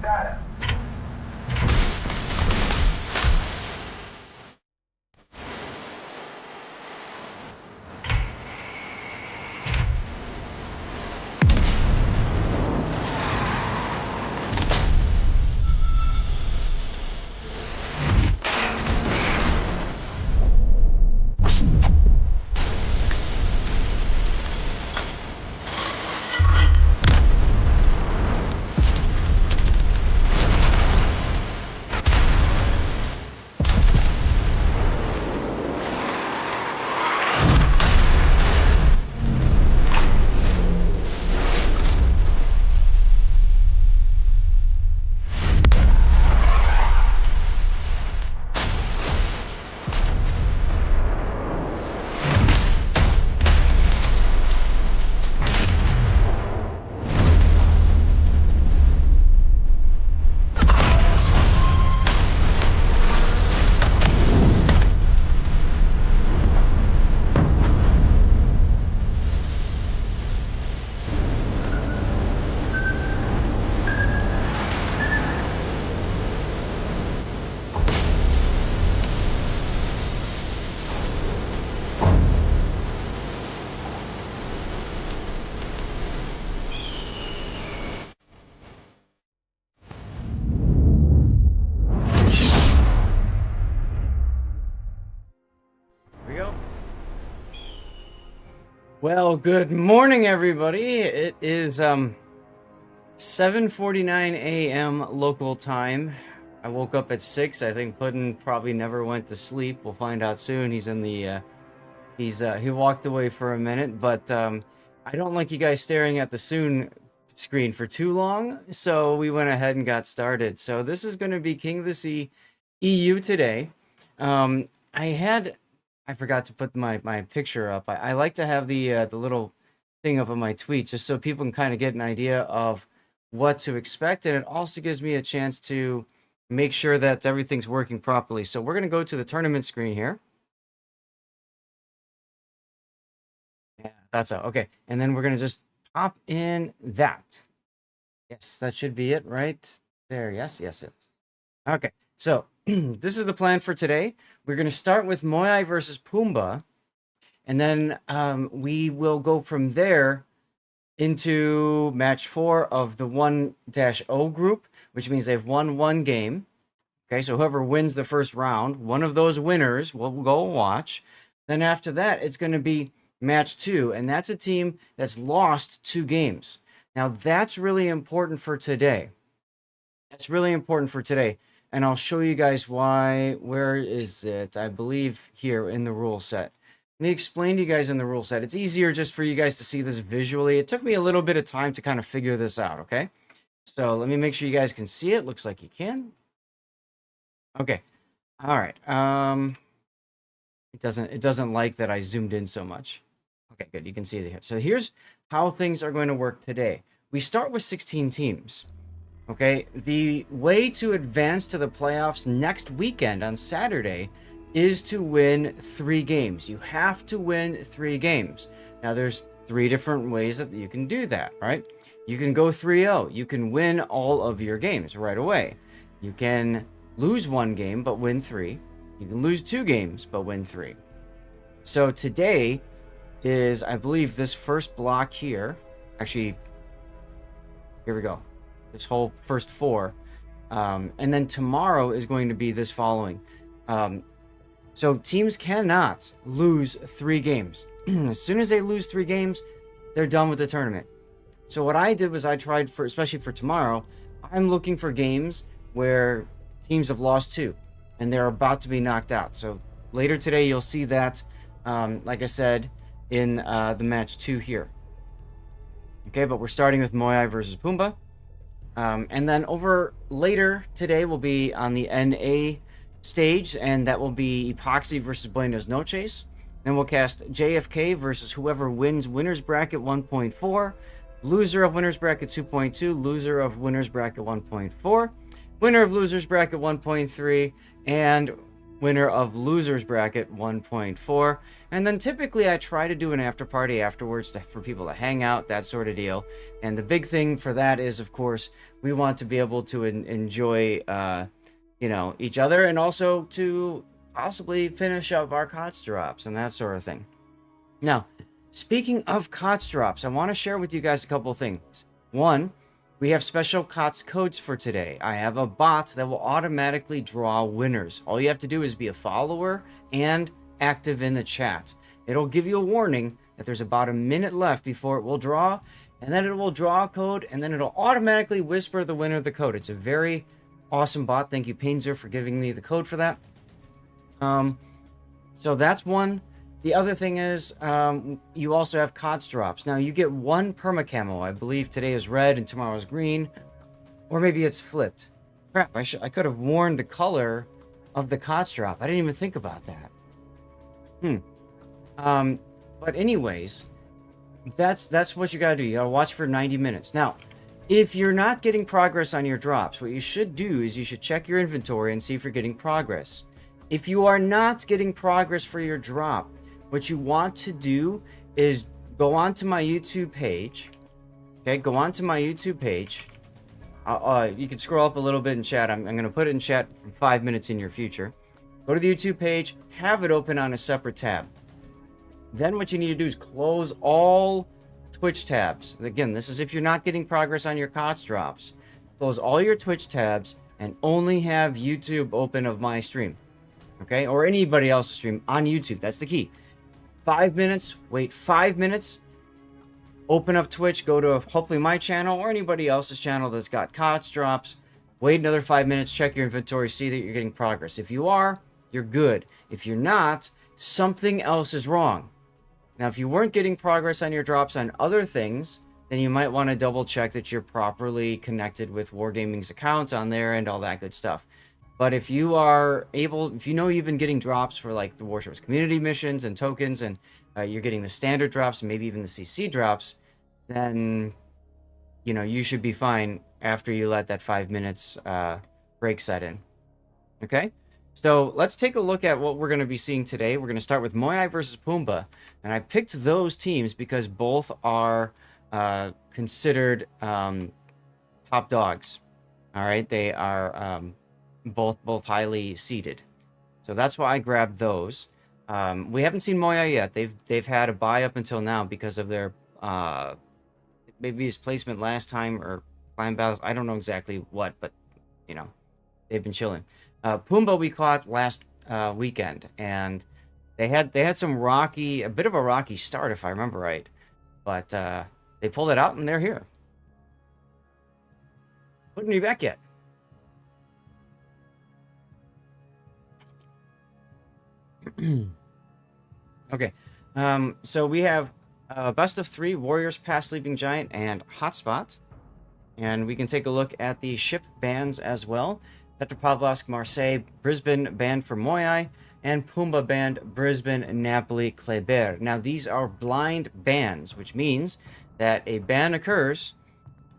data. Well, good morning, everybody. It is 7:49 a.m. local time. I woke up at 6. I think Puddin probably never went to sleep. We'll find out soon. He's in the he walked away for a minute, but I don't like you guys staring at the soon screen for too long, so we went ahead and got started. So this is going to be King of the Sea EU today. I forgot to put my picture up. I like to have the little thing up on my tweet just so people can kind of get an idea of what to expect, and it also gives me a chance to make sure that everything's working properly. So we're going to go to the tournament screen here. Yeah, that's all. Okay, and then we're going to just pop in that. Yes, that should be it right there. Yes, yes, yes. Okay, so this is the plan for today. We're going to start with Moai versus Pumbaa, and then we will go from there into match 4 of the 1-0 group, which means they've won one game. Okay, so whoever wins the first round, one of those winners will go watch. Then after that, it's going to be match 2, and that's a team that's lost 2 games. Now, that's really important for today. That's really important for today. And I'll show you guys why. Where is it? I believe here in the rule set. Let me explain to you guys in the rule set. It's easier just for you guys to see this visually. It took me a little bit of time to kind of figure this out, okay? So let me make sure you guys can see it. Looks like you can. Okay. All right. It doesn't like that I zoomed in so much. Okay, good. You can see it here. So here's how things are going to work today. We start with 16 teams. Okay, the way to advance to the playoffs next weekend on Saturday is to win 3 games. You have to win 3 games. Now, there's 3 different ways that you can do that, right? You can go 3-0. You can win all of your games right away. You can lose 1 game but win 3. You can lose 2 games but win 3. So today is, I believe, this first block here. Actually, here we go. This whole first 4. And then tomorrow is going to be this following. So teams cannot lose 3 games. As soon as they lose 3 games, they're done with the tournament. So what I did was I tried for, especially for tomorrow, I'm looking for games where teams have lost 2 and they're about to be knocked out. So later today, you'll see that, like I said, in the match 2 here. Okay, but we're starting with Moai versus Pumbaa. And then over later today will be on the NA stage, and that will be Epoxy versus Buenos Noches. Then we'll cast JFK versus whoever wins Winners Bracket 1.4, loser of Winners Bracket 2.2, loser of Winners Bracket 1.4, winner of Losers Bracket 1.3, and winner of losers bracket 1.4. And then typically I try to do an after party afterwards for people to hang out, that sort of deal. And the big thing for that is, of course, we want to be able to enjoy each other, and also to possibly finish up our COTS drops and that sort of thing. Now, speaking of COTS drops, I want to share with you guys a couple things. One, we have special COTS codes for today. I have a bot that will automatically draw winners. All you have to do is be a follower and active in the chat. It'll give you a warning that there's about a minute left before it will draw, and then it will draw a code, and then it'll automatically whisper the winner of the code. It's a very awesome bot. Thank you, Painzer, for giving me the code for that. So that's one. The other thing is, you also have COTS drops. Now, you get one permacamo. I believe today is red and tomorrow is green. Or maybe it's flipped. Crap, I could have worn the color of the COTS drop. I didn't even think about that. But anyways, that's what you gotta do. You gotta watch for 90 minutes. Now, if you're not getting progress on your drops, what you should do is you should check your inventory and see if you're getting progress. If you are not getting progress for your drop, what you want to do is go onto my YouTube page. Okay, go onto my YouTube page. You can scroll up a little bit in chat. I'm going to put it in chat for 5 minutes in your future. Go to the YouTube page, have it open on a separate tab. Then what you need to do is close all Twitch tabs. Again, this is if you're not getting progress on your COTS drops. Close all your Twitch tabs and only have YouTube open of my stream. Okay, or anybody else's stream on YouTube. That's the key. 5 minutes, wait 5 minutes, open up Twitch, go to hopefully my channel or anybody else's channel that's got COTS drops, wait another 5 minutes, check your inventory, see that you're getting progress. If you are, you're good. If you're not, something else is wrong. Now, if you weren't getting progress on your drops on other things, then you might want to double check that you're properly connected with Wargaming's accounts on there and all that good stuff. But if you are able, if you know you've been getting drops for like the Warships community missions and tokens, and you're getting the standard drops, and maybe even the CC drops, then you should be fine after you let that 5 minutes break set in. Okay, so let's take a look at what we're going to be seeing today. We're going to start with Moai versus Pumbaa, and I picked those teams because both are considered top dogs. All right, they are both highly seeded, so that's why I grabbed those. We haven't seen Moai yet. They've had a bye up until now because of their maybe his placement last time or climb battles. I don't know exactly what, but they've been chilling. Pumbaa we caught last weekend, and they had a bit of a rocky start if I remember right, but they pulled it out and they're here. Putting me back yet. Okay, so we have best of 3 Warriors, Past Sleeping Giant, and Hotspot, and we can take a look at the ship bans as well. Petropavlovsk, Marseille, Brisbane banned for Moai, and Pumbaa banned Brisbane, Napoli, Kléber. Now these are blind bans, which means that a ban occurs,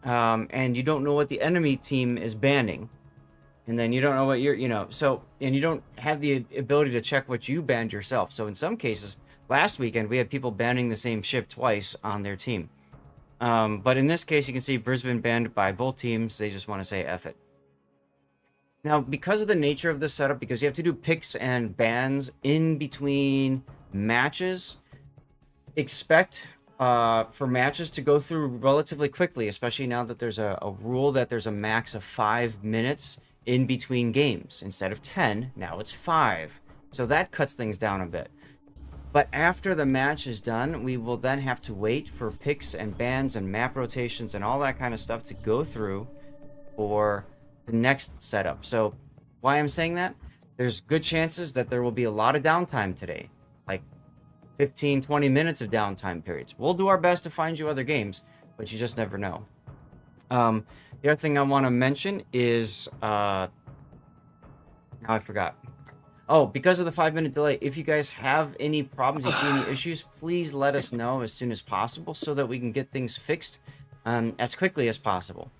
and you don't know what the enemy team is banning. And then you don't know what and you don't have the ability to check what you banned yourself. So in some cases, last weekend, we had people banning the same ship twice on their team. But in this case, you can see Brisbane banned by both teams. They just want to say F it. Now, because of the nature of this setup, because you have to do picks and bans in between matches, expect for matches to go through relatively quickly, especially now that there's a rule that there's a max of 5 minutes in between games. Instead of 10, now it's 5. So that cuts things down a bit. But after the match is done, we will then have to wait for picks and bans and map rotations and all that kind of stuff to go through for the next setup. So why I'm saying that? There's good chances that there will be a lot of downtime today. Like 15, 20 minutes of downtime periods. We'll do our best to find you other games, but you just never know. The other thing I want to mention is, now I forgot. Oh, because of the 5-minute delay, if you guys have any problems, you see any issues, please let us know as soon as possible so that we can get things fixed as quickly as possible.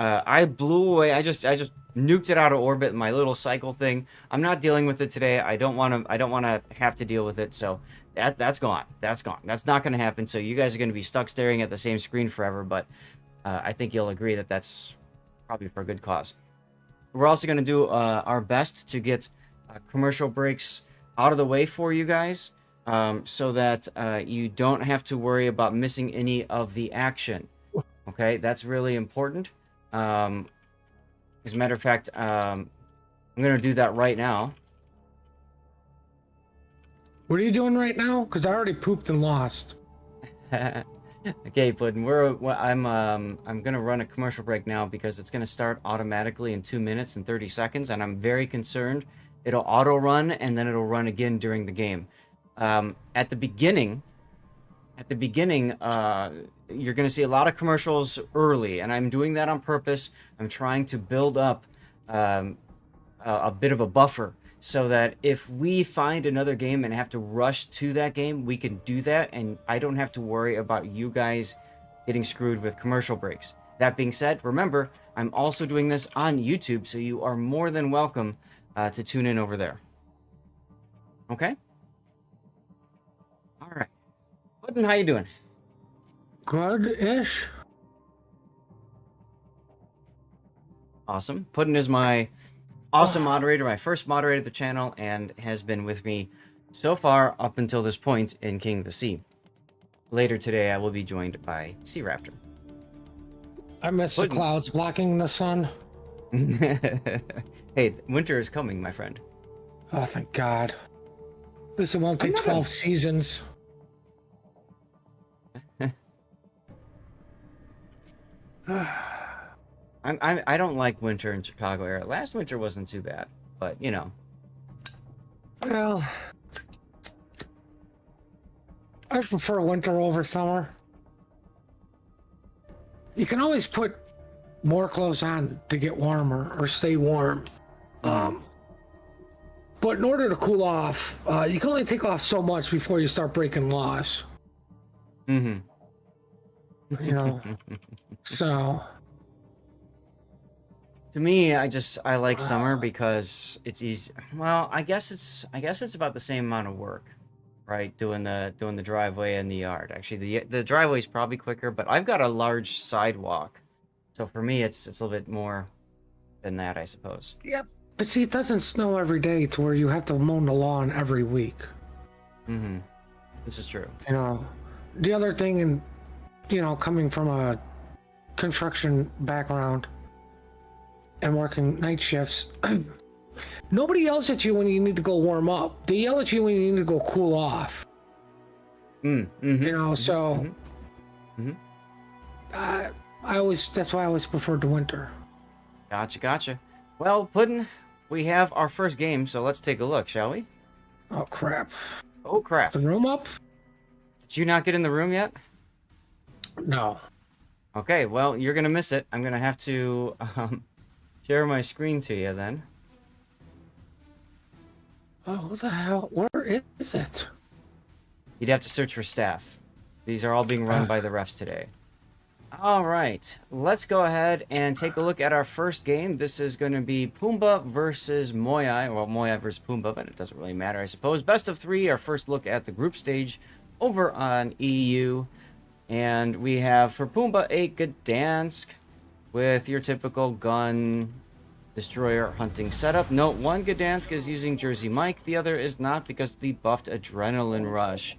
I blew away. I just nuked it out of orbit. My little cycle thing. I'm not dealing with it today. I don't want to. I don't want to have to deal with it. So that's gone. That's gone. That's not going to happen. So you guys are going to be stuck staring at the same screen forever. But I think you'll agree that that's probably for a good cause. We're also going to do our best to get commercial breaks out of the way for you guys, so that you don't have to worry about missing any of the action. Okay, that's really important. As a matter of fact, I'm going to do that right now. What are you doing right now? Because I already pooped and lost. Okay, Puddin, I'm gonna run a commercial break now because it's gonna start automatically in 2 minutes and 30 seconds, and I'm very concerned it'll auto run and then it'll run again during the game. At the beginning, you're gonna see a lot of commercials early, and I'm doing that on purpose. I'm trying to build up a bit of a buffer so that if we find another game and have to rush to that game, we can do that, and I don't have to worry about you guys getting screwed with commercial breaks. That being said, remember, I'm also doing this on YouTube, so you are more than welcome to tune in over there. Okay? All right. Puddin', how you doing? Good-ish. Awesome. Puddin' is my awesome moderator, my first moderator of the channel, and has been with me so far up until this point in King of the Sea. Later today, I will be joined by Sea Raptor. I miss the clouds blocking the sun. Hey, winter is coming, my friend. Oh, thank God. This won't take 12 seasons. I don't like winter in Chicago area. Last winter wasn't too bad, but you know. Well, I prefer winter over summer. You can always put more clothes on to get warmer or stay warm. But in order to cool off, you can only take off so much before you start breaking laws. Mm-hmm. You know, so. To me, I like summer because it's easy. Well, I guess it's about the same amount of work, right? Doing the driveway and the yard. Actually, the driveway is probably quicker, but I've got a large sidewalk, so for me, it's a little bit more than that, I suppose. Yep. But see, it doesn't snow every day to where you have to mow the lawn every week. Mm-hmm. This is true. You know, the other thing, and you know, coming from a construction background and working night shifts, nobody yells at you when you need to go warm up. They yell at you when you need to go cool off. Mm-hmm. You know, so that's why I always preferred the winter. Gotcha. Well, Puddin', we have our first game, so let's take a look, shall we? Oh crap! Oh crap! The room up? Did you not get in the room yet? No. Okay, well, you're gonna miss it. I'm gonna have to share my screen to you then. Oh, what the hell? Where is it? You'd have to search for staff. These are all being run by the refs today. All right, let's go ahead and take a look at our first game. This is going to be Pumbaa versus Moyai. Well, Moyai versus Pumbaa, but it doesn't really matter, I suppose. Best of three, our first look at the group stage over on EU. And we have for Pumbaa a Gdansk with your typical gun destroyer hunting setup. Note, one Gdansk is using Jersey Mike, the other is not because of the buffed Adrenaline Rush.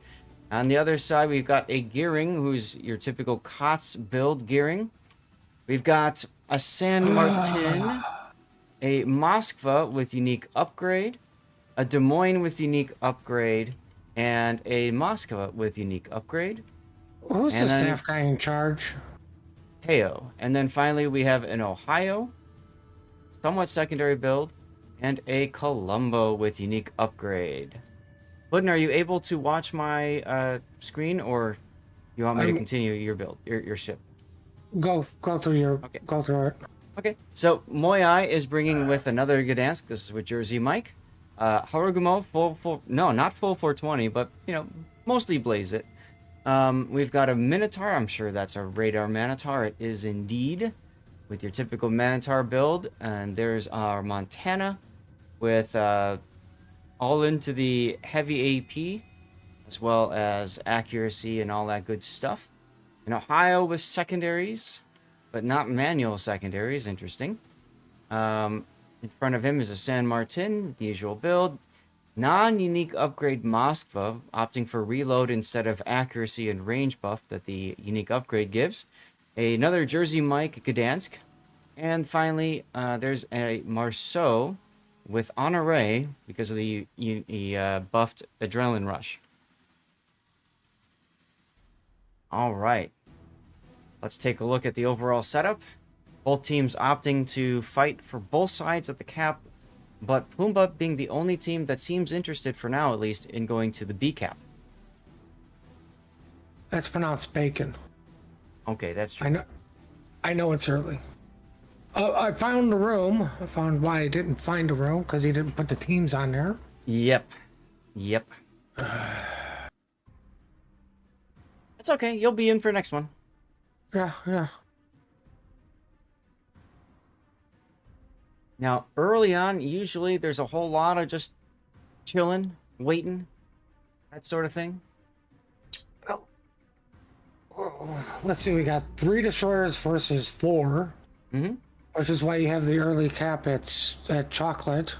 On the other side, we've got a Gearing, who's your typical COTS build Gearing. We've got a San Martin, a Moskva with unique upgrade, a Des Moines with unique upgrade, and a Moskva with unique upgrade. Who's the staff guy in charge? Teo. And then finally, we have an Ohio, somewhat secondary build, and a Colombo with unique upgrade. Puddin', are you able to watch my screen, or you want me to continue your build, your ship? Go through your. Okay. Go through it. Okay. So Moyai is bringing with another Gdansk. This is with Jersey Mike. Harugumo not full 420, but you know, mostly blaze it. We've got a Minotaur. I'm sure that's a radar Minotaur. It is indeed. with your typical Minotaur build. And there's our Montana with all into the heavy AP, as well as accuracy and all that good stuff. In Ohio with secondaries, but not manual secondaries. Interesting. In front of him is a San Martin, the usual build. Non-unique upgrade Moskva, opting for reload instead of accuracy and range buff that the unique upgrade gives. Another Jersey Mike Gdansk. And finally, there's a Marceau with Honore because of the buffed Adrenaline Rush. All right. Let's take a look at the overall setup. Both teams opting to fight for both sides of the cap, but Pumbaa being the only team that seems interested, for now at least, in going to the B cap. That's pronounced bacon. Okay, that's true. I know it's early. I found the room. I found why I didn't find a room, because he didn't put the teams on there. Yep. It's okay. You'll be in for next one. Yeah. Now, early on, usually there's a whole lot of just chilling, waiting, that sort of thing. Let's see, we got 3 destroyers versus 4. Mm-hmm. Which is why you have the early cap at chocolate.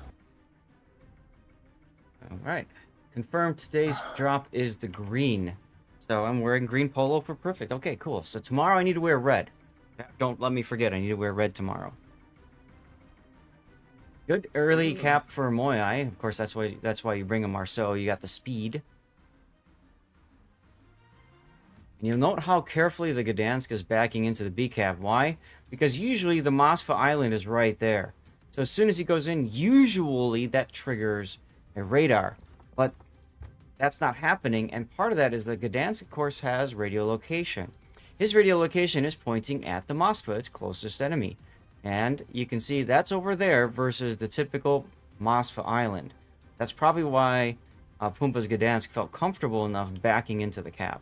All right. Confirmed today's drop is the green. So I'm wearing green polo for perfect. Okay, cool. So tomorrow I need to wear red. Don't let me forget, I need to wear red tomorrow. Good early cap for Moyai. Of course, that's why you bring a Marceau. You got the speed. And you'll note how carefully the Gdansk is backing into the B cap. Why? Because usually the Moskva Island is right there. So as soon as he goes in, usually that triggers a radar. But that's not happening, and part of that is that Gdansk, of course, has radio location. His radio location is pointing at the Moskva, its closest enemy. And you can see that's over there versus the typical Moskva Island. That's probably why Pumbaa's Gdansk felt comfortable enough backing into the cap.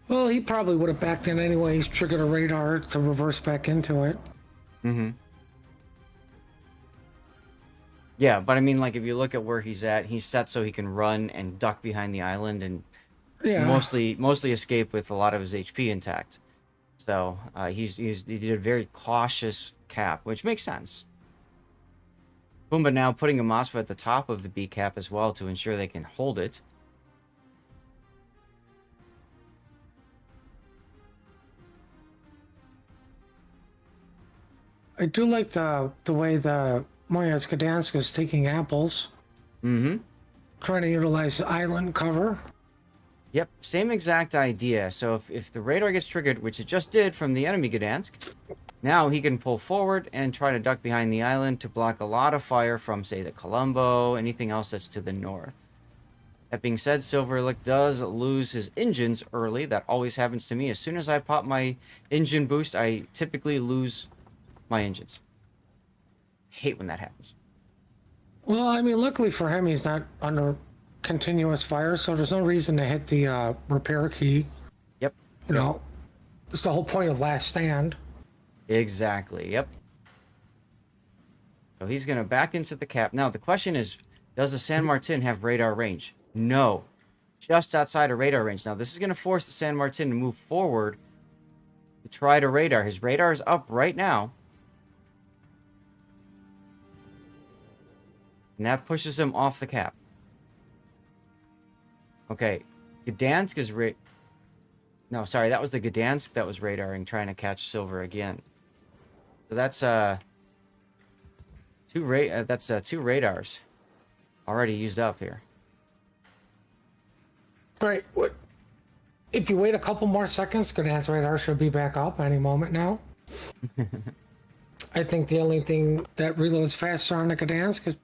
Well, he probably would have backed in anyway. He's triggered a radar to reverse back into it. Mm-hmm. Yeah, but I mean, like, if you look at where he's at, he's set so he can run and duck behind the island and mostly escape with a lot of his HP intact. So he did a very cautious cap, which makes sense. Pumbaa now putting a Moskva at the top of the B cap as well to ensure they can hold it. I do like the way the Moyai's Gdansk is taking apples. Mm-hmm. Trying to utilize island cover. Yep, same exact idea. So if the radar gets triggered, which it just did from the enemy Gdansk, now he can pull forward and try to duck behind the island to block a lot of fire from, say, the Colombo, anything else that's to the north. That being said, Silverlick does lose his engines early. That always happens to me. As soon as I pop my engine boost, I typically lose my engines. Hate when that happens. Well, I mean, luckily for him, he's not under continuous fire, so there's no reason to hit the repair key. Yep. You know, it's the whole point of Last Stand. Exactly, yep. So he's going to back into the cap. Now, the question is, does the San Martin have radar range? No. Just outside of radar range. Now, this is going to force the San Martin to move forward to try to radar. His radar is up right now. And that pushes him off the cap. Okay. Gdansk is No, sorry, that was the Gdansk that was radaring, trying to catch Silver again. So that's two radars already used up here. Right. What? If you wait a couple more seconds, Gdansk radar should be back up any moment now. I think the only thing that reloads faster on the Gdansk is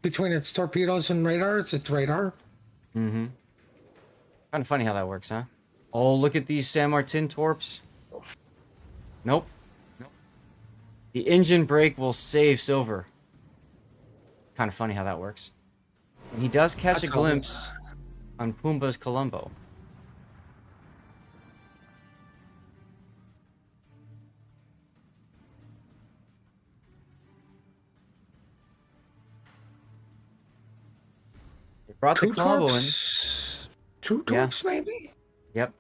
between its torpedoes and radars, it's radar. Mm-hmm. Kind of funny how that works, huh? Oh, look at these San Martin torps. Nope. The engine brake will save Silver. Kind of funny how that works. And he does catch a glimpse on Pumbaa's Colombo. brought the Two Colombo in. torps? Two Yeah. torps, maybe? Yep.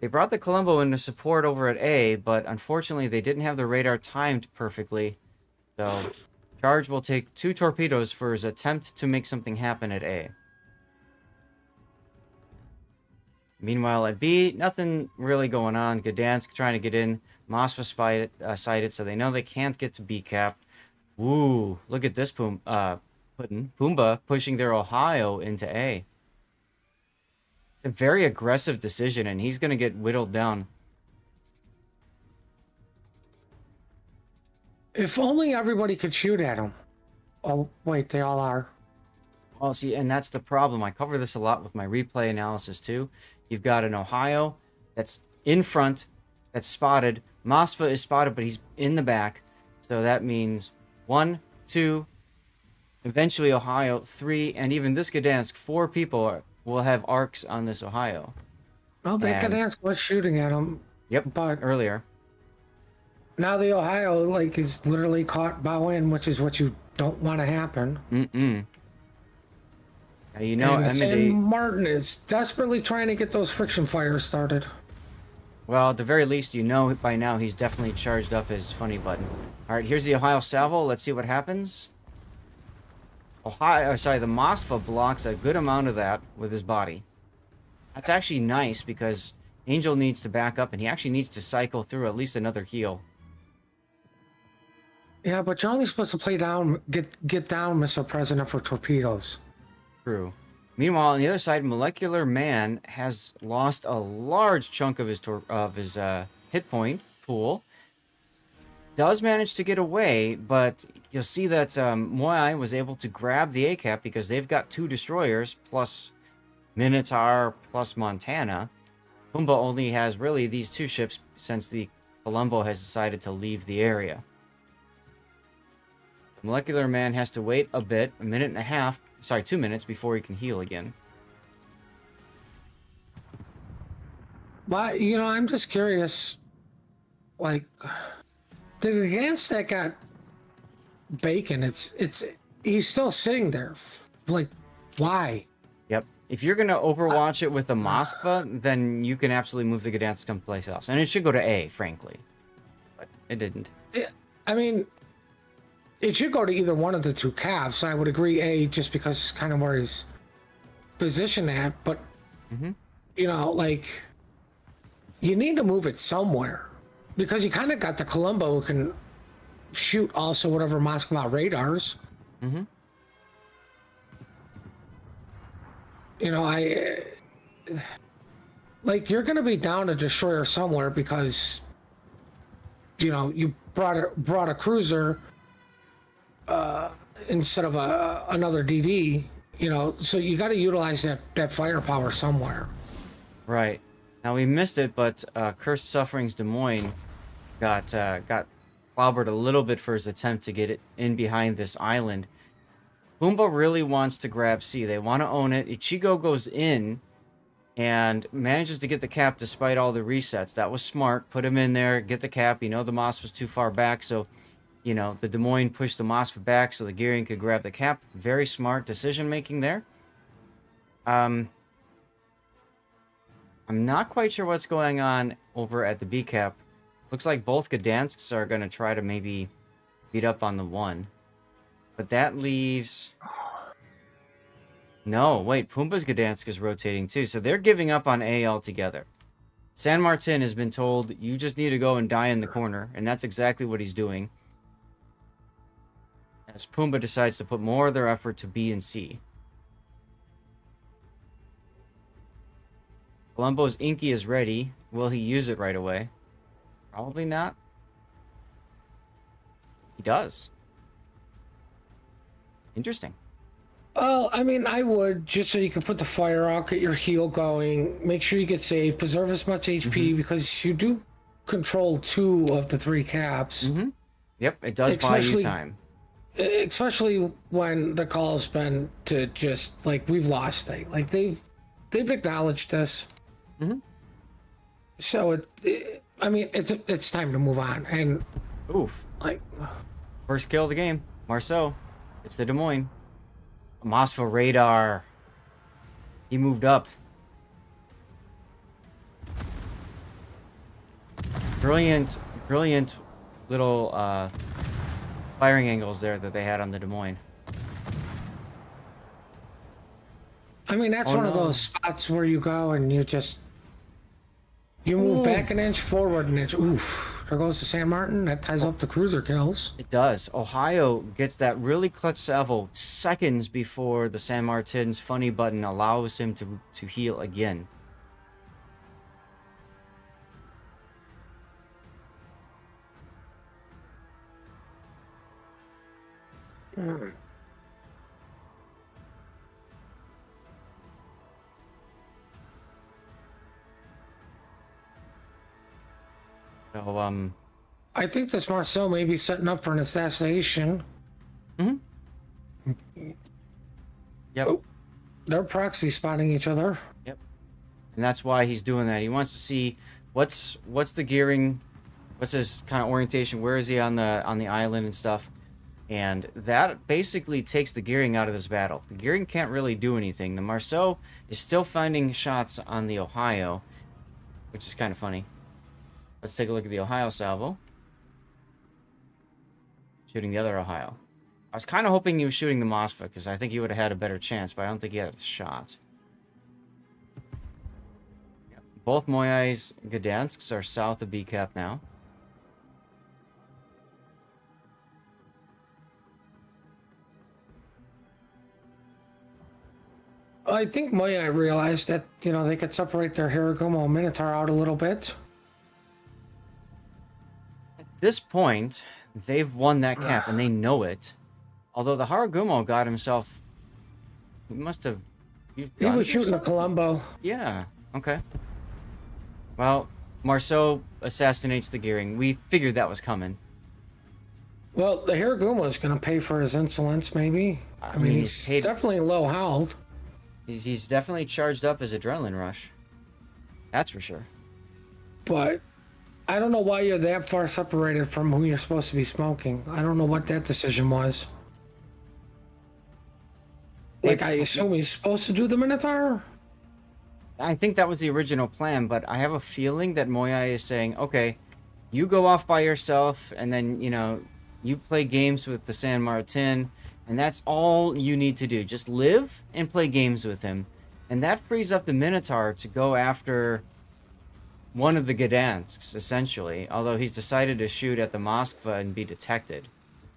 They brought the Colombo in to support over at A, but unfortunately they didn't have the radar timed perfectly. So, Charge will take 2 torpedoes for his attempt to make something happen at A. Meanwhile, at B, nothing really going on. Gdansk trying to get in. Moskva sighted, so they know they can't get to B cap. Woo! Look at this Pumbaa pushing their Ohio into A. It's a very aggressive decision, and he's going to get whittled down. If only everybody could shoot at him. Oh, wait, they all are. Well, see, and that's the problem. I cover this a lot with my replay analysis, too. You've got an Ohio that's in front, that's spotted. Moskva is spotted, but he's in the back. So that means 1, 2, eventually Ohio, 3, and even this Gdansk, 4 people will have arcs on this Ohio. Well, they could ask what's shooting at him. Yep, but earlier. Now the Ohio, like, is literally caught bow in, which is what you don't want to happen. Now, you know, and San Emily Martin is desperately trying to get those friction fires started. Well, at the very least, you know by now he's definitely charged up his funny button. All right, here's the Ohio salvo. Let's see what happens. The Moskva blocks a good amount of that with his body. That's actually nice because Angel needs to back up, and he actually needs to cycle through at least another heal. Yeah, but you're only supposed to play down, get down, Mr. President, for torpedoes. True. Meanwhile, on the other side, Molecular Man has lost a large chunk of his hit point pool. Does manage to get away, but you'll see that Moai was able to grab the A-cap because they've got 2 destroyers plus Minotaur plus Montana. Pumbaa only has really these 2 ships since the Colombo has decided to leave the area. Molecular Man has to wait a bit, 2 minutes before he can heal again. But, you know, I'm just curious, like, the Gdansk that got bacon, he's still sitting there. Like, why? Yep. If you're going to overwatch it with a Moskva, then you can absolutely move the Gdansk someplace else. And it should go to A, frankly. But it didn't. I mean, it should go to either one of the 2 caps. I would agree A, just because it's kind of where he's positioned at. But, you know, like, you need to move it somewhere. Because you kind of got the Colombo who can shoot also whatever Moskva radars. You know, like, you're going to be down a destroyer somewhere because, you know, you brought a cruiser instead of another DD, you know, so you got to utilize that firepower somewhere. Right. Now, we missed it, but Cursed Sufferings Des Moines got clobbered a little bit for his attempt to get it in behind this island. Pumbaa really wants to grab C. They want to own it. Ichigo goes in and manages to get the cap despite all the resets. That was smart. Put him in there, get the cap. You know the Moskva was too far back, so, you know, the Des Moines pushed the Moskva back so the Gearing could grab the cap. Very smart decision-making there. I'm not quite sure what's going on over at the B cap. Looks like both Gdansks are going to try to maybe beat up on the 1. But that leaves... No, wait, Pumbaa's Gdansk is rotating too, so they're giving up on A altogether. San Martin has been told, you just need to go and die in the corner, and that's exactly what he's doing. As Pumbaa decides to put more of their effort to B and C. Colombo's Inky is ready. Will he use it right away? Probably not. He does. Interesting. Well, I mean, I would, just so you can put the fire out, get your heal going, make sure you get saved, preserve as much HP, because you do control 2 of the 3 caps. Yep, it does buy you time. Especially when the call's been to just, like, we've lost things. Like, they've acknowledged this. So, I mean, it's time to move on. And, oof. like... First kill of the game. Marceau. It's the Des Moines. Mosfa radar. He moved up. Brilliant, brilliant little firing angles there that they had on the Des Moines. I mean, that's Oh, one of no. those spots where you go and you move back an inch, forward an inch. Oof. There goes the San Martin. That ties up the cruiser kills. It does. Ohio gets that really clutch salvo seconds before the San Martin's funny button allows him to heal again. So, I think this Marcel may be setting up for an assassination. Yep. Oh, they're proxy spotting each other. Yep. And that's why he's doing that. He wants to see what's the gearing, what's his kind of orientation, where is he on the island and stuff. And that basically takes the gearing out of this battle. The gearing can't really do anything. The Marceau is still finding shots on the Ohio, which is kind of funny. Let's take a look at the Ohio salvo. Shooting the other Ohio. I was kind of hoping he was shooting the Moskva, because I think he would have had a better chance, but I don't think he had a shot. Yep. Both Moyai's Gdansks are south of B-Cap now. I think Moyai realized that, they could separate their Hiragumo Minotaur out a little bit. At this point, they've won that cap, and they know it. Although the Haragumo got himself... He must have... He was shooting a Columbo. Yeah, okay. Well, Marceau assassinates the gearing. We figured that was coming. Well, the Hiragumo is going to pay for his insolence, maybe. I mean, he's definitely low howled. He's definitely charged up his adrenaline rush. That's for sure. But I don't know why you're that far separated from who you're supposed to be smoking. I don't know what that decision was. Like, I assume he's supposed to do the Minotaur? I think that was the original plan, but I have a feeling that Moyai is saying, okay, you go off by yourself, and then, you play games with the San Martin, and that's all you need to do. Just live and play games with him. And that frees up the Minotaur to go after one of the Gdansks, essentially. Although he's decided to shoot at the Moskva and be detected.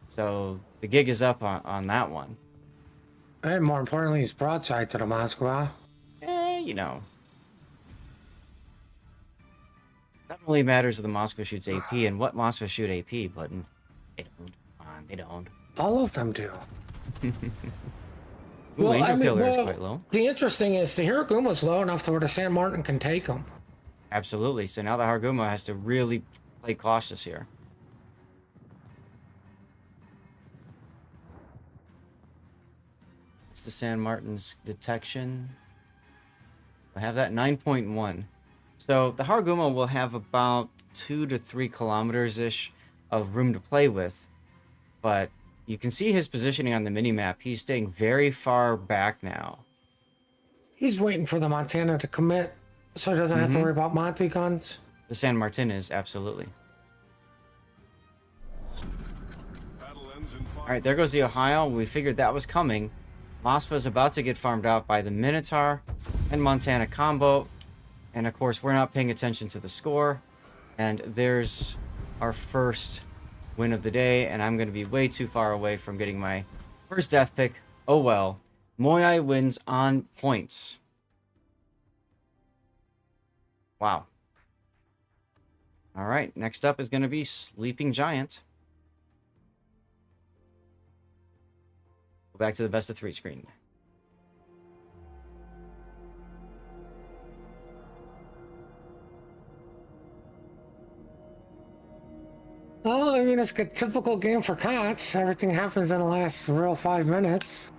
So the gig is up on that one. And more importantly, he's broadside to the Moskva. That only matters if the Moskva shoots AP, and what Moskva shoot AP, but they don't. They don't. All of them do. Ooh, Angel Killer is quite low. The interesting is the Hiragumo's low enough to where the San Martin can take him. Absolutely. So now the Haragumo has to really play cautious here. What's the San Martin's detection? I have that 9.1. So the Haragumo will have about 2 to 3 kilometers-ish of room to play with. But you can see his positioning on the minimap. He's staying very far back now. He's waiting for the Montana to commit, so he doesn't have to worry about Monty guns. The San Martin is, absolutely. Alright, there goes the Ohio. We figured that was coming. Moskva is about to get farmed out by the Minotaur and Montana combo. And of course, we're not paying attention to the score. And there's our first win of the day. And I'm going to be way too far away from getting my first death pick. Oh well. Moyai wins on points. Wow. Alright, next up is going to be Sleeping Giant. Go back to the best of 3 screen. Well, I mean, it's a typical game for COTS. Everything happens in the last real 5 minutes.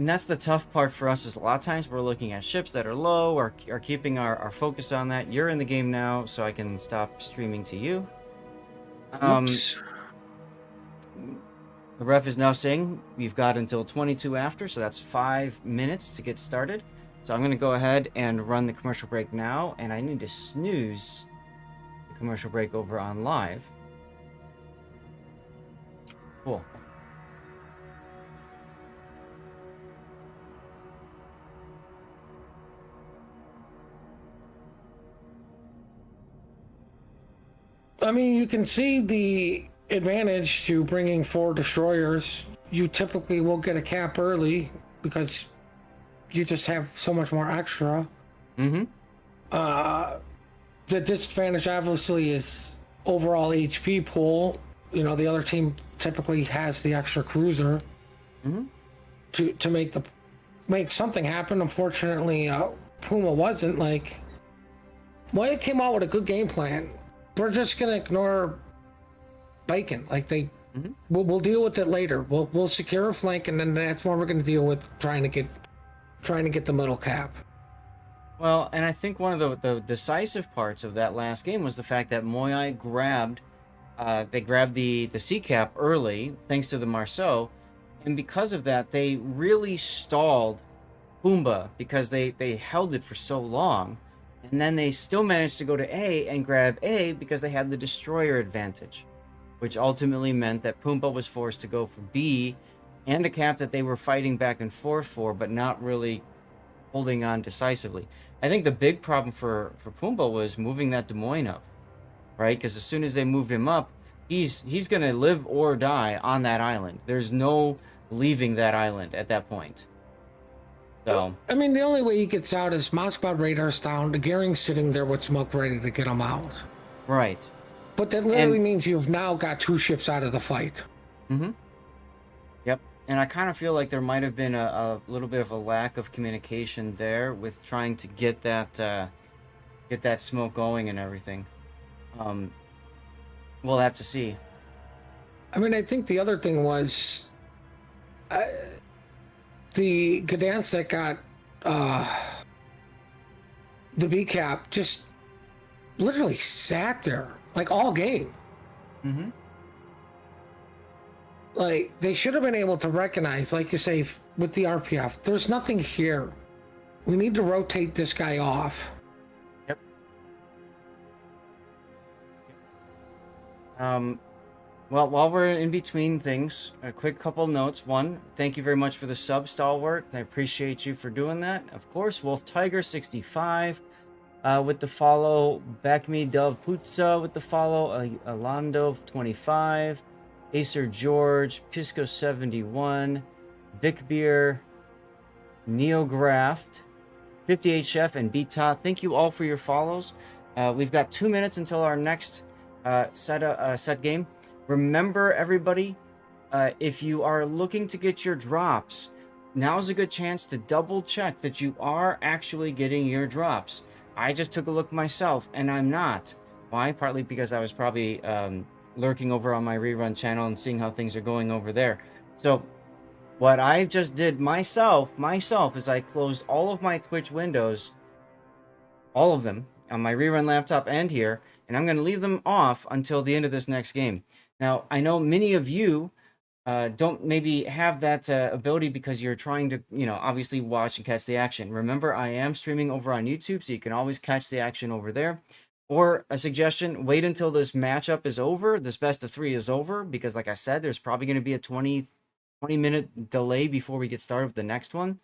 And that's the tough part for us, is a lot of times we're looking at ships that are low or are keeping our focus on that. You're in the game now, so I can stop streaming to you. Oops. The ref is now saying we've got until 22 after, so that's 5 minutes to get started. So I'm going to go ahead and run the commercial break now, and I need to snooze the commercial break over on live. Cool. I mean, you can see the advantage to bringing 4 destroyers. You typically will get a cap early because you just have so much more extra. Mm-hmm. The disadvantage obviously is overall HP pool. You know, the other team typically has the extra cruiser Mm-hmm. to make something happen. Unfortunately, Puma wasn't like. Moya came out with a good game plan. We're just gonna ignore Bacon. Like Mm-hmm. we'll deal with it later. We'll secure a flank, and then that's when we're gonna deal with trying to get the middle cap. Well, and I think one of the decisive parts of that last game was the fact that Moyai grabbed the C cap early, thanks to the Marceau, and because of that, they really stalled Pumbaa because they held it for so long, and then they still managed to go to A and grab A because they had the destroyer advantage, which ultimately meant that Pumbaa was forced to go for B and a cap that they were fighting back and forth for, but not really holding on decisively. I think the big problem for Pumbaa was moving that Des Moines up, right? Because as soon as they moved him up, he's gonna live or die on that island. There's no leaving that island at that point. So I mean, the only way he gets out is Mossbot radar's down. The Gearing's sitting there with smoke ready to get him out. right, But that literally means you've now got 2 ships out of the fight. mm-hmm. Yep. And I kind of feel like there might have been a little bit of a lack of communication there with trying to get that smoke going and everything. Um, we'll have to see. I mean, I think the other thing was the Gdansk that got the B cap just literally sat there like all game. Mm-hmm. Like they should have been able to recognize, like you say, with the RPF, there's nothing here. We need to rotate this guy off. Yep. Well, while we're in between things, a quick couple notes. One, thank you very much for the sub, Stalwart. I appreciate you for doing that. Of course, Wolf Tiger 65 with the follow. Backme Dove Putza with the follow. Alando 25. Acer George. Pisco 71. Vic Beer. Neograft. 58 Chef and Beta. Thank you all for your follows. We've got 2 minutes until our next set game. Remember, everybody, if you are looking to get your drops, now's a good chance to double check that you are actually getting your drops. I just took a look myself, and I'm not. Why? Partly because I was probably lurking over on my rerun channel and seeing how things are going over there. So what I just did myself is I closed all of my Twitch windows, all of them, on my rerun laptop and here, and I'm going to leave them off until the end of this next game. Now, I know many of you don't maybe have that ability because you're trying to, obviously watch and catch the action. Remember, I am streaming over on YouTube, so you can always catch the action over there. Or a suggestion, wait until this matchup is over, this best of 3 is over, because like I said, there's probably going to be a 20-minute delay before we get started with the next one.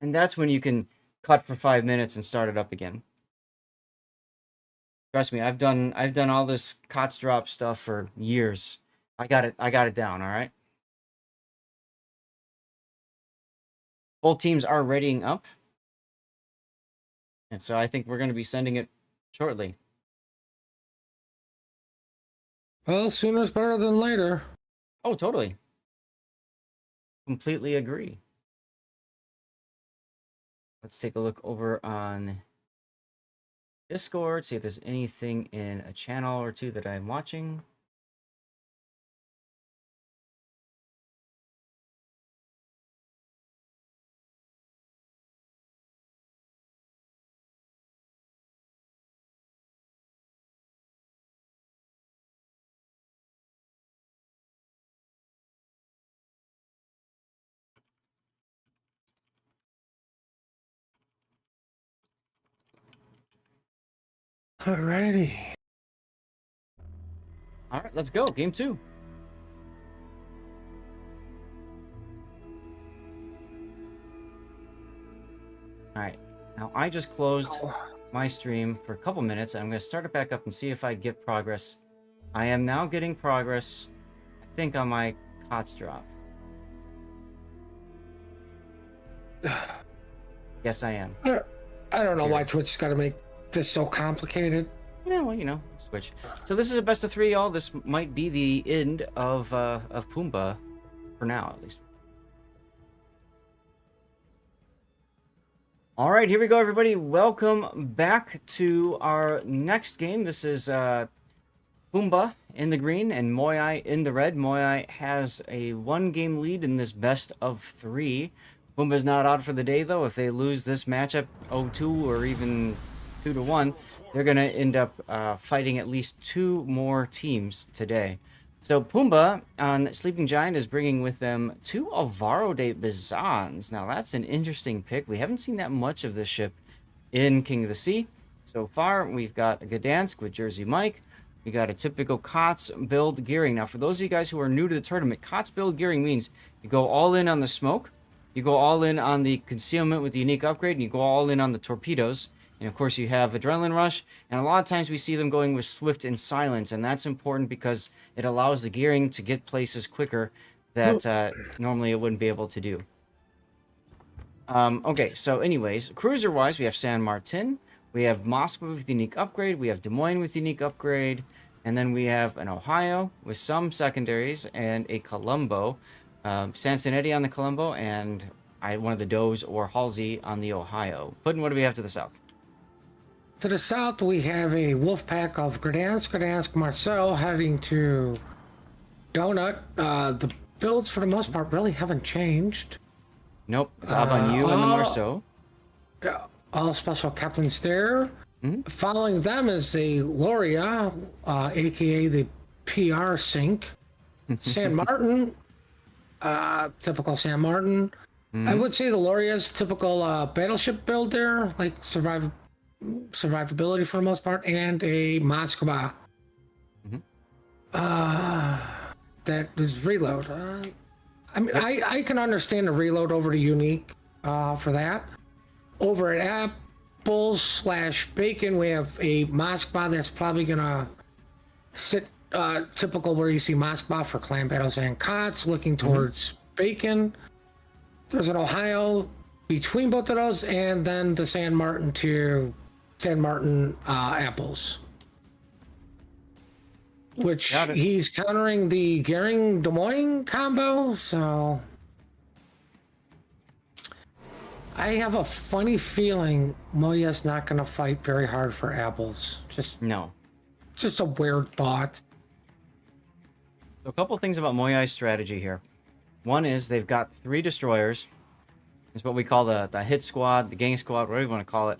And that's when you can cut for 5 minutes and start it up again. Trust me, I've done all this COTS drop stuff for years. I got it down, all right? Both teams are readying up. And so I think we're going to be sending it shortly. Well, sooner's better than later. Oh, totally. Completely agree. Let's take a look over on Discord, see if there's anything in a channel or two that I'm watching. Alrighty. All right, let's go. Game 2. All right. Now, I just closed my stream for a couple minutes. And I'm going to start it back up and see if I get progress. I am now getting progress, I think, on my COTS drop. Yes, I am. I don't know why Twitch's got to make this so complicated. Yeah, well, you know, switch. So this is a best of 3, y'all. This might be the end of Pumbaa, for now, at least. All right, here we go, everybody. Welcome back to our next game. This is Pumbaa in the green and Moyai in the red. Moyai has a 1-game lead in this best of 3. Pumbaa's not out for the day, though. If they lose this matchup 0-2 or even 2-1, they're going to end up fighting at least 2 more teams today. So Pumbaa on Sleeping Giant is bringing with them 2 Alvaro de Bizans. Now that's an interesting pick. We haven't seen that much of this ship in King of the Sea so far. We've got Gdansk with Jersey Mike. We got a typical COTS build gearing. Now for those of you guys who are new to the tournament, COTS build gearing means you go all in on the smoke, you go all in on the concealment with the unique upgrade, and you go all in on the torpedoes. And of course you have Adrenaline Rush, and a lot of times we see them going with Swift and Silence, and that's important because it allows the gearing to get places quicker that normally it wouldn't be able to do. Okay, so anyways, cruiser-wise, we have San Martin, we have Moscow with unique upgrade, we have Des Moines with unique upgrade, and then we have an Ohio with some secondaries, and a Colombo, Cincinnati on the Colombo, and one of the Does or Halsey on the Ohio. Puddin', what do we have to the south? To the south, we have a wolf pack of Gdansk, Marcel heading to Donut. The builds, for the most part, really haven't changed. Nope, it's Abanyu and the Marceau. All special captains there. Following them is the Loria, aka the PR Sync. San Martin, typical San Martin. I would say the Loria's typical battleship build there, like survivability for the most part, and a Moskva that is reload. I mean, I can understand the reload over to unique for that. Over at Apples/Bacon, we have a Moskva that's probably gonna sit typical where you see Moskva for clan battles and COTS, looking towards Bacon. There's an Ohio between both of those, and then the San Martin to San Martin Apples, which he's countering the Gearing Des Moines combo. So I have a funny feeling Moya's not going to fight very hard for Apples. Just a weird thought. So a couple things about Moyai's strategy here. One is they've got 3 destroyers. It's what we call the hit squad, the gang squad, whatever you want to call it.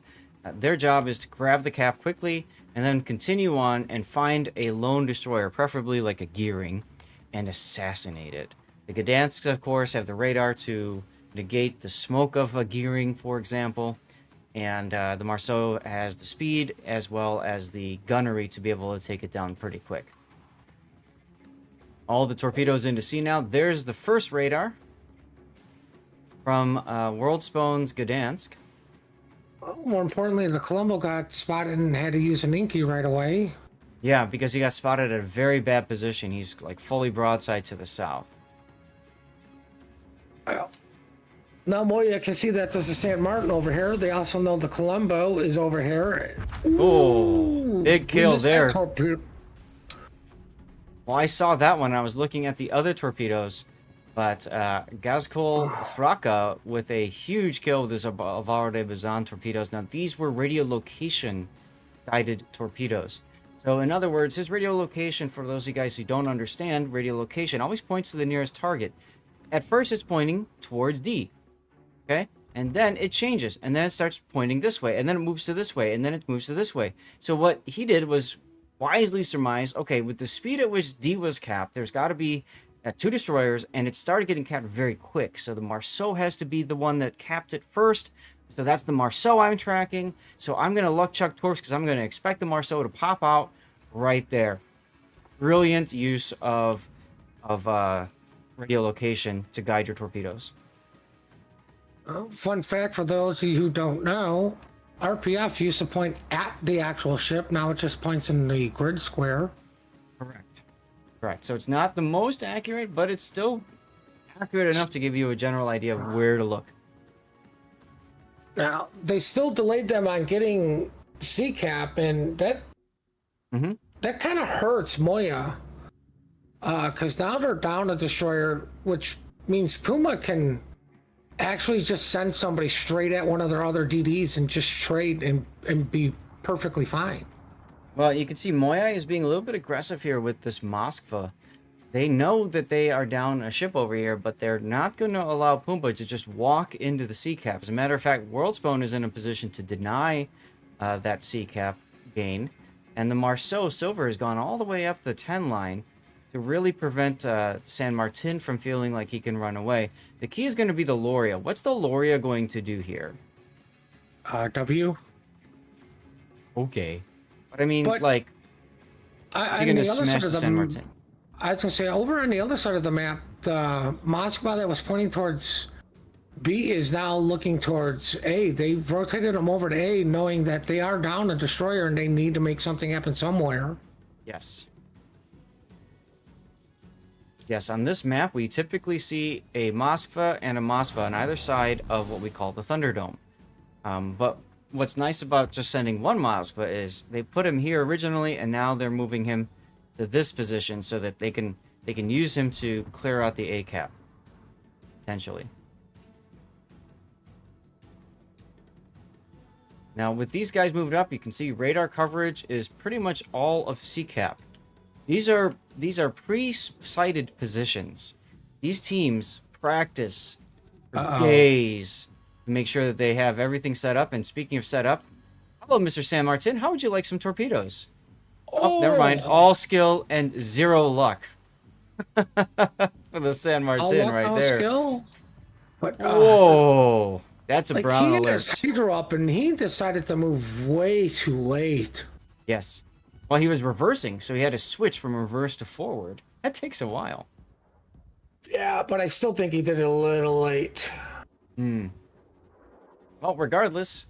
Their job is to grab the cap quickly and then continue on and find a lone destroyer, preferably like a Gearing, and assassinate it. The Gdansks, of course, have the radar to negate the smoke of a Gearing, for example, and the Marceau has the speed as well as the gunnery to be able to take it down pretty quick. All the torpedoes into sea now. There's the first radar from Worldspone's Gdansk. More importantly, the Colombo got spotted and had to use an Inky right away. Yeah, because he got spotted at a very bad position. He's like fully broadside to the south. Now Moya can see that there's a San Martin over here. They also know the Colombo is over here. Oh, big kill there. Well, I saw that one. I was looking at the other torpedoes. But Gazkol Thraka with a huge kill with his Alvaro de Bizan torpedoes. Now, these were radiolocation guided torpedoes. So, in other words, his radiolocation, for those of you guys who don't understand, radiolocation always points to the nearest target. At first, it's pointing towards D. Okay? And then it changes. And then it starts pointing this way. And then it moves to this way. And then it moves to this way. So, what he did was wisely surmise, okay, with the speed at which D was capped, there's got to be 2 destroyers, and it started getting capped very quick. So the Marceau has to be the one that capped it first, So that's the Marceau I'm tracking. So I'm going to luck chuck torps because I'm going to expect the Marceau to pop out right there. Brilliant use of radiolocation to guide your torpedoes. Fun fact for those of you who don't know, RPF used to point at the actual ship. Now it just points in the grid square. Correct. Correct. So it's not the most accurate, but it's still accurate enough to give you a general idea of where to look. Now, they still delayed them on getting CCAP, and that that kind of hurts Moya. Because now they're down a destroyer, which means Puma can actually just send somebody straight at one of their other DDs and just trade and be perfectly fine. Well, you can see Moya is being a little bit aggressive here with this Moskva. They know that they are down a ship over here, but they're not going to allow Pumbaa to just walk into the CCAP. As a matter of fact, Worldspawn is in a position to deny that CCAP gain. And the Marceau Silver has gone all the way up the 10 line to really prevent San Martin from feeling like he can run away. The key is going to be the Loria. What's the Loria going to do here? W. Okay. But I mean, But like, is he going to smash the San Martin? I was going to say, over on the other side of the map, the Moskva that was pointing towards B is now looking towards A. They've rotated them over to A, knowing that they are down a destroyer and they need to make something happen somewhere. Yes. Yes, on this map, we typically see a Moskva and a Moskva on either side of what we call the Thunderdome. But what's nice about just sending one Moskva is they put him here originally, and now they're moving him to this position so that they can use him to clear out the A-cap, potentially. Now, with these guys moved up, you can see radar coverage is pretty much all of C-cap. These are pre-sighted positions. These teams practice for days to make sure that they have everything set up. And speaking of set up, hello, Mr. San Martin. How would you like some torpedoes? Oh, never mind. All skill and zero luck for the San Martin right there. Skill? But, whoa, that's a like brown he had alert. his hydro up and he decided to move way too late. Yes. Well, he was reversing, so he had to switch from reverse to forward. That takes a while. Yeah, but I still think he did it a little late. Well, regardless,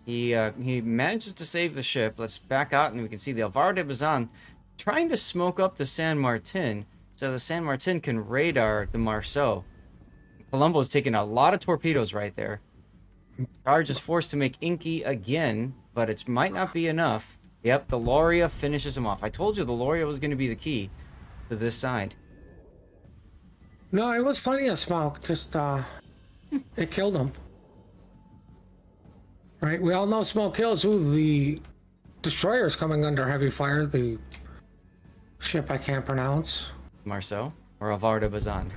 he manages to save the ship. Let's back out, and we can see the Alvaro de Bazan trying to smoke up the San Martin so the San Martin can radar the Marceau. Colombo's taking a lot of torpedoes right there. Charge is forced to make Inky again, but it might not be enough. Yep, the Loria finishes him off. I told you the Loria was going to be the key to this side. No, it was plenty of smoke. Just, it killed him. Right? We all know smoke kills. Ooh, the destroyer's coming under heavy fire. The ship I can't pronounce. Marceau or Alvaro de Bazan?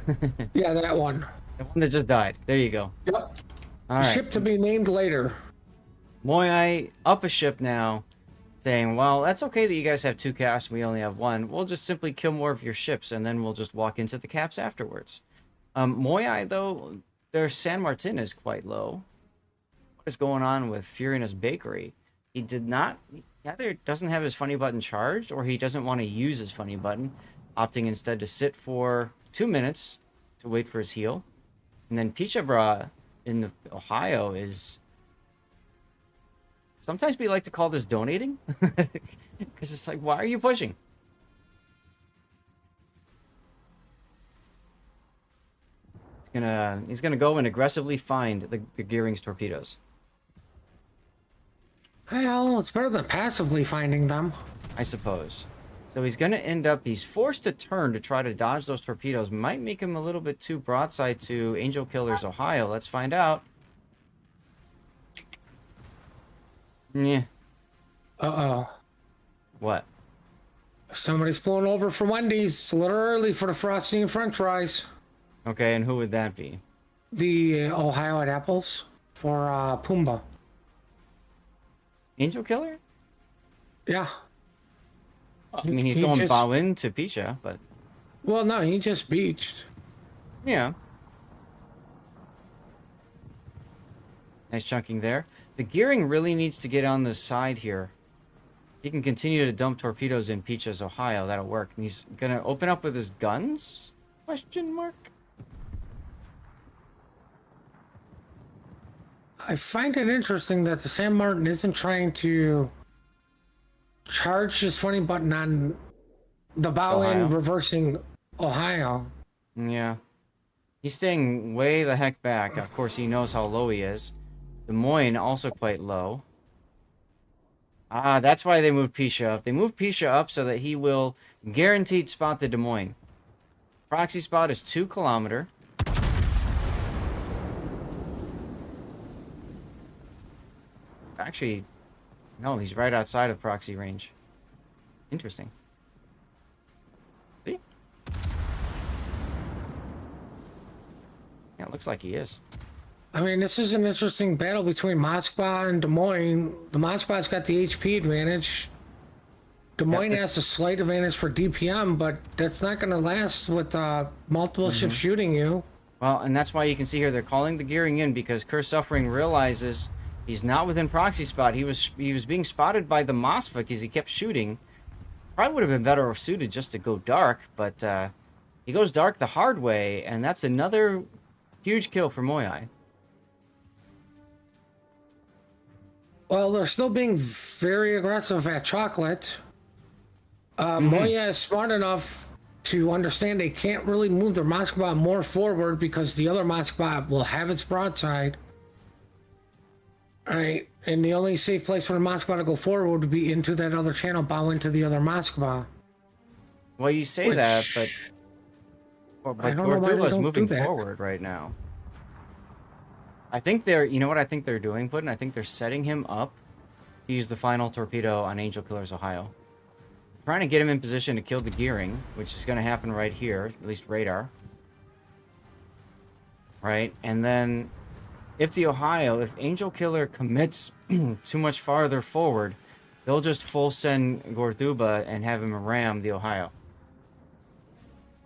Yeah, that one. The one that just died. There you go. Yep. All right. Ship to be named later. Moyai up a ship now, saying, well, that's okay that you guys have 2 caps and we only have 1. We'll just simply kill more of your ships and then we'll just walk into the caps afterwards. Moyai, though, their San Martin is quite low. What is going on with Furious Bakery? He either doesn't have his funny button charged or he doesn't want to use his funny button, opting instead to sit for 2 minutes to wait for his heal. And then Pichabra in the Ohio is... Sometimes we like to call this donating. Because it's like, why are you pushing? He's gonna go and aggressively find the Gearing's torpedoes. Well, it's better than passively finding them. I suppose. So he's gonna end up, he's forced to turn to try to dodge those torpedoes. Might make him a little bit too broadside to Angel Killers Ohio. Let's find out. Yeah. Uh-oh. What? Somebody's pulling over from Wendy's. It's a little early for the frosty and french fries. Okay, and who would that be? The Ohio at Apples for Pumbaa. Angel Killer? Yeah. I mean, he's going bow into Picha, but... Well, no, he just beached. Yeah. Nice chunking there. The gearing really needs to get on this side here. He can continue to dump torpedoes in Peaches, Ohio. That'll work. And he's going to open up with his guns? Question mark? I find it interesting that the San Martin isn't trying to charge his funny button on the bow end reversing Ohio. Yeah. He's staying way the heck back. Of course, he knows how low he is. Des Moines also quite low. Ah, that's why they moved Pisha up. They moved Pisha up so that he will guaranteed spot the Des Moines. Proxy spot is 2 kilometer. Actually, no, he's right outside of proxy range. Interesting. See? Yeah, it looks like he is. I mean, this is an interesting battle between Moskva and Des Moines. The Moskva's got the HP advantage. Des Moines has a slight advantage for DPM, but that's not going to last with multiple ships shooting you. Well, and that's why you can see here they're calling the gearing in because Curse Suffering realizes he's not within proxy spot. He was being spotted by the Moskva because he kept shooting. Probably would have been better suited just to go dark, but he goes dark the hard way, and that's another huge kill for Moyai. Well, they're still being very aggressive at Chocolate. Moya is smart enough to understand they can't really move their Moskva more forward because the other Moskva will have its broadside. Alright, and the only safe place for the Moskva to go forward would be into that other channel, bow into the other Moskva. Well, you say that, but Gorduba's moving forward right now. I think they're, you know what I think they're doing, Puddin'? I think they're setting him up to use the final torpedo on Angel Killers, Ohio. Trying to get him in position to kill the gearing, which is going to happen right here, at least radar. Right? And then, if Angel Killer commits too much farther forward, they'll just full send Gorduba and have him ram the Ohio.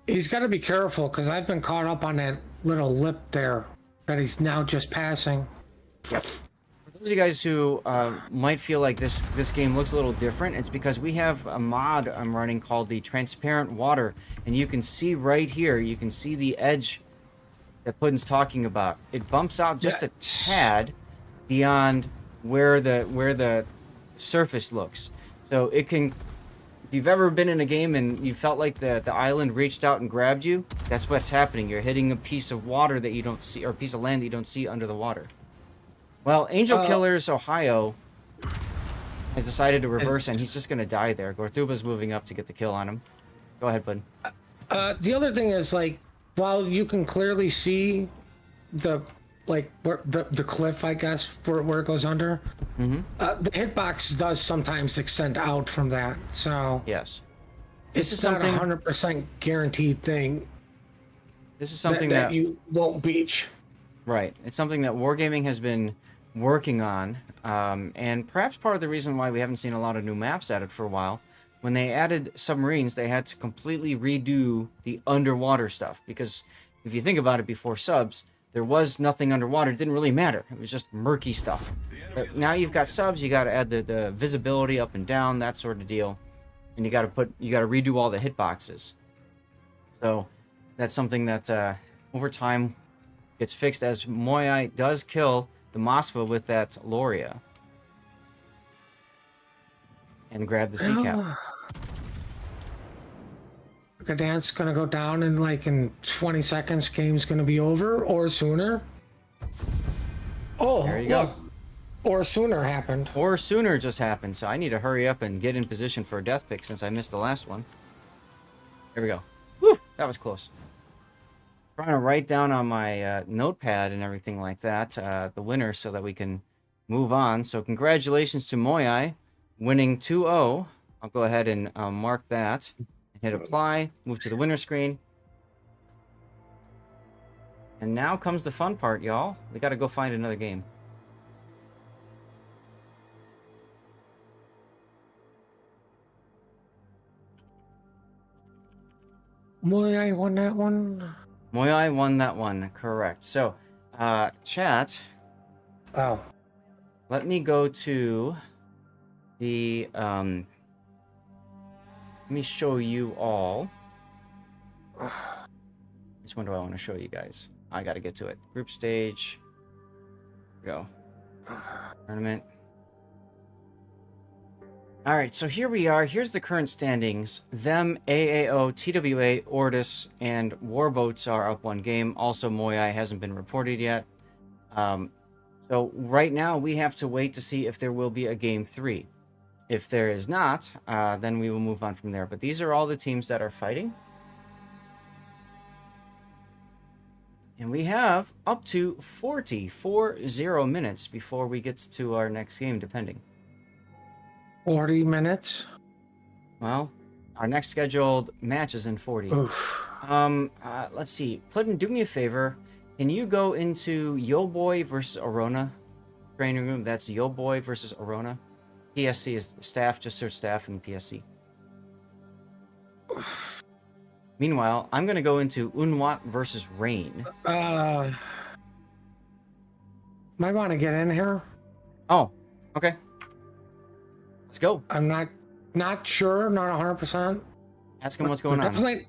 He's got to be careful, because I've been caught up on that little lip there that he's now just passing. Yep. For those of you guys who might feel like this game looks a little different, it's because we have a mod I'm running called the Transparent Water, and you can see right here, you can see the edge that Puddin's talking about. It bumps out just a tad beyond where the surface looks. So it can, if you've ever been in a game and you felt like the island reached out and grabbed you, that's what's happening. You're hitting a piece of water that you don't see, or a piece of land that you don't see under the water. Well, Angel Killers Ohio has decided to reverse, and he's just going to die there. Gorduba's moving up to get the kill on him. Go ahead, Puddin. The other thing is, like, while you can clearly see the cliff, I guess, where it goes under, the hitbox does sometimes extend out from that. So yes, this is not a 100% guaranteed thing. This is something that you won't beach. Right. It's something that Wargaming has been working on, and perhaps part of the reason why we haven't seen a lot of new maps added for a while. When they added submarines, they had to completely redo the underwater stuff, because if you think about it, before subs, there was nothing underwater. It didn't really matter. It was just murky stuff. But now you've got subs, you got to add the visibility up and down, that sort of deal, and you got to redo all the hitboxes. So that's something that over time gets fixed as Moyai does kill the Moskva with that Loria and grab the sea cap. Gdansk's gonna go down in 20 seconds. Game's gonna be over, or sooner. Oh, there you go. Or sooner happened. Or sooner just happened. So I need to hurry up and get in position for a death pick since I missed the last one. There we go. Whew, that was close. Trying to write down on my notepad and everything like that the winner so that we can move on. So congratulations to Moyai winning 2-0. I'll go ahead and mark that. Hit apply, move to the winner screen. And now comes the fun part, y'all. We gotta go find another game. Moyai won that one. Moyai won that one, correct. So, chat, Oh. Let me go to the, let me show you all. Which one do I want to show you guys? I got to get to it. Group stage. Go. Tournament. All right, so here we are. Here's the current standings. Them, AAO, TWA, Ortis, and Warboats are up 1 game. Also, Moyai hasn't been reported yet. So right now, we have to wait to see if there will be a game 3. If there is not, then we will move on from there. But these are all the teams that are fighting. And we have up to 40 minutes before we get to our next game, depending. 40 minutes? Well, our next scheduled match is in 40. Oof. Let's see. Puddin', do me a favor. Can you go into Yo Boy versus Arona training room? That's Yo Boy versus Arona. PSC is staff. Just search staff in the PSC. Meanwhile, I'm going to go into Unwat versus Rain. Might want to get in here. Oh, okay. Let's go. I'm not sure, not 100%. Ask him what's going on. Definitely.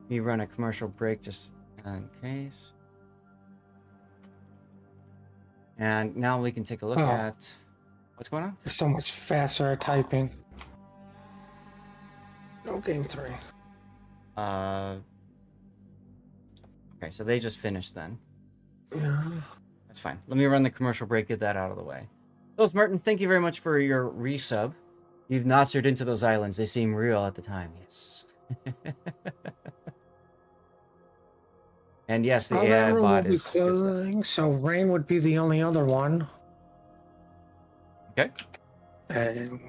We run a commercial break just in case. And now we can take a look at what's going on. You're so much faster at typing. No game 3. Okay, so they just finished then. Yeah. That's fine. Let me run the commercial break, get that out of the way. Those Martin, thank you very much for your resub. You've nostered into those islands. They seem real at the time, yes. And yes, the AI bot is closing, so Rain would be the only other one. Okay. And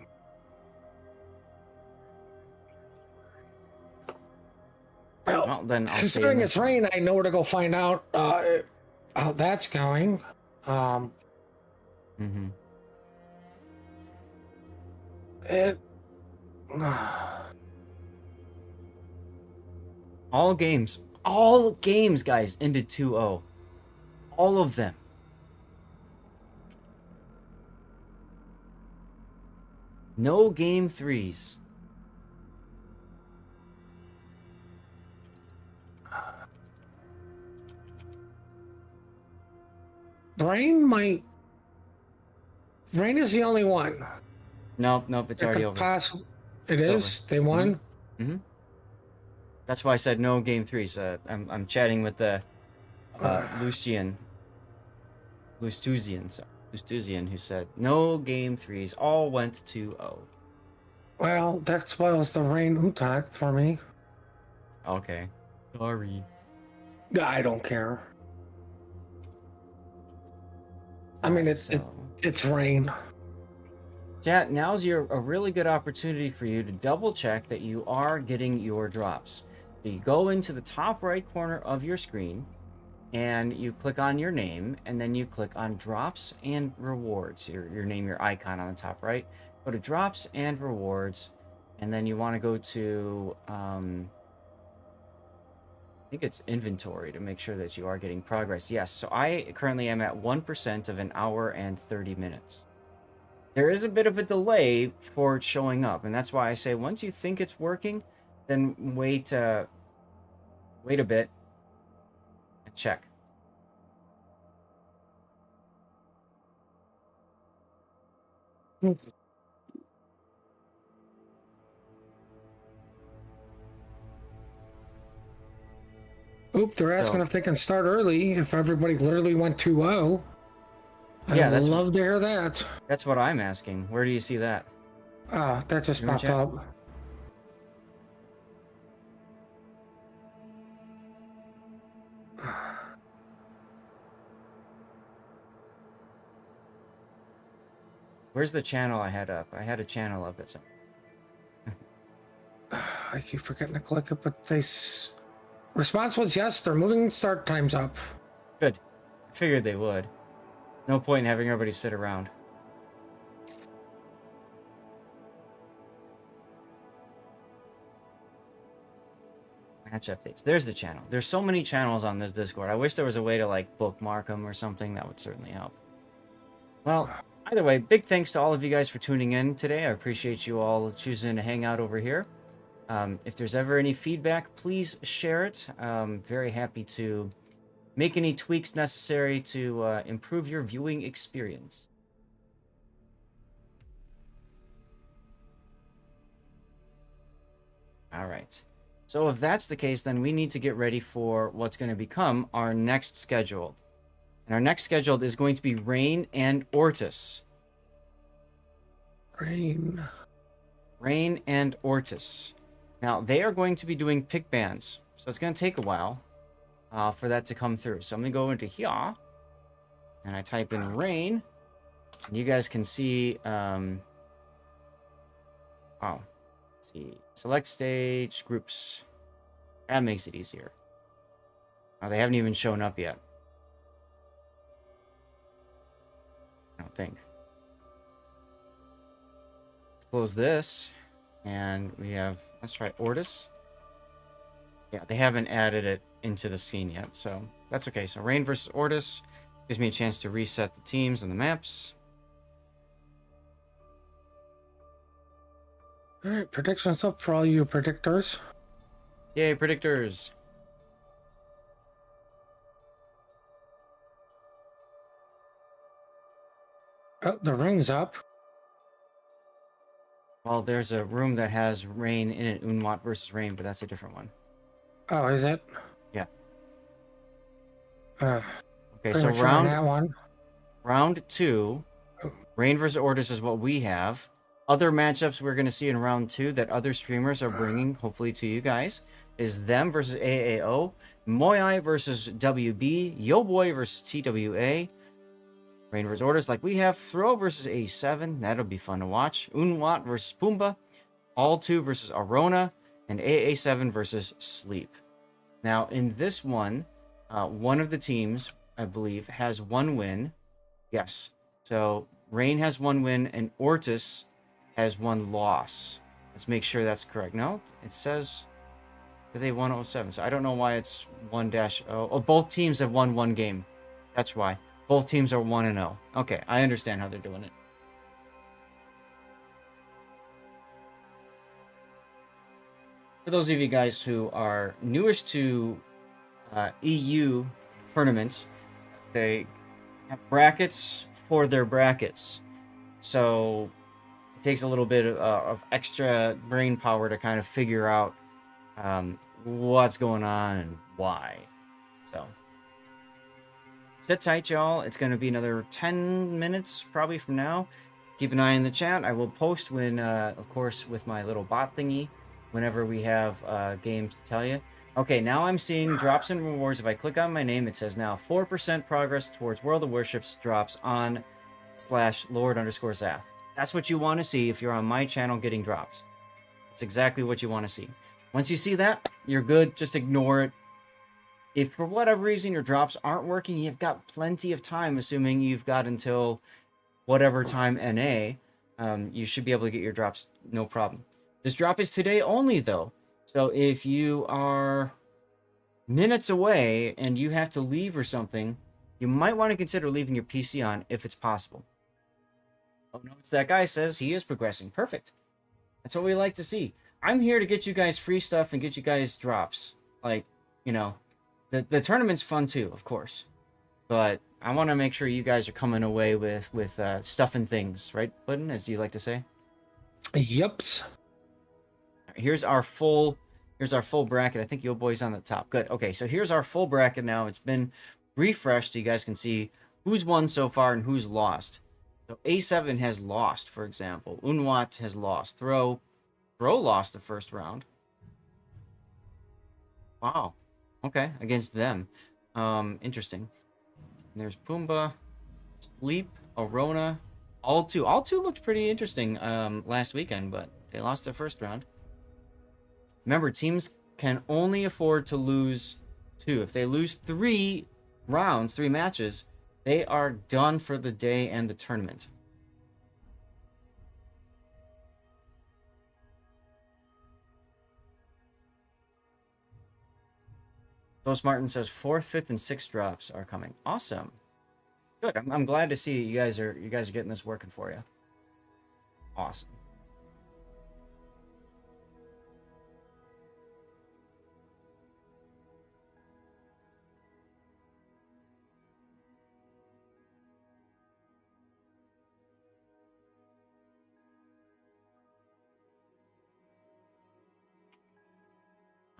well, then I'll considering it's Rain, I know where to go find out how that's going. It. All games, guys, ended 2-0. All of them. No game 3s. Rain might. Rain is the only one. Nope, it's already over. It is? They won? Mm-hmm. That's why I said no game 3s. I'm chatting with the Lustuzian, who said no game 3s. All went 2-0. Well, that spoils the Rain Utak for me. Okay. Sorry. I don't care. I mean, it's Rain. Chat, now's a really good opportunity for you to double check that you are getting your drops. So you go into the top right corner of your screen and you click on your name, and then you click on drops and rewards. Your name, your icon on the top right. Go to drops and rewards, and then you want to go to I think it's inventory to make sure that you are getting progress. Yes, so I currently am at 1% of an hour and 30 minutes. There is a bit of a delay for it showing up, and that's why I say once you think it's working, then wait a bit and check. Oop, they're asking if they can start early, if everybody literally went 2-0. Yeah, I'd love to hear that. That's what I'm asking. Where do you see that? That just popped up. Where's the channel I had up? I had a channel up at some. I keep forgetting to click it, but response was yes, they're moving start times up. Good. I figured they would. No point in having everybody sit around. Match updates. There's the channel. There's so many channels on this Discord. I wish there was a way to like bookmark them or something. That would certainly help. Well, either way, big thanks to all of you guys for tuning in today. I appreciate you all choosing to hang out over here. If there's ever any feedback, please share it. Very happy to make any tweaks necessary to improve your viewing experience. All right. So if that's the case, then we need to get ready for what's going to become our next schedule. And our next scheduled is going to be Rain and Ortis. Rain and Ortis. Now, they are going to be doing pick bands. So it's going to take a while for that to come through. So I'm going to go into here. And I type in Rain. And you guys can see... let's see. Select stage groups. That makes it easier. Oh, they haven't even shown up yet. I don't think. Let's close this. And we have, let's try Ortis. Yeah, they haven't added it into the scene yet, so that's okay. So Rain versus Ortis gives me a chance to reset the teams and the maps. All right, predictions up for all you predictors. Yay, predictors. Oh, the ring's up. Well, there's a room that has Rain in it, Unwat versus Rain, but that's a different one. Oh, is it? Yeah. Okay, so that one. round 2, Rain versus Ortis is what we have. Other matchups we're going to see in round 2 that other streamers are bringing, hopefully to you guys, is them versus AAO, Moyai versus WB, Yo Boy versus TWA, Rain versus Ortis like we have, Throw versus A7, that'll be fun to watch, Unwat versus Pumbaa, All 2 versus Arona, and AA7 versus Sleep. Now, in this one, one of the teams, I believe, has 1 win. Yes. So, Rain has 1 win, and Ortis has 1 loss. Let's make sure that's correct. No, it says that they won 07. So I don't know why it's 1-0. Oh, both teams have won 1 game. That's why. Both teams are 1-0. Okay, I understand how they're doing it. For those of you guys who are newish to EU tournaments, they have brackets for their brackets. So it takes a little bit of extra brain power to kind of figure out what's going on and why. So sit tight, y'all. It's going to be another 10 minutes probably from now. Keep an eye in the chat. I will post when, of course, with my little bot thingy, whenever we have games to tell you. Okay, now I'm seeing drops and rewards. If I click on my name, it says now 4% progress towards World of Warships drops on /Lord_Zath. That's what you want to see if you're on my channel getting drops. That's exactly what you want to see. Once you see that, you're good. Just ignore it. If for whatever reason your drops aren't working, you've got plenty of time, assuming you've got until whatever time NA, you should be able to get your drops no problem. This drop is today only, though. So if you are minutes away and you have to leave or something, you might want to consider leaving your PC on if it's possible. Oh, no, it's that guy says he is progressing. Perfect. That's what we like to see. I'm here to get you guys free stuff and get you guys drops. Like, you know, the tournament's fun too, of course. But I want to make sure you guys are coming away with stuff and things, right, Puddin', as you like to say? Yep. Here's our full bracket. I think Yo Boy's on the top. Good. Okay, so here's our full bracket now. It's been refreshed so you guys can see who's won so far and who's lost. So A7 has lost, for example. Unwat has lost. Throw lost the first round. Wow. Okay, against them. Interesting. And there's Pumbaa, Sleep, Arona, All 2. All 2 looked pretty interesting last weekend, but they lost their first round. Remember, teams can only afford to lose 2. If they lose 3 rounds, 3 matches, they are done for the day and the tournament. Ghost Martin says 4th, 5th, and 6th drops are coming. Awesome. Good. I'm glad to see you guys are getting this working for you. Awesome.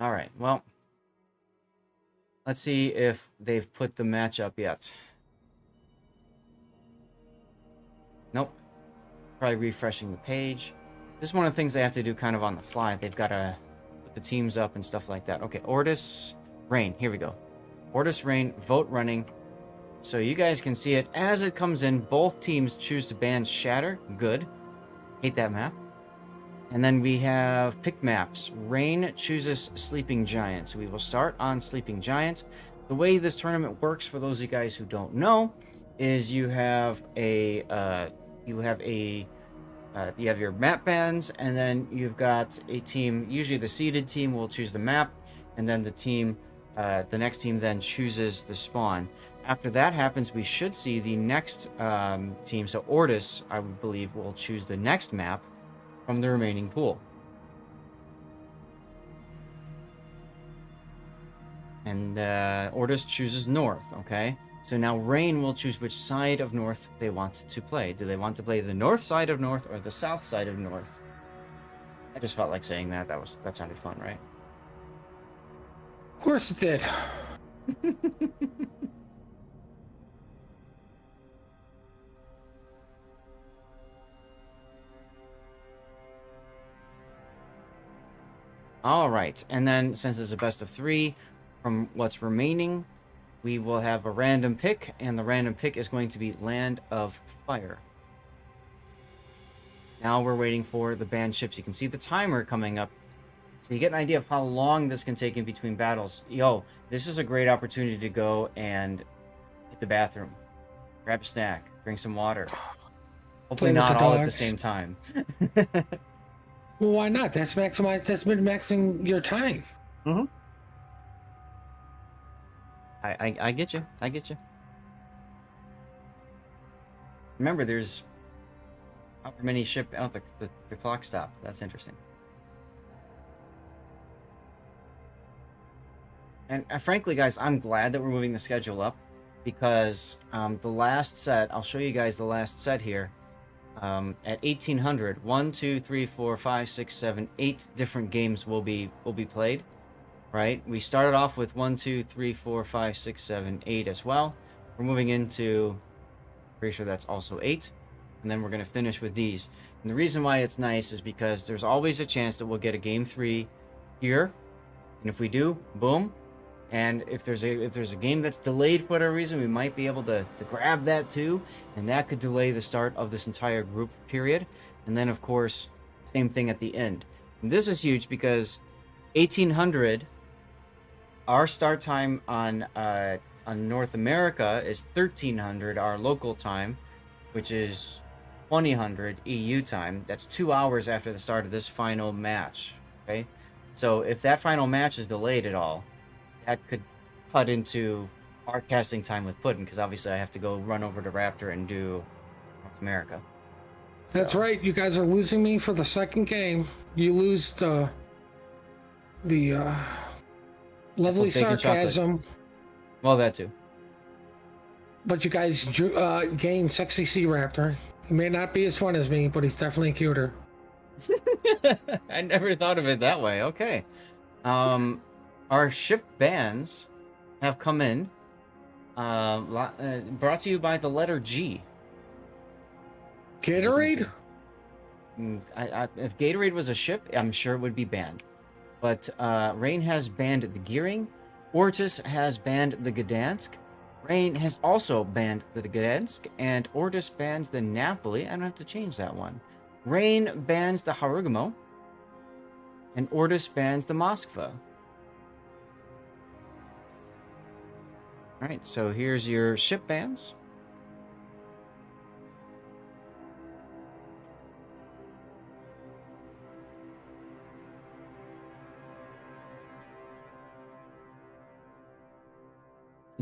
All right. Well, let's see if they've put the match up yet. Nope. Probably refreshing the page. This is one of the things they have to do kind of on the fly. They've got to put the teams up and stuff like that. Okay, Ortis, Rain. Here we go. Ortis, Rain, vote running. So you guys can see it as it comes in. Both teams choose to ban Shatter. Good. Hate that map. And then we have pick maps. Rain chooses Sleeping Giant. So we will start on Sleeping Giant. The way this tournament works, for those of you guys who don't know, is you have you have your map bans, and then you've got a team. Usually, the seeded team will choose the map, and then the next team then chooses the spawn. After that happens, we should see the next team. So Ortis, I would believe, will choose the next map from the remaining pool. And Ortis chooses North, okay? So now Rain will choose which side of North they want to play. Do they want to play the north side of North or the south side of North? I just felt like saying that. That sounded fun, right? Of course it did. All right, and then since it's a best of 3, from what's remaining, we will have a random pick, and the random pick is going to be Land of Fire. Now we're waiting for the banned ships. You can see the timer coming up, so you get an idea of how long this can take in between battles. Yo, this is a great opportunity to go and hit the bathroom, grab a snack, drink some water. Hopefully not all at the same time. Well, why not? That's min-maxing your time. Mm-hmm. I get you. I get you. Remember, there's however many ship out the clock stopped. That's interesting. And frankly, guys, I'm glad that we're moving the schedule up, because the last set, I'll show you guys the last set here. At 1800, 1, 2, 3, 4, 5, 6, 7, 8 different games will be played, right? We started off with 1, 2, 3, 4, 5, 6, 7, 8 as well. We're moving into, pretty sure that's also 8, and then we're going to finish with these. And the reason why it's nice is because there's always a chance that we'll get a game 3 here, and if we do, boom. And if there's a game that's delayed for whatever reason, we might be able to grab that too, and that could delay the start of this entire group period. And then, of course, same thing at the end. And this is huge because 1800, our start time on North America is 1300, our local time, which is 2000 EU time. That's 2 hours after the start of this final match. Okay, so if that final match is delayed at all, that could cut into our casting time with Puddin', because obviously I have to go run over to Raptor and do North America. That's right. You guys are losing me for the second game. You lose the lovely sarcasm. Well, that too. But you guys gain Sexy Sea Raptor. He may not be as fun as me, but he's definitely cuter. I never thought of it that way. Okay. Our ship bans have come in, brought to you by the letter G. Gatorade? If Gatorade was a ship, I'm sure it would be banned. But Rain has banned the Gearing. Ortis has banned the Gdansk. Rain has also banned the Gdansk. And Ortis bans the Napoli. I don't have to change that one. Rain bans the Harugamo. And Ortis bans the Moskva. All right, so here's your ship bans.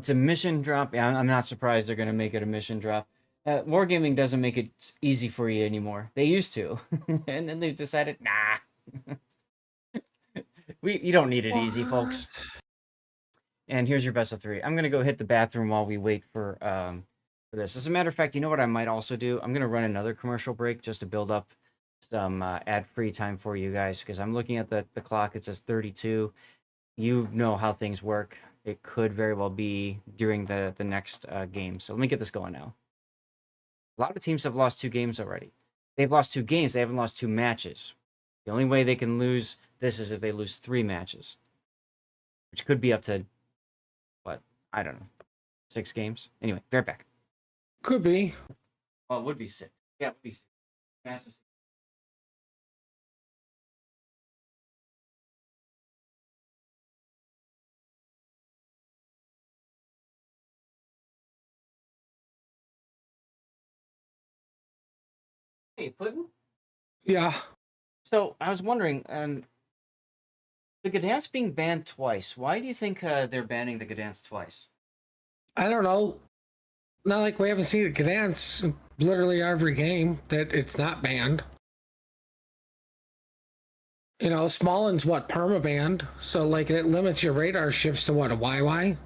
It's a mission drop. Yeah, I'm not surprised they're gonna make it a mission drop. Wargaming doesn't make it easy for you anymore. They used to, and then they've decided, nah, you don't need it easy, folks. What? And here's your best of 3. I'm gonna go hit the bathroom while we wait for this. As a matter of fact, you know what I might also do? I'm gonna run another commercial break just to build up some ad-free time for you guys, because I'm looking at the clock. It says 32. You know how things work. It could very well be during the next game. So let me get this going now. A lot of teams have lost 2 games already. They've lost 2 games. They haven't lost 2 matches. The only way they can lose this is if they lose 3 matches, which could be up to, what? I don't know, 6 games. Anyway, be right back. Could be. Well, it would be 6. Yeah, it would be 6 matches. Hey, Puddin'? Yeah. So I was wondering, the Gdansk being banned twice. Why do you think they're banning the Gdansk twice? I don't know. Not like we haven't seen it dance literally every game that it's not banned. You know, Smolen's what, perma-banned, so like it limits your radar ships to what, a YY?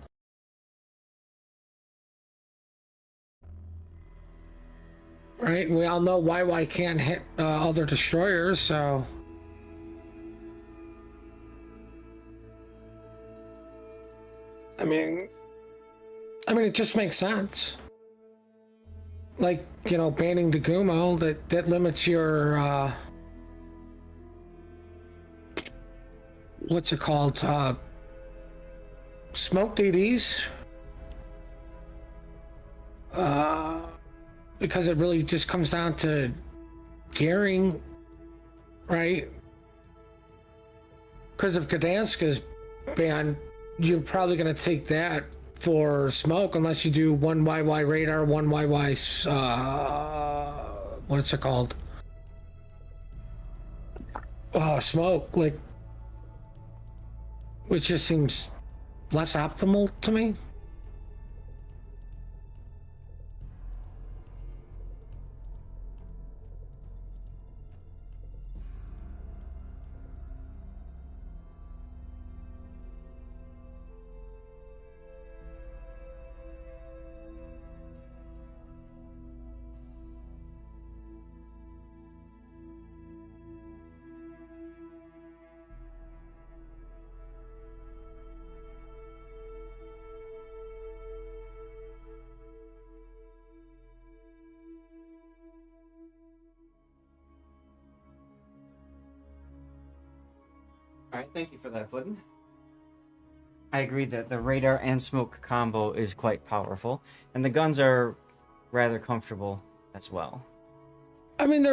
Right? We all know YY can't hit other destroyers, so. I mean, it just makes sense. Like, you know, banning the Gumo, that limits your, what's it called? Smoke DDs. Because it really just comes down to gearing, right? Because if Gdansk is banned, you're probably going to take that for smoke unless you do 1 YY radar, 1 YY, what's it called? Smoke, like, which just seems less optimal to me. All right, thank you for that, Puddin'. I agree that the radar and smoke combo is quite powerful, and the guns are rather comfortable as well. I mean,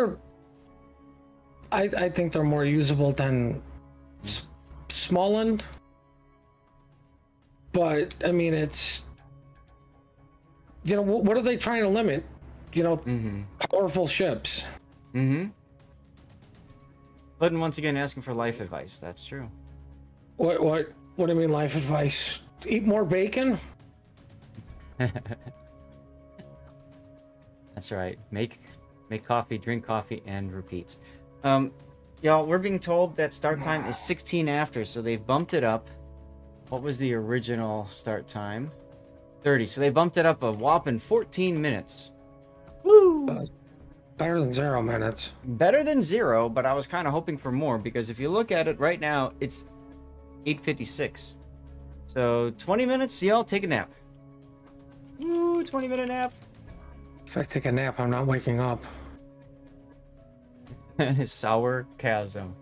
I think they're more usable than Smolen, but I mean, it's, you know, what are they trying to limit? You know, powerful ships. Puddin' once again asking for life advice. That's true. What do you mean life advice? Eat more bacon? That's right. Make coffee, drink coffee, and repeat. Y'all, we're being told that start time is 16 after, so they've bumped it up. What was the original start time? 30. So they bumped it up a whopping 14 minutes. Woo! Better than 0 minutes. Better than 0, but I was kind of hoping for more, because if you look at it right now, it's 8:56. So 20 minutes, y'all take a nap. Woo, 20-minute nap. If I take a nap, I'm not waking up. Sour chasm.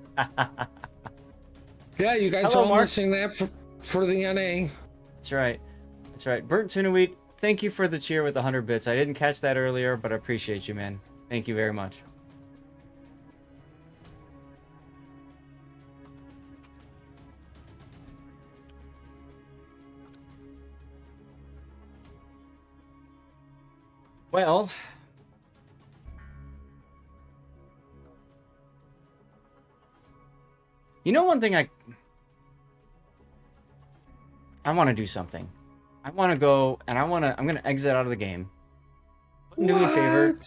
Yeah, you guys Hello, are all Mark. missing that for the NA. That's right. That's right. Burnt Tuna Wheat, thank you for the cheer with 100 bits. I didn't catch that earlier, but I appreciate you, man. Thank you very much. Well, you know, one thing I want to do something. I want to go and I'm gonna exit out of the game. Do me a favor.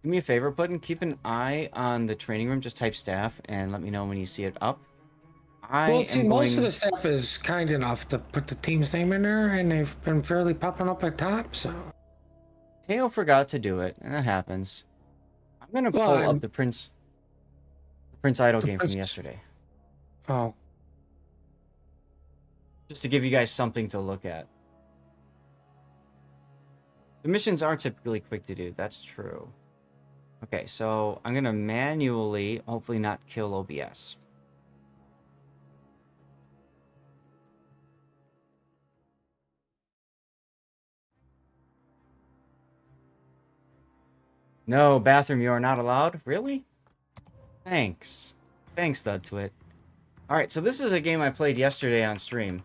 Do me a favor, Puddin. Keep an eye on the training room. Just type staff and let me know when you see it up. Well, see, am most of going. the staff is kind enough to put the team's name in there, and they've been fairly popping up at top, so... Teo forgot to do it, and that happens. I'm gonna Well, pull up the Prince Idol the game from Prince- yesterday, Oh. just to give you guys something to look at. The missions are typically quick to do. That's true. Okay, so I'm gonna manually, hopefully not kill OBS. No, bathroom, you are not allowed? Really? Thanks. Thanks, Dudtwit. Alright, so this is a game I played yesterday on stream.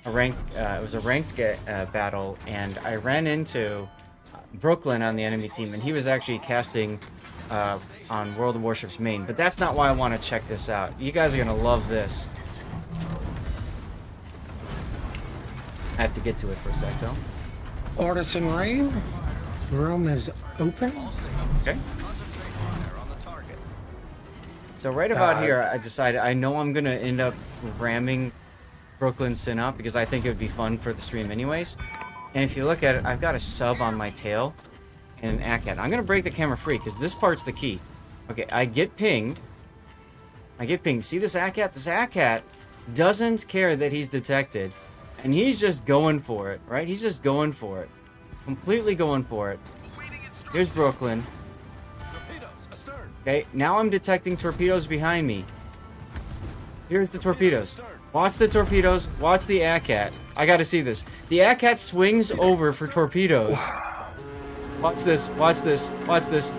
It was a ranked battle, and I ran into Brooklyn on the enemy team, and he was actually casting on World of Warships main. But that's not why I want to check this out. You guys are going to love this. I have to get to it for a sec, though. Artisan Rain. Room is open. Okay. So right about here, I decided I know I'm going to end up ramming Brooklyn Sin up because I think it would be fun for the stream anyways. And if you look at it, I've got a sub on my tail and an ACAT. I'm going to break the camera free because this part's the key. Okay, I get pinged. See this ACAT? This ACAT doesn't care that he's detected. And he's just going for it, right? He's just going for it. Completely going for it. Here's Brooklyn. Okay, now I'm detecting torpedoes behind me. Here's the torpedoes. Watch the torpedoes. Watch the ACAT. I gotta see this. The ACAT swings over for torpedoes. Watch this. Watch this. Watch this.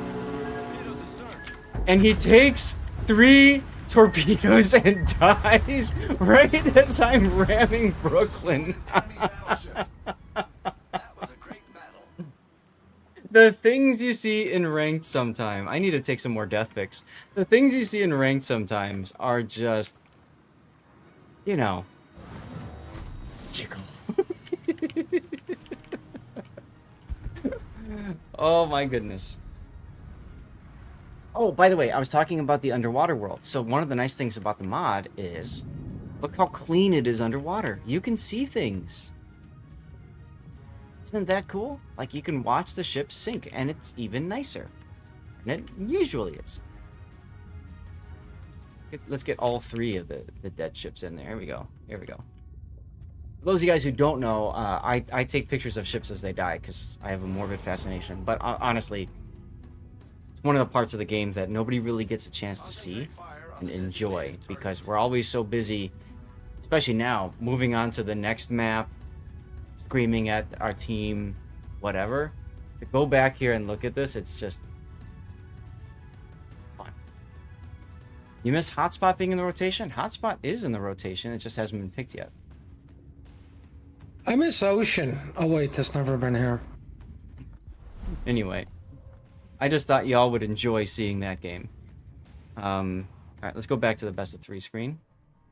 And he takes 3 torpedoes and dies right as I'm ramming Brooklyn. The things you see in ranked sometime. I need to take some more death pics. The things you see in ranked sometimes are just, you know, jiggle. Oh my goodness. Oh, by the way, I was talking about the underwater world. So one of the nice things about the mod is, look how clean it is underwater. You can see things. Isn't that cool? Like, you can watch the ship sink, and it's even nicer. And it usually is. Let's get all 3 of the dead ships in there. Here we go. Here we go. For those of you guys who don't know, I take pictures of ships as they die, because I have a morbid fascination. But honestly, it's one of the parts of the game that nobody really gets a chance to see and enjoy, because we're always so busy, especially now, moving on to the next map, screaming at our team, whatever. To go back here and look at this, it's just fun. You miss Hotspot being in the rotation? Hotspot is in the rotation, it just hasn't been picked yet. I miss Ocean. Oh wait, that's never been here. Anyway, I just thought y'all would enjoy seeing that game. Alright, let's go back to the best of 3 screen.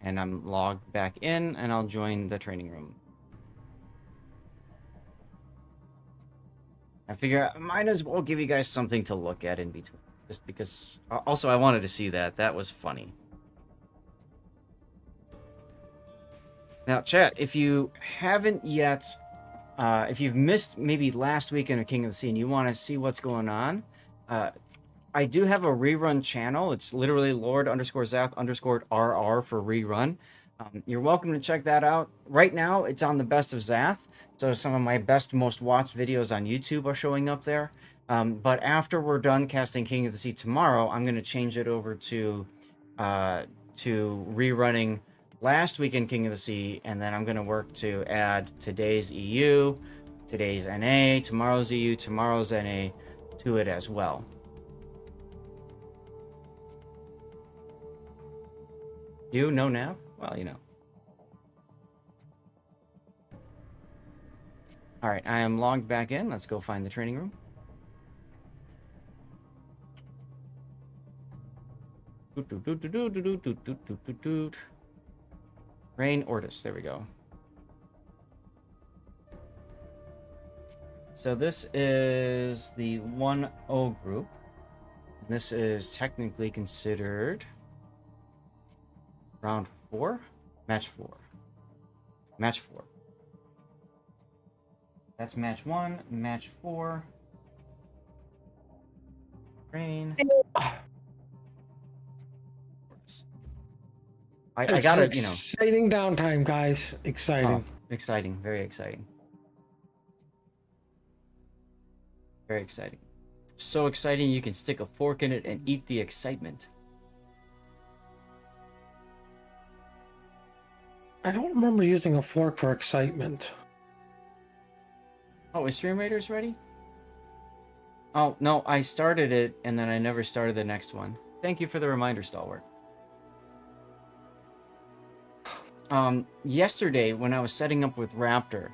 And I'm logged back in, and I'll join the training room. I figure I might as well give you guys something to look at in between. Just because... Also, I wanted to see that. That was funny. Now, chat, if you haven't yet... if you've missed maybe last weekend of King of the Sea and you want to see what's going on... I do have a rerun channel. It's literally Lord_Zath_RR for rerun. You're welcome to check that out. Right now, it's on the Best of Zath. So some of my best, most watched videos on YouTube are showing up there. But after we're done casting King of the Sea tomorrow, I'm going to change it over to rerunning last weekend King of the Sea, and then I'm going to work to add today's EU, today's NA, tomorrow's EU, tomorrow's NA to it as well. You no nap? Well, you know. Alright, I am logged back in. Let's go find the training room. Rain Ortis, there we go. So this is the 1-0 group. This is technically considered round 4? Match 4. Match 4. That's match 1, match 4. Rain. I got it, you know. Exciting downtime, guys. Exciting. Oh, exciting. Very exciting. Very exciting. So exciting you can stick a fork in it and eat the excitement. I don't remember using a fork for excitement. Oh, is Stream Raiders ready? Oh, no, I started it and then I never started the next one. Thank you for the reminder, Stalwart. Yesterday when I was setting up with Raptor,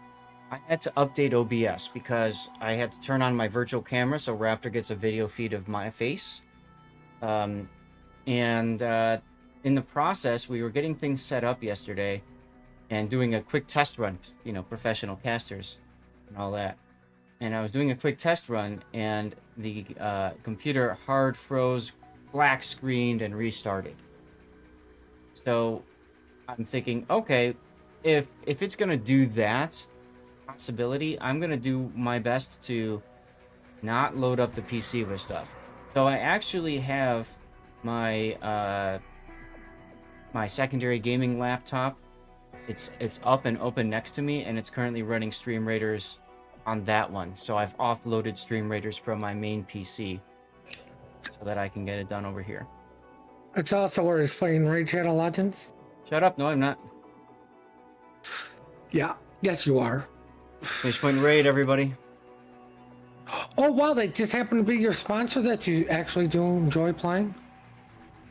I had to update OBS because I had to turn on my virtual camera so Raptor gets a video feed of my face. In the process, we were getting things set up yesterday and doing a quick test run, you know, professional casters and all that. And I was doing a quick test run and the computer hard froze, black screened, and restarted. So I'm thinking, okay, if it's gonna do that possibility, I'm gonna do my best to not load up the PC with stuff. So I actually have my my secondary gaming laptop. It's up and open next to me, and it's currently running Stream Raiders on that one. So I've offloaded Stream Raiders from my main PC so that I can get it done over here. It's also where he's playing Raid Shadow Legends. Shut up! No, I'm not. Yeah. Yes, you are. Exclamation point Raid, everybody. Oh, wow. They just happen to be your sponsor that you actually do enjoy playing?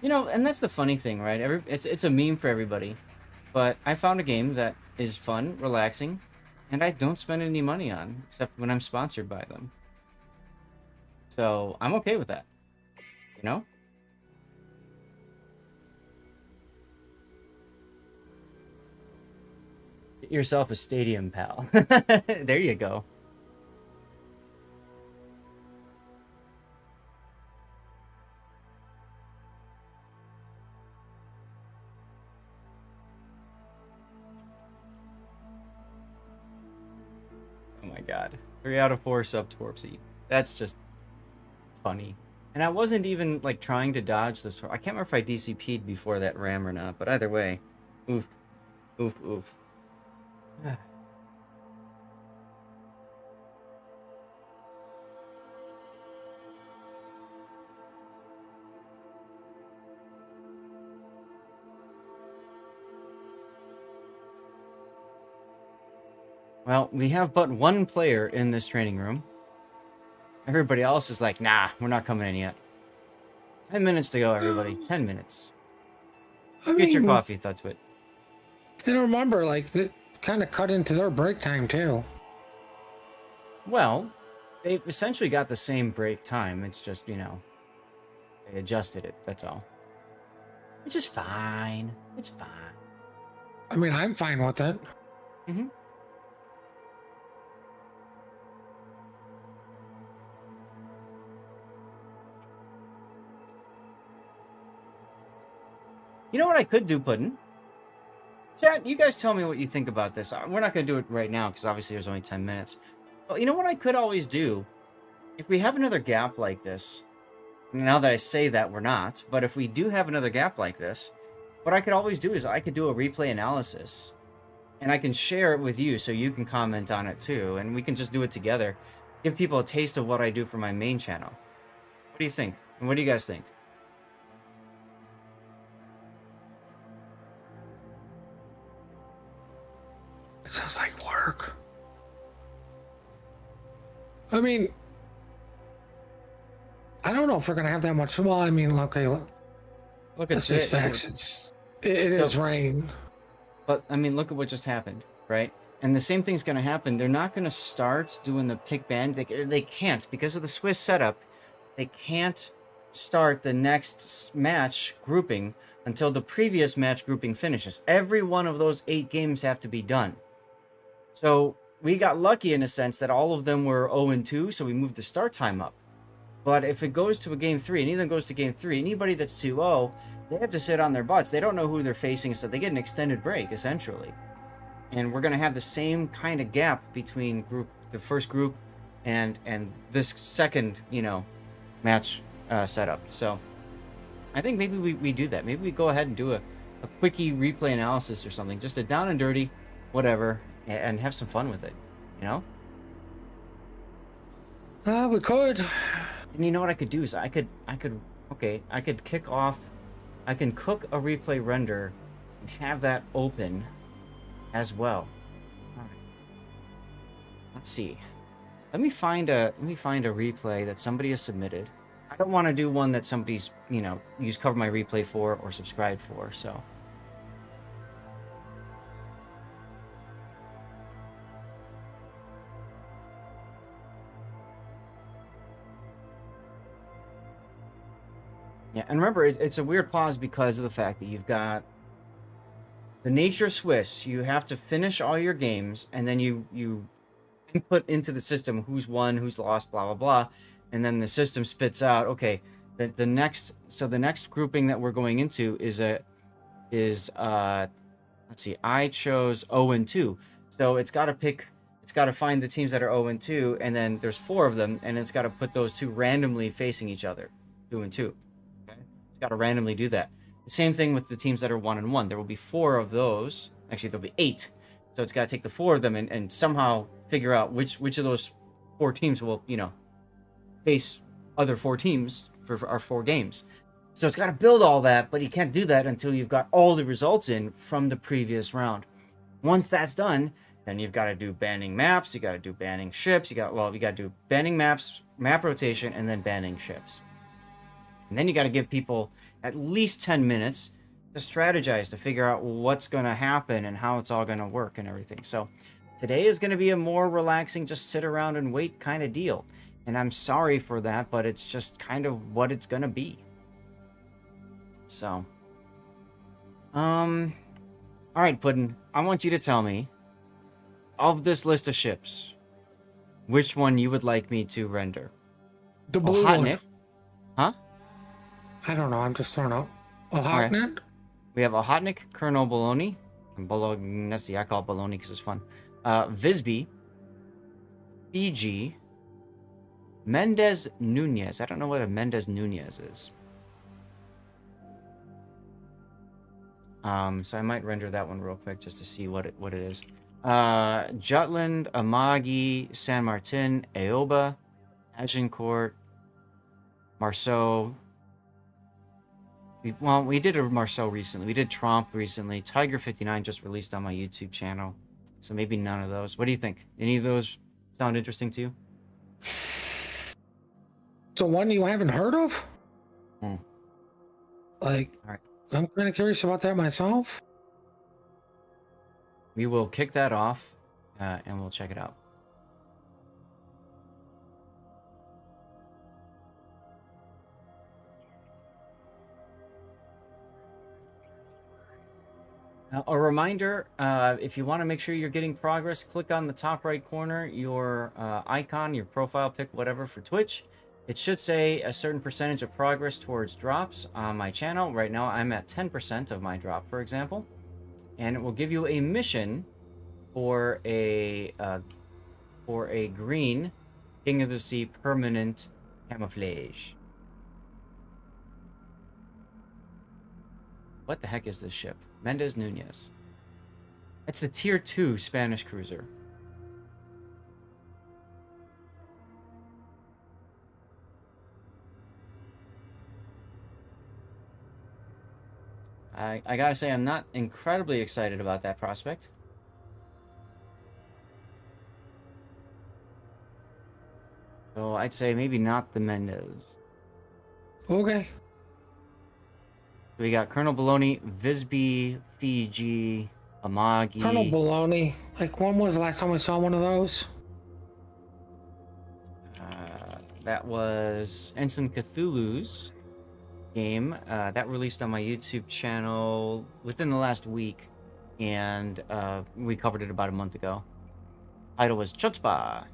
You know, and that's the funny thing, right? It's a meme for everybody. But I found a game that is fun, relaxing, and I don't spend any money on, except when I'm sponsored by them. So I'm okay with that. You know? Get yourself a stadium, pal. There you go. Oh my god. 3 out of 4 sub Torpsy. That's just funny. And I wasn't even like trying to dodge this. I can't remember if I DCP'd before that ram or not, but either way. Oof. Oof, oof. Well, we have but one player in this training room. Everybody else is like, nah, we're not coming in yet. 10 minutes to go, everybody. 10 minutes. Get your coffee, Thudswit. And remember, like, it kind of cut into their break time, too. Well, they essentially got the same break time. It's just, you know, they adjusted it. That's all. Which is fine. It's fine. I mean, I'm fine with it. Mm-hmm. You know what I could do, Puddin'? Chat, you guys tell me what you think about this. We're not going to do it right now because obviously there's only 10 minutes. But you know what I could always do? If we have another gap like this, now that I say that we're not, but if we do have another gap like this, what I could always do is I could do a replay analysis. And I can share it with you so you can comment on it too. And we can just do it together. Give people a taste of what I do for my main channel. What do you think? And what do you guys think? It sounds like work. I mean, I don't know if we're going to have that much. Well, I mean, okay, Look at let's just facts. It is rain. But, I mean, look at what just happened, right? And the same thing's going to happen. They're not going to start doing the pick band. They can't. Because of the Swiss setup, they can't start the next match grouping until the previous match grouping finishes. Every one of those 8 games have to be done. So we got lucky in a sense that all of them were 0-2, so we moved the start time up. But if it goes to a game 3, and either goes to game 3, anybody that's 2-0, they have to sit on their butts. They don't know who they're facing, so they get an extended break, essentially. And we're going to have the same kind of gap between the first group and this second, match setup. So I think maybe we do that. Maybe we go ahead and do a quickie replay analysis or something. Just a down and dirty, whatever, and have some fun with it, We could. And you know what I could do is I could kick off, I can cook a replay render and have that open as well. All right. Let's see. Let me find a replay that somebody has submitted. I don't want to do one that somebody's, used Cover My Replay for or subscribed for, so. Yeah, and remember, it's a weird pause because of the fact that you've got the nature of Swiss. You have to finish all your games, and then you input into the system who's won, who's lost, blah blah blah, and then the system spits out. Okay, the next grouping that we're going into is let's see. I chose 0-2, so it's got to find the teams that are 0-2, and then there's 4 of them, and it's got to put those 2 randomly facing each other, 2-2. Got to randomly do that. The same thing with the teams that are 1-1. There will be 4 of those. Actually, there'll be 8. So it's got to take the 4 of them and somehow figure out which of those 4 teams will, face other 4 teams for our 4 games. So it's got to build all that, but you can't do that until you've got all the results in from the previous round. Once that's done, then you've got to do banning maps. You got to do banning ships. You got to do banning maps, map rotation, and then banning ships. And then you got to give people at least 10 minutes to strategize, to figure out what's going to happen and how it's all going to work and everything. So today is going to be a more relaxing, just sit around and wait kind of deal. And I'm sorry for that, but it's just kind of what it's going to be. So, all right, Puddin', I want you to tell me, of this list of ships, which one you would like me to render. The blue one. Huh? I don't know. I'm just throwing out. Ohotnik? Right. We have Ohotnik, Colonel Bologna, and Bolognese. I call it Bologna because it's fun. Visby, Fiji, Mendez Nunez. I don't know what a Mendez Nunez is. So I might render that one real quick just to see what it is. Jutland, Amagi, San Martin, Aoba, Agincourt, Marceau. We did a Marceau recently. We did Tromp recently. Tiger 59 just released on my YouTube channel. So maybe none of those. What do you think? Any of those sound interesting to you? The one you haven't heard of? Like, all right. I'm kind of curious about that myself. We will kick that off and we'll check it out. A reminder, if you want to make sure you're getting progress, click on the top right corner, your icon, your profile pic, whatever, for Twitch. It should say a certain percentage of progress towards drops on my channel. Right now, I'm at 10% of my drop, for example. And it will give you a mission for a green King of the Sea permanent camouflage. What the heck is this ship? Mendez Nunez. It's the tier 2 Spanish cruiser. I gotta say, I'm not incredibly excited about that prospect. So I'd say maybe not the Mendez. Okay. We got Colonel Bologna, Visby, Fiji, Amagi. Colonel Bologna. Like, when was the last time we saw one of those? That was Ensign Cthulhu's game. That released on my YouTube channel within the last week. And we covered it about a month ago. Title was Chutzpah.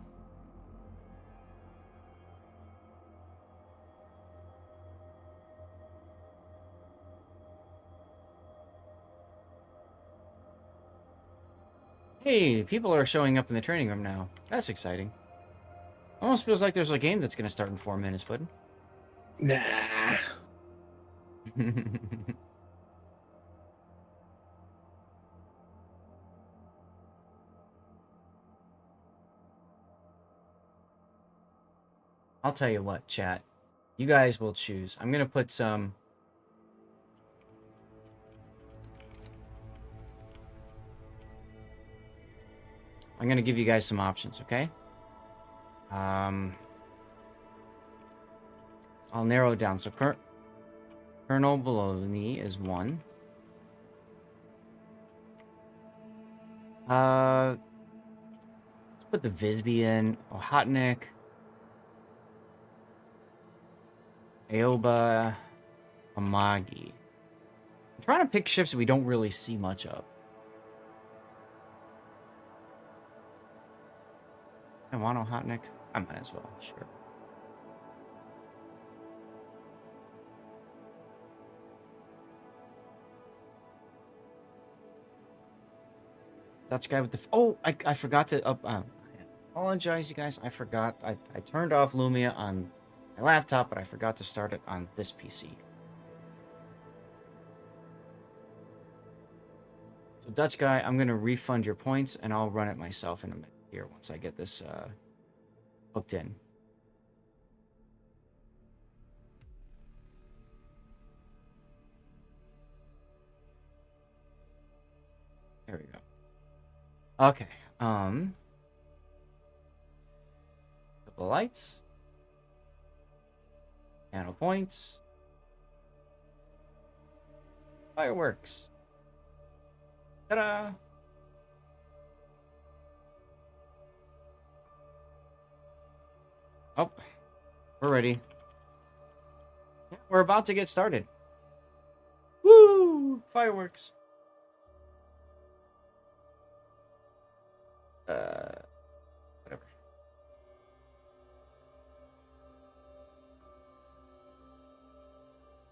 Hey, people are showing up in the training room now. That's exciting. Almost feels like there's a game that's going to start in 4 minutes, Puddin. Nah. I'll tell you what, chat. You guys will choose. I'm going to put some... I'm going to give you guys some options, okay? I'll narrow it down. So Colonel Bologna is 1. Let's put the Visby in. Ohotnik. Aoba. Amagi. I'm trying to pick ships that we don't really see much of. I want Ohotnik. I might as well, sure. Dutch guy with the... Oh, I forgot to... I apologize, you guys. I forgot. I turned off Lumia on my laptop, but I forgot to start it on this PC. So Dutch guy, I'm going to refund your points, and I'll run it myself in a minute here once I get this hooked in. There we go. Okay. Couple lights. Piano points. Fireworks. Ta-da! Oh, we're ready. Yeah, we're about to get started. Woo! Fireworks. Whatever.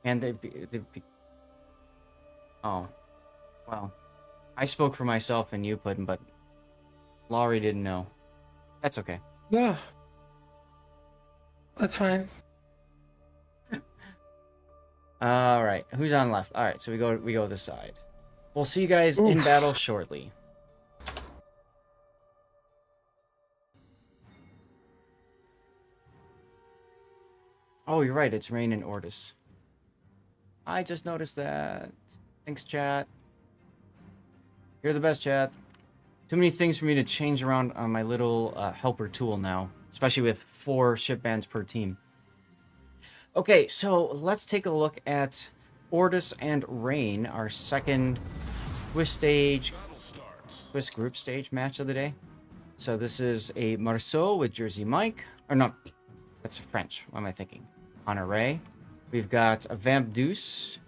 And oh, well, I spoke for myself and you, Puddin', but Laurie didn't know. That's okay. Yeah. That's fine. All right, who's on left? All right, so we go this side. We'll see you guys in battle shortly. Oh, you're right. It's rain in Ortis. I just noticed that. Thanks, chat. You're the best, chat. Too many things for me to change around on my little helper tool now, especially with 4 ship bands per team. Okay, so let's take a look at Ortis and Rain, our second Swiss group stage match of the day. So this is a Marceau with Jersey Mike. Or no, that's French. What am I thinking? Honore. We've got a Vamp Deuce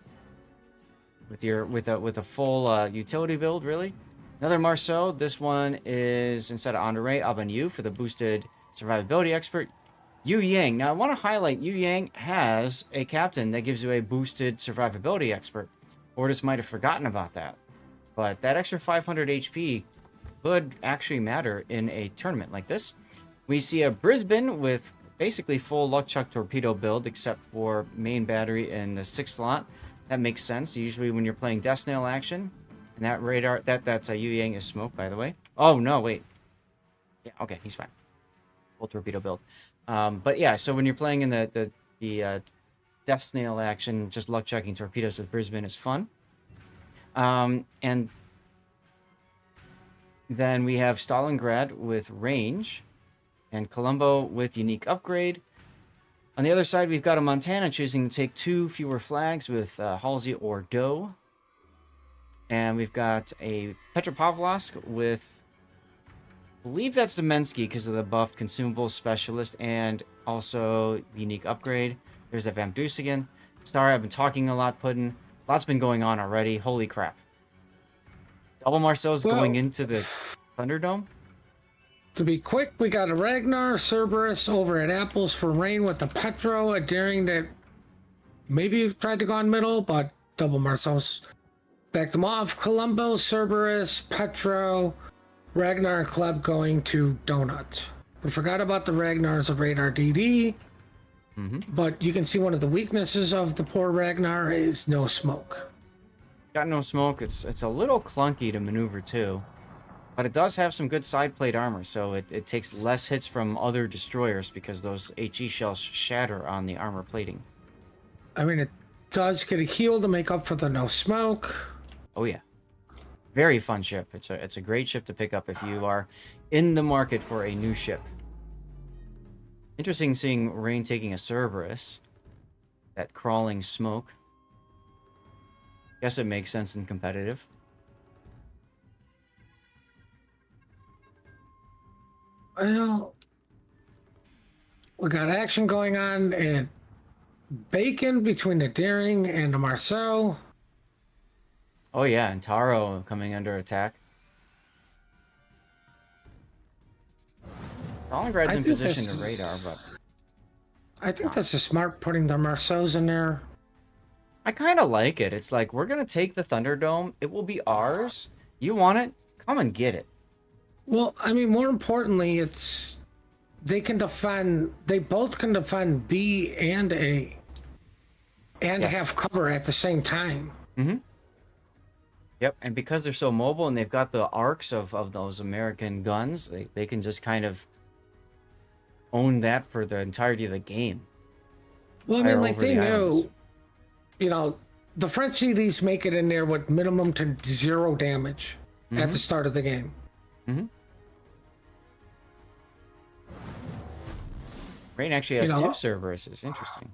with a full utility build, really. Another Marceau. This one is, instead of Honore, Abanu for the boosted survivability expert. Yu Yang. Now I want to highlight Yu Yang has a captain that gives you a boosted survivability expert. Ortis might have forgotten about that. But that extra 500 HP could actually matter in a tournament like this. We see a Brisbane with basically full Luck Chuck torpedo build, except for main battery in the 6th slot. That makes sense. Usually when you're playing Death Snail action, and that radar, that's a Yu Yang is smoke, by the way. Oh no, wait. Yeah, okay, he's fine. Full torpedo build. But yeah, so when you're playing in the Death Snail action, just Luck Chucking torpedoes with Brisbane is fun. And then we have Stalingrad with range, and Colombo with unique upgrade. On the other side, we've got a Montana choosing to take 2 fewer flags with Halsey or Doe. And we've got a Petropavlovsk with, I believe that's Zemensky because of the buffed consumable specialist and also unique upgrade. There's that Vamp Deuce again. Sorry, I've been talking a lot, Puddin'. Lots been going on already. Holy crap. Double Marceau's going into the Thunderdome? to be quick, we got a Ragnar, Cerberus over at Apples for Rain with the Petro, a daring that maybe tried to go on middle, but double Marceau's backed them off. Colombo, Cerberus, Petro, Ragnar, and Kleb going to Donut. We forgot about the Ragnar's of Radar DD, but you can see one of the weaknesses of the poor Ragnar is no smoke. It's got no smoke. It's a little clunky to maneuver too. But it does have some good side plate armor, so it takes less hits from other destroyers because those HE shells shatter on the armor plating. I mean, it does get a heal to make up for the no smoke. Oh yeah. Very fun ship. It's a great ship to pick up if you are in the market for a new ship. Interesting seeing Rain taking a Cerberus. That crawling smoke. Guess it makes sense in competitive. Well, we got action going on at Bacon between the Daring and the Marceau. Oh yeah, and Taro coming under attack. Stalingrad's in position to radar, but I think this is smart putting the Marceaus in there. I kind of like it. It's like, we're going to take the Thunderdome. It will be ours. You want it? Come and get it. Well, I mean, more importantly, it's they both can defend B and A and Yes. have cover at the same time. Mm-hmm. Yep, and because they're so mobile and they've got the arcs of those American guns, they can just kind of own that for the entirety of the game. Well, I Fire mean, like over they the knew, islands. you know, the French CDs make it in there with minimum to 0 damage at the start of the game. Mm-hmm. Rain actually has You know, 2 Cerberuses. Interesting.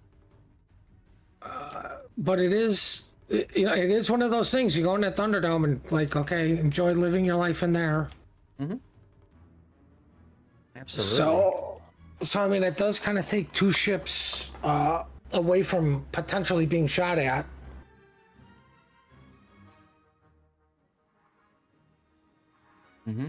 But it is, you know, it is one of those things. You go in that Thunderdome and like, okay, enjoy living your life in there. Mm-hmm. Absolutely. So I mean, it does kind of take 2 ships away from potentially being shot at. Mm-hmm.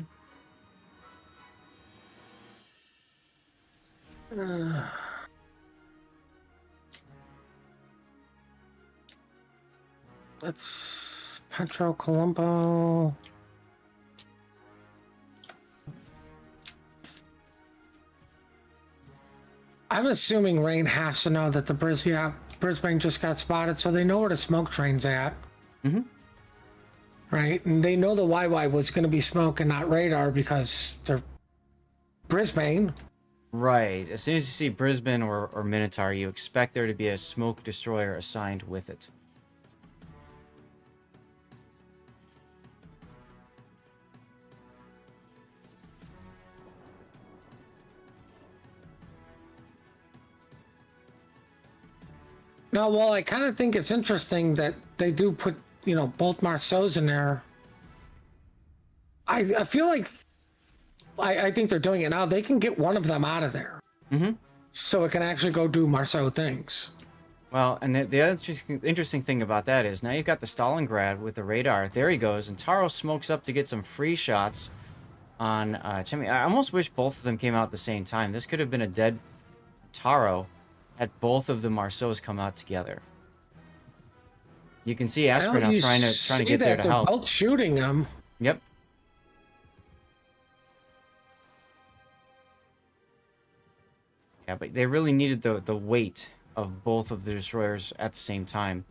Let's Petro Colombo. I'm assuming Rain has to know that the Brisbane just got spotted, so they know where the smoke train's at. Mm-hmm. Right? And they know the YY was going to be smoke and not radar because they're Brisbane. Right. As soon as you see Brisbane or Minotaur, you expect there to be a smoke destroyer assigned with it. No, well, I kind of think it's interesting that they do put, you know, both Marceaus in there. I feel like I think they're doing it now. They can get one of them out of there. Mm-hmm. So it can actually go do Marceau things. Well, and the other interesting thing about that is now you've got the Stalingrad with the radar. There he goes, and Taro smokes up to get some free shots on Chemi. I almost wish both of them came out at the same time. This could have been a dead Taro had both of the Marceaus come out together. You can see Aspirin now trying to get there to help. They're both shooting them. Yep. Yeah, but they really needed the weight of both of the destroyers at the same time.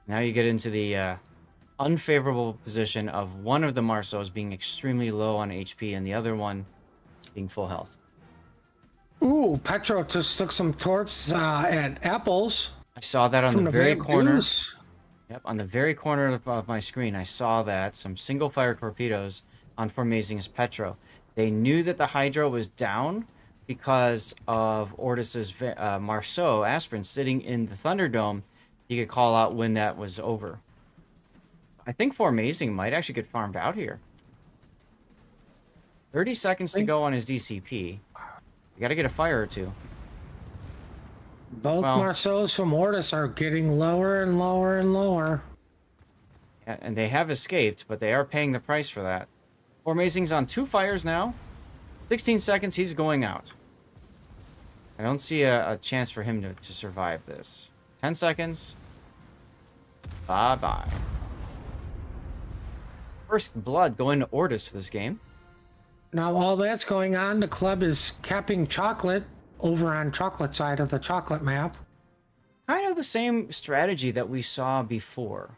Now you get into the unfavorable position of one of the Marceaus being extremely low on HP and the other one being full health. Ooh, Petro just took some torps at Apples. I saw that on from the very corner. Deuce. Yep, on the very corner of my screen, I saw that. Some single-fire torpedoes on Formazing's Petro. They knew that the Hydro was down because of Ortis's Marceau, Aspirin, sitting in the Thunderdome. He could call out when that was over. I think Formazing might actually get farmed out here. 30 seconds to go on his DCP. You gotta get a fire or two. Both Marceaus from Ortis are getting lower and lower and lower. Yeah, and they have escaped, but they are paying the price for that. Poor Amazing's on 2 fires now. 16 seconds, he's going out. I don't see a chance for him to survive this. 10 seconds. Bye-bye. First blood going to Ortis for this game. Now, while that's going on, the club is capping chocolate over on chocolate side of the chocolate map. Kind of the same strategy that we saw before.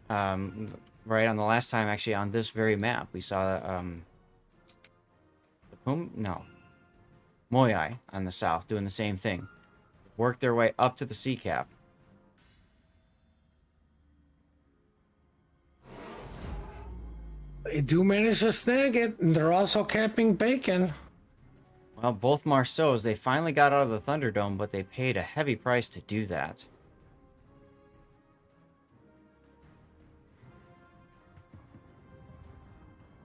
Right on the last time, actually, on this very map, we saw Moyai on the south doing the same thing. Worked their way up to the sea cap. They do manage to snag it, and they're also capping bacon. Well, both Marceaus, they finally got out of the Thunderdome, but they paid a heavy price to do that.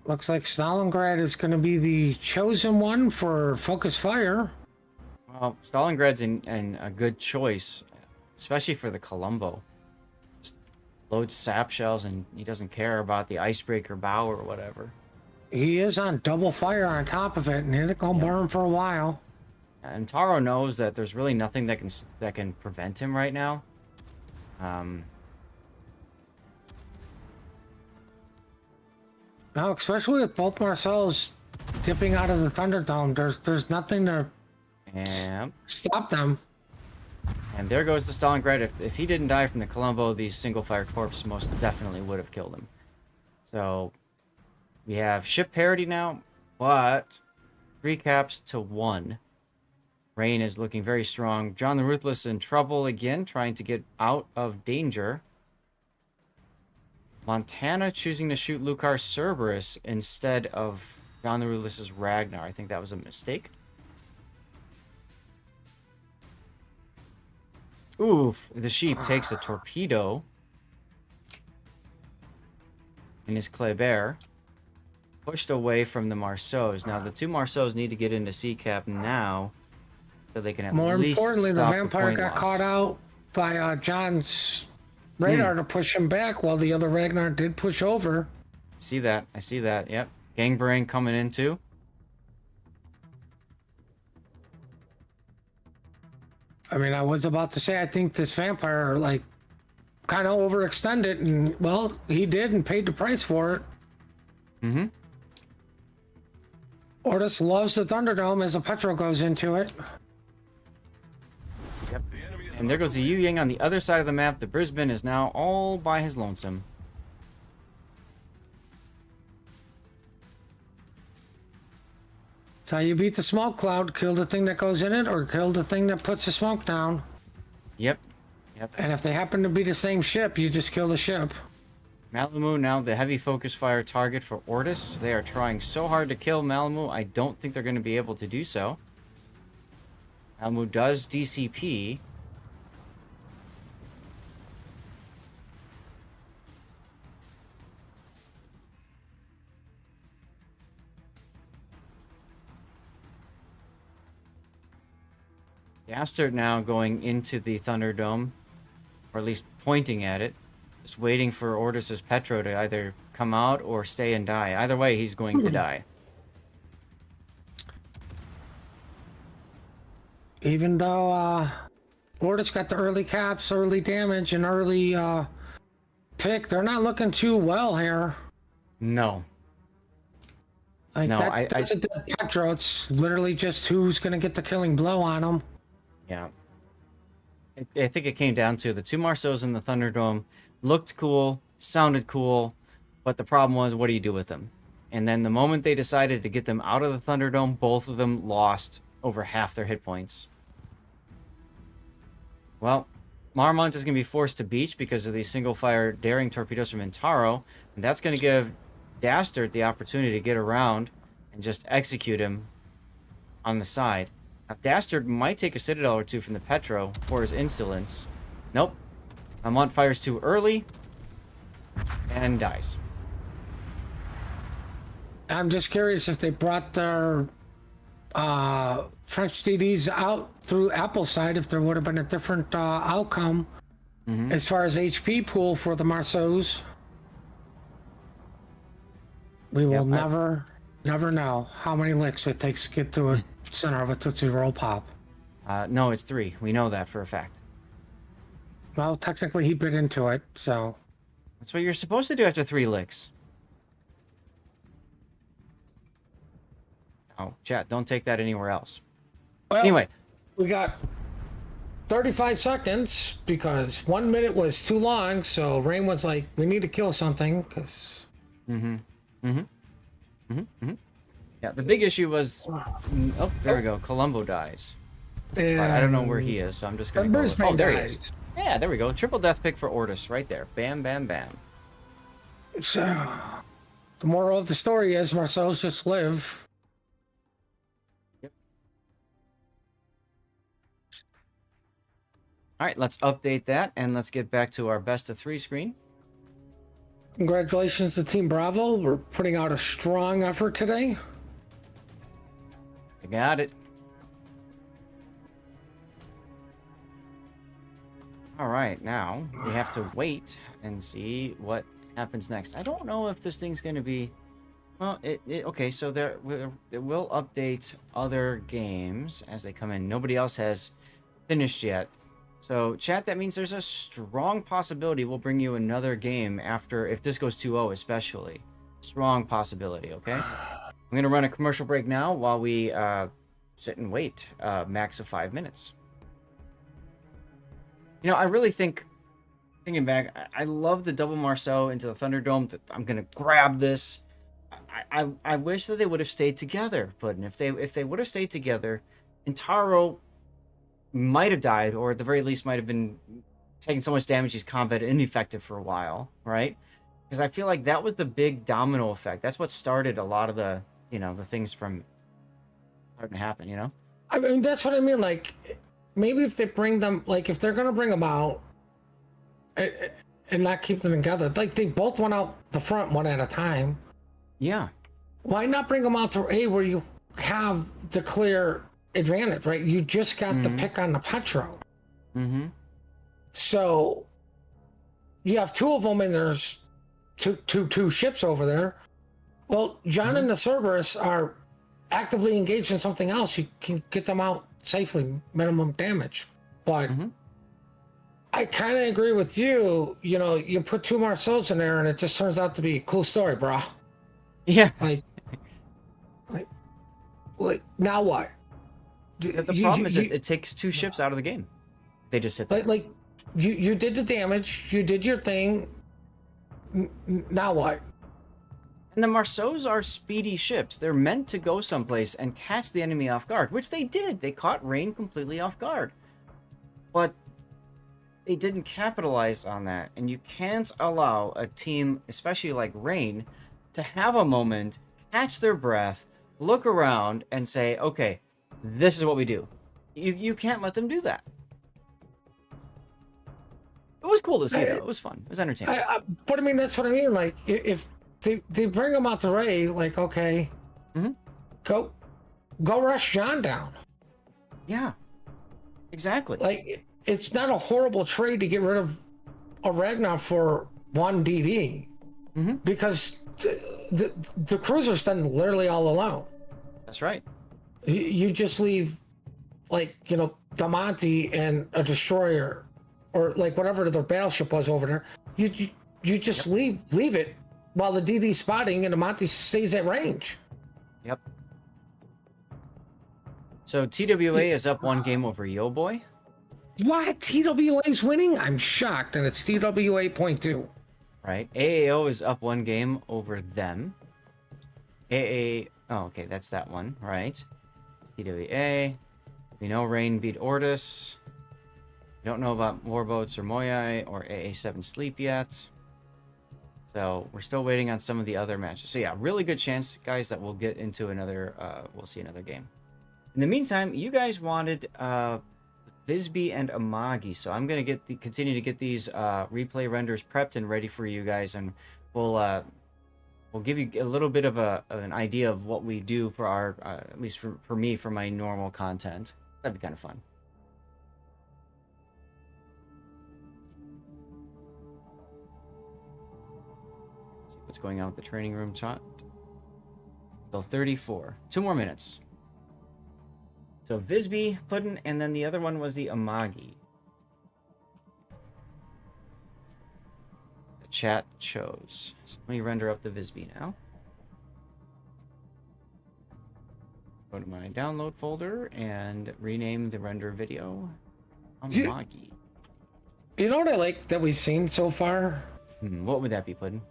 Looks like Stalingrad is going to be the chosen one for focus fire. Well, Stalingrad's in a good choice, especially for the Columbo. Just loads sap shells, and he doesn't care about the icebreaker bow or whatever. He is on double fire on top of it, and it's going to burn for a while. And Taro knows that there's really nothing that can prevent him right now. Now, especially with both Marcel's dipping out of the Thunderdome, there's nothing to stop them. And there goes the Stalingrad. If he didn't die from the Columbo, the single-fire corpse most definitely would have killed him. So, we have ship parity now, but 3 caps to 1. Rain is looking very strong. John the Ruthless in trouble again, trying to get out of danger. Montana choosing to shoot Lucar Cerberus instead of John the Ruthless's Ragnar. I think that was a mistake. Oof, the sheep takes a torpedo in his Kleber. Pushed away from the Marceaus. Now, the 2 Marceaus need to get into sea cap now so they can at More least importantly, the stop vampire point got loss. caught out by John's radar to push him back, while the other Ragnar did push over. See that. I see that. Yep. Gangbrain coming in too. I mean, I was about to say, I think this vampire, like, kind of overextended, and, well, he did and paid the price for it. Mm-hmm. Ortis loves the Thunderdome as the Petro goes into it. Yep. And there goes the Yu Yang on the other side of the map. The Brisbane is now all by his lonesome. So you beat the smoke cloud, kill the thing that goes in it, or kill the thing that puts the smoke down. Yep. Yep. And if they happen to be the same ship, you just kill the ship. Malamu now the heavy focus fire target for Ortis. They are trying so hard to kill Malamu. I don't think they're going to be able to do so. Malamu does DCP. Dastard now going into the Thunderdome, or at least pointing at it. Just waiting for Ortis's Petro to either come out or stay and die. Either way, he's going to die. Even though Ortis got the early caps, early damage, and early pick, they're not looking too well here. No. Like No, that's a dead Petro. It's literally just who's going to get the killing blow on him. Yeah. I think it came down to the 2 Marceaus in the Thunderdome. Looked cool, sounded cool, but the problem was, what do you do with them? And then the moment they decided to get them out of the Thunderdome, both of them lost over half their hit points. Well, Marmont is going to be forced to beach because of these single-fire daring torpedoes from Intaro, and that's going to give Dastard the opportunity to get around and just execute him on the side. Now, Dastard might take a Citadel or 2 from the Petro for his insolence. Nope. Marmont fires too early and dies. I'm just curious if they brought their French DDs out through Apple side, if there would have been a different outcome as far as HP pool for the Marceaus. We will Yep, never know how many licks it takes to get to a center of a Tootsie Roll Pop. No, it's 3. We know that for a fact. Well, technically he bit into it, so... That's what you're supposed to do after 3 licks. Oh, chat, don't take that anywhere else. Well, Anyway. we got 35 seconds because 1 minute was too long, so Rain was like, we need to kill something, because... Yeah, the big issue was... Oh, there we go. Columbo dies. And I don't know where he is, so I'm just going to go with... Brisbane Oh, there he is. dies. Yeah, there we go. Triple death pick for Ortis right there. Bam, bam, bam. So, the moral of the story is Marcel's just live. Yep. All right, let's update that, and let's get back to our best of 3 screen. Congratulations to Team Bravo. We're putting out a strong effort today. I got it. All right, now we have to wait and see what happens next. I don't know if this thing's going to be... Well, okay, so it will update other games as they come in. Nobody else has finished yet. So, chat, that means there's a strong possibility we'll bring you another game after, if this goes 2-0 especially. Strong possibility, okay? I'm going to run a commercial break now while we sit and wait. Max of 5 minutes. You know, I really think, thinking back, I love the double Marceau into the Thunderdome. I'm going to grab this. I wish that they would have stayed together, but if they would have stayed together, Intaro might have died, or at the very least might have been taking so much damage he's combat ineffective for a while, right? Because I feel like that was the big domino effect. That's what started a lot of the, you know, the things from starting to happen, you know? I mean, that's what I mean. Like, maybe if they bring them, like, if they're going to bring them out and not keep them together, like, they both went out the front one at a time. Yeah. Why not bring them out through A where you have the clear advantage, right? You just got the pick on the Petro. So you have 2 of them, and there's two ships over there. Well, John and the Cerberus are actively engaged in something else. You can get them out safely, minimum damage. But I kind of agree with you. You know, you put 2 Marceaux in there, and it just turns out to be a cool story, brah. Yeah. Like now what? The problem is it takes 2 ships out of the game. They just sit there. Like you did the damage, you did your thing. Now what? And the Marceaux are speedy ships. They're meant to go someplace and catch the enemy off guard, which they did. They caught Rain completely off guard. But they didn't capitalize on that. And you can't allow a team, especially like Rain, to have a moment, catch their breath, look around, and say, okay, this is what we do. You can't let them do that. It was cool to see, though. It was fun. It was entertaining. But I mean, that's what I mean. Like, if they bring them out the Ray, like, okay, go rush John down. Yeah, exactly. Like, it's not a horrible trade to get rid of a Ragnar for 1 DD, because the cruiser's done literally all alone. That's right. You just leave, like, you know, Damonte and a destroyer, or like whatever the battleship was over there. You just leave it while the DD's spotting and Damonte stays at range. Yep. So TWA is up 1 game over Yo Boy. What? TWA's winning? I'm shocked, and it's TWA .2. Right. AAO is up 1 game over them. AA. Oh, okay, that's that one, right? It's TWA. We know Rain beat Ortis. We don't know about Warboats or Moyai or AA7 Sleep yet. So we're still waiting on some of the other matches. So yeah, really good chance, guys, that we'll get into another, we'll see another game. In the meantime, you guys wanted Visby and Amagi, so I'm going to continue to get these replay renders prepped and ready for you guys, and we'll give you a little bit of an idea of what we do for our, at least for me, for my normal content. That'd be kind of fun. Let's see what's going on with the training room chat. So 34. 2 more minutes. So Visby, Puddin, and then the other one was the Amagi. The chat shows. So let me render up the Visby now. Go to my download folder and rename the render video Amagi. You know what I like that we've seen so far? What would that be, Puddin?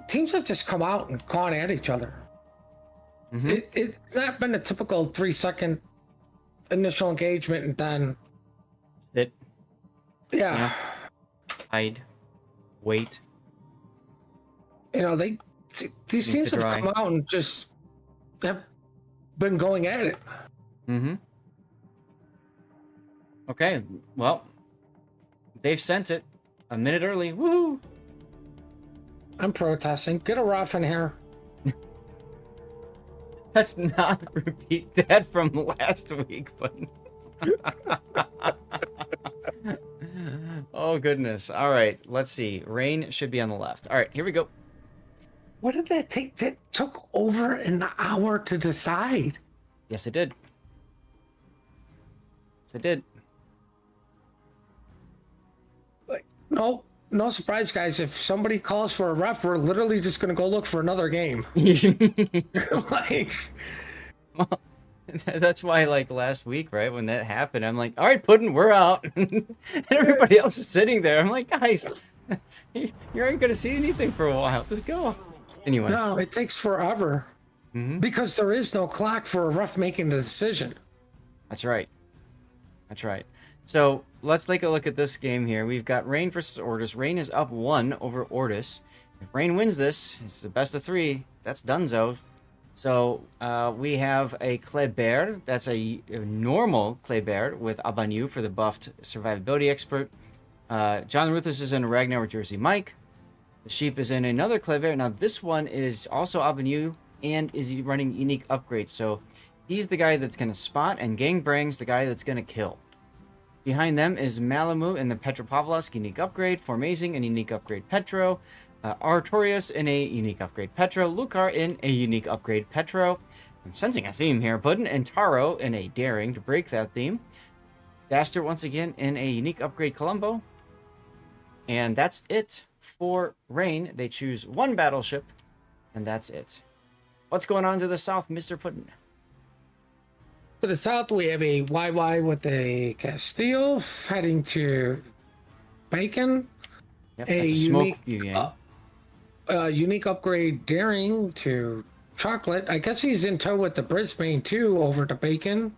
Teams have just come out and gone at each other. It's not been a typical 3-second initial engagement and then Sit. yeah. Hide. Wait. You know, these teams have come out and just have been going at it. Okay, well, they've sent it a minute early. Woohoo! I'm protesting. Get a rough in here. Let's not repeat that from last week, but oh goodness. All right, let's see. Rain should be on the left. All right, here we go. What did that take? That took over an hour to decide. Yes, it did. Yes, it did. Like, no surprise, guys. If somebody calls for a ref, we're literally just going to go look for another game. Like, well, that's why, like, last week, right, when that happened, I'm like, all right, Puddin', we're out. And everybody else is sitting there. I'm like, guys, you aren't going to see anything for a while. Just go. Anyway. No, it takes forever. Because there is no clock for a ref making the decision. That's right. That's right. So let's take a look at this game here. We've got Rain versus Ortis. Rain is up 1 over Ortis. If Rain wins this, it's the best of 3. That's donezo. So we have a Kleber. That's a normal Kleber with Abanyu for the buffed survivability expert. John Ruthless is in a Ragnar with Jersey Mike. The Sheep is in another Kleber. Now this one is also Abanyu and is running unique upgrades. So he's the guy that's going to spot, and Gangbrang's the guy that's going to kill. Behind them is Malamu in the Petropavlovsk unique upgrade, Formazing in unique upgrade Petro, Artorius in a unique upgrade Petro, Lucar in a unique upgrade Petro. I'm sensing a theme here. Puddin and Taro in a daring to break that theme. Daster once again in a unique upgrade Colombo. And that's it for Rain. They choose 1 battleship, and that's it. What's going on to the south, Mr. Puddin? To the south, we have a YY with a Castillo heading to Bacon. Yep, that's a smoke unique upgrade Daring to Chocolate. I guess he's in tow with the Brisbane too over to Bacon.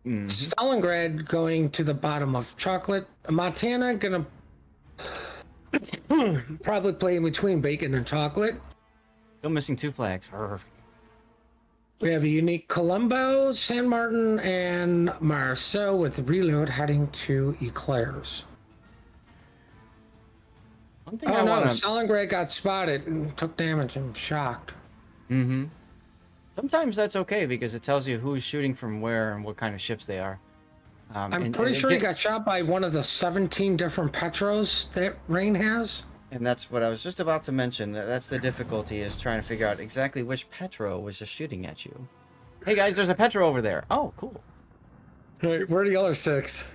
Stalingrad going to the bottom of Chocolate. Montana gonna probably play in between Bacon and Chocolate. Still missing 2 flags. We have a unique Colombo, San Martin, and Marceau with Reload heading to Eclairs. One thing Stalingrad got spotted and took damage. I'm shocked. Sometimes that's okay because it tells you who's shooting from where and what kind of ships they are. I'm pretty sure he got shot by one of the 17 different Petros that Rain has. And that's what I was just about to mention. That's the difficulty, is trying to figure out exactly which Petro was just shooting at you. Hey guys, there's a Petro over there. Oh, cool. Hey, where are the other 6?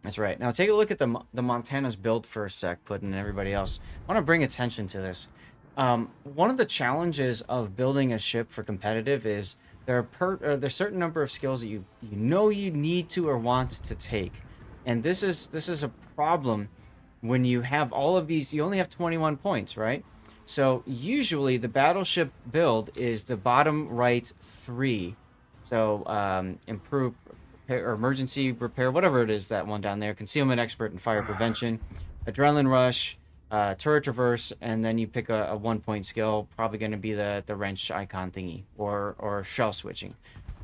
That's right. Now take a look at the Montana's build for a sec, Puddin' and everybody else. I want to bring attention to this. One of the challenges of building a ship for competitive is there's certain number of skills that you know you need to or want to take, and this is a problem. When you have all of these, you only have 21 points, right? So usually the battleship build is the bottom right 3. So improve repair, or emergency repair, whatever it is, that one down there. Concealment expert and fire prevention, adrenaline rush, turret traverse, and then you pick a 1-point skill, probably going to be the wrench icon thingy or shell switching.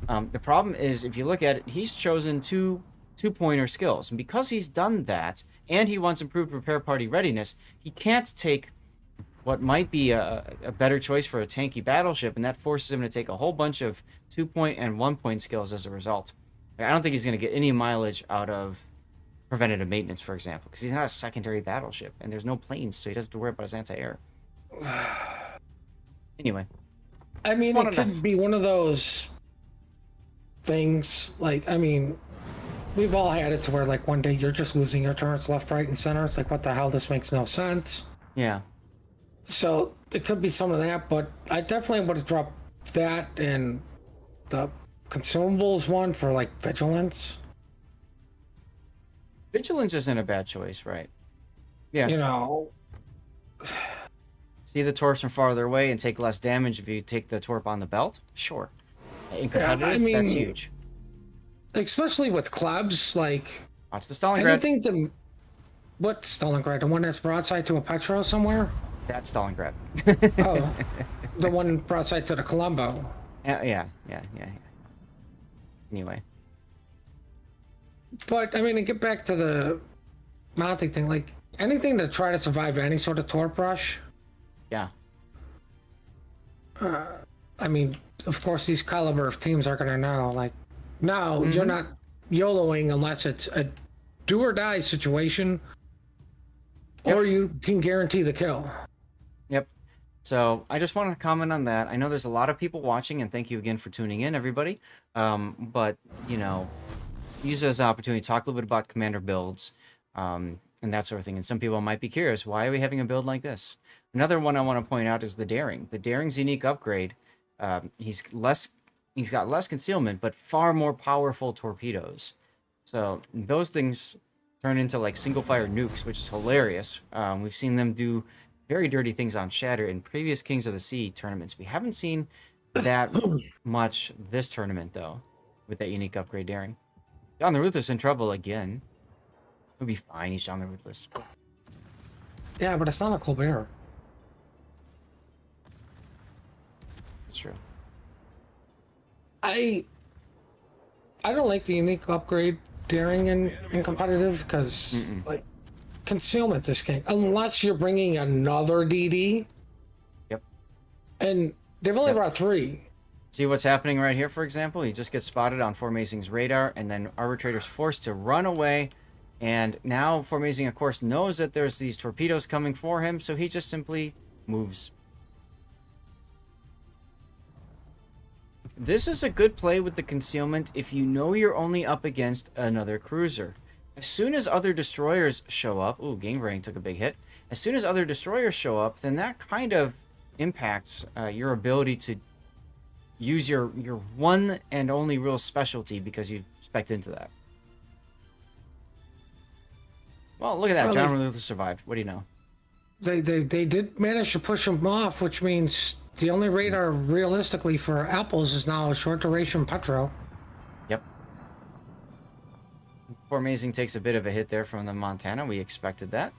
The problem is, if you look at it, he's chosen two-pointer skills, and because he's done that, and he wants improved repair party readiness, he can't take what might be a better choice for a tanky battleship, and that forces him to take a whole bunch of 2-point and 1-point skills as a result. I don't think he's going to get any mileage out of preventative maintenance, for example, because he's not a secondary battleship, and there's no planes, so he doesn't have to worry about his anti-air. Anyway, I mean, one it of the- could be one of those things. Like, I mean, we've all had it to where, like, one day you're just losing your turrets left, right, and center. It's like, what the hell? This makes no sense. Yeah. So it could be some of that, but I definitely would have dropped that and the consumables one for like vigilance. Vigilance isn't a bad choice, right? Yeah. You know, See the torps from farther away and take less damage if you take the torp on the belt? Sure. In competitive, I mean, that's huge. especially with clubs, like Watch the Stalingrad. anything to what Stalingrad, the one that's broadside to a Petro somewhere? That's Stalingrad. Oh, the one broadside to the Colombo. Yeah. Anyway. But I mean, to get back to the mounting thing, like anything to try to survive any sort of torp rush. Yeah. I mean, of course, these caliber of teams are going to know, like, no, you're not YOLOing unless it's a do or die situation, or you can guarantee the kill. Yep. So I just wanted to comment on that. I know there's a lot of people watching, and thank you again for tuning in, everybody. But, you know, use it as an opportunity to talk a little bit about commander builds and that sort of thing. And some people might be curious, why are we having a build like this? Another one I want to point out is the Daring. The Daring's unique upgrade. He's got less concealment, but far more powerful torpedoes. So those things turn into like single fire nukes, which is hilarious. We've seen them do very dirty things on Shatter in previous Kings of the Sea tournaments. We haven't seen that much this tournament though, with that unique upgrade Daring. John the Ruthless in trouble again. He'll be fine. He's John the Ruthless. Yeah, but it's not a Colbert. That's true. I don't like the unique upgrade Daring in competitive because like concealment is king unless you're bringing another DD. Yep. And they've only brought 3. See what's happening right here, for example? He just gets spotted on Formazing's radar, and then Arbitrator's forced to run away. And now Formazing, of course, knows that there's these torpedoes coming for him, so he just simply moves. This is a good play with the concealment if you know you're only up against another cruiser. As soon as other destroyers show up... Ooh, Gangrang took a big hit. As soon as other destroyers show up, then that kind of impacts your ability to use your one and only real specialty because you spec'd into that. Well, look at that. Well, John Ruthless survived. What do you know? They did manage to push him off, which means the only radar realistically for Apples is now a short duration Petro. Yep. Formazing takes a bit of a hit there from the Montana. We expected that.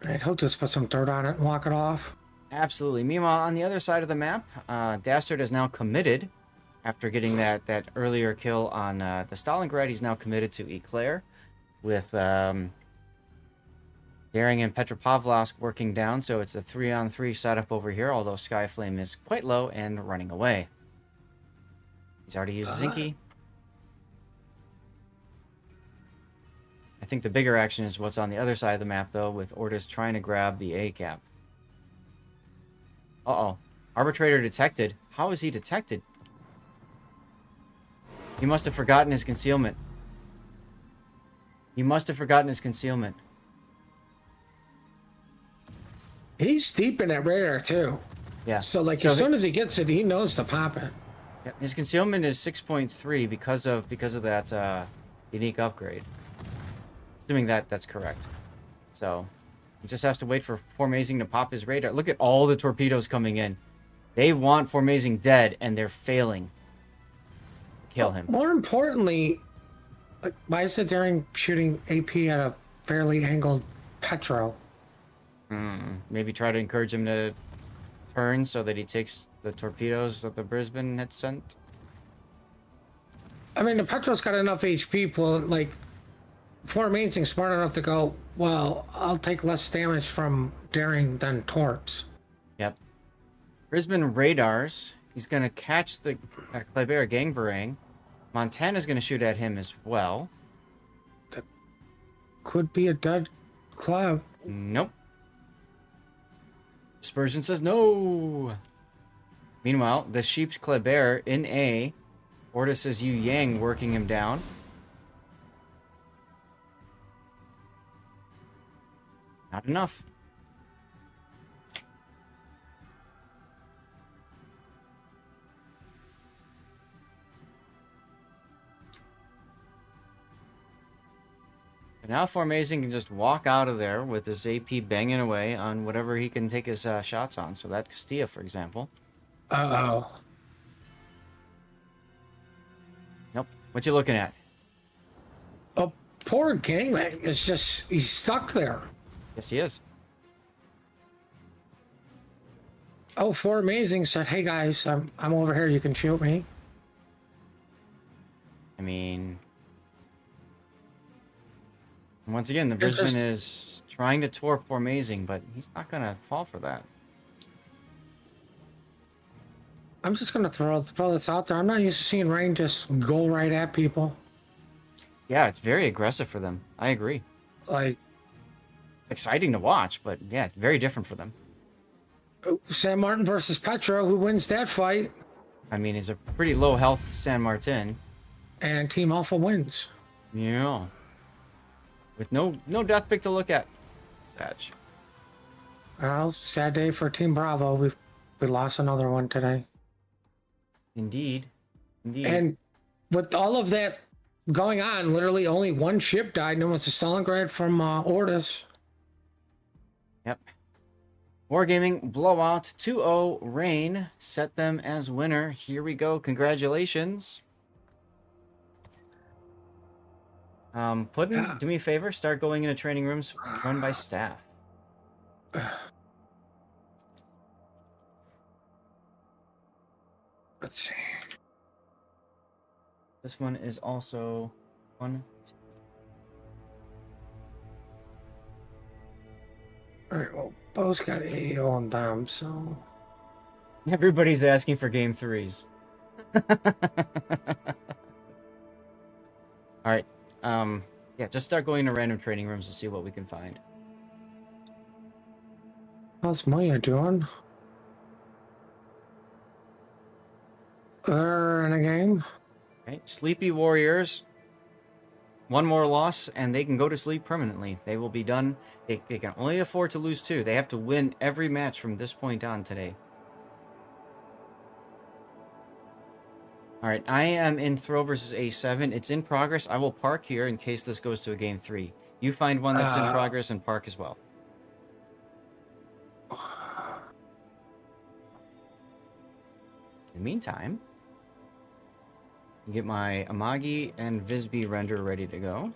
Right, he'll just put some dirt on it and walk it off. Absolutely. Meanwhile, on the other side of the map, Dastard is now committed. After getting that earlier kill on the Stalingrad, he's now committed to Eclair with Daring and Petropavlovsk working down, so it's a 3-on-3 setup over here, although Skyflame is quite low and running away. He's already used Zinky. I think the bigger action is what's on the other side of the map, though, with Ortis trying to grab the A-cap. Uh-oh. Arbitrator detected. How is he detected? He must have forgotten his concealment. He must have forgotten his concealment. He's deep in that radar too. Yeah. So like as soon as he gets it, he knows to pop it. Yeah, his concealment is 6.3 because of that unique upgrade. Assuming that's correct. So he just has to wait for Formazing to pop his radar. Look at all the torpedoes coming in. They want Formazing dead, and they're failing to kill him. More importantly, like, why is it Daring shooting AP at a fairly angled Petro? Maybe try to encourage him to turn so that he takes the torpedoes that the Brisbane had sent. I mean, the Petro's got enough HP, like, Formazing smart enough to go, well, I'll take less damage from Daring than Torps. Yep. Brisbane radars. He's going to catch the Kleber Gangbarang. Montana's going to shoot at him as well. That could be a dead club. Nope. Dispersion says no. Meanwhile, the Sheep's Kleber in A. Ortis says Yu Yang working him down. Not enough. And now Formazing can just walk out of there with his AP banging away on whatever he can take his shots on. So that Castilla, for example. Uh-oh. Nope. What you looking at? Oh, poor Gangman is just, he's stuck there. Yes, he is. Oh, For Amazing said, hey guys, I'm over here, you can shoot me. I mean, once again, the It's Brisbane just- is trying to torp Formazing, but he's not going to fall for that. I'm just gonna throw this out there. I'm not used to seeing Rain just go right at people. Yeah, it's very aggressive for them. I agree. Like, It's exciting to watch, but yeah, it's very different for them. San Martin versus Petro, who wins that fight? I mean, he's a pretty low health San Martin. And Team Alpha wins. Yeah. With no death pick to look at. Sad. Well, sad day for Team Bravo. We lost another one today. Indeed. Indeed. And with all of that going on, literally only one ship died, and it was a Stalingrad from Ortis. Yep. Wargaming blowout 2-0 Rain set them as winner. Here we go. Congratulations. Do me a favor. Start going into training rooms run by staff. Let's see. This one is also 1, 2. All right, well, both got AO on them, so... Everybody's asking for game 3s. All right. Yeah, just start going to random training rooms to see what we can find. How's Maya doing? They're in a game. Okay. Sleepy Warriors. One more loss, and they can go to sleep permanently. They will be done. They can only afford to lose 2. They have to win every match from this point on today. All right, I am in throw versus A7. It's in progress. I will park here in case this goes to a game 3. You find one that's in progress and park as well. In the meantime, get my Amagi and Visby render ready to go.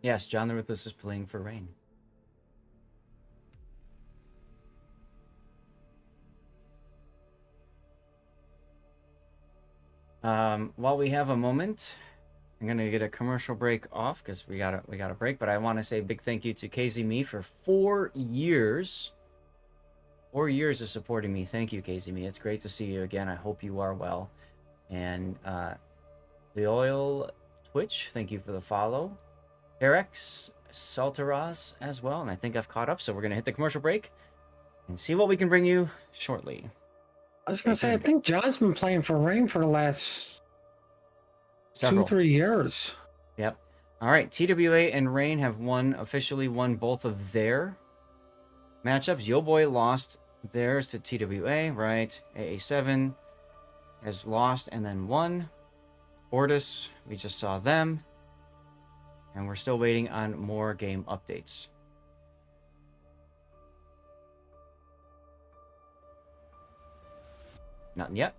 Yes, John the Ruthless is playing for Rain. While we have a moment, I'm gonna get a commercial break off because we got a break. But I want to say a big thank you to KZMe for 4 years. 4 years of supporting me. Thank you, KZMe. It's great to see you again. I hope you are well. And the Oil Twitch, thank you for the follow. Erex Saltaraz as well. And I think I've caught up, so we're gonna hit the commercial break and see what we can bring you shortly. I was going to say, I think John's been playing for Rain for the last Several. 2-3 years. Yep. All right. TWA and Rain have officially won both of their matchups. Yo Boy lost theirs to TWA, right? AA7 has lost and then won. Ortis, we just saw them. And we're still waiting on more game updates. Nothing yet.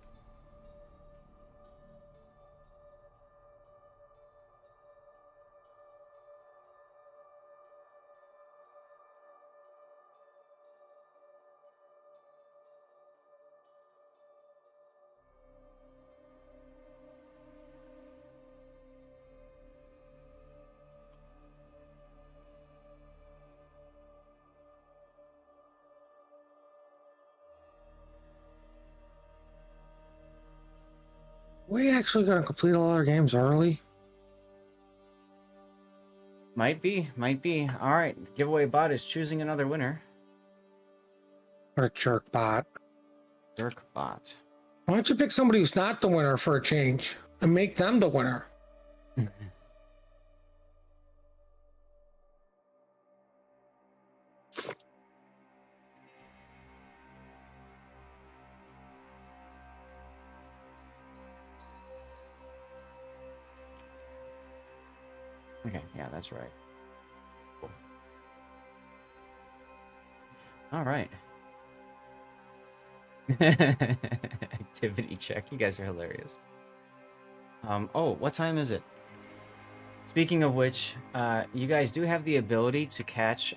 We actually going to complete all our games early? Might be. All right, giveaway bot is choosing another winner. Or a jerk bot. Jerk bot. Why don't you pick somebody who's not the winner for a change and make them the winner? Okay, yeah, that's right. Cool. All right. Activity check. You guys are hilarious. Oh, what time is it? Speaking of which, you guys do have the ability to catch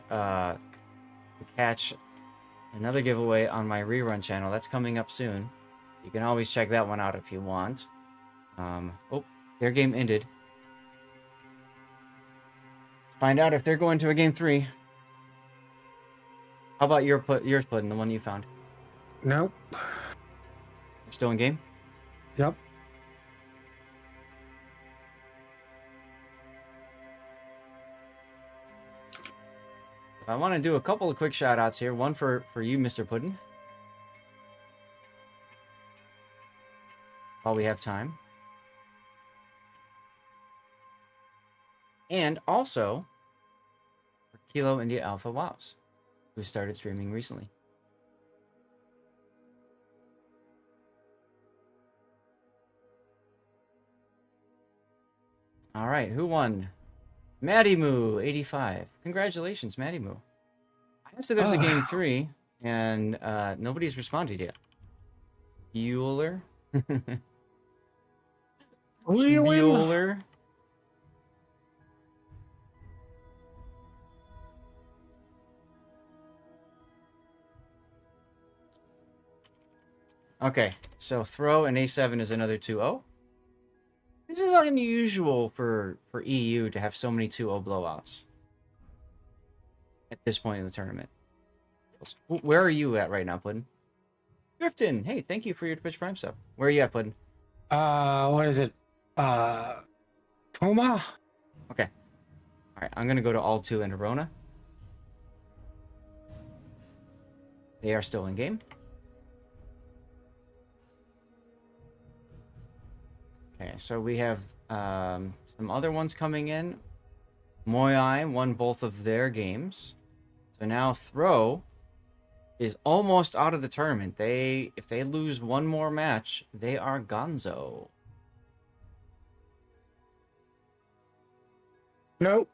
another giveaway on my rerun channel. That's coming up soon. You can always check that one out if you want. Oh, their game ended. Find out if they're going to a game 3. How about yours, Puddin', the one you found? Nope. You're still in game? Yep. I want to do a couple of quick shout outs here. One for you, Mr. Puddin'. While we have time. And also for Kilo India Alpha Wows, who started streaming recently. All right, who won? Maddie Moo, 85. Congratulations, Maddie Moo. I asked if there's a game 3, and nobody's responded yet. Bueller? Bueller? Okay, so throw and A7 is another 2-0. This is unusual for EU to have so many 2-0 blowouts at this point in the tournament. Where are you at right now, Puddin'? Driftin, hey, thank you for your Twitch Prime sub. Where are you at, Puddin'? What is it? Puma? Okay. All right, I'm going to go to all 2 and Arona. They are still in game. Okay, so we have some other ones coming in. Moai won both of their games. So now Throw is almost out of the tournament. If they lose one more match, they are gonzo. Nope.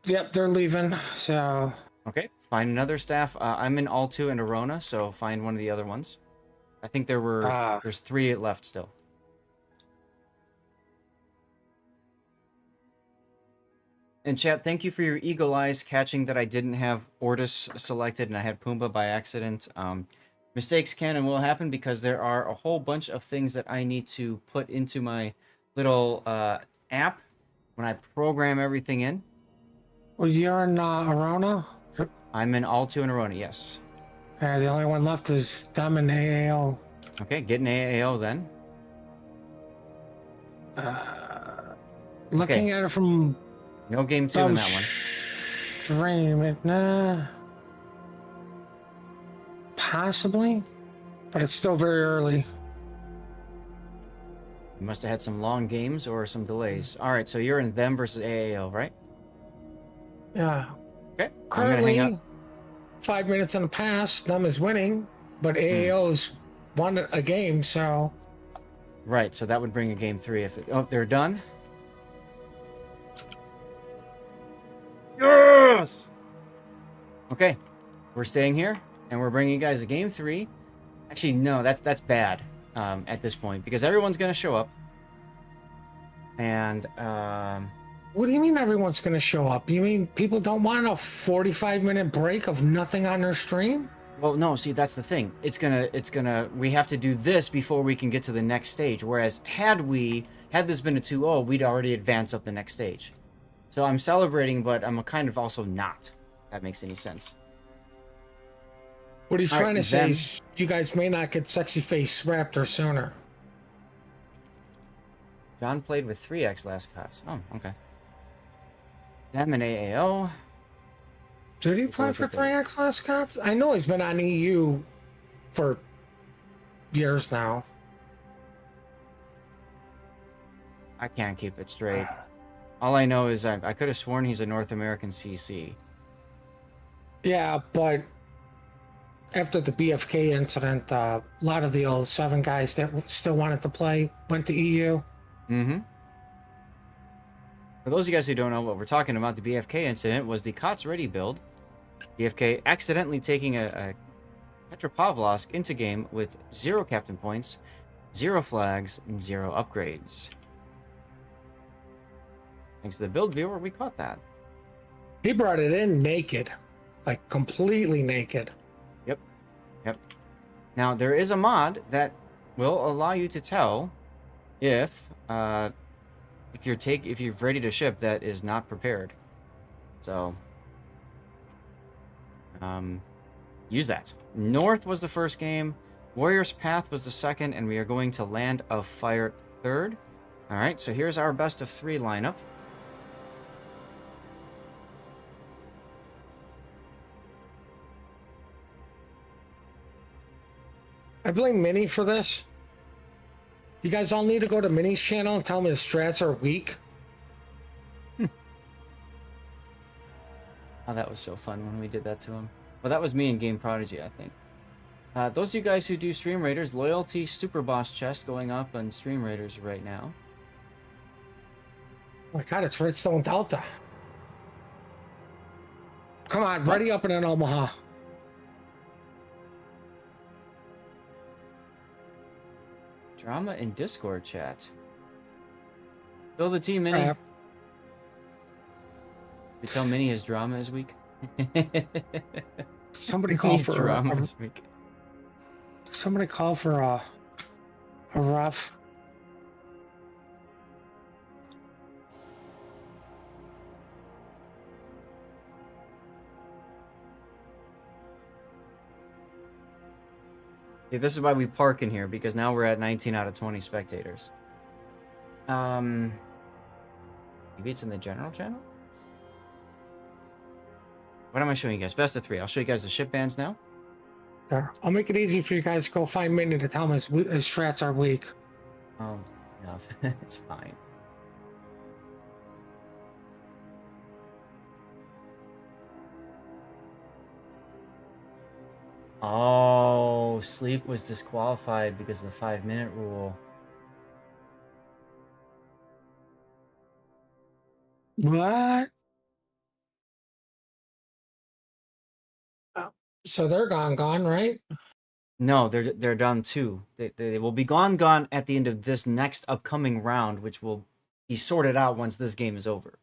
Yep, they're leaving, so... Okay, find another staff. I'm in all 2 and Arona, so find one of the other ones. I think there's 3 left still. And chat, thank you for your eagle eyes catching that I didn't have Ortis selected and I had Pumbaa by accident. Mistakes can and will happen because there are a whole bunch of things that I need to put into my little app when I program everything in. Well, you're in Arona? I'm in all 2 in Arona, yes. The only one left is them and AAO. Okay, get an AAO then. Looking at it from... No game 2 in that one. Stream it, nah. Possibly, but it's still very early. You must have had some long games or some delays. All right, so you're in them versus AAO, right? Yeah. Okay. Currently, I'm gonna hang up. 5 minutes in the past, them is winning, but AAO's won a game, so... Right, so that would bring a game 3 if it... Oh, they're done? Yes! Okay, we're staying here, and we're bringing you guys a game 3. Actually, no, that's bad at this point, because everyone's going to show up. And, What do you mean everyone's going to show up? You mean people don't want a 45-minute break of nothing on their stream? well, no, see, that's the thing. We have to do this before we can get to the next stage, whereas had this been a 2-0, we'd already advanced up the next stage. So I'm celebrating, but I'm kind of also not. If that makes any sense. What he's trying to say is you guys may not get Sexy Face Raptor sooner. John played with 3x last cuts. Oh, okay. Them and AAO. Did he play for 3X last Scots? I know he's been on EU for years now. I can't keep it straight. All I know is I could have sworn he's a North American CC. Yeah, but after the BFK incident, a lot of the old 7 guys that still wanted to play went to EU. Mm-hmm. For those of you guys who don't know what we're talking about, the BFK incident was the COTS Ready build. BFK accidentally taking a Petropavlovsk into game with 0 captain points, 0 flags, and 0 upgrades. Thanks to the build viewer, we caught that. He brought it in naked, like completely naked. Yep. Now there is a mod that will allow you to tell if you've ready to ship that is not prepared. So use that. North was the first game, Warrior's Path was the second, and we are going to Land of Fire third. All right, so here's our best of 3 lineup. I blame Mini for this. You guys all need to go to Mini's channel and tell him his strats are weak. Oh, that was so fun when we did that to him. Well, that was me and Game Prodigy, I think. Those of you guys who do Stream Raiders, Loyalty Super Boss chest going up on Stream Raiders right now. Oh my god, it's Redstone Delta. Come on, ready up in an Omaha. Drama in Discord chat. Fill the team, Mini. You tell Mini his drama is weak. Somebody call for drama is weak. Somebody call for a ref. See, this is why we park in here, because now we're at 19 out of 20 spectators. Maybe it's in the general channel? What am I showing you guys? Best of 3. I'll show you guys the ship bands now. There. I'll make it easy for you guys to go find Mini to tell him his strats are weak. Oh, no. It's fine. Oh, Sleep was disqualified because of the 5-minute rule. What? So they're gone, right? No, they're done too. They will be gone at the end of this next upcoming round, which will be sorted out once this game is over.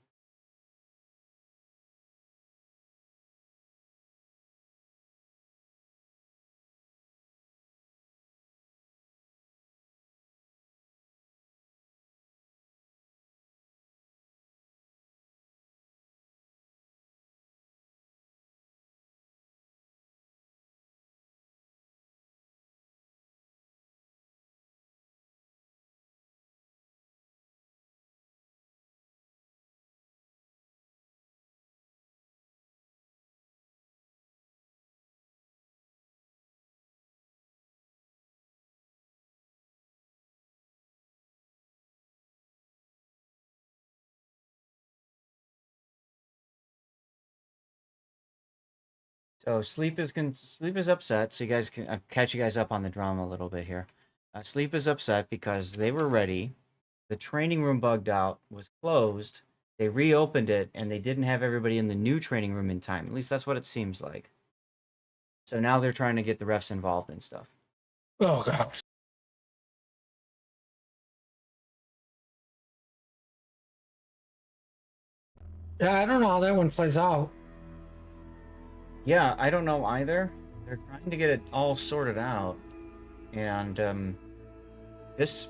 So Sleep is upset. So you guys can catch you guys up on the drama a little bit here. Sleep is upset because they were ready. The training room bugged out, was closed. They reopened it, and they didn't have everybody in the new training room in time. At least that's what it seems like. So now they're trying to get the refs involved and stuff. Oh god. Yeah, I don't know how that one plays out. Yeah, I don't know either. They're trying to get it all sorted out. And this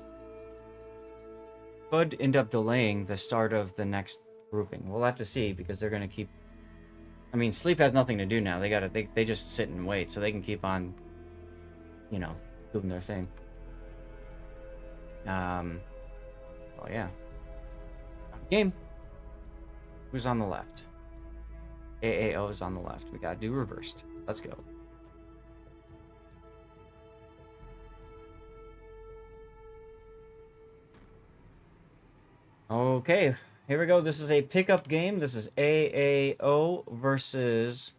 could end up delaying the start of the next grouping. We'll have to see, because they're going to keep... I mean, Sleep has nothing to do now. They just sit and wait, so they can keep on, you know, doing their thing. Well, yeah. Game. Who's on the left? AAO is on the left. We gotta do reversed. Let's go. Okay, here we go. This is a pickup game. This is AAO versus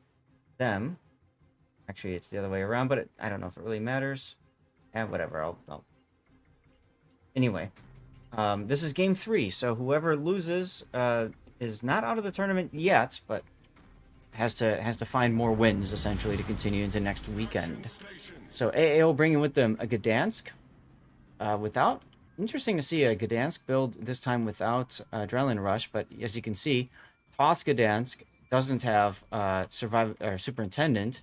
them. Actually, it's the other way around, but I don't know if it really matters. And whatever, I'll... Anyway, this is game 3, so whoever loses is not out of the tournament yet, but has to find more wins, essentially, to continue into next weekend. So AAO bringing with them a Gdansk without... Interesting to see a Gdansk build this time without Adrenaline Rush, but as you can see, Toth Gdansk doesn't have Superintendent,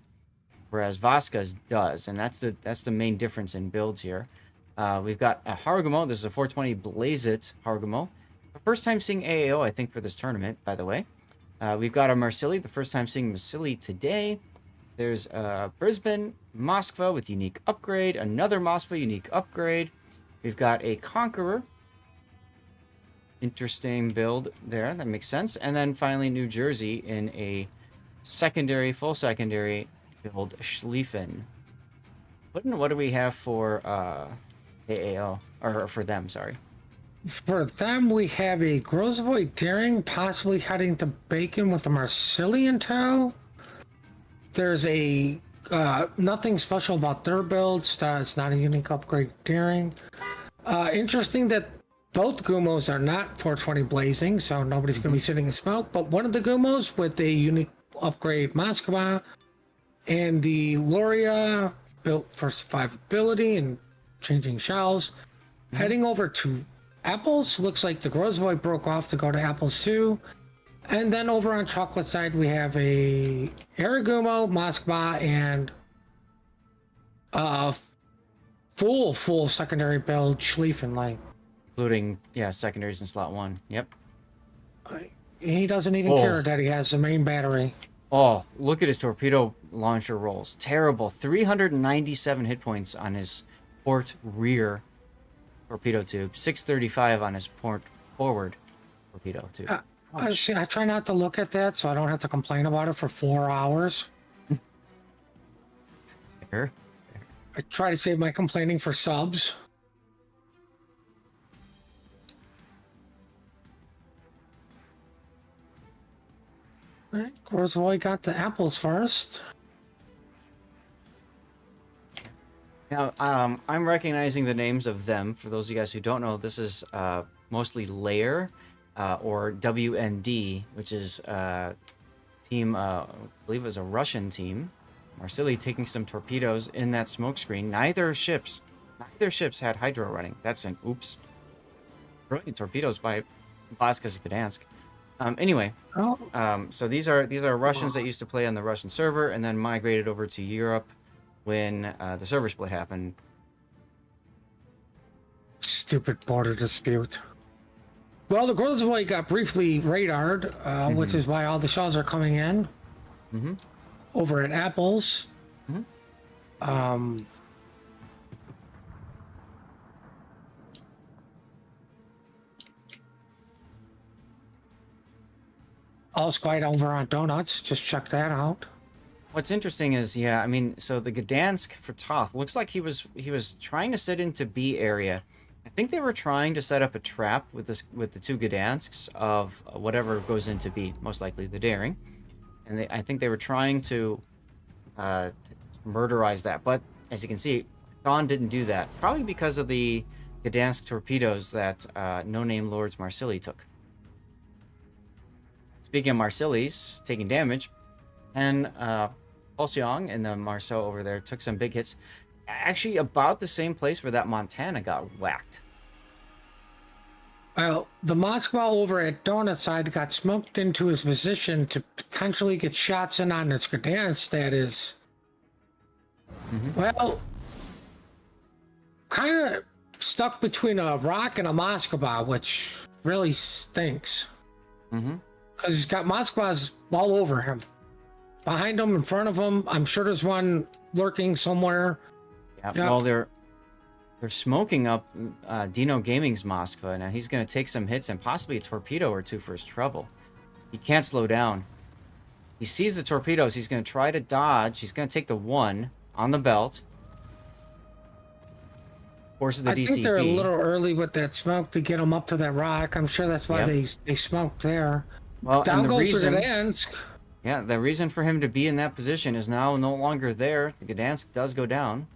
whereas Vaska's does, and that's the main difference in builds here. We've got a Harugumo. This is a 420 Blaze It Harugumo. The first time seeing AAO, I think, for this tournament, by the way. We've got a Marsili, the first time seeing Marsili today. There's Brisbane, Moskva with unique upgrade, another Moskva unique upgrade. We've got a Conqueror. Interesting build there. That makes sense. And then finally New Jersey in a full secondary build, Schlieffen. What do we have for AAO? Or for them, sorry. For them, we have a Grozvoy Daring, possibly heading to Bacon with the Marsili in tow. There's a nothing special about their builds. It's not a unique upgrade Daring. Interesting that both Gumos are not 420 blazing, so nobody's going to be sitting in smoke. But one of the Gumos with a unique upgrade Moskva, and the Luria built for survivability and changing shells. Heading over to Apples. Looks like the Grozvoy broke off to go to Apples too. And then over on chocolate side, we have a Aragumo, Moskva, and full secondary build Schlieffen line. Including, yeah, secondaries in slot 1. Yep. He doesn't even care that he has the main battery. Oh, look at his torpedo launcher rolls. Terrible. 397 hit points on his port rear torpedo tube. 635 on his port forward torpedo tube. I try not to look at that so I don't have to complain about it for 4 hours. Fair. I try to save my complaining for subs. Alright, Grozvoy got the Apples first. Now, I'm recognizing the names of them. For those of you guys who don't know, this is mostly Lair or WND, which is team, I believe it was a Russian team. Marsili taking some torpedoes in that smoke screen. Neither ships had hydro running. That's an oops. Brilliant torpedoes by Vaska's Gdansk. Anyway, so these are Russians that used to play on the Russian server and then migrated over to Europe when the server split happened. Stupid border dispute. Well, the Grozvoy got briefly radared, which is why all the shells are coming in. Over at Apples. All's quiet over on Donuts. Just check that out. What's interesting is, yeah, I mean, so the Gdansk for Toth looks like he was trying to sit into B area. I think they were trying to set up a trap with the two Gdansks of whatever goes into B, most likely the Daring, and I think they were trying to murderize that. But as you can see, Dawn didn't do that, probably because of the Gdansk torpedoes that No Name Lord's Marsili took. Speaking of Marsilis taking damage, and Pulsiong and the Marceau over there took some big hits. Actually, about the same place where that Montana got whacked. Well, the Moskva over at Donut side got smoked into his position to potentially get shots in on his Gdansk that is. Well, kind of stuck between a rock and a Moskva, which really stinks. Because he's got Moskvas all over him. Behind him, in front of him. I'm sure there's one lurking somewhere. Yeah, well, they're smoking up Dino Gaming's Moskva. Now he's going to take some hits and possibly a torpedo or two for his trouble. He can't slow down. He sees the torpedoes. He's going to try to dodge. He's going to take the 1 on the belt. Forces the I DCV. think they're a little early with that smoke to get them up to that rock. I'm sure that's why they smoked there. Well, Down and the goes reason, to Gdansk. yeah, the reason for him to be in that position is now no longer there. The Gdansk does go down.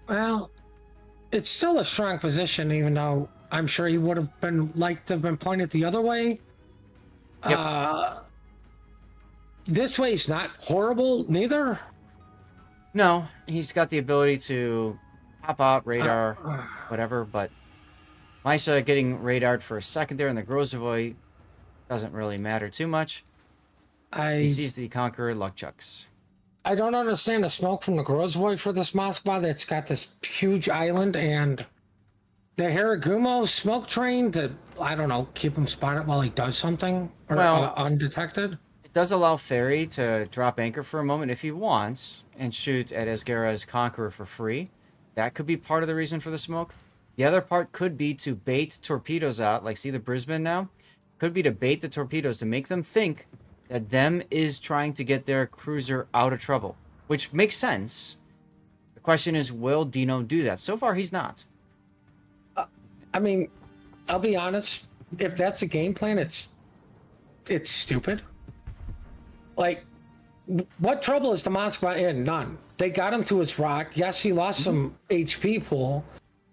Well, it's still a strong position, even though I'm sure he would have been liked to have been pointed the other way. Yep. This way's not horrible, neither. No, he's got the ability to pop out radar, whatever, but Misa getting radared for a second there in the Grozavoy doesn't really matter too much. He sees the Conqueror Luckchucks. I don't understand the smoke from the Grozvoy for this Moskva that's got this huge island and the Haragumo smoke train to, I don't know, keep him spotted while he does something or undetected. It does allow Ferry to drop anchor for a moment if he wants and shoot at Esgara's Conqueror for free. That could be part of the reason for the smoke. The other part could be to bait torpedoes out, like see the Brisbane now? Could be to bait the torpedoes to make them think that them is trying to get their cruiser out of trouble, which makes sense. The question is, will Dino do that? So far, he's not. I mean, I'll be honest, if that's a game plan, it's stupid. Like, what trouble is the Moskva in? None. They got him to its rock. Yes, he lost some HP pool.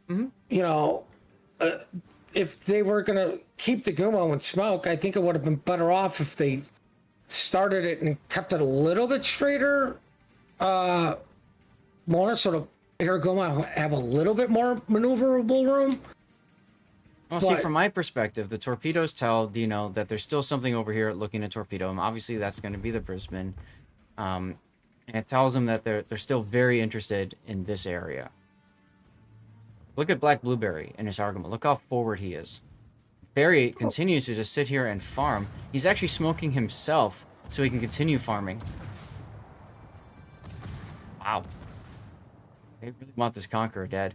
You know, if they were going to keep the Gumo in smoke, I think it would have been better off if they started it and kept it a little bit straighter, more sort of Haragumo have a little bit more maneuverable room. Well, see, from my perspective, the torpedoes tell Dino that there's still something over here looking to torpedo him. Obviously, that's going to be the Brisbane. And it tells him that they're still very interested in this area. Look at Black Blueberry in his argument. Look how forward he is. Barry continues to just sit here and farm. He's actually smoking himself so he can continue farming. Wow. They really want this Conqueror dead.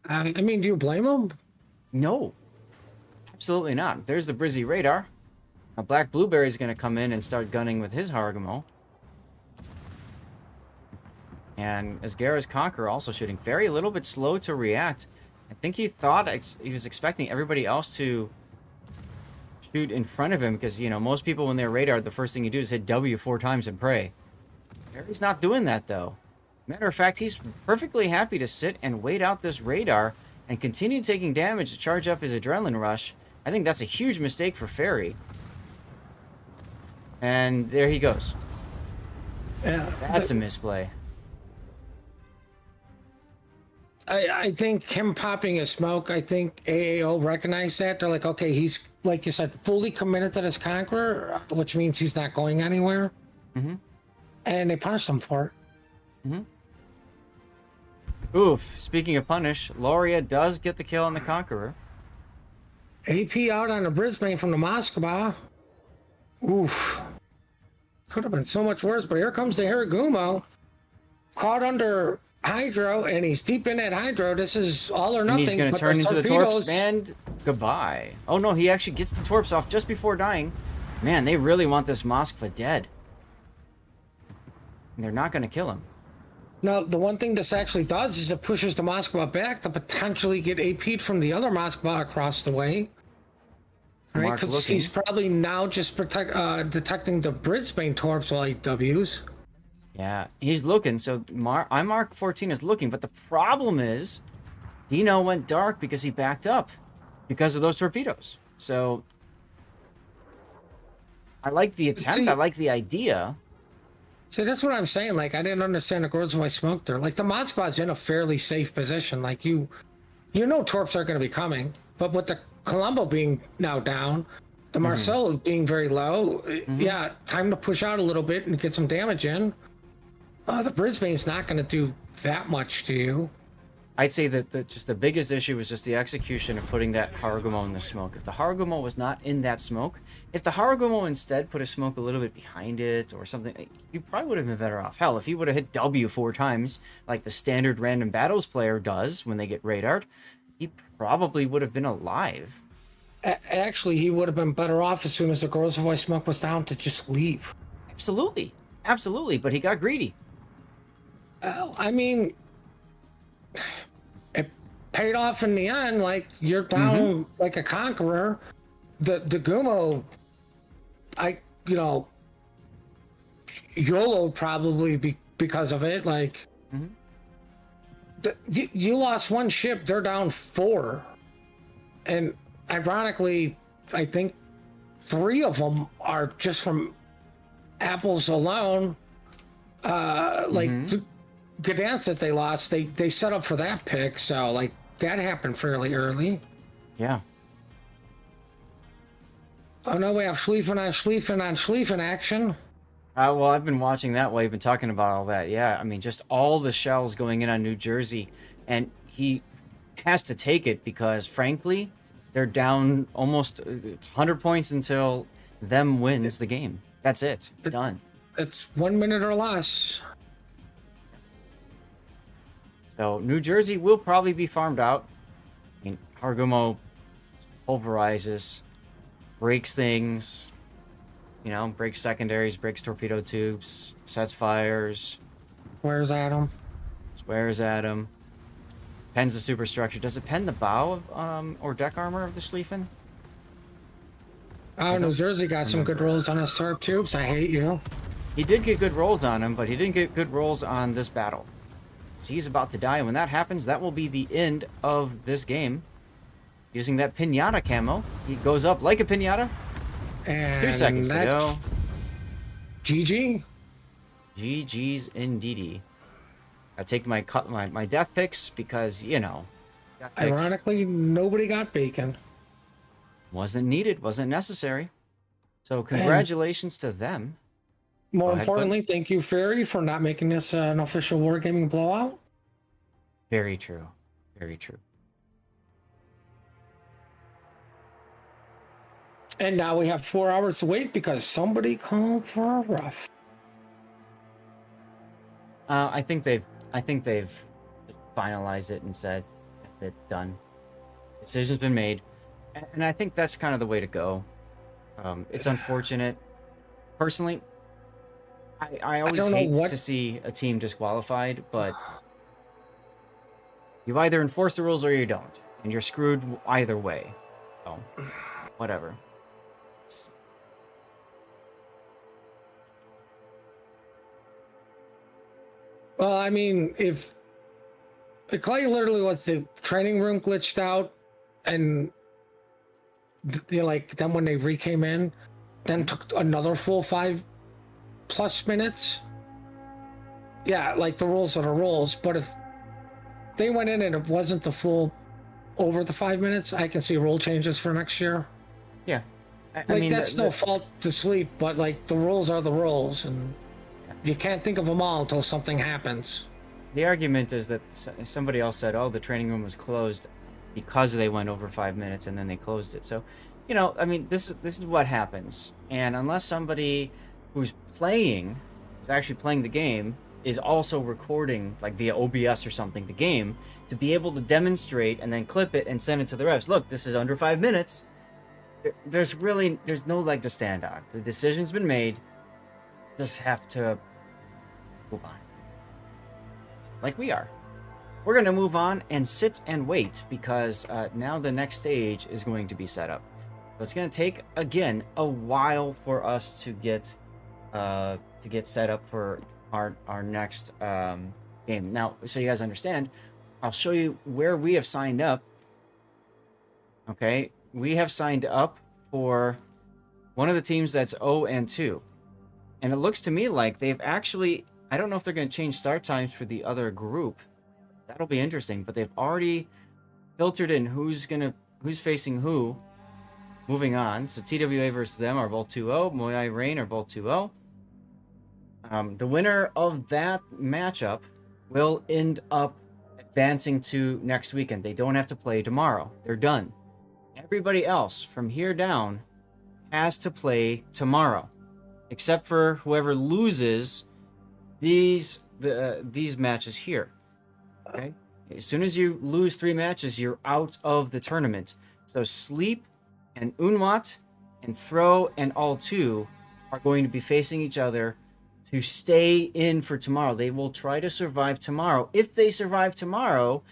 I mean, do you blame him? No. Absolutely not. There's the Brizzy radar. Now Black Blueberry is going to come in and start gunning with his Haragumo. And Esgara's Conqueror also shooting. Very a little bit slow to react. I think he thought he was expecting everybody else to shoot in front of him because, you know, most people when they're radar, the first thing you do is hit W 4 times and pray. Barry's not doing that, though. Matter of fact, he's perfectly happy to sit and wait out this radar and continue taking damage to charge up his adrenaline rush. I think that's a huge mistake for Ferry. And there he goes. Yeah, that's a misplay. I think him popping his smoke, I think AAO recognized that. They're like, okay, he's, like you said, fully committed to this Conqueror, which means he's not going anywhere. And they punished him for it. Oof. Speaking of punish, Loria does get the kill on the Conqueror. AP out on the Brisbane from the Moskva. Oof. Could have been so much worse, but here comes the Haragumo. Caught under Hydro, and he's deep in that Hydro. This is all or nothing. And he's going to turn into the torps, and goodbye. Oh no, he actually gets the torps off just before dying. Man, they really want this Moskva dead. And they're not going to kill him. Now, the one thing this actually does is it pushes the Moskva back to potentially get AP'd from the other Moskva across the way. Right, because he's probably now just detecting the Brisbane torps while he Ws. Yeah, he's looking. So Mark 14 is looking, but the problem is Dino went dark because he backed up because of those torpedoes. So I like the attempt. I like the idea. See, that's what I'm saying. Like, I didn't understand the Grozvoy smoke there. Like, the Moskva's in a fairly safe position. Like, you know torps are going to be coming, but with the Colombo being now down, the Marcelo being very low, yeah, time to push out a little bit and get some damage in. The Brisbane's not going to do that much to you. I'd say that just the biggest issue was just the execution of putting that Haragumo in the smoke. If the Haragumo was not in that smoke, if the Haragumo instead put a smoke a little bit behind it or something, you probably would have been better off. Hell, if he would have hit W 4 times, like the standard random battles player does when they get radared, he probably would have been alive. Actually, he would have been better off as soon as the girl's voice smoke was down to just leave. Absolutely. Absolutely. But he got greedy. I mean, it paid off in the end. Like, you're Mm-hmm. down like a conqueror. The Gumo, you know, YOLO probably because of it. Like, Mm-hmm. you lost one ship, they're down 4. And ironically, I think 3 of them are just from apples alone. Like Mm-hmm. Gdansk that they lost, they set up for that pick, so like that happened fairly early. Yeah. Oh no, we have Schlieffen on Schlieffen on Schlieffen action. Well, I've been watching that while you've been talking about all that. Yeah, I mean, just all the shells going in on New Jersey, and he has to take it because, frankly, they're down almost 100 points until them wins the game. That's it. Done. It's 1 minute or less. So New Jersey will probably be farmed out. I mean, Hargumo pulverizes, breaks things, breaks secondaries, breaks torpedo tubes, sets fires, Where's Adam? swears at him, pens the superstructure. Does it pen the bow of, or deck armor of the Schlieffen? Oh, New Jersey got some good rolls on his turret tubes. I hate you. He did get good rolls on him, but he didn't get good rolls on this battle. So he's about to die, and when that happens, that will be the end of this game. Using that pinata camo, he goes up like a pinata. And 2 seconds to go. GG. GG's indeedy. I take my death picks because, death picks Ironically, nobody got bacon. wasn't needed, wasn't necessary. So congratulations to them. More Go ahead, importantly, thank you, Fairy, for not making this an official wargaming blowout. Very true. Very true. And now we have 4 hours to wait because somebody called for a rough. I think they've finalized it and said that done. Decision's been made, and I think that's kind of the way to go. It's unfortunate. Personally, I always hate to see a team disqualified, but you either enforce the rules or you don't, and you're screwed either way. So, whatever. Well, I mean, if Clay literally was the training room glitched out, and then when they came in, then took another full 5+ minutes. Yeah, like the rules are the rules. But if they went in and it wasn't the full over the 5 minutes, I can see rule changes for next year. Yeah, I mean that's no fault to Sleep, but like the rules are the rules, and you can't think of them all until something happens. The argument is that somebody else said, "Oh, the training room was closed because they went over 5 minutes, and then they closed it." So, I mean, this is what happens. And unless somebody who's actually playing the game, is also recording, like via OBS or something, the game, to be able to demonstrate and then clip it and send it to the refs. Look, this is under 5 minutes. There's no leg to stand on. The decision's been made. Just have to move on. Like we are. We're going to move on and sit and wait because now the next stage is going to be set up. So it's going to take, again, a while for us to get set up for our next game. Now, so you guys understand, I'll show you where we have signed up. Okay, we have signed up for one of the teams that's 0-2. And it looks to me like they've actually, I don't know if they're going to change start times for the other group. That'll be interesting, but they've already filtered in who's facing who. Moving on, so TWA versus them are both 2-0. Moai Rain are both 2-0. The winner of that matchup will end up advancing to next weekend. They don't have to play tomorrow. They're done. Everybody else from here down has to play tomorrow, except for whoever loses these matches here. Okay? As soon as you lose 3 matches, you're out of the tournament. So Sleep and Unwat and Throw and All 2 are going to be facing each other to stay in for tomorrow. They will try to survive tomorrow. If they survive tomorrow,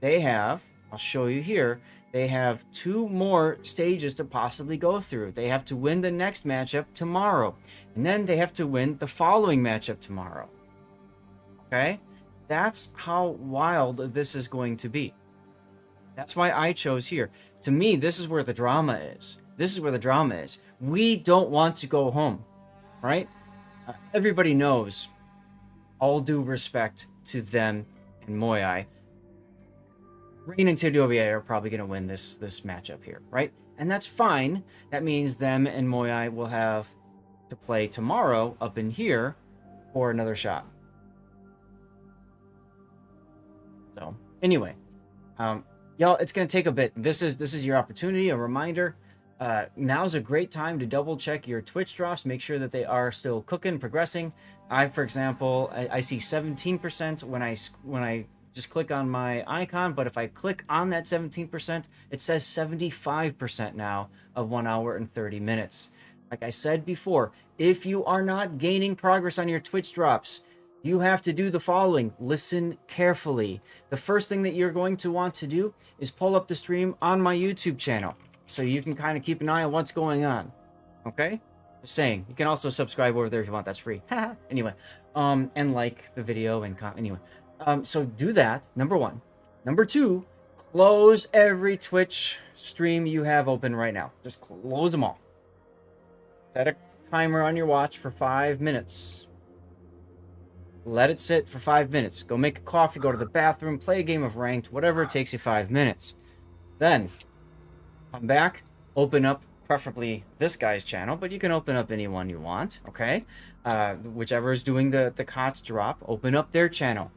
they have, I'll show you here, they have 2 more stages to possibly go through. They have to win the next matchup tomorrow, and then they have to win the following matchup tomorrow. Okay? That's how wild this is going to be. That's why I chose here. To me, this is where the drama is. This is where the drama is. We don't want to go home, right? Everybody knows, all due respect to them and Moyai, Rain and TWA are probably going to win this matchup here, right? And that's fine. That means them and Moyai will have to play tomorrow up in here for another shot. So, anyway, y'all, it's going to take a bit. This is your opportunity, a reminder. Now's a great time to double check your Twitch drops, make sure that they are still cooking, progressing. For example, I see 17% when I just click on my icon, but if I click on that 17%, it says 75% now of 1 hour and 30 minutes. Like I said before, if you are not gaining progress on your Twitch drops, you have to do the following. Listen carefully. The first thing that you're going to want to do is pull up the stream on my YouTube channel, so you can kind of keep an eye on what's going on. Okay? Just saying. You can also subscribe over there if you want. That's free. Anyway. And like the video and comment. Anyway. So do that, number 1. Number 2, close every Twitch stream you have open right now. Just close them all. Set a timer on your watch for 5 minutes. Let it sit for 5 minutes. Go make a coffee, go to the bathroom, play a game of Ranked, whatever it takes you 5 minutes. Then come back, open up preferably this guy's channel, but you can open up any one you want, okay? Whichever is doing the COTS drop, open up their channel.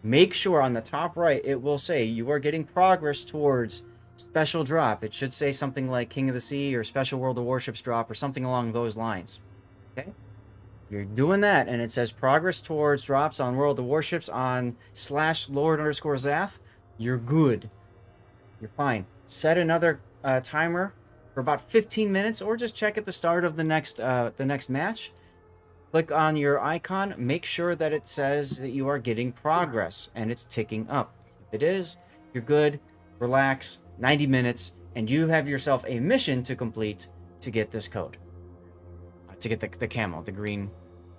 Make sure on the top right, it will say you are getting progress towards special drop. It should say something like King of the Sea or Special World of Warships drop or something along those lines, okay? You're doing that, and it says progress towards drops on World of Warships on /Lord_Zath. You're good. You're fine. Set another timer for about 15 minutes, or just check at the start of the next match. Click on your icon. Make sure that it says that you are getting progress and it's ticking up. If it is, you're good. Relax. 90 minutes, and you have yourself a mission to complete to get this code. To get the camo, the green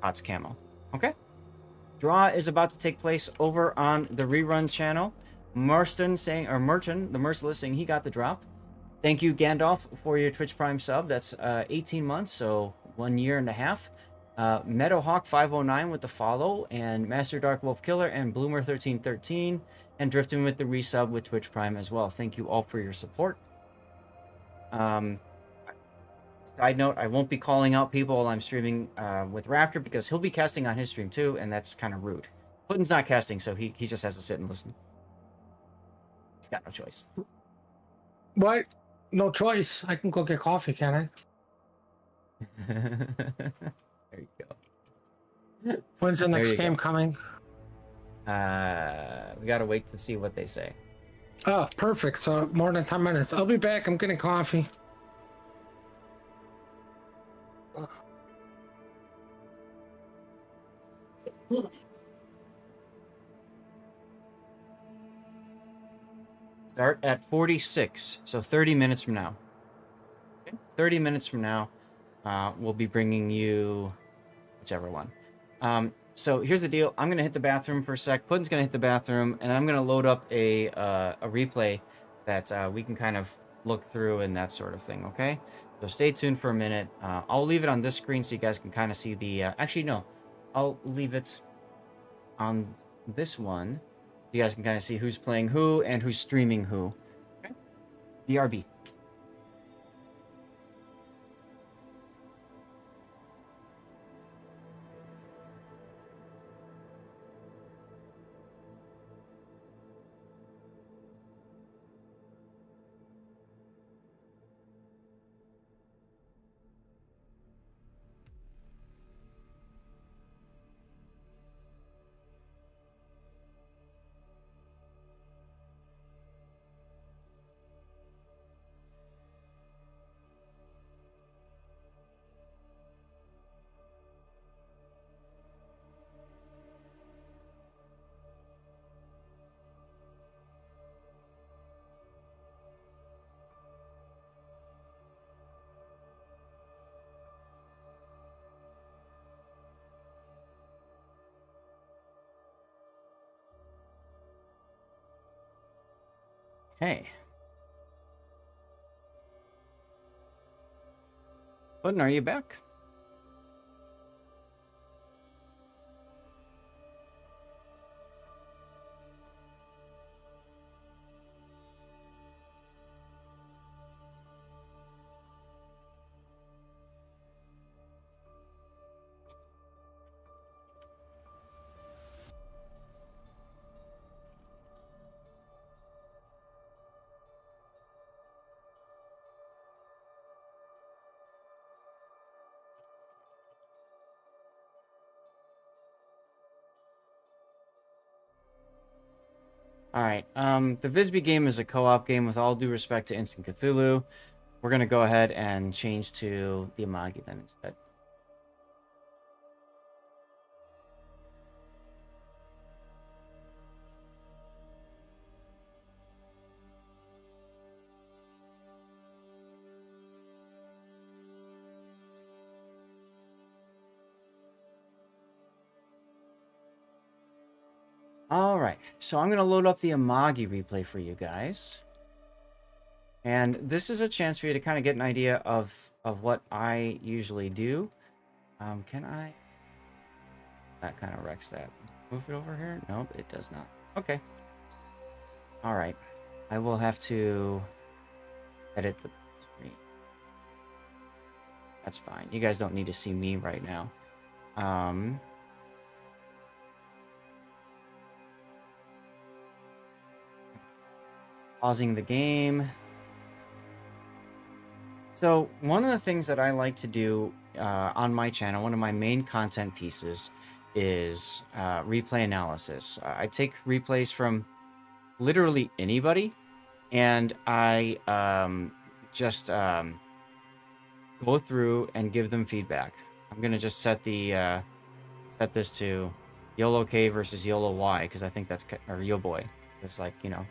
HOTS camo. Okay? Draw is about to take place over on the rerun channel. Merton, the Merciless, saying he got the drop. Thank you, Gandalf, for your Twitch Prime sub. That's 18 months, so 1 year and a half. Meadowhawk509 with the follow, and Master Dark Wolf Killer, and Bloomer1313, and Drifting with the resub with Twitch Prime as well. Thank you all for your support. Side note, I won't be calling out people while I'm streaming with Raptor, because he'll be casting on his stream too, and that's kind of rude. Putin's not casting, so he just has to sit and listen. He's got no choice. What? No choice. I can go get coffee, can I? There you go. When's the next game coming? We gotta wait to see what they say. Oh, perfect. So more than 10 minutes. I'll be back. I'm getting coffee. Start at 46, so 30 minutes from now. Okay. 30 minutes from now, we'll be bringing you whichever one. So here's the deal. I'm gonna hit the bathroom for a sec. Puddin's gonna hit the bathroom, and I'm gonna load up a replay that we can kind of look through and that sort of thing. Okay. So stay tuned for a minute. I'll leave it on this screen so you guys can kind of see the. Actually, no, I'll leave it on this one. You guys can kind of see who's playing who and who's streaming who. Okay. BRB. Hey. Puddin', are you back? Alright, the Visby game is a co-op game with all due respect to Instant Cthulhu. We're gonna go ahead and change to the Amagi then instead. Alright, so I'm gonna load up the Amagi replay for you guys. And this is a chance for you to kind of get an idea of what I usually do. Can I... That kind of wrecks that. Move it over here? Nope, it does not. Okay. Alright. I will have to edit the screen. That's fine. You guys don't need to see me right now. Pausing the game. So one of the things that I like to do on my channel, one of my main content pieces, is replay analysis. I take replays from literally anybody, and I just go through and give them feedback. I'm gonna just set the set this to YOLO K versus YOLO Y, because I think that's, or Yo Boy. It's like, you know,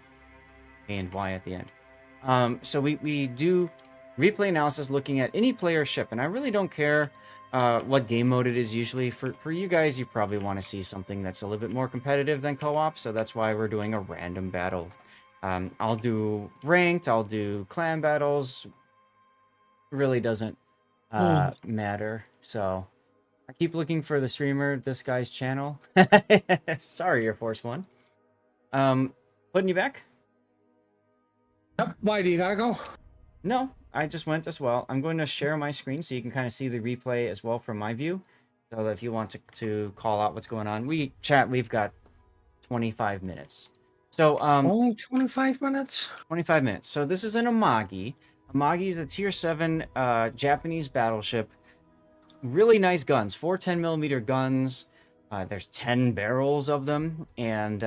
A and Y at the end. So we do replay analysis looking at any player ship, and I really don't care what game mode it is usually. For you guys, you probably want to see something that's a little bit more competitive than co-op, so that's why we're doing a random battle. I'll do ranked, I'll do clan battles. It really doesn't matter. So I keep looking for the streamer, this guy's channel. Sorry, Air Force One. Putting you back? Yep. Why do you gotta go? No, I just went as well. I'm going to share my screen so you can kind of see the replay as well from my view. So that if you want to call out what's going on, we've got 25 minutes. So Only 25 minutes? 25 minutes. So this is an Amagi. Amagi is a tier 7 Japanese battleship. Really nice guns, 4 10mm guns. There's 10 barrels of them, and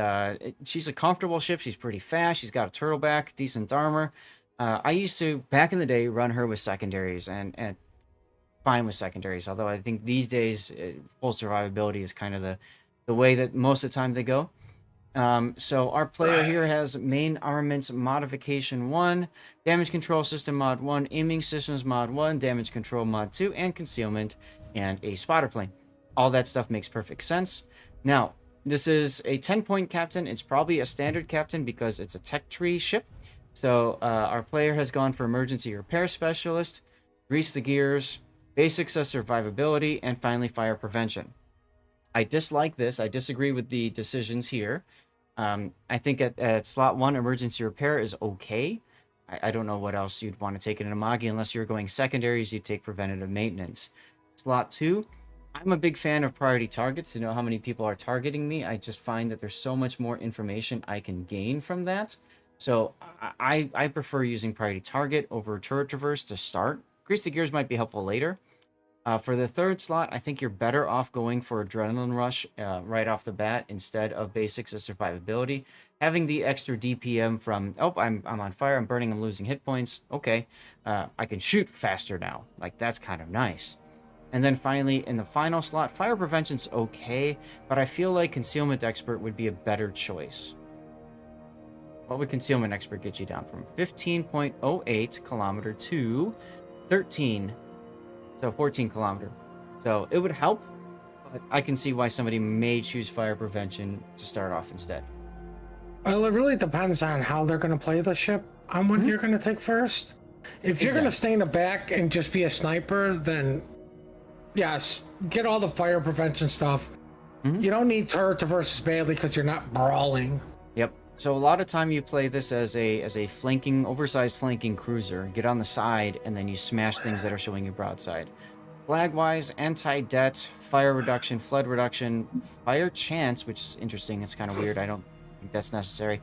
she's a comfortable ship. She's pretty fast. She's got a turtleback, decent armor. I used to, back in the day, run her with secondaries, and fine with secondaries, although I think these days full survivability is kind of the way that most of the time they go. So our player here has main armaments modification 1, damage control system mod 1, aiming systems mod 1, damage control mod 2, and concealment, and a spotter plane. All that stuff makes perfect sense. Now, this is a 10-point captain. It's probably a standard captain because it's a tech tree ship. So our player has gone for emergency repair specialist, grease the gears, basics of survivability, and finally fire prevention. I dislike this. I disagree with the decisions here. I think at slot 1, emergency repair is okay. I don't know what else you'd want to take in an Amagi unless you're going secondaries. You take preventative maintenance. Slot 2, I'm a big fan of priority targets to know how many people are targeting me. I just find that there's so much more information I can gain from that. So I prefer using priority target over turret traverse to start. Grease the gears might be helpful later. For the third slot, I think you're better off going for adrenaline rush right off the bat instead of basics of survivability. Having the extra DPM from, oh, I'm on fire, I'm burning, I'm losing hit points. Okay, I can shoot faster now. Like, that's kind of nice. And then finally, in the final slot, fire prevention's okay, but I feel like concealment expert would be a better choice. What would concealment expert get you down from 15.08 kilometer to 13, so 14 kilometer. So it would help, but I can see why somebody may choose fire prevention to start off instead. Well, it really depends on how they're going to play the ship, on what you're going to take first. If you're going to Exactly. stay in the back and just be a sniper, then yes, get all the fire prevention stuff. Mhm. You don't need turret to versus badly because you're not brawling. Yep. So a lot of time you play this as a flanking, oversized flanking cruiser. Get on the side, and then you smash things that are showing you broadside. Flag-wise, anti-det, fire reduction, flood reduction, fire chance, which is interesting. It's kind of weird. I don't think that's necessary.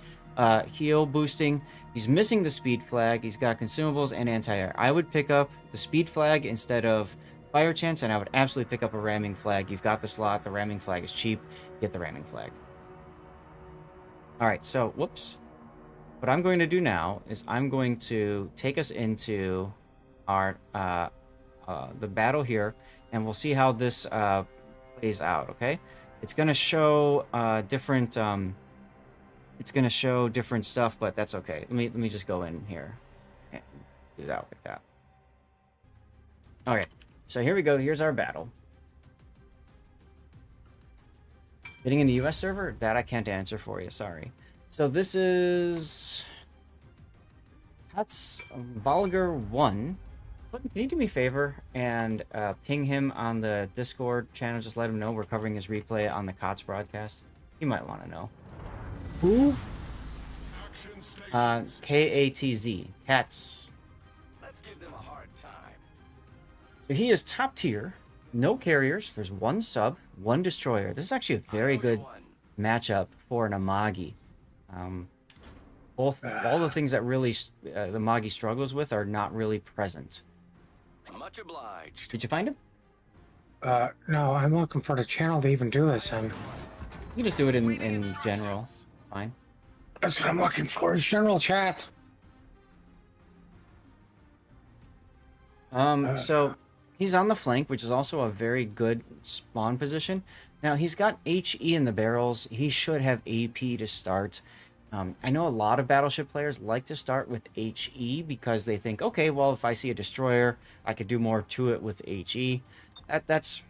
Heal boosting. He's missing the speed flag. He's got consumables and anti-air. I would pick up the speed flag instead of fire chance, and I would absolutely pick up a ramming flag. You've got the slot. The ramming flag is cheap. Get the ramming flag. All right, so, whoops. What I'm going to do now is I'm going to take us into our the battle here, and we'll see how this plays out. Okay, it's going to show different. It's going to show different stuff, but that's okay. Let me just go in here and do that like that. Okay, so here we go. Here's our battle. Getting in a US server? That I can't answer for you, sorry. So this is... That's Balger 1. Can you do me a favor and ping him on the Discord channel? Just let him know we're covering his replay on the COTS broadcast. He might want to know. Who? K-A-T-Z. Cats. Let's give them a hard time. So he is top tier. No carriers. There's one sub, one destroyer. This is actually a very good matchup for an Amagi. All the things that really the Amagi struggles with are not really present. Much obliged. Did you find him? No, I'm looking for the channel to even do this in. You can just do it in general. Fine. That's what I'm looking for, is general chat. So he's on the flank, which is also a very good spawn position. Now, he's got HE in the barrels. He should have AP to start. I know a lot of Battleship players like to start with HE because they think, okay, well, if I see a destroyer, I could do more to it with HE. That's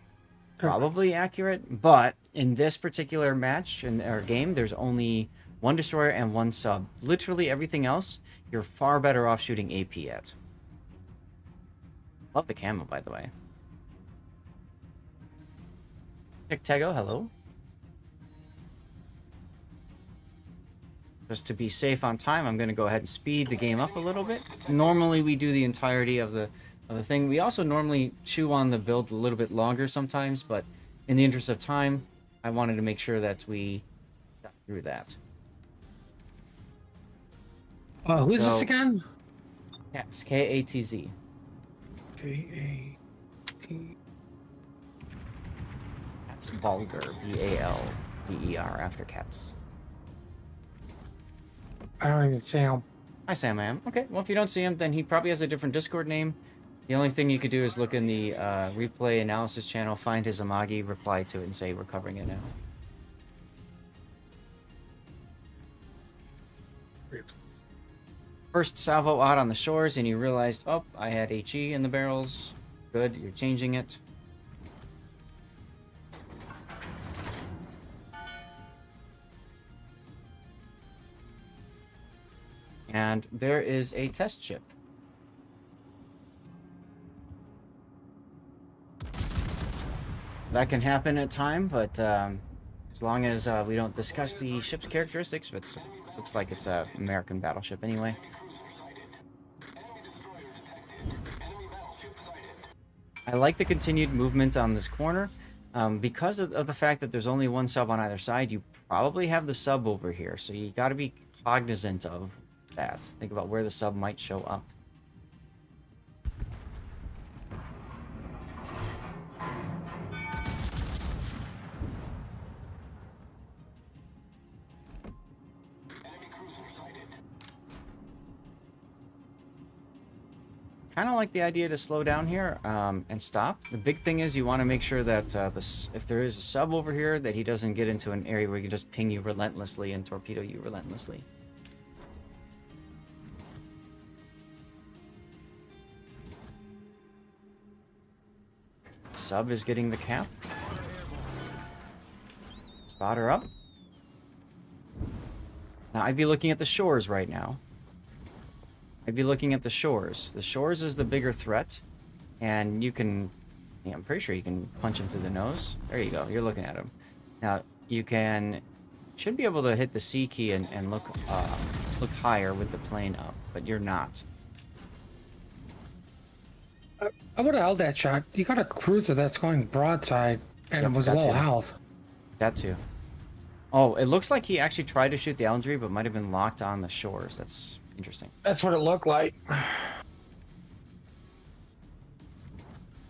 probably accurate, but in this particular match, in our game, there's only one destroyer and one sub. Literally everything else, you're far better off shooting AP at. Love the camo, by the way. Tego, hello. Just to be safe on time, I'm going to go ahead and speed the game up a little bit. Normally, we do the entirety of the thing. We also normally chew on the build a little bit longer sometimes, but in the interest of time, I wanted to make sure that we got through that. Who is this again? Yeah, it's K-A-T-Z. K-A-T... That's Balger, B-A-L-G-E-R, after cats. I don't even see him. Hi, Sam I am. Okay, well, if you don't see him, then he probably has a different Discord name. The only thing you could do is look in the replay analysis channel, find his Amagi, reply to it, and say we're covering it now. First salvo out on the shores, and you realized, oh, I had HE in the barrels. Good, you're changing it. And there is a test ship. That can happen at time, but as long as we don't discuss the ship's characteristics, it looks like it's an American battleship anyway. I like the continued movement on this corner. Because of the fact that there's only one sub on either side, you probably have the sub over here, so you got to be cognizant of that. Think about where the sub might show up. Kind of like the idea to slow down here and stop. The big thing is you want to make sure that if there is a sub over here, that he doesn't get into an area where he can just ping you relentlessly and torpedo you relentlessly. Sub is getting the cap. Spotter up. Now, I'd be looking at the shores right now. I'd be looking at the shores. The shores is the bigger threat. And you can... Yeah, I'm pretty sure you can punch him through the nose. There you go. You're looking at him. Now, you can... Should be able to hit the C key and look higher with the plane up. But you're not. I would have held that shot. You got a cruiser that's going broadside, and Yep, it was that low too. health. That too. Oh, it looks like he actually tried to shoot the algae, but might have been locked on the shores. That's interesting. That's what it looked like.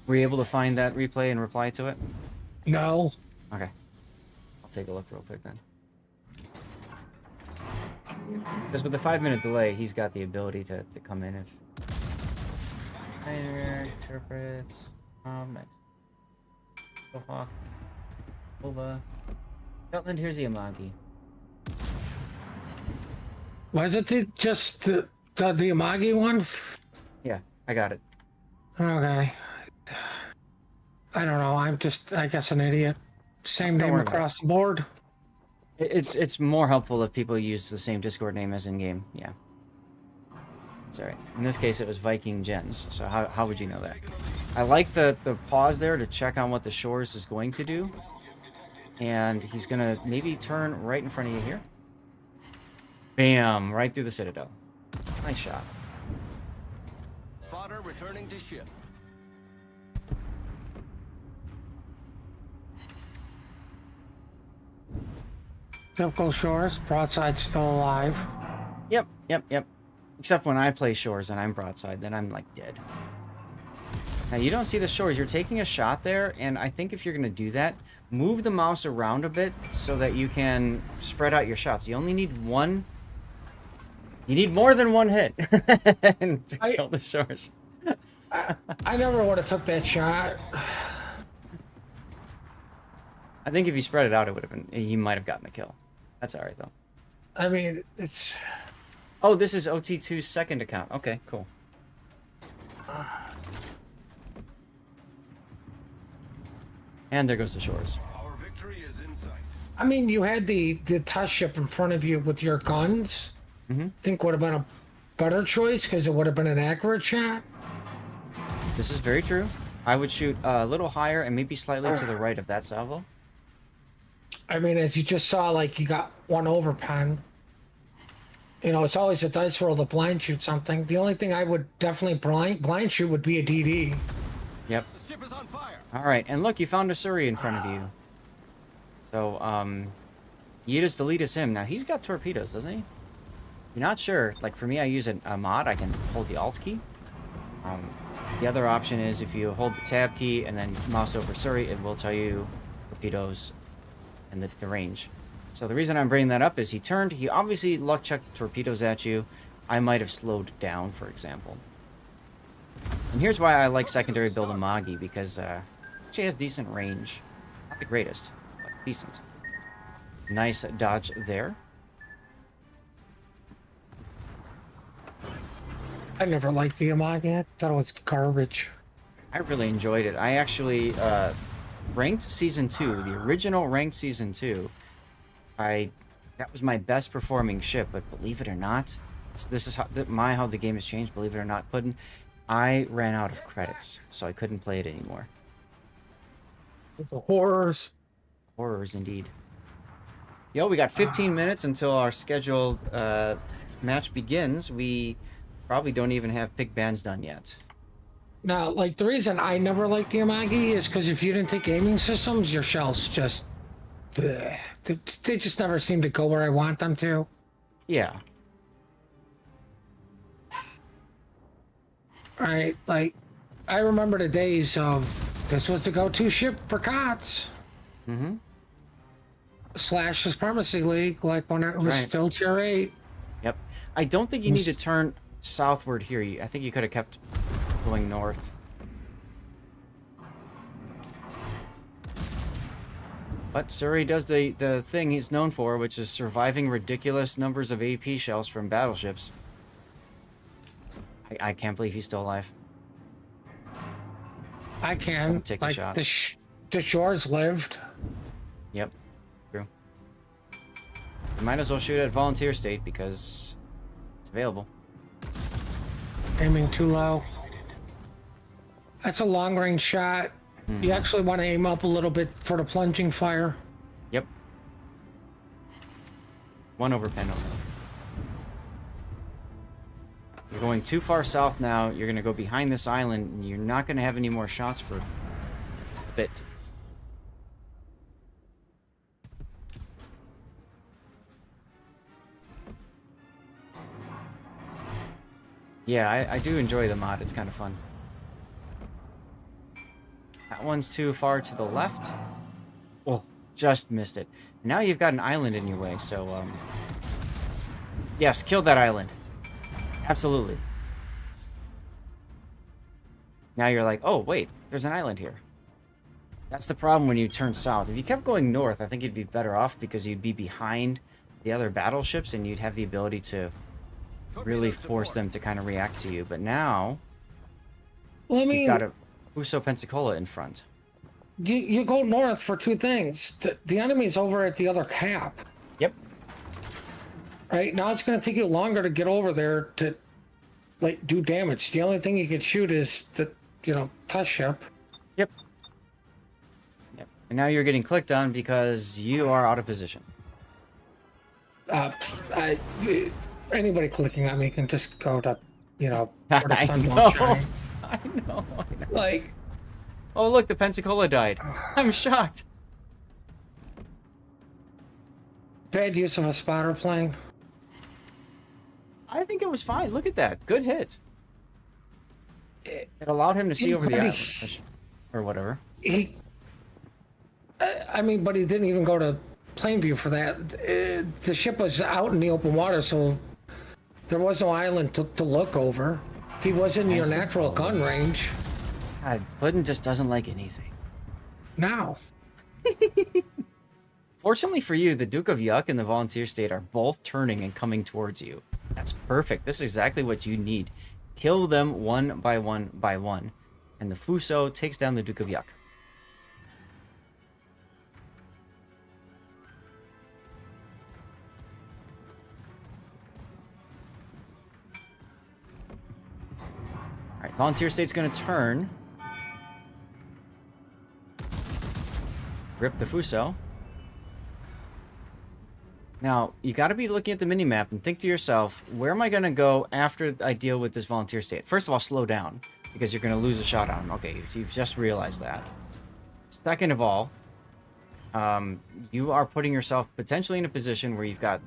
Were you able to find that replay and reply to it? No. Okay. I'll take a look real quick then. Because with the 5-minute delay, he's got the ability to come in if... Interprets... Next. Hawk. Over. Scotland, here's the Amagi. Was it just the Amagi one? Yeah, I got it. Okay. I don't know. I'm just, I guess, an idiot. Same Don't name worry about across the board. It's more helpful if people use the same Discord name as in-game. Yeah. It's alright. In this case, it was Viking Gens. So how would you know that? I like the pause there to check on what the shores is going to do. And he's going to maybe turn right in front of you here. Bam! Right through the citadel. Nice shot. Spotter returning to ship. Typical shores. Broadside still alive. Yep. Except when I play shores and I'm broadside, then I'm like dead. Now you don't see the shores. You're taking a shot there, and I think if you're going to do that, move the mouse around a bit so that you can spread out your shots. You only need one. You need more than one hit to kill the shores. I never would have took that shot. I think if you spread it out, it would have been. He might have gotten the kill. That's all right though. I mean, it's... Oh, this is OT2's second account. Okay, cool. And there goes the shores. Our victory is in sight. I mean, you had the test ship in front of you with your guns. Mm-hmm. I think would have been a better choice because it would have been an accurate shot. This is very true. I would shoot a little higher and maybe slightly to the right of that salvo. I mean, as you just saw, like, you got one over pen. You know, it's always a dice roll to blind shoot something. The only thing I would definitely blind shoot would be a DD. Yep. The ship is on fire. All right, and look, you found a Surrey in front of you. So, Yeetus deletus him. Now, he's got torpedoes, doesn't he? You're not sure. Like, for me, I use a mod. I can hold the Alt key. The other option is if you hold the Tab key and then mouse over Surrey, it will tell you torpedoes and the range. So the reason I'm bringing that up is he turned. He obviously luck checked the torpedoes at you. I might have slowed down, for example. And here's why I like secondary build Amagi, because she has decent range. Not the greatest, but decent. Nice dodge there. I never liked the Amagi. I thought it was garbage. I really enjoyed it. I actually ranked season 2, the original ranked season 2. That was my best performing ship, but believe it or not, this is how the game has changed. Believe it or not, Puddin', I ran out of credits, so I couldn't play it anymore. The horrors. Horrors indeed. Yo, we got 15 minutes until our scheduled match begins. We probably don't even have pick bands done yet. Now, like, the reason I never liked the Amagi is because if you didn't take aiming systems, your shells just... They just never seem to go where I want them to. Yeah. Right, like, I remember the days of this was the go-to ship for COTS. Mm-hmm. Slash the Supremacy League, like when it was still tier 8. Yep. I don't think you need to turn southward here. I think you could have kept going north. But Surrey does the thing he's known for, which is surviving ridiculous numbers of AP shells from battleships. I can't believe he's still alive. I can. Take like, a shot. The shores lived. Yep. True. You might as well shoot at volunteer state because it's available. Aiming too low. That's a long range shot. You actually want to aim up a little bit for the plunging fire. Yep. 1 over penalty. You're going too far south now. You're going to go behind this island, and you're not going to have any more shots for a bit. Yeah, I do enjoy the mod. It's kind of fun. That one's too far to the left. Oh, just missed it. Now you've got an island in your way, so, yes, kill that island. Absolutely. Now you're like, oh, wait, there's an island here. That's the problem when you turn south. If you kept going north, I think you'd be better off because you'd be behind the other battleships and you'd have the ability to really force them to kind of react to you. But now, Well, I mean, you've got a Uso Pensacola in front. you go north for two things. The enemy's over at the other cap. Yep. Right? Now it's going to take you longer to get over there to, like, do damage. The only thing you can shoot is the, test ship. Yep. Yep. And now you're getting clicked on because you are out of position. Anybody clicking on me can just go to, where the I sun know. won't shine. I know. Like, Oh, look, the Pensacola died. I'm shocked. bad use of a spotter plane. I think it was fine. Look at that. Good hit. It allowed him to see over the island. Or whatever. But he didn't even go to plane view for that. The ship was out in the open water, so there was no island to look over. He was in your natural gun range. God, Puddin just doesn't like anything. Now. Fortunately for you, the Duke of Yuck and the Volunteer State are both turning and coming towards you. That's perfect. This is exactly what you need. Kill them one by one by one. And the Fuso takes down the Duke of Yuck. Alright, Volunteer State's gonna turn. Rip the Fuso. Now, you got to be looking at the minimap and think to yourself, where am I going to go after I deal with this volunteer state? First of all, slow down, because you're going to lose a shot on him. Okay, you've just realized that. Second of all, you are putting yourself potentially in a position where you've got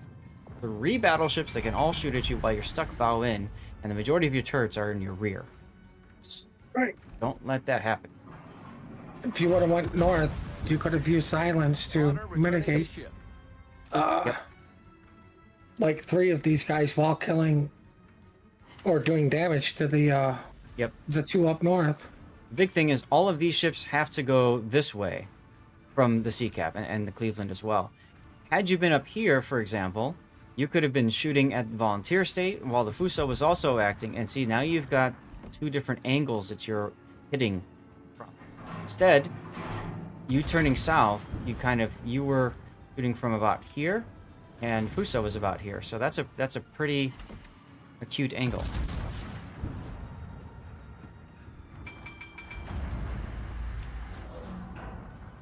3 battleships that can all shoot at you while you're stuck bow in, and the majority of your turrets are in your rear. Right. Don't let that happen. If you would have went north, you could have used silence to mitigate. Yep. Like 3 of these guys while killing or doing damage to the the 2 up north. The big thing is all of these ships have to go this way from the Sea Cap and the Cleveland as well. Had you been up here, for example, you could have been shooting at Volunteer State while the Fuso was also acting, and see, now you've got 2 different angles that you're hitting from. Instead, you turning south, you were shooting from about here, and Fuso was about here, so that's a pretty acute angle.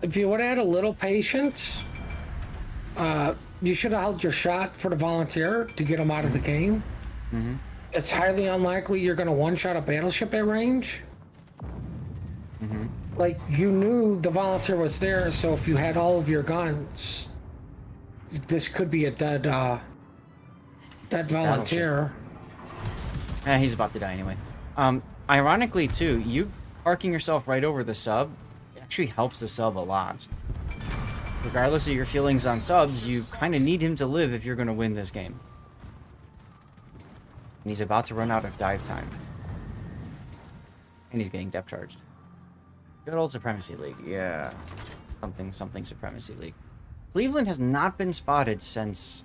If you would have had a little patience, you should have held your shot for the volunteer to get him out of the game. Mm-hmm. It's highly unlikely you're going to one-shot a battleship at range. Mm-hmm. Like, you knew the volunteer was there, so if you had all of your guns, this could be a dead volunteer. He's about to die anyway. Ironically, too, you parking yourself right over the sub actually helps the sub a lot. Regardless of your feelings on subs, you kind of need him to live if you're going to win this game. And he's about to run out of dive time. And he's getting depth charged. Good old Supremacy League, yeah. Something Supremacy League. Cleveland has not been spotted since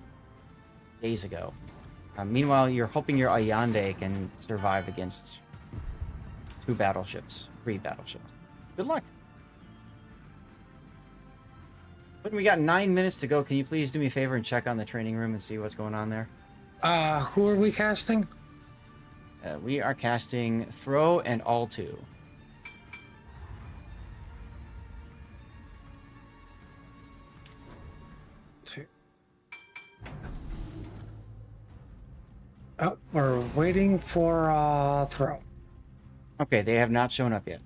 days ago. Meanwhile, you're hoping your Allende can survive against 3 battleships. Good luck. But we got 9 minutes to go. Can you please do me a favor and check on the training room and see what's going on there? Who are we casting? We are casting Throw and All 2. Oh, we're waiting for throw. Okay, they have not shown up yet.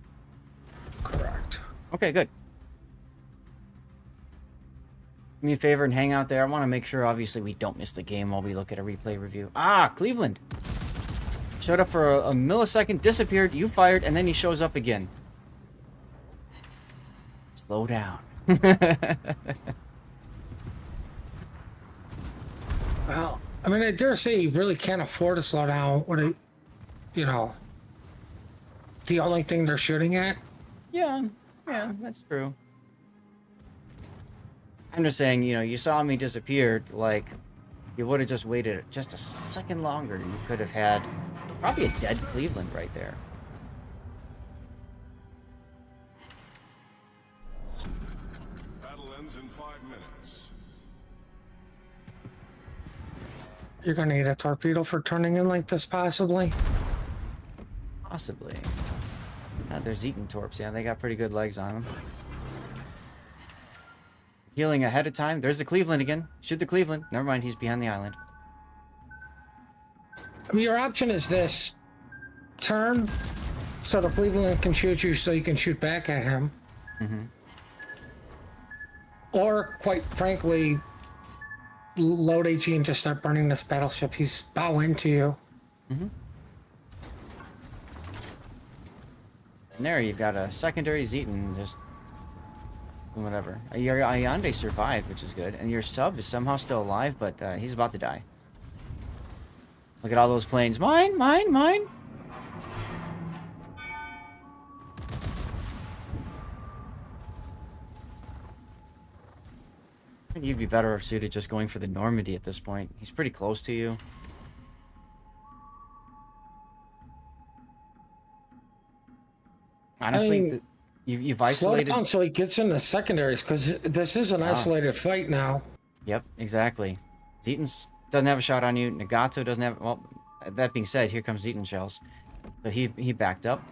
Correct. Okay, good. Do me a favor and hang out there. I want to make sure, obviously, we don't miss the game while we look at a replay review. Ah, Cleveland. Showed up for a millisecond, disappeared, you fired, and then he shows up again. Slow down. Well, I mean, I dare say you really can't afford to slow down when it, you know, the only thing they're shooting at. Yeah, that's true. I'm just saying, you know, you saw me disappeared, like, you would have just waited just a second longer, and you could have had probably a dead Cleveland right there. Battle ends in 5 minutes. You're gonna need a torpedo for turning in like this, possibly. Possibly. They're Zeton torps, yeah, they got pretty good legs on them. Healing ahead of time. There's the Cleveland again. Shoot the Cleveland. Never mind, he's behind the island. I mean, your option is this: turn so the Cleveland can shoot you, so you can shoot back at him. Mm-hmm. Or, quite frankly, load HE and just start burning this battleship. He's bow into you. Mm-hmm. And there you've got a secondary Zeton just whatever. Your Ayande survived, which is good, and your sub is somehow still alive, but he's about to die. Look at all those planes. Mine, mine, mine. I think you'd be better suited just going for the Normandy at this point. He's pretty close to you. Honestly, I mean, you've slow isolated. down so he gets in the secondaries, because this is an isolated fight now. Yep, exactly. Zeton doesn't have a shot on you. Nagato doesn't have. Well, that being said, here comes Zeton shells. So he backed up.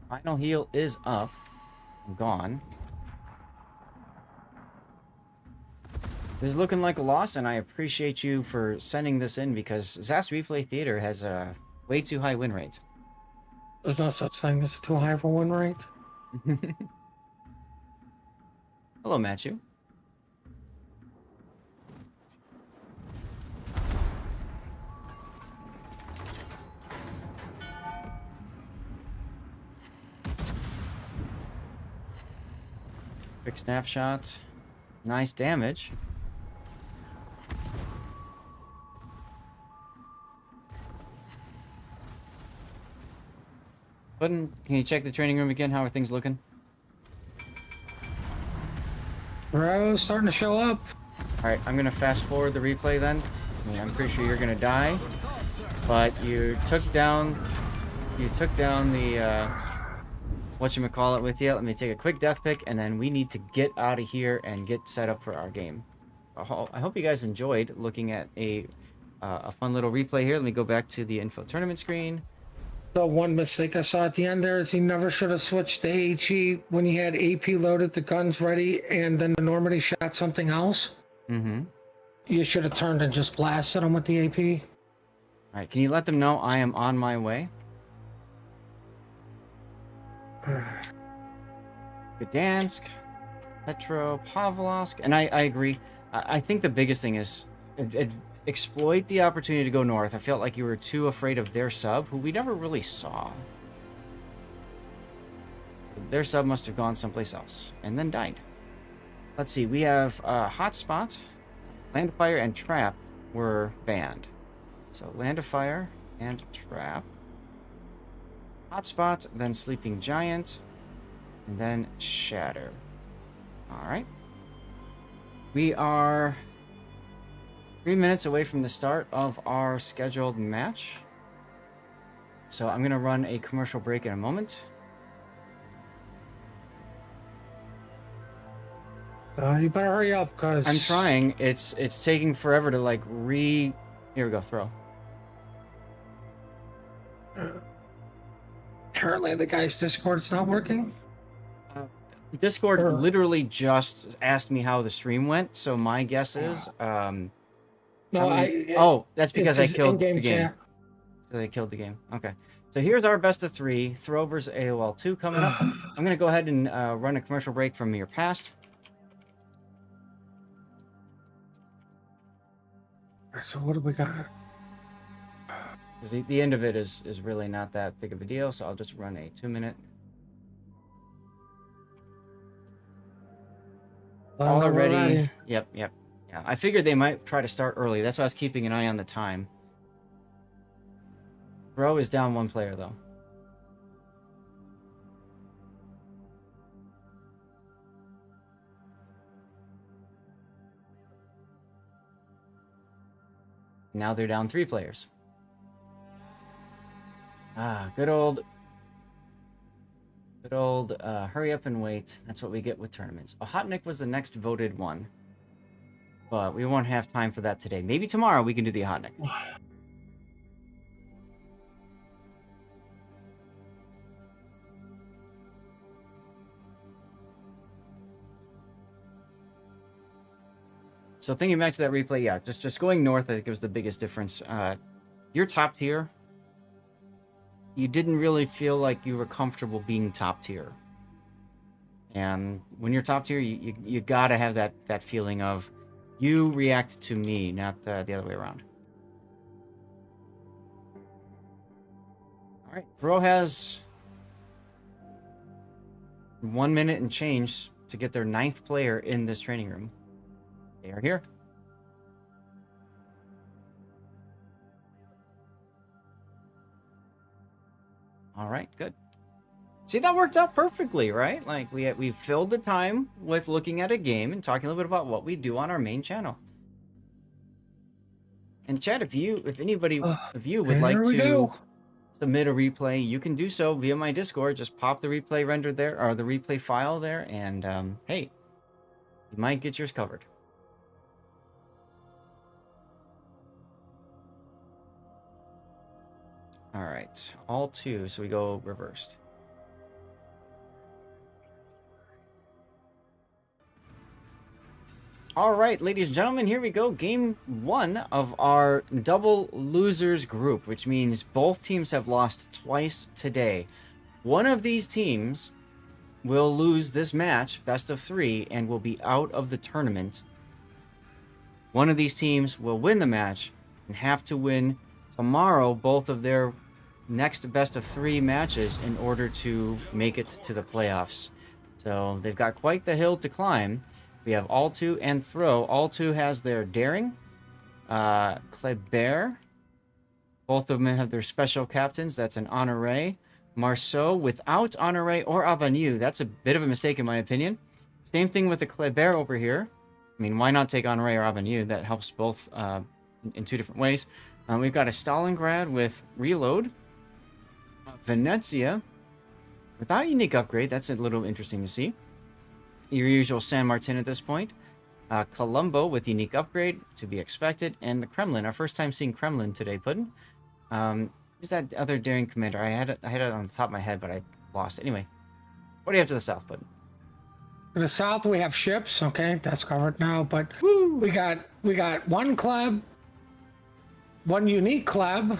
Final heal is up and gone. This is looking like a loss, and I appreciate you for sending this in because ZAS Replay Theater has a way too high win rate. There's no such thing as too high of a win rate. Hello, Matthew. Quick snapshot. Nice damage. Button, can you check the training room again? How are things looking? Bro, starting to show up. Alright, I'm gonna fast forward the replay then. I mean, I'm pretty sure you're gonna die. But you took down the whatchamacallit with you. Let me take a quick death pick, and then we need to get out of here and get set up for our game. I hope you guys enjoyed looking at a fun little replay here. Let me go back to the info tournament screen. The one mistake I saw at the end there is he never should have switched to HE when he had AP loaded, the guns ready, and then the Normandy shot something else. Mm-hmm. You should have turned and just blasted him with the AP. Alright, can you let them know I am on my way? Gdansk, Petropavlovsk, and I agree. I think the biggest thing is exploit the opportunity to go north. I felt like you were too afraid of their sub, who we never really saw. Their sub must have gone someplace else and then died. Let's see, we have Hotspot, Land of Fire, and Trap were banned. So Land of Fire and Trap. Hotspot, then Sleeping Giant, and then Shatter. Alright. We are 3 minutes away from the start of our scheduled match. So I'm going to run a commercial break in a moment. You better hurry up, cause I'm trying. It's taking forever to like Here we go. Throw. Apparently, the guy's Discord's not working. Discord Or- literally just asked me how the stream went, so my guess is No, oh, that's because I it's his killed the in-game game. chat. So they killed the game. Okay. So here's our best of 3. Throwver's AOL 2 coming up. I'm going to go ahead and run a commercial break from your past. So what do we got? Because the end of it is really not that big of a deal, so I'll just run a 2-minute. Already. Yep. Yeah. I figured they might try to start early. That's why I was keeping an eye on the time. Bro is down 1 player, though. Now they're down 3 players. Good old hurry up and wait. That's what we get with tournaments. Ohotnik was the next voted one. But we won't have time for that today. Maybe tomorrow we can do the Ohotnik. So thinking back to that replay, yeah, just going north, I think it was the biggest difference. You're top tier. You didn't really feel like you were comfortable being top tier. And when you're top tier, you gotta have that feeling of you react to me, not the other way around. All right, Bro has 1 minute and change to get their 9th player in this training room. They are here. All right, good. See, that worked out perfectly, right? Like we filled the time with looking at a game and talking a little bit about what we do on our main channel. And chat, if anybody of you would like to submit a replay, you can do so via my Discord. Just pop the replay rendered there, or the replay file there, and hey, you might get yours covered. All right, all 2, so we go reversed. All right, ladies and gentlemen, here we go. Game 1 of our double losers group, which means both teams have lost twice today. One of these teams will lose this match, best of 3, and will be out of the tournament. One of these teams will win the match and have to win tomorrow both of their next best of 3 matches in order to make it to the playoffs. So they've got quite the hill to climb. We have All2 and Throw. All2 has their Daring, Kleber. Both of them have their special captains. That's an Honoré. Marceau without Honoré or Abanu. That's a bit of a mistake in my opinion. Same thing with the Kleber over here. I mean, why not take Honoré or Abanu? That helps both in 2 different ways. We've got a Stalingrad with Reload. Venezia without unique upgrade. That's a little interesting to see. Your usual San Martin at this point. Colombo with unique upgrade, to be expected. And the Kremlin. Our first time seeing Kremlin today, Puddin. Who's that other daring commander? I had it on the top of my head, but I lost it. Anyway, what do you have to the south, Puddin? To the south, we have ships. Okay, that's covered now. But we got 1 club, 1 unique club.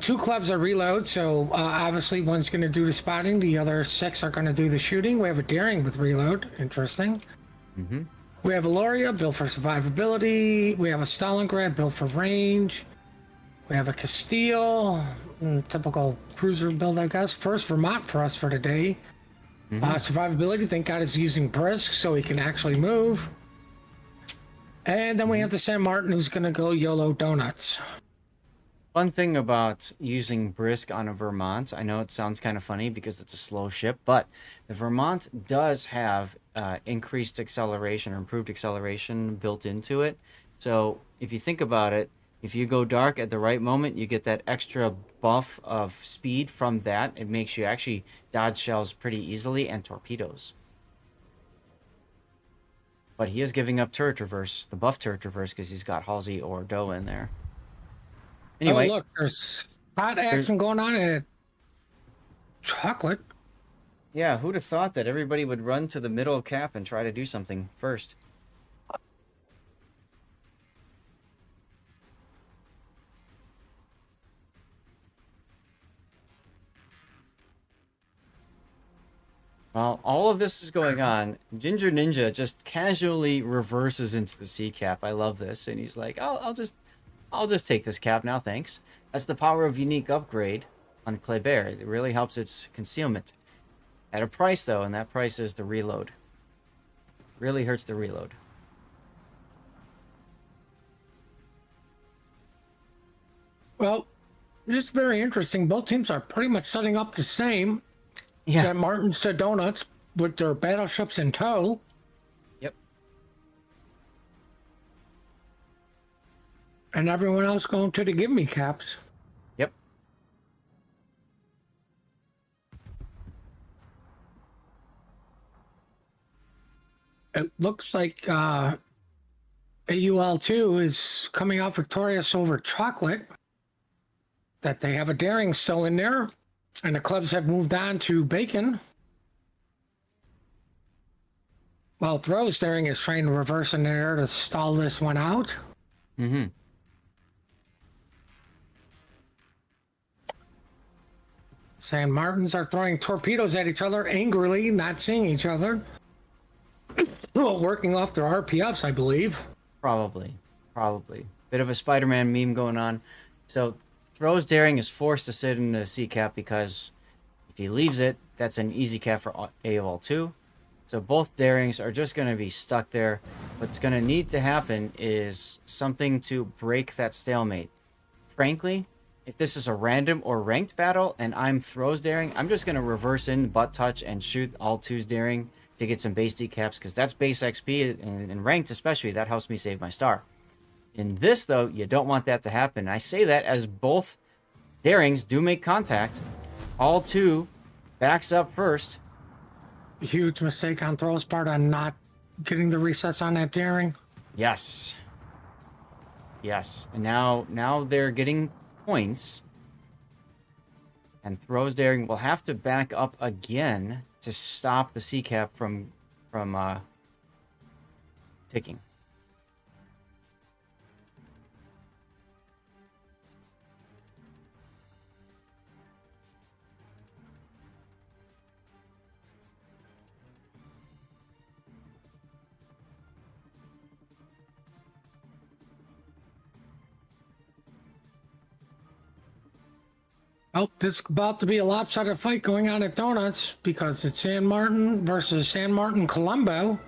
2 clubs are reload, so obviously one's going to do the spotting, the other 6 are going to do the shooting. We have a Daring with reload. Interesting. We have a Loria built for survivability. We have a Stalingrad built for range. We have a Castile, typical cruiser build, I guess. First Vermont for us for today. Survivability, thank God, is using Brisk so he can actually move. And then we have the San Martin, who's going to go YOLO Donuts. Fun thing about using Brisk on a Vermont, I know it sounds kind of funny because it's a slow ship, but the Vermont does have increased acceleration or improved acceleration built into it. So if you think about it, if you go dark at the right moment, you get that extra buff of speed from that. It makes you actually dodge shells pretty easily and torpedoes. But he is giving up turret reverse, the buff turret reverse, because he's got Halsey or Doe in there. Anyway, Oh, look, there's hot there's- action going on at Chocolate. yeah, who'd have thought that everybody would run to the middle cap and try to do something first? While all of this is going on, Ginger Ninja just casually reverses into the C cap. I love this, and he's like, I'll just take this cap now, thanks." That's the power of unique upgrade on Kleber. It really helps its concealment. At a price, though, and that price is the reload. Really hurts the reload. Well, just very interesting. Both teams are pretty much setting up the same. Yeah. St. Martin's to Donuts with their battleships in tow. Yep. And everyone else going to the give me caps. Yep. It looks like AUL2 is coming out victorious over Chocolate. That they have a daring still in there. And the clubs have moved on to Bacon. While Throws Daring is trying to reverse in there to stall this one out. Mm-hmm. San Martins are throwing torpedoes at each other angrily, not seeing each other. Working off their RPFs, I believe. Probably. Bit of a Spider-Man meme going on. So, Throws Daring is forced to sit in the C cap because if he leaves it, that's an easy cap for AOL2. So both Darings are just going to be stuck there. What's going to need to happen is something to break that stalemate. Frankly, if this is a random or ranked battle and I'm Throws Daring, I'm just going to reverse in butt touch and shoot all 2's Daring to get some base decaps, because that's base XP, and ranked especially, that helps me save my star. In this, though, you don't want that to happen. I say that as both Darings do make contact. All 2 backs up first. Huge mistake on Throw's part on not getting the resets on that Daring. Yes. And now they're getting points. And Throws Daring will have to back up again to stop the C cap from ticking. Oh, this is about to be a lopsided fight going on at Donuts because it's San Martin versus San Martin Colombo.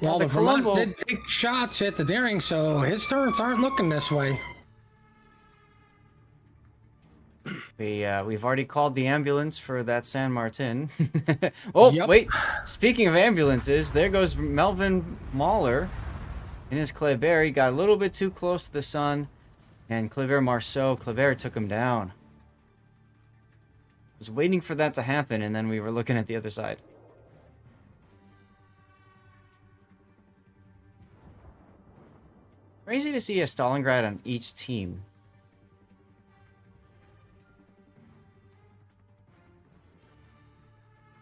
Well, the the Vermont Colombo- did take shots at the Daring, so his turrets aren't looking this way. We've already called the ambulance for that San Martin. Oh, Yep. wait. Speaking of ambulances, there goes Melvin Mahler in his Kleber. He got a little bit too close to the sun, and Kleber Marceau, Kleber took him down. Was waiting for that to happen, and then we were looking at the other side. Crazy to see a Stalingrad on each team.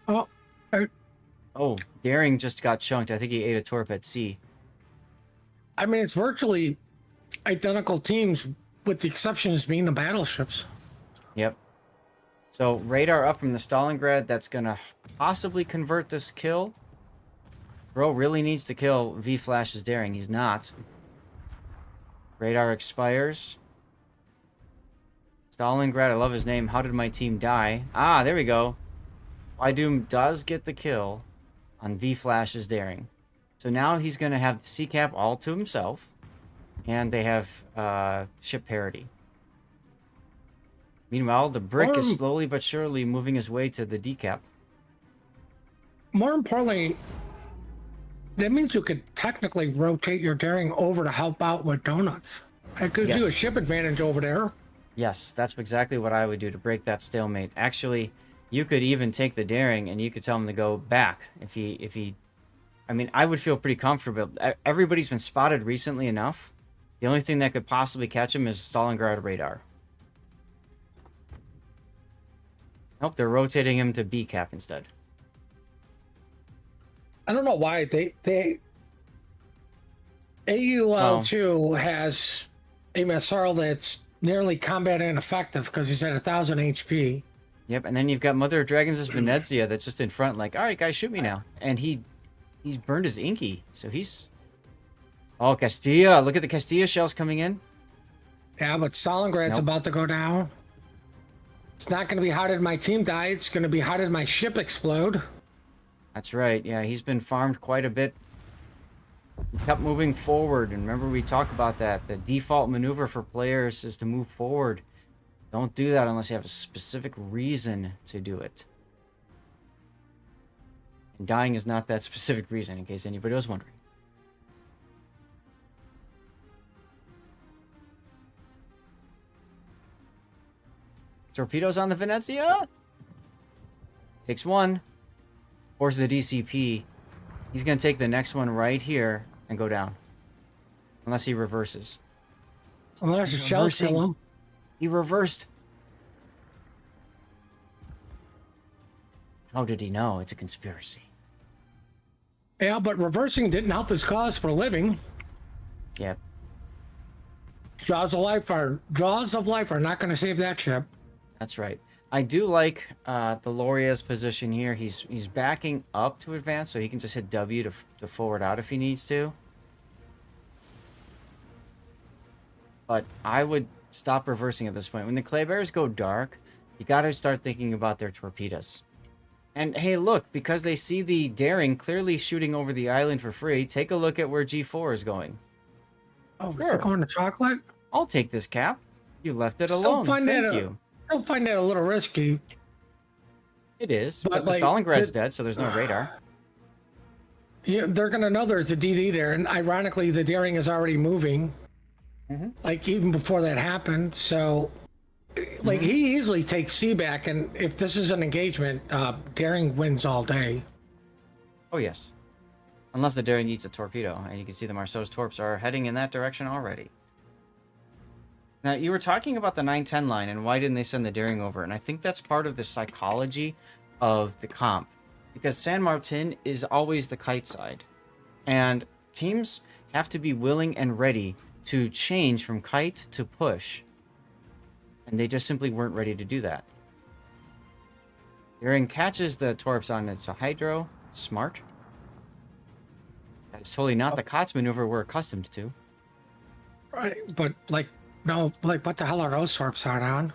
Oh, Oh, Daring just got chunked. I think he ate a torp at sea. I mean, it's virtually identical teams with the exceptions being the battleships. Yep. So radar up from the Stalingrad. That's gonna possibly convert this kill. Bro really needs to kill V Flash's Daring. He's not. Radar expires. Stalingrad, I love his name. How did my team die? Ah, there we go. Doom does get the kill on V Flash's Daring. So now he's gonna have the C cap all to himself, and they have ship parity. Meanwhile, the brick is slowly but surely moving his way to the decap. More importantly, that means you could technically rotate your Daring over to help out with Donuts. That gives you a Yes. ship advantage over there. Yes, that's exactly what I would do to break that stalemate. Actually, you could even take the Daring and you could tell him to go back if he I mean, I would feel pretty comfortable. Everybody's been spotted recently enough. The only thing that could possibly catch him is Stalingrad radar. Nope, they're rotating him to B cap instead. I don't know why they AUL2 has a missile that's nearly combat ineffective because he's at 1,000 HP. Yep, and then you've got Mother of Dragons' Venezia that's just in front, like, all right, guys, shoot me now. And he's burned his Inky, so he's... Oh, Castilla! Look at the Castilla shells coming in. Yeah, but Stalingrad's Nope. about to go down. It's not going to be how did my team die. It's going to be how did my ship explode. That's right. Yeah, he's been farmed quite a bit. He kept moving forward, and remember we talked about that. The default maneuver for players is to move forward. Don't do that unless you have a specific reason to do it. And dying is not that specific reason, in case anybody was wondering. Torpedoes on the Venezia. Takes one. Forces the DCP. He's going to take the next one right here and go down. Unless he reverses. Unless the shells kill him. He reversed. How did he know? It's a conspiracy. Yeah, but reversing didn't help his cause for living. Yep. Jaws of life are not going to save that ship. That's right. I do like Deloria's position here. He's backing up to advance, so he can just hit W to forward out if he needs to. But I would stop reversing at this point. When the clay bears go dark, you got to start thinking about their torpedoes. And hey, look, because they see the Daring clearly shooting over the island for free, take a look at where G4 is going. Oh, Sure. is it going to chocolate? I'll take this cap. You left it Still alone. find Thank that you. I find that a little risky. It is, But, but the like, Stalingrad's dead, so there's no radar. Yeah, they're going to know there's a DD there, and ironically, the Daring is already moving. Like, even before that happened, so... Like, he easily takes C back, and if this is an engagement, Daring wins all day. Oh, yes. Unless the Daring eats a torpedo, and you can see the Marceau's torps are heading in that direction already. Now, you were talking about the 910 line, and why didn't they send the Daring over? And I think that's part of the psychology of the comp. Because San Martin is always the kite side. And teams have to be willing and ready to change from kite to push. And they just simply weren't ready to do that. Daring catches the torps on its hydro. Smart. That's totally not the COTS maneuver we're accustomed to. Right, but, like, no, like, what the hell are those torps on?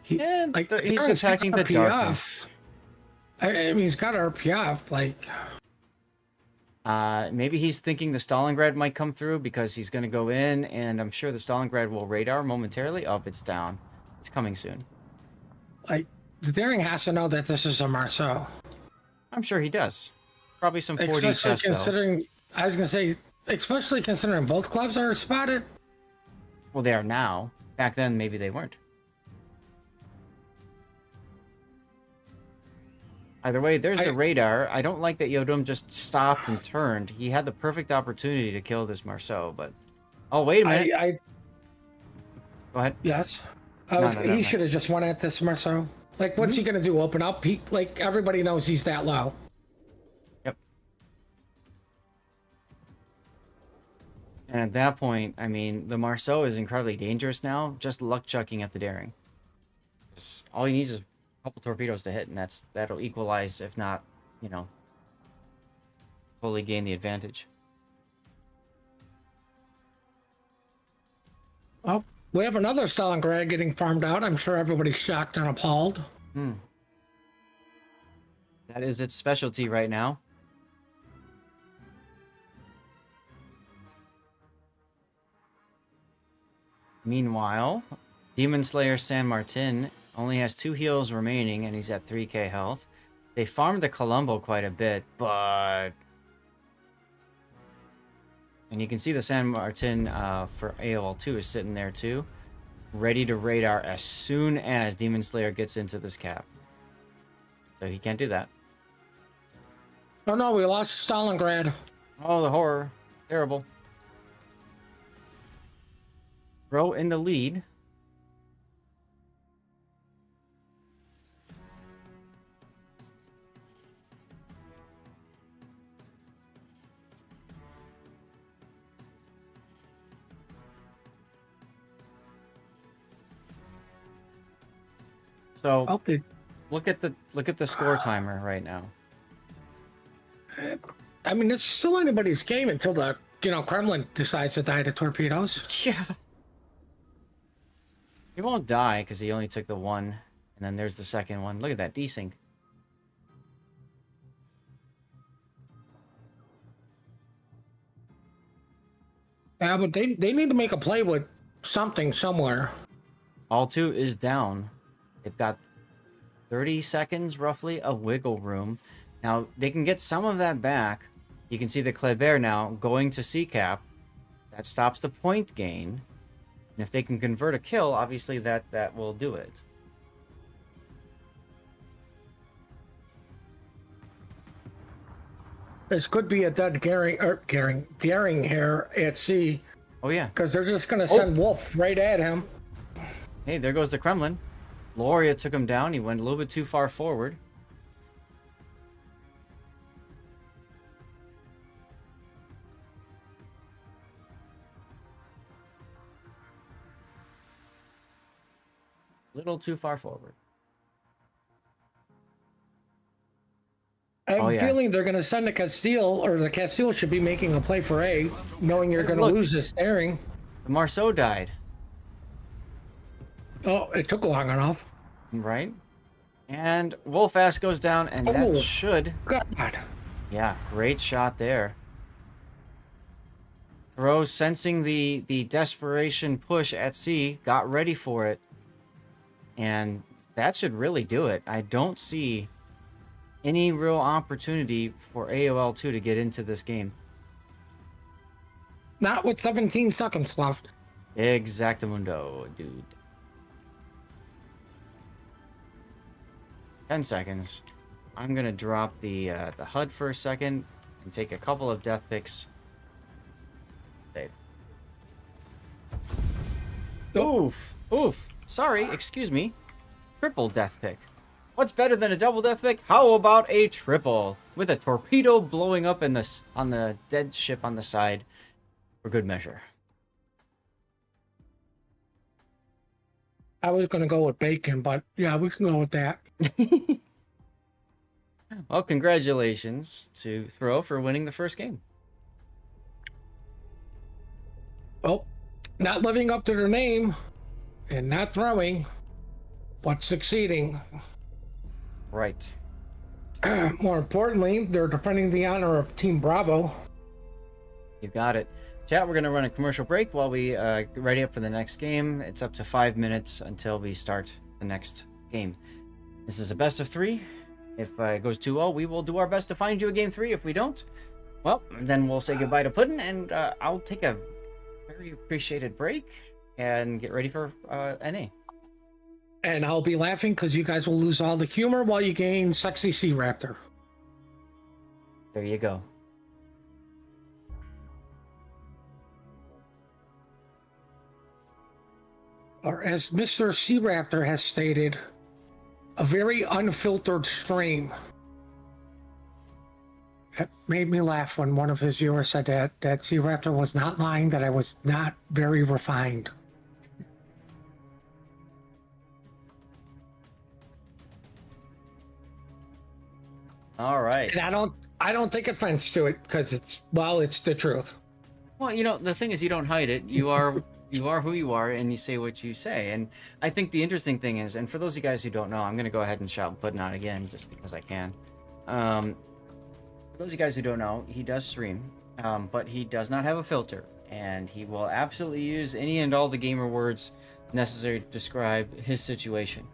He's Daring's attacking got the RPF. darkness. I mean, he's got RPF, like... Maybe he's thinking the Stalingrad might come through because he's going to go in, and I'm sure the Stalingrad will radar momentarily. Oh, it's down. It's coming soon. Like, the Daring has to know that this is a Marceau. I'm sure he does. Probably some 4D Especially chest, though. considering, I was going to say, especially considering both clubs are spotted. Well, they are now. Back then, maybe they weren't. Either way, there's the radar. I don't like that Yodom just stopped and turned. He had the perfect opportunity to kill this Marceau, but... Oh, wait a minute. Go ahead. Yes. No. He should have just went at this Marceau. Like, what's he going to do? Open up? Like, everybody knows he's that low. Yep. And at that point, I mean, the Marceau is incredibly dangerous now. Just luck chucking at the Daring. All he needs is couple torpedoes to hit, and that'll equalize, if not, you know, fully gain the advantage. Oh, we have another Stalingrad getting farmed out. I'm sure everybody's shocked and appalled. That is its specialty right now. Meanwhile, Demon Slayer San Martin only has 2 heals remaining, and he's at 3k health. They farmed the Colombo quite a bit, but... And you can see the San Martin for AOL2 is sitting there too, ready to radar as soon as Demon Slayer gets into this cap. So he can't do that. Oh no, we lost Stalingrad. Oh, the horror. Terrible. Throw in the lead. So Oh, look at the score timer right now. I mean, it's still anybody's game until the Kremlin decides to die to torpedoes. Yeah. He won't die because he only took the one, and then there's the second one. Look at that desync. Yeah, but they need to make a play with something somewhere. All 2 is down. They've got 30 seconds roughly of wiggle room. Now they can get some of that back. You can see the Kleber now going to C-cap. That stops the point gain. And if they can convert a kill, obviously that will do it. This could be a dead Daring here at sea. Oh yeah. Because they're just going to send Wolf right at him. Hey, there goes the Kremlin. Loria took him down. He went a little bit too far forward. Little too far forward. I have a yeah. feeling they're going to send the Castile, or the Castile should be making a play for A, knowing you're going to lose this Daring. The Marceau died. Oh, it took long enough. Right? And Wolf-Ass goes down, and that should... God. Yeah, great shot there. Thoreau, sensing the desperation push at sea, got ready for it. And that should really do it. I don't see any real opportunity for AOL2 to get into this game. Not with 17 seconds left. Exactamundo, dude. 10 seconds. I'm going to drop the HUD for a second and take a couple of death picks. Save. Oof. Oof. Sorry, excuse me. Triple death pick. What's better than a double death pick? How about a triple? With a torpedo blowing up on the dead ship on the side. For good measure. I was going to go with bacon, but yeah, we can go with that. Well, congratulations to Throw for winning the first game. Well, not living up to their name and not throwing, but succeeding. Right. More importantly, they're defending the honor of Team Bravo. You got it. Chat, we're going to run a commercial break while we get ready up for the next game. It's up to 5 minutes until we start the next game. This is a best of 3. If it goes 2-0, we will do our best to find you a game 3. If we don't, well, then we'll say goodbye to Puddin', and I'll take a very appreciated break and get ready for NA. And I'll be laughing because you guys will lose all the humor while you gain Sexy Sea Raptor. There you go. Or as Mr. Sea Raptor has stated, a very unfiltered stream. It made me laugh when one of his viewers said that Sea Raptor was not lying, that I was not very refined. All right. And I don't take offense to it because it's the truth. Well, you know, the thing is, you don't hide it. You are who you are, and you say what you say. And I think the interesting thing is, and for those of you guys who don't know, I'm going to go ahead and shout Puddin' out again just because I can. For those of you guys who don't know, he does stream, but he does not have a filter, and he will absolutely use any and all the gamer words necessary to describe his situation.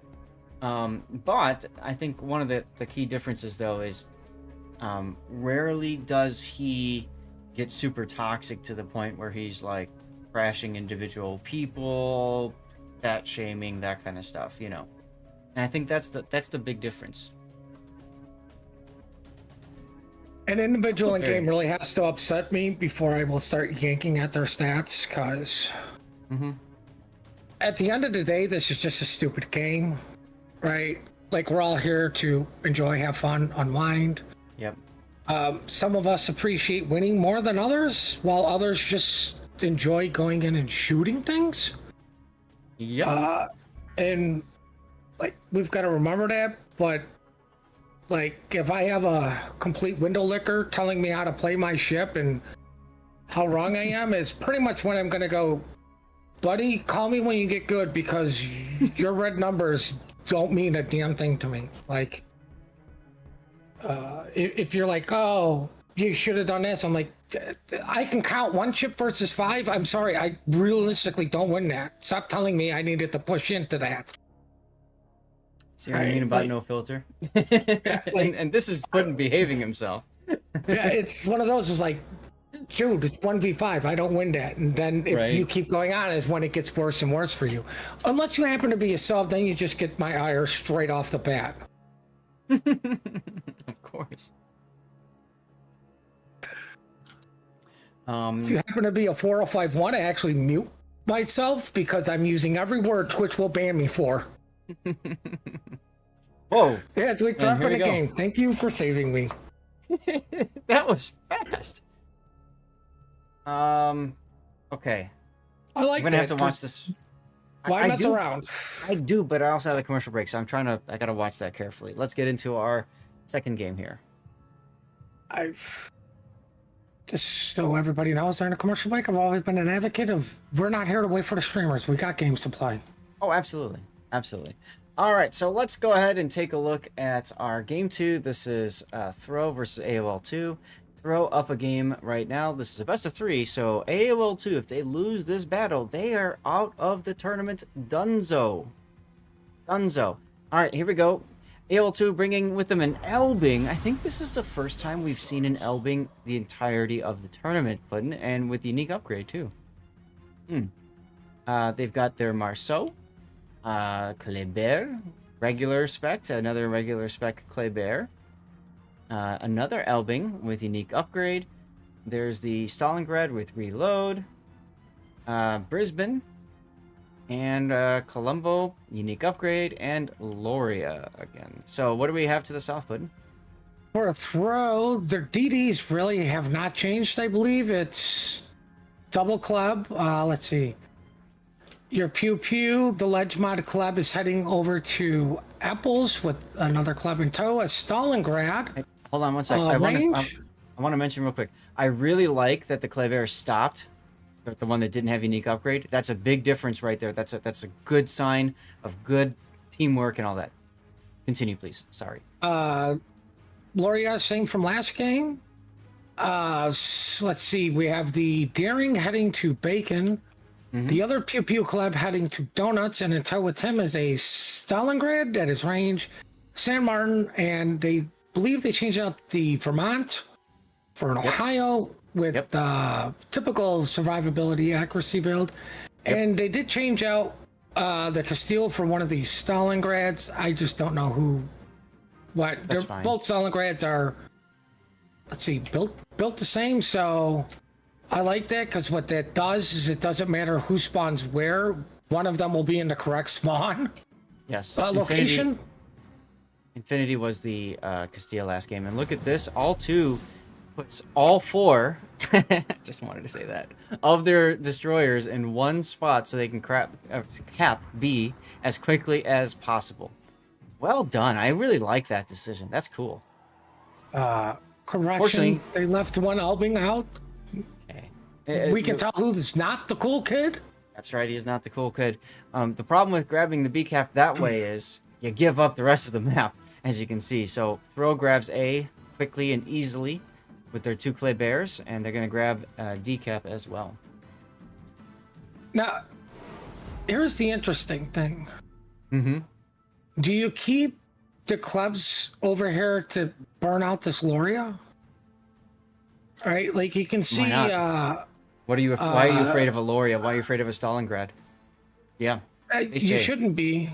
But I think one of the key differences, though, is rarely does he get super toxic to the point where he's like crashing individual people, fat shaming, that kind of stuff, you know. And I think that's the big difference. An individual in That's a game very- really has to upset me before I will start yanking at their stats, because at the end of the day, this is just a stupid game, right? Like, we're all here to enjoy, have fun, unwind. Yep. Some of us appreciate winning more than others, while others just enjoy going in and shooting things. Yep. And like, we've got to remember that. But like, if I have a complete window licker telling me how to play my ship and how wrong I am, is pretty much when I'm gonna go, buddy, call me when you get good, because your red numbers don't mean a damn thing to me. Like, if you're like, oh, you should have done this, I'm like, I can count one chip versus 5. I'm sorry, I realistically don't win that. Stop telling me I needed to push into that. See what I mean about no filter? And this is Puddin behaving himself. Yeah, it's one of those. It's like, dude, it's 1v5. I don't win that. And then if you keep going on, is when it gets worse and worse for you. Unless you happen to be a sub, then you just get my ire straight off the bat. Of course. If you happen to be a 4051, I actually mute myself because I'm using every word Twitch will ban me for. Whoa. Yeah, it's like dropping we a go. game. Thank you for saving me. That was fast. Okay. I like I'm gonna have to watch this. Why mess do, around? I do, but I also have a commercial break, so I gotta watch that carefully. Let's get into our second game here. I've just so everybody knows during a commercial break, I've always been an advocate of, we're not here to wait for the streamers. We got games to play. Oh, absolutely. Absolutely. All right, so let's go ahead and take a look at our game 2. This is Throw versus AOL 2. Throw up a game right now. This is a best of 3, so AOL 2, if they lose this battle, they are out of the tournament. Dunzo. Dunzo. All right, here we go. AOL 2 bringing with them an Elbing. I think this is the first time we've seen an Elbing the entirety of the tournament, Puddin', and with the unique upgrade, too. They've got their Marceau. Kleber, regular spec, another regular spec Kleber, another Elbing with unique upgrade. There's the Stalingrad with reload, Brisbane, and Colombo, unique upgrade, and Loria again. So what do we have to the south, Puddin'? For a Throw, their DDs really have not changed, I believe. It's double club. Let's see. Your Pew Pew, the Ledge Mod club, is heading over to Apples with another club in tow, a Stalingrad. Hey, hold on one sec. I want to mention real quick. I really like that the Kleber stopped, the one that didn't have unique upgrade. That's a big difference right there. That's a good sign of good teamwork and all that. Continue, please. Sorry. Loria, same from last game. Let's see. We have the Daring heading to Bacon. The other Pew Pew club heading to Donuts, and in tow with him is a Stalingrad at his range, San Martin, and they believe they changed out the Vermont for an Ohio with typical survivability accuracy build. And they did change out the Castile for one of these Stalingrads. I just don't know what. That's fine. Both Stalingrads are, let's see, built the same, so I like that, because what that does is it doesn't matter who spawns where. One of them will be in the correct spawn. Yes. Location. Infinity was the Castile last game, and look at this. All 2 puts all 4. Just wanted to say that, of their destroyers in one spot, so they can cap B as quickly as well done. I really like that decision. That's cool. Correction. They left one Elbing out. We can tell who's not the cool kid. That's right, he is not the cool kid. The problem with grabbing the B cap that way is you give up the rest of the map, as you can see. So Throw grabs A quickly and easily with their 2 clay bears, and they're going to grab D cap as well. Now, here's the interesting thing. Do you keep the clubs over here to burn out this Loria? All right, like you can see. What are you? Why are you afraid of a Loria? Why are you afraid of a Stalingrad? Yeah, you shouldn't be.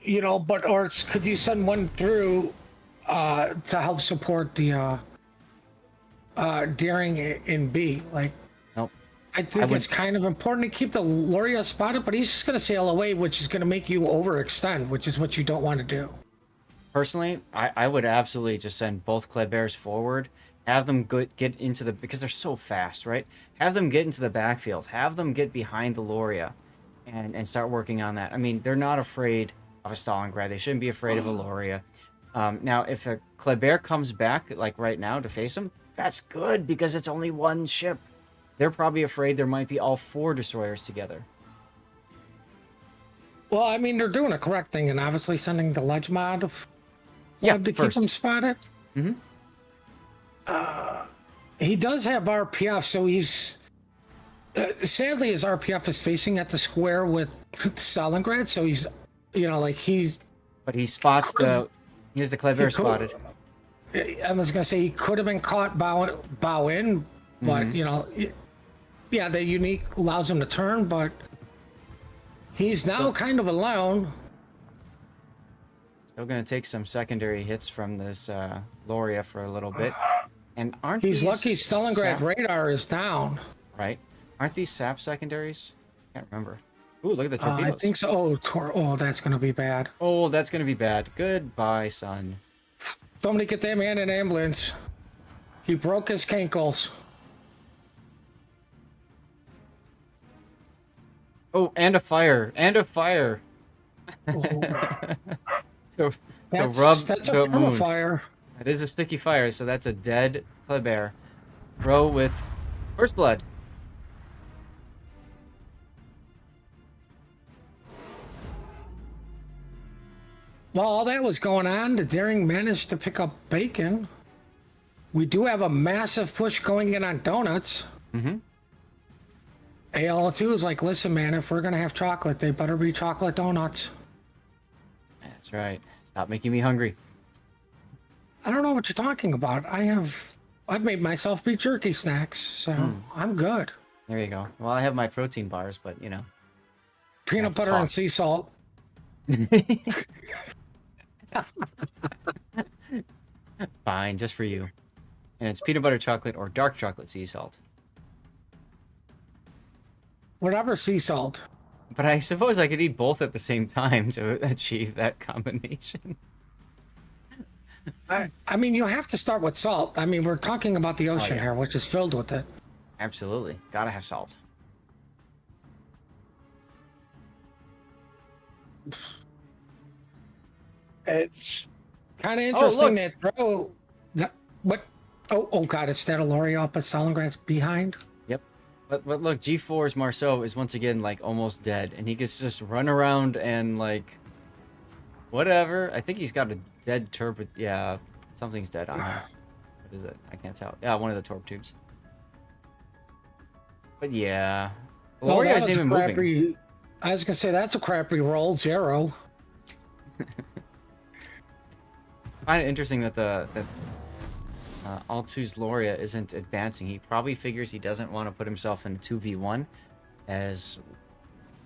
You know, but or could you send one through to help support the daring in B. Like, Nope. I think it's kind of important to keep the Loria spotted, but he's just going to sail away, which is going to make you overextend, which is what you don't want to do. Personally, I would absolutely just send both Kleber's forward, have them get into the, because they're so fast, right? Have them get into the backfield, have them get behind the Loria, and start working on that. I mean, they're not afraid of a Stalingrad. They shouldn't be afraid of a Loria. Now, if a Kleber comes back, like right now, to face him, that's good, because it's only one ship. They're probably afraid there might be all 4 destroyers together. Well, I mean, they're doing a correct thing, and obviously sending the ledge mod Yeah, to first. keep him spotted. Mm-hmm. He does have RPF, so he's... sadly, his RPF is facing at the square with Stalingrad, so he's, you know, like he's... But he spots the... Here's the Kleber spotted. I was going to say he could have been caught bow in, but, you know... Yeah, the unique allows him to turn, but he's now kind of alone. Still going to take some secondary hits from this Loria for a little bit. And aren't He's these lucky Stalingrad sap, radar is down. right? Aren't these sap secondaries? Can't remember. Ooh, look at the torpedoes. I think so. Oh, that's going to be bad. Oh, that's going to be bad. Goodbye, son. Somebody get that man an ambulance. He broke his cankles. Oh, and a fire. And a fire. Oh, to that's rub that's the a moon. fire. That is a sticky fire, so that's a dead Kleber. Row with first blood. While all that was going on, the Daring managed to pick up bacon. We do have a massive push going in on donuts. Mm-hmm. AL2 is like, listen, man, if we're going to have chocolate, they better be chocolate donuts. That's right. Stop making me hungry. I don't know what you're talking about. I've made myself beef jerky snacks, so I'm good. There you go. Well, I have my protein bars, but you know. Peanut butter talk. and sea salt. Fine, just for you. And it's peanut butter chocolate or dark chocolate sea salt. Whatever sea salt. But I suppose I could eat both at the same time to achieve that combination. I mean, you have to start with salt. I mean, we're talking about the ocean yeah. here, which is filled with it. Absolutely. Gotta have salt. It's kind of interesting that throw. What? Oh, God, is that a lorry up at Stalingrad's behind? Yep. But look, G4's Marceau is once again like almost dead, and he gets just run around and like whatever. I think he's got a dead turbo. Yeah, something's dead on him. What is it? I can't tell. Yeah, one of the torp tubes. But yeah, Loria isn't even moving. I was gonna say that's a crappy roll, 0. I find it interesting that All2's Loria isn't advancing. He probably figures he doesn't want to put himself in a 2v1 as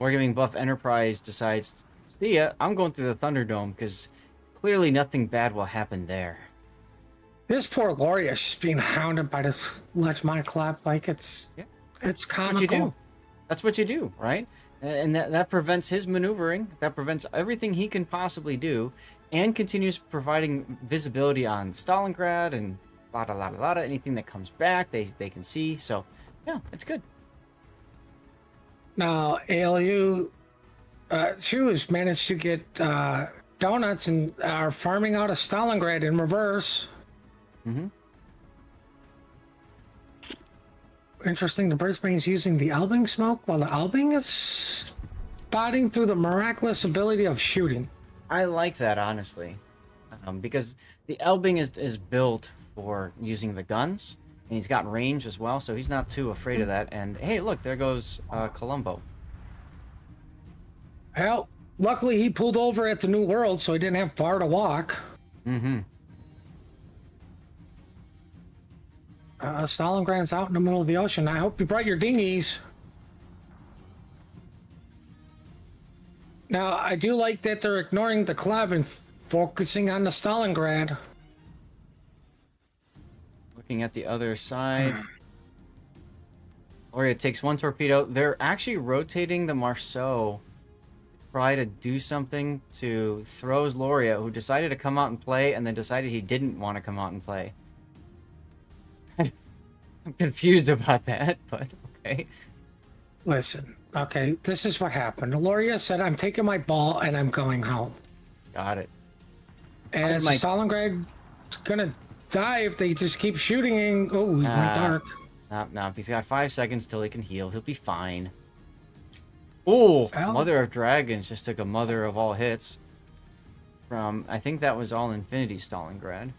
Wargaming Buff Enterprise decides, see ya, I'm going through the Thunderdome because clearly nothing bad will happen there. This poor Loria is just being hounded by this Lechmont Club like it's comical. That's what you do. That's what you do, right? And that prevents his maneuvering. That prevents everything he can possibly do, and continues providing visibility on Stalingrad and la anything that comes back they can see. So yeah, it's good. Now ALU Shoes managed to get donuts and are farming out of Stalingrad in reverse. Mm-hmm. Interesting, the Brisbane's using the Elbing smoke while the Elbing is spotting through the miraculous ability of shooting. I like that, honestly, because the Elbing is built for using the guns, and he's got range as well, so he's not too afraid of that. And hey, look, there goes Colombo. Well, luckily he pulled over at the New World, so he didn't have far to walk. Mm-hmm. Stalingrad's out in the middle of the ocean. I hope you brought your dinghies. Now, I do like that they're ignoring the club and focusing on the Stalingrad. Looking at the other side. Gloria takes one torpedo. They're actually rotating the Marceau. Try to do something to throws Loria, who decided to come out and play, and then decided he didn't want to come out and play. I'm confused about that, but okay. Listen, okay, this is what happened. Loria said, I'm taking my ball and I'm going home. Got it. And Stalingrad's gonna die if they just keep shooting. Oh, he went dark. No, he's got 5 seconds till he can heal. He'll be fine. Oh, Mother of Dragons just took a mother of all hits. From, I think that was all Infinity Stalingrad.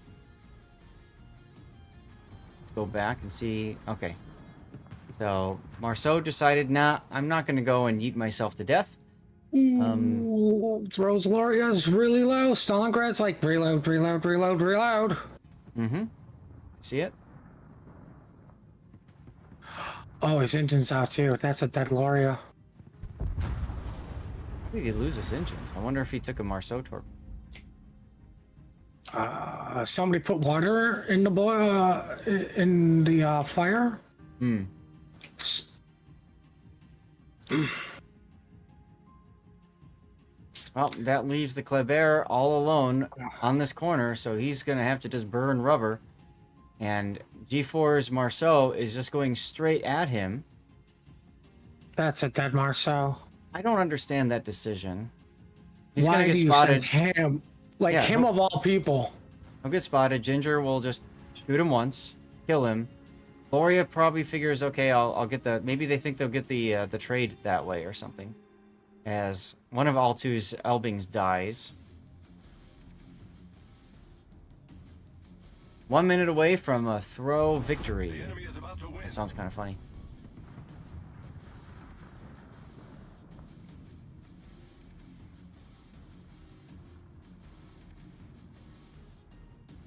Let's go back and see. Okay. So, Marceau decided, nah, I'm not going to go and yeet myself to death. Throws Loria's really low. Stalingrad's like, reload, reload, reload, reload. Mm-hmm. See it? Oh, his engine's out too. That's a dead Loria. How did he lose his engines? I wonder if he took a Marceau torp. Somebody put water in the fire. Hmm. Well, that leaves the Kleber all alone on this corner, so he's gonna have to just burn rubber. And G4's Marceau is just going straight at him. That's a dead Marceau. I don't understand that decision. He's Why gonna get do you spotted. send him? Like, Yeah, him of all people. He'll get spotted. Ginger will just shoot him once, kill him. Loria probably figures, okay, I'll get the. Maybe they think they'll get the trade that way or something. As one of Altu's Elbings dies. 1 minute away from a throw victory. That sounds kind of funny.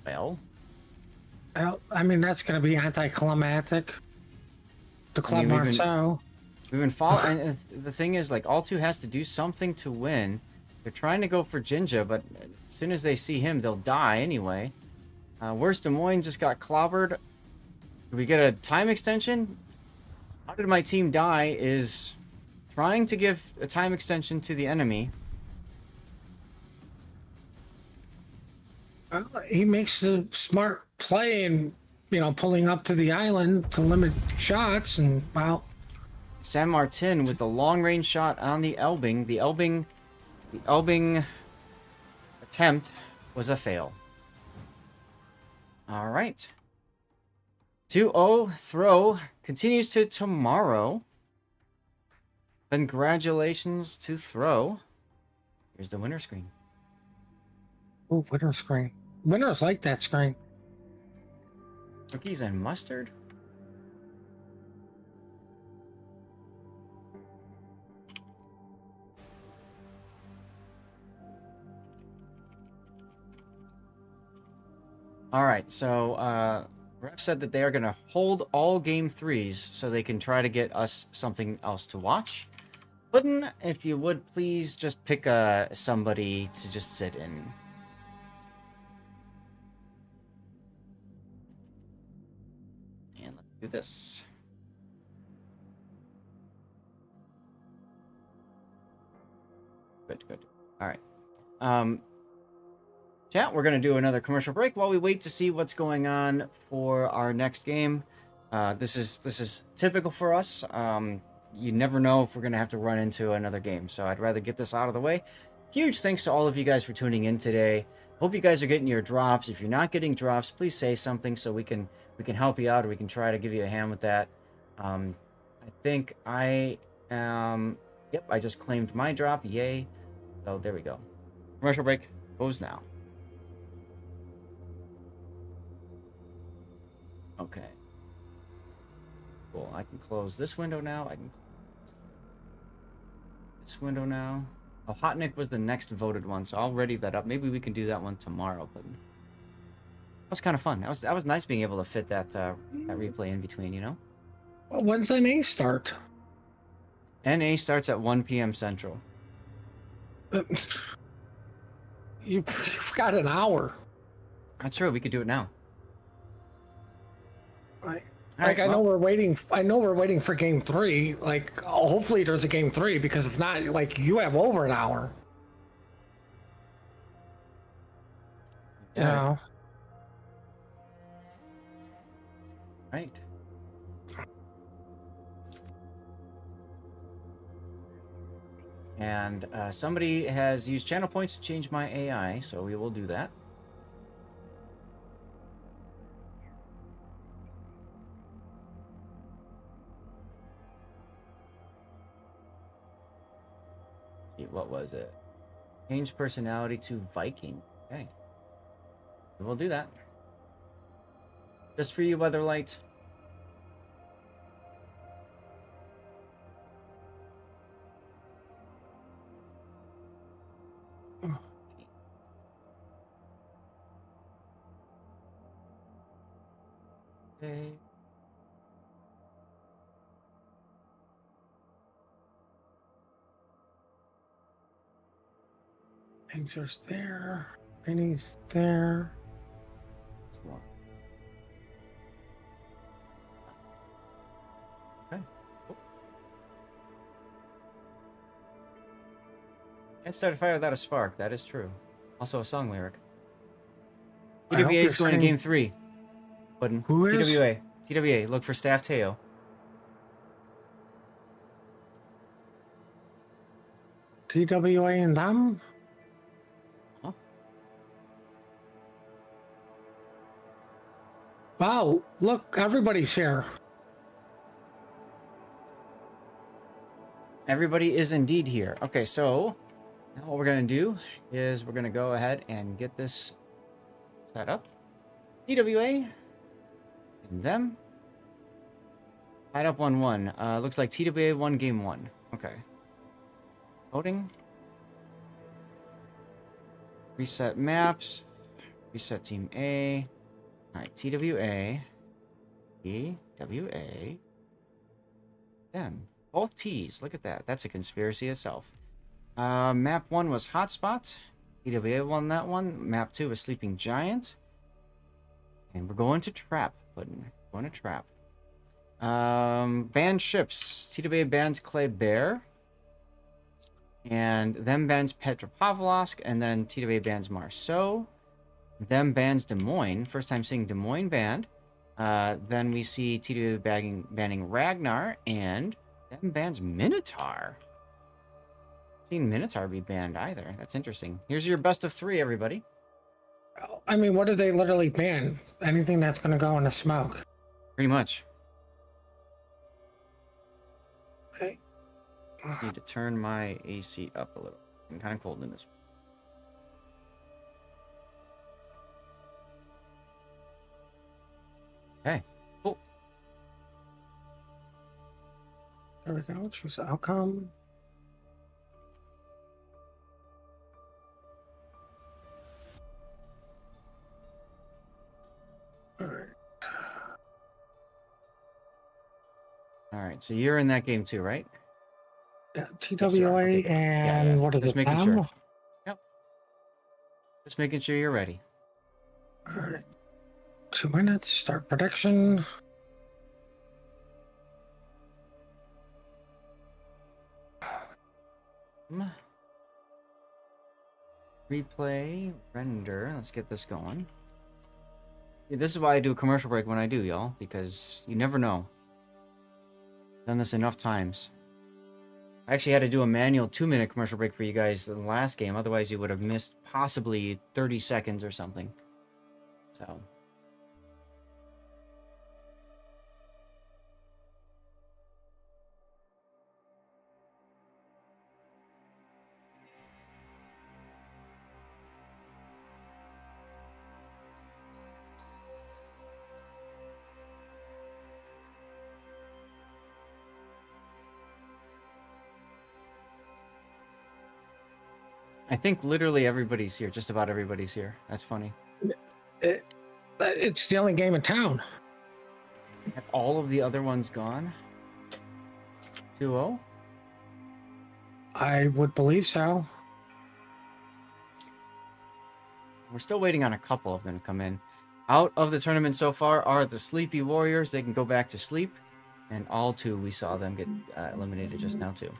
Well, I mean, that's going to be anticlimactic. The Club Marceau. We've been following, and the thing is, like, Altu has to do something to win. They're trying to go for Jinja, but as soon as they see him, they'll die anyway. Where's Des Moines just got clobbered? Do we get a time extension? How did my team die is trying to give a time extension to the enemy. He makes the smart play and, pulling up to the island to limit shots, and, well... San Martin with a long-range shot on the Elbing. The Elbing attempt was a fail. All right. 2-0 throw continues to tomorrow. Congratulations to throw. Here's the winner screen. Oh, winner screen. Winners like that screen. Cookies and mustard? All right, so Ref said that they are going to hold all game 3s so they can try to get us something else to watch. Puddin', if you would please just pick somebody to just sit in. And let's do this. Good, good. All right. Chat, we're going to do another commercial break while we wait to see what's going on for our next game. This is typical for us. You never know if we're going to have to run into another game, so I'd rather get this out of the way. Huge thanks to all of you guys for tuning in today. Hope you guys are getting your drops. If you're not getting drops, please say something so we can help you out, or we can try to give you a hand with that. I think I am... Yep, I just claimed my drop. Yay. So there we go. Commercial break goes now. Okay. Cool. I can close this window now. I can close this window now. Oh, Hotnik was the next voted one, so I'll ready that up. Maybe we can do that one tomorrow. But that was kind of fun. That was nice being able to fit that replay in between. Well, when's NA start? NA starts at 1 p.m. Central. You've got an hour. That's true. We could do it now. Like, All right, I know well, we're waiting. I know we're waiting for game 3. Like, hopefully there's a game 3, because if not, like, you have over an hour. You got it. know. Right. And somebody has used channel points to change my AI, so we will do that. Let's see, what was it? Change personality to Viking. Okay. We'll do that. Just for you, Weatherlight. Okay. Answer's there. Penny's there. Let's go on. Okay. Cool. Can't start a fire without a spark. That is true. Also a song lyric. I hope TWA you're is going to saying- game 3. Button. Who is? TWA. TWA. Look for Staff Teo. TWA and them? Huh? Wow, look, everybody's here. Everybody is indeed here. Okay, so now what we're going to do is we're going to go ahead and get this set up. TWA and them. Tied up 1-1. Looks like TWA won game 1. Okay. Voting. Reset maps. Reset team A. Alright, TWA. TWA. Them. Both T's. Look at that. That's a conspiracy itself. Map 1 was Hotspot. TWA won that one. Map 2 was Sleeping Giant. And we're going to Trap. Going to Trap. Banned ships. TWA bans Clay Bear. And them bans Petropavlovsk. And then TWA bans Marceau. Them bans Des Moines. First time seeing Des Moines banned. Then we see TWA banning Ragnar. And them bans Minotaur. Seen Minotaur be banned either. That's interesting. Here's your best of 3, everybody. I mean, what did they literally ban? Anything that's going to go in the smoke. Pretty much. Okay. Need to turn my AC up a little. I'm kind of cold in this. Okay, cool. There we go. Choose outcome. All right. All right, so you're in that game too, right? Yeah, Yes, sir. TWA Okay. and Yeah. what is Just it? making Them? sure. Yep. Just making sure you're ready. All right. 2 minutes. Start prediction. Replay, render. Let's get this going. Yeah, this is why I do a commercial break when I do, y'all, because you never know. Done this enough times. I actually had to do a manual 2-minute commercial break for you guys in the last game. Otherwise, you would have missed possibly 30 seconds or something. So. I think literally everybody's here. Just about everybody's here. That's funny. It's the only game in town. Have all of the other ones gone? 2-0? I would believe so. We're still waiting on a couple of them to come in. Out of the tournament so far are the Sleepy Warriors. They can go back to sleep. And all two, we saw them get eliminated just now, too.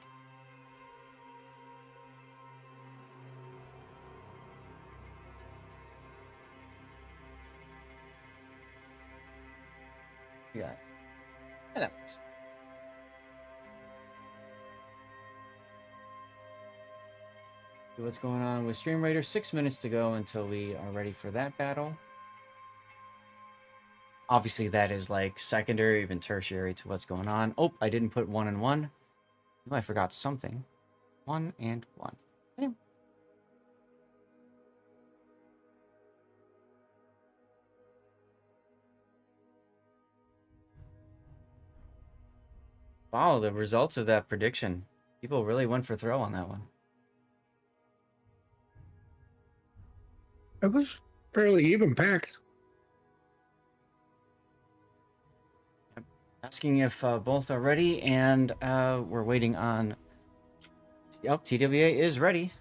Yeah. Yeah, that works. See what's going on with Stream Raider. 6 minutes to go until we are ready for that battle. Obviously, that is like secondary, even tertiary to what's going on. Oh, I didn't put 1 and 1. Oh, I forgot something. 1 and 1. Anyway. Wow, the results of that prediction. People really went for throw on that one. It was fairly even packed. Asking if both are ready, and we're waiting on... Yep, TWA is ready.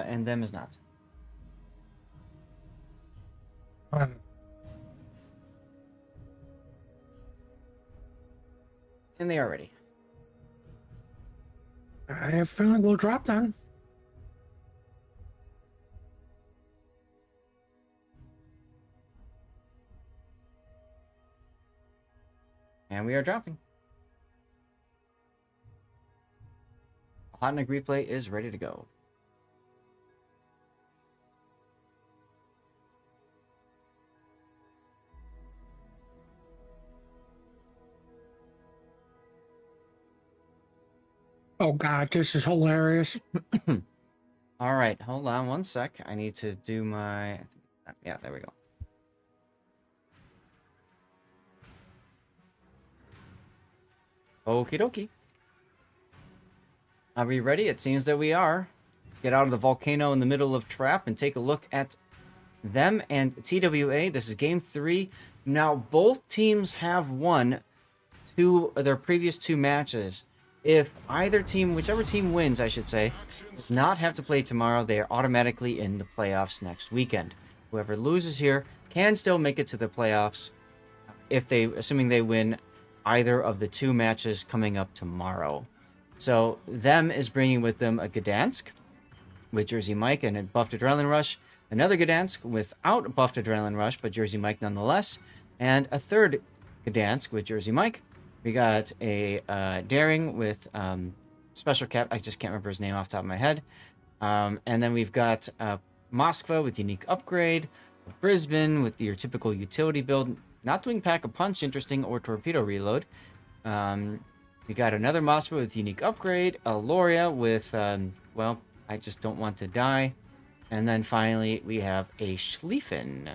And them is not. And they are ready. I have a feeling we'll drop then. And we are dropping. Hot Nick replay is ready to go. Oh God, this is hilarious. All right, hold on one sec. I need to do my... Yeah, there we go. Okie dokie. Are we ready? It seems that we are. Let's get out of the volcano in the middle of Trap and take a look at them and TWA. This is game 3. Now, both teams have won their previous 2 matches. If either team, whichever team wins, I should say, does not have to play tomorrow, they are automatically in the playoffs next weekend. Whoever loses here can still make it to the playoffs assuming they win either of the 2 matches coming up tomorrow. So, them is bringing with them a Gdansk with Jersey Mike and a Buffed Adrenaline Rush, another Gdansk without Buffed Adrenaline Rush, but Jersey Mike nonetheless, and a third Gdansk with Jersey Mike. We got a Daring with Special Cap. I just can't remember his name off the top of my head. And then we've got Moskva with Unique Upgrade, Brisbane with your typical utility build, not doing Pack a Punch, interesting, or Torpedo Reload. We got another Moskva with Unique Upgrade, a Loria with, well, I just don't want to die. And then finally, we have a Schlieffen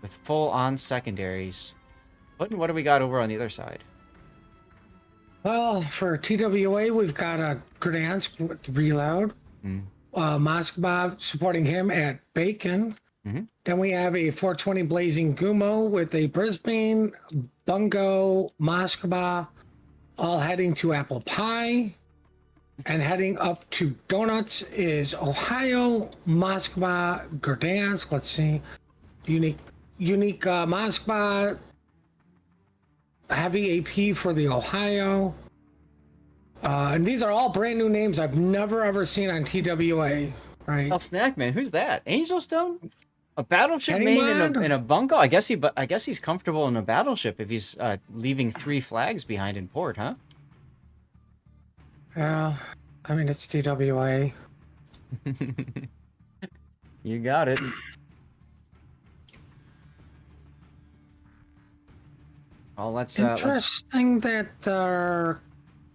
with full-on secondaries. What do we got over on the other side? Well, for TWA, we've got a Gdansk with Reload. Moskva supporting him at Bacon. Then we have a 420 Blazing Gumo with a Brisbane, Bungo, Moskva, all heading to Apple Pie. And heading up to Donuts is Ohio, Moskva, Gdansk. Let's see. Unique Moskva. Heavy AP for the Ohio. And these are all brand new names I've never ever seen on TWA, right? Oh, Snack Man, who's that? Angel Stone? A battleship Kenny main Mod? in a bungo? I guess he's comfortable in a battleship if he's leaving 3 flags behind in port, huh? Yeah, I mean it's TWA. You got it. Well, let's Interesting that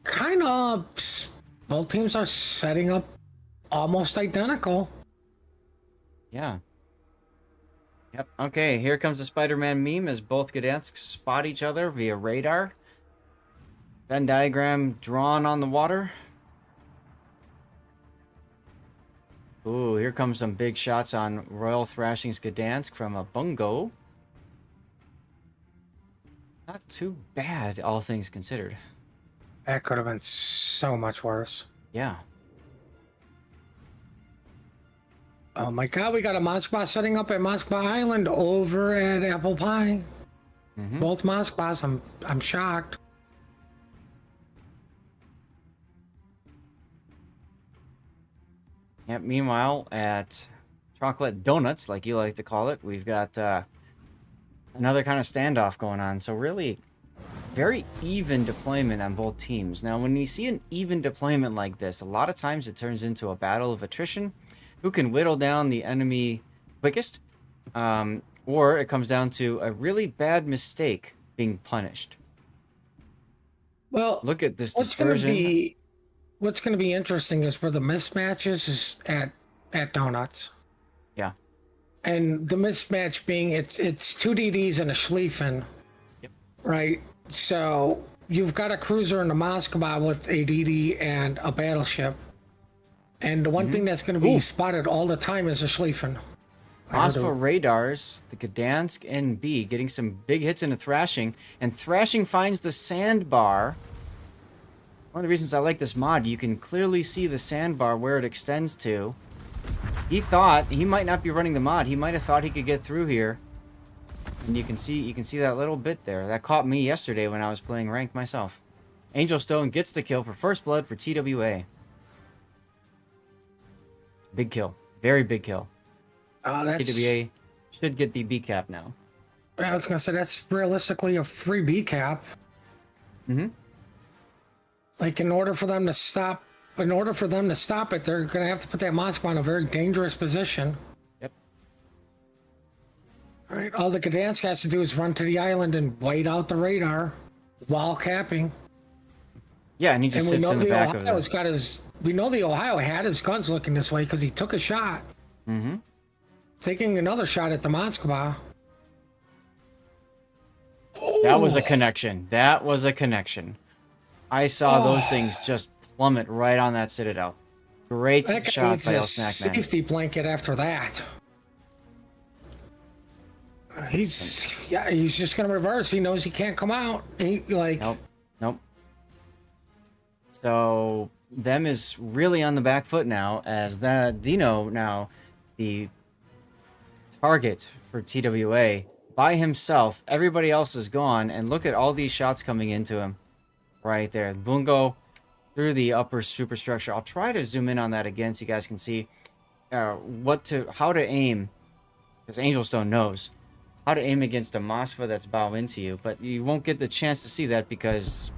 kind of both teams are setting up almost identical. Yeah. Yep. Okay, here comes the Spider-Man meme as both Gdansks spot each other via radar. Venn diagram drawn on the water. Ooh, here comes some big shots on Royal Thrashing Gdansk from a bungo. Not too bad, all things considered. That could have been so much worse. Yeah. Oh my god, we got a Moskva setting up at Moskva Island over at Apple Pie. Mm-hmm. Both Moskvas, I'm shocked. Yep, meanwhile, at Chocolate Donuts, like you like to call it, we've got another kind of standoff going on. So really, very even deployment on both teams. Now, when you see an even deployment like this, a lot of times it turns into a battle of attrition. Who can whittle down the enemy quickest? Or it comes down to a really bad mistake being punished. Well, Look at this dispersion. What's going to be interesting is where the mismatches is at Donuts. Yeah. And the mismatch being it's two DDs and a Schlieffen. Yep. Right? So you've got a cruiser in the Moskva with a DD and a battleship. And the one thing that's going to be spotted all the time is a Schlieffen. Moskva radars, the Gdansk NB, getting some big hits into Thrashing, and Thrashing finds the sandbar. One of the reasons I like this mod, you can clearly see the sandbar where it extends to. He thought he might not be running the mod. He might have thought he could get through here, and you can see that little bit there. That caught me yesterday when I was playing ranked myself. Angel Stone gets the kill for first blood for TWA. Big kill, very big kill. TWA should get the B cap now. I was gonna say that's realistically a free B cap. Mm-hmm. Like in order for them to stop it, they're gonna have to put that Moskva in a very dangerous position. Yep. All right, all the Gdansk has to do is run to the island and wait out the radar while capping. Yeah, and he just sits in the back of it. We know the Ohio had his guns looking this way because he took a shot. Mm-hmm. Taking another shot at the Moskva. That was a connection. That was a connection. I saw those things just plummet right on that Citadel. Great shot by El Snackman. Safety blanket after that. He's just gonna reverse. He knows he can't come out. Nope. So them is really on the back foot now, as that Dino now the target for TWA by himself. Everybody else is gone, and look at all these shots coming into him right there. Bungo through the upper superstructure. I'll try to zoom in on that again so you guys can see how to aim, because Angel Stone knows how to aim against a Moskva that's bow into you, but you won't get the chance to see that because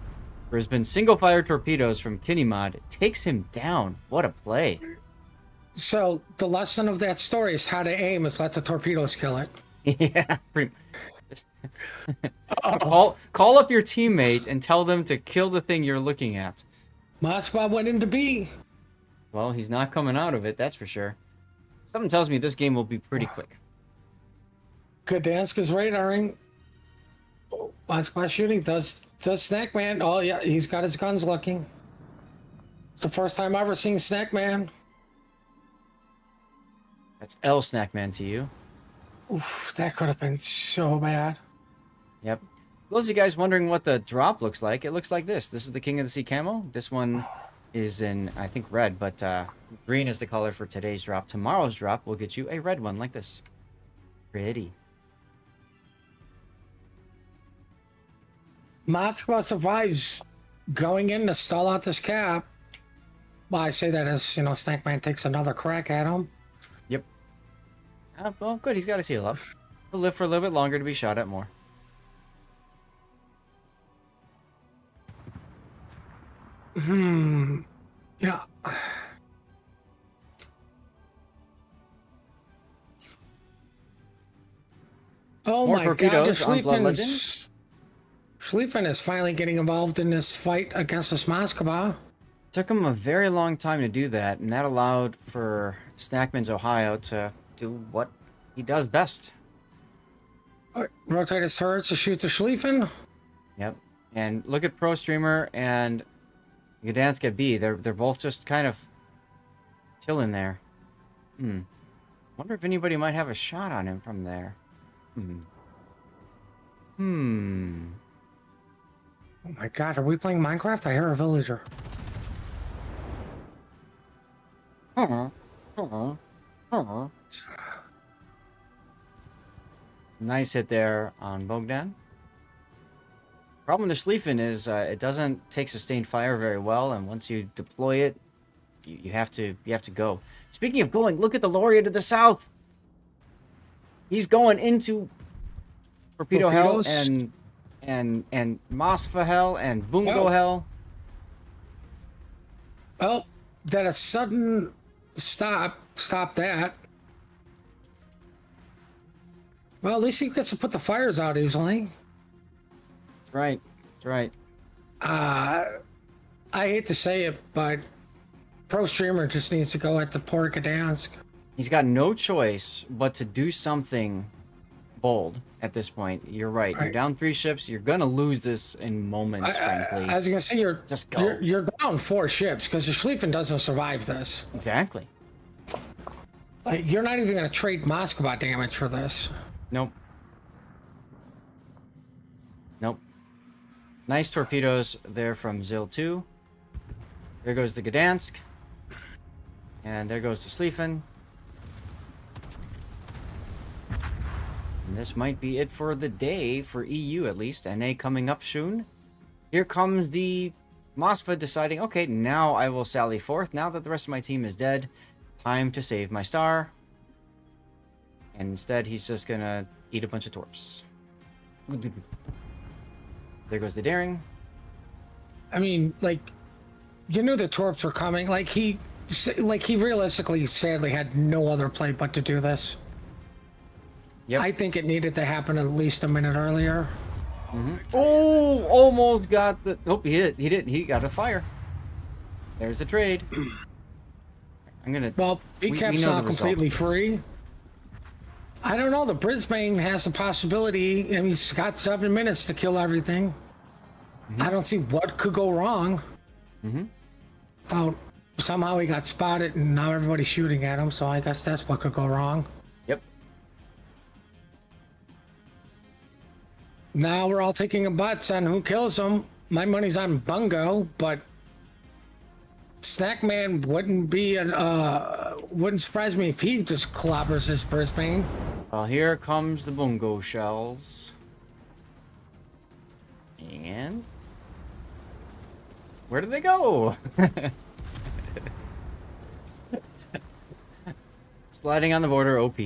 there's been single fire torpedoes from Kinemod. It takes him down. What a play. So the lesson of that story is how to aim is let the torpedoes kill it. Yeah. Call up your teammate and tell them to kill the thing you're looking at. Moskva went into B. Well, he's not coming out of it, that's for sure. Something tells me this game will be pretty quick. Gdansk is radaring. Moskva shooting. Does Snackman? Oh yeah, he's got his guns looking. It's the first time I've ever seen Snackman. That's L Snackman to you. Oof, that could have been so bad. Yep. For those of you guys wondering what the drop looks like, it looks like this. This is the King of the Sea camo. This one is in, I think, red, but green is the color for today's drop. Tomorrow's drop will get you a red one like this. Pretty. Moskva survives going in to stall out this cap. Well, I say that as, Snackman takes another crack at him. Yep. Well, good. He's got his heal up. He'll live for a little bit longer to be shot at more. Yeah. Oh More my torpedoes God, on Blood Legend. Schlieffen is finally getting involved in this fight against this Moskva. Took him a very long time to do that, and that allowed for Snackman's Ohio to do what he does best. Rotate his turrets to shoot the Schlieffen. Yep. And look at Pro Streamer and Gdansk at B. They're both just kind of chilling there. Wonder if anybody might have a shot on him from there. Oh my god, are we playing Minecraft? I hear a villager. Nice hit there on Bogdan. Problem with the Schlieffen is it doesn't take sustained fire very well, and once you deploy it, you have to go. Speaking of going, look at the Laureate to the south. He's going into Torpedo Hell and Moskva Hell and Bungo Hell. Oh, that a sudden stop that. Well, at least he gets to put the fires out easily. That's right. That's right. I hate to say it, but Pro Streamer just needs to go at the Port Gdansk. He's got no choice but to do something bold at this point. You're right. You're down 3 ships. You're gonna lose this in moments, frankly. I was gonna say just go. You're down 4 ships because the Schlieffen doesn't survive this. Exactly. Like, you're not even gonna trade Moskva damage for this. Nope. Nope. Nice torpedoes there from Zil 2. There goes the Gdansk. And there goes the Schlieffen. And this might be it for the day, for EU at least. NA coming up soon. Here comes the Moskva deciding, okay, now I will sally forth. Now that the rest of my team is dead, time to save my star. And instead, he's just gonna eat a bunch of torps. There goes the daring. I mean, like, you knew the torps were coming. Like he realistically, sadly, had no other play but to do this. Yep. I think it needed to happen at least a minute earlier. Oh, almost got the... Oh, he hit. He did. He got a fire. There's a trade. I'm gonna... Well, BCAP's not completely free. I don't know. The Brisbane has the possibility, and he's got 7 minutes to kill everything. I don't see what could go wrong. Oh, somehow he got spotted, and now everybody's shooting at him, so I guess that's what could go wrong. Yep. Now we're all taking a bets on who kills him. My money's on Bungo, but Snackman wouldn't surprise me if he just clobbers this Brisbane. Well, here comes the Bungo shells. And... where did they go? Sliding on the border, OP.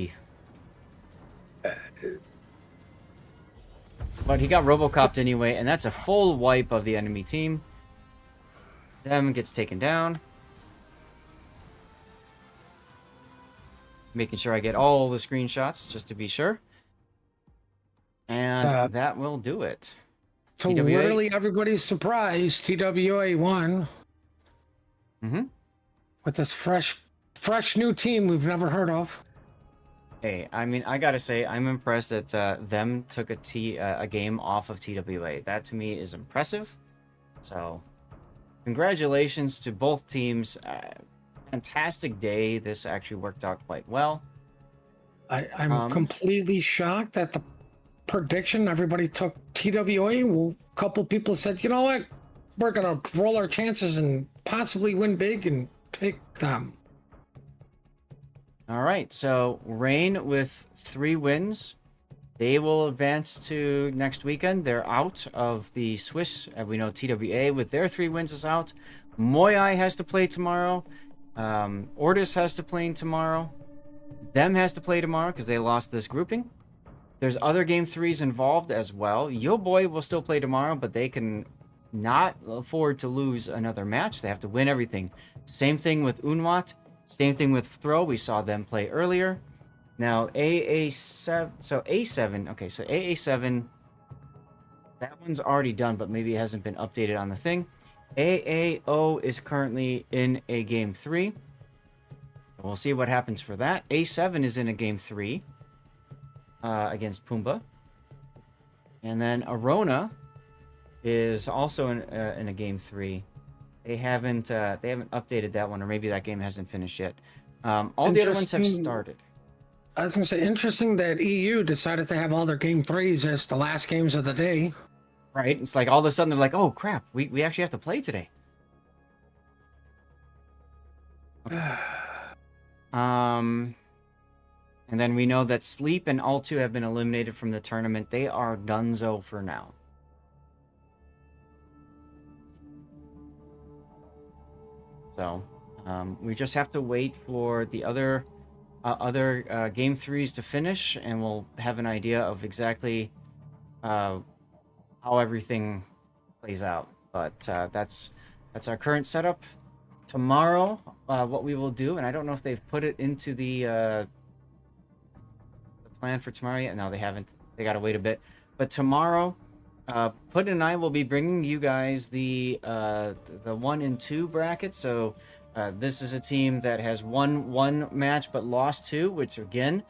But he got Robocopped anyway, and that's a full wipe of the enemy team. Them gets taken down. Making sure I get all the screenshots, just to be sure. And that will do it. So TWA. literally everybody's surprised, TWA won. With this fresh new team we've never heard of. Hey, I mean, I gotta say, I'm impressed that them took a game off of TWA. That to me is impressive. So, congratulations to both teams. Fantastic day. This actually worked out quite well. I'm completely shocked at the prediction. Everybody took TWA. Well, a couple people said, you know what? We're gonna roll our chances and possibly win big and pick them. All right, so Rain with 3 wins. They will advance to next weekend. They're out of the Swiss. We know TWA with their 3 wins is out. Moyai has to play tomorrow. Ortis has to play tomorrow. Them has to play tomorrow because they lost this grouping. There's other game 3s involved as well. Yo Boy will still play tomorrow, but they can not afford to lose another match. They have to win everything. Same thing with Unwat. Same thing with Throw. We saw them play earlier. Now AA7. So A7. Okay, so AA7. That one's already done, but maybe it hasn't been updated on the thing. AAO is currently in a game 3. We'll see what happens for that. A7 is in a game 3 against Pumbaa. And then Arona is also in a game 3. They haven't updated that one, or maybe that game hasn't finished yet. All the other ones have Interesting. started. I was gonna say, interesting that EU decided to have all their game threes as the last games of the day. Right? It's like all of a sudden they're like, oh crap, we actually have to play today. And then we know that Sleep and All2 have been eliminated from the tournament. They are donezo for now. So we just have to wait for the other game threes to finish, and we'll have an idea of exactly how everything plays out. But that's our current setup. Tomorrow, what we will do, and I don't know if they've put it into the plan for tomorrow yet. No, they haven't. They gotta wait a bit. But tomorrow, Puddin and I will be bringing you guys the 1 and 2 bracket. So this is a team that has won 1 match but lost 2, which again,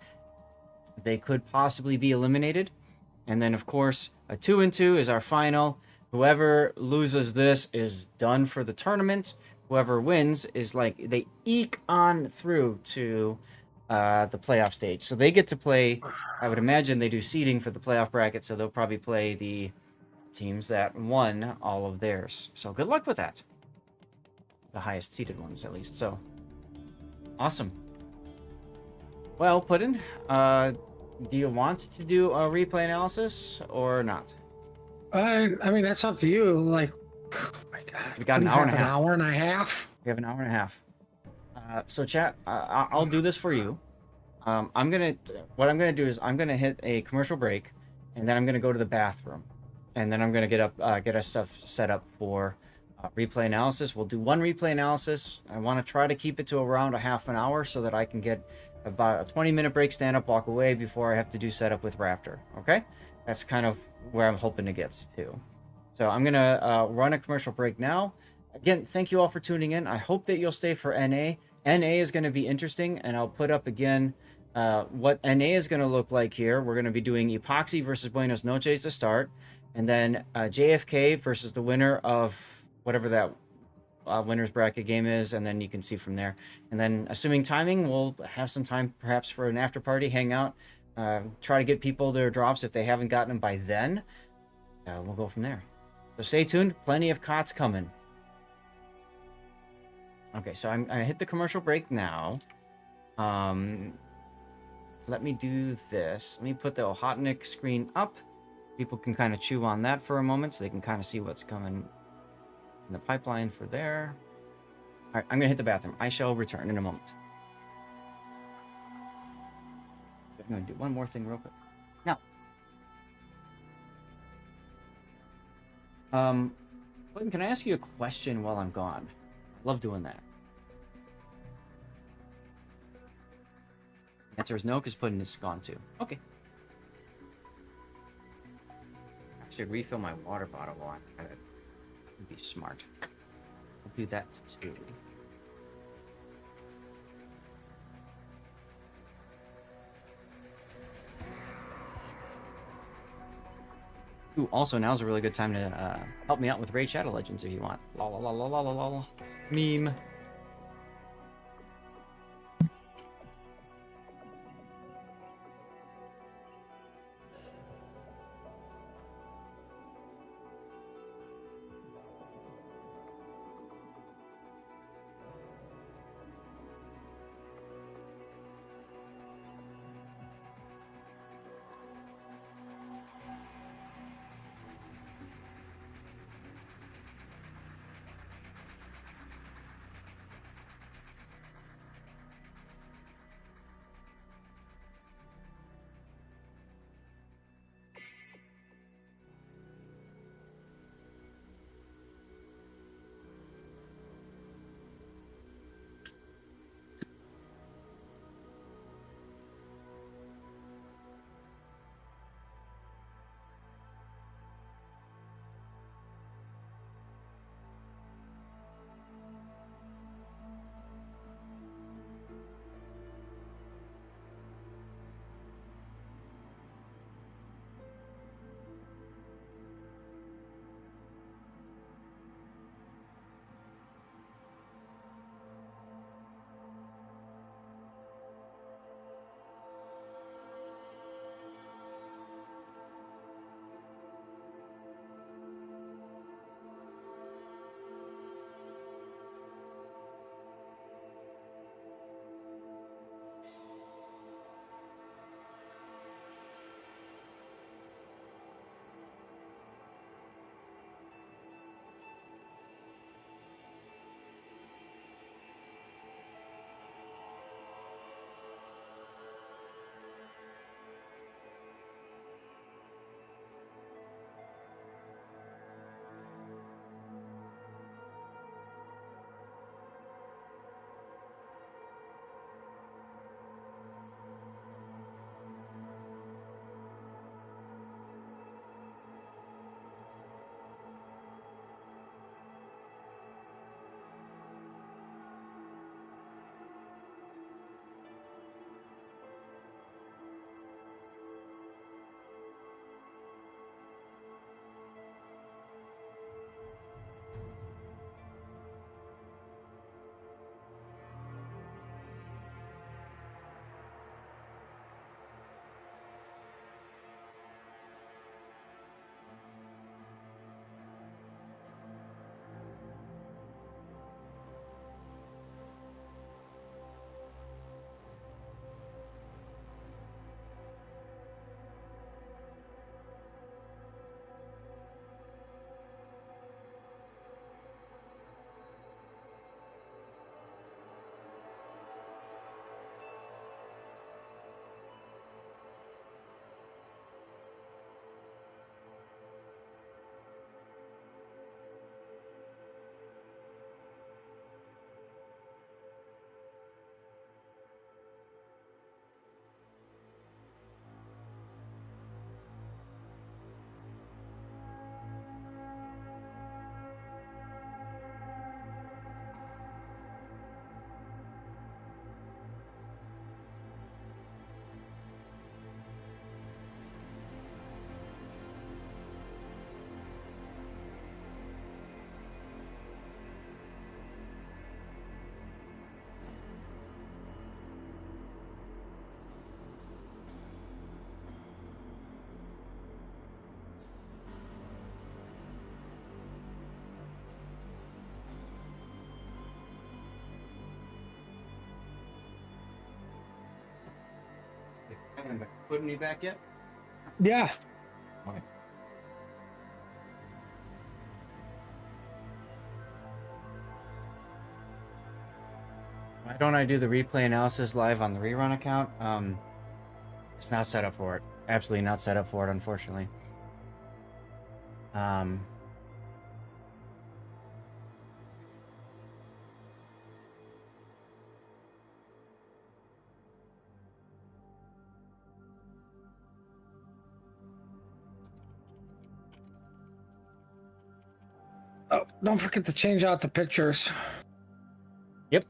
they could possibly be eliminated. And then of course, a 2 and 2 is our final. Whoever loses this is done for the tournament. Whoever wins is like they eke on through to the playoff stage. So they get to play, I would imagine they do seeding for the playoff bracket, so they'll probably play the teams that won all of theirs. So good luck with that. The highest seeded ones, at least. So awesome. Well, Puddin, do you want to do a replay analysis or not? I mean, that's up to you. Like, oh my God, We got an hour and a half. An hour and a half. We have an hour and a half. So chat, I'll do this for you. What I'm gonna do is I'm gonna hit a commercial break, and then I'm gonna go to the bathroom, and then I'm gonna get us stuff set up for replay analysis. We'll do 1 replay analysis. I want to try to keep it to around a half an hour so that I can get about a 20-minute break, stand up, walk away before I have to do setup with Raptor. Okay, that's kind of where I'm hoping to get to. So I'm gonna run a commercial break now. Again, thank you all for tuning in. I hope that you'll stay for NA. NA is going to be interesting, and I'll put up again what NA is going to look like here. We're going to be doing Epoxy versus Buenos Noches to start, and then JFK versus the winner of whatever that winner's bracket game is, and then you can see from there. And then, assuming timing, we'll have some time perhaps for an after party, hang out, try to get people their drops if they haven't gotten them by then. We'll go from there. So stay tuned. Plenty of COTS coming. Okay, so I hit the commercial break now. Let me do this. Let me put the Ohotnik screen up. People can kind of chew on that for a moment so they can kind of see what's coming in the pipeline for there. All right, I'm going to hit the bathroom. I shall return in a moment. I'm going to do one more thing real quick. Now, Clinton, can I ask you a question while I'm gone? I love doing that. The answer is no, because Puddin is gone too. Okay. I should refill my water bottle while I'm at it. Would be smart. I'll do that too. Ooh, also now's a really good time to help me out with Raid Shadow Legends if you want. La la la la la la la. Meme. haven't put any back yet? Yeah. Okay. Why don't I do the replay analysis live on the rerun account? It's not set up for it. Absolutely not set up for it, unfortunately. Oh, don't forget to change out the pictures. Yep.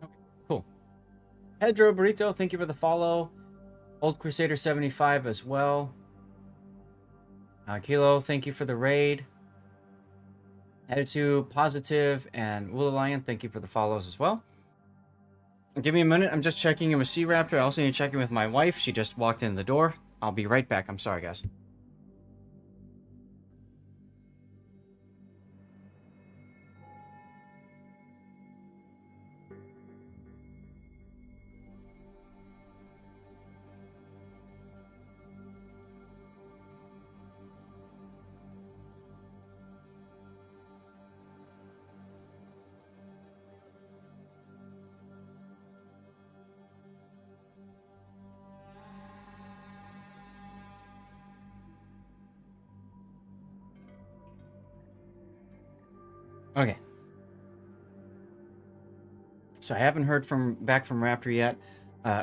Okay, cool. Pedro Burrito, thank you for the follow. Old Crusader 75 as well. Kilo, thank you for the raid. Attitude Positive and Wool Lion, thank you for the follows as well. Give me a minute. I'm just checking in with Sea Raptor. I also need to check in with my wife. She just walked in the door. I'll be right back. I'm sorry, guys. Okay. So I haven't heard back from Raptor yet.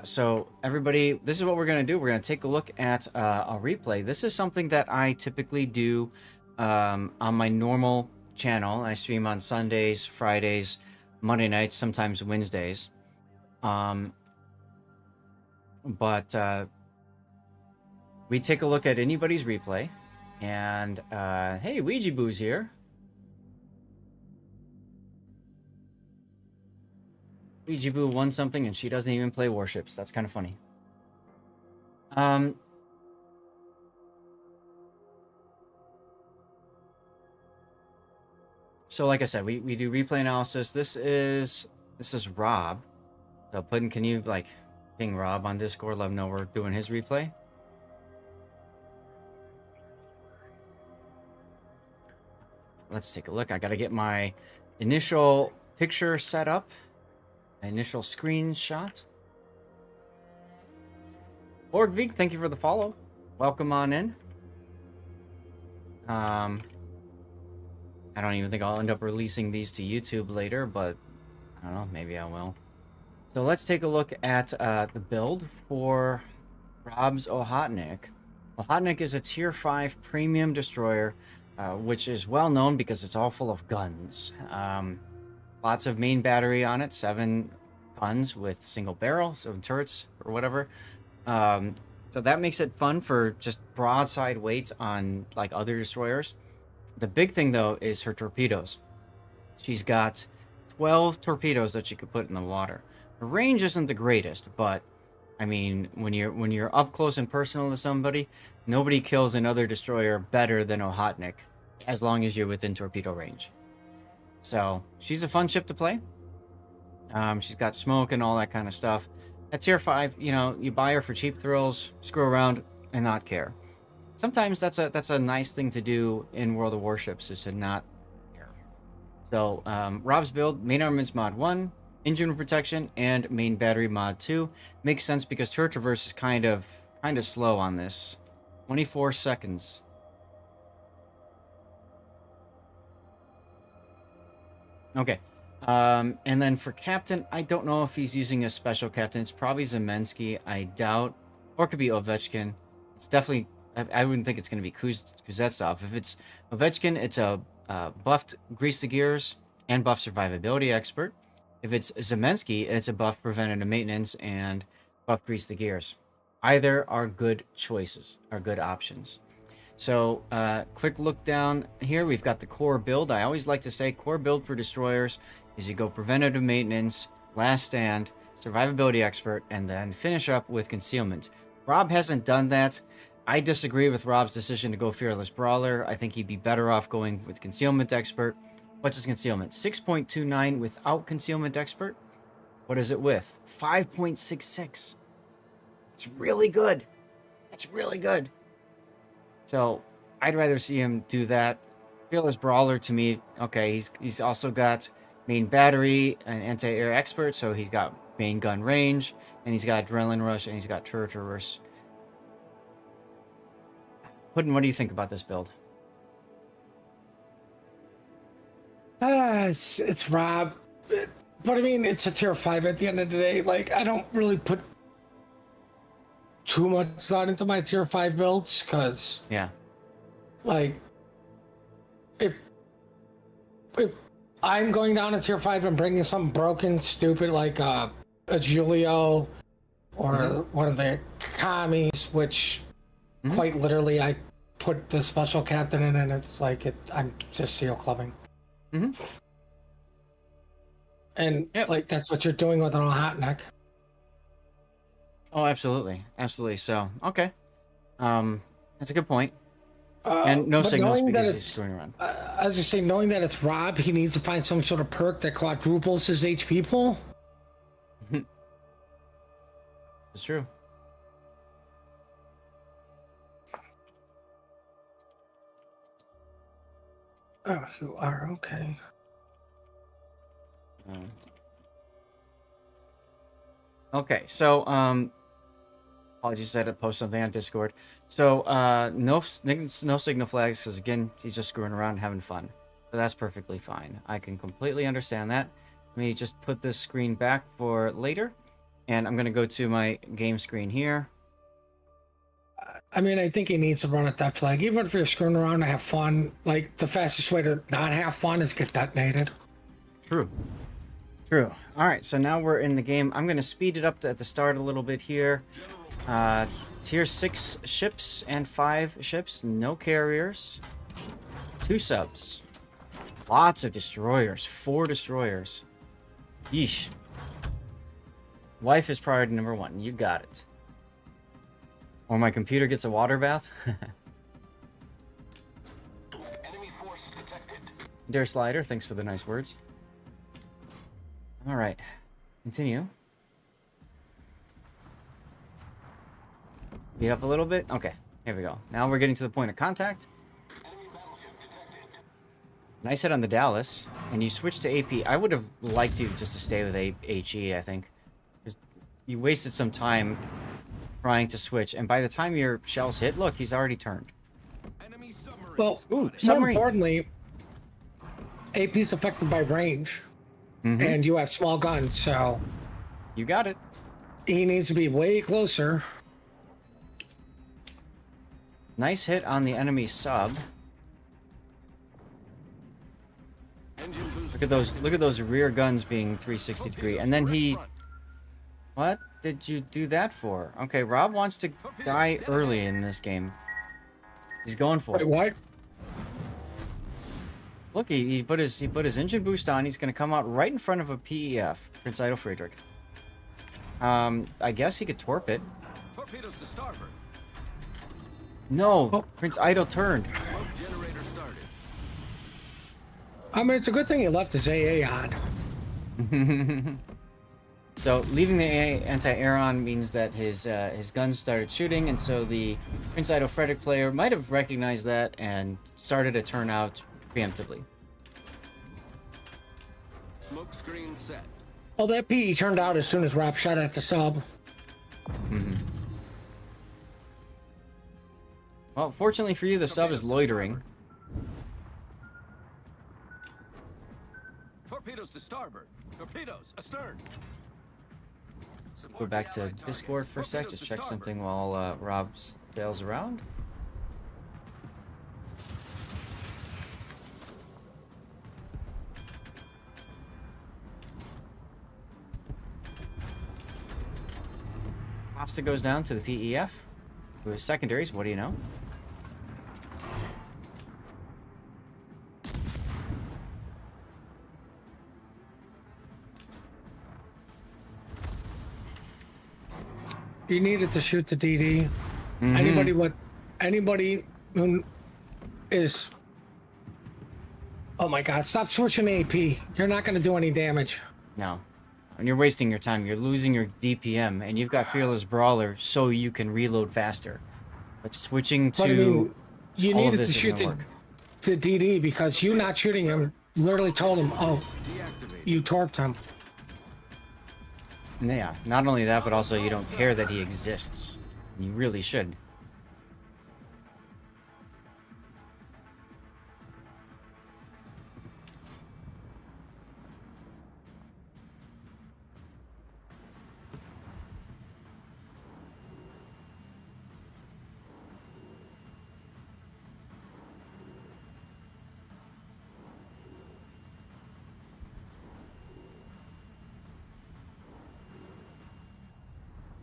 So everybody, this is what we're gonna do. We're gonna take a look at a replay. This is something that I typically do on my normal channel. I stream on Sundays, Fridays, Monday nights, sometimes Wednesdays. But we take a look at anybody's replay, and hey, Ouija Boo's here. Ouija Boo won something and she doesn't even play Warships. That's kind of funny. So like I said, we do replay analysis. This is Rob. So Puddin, can you like ping Rob on Discord, let him know we're doing his replay? Let's take a look. I gotta get my initial picture set up. Initial screenshot. Borgvik, thank you for the follow. Welcome on in. I don't even think I'll end up releasing these to YouTube later, but I don't know, maybe I will. So let's take a look at the build for Rob's Ohotnik. Ohotnik is a tier 5 premium destroyer, which is well known because it's all full of guns. Lots of main battery on it, 7 guns with single barrel, 7 turrets or whatever. So that makes it fun for just broadside weights on like other destroyers. The big thing though is her torpedoes. She's got 12 torpedoes that she could put in the water. Her range isn't the greatest, but I mean, when you're up close and personal to somebody, nobody kills another destroyer better than Ohotnik, as long as you're within torpedo range. So she's a fun ship to play. She's got smoke and all that kind of stuff. At tier 5, you know, you buy her for cheap thrills, screw around, and not care. Sometimes that's a nice thing to do in World of Warships, is to not care. So Rob's build, main armaments mod 1, engine protection, and main battery mod 2. Makes sense because turret traverse is kind of slow on this. 24 seconds. Okay. And then for captain, I don't know if he's using a special captain. It's probably Zemensky, I doubt. Or it could be Ovechkin. It's definitely... I wouldn't think it's going to be Kuznetsov. If it's Ovechkin, it's a buffed Grease the Gears and buff survivability expert. If it's Zemensky, it's a buff preventative maintenance and buff Grease the Gears. Either are good choices, are good options. So, quick look down here. We've got the core build. I always like to say core build for destroyers is you go preventative maintenance, last stand, survivability expert, and then finish up with concealment. Rob hasn't done that. I disagree with Rob's decision to go fearless brawler. I think he'd be better off going with concealment expert. What's his concealment? 6.29 without concealment expert. What is it with? 5.66. It's really good. It's really good. So I'd rather see him do that. Fearless brawler to me, okay, he's also got main battery and anti-air expert, so he's got main gun range, and he's got adrenaline rush, and he's got turret traverse. Puddin', what do you think about this build? It's Rob, but I mean, it's a tier 5 at the end of the day. Like, I don't really put too much thought into my tier 5 builds, because, Yeah. like, if I'm going down to tier 5 and bringing something broken, stupid, like a Julio or one of the commies, which quite literally I put the special captain in, and it's like I'm just seal clubbing. And like that's what you're doing with an all hot neck. Oh, absolutely, absolutely. So, okay, that's a good point. And no signals because he's screwing around. I was just saying, knowing that it's Rob, he needs to find some sort of perk that quadruples his HP pool. It's true. Oh, you are okay. Okay, so apologies, I had to post something on Discord. So no signal flags because again he's just screwing around and having fun. So that's perfectly fine. I can completely understand that. Let me just put this screen back for later, and I'm gonna go to my game screen here. I mean, I think he needs to run at that flag, even if you're screwing around to have fun. Like the fastest way to not have fun is get detonated. True. True. All right, so now we're in the game. I'm gonna speed it up at the start a little bit here. Tier 6 ships and 5 ships, no carriers, 2 subs, lots of destroyers, 4 destroyers. Yeesh. Wife is priority number 1. You got it. Or my computer gets a water bath. Enemy force detected. Dare Slider, thanks for the nice words. All right, continue. Beat up a little bit. Okay, here we go. Now we're getting to the point of contact. Nice hit on the Dallas, and you switched to AP. I would have liked you just to stay with HE, I think. You wasted some time trying to switch, and by the time your shells hit, look, he's already turned. Well, Ooh, more submarine. importantly, AP's affected by range, and you have small guns, so You got it. he needs to be way closer. Nice hit on the enemy sub. Look at those rear guns being 360 degree. And then he... What did you do that for? Okay, Rob wants to die early in this game. He's going for Wait, it. what? Look, he put his engine boost on. He's going to come out right in front of a PEF, Prince Idle Friedrich. I guess he could torp it. Torpedoes to starboard. No, Oh. Prince Idle turned. Smoke generator started. I mean, it's a good thing he left his AA on. So leaving the anti-air on means that his guns started shooting, and so the Prince Idle Frederick player might have recognized that and started to turn out preemptively. Smoke screen set. Well, that PE turned out as soon as Rob shot at the sub. Well, fortunately for you, the sub is loitering. Torpedoes to starboard. Torpedoes astern. Go back to Discord for a sec, just check something while Rob sails around. Costa goes down to the PEF. Who is secondaries, what do you know? You needed to shoot the DD. Mhm. Anybody who is. Oh my God! Stop switching AP. You're not going to do any damage. No. And you're wasting your time. You're losing your DPM, and you've got Fearless Brawler so you can reload faster. But switching But I to mean, you all of needed to this isn't shoot gonna work. the DD because you not shooting him literally told him, "Oh, Deactivated. you torped him." Yeah, not only that, but also you don't care that he exists. You really should.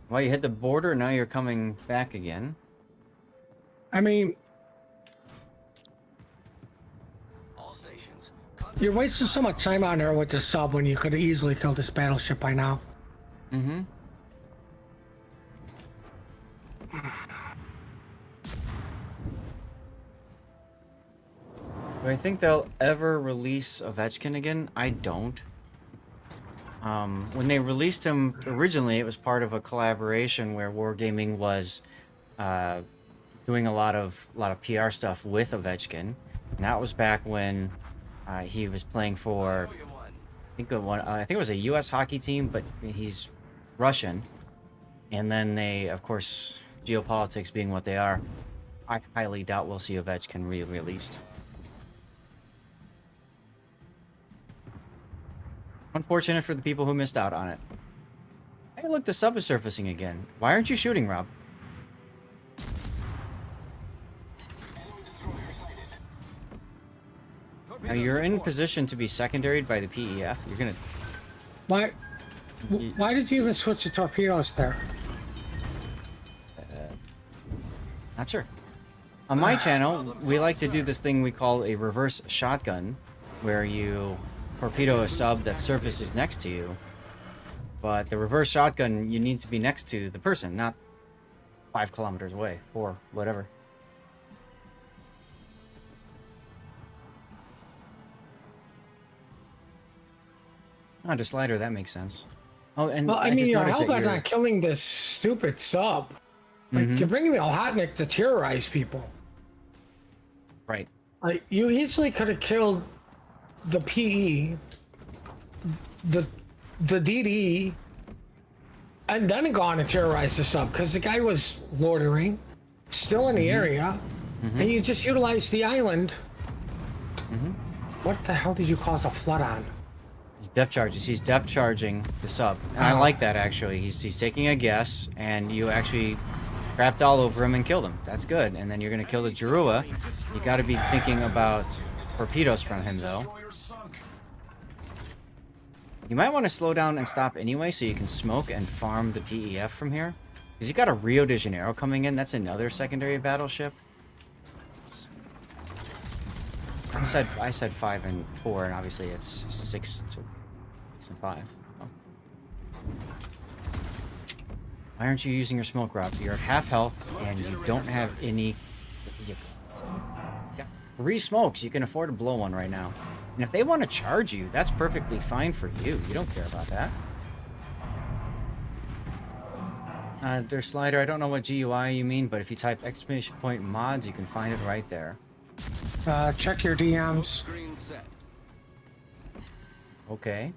Well, you hit the border, now you're coming back again. I mean, All stations. you're wasting so much time on there with the sub when you could have easily killed this battleship by now. Mm-hmm. Do I think they'll ever release Ovechkin again? I don't. When they released him originally, it was part of a collaboration where Wargaming was doing a lot of PR stuff with Ovechkin, and that was back when he was playing for I think it was a U.S. hockey team, but he's Russian. And then they, of course, geopolitics being what they are, I highly doubt we'll see Ovechkin re-released. Unfortunate for the people who missed out on it. Hey, look, the sub is surfacing again. Why aren't you shooting, Rob? Now you're in position to be secondaried by the PEF. You're gonna... Why? Why did you even switch the torpedoes there? Not sure. On my channel, we like to do this thing we call a reverse shotgun, where you torpedo a sub that surfaces next to you. But the reverse shotgun, you need to be next to the person, not 5 kilometers away, 4, whatever. Oh, the slider, that makes sense. Oh, and Well, I I mean, just your noticed that Hellbat's you're... not killing this stupid sub. Like, you're bringing me a Hotnik to terrorize people. Right. Like, you easily could have killed the PE, the DD, and then gone and terrorized the sub because the guy was loitering, still in the area, and you just utilized the island. What the hell did you cause a flood on? He's depth charges. He's depth charging the sub. And I like that, actually. He's taking a guess, and you actually crapped all over him and killed him. That's good. And then you're going to kill the Jirua. You got to be thinking about torpedoes from him, though. You might want to slow down and stop anyway so you can smoke and farm the PEF from here. Because you got a Rio de Janeiro coming in. That's another secondary battleship. I said 5 and 4, and obviously it's 6 and 5. Oh. Why aren't you using your smoke, Rob? You're at half health, and you don't have any... You got 3 smokes. You can afford to blow one right now. And if they want to charge you, that's perfectly fine for you. You don't care about that. Their slider, I don't know what GUI you mean, but if you type exclamation point mods, you can find it right there. Check your DMs. Screen set. Okay.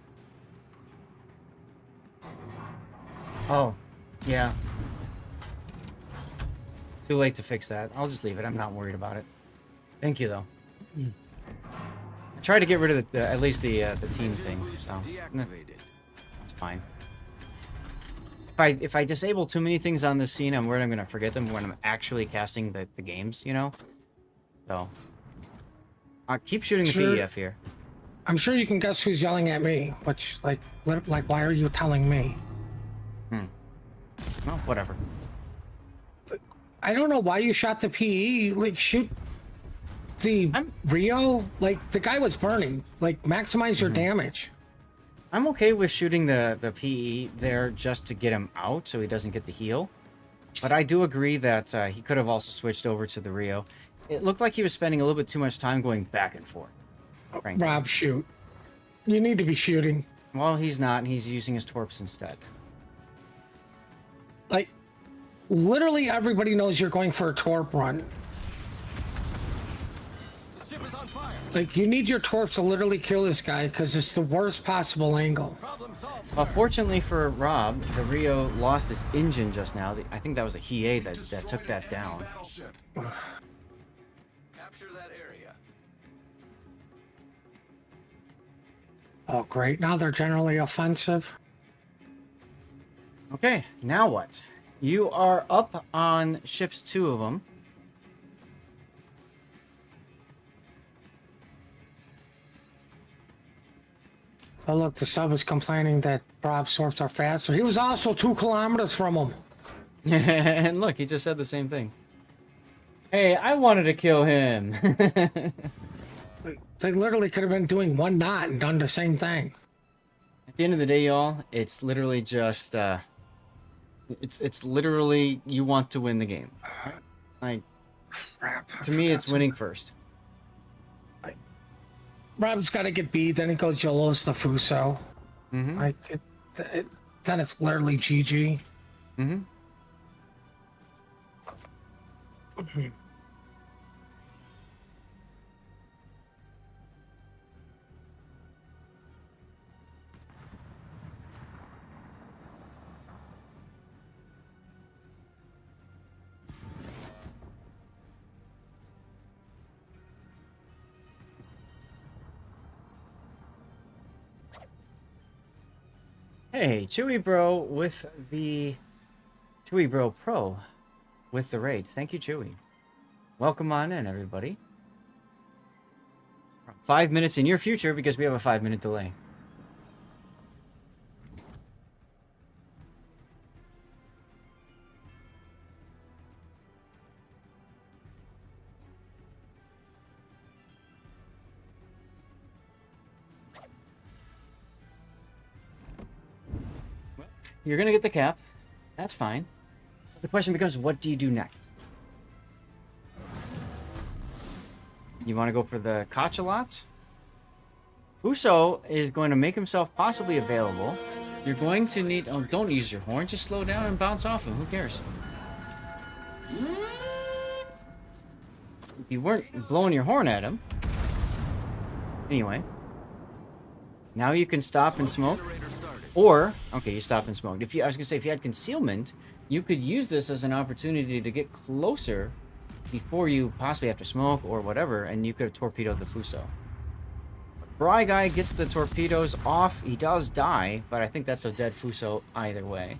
Oh, yeah. Too late to fix that. I'll just leave it. I'm not worried about it. Thank you, though. I tried to get rid of at least the team thing, so it's fine. If I disable too many things on this scene, I'm worried I'm gonna forget them when I'm actually casting the games, you know. So I'll keep shooting the Sure. PEF here. I'm sure you can guess who's yelling at me. Which, like, why are you telling me? Well, whatever. I don't know why you shot the PE. Like, shoot the I'm- Rio. Like, the guy was burning. Like, maximize your damage. I'm okay with shooting the PE there just to get him out so he doesn't get the heal. But I do agree that he could have also switched over to the Rio. It looked like he was spending a little bit too much time going back and forth. Frankly. Rob, shoot. You need to be shooting. Well, he's not. He's using his torps instead. Like, literally everybody knows you're going for a torp run. The ship is on fire. Like, you need your torps to literally kill this guy because it's the worst possible angle. Problem solved. Well, fortunately for Rob, the Rio lost its engine just now. I think that was the Hiei that took that down. Capture that area. Oh, great. Now they're generally offensive. Okay, now what? You are up on ships, 2 of them. Oh, look, the sub is complaining that Rob's torps are faster. He was also 2 kilometers from him. And look, he just said the same thing. Hey, I wanted to kill him. They literally could have been doing 1 knot and done the same thing. At the end of the day, y'all, it's literally just, it's literally you want to win the game. Like, Crap. I to me, forgot it's winning first. Rob's got to get beat, then he goes Jolos the Fuso. Mm-hmm. Like, then it's literally GG. Mm-hmm. Hey, Chewy Bro with the Chewy Bro Pro with the raid. Thank you, Chewy. Welcome on in, everybody. 5 minutes in your future because we have a 5-minute delay. You're gonna get the cap. That's fine. So the question becomes, what do you do next? You want to go for the Cachalot? Fuso is going to make himself possibly available. You're going to need... Oh, don't use your horn. Just slow down and bounce off him. Who cares? You weren't blowing your horn at him. Anyway. Now you can stop and smoke. Or, okay, you stop and smoked. I was gonna say, if you had concealment, you could use this as an opportunity to get closer before you possibly have to smoke or whatever, and you could have torpedoed the Fuso. Bry guy gets the torpedoes off. He does die, but I think that's a dead Fuso either way.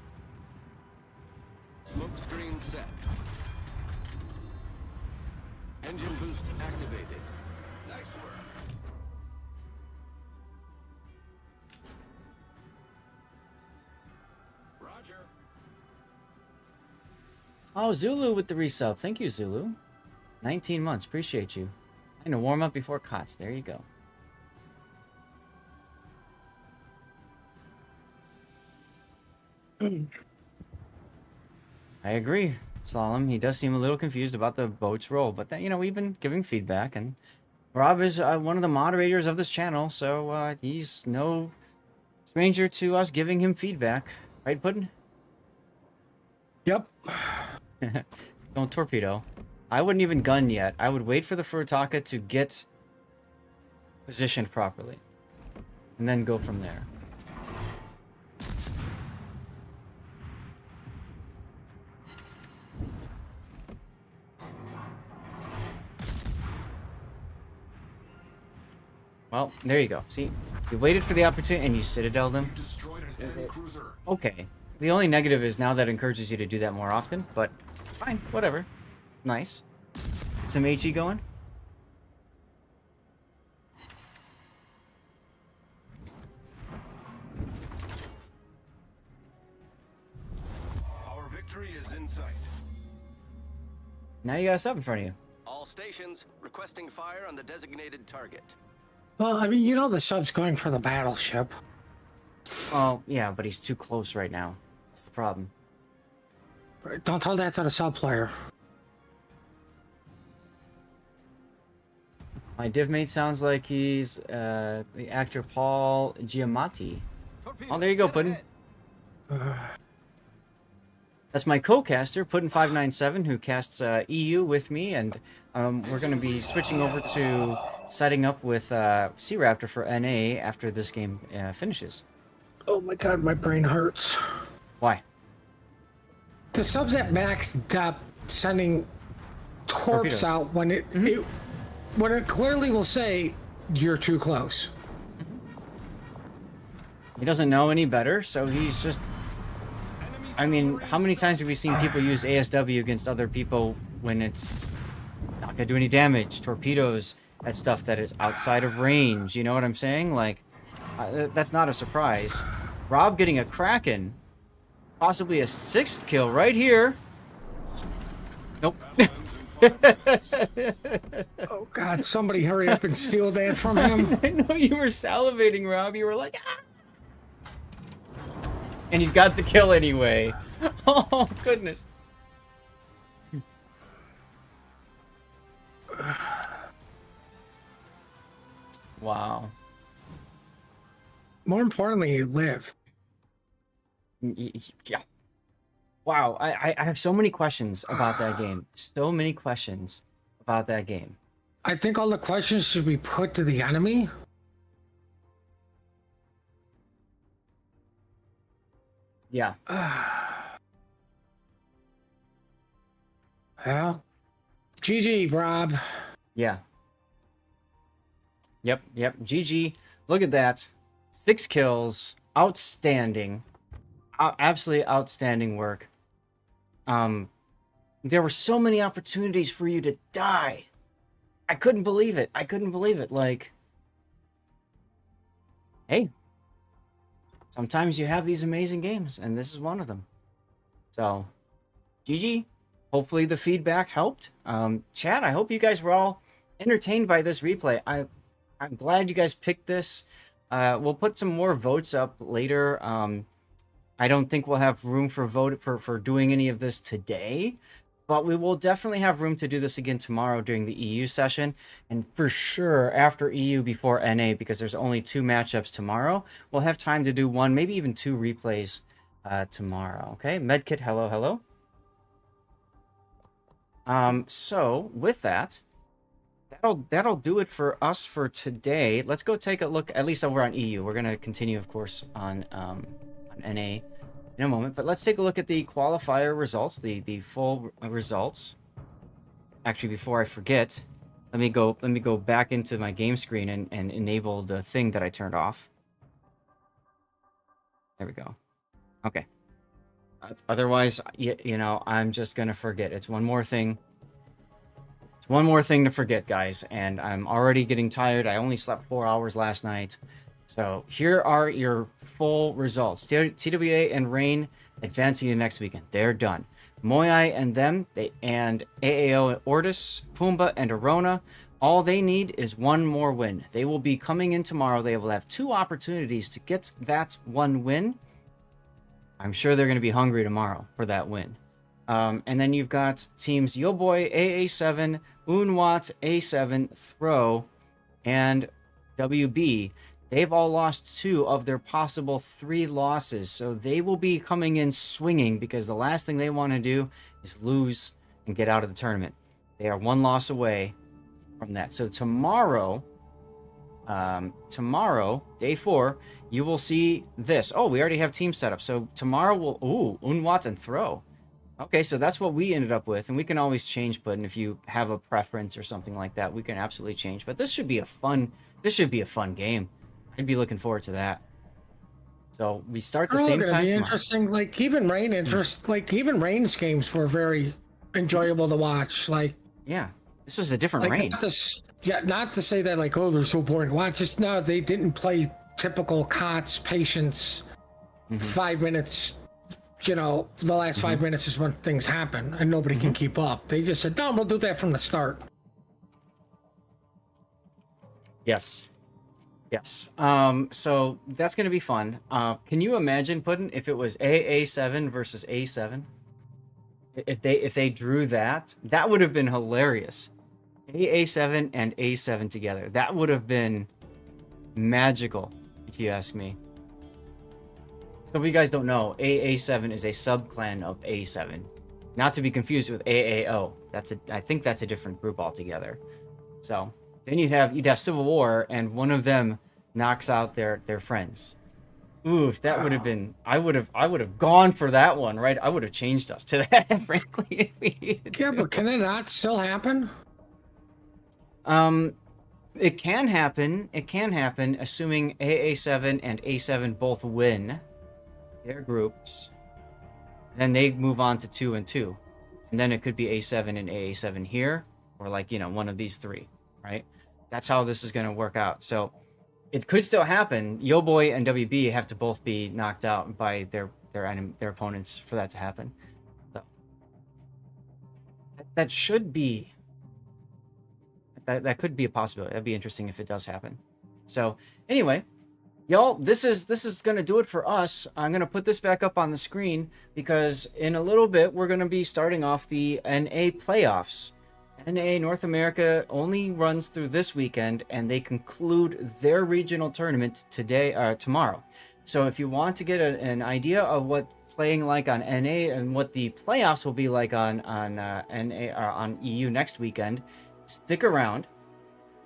Smoke screen set. Engine boost activated. Nice work. Roger. Oh, Zulu with the resub. Thank you, Zulu. 19 months. Appreciate you. I'm gonna warm up before COTS. There you go. I agree, Slalom. He does seem a little confused about the boat's role, but then, we've been giving feedback, and Rob is one of the moderators of this channel, so he's no stranger to us giving him feedback. Right, Puddin'? Yep. Don't torpedo. I wouldn't even gun yet. I would wait for the Furutaka to get positioned properly, and then go from there. Well, there you go. See, you waited for the opportunity and you citadelled them. Okay. The only negative is now that encourages you to do that more often, but fine, whatever. Nice. Some HE going? Our victory is in sight. Now you got a sub in front of you. All stations requesting fire on the designated target. Well, I mean, the sub's going for the battleship. Oh, yeah, but he's too close right now. That's the problem. Don't tell that to the sub player. My div mate sounds like he's the actor Paul Giamatti. Oh, there you go, Puddin. That's my co-caster, Puddin597, who casts EU with me, and we're going to be switching over to setting up with Sea Raptor for NA after this game finishes. Oh my god, my brain hurts. Why? The subs at max stop sending torps Torpedoes. out when when it clearly will say you're too close. He doesn't know any better, so he's just... I mean, how many times have we seen people use ASW against other people when it's not gonna do any damage? Torpedoes at stuff that is outside of range, you know what I'm saying? Like, that's not a surprise. Rob getting a Kraken. Possibly a 6th kill right here. Nope. Oh god, somebody hurry up and steal that from him. I know you were salivating, Rob. You were like, ah! And you got the kill anyway. Oh, goodness. Wow. More importantly, he lived. Yeah. Wow, I have so many questions about that game. So many questions about that game. I think all the questions should be put to the enemy. Yeah. Well, GG, Rob. Yeah. Yep. GG. Look at that. 6 kills. Outstanding. Absolutely outstanding work. There were so many opportunities for you to die. I couldn't believe it. Like, hey, sometimes you have these amazing games, and this is one of them. So, GG. Hopefully the feedback helped. Chat, I hope you guys were all entertained by this replay. I'm glad you guys picked this. We'll put some more votes up later. I don't think we'll have room for for doing any of this today, but we will definitely have room to do this again tomorrow during the EU session, and for sure after EU before NA, because there's only 2 matchups tomorrow. We'll have time to do 1, maybe even 2 replays tomorrow. Okay, Medkit, hello. So with that, that'll do it for us for today. Let's go take a look, at least over on EU. We're gonna continue, of course, on NA in a moment, but let's take a look at the qualifier results, the full results. Actually, before I forget, let me go back into my game screen and enable the thing that I turned off. There we go. Okay. Otherwise, you know, I'm just gonna forget. It's one more thing. It's one more thing to forget, guys, and I'm already getting tired. I only slept 4 hours last night. So here are your full results. TWA and Rain advancing to next weekend. They're done. Moyai and them, and AAO and Ortis, Pumbaa and Arona, all they need is 1 more win. They will be coming in tomorrow. They will have 2 opportunities to get that 1 win. I'm sure they're going to be hungry tomorrow for that win. And then you've got teams Yoboy, AA7, Unwat, A7, Throw, and WB. They've all lost 2 of their possible 3 losses, so they will be coming in swinging, because the last thing they want to do is lose and get out of the tournament. They are 1 loss away from that. So tomorrow, day 4, you will see this. Oh, we already have team set up. So tomorrow we'll... Unwat and Throw. Okay, so that's what we ended up with, and we can always change, but if you have a preference or something like that, we can absolutely change. But this should be a fun game. I'd be looking forward to that. So we start the same time tomorrow. Interesting. Like even Rain's games were very enjoyable to watch. Like, yeah, this was a different Rain. Not to say that like, oh, they're so boring to watch. Just no, they didn't play typical COTS patience. 5 minutes. You know, the last 5 minutes is when things happen and nobody can keep up. They just said, no, we'll do that from the start. Yes. So that's going to be fun. Can you imagine, Puddin', if it was AA7 versus A7? If they drew that, that would have been hilarious. AA7 and A7 together. That would have been magical, if you ask me. So if you guys don't know, AA7 is a subclan of A7. Not to be confused with AAO. I think that's a different group altogether. So then you'd have Civil War, and one of them knocks out their friends. Oof, that would have been. I would have gone for that one, right? I would have changed us to that, frankly, if we needed Yeah, to. but can it not still happen? It can happen. It can happen, assuming AA7 and A7 both win their groups. Then they move on to 2 and 2, and then it could be A7 and AA7 here, or like one of these three, right? That's how this is going to work out. So it could still happen. Yo Boy and WB have to both be knocked out by their opponents for that to happen. So that should be. That could be a possibility. That'd be interesting if it does happen. So anyway, y'all, this is gonna do it for us. I'm gonna put this back up on the screen because in a little bit we're gonna be starting off the NA playoffs. NA North America only runs through this weekend, and they conclude their regional tournament tomorrow. So if you want to get an idea of what playing like on NA and what the playoffs will be like on NA or on EU next weekend, stick around,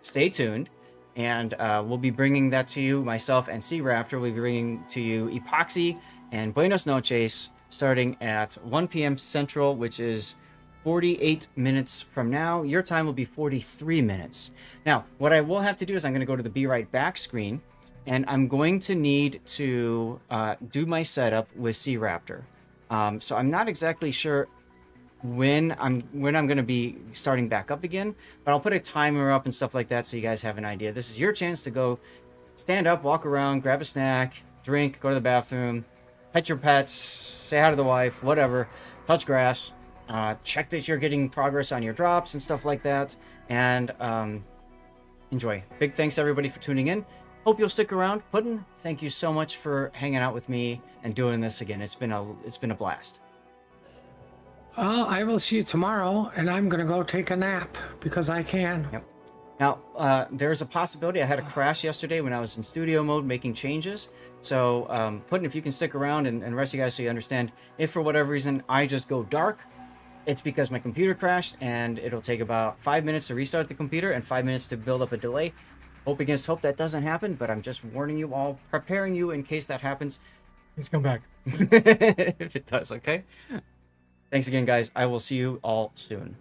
stay tuned, and we'll be bringing that to you. Myself and C Raptor will be bringing to you Epoxy and Buenos Noches starting at 1 p.m. Central, which is 48 minutes from now. Your time will be 43 minutes. Now, what I will have to do is I'm going to go to the Be Right Back screen, and I'm going to need to do my setup with C Raptor. So I'm not exactly sure when I'm going to be starting back up again, but I'll put a timer up and stuff like that so you guys have an idea. This is your chance to go stand up, walk around, grab a snack, drink, go to the bathroom, pet your pets, say hi to the wife, whatever, touch grass, check that you're getting progress on your drops and stuff like that, and enjoy. Big thanks everybody for tuning in. Hope you'll stick around. Puddin', thank you so much for hanging out with me and doing this again. It's been a blast. Well, I will see you tomorrow, and I'm going to go take a nap because I can. Yep. Now, there's a possibility. I had a crash yesterday when I was in studio mode making changes. So, Puddin', if you can stick around and rest you guys so you understand, if for whatever reason I just go dark, it's because my computer crashed, and it'll take about 5 minutes to restart the computer and 5 minutes to build up a delay. Hope against hope that doesn't happen, but I'm just warning you all, preparing you in case that happens. Please come back. If it does, okay? Thanks again, guys. I will see you all soon.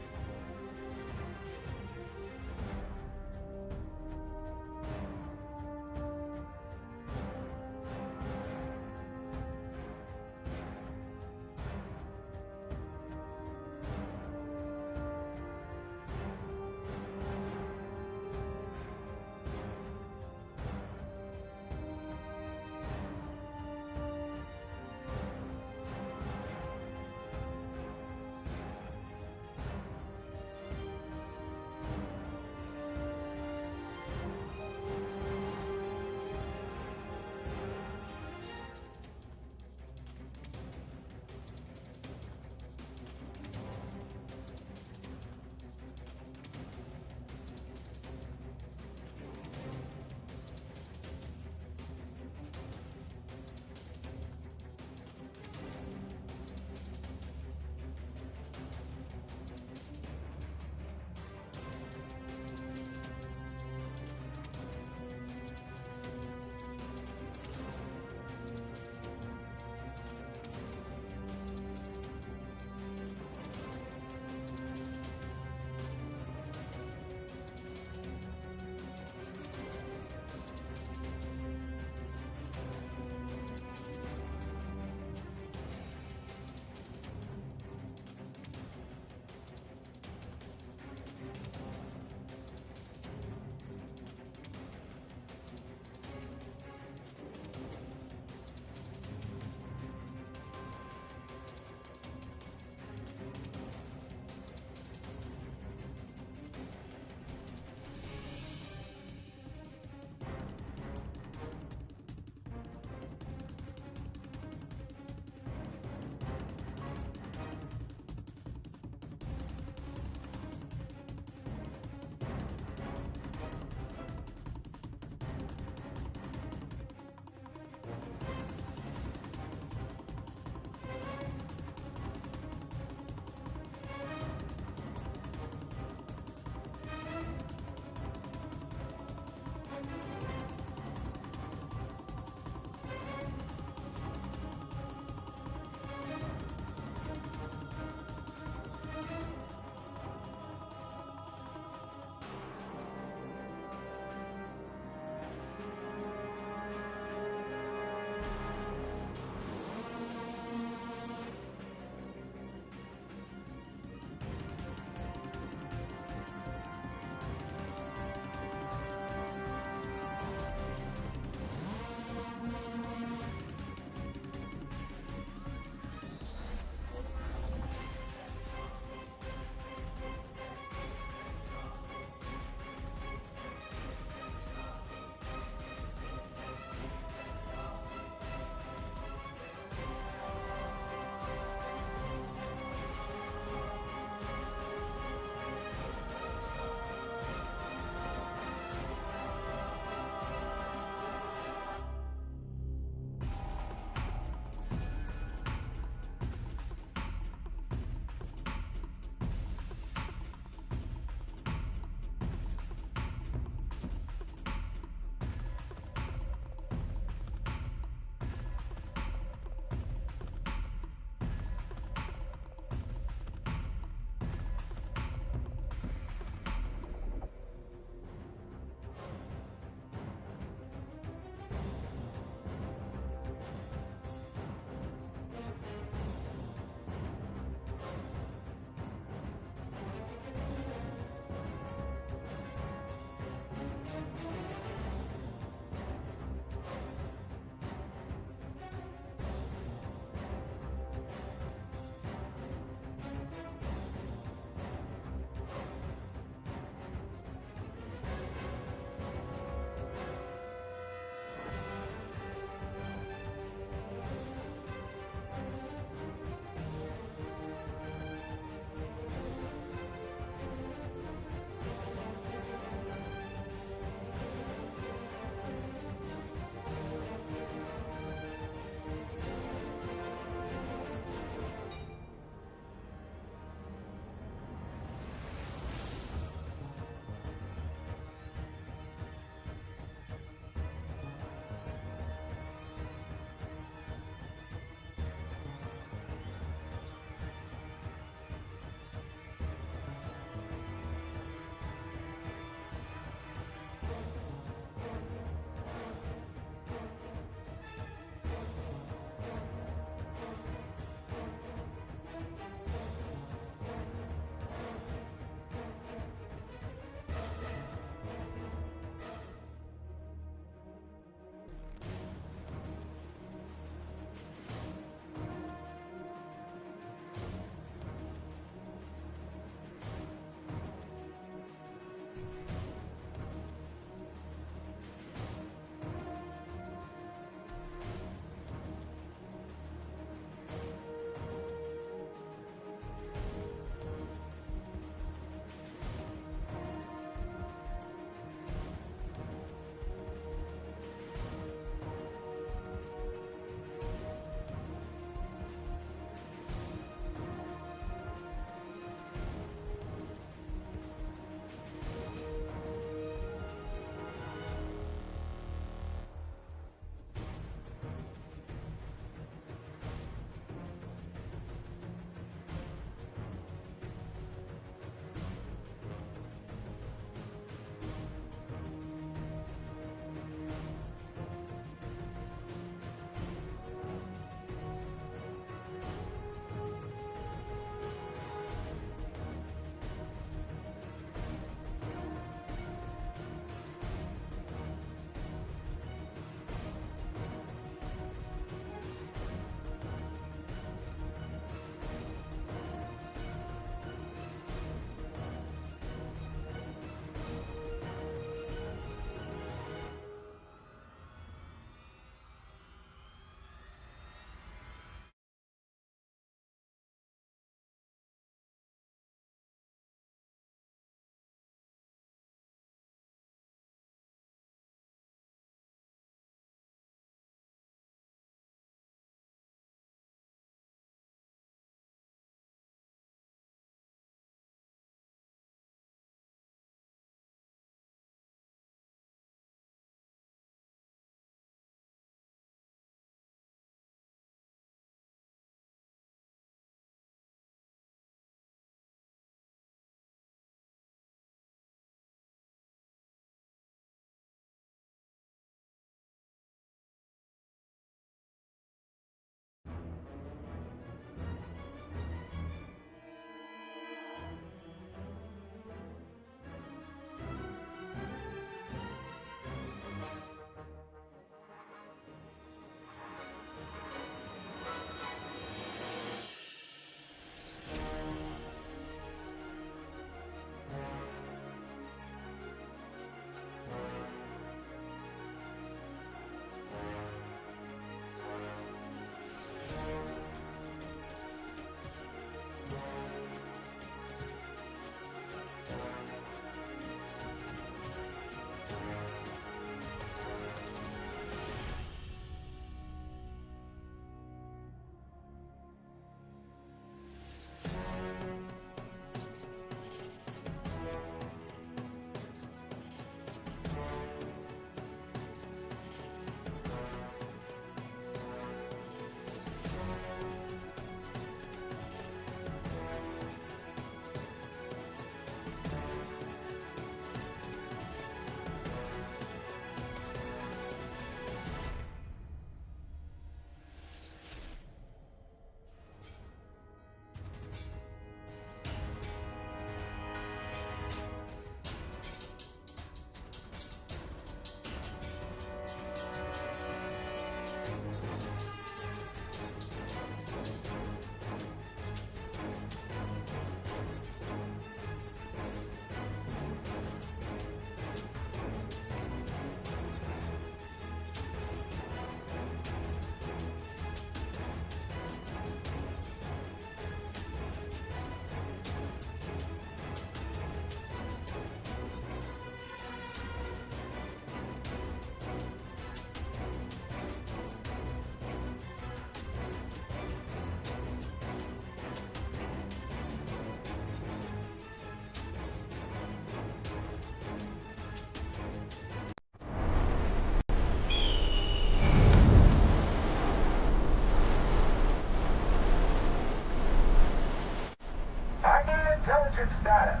Warship's data.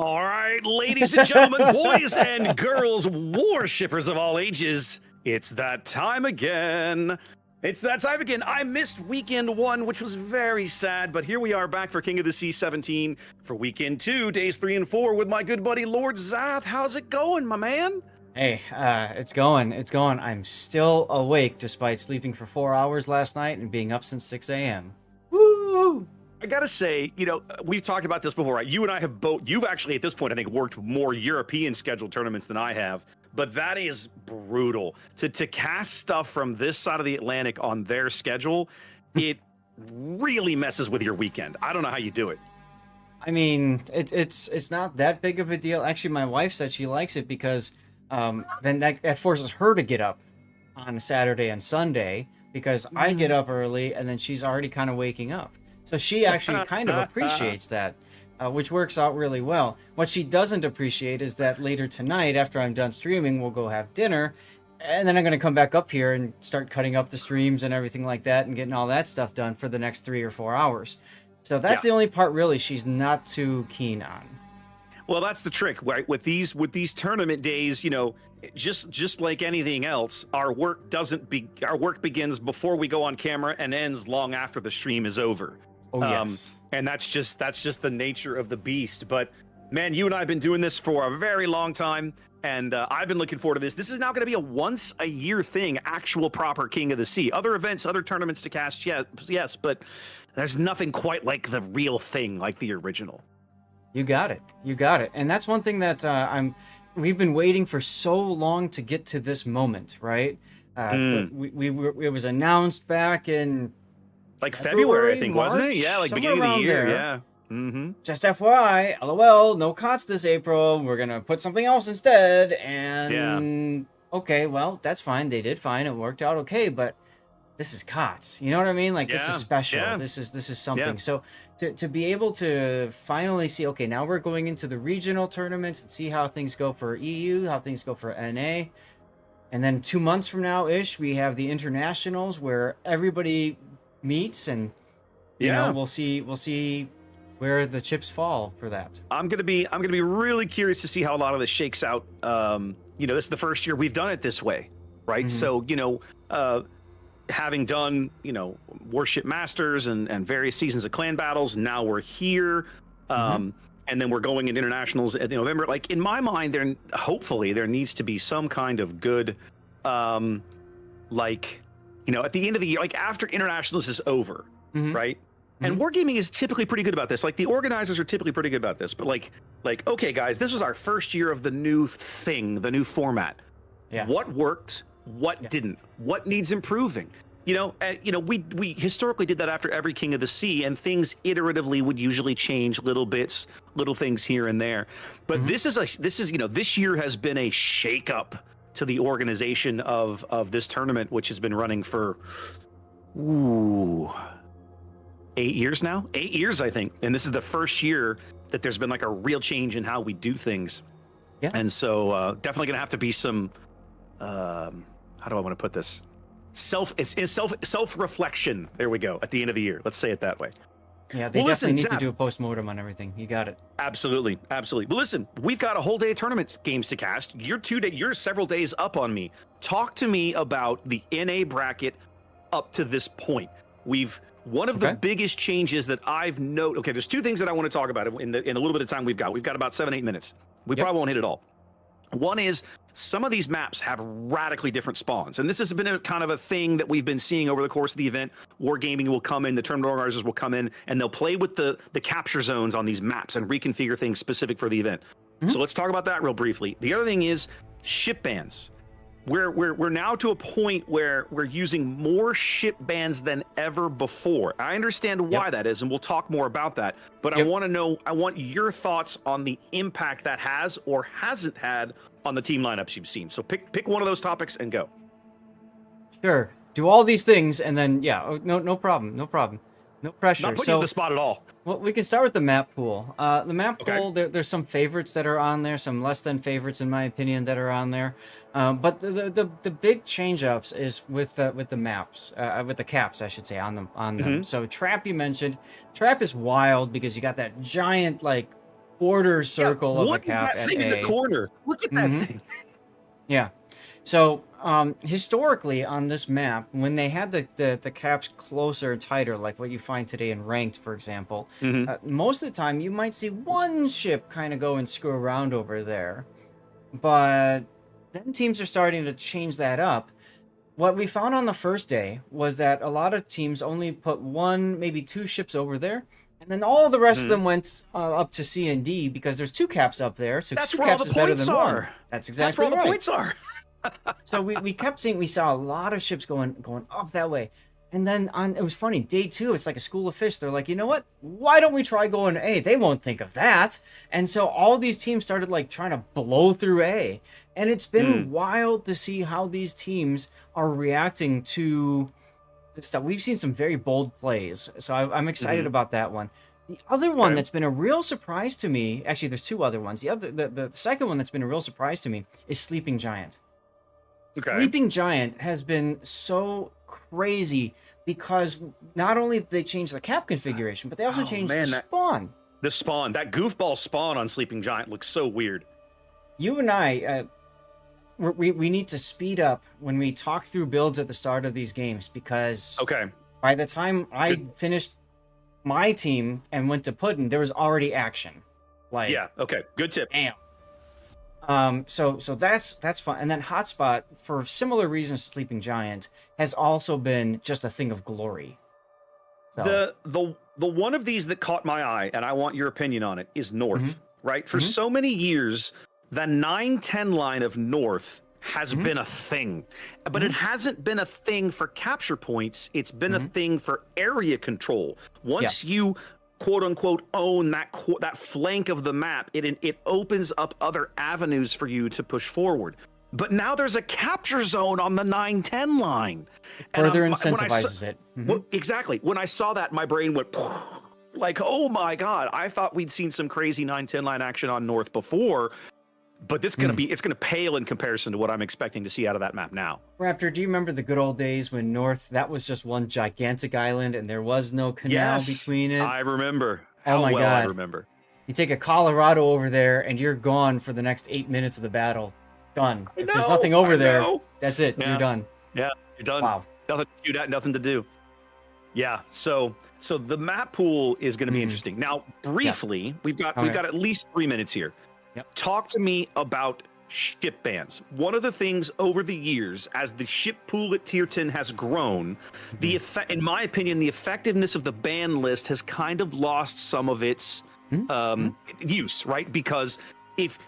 All right, ladies and gentlemen, boys and girls, warshippers of all ages, it's that time again. It's that time again. I missed weekend 1, which was very sad, but here we are back for King of the Sea 17 for weekend 2, days 3 and 4 with my good buddy Lord Zath. How's it going, my man? Hey, it's going. I'm still awake despite sleeping for 4 hours last night and being up since 6 a.m. Woo! I gotta say, you know, we've talked about this before, right? You and I have both, you've actually at this point, I think, worked more European scheduled tournaments than I have, but that is brutal. To cast stuff from this side of the Atlantic on their schedule, it really messes with your weekend. I don't know how you do it. I mean, it's not that big of a deal. Actually, my wife said she likes it because then that forces her to get up on Saturday and Sunday because I get up early and then she's already kind of waking up. So she actually kind of appreciates that, which works out really well. What she doesn't appreciate is that later tonight, after I'm done streaming, we'll go have dinner, and then I'm going to come back up here and start cutting up the streams and everything like that and getting all that stuff done for the next 3 or 4 hours. So that's the only part really she's not too keen on. Well, that's the trick, right? With these tournament days, you know, just like anything else, our work begins before we go on camera and ends long after the stream is over. Oh yes. And that's just the nature of the beast. But man, you and I have been doing this for a very long time, and I've been looking forward to this. This is now going to be a once a year thing, actual proper King of the Sea. Other events, other tournaments to cast, yes, but there's nothing quite like the real thing, like the original. You got it. And that's one thing that we've been waiting for so long to get to this moment, right? It was announced back in like February, I think, March, wasn't it? Yeah, like beginning of the year. there. Yeah. Mm-hmm. Just FYI, LOL, no COTS this April. We're gonna put something else instead. And okay, well, that's fine. They did fine. It worked out okay, but this is COTS. You know what I mean? Like this is special. Yeah. This is something. Yeah. So to be able to finally see, okay, now we're going into the regional tournaments and see how things go for EU, how things go for NA. And then 2 months from now ish, we have the internationals where everybody meets, and you know, we'll see where the chips fall for that. I'm gonna be really curious to see how a lot of this shakes out. You know, this is the first year we've done it this way, right? Mm-hmm. So, you know, having done, you know, Warship Masters and various seasons of clan battles, now we're here. And then we're going into internationals in November. Like, in my mind, hopefully there needs to be some kind of good, like, you know, at the end of the year, like after internationals is over, right? And Wargaming is typically pretty good about this. Like, the organizers are typically pretty good about this. But like, okay, guys, this was our first year of the new thing, the new format. Yeah. What worked? What didn't? What needs improving? You know, we historically did that after every King of the Sea, and things iteratively would usually change little bits, little things here and there. But this is you know, this year has been a shake-up to the organization of this tournament, which has been running for 8 years now. 8 years, I think. And this is the first year that there's been like a real change in how we do things. Yeah. And so definitely gonna have to be some how do I want to put this? Self-reflection. There we go. At the end of the year. Let's say it that way. Yeah, they Well, definitely listen, need Zap. to do a post-mortem on everything. You got it. Absolutely. But listen, we've got a whole day of tournament games to cast. You're several days up on me. Talk to me about the NA bracket up to this point. One of the biggest changes that I've noted. Okay, there's two things that I want to talk about in a little bit of time we've got. We've got about 7-8 minutes. We probably won't hit it all. One is some of these maps have radically different spawns, and this has been a kind of a thing that we've been seeing over the course of the event. Wargaming will come in, the tournament organizers will come in, and they'll play with the capture zones on these maps and reconfigure things specific for the event. So let's talk about that real briefly. The other thing is ship bans. We're now to a point where we're using more ship bans than ever before. I understand why that is, and we'll talk more about that. But I want your thoughts on the impact that has or hasn't had on the team lineups you've seen. So pick one of those topics and go. Sure. Do all these things, and then no problem. No pressure. Not putting you on the spot at all. Well, we can start with the map pool. The map pool, there's some favorites that are on there, some less than favorites, in my opinion, that are on there. But the big change-ups is with the maps, with the caps, I should say, on them. So Trap, you mentioned. Trap is wild because you got that giant, like, border circle of a cap at thing in the corner. Look at that thing. Yeah. So historically on this map, when they had the caps closer, tighter, like what you find today in ranked, for example, most of the time you might see one ship kind of go and screw around over there. But then teams are starting to change that up. What we found on the first day was that a lot of teams only put one, maybe two ships over there. And then all the rest of them went up to C and D because there's two caps up there. So that's two where all caps the is better points than are. one. That's exactly That's where all the points are. So we kept seeing, we saw a lot of ships going up that way. And then it was funny, day 2, it's like a school of fish. They're like, you know what? Why don't we try going A? They won't think of that. And so all these teams started like trying to blow through A. And it's been wild to see how these teams are reacting to this stuff. We've seen some very bold plays. So I'm excited about that one. The other one that's been a real surprise to me, actually there's two other ones. The second one that's been a real surprise to me is Sleeping Giant. Sleeping Giant has been so crazy because not only did they change the cap configuration, but they also changed the spawn. The spawn, that goofball spawn on Sleeping Giant looks so weird. You and I, we need to speed up when we talk through builds at the start of these games because by the time I finished my team and went to Puddin', there was already action. Like good tip. Damn. So that's fun. And then Hotspot, for similar reasons to Sleeping Giant, has also been just a thing of glory. So the one of these that caught my eye, and I want your opinion on it, is North. Right? For so many years, the 9-10 line of North has been a thing, but it hasn't been a thing for capture points. It's been a thing for area control. Once you quote unquote own that flank of the map, it opens up other avenues for you to push forward. But now there's a capture zone on the 9-10 line. Further incentivizes it. Well, exactly. When I saw that, my brain went like, oh my God, I thought we'd seen some crazy 9-10 line action on North before. But it's gonna pale in comparison to what I'm expecting to see out of that map now. Raptor, do you remember the good old days when North, that was just one gigantic island and there was no canal between it? I remember. Oh my God. I remember. You take a Colorado over there and you're gone for the next 8 minutes of the battle. Done. If there's nothing over there, that's it. You're done. Yeah, you're done. Wow. Nothing to shoot at, nothing to do. Yeah, so the map pool is going to be interesting. Now, briefly, we've got at least 3 minutes here. Talk to me about ship bans. One of the things over the years, as the ship pool at Tier 10 has grown, in my opinion, the effectiveness of the ban list has kind of lost some of its use, right? Because if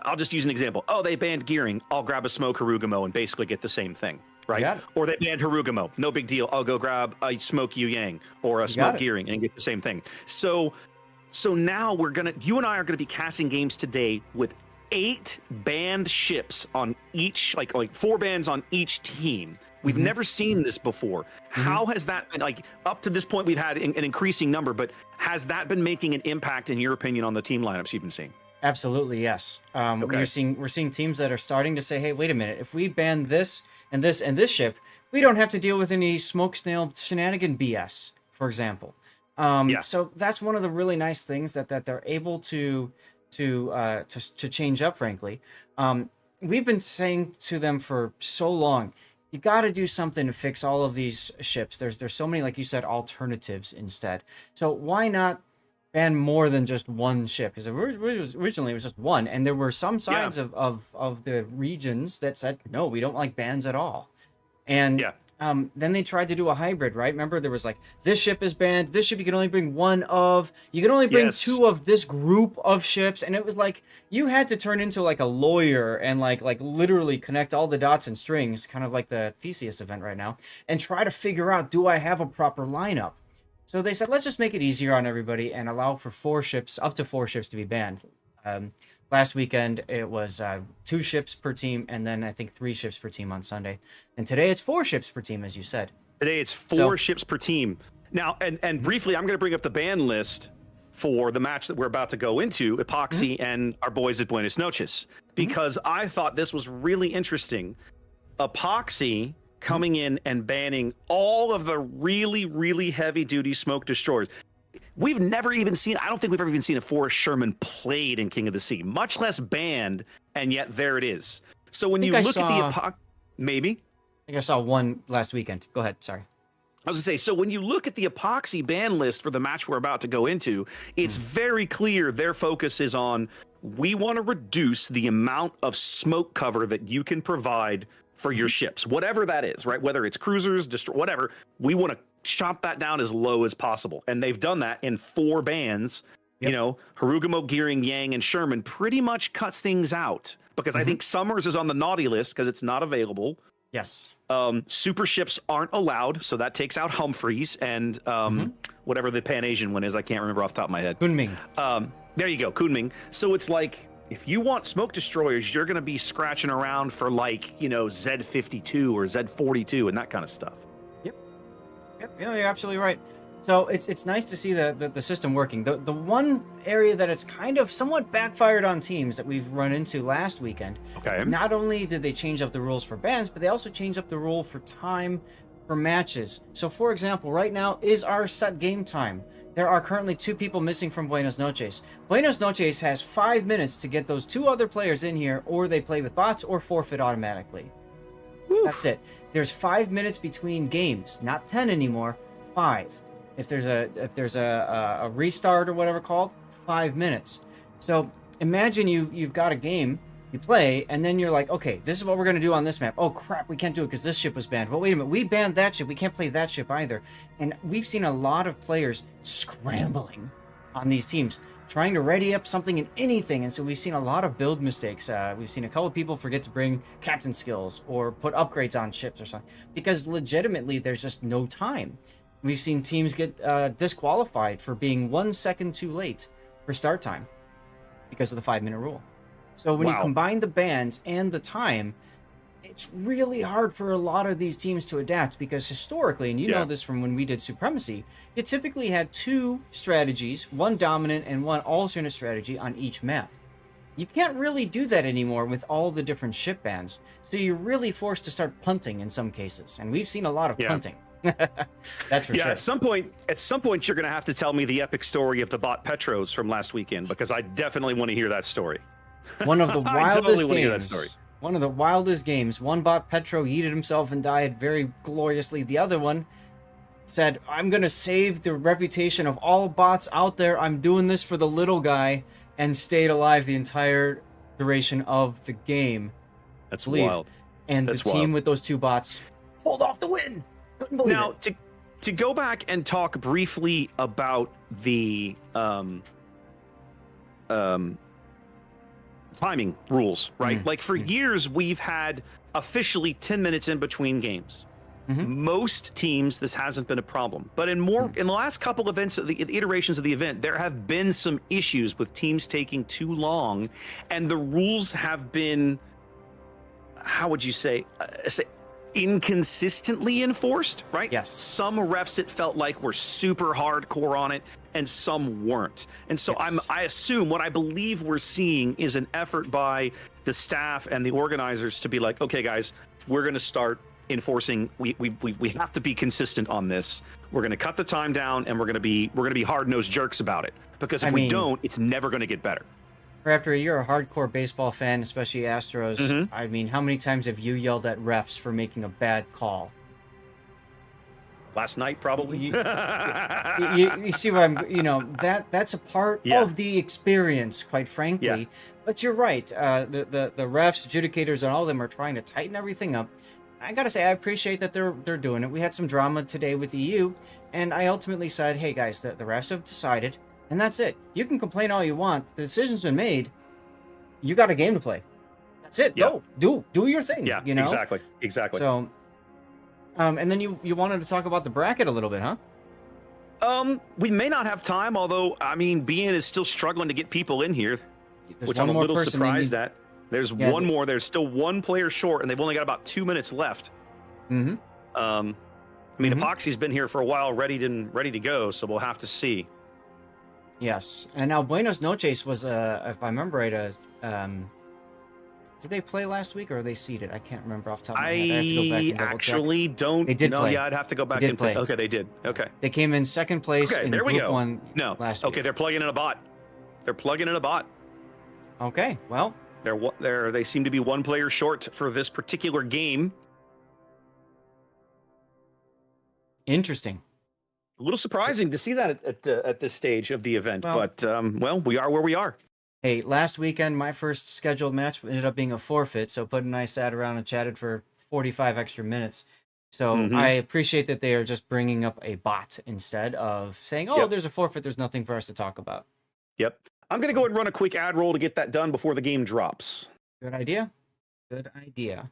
I'll just use an example. Oh, they banned gearing. I'll grab a smoke Harugamo and basically get the same thing, right? Or they banned Harugamo. No big deal. I'll go grab a smoke Yu Yang or a smoke gearing and get the same thing. So now you and I are gonna be casting games today with 8 banned ships on each, like 4 bans on each team. We've never seen this before. How has that been, like, up to this point? We've had an increasing number, but has that been making an impact, in your opinion, on the team lineups you've been seeing? Absolutely, yes. We're seeing teams that are starting to say, "Hey, wait a minute! If we ban this and this and this ship, we don't have to deal with any smoke snail shenanigan BS." For example, so that's one of the really nice things that they're able to change up. Frankly, we've been saying to them for so long, you got to do something to fix all of these ships. There's so many, like you said, alternatives instead. So why not ban more than just one ship? Because originally it was just one, and there were some sides of the regions that said, no, we don't like bans at all. And then they tried to do a hybrid, right? Remember, there was like, this ship is banned, this ship you can only bring one of, you can only bring 2 of this group of ships, and it was like you had to turn into like a lawyer and like literally connect all the dots and strings, kind of like the Theseus event right now, and try to figure out, do I have a proper lineup? So they said, let's just make it easier on everybody and allow for 4 ships, up to 4 ships to be banned. Last weekend, it was 2 ships per team, and then I think 3 ships per team on Sunday. And today it's 4 ships per team, as you said. Today it's 4 ships per team. Now, and briefly, I'm going to bring up the ban list for the match that we're about to go into, Epoxy and our boys at Buenos Noches, because I thought this was really interesting. Epoxy coming in and banning all of the really, really heavy-duty smoke destroyers. We've never even seen, I don't think we've ever even seen a Forrest Sherman played in King of the Sea, much less banned, and yet there it is. So when you look at the Epoxy, maybe? I think I saw one last weekend. Go ahead, sorry. I was going to say, so when you look at the Epoxy ban list for the match we're about to go into, it's very clear their focus is on, we want to reduce the amount of smoke cover that you can provide for your ships, whatever that is, right? Whether it's cruisers, whatever, we want to chop that down as low as possible. And they've done that in 4 bans. You know, Harugamo, Gearing, Yang, and Sherman pretty much cuts things out, because I think Summers is on the naughty list because it's not available. Yes. Super ships aren't allowed, so that takes out Humphreys and whatever the Pan-Asian one is. I can't remember off the top of my head. Kunming. There you go, Kunming. So it's like, if you want smoke destroyers, you're going to be scratching around for, like, you know, Z52 or Z42 and that kind of stuff. Yep, you're absolutely right. So it's nice to see the system working. The one area that it's kind of somewhat backfired on teams that we've run into last weekend. Okay. Not only did they change up the rules for bans, but they also changed up the rule for time for matches. So, for example, right now is our set game time. There are currently 2 people missing from Buenos Noches. Buenos Noches has 5 minutes to get those 2 other players in here, or they play with bots or forfeit automatically. Oof. That's it. There's 5 minutes between games, not 10 anymore. 5. If there's a restart or whatever called, 5 minutes. So imagine you've got a game, you play, and then you're like, okay, this is what we're going to do on this map. Oh, crap, we can't do it because this ship was banned. Well, wait a minute, we banned that ship. We can't play that ship either. And we've seen a lot of players scrambling on these teams, trying to ready up something and anything. And so we've seen a lot of build mistakes. We've seen a couple of people forget to bring captain skills or put upgrades on ships or something, because legitimately there's just no time. We've seen teams get disqualified for being 1 second too late for start time because of the 5-minute rule. So when you combine the bans and the time, it's really hard for a lot of these teams to adapt, because historically, and you know this from when we did Supremacy, you typically had 2 strategies, 1 dominant and 1 alternate strategy on each map. You can't really do that anymore with all the different ship bans. So you're really forced to start punting in some cases. And we've seen a lot of punting. That's for sure. At some point, you're going to have to tell me the epic story of the bot Petros from last weekend, because I definitely want to hear that story. One of the wildest games. One of the wildest games. One bot Petro yeeted himself and died very gloriously. The other one said, I'm going to save the reputation of all bots out there. I'm doing this for the little guy, and stayed alive the entire duration of the game. That's wild. And the team with those 2 bots pulled off the win. Couldn't believe it. To go back and talk briefly about the timing rules, right? Like for years, we've had officially 10 minutes in between games. Most teams, this hasn't been a problem, but in the last couple events, the iterations of the event, there have been some issues with teams taking too long, and the rules have been, how would you say inconsistently enforced, right? Yes. Some refs, it felt like, were super hardcore on it, and some weren't. And so Yes. I assume what I believe we're seeing is an effort by the staff and the organizers to be like, okay, guys, we're going to start enforcing. We have to be consistent on this. We're going to cut the time down, and we're going to be hard-nosed jerks about it. Because if we don't, it's never going to get better. After you're a hardcore baseball fan, especially Astros, I mean, how many times have you yelled at refs for making a bad call? Last night, probably. You see what I'm, that's a part of the experience, quite frankly. Yeah. But you're right. The refs, adjudicators, and all of them are trying to tighten everything up. I gotta say, I appreciate that they're doing it. We had some drama today with EU, and I ultimately said, hey guys, the refs have decided, and that's it. You can complain all you want. The decision's been made. You got a game to play. That's it. Yeah. Go. Do your thing. Yeah, you know? Exactly. So, and then you wanted to talk about the bracket a little bit, huh? We may not have time, although, I mean, BN is still struggling to get people in here, There's which one I'm a more little person they surprised need- at. There's one more. There's still one player short, and they've only got about 2 minutes left. Mm-hmm. I mean, Epoxy's been here for a while, ready to go, so we'll have to see. Yes, and now Buenos Noches was, if I remember right, did they play last week or are they seeded? I can't remember off the top of my head. I have to go back and double actually check. don't. They did know. play. Yeah, I'd have to go back They did and play. Okay, they did. Okay. They came in second place Okay, in there we Group go. 1 No. last Okay, week. they're plugging in a bot. They're plugging in a bot. Okay, well, They seem to be one player short for this particular game. interesting. A little surprising to see that at this stage of the event, Well- but we are where we are. Hey, last weekend, my first scheduled match ended up being a forfeit, so Put and I sat around and chatted for 45 extra minutes. So I appreciate that they are just bringing up a bot instead of saying, oh, Yep. there's a forfeit, there's nothing for us to talk about. Yep. I'm going to go ahead and run a quick ad roll to get that done before the game drops. Good idea. Good idea.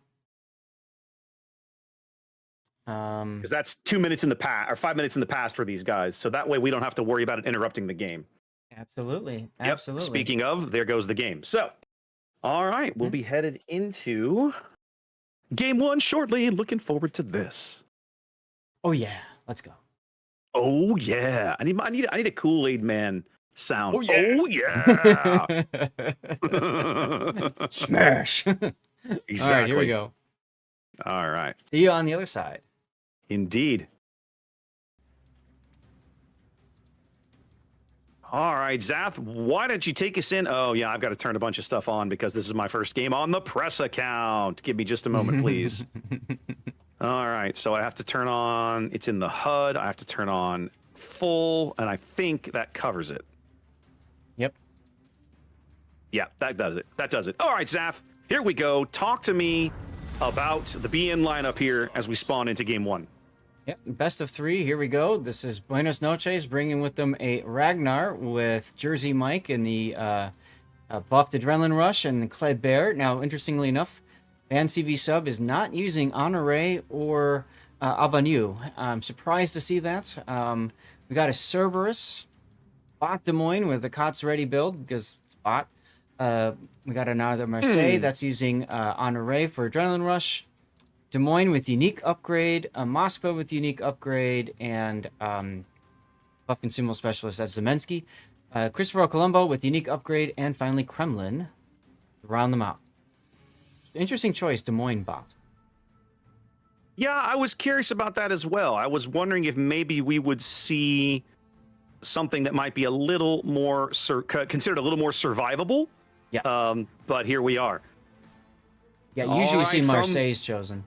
Because that's 2 minutes in the past, or 5 minutes in the past for these guys. So that way we don't have to worry about it interrupting the game. Absolutely. Yep. Absolutely. Speaking of, there goes the game. So, all right, we'll be headed into game one shortly. Looking forward to this. Oh yeah, let's go. Oh yeah, I need a Kool-Aid Man sound. Oh, yeah. Oh yeah. Smash. Exactly. All right, here we go. All right. See you on the other side. Indeed. All right, Zath, why don't you take us in? Oh, yeah, I've got to turn a bunch of stuff on because this is my first game on the press account. Give me just a moment, please. All right, so I have to turn on, it's in the HUD. I have to turn on full, and I think that covers it. Yep. Yeah, that does it. That does it. All right, Zath, here we go. Talk to me about the BN lineup here as we spawn into game one. Yep, best of 3. Here we go. This is Buenos Noches bringing with them a Ragnar with Jersey Mike in the buffed Adrenaline Rush and Cled Bear. Now, interestingly enough, Van CV Sub is not using Honore or Abanu. I'm surprised to see that. We got a Cerberus, Bot Des Moines with the COTS ready build because it's bot. We got another Marseille that's using Honore for Adrenaline Rush. Des Moines with unique upgrade, Moscow with unique upgrade, and Buff Consumable Specialist, that's Zemensky. Christopher Colombo with unique upgrade, and finally Kremlin to round them out. Interesting choice, Des Moines bot. Yeah, I was curious about that as well. I was wondering if maybe we would see something that might be a little more considered a little more survivable. Yeah. But here we are. Yeah, All usually we see right, Marseille's chosen.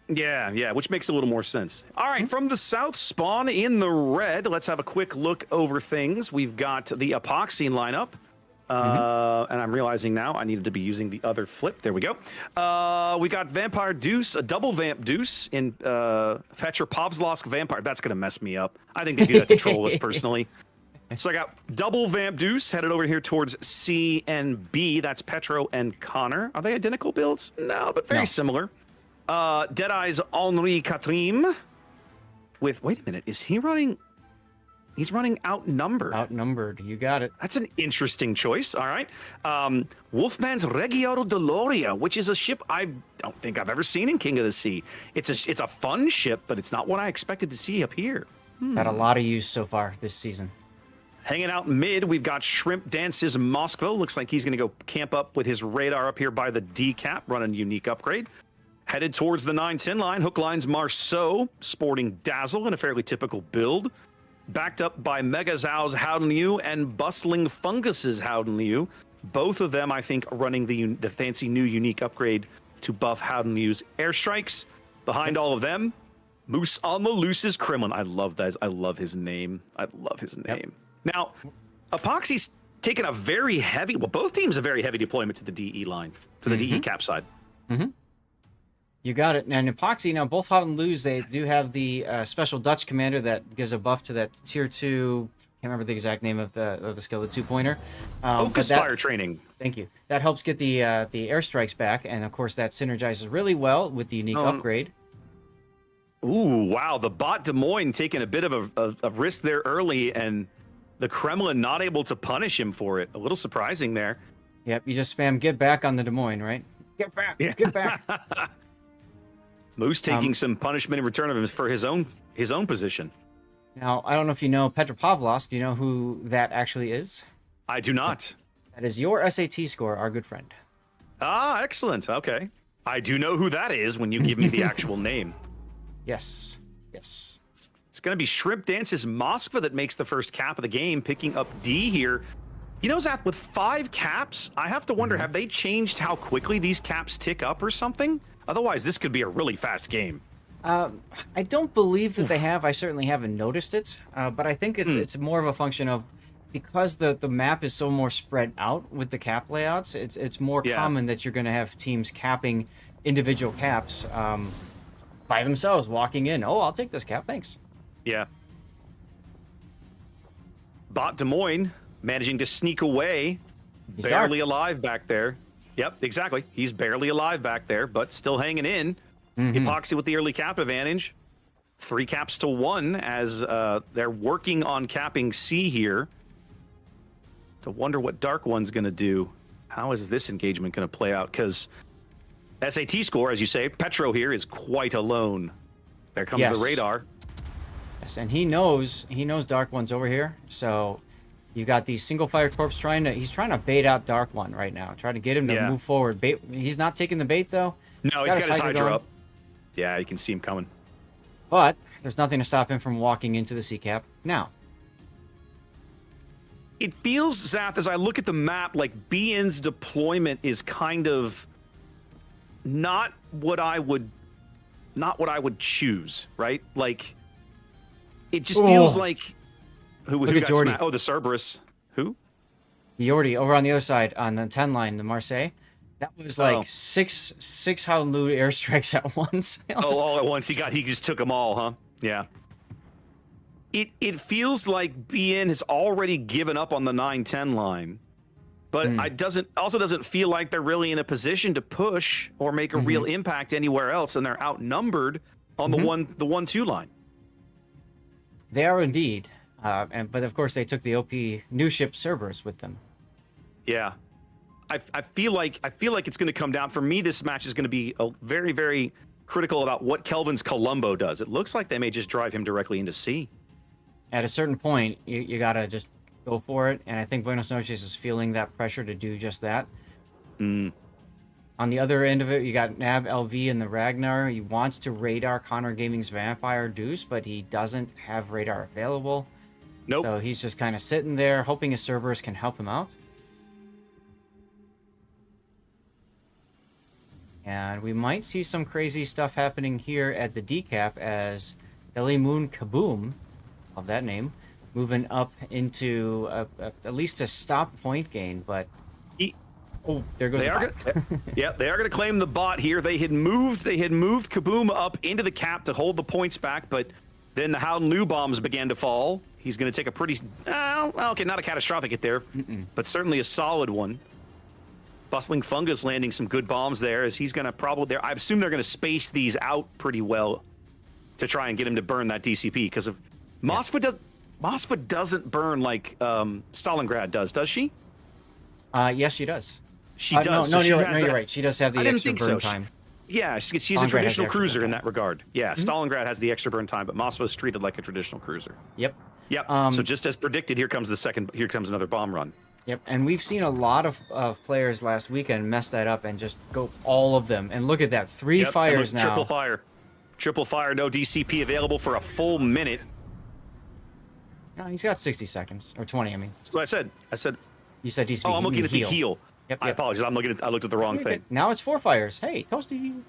Yeah, which makes a little more sense. All right, from the south, spawn in the red. Let's have a quick look over things. We've got the Epoxy lineup. And I'm realizing now I needed to be using the other flip. There we go. We got Vampire Deuce, a double Vamp Deuce in Petra Povzlosk Vampire. That's going to mess me up. I think they do that to troll us personally. So I got double Vamp Deuce headed over here towards C and B. That's Petro and Connor. Are they identical builds? No, but very similar. Deadeye's Henri Catrim with, wait a minute, is he running? He's running outnumbered. Outnumbered, you got it. That's an interesting choice. All right. Wolfman's Reggiano Deloria, which is a ship I don't think I've ever seen in King of the Sea. It's a fun ship, but it's not what I expected to see up here. It's had a lot of use so far this season. Hanging out mid, we've got Shrimp Dance's Moskva. Looks like he's going to go camp up with his radar up here by the D cap, running unique upgrade. Headed towards the 910 line, Hook Line's Marceau, sporting Dazzle in a fairly typical build. Backed up by Mega Zhao's Howden Liu and Bustling Fungus's Howden Liu. Both of them, I think, are running the fancy new unique upgrade to buff Howden Liu's airstrikes. Behind all of them, Moose on the Loose's Kremlin. I love that. I love his name. I love his name. Now, Epoxy's taken a very heavy, well, both teams a very heavy deployment to the DE line, to the DE cap side. You got it. And Epoxy, now both Hot and Lose, they do have the special Dutch commander that gives a buff to that tier 2. Can't remember the exact name of the skill, the 2-pointer. Focus fire training. Thank you. That helps get the airstrikes back, and of course that synergizes really well with the unique upgrade. Ooh, wow! The bot Des Moines taking a bit of a risk there early, and the Kremlin not able to punish him for it. A little surprising there. Yep, you just spam get back on the Des Moines, right? Get back, get back. Moose taking some punishment in return of him for his own position. Now, I don't know if you know Petropavlovsk. Do you know who that actually is? I do not. That is your SAT score, our good friend. Ah, excellent. Okay. I do know who that is when you give me the actual name. Yes. Yes. It's going to be Shrimp Dance's Moskva that makes the first cap of the game, picking up D here. You know, Zach, with 5 caps, I have to wonder, have they changed how quickly these caps tick up or something? Otherwise, this could be a really fast game. I don't believe that they have. I certainly haven't noticed it, but I think it's more of a function of, because the map is so more spread out with the cap layouts, it's more common that you're going to have teams capping individual caps by themselves, walking in. Oh, I'll take this cap, thanks. Yeah. Bot Des Moines managing to sneak away, He's barely dark. alive back there. Yep, exactly. He's barely alive back there, but still hanging in. Epoxy with the early cap advantage. 3 caps to 1 as they're working on capping C here. To wonder what Dark One's going to do. How is this engagement going to play out? Because SAT score, as you say, Petro here is quite alone. There comes the radar. Yes, and he knows Dark One's over here, so you got these single fire corps he's trying to bait out Dark One right now, trying to get him to move forward. He's not taking the bait though. No, he's got his Hydra up. Yeah, you can see him coming. But there's nothing to stop him from walking into the C cap now. It feels, Zath, as I look at the map, like BN's deployment is kind of not what I would choose, right? Like, it just feels like who got smacked? Oh, the Cerberus. Who? Yordi over on the other side on the 10 line, the Marseille. That was like six Howloo airstrikes at once. All at once. He just took them all, huh? Yeah. It feels like BN has already given up on the 9-10 line, but it doesn't feel like they're really in a position to push or make a real impact anywhere else, and they're outnumbered on the 1-2 line. They are indeed, but of course they took the OP new ship Cerberus with them. Yeah, I feel like it's going to come down. For me, this match is going to be a very, very critical about what Kelvin's Columbo does. It looks like they may just drive him directly into C. At a certain point, you gotta just go for it, and I think Buenos Noches is feeling that pressure to do just that. On the other end of it, you got Nab LV and the Ragnar. He wants to radar Connor Gaming's Vampire Deuce, but he doesn't have radar available. Nope. So he's just kind of sitting there, hoping a Cerberus can help him out. And we might see some crazy stuff happening here at the decap as Ellie Moon Kaboom, of that name, moving up into at least a stop point gain, but there goes the bot. They are going to claim the bot here. They had moved Kaboom up into the cap to hold the points back, but then the Howden Liu bombs began to fall. He's going to take a pretty not a catastrophic hit there, but certainly a solid one. Bustling Fungus landing some good bombs there as he's going to probably... I assume they're going to space these out pretty well to try and get him to burn that DCP, because of Moskva doesn't burn like Stalingrad does she? Yes, she does. She does. No, So you're right. She does have the extra burn so. time. Yeah, she's a Stalingrad has traditional the extra cruiser burn in time. that regard. Yeah, Stalingrad has the extra burn time, but Moskva's treated like a traditional cruiser. Yep. Yep. So just as predicted, here comes another bomb run. Yep, and we've seen a lot of players last weekend mess that up and just go all of them. And look at that, 3 fires now. Triple fire, no DCP available for a full minute. No, he's got 60 seconds, or 20, I mean. That's what I said. You said DCP. Oh, I'm looking at the heel. Yep. I apologize. I looked at the wrong thing. Now it's 4 fires. Hey, Toasty.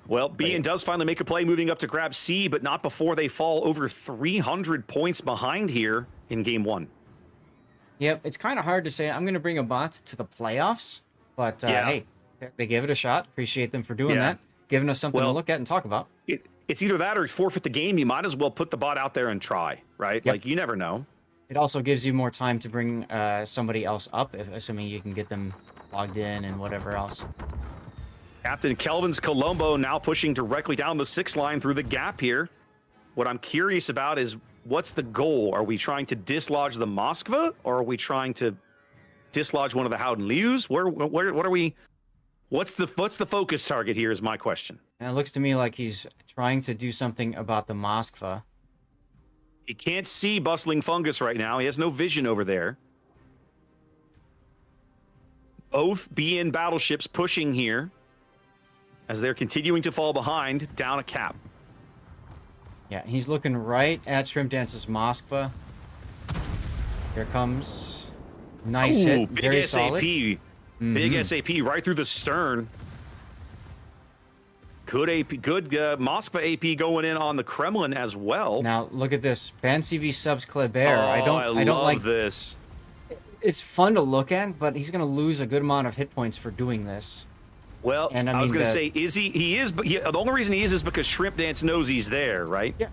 Well, BN does finally make a play, moving up to grab C, but not before they fall over 300 points behind here in game 1. Yep, it's kind of hard to say I'm going to bring a bot to the playoffs, but hey, they gave it a shot. Appreciate them for doing that, giving us something to look at and talk about. It's either that or forfeit the game. You might as well put the bot out there and try, right? Yep. Like, you never know. It also gives you more time to bring somebody else up, assuming you can get them logged in and whatever else. Captain Kelvin's Colombo now pushing directly down the 6 line through the gap here. What I'm curious about is, what's the goal? Are we trying to dislodge the Moskva, or are we trying to dislodge one of the Howden Lius? What are we? What's the focus target here? Is my question. And it looks to me like he's trying to do something about the Moskva. He can't see Bustling Fungus right now. He has no vision over there. Both BN battleships pushing here as they're continuing to fall behind down a cap. Yeah, he's looking right at Shrimp Dance's Moskva. Here comes. Nice hit. Big Very SAP. solid. Big SAP right through the stern. Good AP, good Moskva AP going in on the Kremlin as well. Now look at this. Ban CV subs Kleber. I don't love like this. It's fun to look at, but he's going to lose a good amount of hit points for doing this. Well, and I was going to say, is he? He is, but the only reason he is because Shrimp Dance knows he's there, right? Yeah.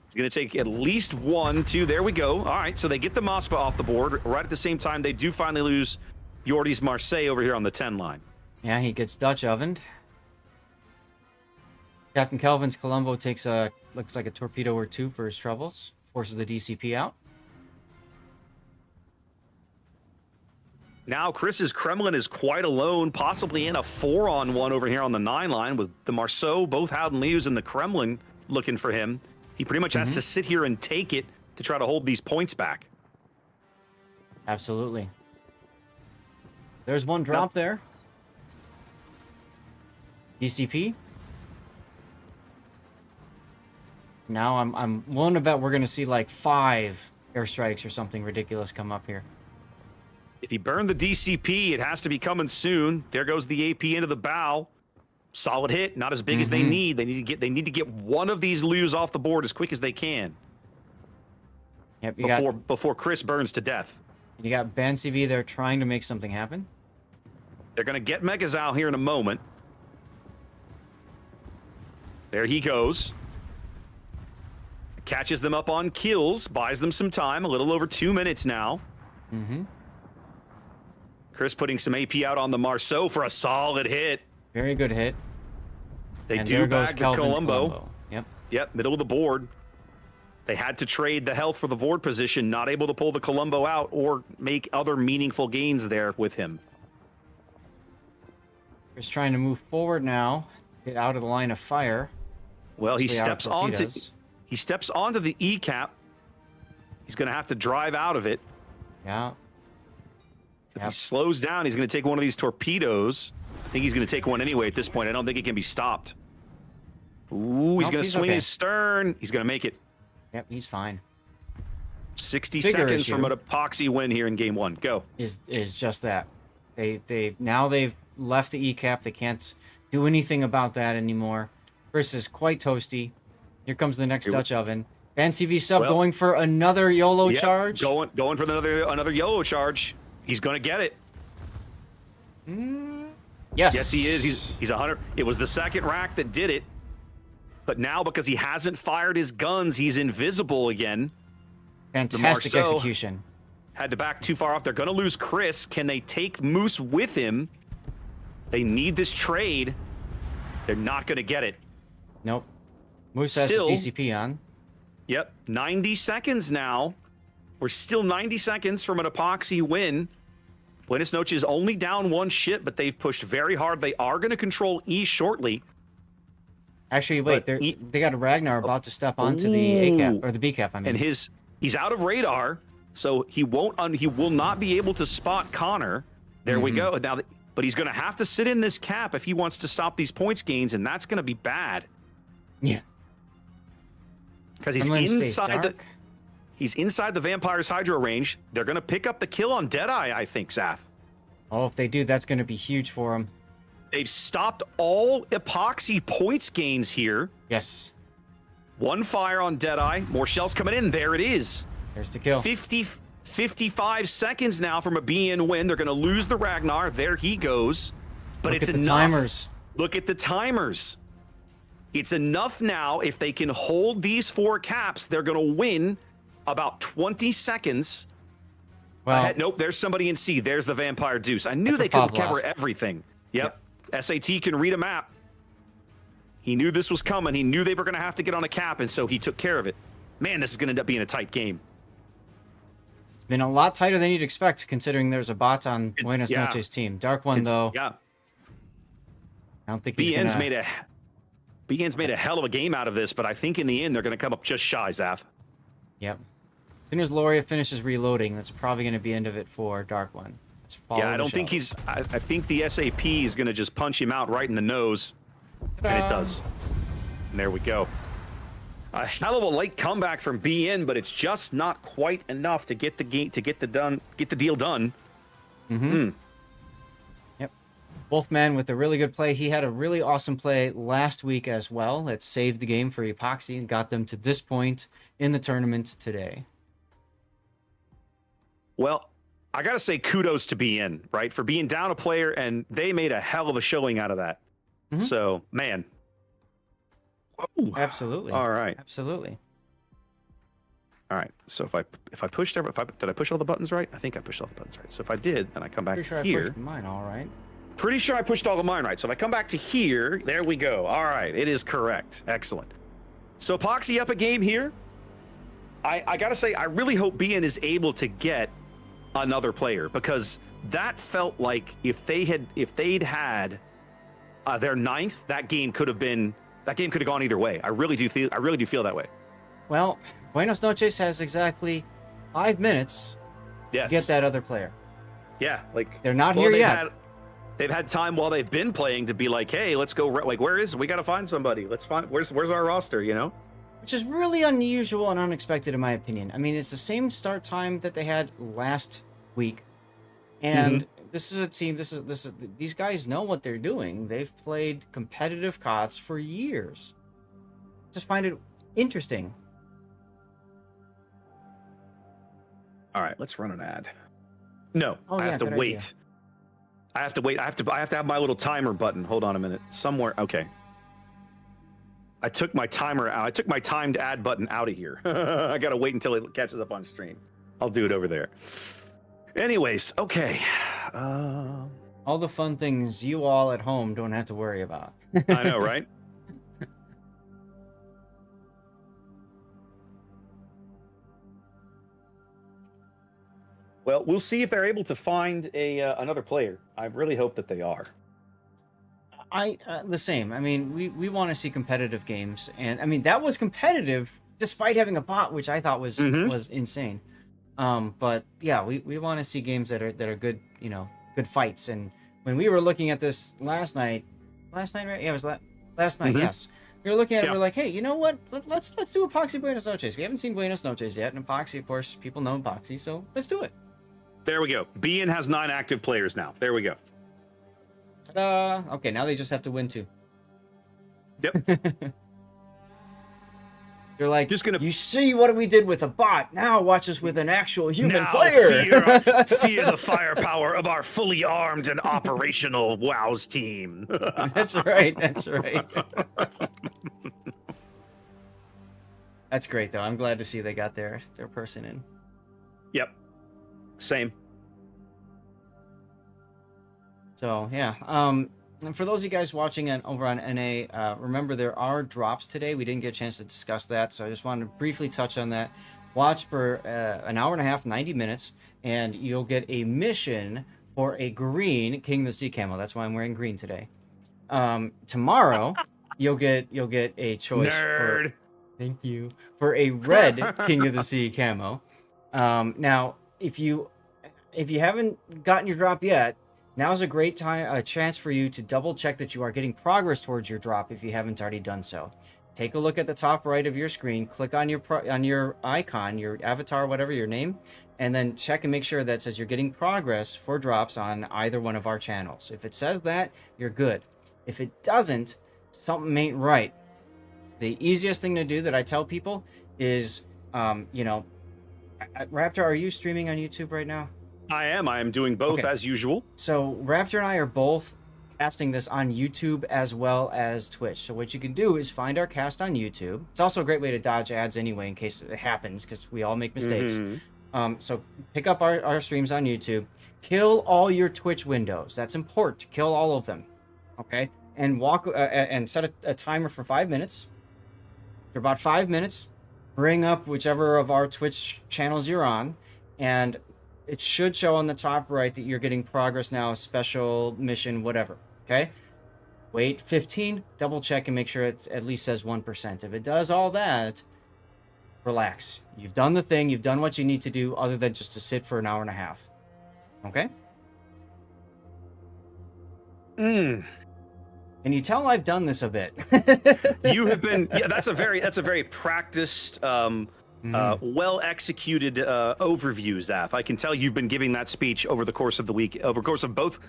He's going to take at least 1, 2. There we go. All right, so they get the Moskva off the board. Right at the same time, they do finally lose Yordi's Marseille over here on the 10 line. Yeah, he gets Dutch ovened. Captain Kelvin's Colombo takes looks like a torpedo or 2 for his troubles. Forces the DCP out. Now Chris's Kremlin is quite alone, possibly in a 4-on-1 over here on the 9 line with the Marceau, both Howden Lius and the Kremlin looking for him. He pretty much has to sit here and take it to try to hold these points back. Absolutely. There's one drop there. DCP. Now I'm willing to bet we're going to see like 5 airstrikes or something ridiculous come up here. If he burned the DCP, it has to be coming soon. There goes the AP into the bow. Solid hit, not as big as they need. They need to get one of these Lius off the board as quick as they can. Yep, before Chris burns to death. You got Ban CV there trying to make something happen. They're going to get Megazal here in a moment. There he goes. Catches them up on kills, buys them some time, a little over 2 minutes now. Chris putting some AP out on the Marceau for a solid hit. Very good hit. They and do there goes bag the Kelvin's Colombo. Yep, middle of the board. They had to trade the health for the board position, not able to pull the Colombo out or make other meaningful gains there with him. Chris trying to move forward now, get out of the line of fire. Well, he Stay out of steps onto the E cap. He's going to have to drive out of it. Yeah. If he slows down, he's going to take one of these torpedoes. I think he's going to take one anyway at this point. I don't think it can be stopped. Ooh, he's going to swing his stern. He's going to make it. Yep, he's fine. 60 Bigger seconds issue from an epoxy win here in game 1. Go. Is just that. They've left the E cap. They can't do anything about that anymore. Chris is quite toasty. Here comes the next Dutch oven. Ban CV sub going for another YOLO charge. Going for another YOLO charge. He's going to get it. Yes. Yes, he is. He's 100. It was the second rack that did it. But now, because he hasn't fired his guns, he's invisible again. Fantastic Marceau execution. had to back too far off. They're going to lose Chris. Can they take Moose with him? They need this trade. They're not going to get it. Nope. Moose has his Still- DCP on. Yep, 90 seconds now. We're still 90 seconds from an Epoxy win. Buenos Noches only down one ship, but they've pushed very hard. They are going to control E shortly. Actually, wait, But they got a Ragnar about to step onto the A cap, or the B cap, I mean. And he's out of radar, so he will not be able to spot Connor. There we go. Now, but he's going to have to sit in this cap if he wants to stop these points gains, and that's going to be bad. Yeah. Because he's inside the Vampire's Hydro range. They're going to pick up the kill on Deadeye, I think, Zath. Oh, if they do, that's going to be huge for him. They've stopped all Epoxy points gains here. Yes. One fire on Deadeye. More shells coming in. There it is. There's the kill. 55 seconds now from a BN win. They're going to lose the Ragnar. There he goes. But Look it's at the enough. timers. Look at the timers. It's enough now. If they can hold these 4 caps, they're going to win about 20 seconds. Well, Nope, there's somebody in C. There's the Vampire Deuce. I knew That's they a could pop cover loss. everything. Yep. SAT can read a map. He knew this was coming. He knew they were going to have to get on a cap, and so he took care of it. Man, this is going to end up being a tight game. it's been a lot tighter than you'd expect, considering there's a bot on Buenos yeah. Noches team. Dark one, though. Yeah. I don't think he's BN's gonna... made a hell of a game out of this, but I think in the end they're going to come up just shy, Zath. Yep. As soon as Loria finishes reloading, that's probably going to be end of it for Dark one. Let's follow Yeah, I the don't think shells. I think the SAP is going to just punch him out right in the nose. And it does. And there we go. A hell of a late comeback from BN, but it's just not quite enough to get the game get the deal done. Yep. Wolfman with a really good play. He had a really awesome play last week as well. That saved the game for Epoxy and got them to this point in the tournament today. Well, I got to say kudos to BN, right? For being down a player, and they made a hell of a showing out of that. So, man. Whoa. Absolutely. All right. Absolutely. All right. So did I push all the buttons right? I think I pushed all the buttons right. So if I did, and I come back Pretty sure here, I pushed mine all right. pretty sure I pushed all of mine right. So if I come back to here, there we go. All right, it is correct. Excellent. So Epoxy up a game here. I gotta say, I really hope BN is able to get another player, because that felt like if they'd had their 9th, that game could have gone either way. I really do feel that way. Well, Buenos Noches has exactly 5 minutes Yes. to get that other player. Yeah, like They're not here yet. They've had time while they've been playing to be like, hey, let's go. Like, we got to find somebody. Let's find. Where's our roster? You know. Which is really unusual and unexpected in my opinion. I mean, it's the same start time that they had last week. And this is a team, these guys know what they're doing. They've played competitive COTS for years. Just find it interesting. All right, let's run an ad. No, Oh, I yeah, have to good wait. idea. I have to wait. I have to have my little timer button. Hold on a minute. Somewhere. Okay. I took my timer out. I took my timed ad button out of here. I gotta wait until it catches up on stream. I'll do it over there. Anyways, okay. All the fun things you all at home don't have to worry about. I know, right? Well, we'll see if they're able to find another player. I really hope that they are. The same. I mean, we want to see competitive games, and I mean that was competitive despite having a bot, which I thought was insane. But yeah, we want to see games that are good, good fights. And when we were looking at this last night, right? Yeah, it was last night. Yes, we were looking at it. We're like, hey, you know what? Let's do Epoxy Buenos Noches. We haven't seen Buenos Noches yet, and Epoxy, of course, people know Epoxy, so let's do it. There we go. BN has 9 active players now. There we go. Ta-da! Okay, now they just have to win 2. Yep. You're like, Just gonna- you see what we did with a bot. Now watch us with an actual human Now player. fear the firepower of our fully armed and operational WoWs team. That's right. That's right. That's great, though. I'm glad to see they got their person in. Yep. Same. So, yeah. And for those of you guys watching over on NA, remember there are drops today. We didn't get a chance to discuss that, so I just wanted to briefly touch on that. Watch for an hour and a half, 90 minutes, and you'll get a mission for a green King of the Sea camo. That's why I'm wearing green today. Tomorrow, you'll get a choice Nerd. Thank you. For a red King of the Sea camo. Now, if you haven't gotten your drop yet, now's a great chance for you to double check that you are getting progress towards your drop if you haven't already done so. Take a look at the top right of your screen, click on your icon, your avatar, whatever your name, and then check and make sure that says you're getting progress for drops on either one of our channels. If it says that, you're good. If it doesn't, something ain't right. The easiest thing to do that I tell people is, Raptor, are you streaming on YouTube right now? I am doing both as usual. So Raptor and I are both casting this on YouTube as well as Twitch. So what you can do is find our cast on YouTube. It's also a great way to dodge ads anyway in case it happens, because we all make mistakes. So pick up our streams on YouTube. Kill all your Twitch windows. That's important. Kill all of them. Okay? And and set a timer for 5 minutes. For about 5 minutes, bring up whichever of our Twitch channels you're on, and it should show on the top right that you're getting progress now, special mission, whatever. Okay? Wait 15, double check and make sure it at least says 1%. If it does all that, relax. You've done the thing, you've done what you need to do other than just to sit for an hour and a half. Okay? And you tell I've done this a bit. You have been. Yeah, that's a very practiced, well executed overview, Zaf. I can tell you've been giving that speech over the course of the week, over the course of both.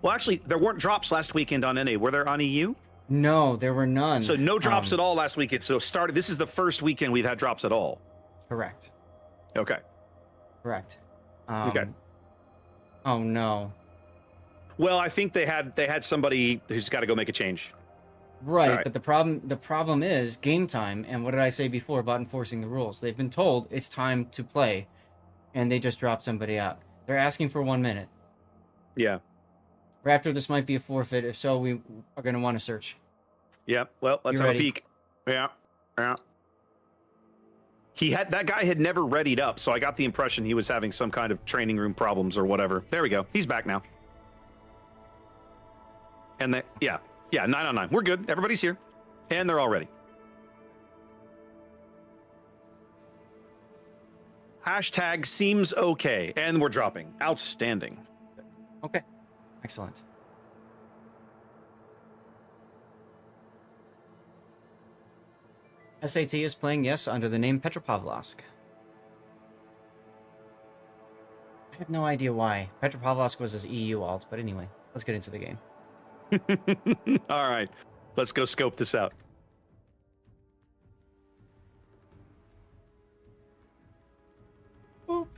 Well, actually, there weren't drops last weekend on NA. Were there on EU? No, there were none. So no drops at all last weekend. So this is the first weekend we've had drops at all. Correct. Okay. Correct. Okay. Oh no. Well, I think they had somebody who's got to go make a change. Right, but the problem is game time, and what did I say before about enforcing the rules? They've been told it's time to play, and they just dropped somebody out. They're asking for 1 minute. Yeah. Raptor, this might be a forfeit. If so, we are going to want to search. Yeah, well, let's have a peek. Yeah. That guy had never readied up, so I got the impression he was having some kind of training room problems or whatever. There we go. He's back now. And yeah, 9 on 9. We're good. Everybody's here. And they're all ready. Hashtag seems okay. And we're dropping. Outstanding. Okay. Excellent. SAT is playing, yes, under the name Petropavlovsk. I have no idea why. Petropavlovsk was his EU alt, but anyway, let's get into the game. All right, let's go scope this out. Boop.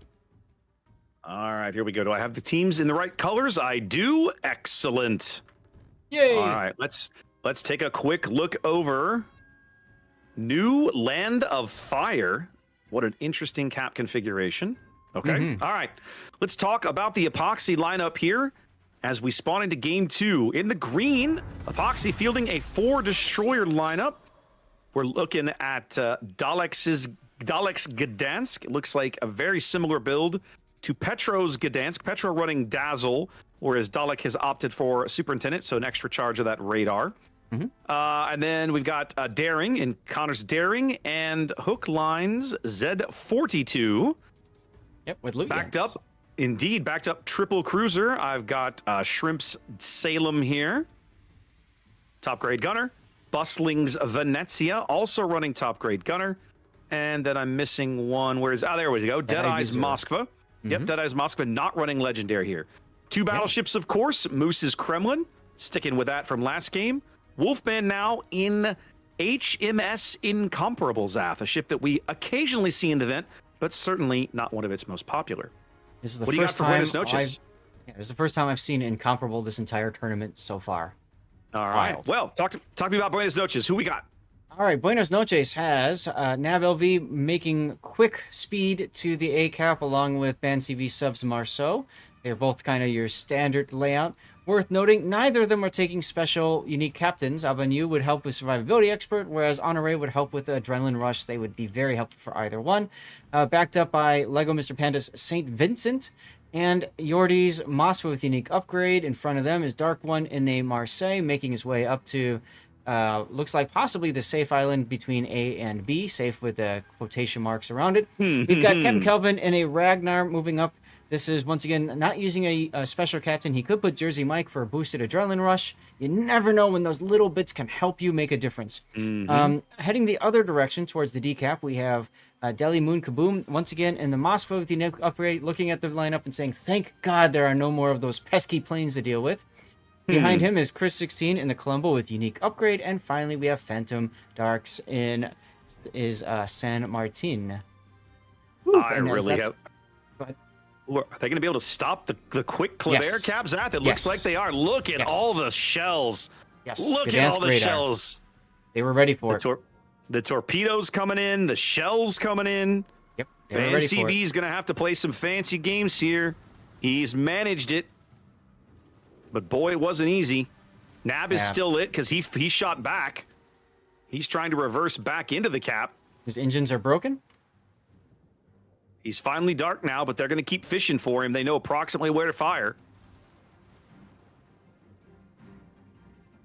All right, here we go. Do I have the teams in the right colors? I do. Excellent. Yay! All right, let's take a quick look over New Land of Fire. What an interesting cap configuration. Okay. All right, let's talk about the Epoxy lineup here. As we spawn into game 2, in the green, Epoxy fielding a 4 destroyer lineup. We're looking at Dalek's Gdansk. It looks like a very similar build to Petro's Gdansk. Petro running Dazzle, whereas Dalek has opted for Superintendent, so an extra charge of that radar. And then we've got Daring and Connor's Daring and Hook Lines Z42. Yep, with loot backed guns. up. Indeed, backed up triple cruiser. I've got Shrimp's Salem here. Top grade gunner. Bustling's Venezia, also running top grade gunner. And then I'm missing one. There we go. Deadeye's Moskva. Yep, Deadeye's Moskva not running legendary here. 2 battleships, of course. Moose's Kremlin, sticking with that from last game. Wolfman now in HMS Incomparable, Zath, a ship that we occasionally see in the event, but certainly not one of its most popular. This is the What do you got first for time Buenos Noches? this is the first time I've seen Incomparable this entire tournament so far. All right. Wild. Well, talk to me about Buenos Noches. Who we got? All right, Buenos Noches has Nav LV making quick speed to the A cap along with Ban CV subs Marceau. They're both kind of your standard layout. Worth noting, neither of them are taking special unique captains. Abanu would help with survivability expert, whereas Honore would help with adrenaline rush. They would be very helpful for either one. Backed up by Lego Mr. Panda's St. Vincent and Yordi's Mosfa with unique upgrade. In front of them is Dark One in a Marseille, making his way up to looks like possibly the safe island between A and B, safe with the quotation marks around it. We've got Captain Kelvin in a Ragnar moving up. This is, once again, not using a special captain. He could put Jersey Mike for a boosted adrenaline rush. You never know when those little bits can help you make a difference. Heading the other direction towards the decap, we have Delhi Moon Kaboom, once again, in the Mosfa with the unique upgrade, looking at the lineup and saying, thank God there are no more of those pesky planes to deal with. Behind him is Chris 16 in the Colombo with unique upgrade, and finally we have Phantom Darks in San Martin. I really have. Are they going to be able to stop the quick Kleber cabs? It looks like they are. Look at all the shells. Look at all the shells. They were ready for it. The torpedoes coming in, the shells coming in. Yep. Ban CV is going to have to play some fancy games here. He's managed it. But boy, it wasn't easy. Nab is still lit because he shot back. He's trying to reverse back into the cap. His engines are broken? He's finally dark now, but they're going to keep fishing for him. They know approximately where to fire.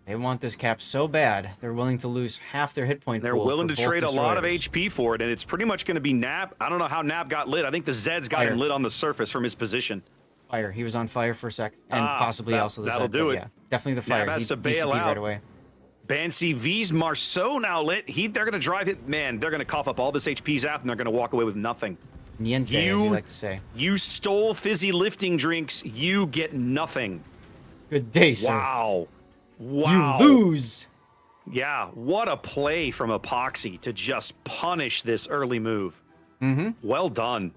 They want this cap so bad, they're willing to lose half their hit point. They're willing to trade a lot of HP for it, and it's pretty much going to be Nab. I don't know how Nab got lit. I think the Zeds got him lit on the surface from his position. Fire. He was on fire for a sec, and possibly also the that'll Zeds, do it. Yeah, definitely the fire. Nab has to bail out right away. Bancy V's Marceau now lit. They're going to drive it. Man, they're going to cough up all this HP's out, and they're going to walk away with nothing. Niente, as you like to say. You stole fizzy lifting drinks. You get nothing. Good day, sir. Wow. You lose. Yeah, what a play from Epoxy to just punish this early move. Well done.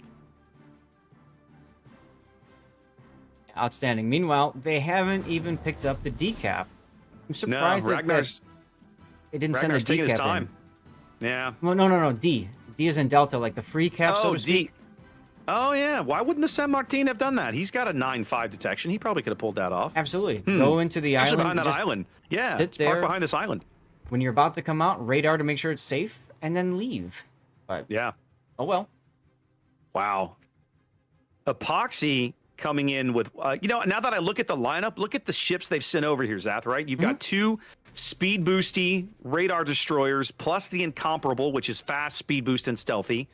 Outstanding. Meanwhile, they haven't even picked up the decap. I'm surprised that it didn't send the decap taking his time. in. Yeah. Well, no. D. D is in Delta, like the free cap, so to speak. Oh, yeah. Why wouldn't the San Martin have done that? He's got a 9.5 detection. He probably could have pulled that off. Absolutely. Go into the Especially island. behind that island. Yeah, sit there. Park behind this island. When you're about to come out, radar to make sure it's safe, and then leave. But yeah. Oh, well. Wow. Epoxy coming in with, now that I look at the lineup, look at the ships they've sent over here, Zath, right? You've got two speed boosty radar destroyers, plus the incomparable, which is fast, speed boost, and stealthy.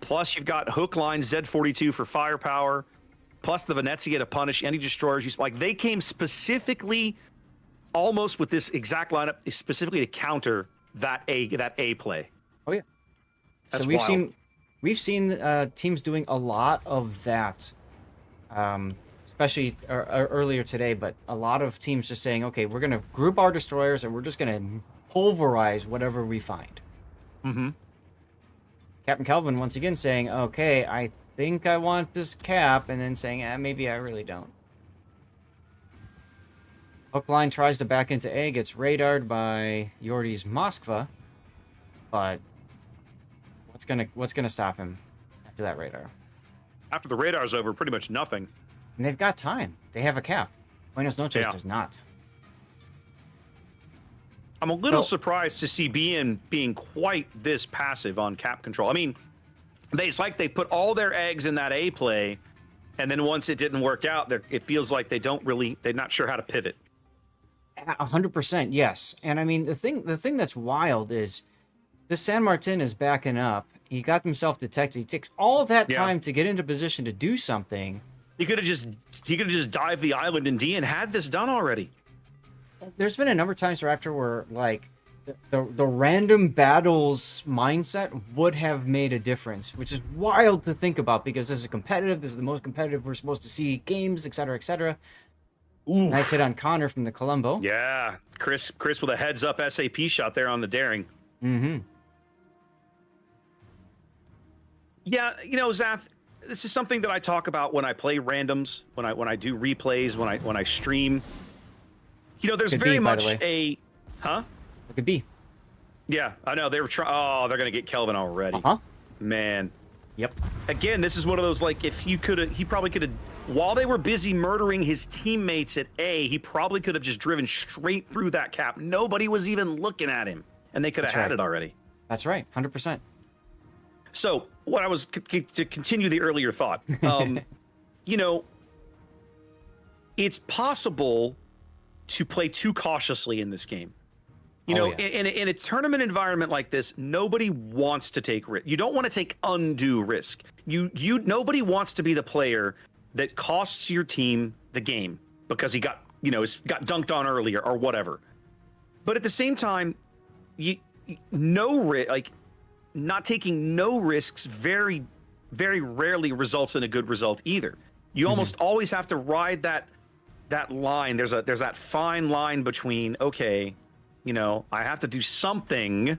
Plus you've got hook line Z42 for firepower, plus the Venezia to punish any destroyers. They came specifically, almost with this exact lineup, specifically to counter that A play. Oh yeah. That's so we've seen teams doing a lot of that. Especially earlier today, but a lot of teams just saying, okay, we're going to group our destroyers and we're just going to pulverize whatever we find. Captain Kelvin once again saying, okay, I think I want this cap, and then saying, maybe I really don't. Hookline tries to back into A, gets radared by Yordi's Moskva, but what's gonna stop him after that radar? After the radar's over, pretty much nothing. And they've got time. They have a cap. Buenos Noches does not. I'm a little surprised to see being quite this passive on cap control. I mean, it's like they put all their eggs in that A play, and then once it didn't work out, it feels like they're not sure how to pivot. 100%, yes. And I mean, the thing that's wild is the San Martin is backing up. He got himself detected. He takes all that time to get into position to do something. He could have just dived the island in D and had this done already. There's been a number of times, Raptor, where like the random battles mindset would have made a difference, which is wild to think about because this is competitive. This is the most competitive we're supposed to see games, etc., etc. Nice hit on Connor from the Colombo. Yeah, Chris with a heads up SAP shot there on the daring. Yeah, Zath, this is something that I talk about when I play randoms, when I do replays, when I stream. There's very much a, huh? It could be. Yeah, I know. They were trying. Oh, they're going to get Kelvin already. Uh-huh. Man. Yep. Again, this is one of those, like, if he probably could have, while they were busy murdering his teammates at A, he probably could have just driven straight through that cap. Nobody was even looking at him, and they could have had it already. That's right, 100%. So, what I was, to continue the earlier thought, you know, it's possible to play too cautiously in this game. You know, in a tournament environment like this, nobody wants to take risk. You don't want to take undue risk. Nobody wants to be the player that costs your team the game because he got dunked on earlier or whatever. But at the same time, not taking no risks very, very rarely results in a good result either. You almost always have to ride that line. There's that fine line between, okay, you know, I have to do something,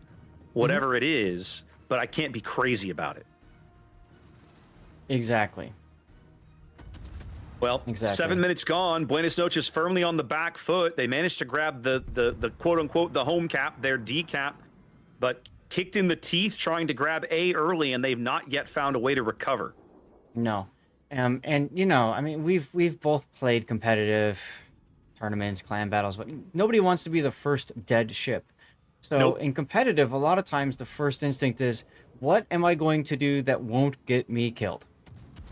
whatever it is, but I can't be crazy about it. Exactly. Well, 7 minutes gone. Buenos Noches firmly on the back foot. They managed to grab the quote unquote the home cap, their D cap, but kicked in the teeth trying to grab A early, and they've not yet found a way to recover. No. And you know, I mean, we've both played competitive tournaments, clan battles, but nobody wants to be the first dead ship. So in competitive, a lot of times the first instinct is, what am I going to do that won't get me killed?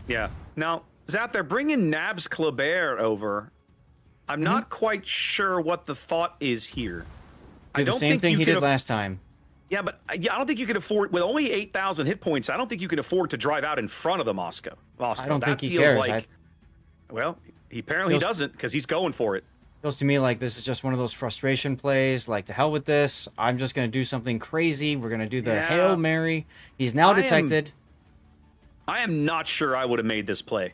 Yeah. Now, Zap, they're bringing Nabs Kleber over. I'm not quite sure what the thought is here. Do the same thing he did last time. Yeah, but I don't think you can afford, with only 8,000 hit points, I don't think you can afford to drive out in front of the Moscow. I don't think he cares. Well, he apparently doesn't, because he's going for it. Feels to me like this is just one of those frustration plays, like, to hell with this. I'm just going to do something crazy. We're going to do the Hail Mary. He's now detected. I am not sure I would have made this play.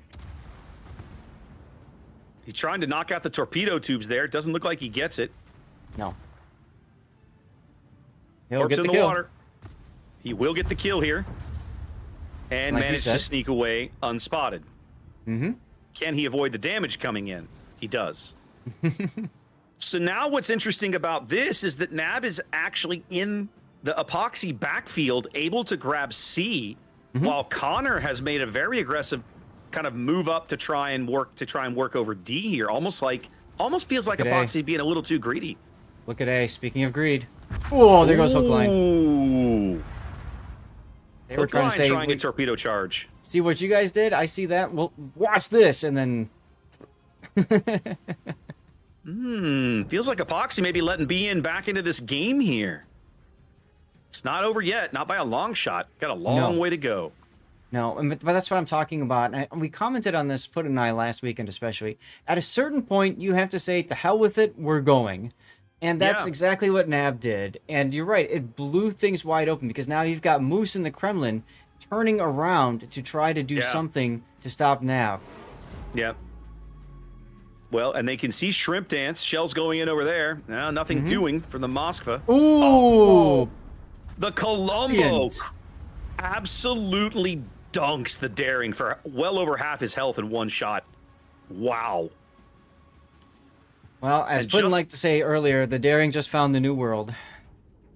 He's trying to knock out the torpedo tubes there. It doesn't look like he gets it. No. He'll Corpse get in the kill. Water. He will get the kill here. And like manage to sneak away unspotted. Mm-hmm. Can he avoid the damage coming in? He does. So now what's interesting about this is that Nab is actually in the epoxy backfield, able to grab C, while Connor has made a very aggressive kind of move up to try and work over D here. Almost feels like epoxy being a little too greedy. Look at A. Speaking of greed. Oh, there goes hook line. Ooh. They were trying to say, a torpedo charge. See what you guys did? I see that. Well, watch this, and then. Feels like epoxy may be letting B in back into this game here. It's not over yet, not by a long shot. Got a long way to go. No, but that's what I'm talking about. And we commented on this, Put and I, last weekend especially. At a certain point, you have to say, to hell with it, we're going. And that's exactly what Nab did. And you're right, it blew things wide open, because now you've got Moose in the Kremlin turning around to try to do something to stop Nab. Yeah. Well, and they can see Shrimp Dance. Shell's going in over there. Nothing doing from the Moskva. Ooh! Oh, the Colombo absolutely dunks the Daring for well over half his health in one shot. Wow. Well, as Putin liked to say earlier, the Daring just found the new world.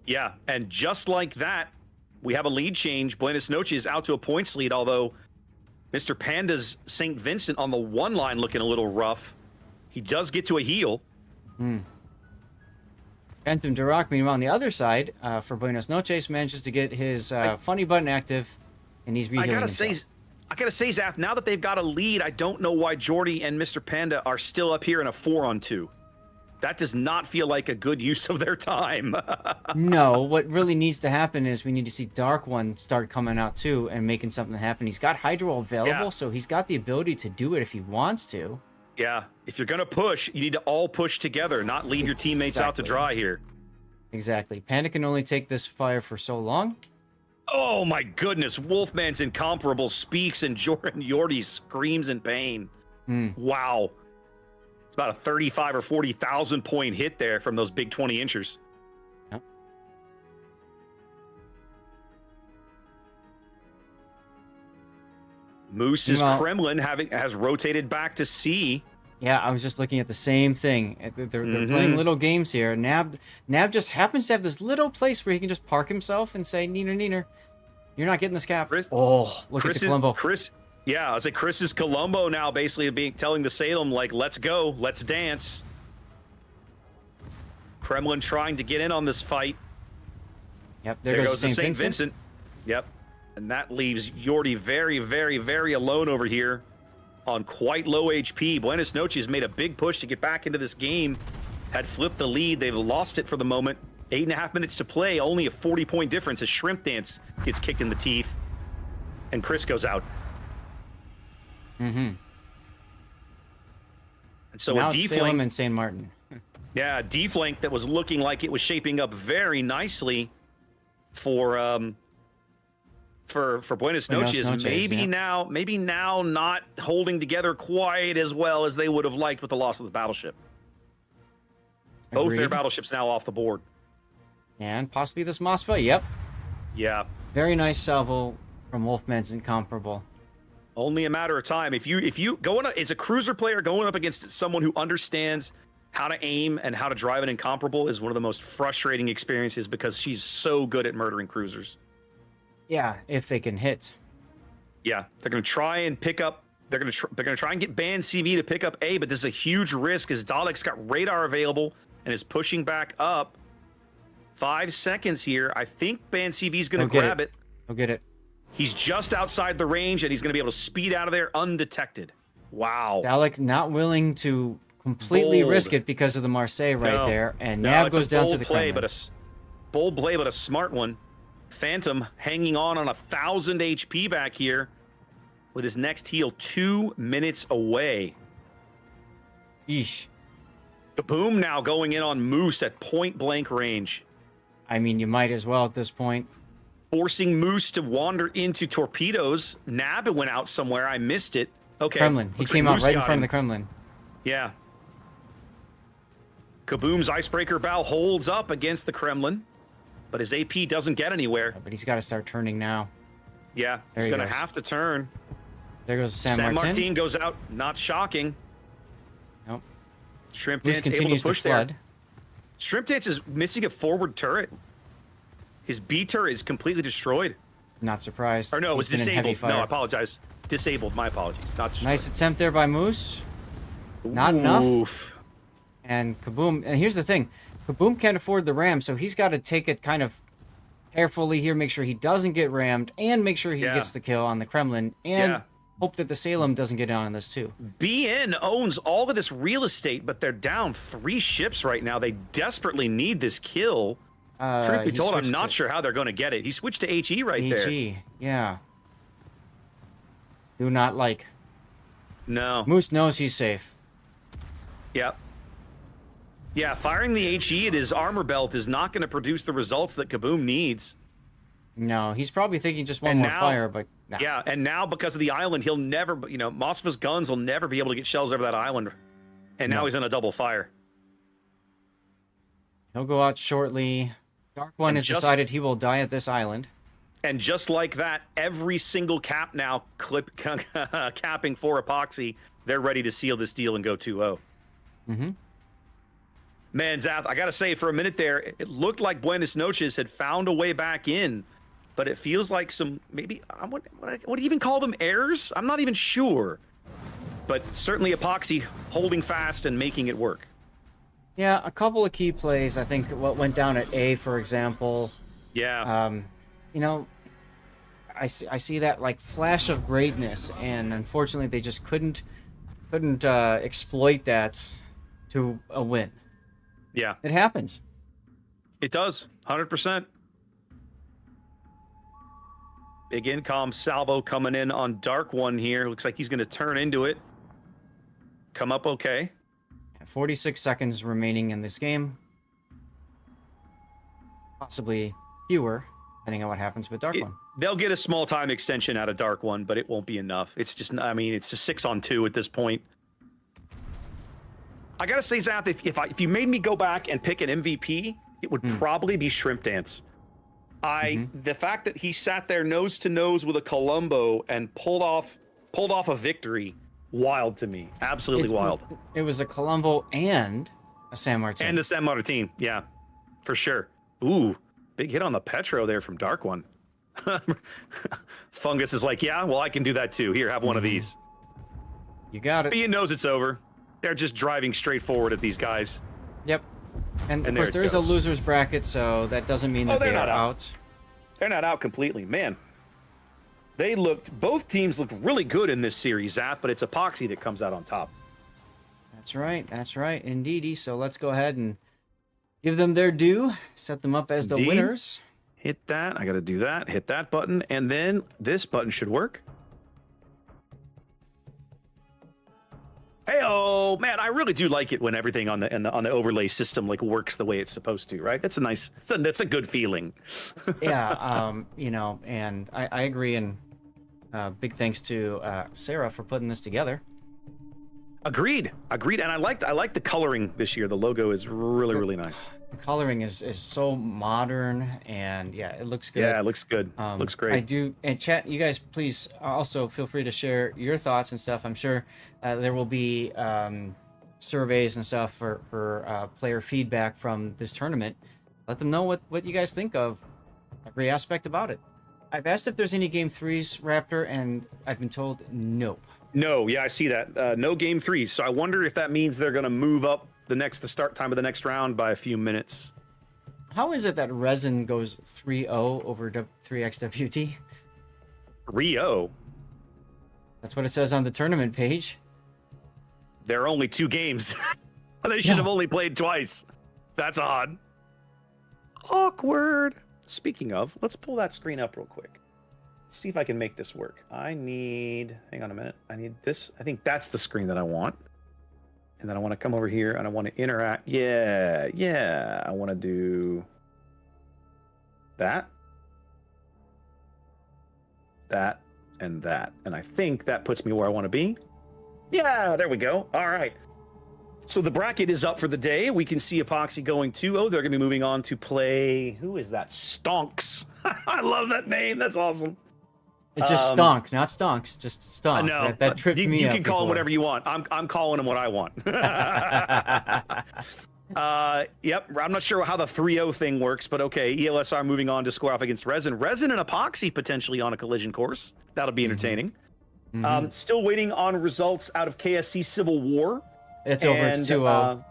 Yeah, and just like that, we have a lead change. Buenos Noches out to a points lead, although Mr. Panda's St. Vincent on the one line looking a little rough. He does get to a heal. Phantom Duroc, meanwhile, on the other side, for Buenos Noches, manages to get his funny button active, and he's rehealing himself. I gotta say, Zaf, now that they've got a lead, I don't know why Jordy and Mr. Panda are still up here in a 4-on-2. That does not feel like a good use of their time. No, what really needs to happen is we need to see Dark One start coming out too and making something happen. He's got Hydro available, so he's got the ability to do it if he wants to. Yeah, if you're gonna push, you need to all push together, not leave your teammates out to dry here. Exactly. Panda can only take this fire for so long. Oh my goodness, Wolfman's incomparable speaks and Jordan Yordi screams in pain. Wow. It's about a 35 or 40,000 point hit there from those big 20 inchers. Yep. Moose's Kremlin has rotated back to C. Yeah, I was just looking at the same thing. They're playing little games here. Nab just happens to have this little place where he can just park himself and say, "Neener, neener, you're not getting this cap." Oh, look at the Columbo. Yeah, I was like, Chris is Columbo now, basically telling the Salem, like, let's go, let's dance. Kremlin trying to get in on this fight. Yep, there goes the St. Vincent. Yep, and that leaves Yordi very, very, very alone over here on quite low HP. Buenos Noches made a big push to get back into this game, had flipped the lead. They've lost it for the moment. 8.5 minutes to play, only a 40-point difference as Shrimp Dance gets kicked in the teeth, and Chris goes out. And so now a D Salem flank and St. Martin. Yeah, a D flank that was looking like it was shaping up very nicely for Buenos Noches. Maybe now not holding together quite as well as they would have liked with the loss of the battleship. Agreed. Both their battleships now off the board. And possibly this Mosfa. Yep. Yeah. Very nice salvo from Wolfman's Incomparable. Only a matter of time. If you going as a cruiser player going up against someone who understands how to aim and how to drive an Incomparable is one of the most frustrating experiences because she's so good at murdering cruisers. Yeah, if they can hit. Yeah, they're going to try and pick up. They're going to try and get Band CV to pick up A, but this is a huge risk as Dalek's got radar available and is pushing back up. 5 seconds here. I think Band CV is going to grab it. He'll get it. He's just outside the range, and he's going to be able to speed out of there undetected. Wow. Dalek not willing to completely risk it because of the Marseille there, and Nav goes down to the Kremlin. Bold play, but a smart one. Phantom hanging on 1,000 HP back here with his next heal 2 minutes away. Yeesh. Kaboom now going in on Moose at point-blank range. I mean, you might as well at this point. Forcing Moose to wander into torpedoes. Nab went out somewhere. I missed it. Okay. Kremlin. He came out right in front of the Kremlin. Yeah. Kaboom's icebreaker bow holds up against the Kremlin, but his AP doesn't get anywhere. But he's got to start turning now. Yeah, he's going to have to turn. There goes San Martin goes out. Not shocking. Nope. Shrimp Dance continues able to push to flood. there. Shrimp Dance is missing a forward turret. His B turret is completely destroyed. Not surprised. Or no, it was disabled. No, I fire. apologize. Disabled. My apologies. Not destroyed. Nice attempt there by Moose. Not enough. And Kaboom. And here's the thing. Kaboom can't afford the ram, so he's got to take it kind of carefully here, make sure he doesn't get rammed, and make sure he gets the kill on the Kremlin, and hope that the Salem doesn't get on this too. BN owns all of this real estate, but they're down 3 ships right now. They desperately need this kill. Truth be told, I'm not sure how they're going to get it. He switched to HE there. HE, yeah. Do not like. No. Moose knows he's safe. Yep. Yeah, firing the HE at his armor belt is not going to produce the results that Kaboom needs. No, he's probably thinking just one more fire, but nah. Yeah, and now because of the island, he'll never, Moskva's guns will never be able to get shells over that island. And now he's in a double fire. He'll go out shortly. Dark One has decided he will die at this island. And just like that, every single cap now capping for Epoxy. They're ready to seal this deal and go 2-0. Man, Zath, I got to say, for a minute there, it looked like Buenos Noches had found a way back in, but it feels like some, maybe, what do you even call them, errors? I'm not even sure. But certainly Epoxy holding fast and making it work. Yeah, a couple of key plays. I think what went down at A, for example. Yeah. I see that like flash of greatness, and unfortunately they just couldn't exploit that to a win. Yeah. It happens. It does. 100%. Big incom salvo coming in on Dark One here. Looks like he's going to turn into it. Come up okay. 46 seconds remaining in this game. Possibly fewer, depending on what happens with Dark One. They'll get a small time extension out of Dark One, but it won't be enough. It's just, I mean, it's a 6-on-2 at this point. I gotta say, Zath, if you made me go back and pick an MVP, it would probably be Shrimp Dance. The fact that he sat there nose to nose with a Columbo and pulled off a victory wild to me. Absolutely wild. It was a Colombo and a San Martin. And the San Martin, yeah, for sure. Ooh, big hit on the Petro there from Dark One. Fungus is like, yeah, well, I can do that too. Here, have one of these. You got it. He knows it's over. They're just driving straight forward at these guys. Yep. And of there course, it there is a goes. loser's bracket, so that doesn't mean that they're they are not out. They're not out completely. Man, both teams look really good in this series, Zap, but it's Epoxy that comes out on top. That's right, indeedy. So let's go ahead and give them their due, set them up as the Indeed. winners. Hit that. I got to do that. Hit that button, and then this button should work. Hey-oh, man, I really do like it when everything on the overlay system like works the way it's supposed to, right? That's a nice, that's a good feeling. Yeah, you know, and I agree, and big thanks to Sarah for putting this together. Agreed, and I like the coloring this year. The logo is really nice. The coloring is so modern, and yeah, it looks good. Yeah, it looks good. Looks great. I do, and chat, you guys please also feel free to share your thoughts and stuff. I'm sure there will be surveys and stuff for player feedback from this tournament. Let them know what you guys think of every aspect about it. I've asked if there's any game 3s, Raptor, and I've been told no. No, yeah, I see that. No game 3. So I wonder if that means they're going to move up the start time of the next round by a few minutes. How is it that Resin goes 3-0 over 3xWT? 3-0? That's what it says on the tournament page. There are only 2 games. They should have only played twice. That's odd. Awkward. Speaking of, let's pull that screen up real quick. Let's see if I can make this work. Hang on a minute. I need this. I think that's the screen that I want. And then I want to come over here and I want to interact. Yeah. I want to do that, and that. And I think that puts me where I want to be. Yeah, there we go. All right. So the bracket is up for the day. We can see Epoxy going 2-0. They're going to be moving on to play. Who is that? Stonks. I love that name. That's awesome. It's just Stonk, not Stonks, just Stonk. No, that tripped me you up can call him before. whatever you want. I'm calling him what I want. Yep, I'm not sure how the 3-0 thing works, but okay. ELSR moving on to square off against Resin. Resin and Epoxy potentially on a collision course. That'll be entertaining. Still waiting on results out of KSC Civil War. It's over. It's 2-0.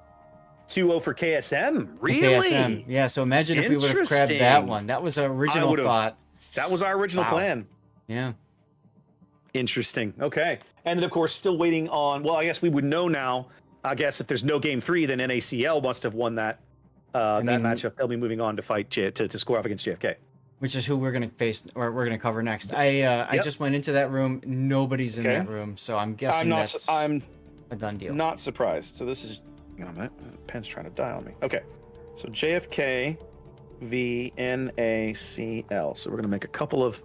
2-0 for KSM. Really? KSM. Yeah, so imagine if we would have grabbed that one. That was our original thought. That was our original plan. Yeah. Interesting. Okay. And then, of course, still waiting on... Well, I guess we would know now. I guess if there's no game 3, then NACL must have won that matchup. They'll be moving on to fight to square off against JFK. Which is who we're going to face, or we're going to cover next. I just went into that room. Nobody's in that room, so I'm guessing that's a done deal. Not surprised. So this is... Hang on a minute. Pen's trying to die on me. Okay. So JFK v NACL. So we're going to make a couple of...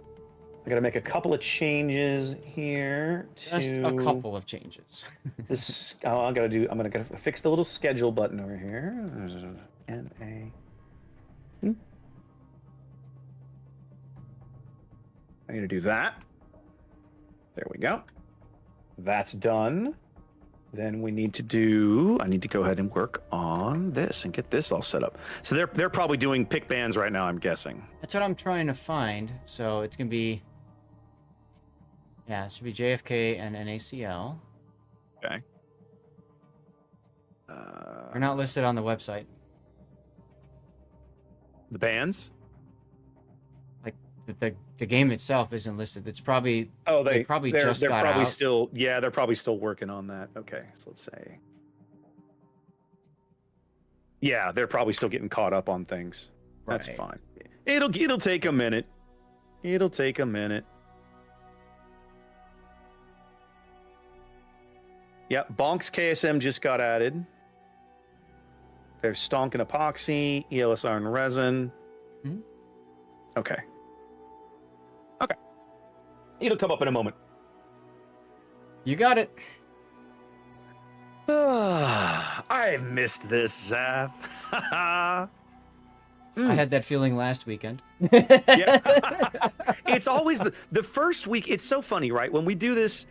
I got to make a couple of changes here. Just a couple of changes. This I'm gonna fix the little schedule button over here. I need to do that. There we go. That's done. Then I need to go ahead and work on this and get this all set up. So they're probably doing pick bands right now, I'm guessing. That's what I'm trying to find. So it's gonna be. Yeah, it should be JFK and NACL. Okay. They're not listed on the website. The bands? Like the game itself isn't listed. It's probably they're probably probably out. still they're probably still working on that. Okay, so let's say. Yeah, they're probably still getting caught up on things. That's fine. It'll take a minute. It'll take a minute. Yep, Bonks KSM just got added. There's Stonk and Epoxy, ELSR and Resin. Mm-hmm. Okay. It'll come up in a moment. You got it. I missed this, Zap. I had that feeling last weekend. Yeah. It's always the first week. It's so funny, right? When we do this,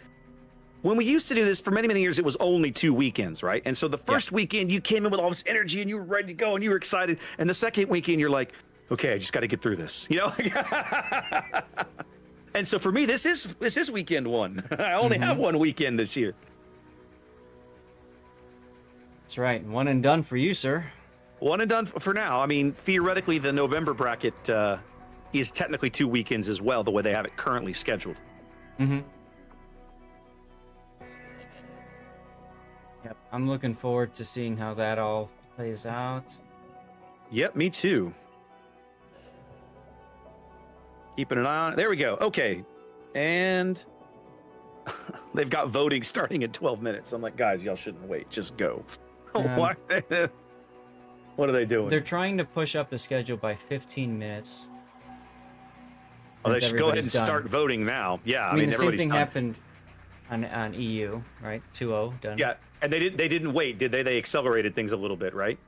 when we used to do this for many, many years, it was only 2 weekends, right? And so the first weekend, you came in with all this energy and you were ready to go and you were excited. And the second weekend, you're like, okay, I just got to get through this, you know? And so for me, this is weekend 1. I only have 1 weekend this year. That's right. One and done for you, sir. 1 and done for now. I mean, theoretically, the November bracket is technically 2 weekends as well, the way they have it currently scheduled. Mm-hmm. Yep. I'm looking forward to seeing how that all plays out. Yep, me too. Keeping an eye on it. There we go. Okay. And they've got voting starting in 12 minutes. I'm like, guys, y'all shouldn't wait. Just go. What are they doing? They're trying to push up the schedule by 15 minutes. Oh, they should go ahead and done. start voting now. Yeah, I mean the same everybody's thing done. happened on EU, right? 2-0 done. Yeah, and they didn't wait, did they? They accelerated things a little bit, right?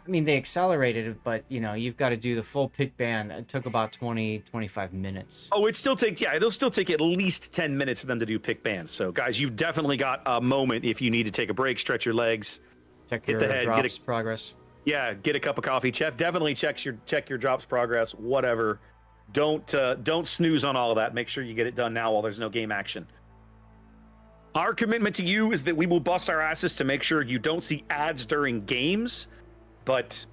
I mean, they accelerated it, but you know, you've got to do the full pick ban. It took about 20-25 minutes. Oh, it'll still take at least 10 minutes for them to do pick bans. So, guys, you've definitely got a moment if you need to take a break, stretch your legs, Check hit your the head, drops progress. Yeah, get a cup of coffee. Chef, definitely check your drops progress. Whatever. Don't snooze on all of that. Make sure you get it done now while there's no game action. Our commitment to you is that we will bust our asses to make sure you don't see ads during games. But,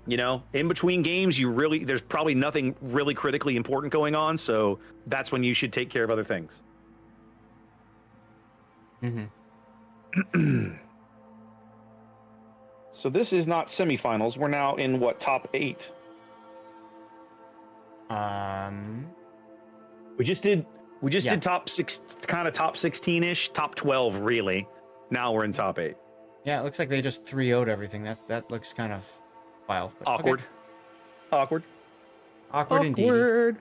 you know, in between games, there's probably nothing really critically important going on. So that's when you should take care of other things. Mm-hmm. So this is not semifinals. We're now in what, top 8? We just did top 6, kind of top 16-ish, top 12 really. Now we're in top 8. Yeah, it looks like they just 3-0'd everything. That looks kind of wild. But Awkward. Okay. Awkward indeed.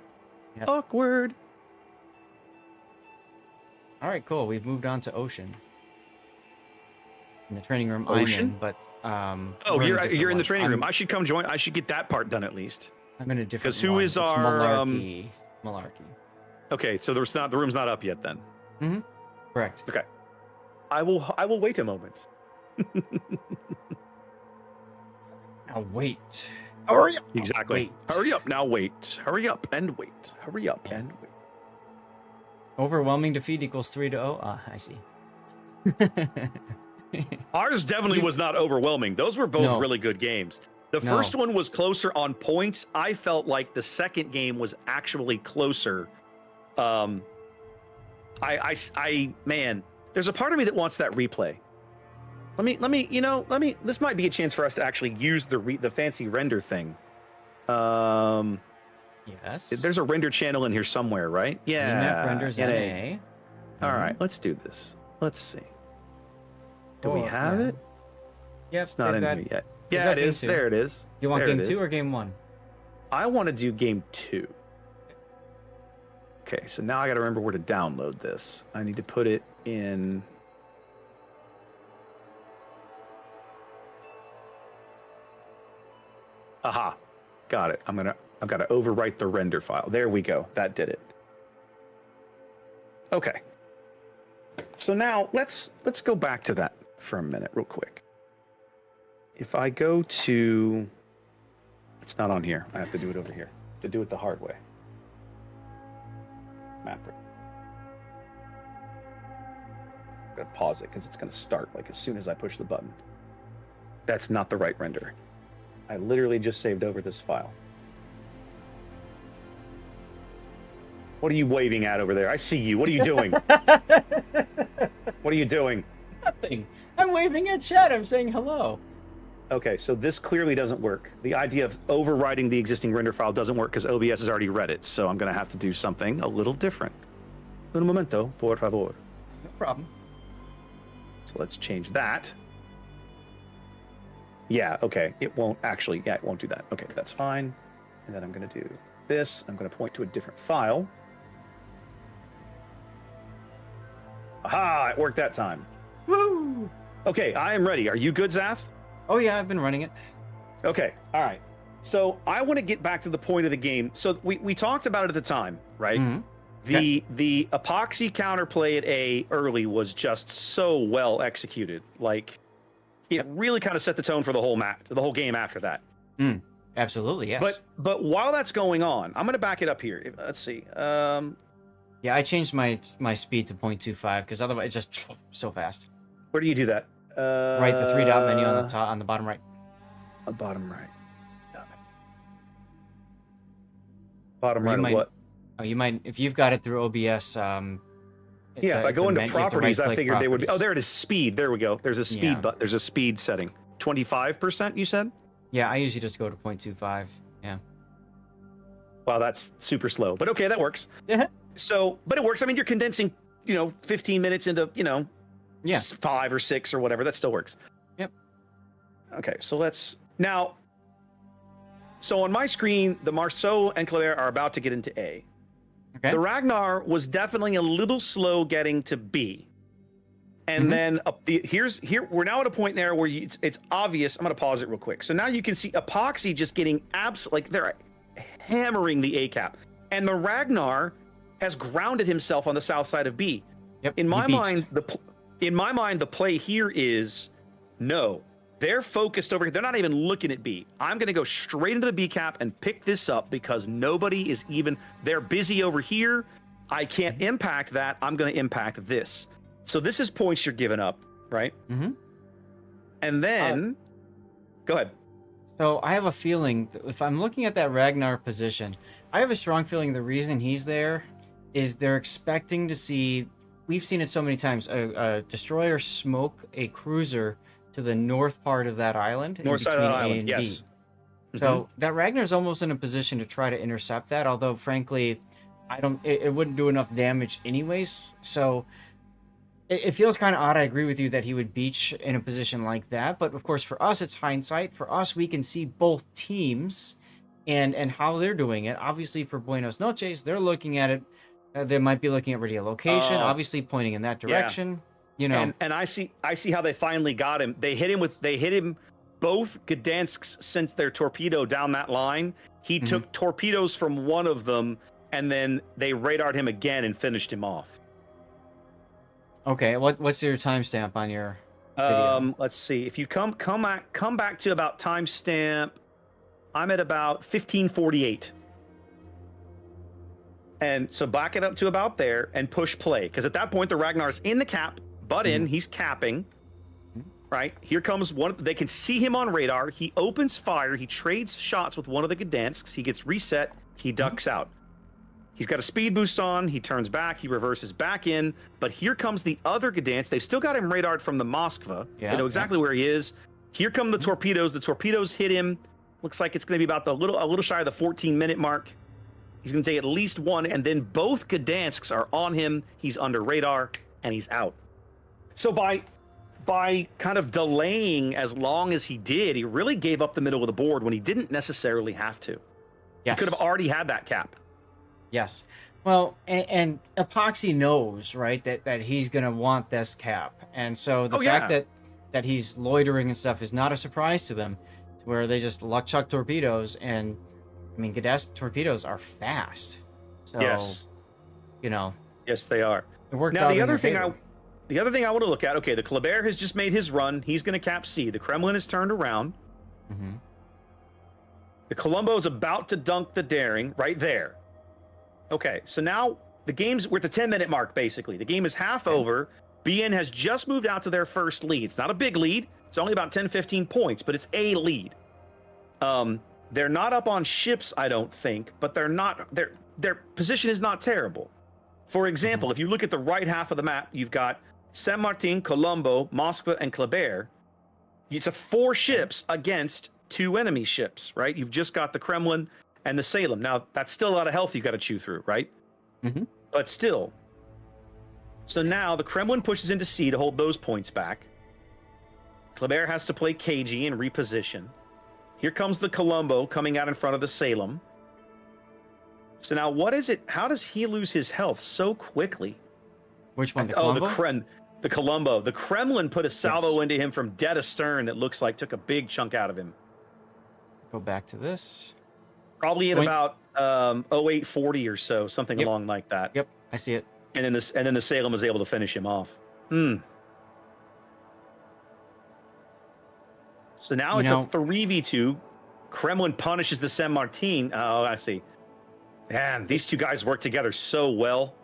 Yep. Awkward. All right, cool. We've moved on to Ocean. In the training room Ocean? I'm in, but Oh, we're you're a in different the one. training room. I should come join. I should get that part done at least. I'm in a different 'Cause who one. is It's our, Malarkey. Malarkey. Okay, so the room's not up yet then. Mm-hmm. Correct. Okay. I will wait a moment. Now wait. Hurry up. Exactly. Wait. Hurry up. Now wait. Hurry up and wait. Hurry up and wait. Overwhelming defeat equals 3-0. Ah, I see. Ours definitely was not overwhelming. Those were both No. really good games. The No. first one was closer on points. I felt like the second game was actually closer. Man, there's a part of me that wants that replay. This might be a chance for us to actually use the fancy render thing. Yes. There's a render channel in here somewhere, right? Yeah. Map renders NA. All right, let's do this. Let's see. Do we have it? Yep. It's not in here yet. they've Yeah, got it game is. 2. There it is. You want There game it 2 is. or game 1? I want to do game 2. Okay, so now I got to remember where to download this. I need to put it in. Aha, got it. I've got to overwrite the render file. There we go. That did it. Okay. So now let's go back to that for a minute, real quick. If I go to, it's not on here. I have to do it over here. To do it the hard way. Map. I'm gonna pause it because it's gonna start like as soon as I push the button. That's not the right render. I literally just saved over this file. What are you waving at over there? I see you. What are you doing? What are you doing? Nothing. I'm waving at chat. I'm saying hello. Okay, so this clearly doesn't work. The idea of overwriting the existing render file doesn't work because OBS has already read it. So I'm going to have to do something a little different. Un momento, por favor. No problem. So let's change that. Yeah, okay. It won't actually, it won't do that. Okay, that's fine. And then I'm going to do this. I'm going to point to a different file. Aha, it worked that time. Woo! Okay, I am ready. Are you good, Zath? Oh yeah, I've been running it. Okay, all right. So I want to get back to the point of the game. So we talked about it at the time, right? Mhm. The epoxy counterplay at A early was just so well executed. Like, it really kind of set the tone for the whole game after that. Absolutely, yes. But while that's going on, I'm going to back it up here. Let's see. Yeah, I changed my speed to 0.25 because otherwise it's just so fast. Where do you do that? Right, the 3-dot menu on the top, on the bottom right. Bottom right. Bottom Or right you of might, what? Oh, you might if you've got it through OBS. If I go into properties, I figured they would be. Oh, there it is. Speed. There we go. There's a speed button. There's a speed setting. 25%. You said? Yeah, I usually just go to 0.25. Yeah. Wow, that's super slow. But okay, that works. Yeah. So, but it works. I mean, you're condensing, 15 minutes into, 5 or 6 or whatever. That still works. Yep. Okay, so so on my screen, the Marceau and Claire are about to get into A. Okay. The Ragnar was definitely a little slow getting to B. And then we're now at a point there where it's obvious. I'm going to pause it real quick. So now you can see Epoxy just getting they're hammering the A cap. And the Ragnar has grounded himself on the south side of B. Yep. In my mind, the play here is no. They're focused over here. They're not even looking at B. I'm going to go straight into the B cap and pick this up because nobody is even. They're busy over here. I can't impact that. I'm going to impact this. So this is points you're giving up, right? Mm-hmm. And then, go ahead. So I have a feeling that if I'm looking at that Ragnar position, I have a strong feeling the reason he's there is they're expecting to see. We've seen it so many times. A destroyer smoke a cruiser to the north part of that island, north side of that island, and yes. B. So that Ragnar's almost in a position to try to intercept that. Although, frankly, it wouldn't do enough damage anyways. So it feels kind of odd. I agree with you that he would beach in a position like that. But of course, for us, it's hindsight. For us, we can see both teams and how they're doing it. Obviously, for Buenos Noches, they're looking at it. They might be looking at radiolocation, obviously pointing in that direction. Yeah. And I see how they finally got him. They hit him both Gdansks since their torpedo down that line. He took torpedoes from one of them, and then they radared him again and finished him off. Okay, what's your timestamp on your video? Let's see. If you come back to about timestamp, I'm at about 1548. And so back it up to about there and push play. Because at that point, the Ragnar's in the cap, he's capping. Right? Here comes one. They can see him on radar. He opens fire. He trades shots with one of the Gdansks. He gets reset. He ducks out. He's got a speed boost on. He turns back. He reverses back in. But here comes the other Gdansk. They've still got him radared from the Moskva. They know exactly where he is. Here come the torpedoes. The torpedoes hit him. Looks like it's going to be about a little shy of the 14-minute mark. He's going to take at least one, and then both Gdansks are on him. He's under radar, and he's out. So by kind of delaying as long as he did, he really gave up the middle of the board when he didn't necessarily have to. Yes. He could have already had that cap. Yes. Well, and Epoxy knows, right, that he's going to want this cap. And so the fact that he's loitering and stuff is not a surprise to them, to where they just luck chuck torpedoes. And, I mean, Gdask torpedoes are fast. So, yes. Yes, they are. It worked now, out the other thing I want to look at, okay, the Kleber has just made his run. He's going to cap C. The Kremlin is turned around. Mm-hmm. The Colombo's about to dunk the Daring right there. Okay, so now we're at the 10-minute mark, basically. The game is half over. BN has just moved out to their first lead. It's not a big lead. It's only about 10, 15 points, but it's a lead. They're not up on ships, I don't think, but their position is not terrible. For example, if you look at the right half of the map, you've got Saint Martin, Colombo, Moskva, and Kleber. It's 4 ships against 2 enemy ships, right? You've just got the Kremlin and the Salem. Now, that's still a lot of health you got to chew through, right? Mm-hmm. But still. So now the Kremlin pushes into C to hold those points back. Kleber has to play cagey and reposition. Here comes the Colombo coming out in front of the Salem. So now what is it? How does he lose his health so quickly? Which one? The Colombo? The Colombo. The Kremlin put a salvo into him from dead astern that looks like took a big chunk out of him. Go back to this. Probably at about 0840 or so, something along like that. Yep, I see it. And then the Salem was able to finish him off. So now it's a 3v2. Kremlin punishes the San Martin. Oh, I see. Man, these two guys work together so well.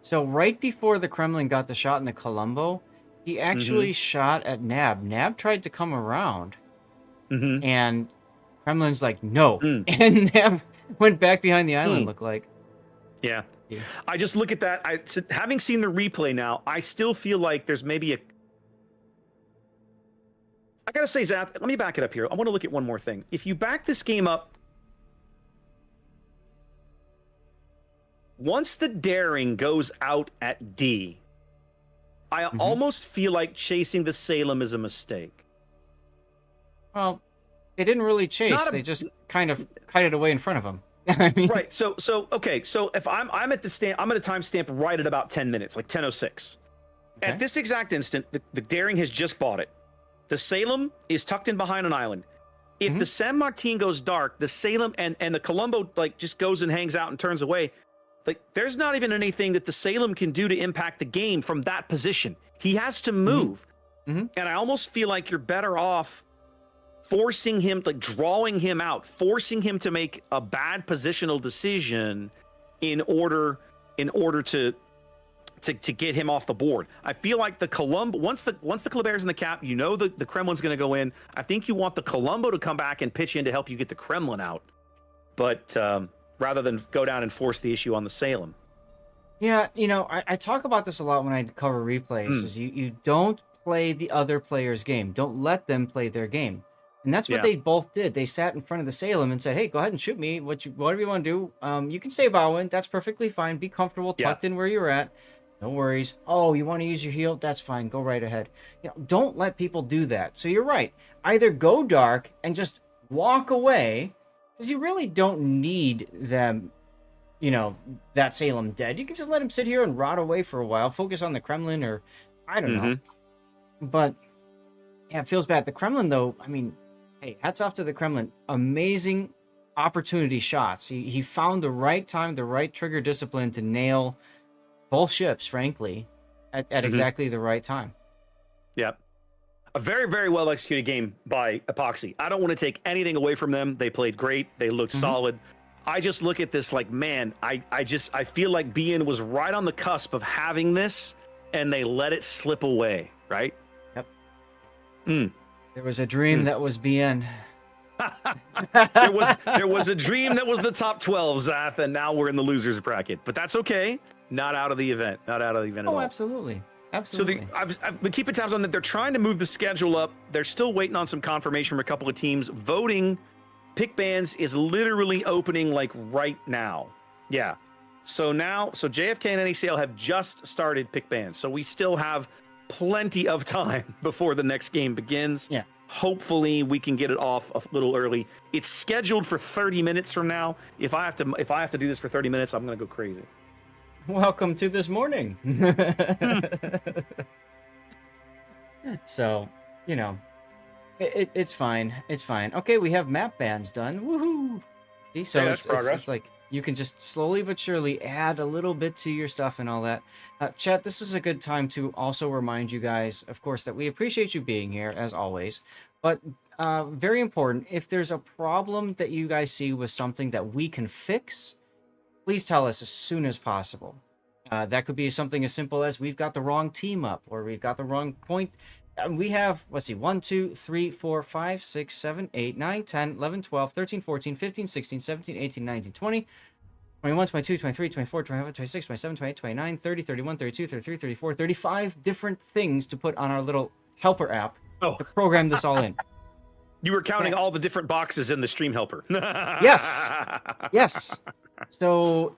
So right before the Kremlin got the shot in the Colombo, he actually shot at Nab. Nab tried to come around, and Kremlin's like, no. And Nab went back behind the island, looked like. Yeah. I just look at that. Having seen the replay now, I still feel like there's maybe I gotta say, Zath, let me back it up here. I want to look at one more thing. If you back this game up, once the daring goes out at D, I almost feel like chasing the Salem is a mistake. Well, they didn't really chase. They just kind of kited away in front of him. I mean, right. So okay. So if I'm at the stand, I'm at a timestamp right at about 10 minutes, like 10:06. Okay. At this exact instant, the daring has just bought it. The Salem is tucked in behind an island. If the San Martin goes dark, the Salem and the Colombo like just goes and hangs out and turns away. Like there's not even anything that the Salem can do to impact the game from that position. He has to move. And I almost feel like you're better off forcing him, like drawing him out, forcing him to make a bad positional decision in order to get him off the board. I feel like the Colombo, once the Kleber's in the cap, you know the Kremlin's going to go in. I think you want the Colombo to come back and pitch in to help you get the Kremlin out, but rather than go down and force the issue on the Salem. Yeah, I talk about this a lot when I cover replays. Is you don't play the other player's game. Don't let them play their game. And that's what they both did. They sat in front of the Salem and said, hey, go ahead and shoot me. Whatever you want to do. You can stay bowing. That's perfectly fine. Be comfortable, tucked in where you're at. No worries. Oh, you want to use your heal? That's fine. Go right ahead. Don't let people do that. So you're right. Either go dark and just walk away, because you really don't need them, that Salem dead. You can just let him sit here and rot away for a while. Focus on the Kremlin, or I don't know. But yeah, it feels bad. The Kremlin, though, I mean, hey, hats off to the Kremlin. Amazing opportunity shots. He found the right time, the right trigger discipline to nail both ships, frankly, at exactly the right time. Yep. A very, very well executed game by Epoxy. I don't want to take anything away from them. They played great. They looked solid. I just look at this like, man, I feel like BN was right on the cusp of having this, and they let it slip away, right? Yep. There was a dream that was BN. there was a dream that was the top 12, Zath, and now we're in the losers bracket. But that's okay. Not out of the event. Not out of the event at all. Oh, absolutely. Absolutely. So I've been keeping tabs on that. They're trying to move the schedule up. They're still waiting on some confirmation from a couple of teams. Voting pick bans is literally opening like right now. Yeah. So JFK and NACL have just started pick bans. So we still have plenty of time before the next game begins. Yeah. Hopefully we can get it off a little early. It's scheduled for 30 minutes from now. If I have to do this for 30 minutes, I'm going to go crazy. Welcome to this morning. So, it's fine. It's fine. Okay, we have map bans done. Woohoo! See, so it's like you can just slowly but surely add a little bit to your stuff and all that. Chat, this is a good time to also remind you guys, of course, that we appreciate you being here, as always. But very important, if there's a problem that you guys see with something that we can fix, please tell us as soon as possible. That could be something as simple as we've got the wrong team up, or we've got the wrong point. We have, let's see, 1, 2, 3, 4, 5, 6, 7, 8, 9, 10, 11, 12, 13, 14, 15, 16, 17, 18, 19, 20, 21, 22, 23, 24, 25, 26, 27, 28, 29, 30, 31, 32, 33, 34, 35 different things to put on our little helper app to program this all in. You were counting all the different boxes in the stream helper. Yes. So,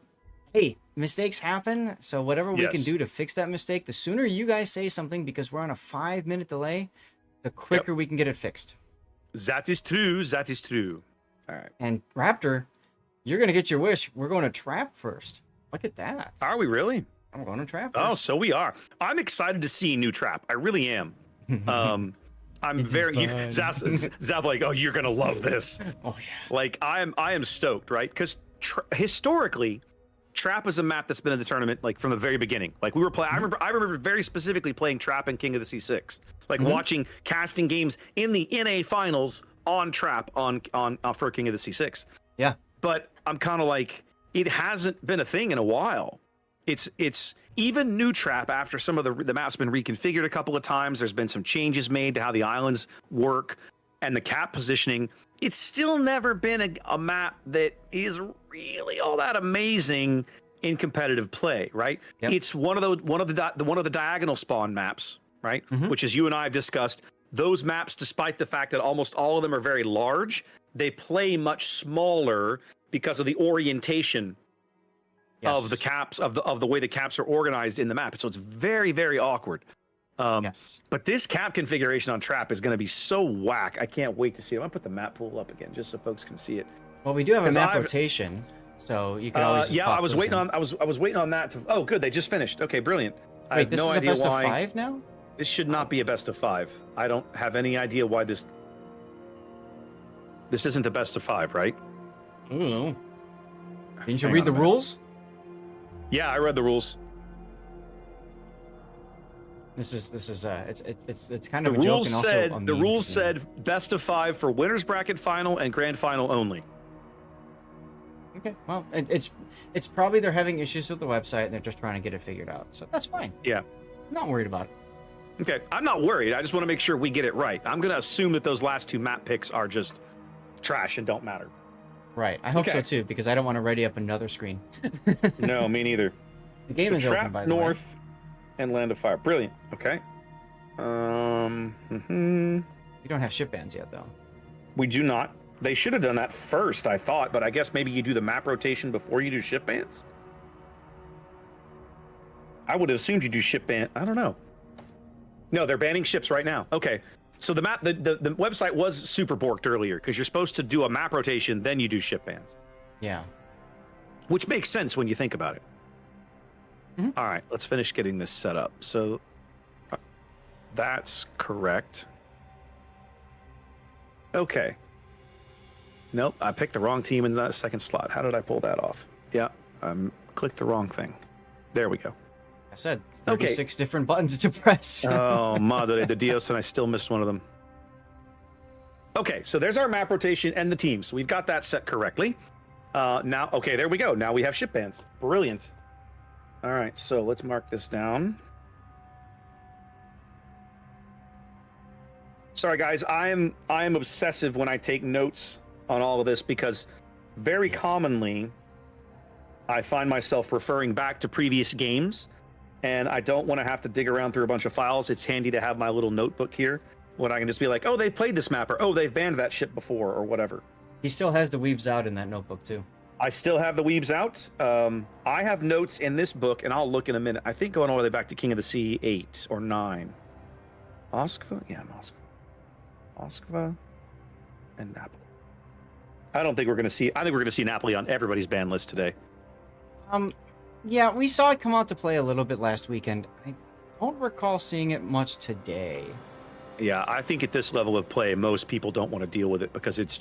hey, mistakes happen. So whatever we can do to fix that mistake, the sooner you guys say something, because we're on a 5-minute delay, the quicker we can get it fixed. That is true. That is true. All right. And Raptor, you're going to get your wish. We're going to trap first. Look at that. Are we really? I'm going to trap first. Oh, so we are. I'm excited to see new trap. I really am. I'm It's very fun. Zap like, oh, you're gonna love this. Oh yeah. Like I am stoked, right? Because historically, Trap is a map that's been in the tournament like from the very beginning. Like we were playing. I remember very specifically playing Trap and King of the C6. Like watching casting games in the NA finals on Trap on for King of the C6. Yeah. But I'm kind of like, it hasn't been a thing in a while. It's even new Trap after some of the map's been reconfigured a couple of times. There's been some changes made to how the islands work and the cap positioning. It's still never been a map that is really all that amazing in competitive play, right? Yep. It's one of the diagonal spawn maps, right? Which, as you and I have discussed, those maps, despite the fact that almost all of them are very large, they play much smaller because of the orientation of the caps of the way the caps are organized in the map. So it's very, very awkward. Yes. But this cap configuration on Trap is going to be so whack. I can't wait to see it. I'm going to put the map pool up again just so folks can see it. Well, we do have a 'Cause map I've- rotation, so you can always. Just yeah, pop I was those waiting in. on I was waiting on that to. Oh, good, they just finished. Okay, brilliant. I Wait, have this no is a idea best why of 5 now? this should not be a best of 5. I don't have any idea why this isn't a best of 5, right? Ooh. Didn't you Hang read on the a minute. rules? Yeah, I read the rules. This is it's kind The of a joke rules and also said a the meme rules to me. said best of 5 for winners bracket final and grand final only. Okay, well, it's probably they're having issues with the website and they're just trying to get it figured out. So that's fine. Yeah. I'm not worried about it. Okay, I'm not worried. I just want to make sure we get it right. I'm going to assume that those last 2 map picks are just trash and don't matter. Right. I hope so Okay. too, because I don't want to ready up another screen. No, me neither. The game So is Trap open, by the way. North and Land of Fire. Brilliant. Okay. You don't have ship bans yet, though. We do not. They should have done that first, I thought, but I guess maybe you do the map rotation before you do ship bans? I would have assumed you do ship ban. I don't know. No, they're banning ships right now. Okay. So the map, the website was super borked earlier because you're supposed to do a map rotation, then you do ship bans, Yeah. which makes sense when you think about it. All right, let's finish getting this set up. So that's correct. Okay. Nope, I picked the wrong team in that second slot. How did I pull that off? Yeah, clicked the wrong thing. There we go. I said Okay. 36 different buttons to press. Oh, madre de Dios, and I still missed one of them. Okay, so there's our map rotation and the teams. We've got that set correctly. Now, okay, there we go. Now we have ship bans. Brilliant. All right, so let's mark this down. Sorry, guys. I am obsessive when I take notes on all of this because very Yes. commonly I find myself referring back to previous games, and I don't want to have to dig around through a bunch of files. It's handy to have my little notebook here when I can just be like, oh, they've played this map, or oh, they've banned that ship before, or whatever. He still has the weebs out in that notebook, too. I still have the weebs out. I have notes in this book, and I'll look in a minute. I think going all the way back to King of the Sea 8 or 9. Moskva? Yeah, Moskva. Moskva and Napoli. I think we're going to see Napoli on everybody's ban list today. Yeah, we saw it come out to play a little bit last weekend. I don't recall seeing it much today. Yeah, I think at this level of play, most people don't want to deal with it because it's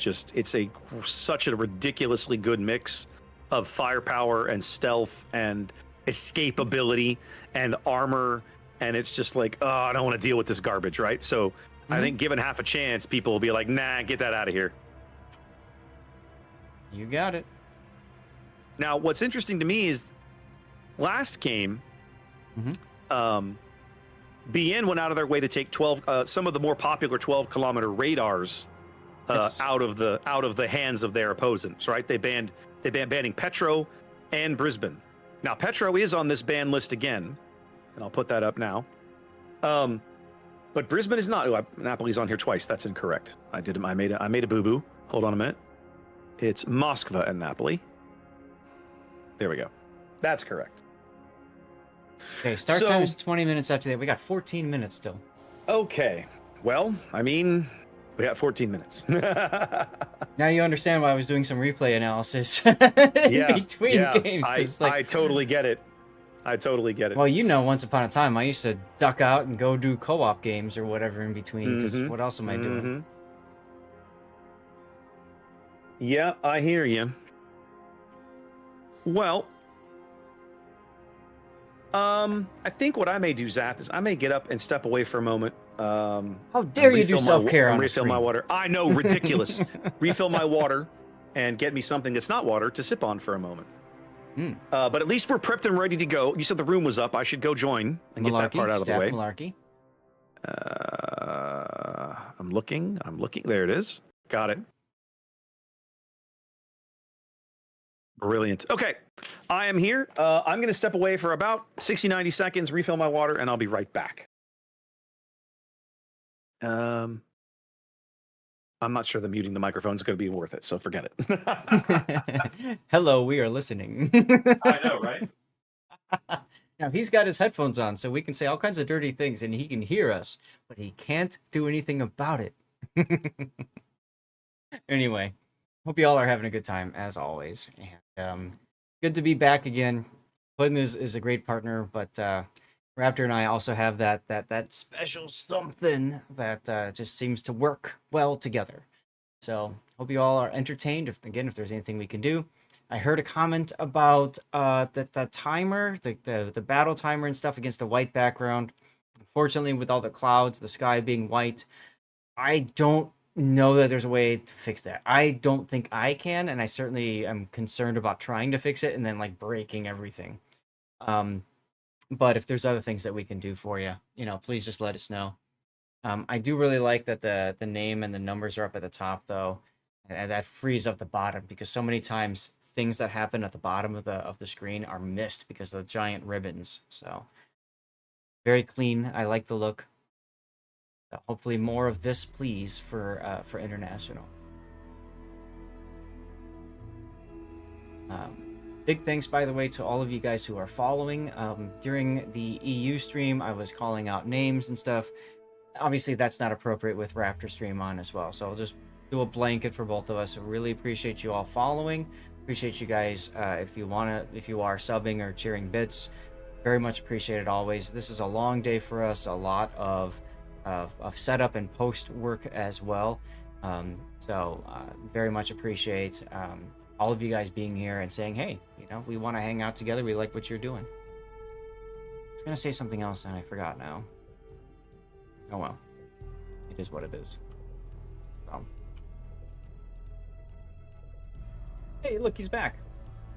such a ridiculously good mix of firepower and stealth and escapability and armor, and it's just like, oh, I don't want to deal with this garbage, right? So I think given half a chance, people will be like, nah, get that out of here. You got it. Now, what's interesting to me is last game, BN went out of their way to take 12, some of the more popular 12-kilometer radars Yes. out of the hands of their opponents. Right? They banned banning Petro and Brisbane. Now Petro is on this ban list again, and I'll put that up now. But Brisbane is not. Napoli's on here twice. That's incorrect. I made a boo boo. Hold on a minute. It's Moskva and Napoli. There we go. That's correct. Okay, start So- time is 20 minutes after that. We got 14 minutes still. Okay. Well, I mean, we got 14 minutes. Now you understand why I was doing some replay analysis Yeah, between yeah, games. 'cause, I totally get it. I totally get it. Well, once upon a time, I used to duck out and go do co-op games or whatever in between, because what else am I doing? Yeah, I hear you. Well, I think what I may do, Zath, is I may get up and step away for a moment. How dare you do self-care on the refill my water. I know, ridiculous. Refill my water and get me something that's not water to sip on for a moment. But at least we're prepped and ready to go. You said the room was up. I should go join and get that part out of the way. Malarkey. I'm looking. There it is. Got it. Brilliant. Okay, I am here. I'm going to step away for about 60, 90 seconds, refill my water, and I'll be right back. I'm not sure the muting the microphone is going to be worth it, so forget it. Hello, we are listening. I know, right? Now, he's got his headphones on, so we can say all kinds of dirty things, and he can hear us, but he can't do anything about it. Anyway, hope you all are having a good time, as always. And good to be back again. Puddin is a great partner, but Raptor and I also have that special something that just seems to work well together. So hope you all are entertained. If there's anything we can do. I heard a comment about the timer, the battle timer and stuff against a white background. Unfortunately, with all the clouds, the sky being white, I don't know that there's a way to fix that. I don't think I can, and I certainly am concerned about trying to fix it and then like breaking everything. But if there's other things that we can do for you, please just let us know. I do really like that the name and the numbers are up at the top though, and that frees up the bottom, because so many times things that happen at the bottom of the screen are missed because of the giant ribbons. So very clean. I like the look. So hopefully more of this, please, for international. Big thanks, by the way, to all of you guys who are following. During the EU stream, I was calling out names and stuff. Obviously, that's not appropriate with Raptor stream on as well. So I'll just do a blanket for both of us. I really appreciate you all following. Appreciate you guys if you are subbing or cheering bits. Very much appreciated always. This is a long day for us. A lot of setup and post work as well. So very much appreciate all of you guys being here and saying, hey, we want to hang out together. We like what you're doing. I was going to say something else and I forgot now. Oh well. It is what it is. Hey, look, he's back.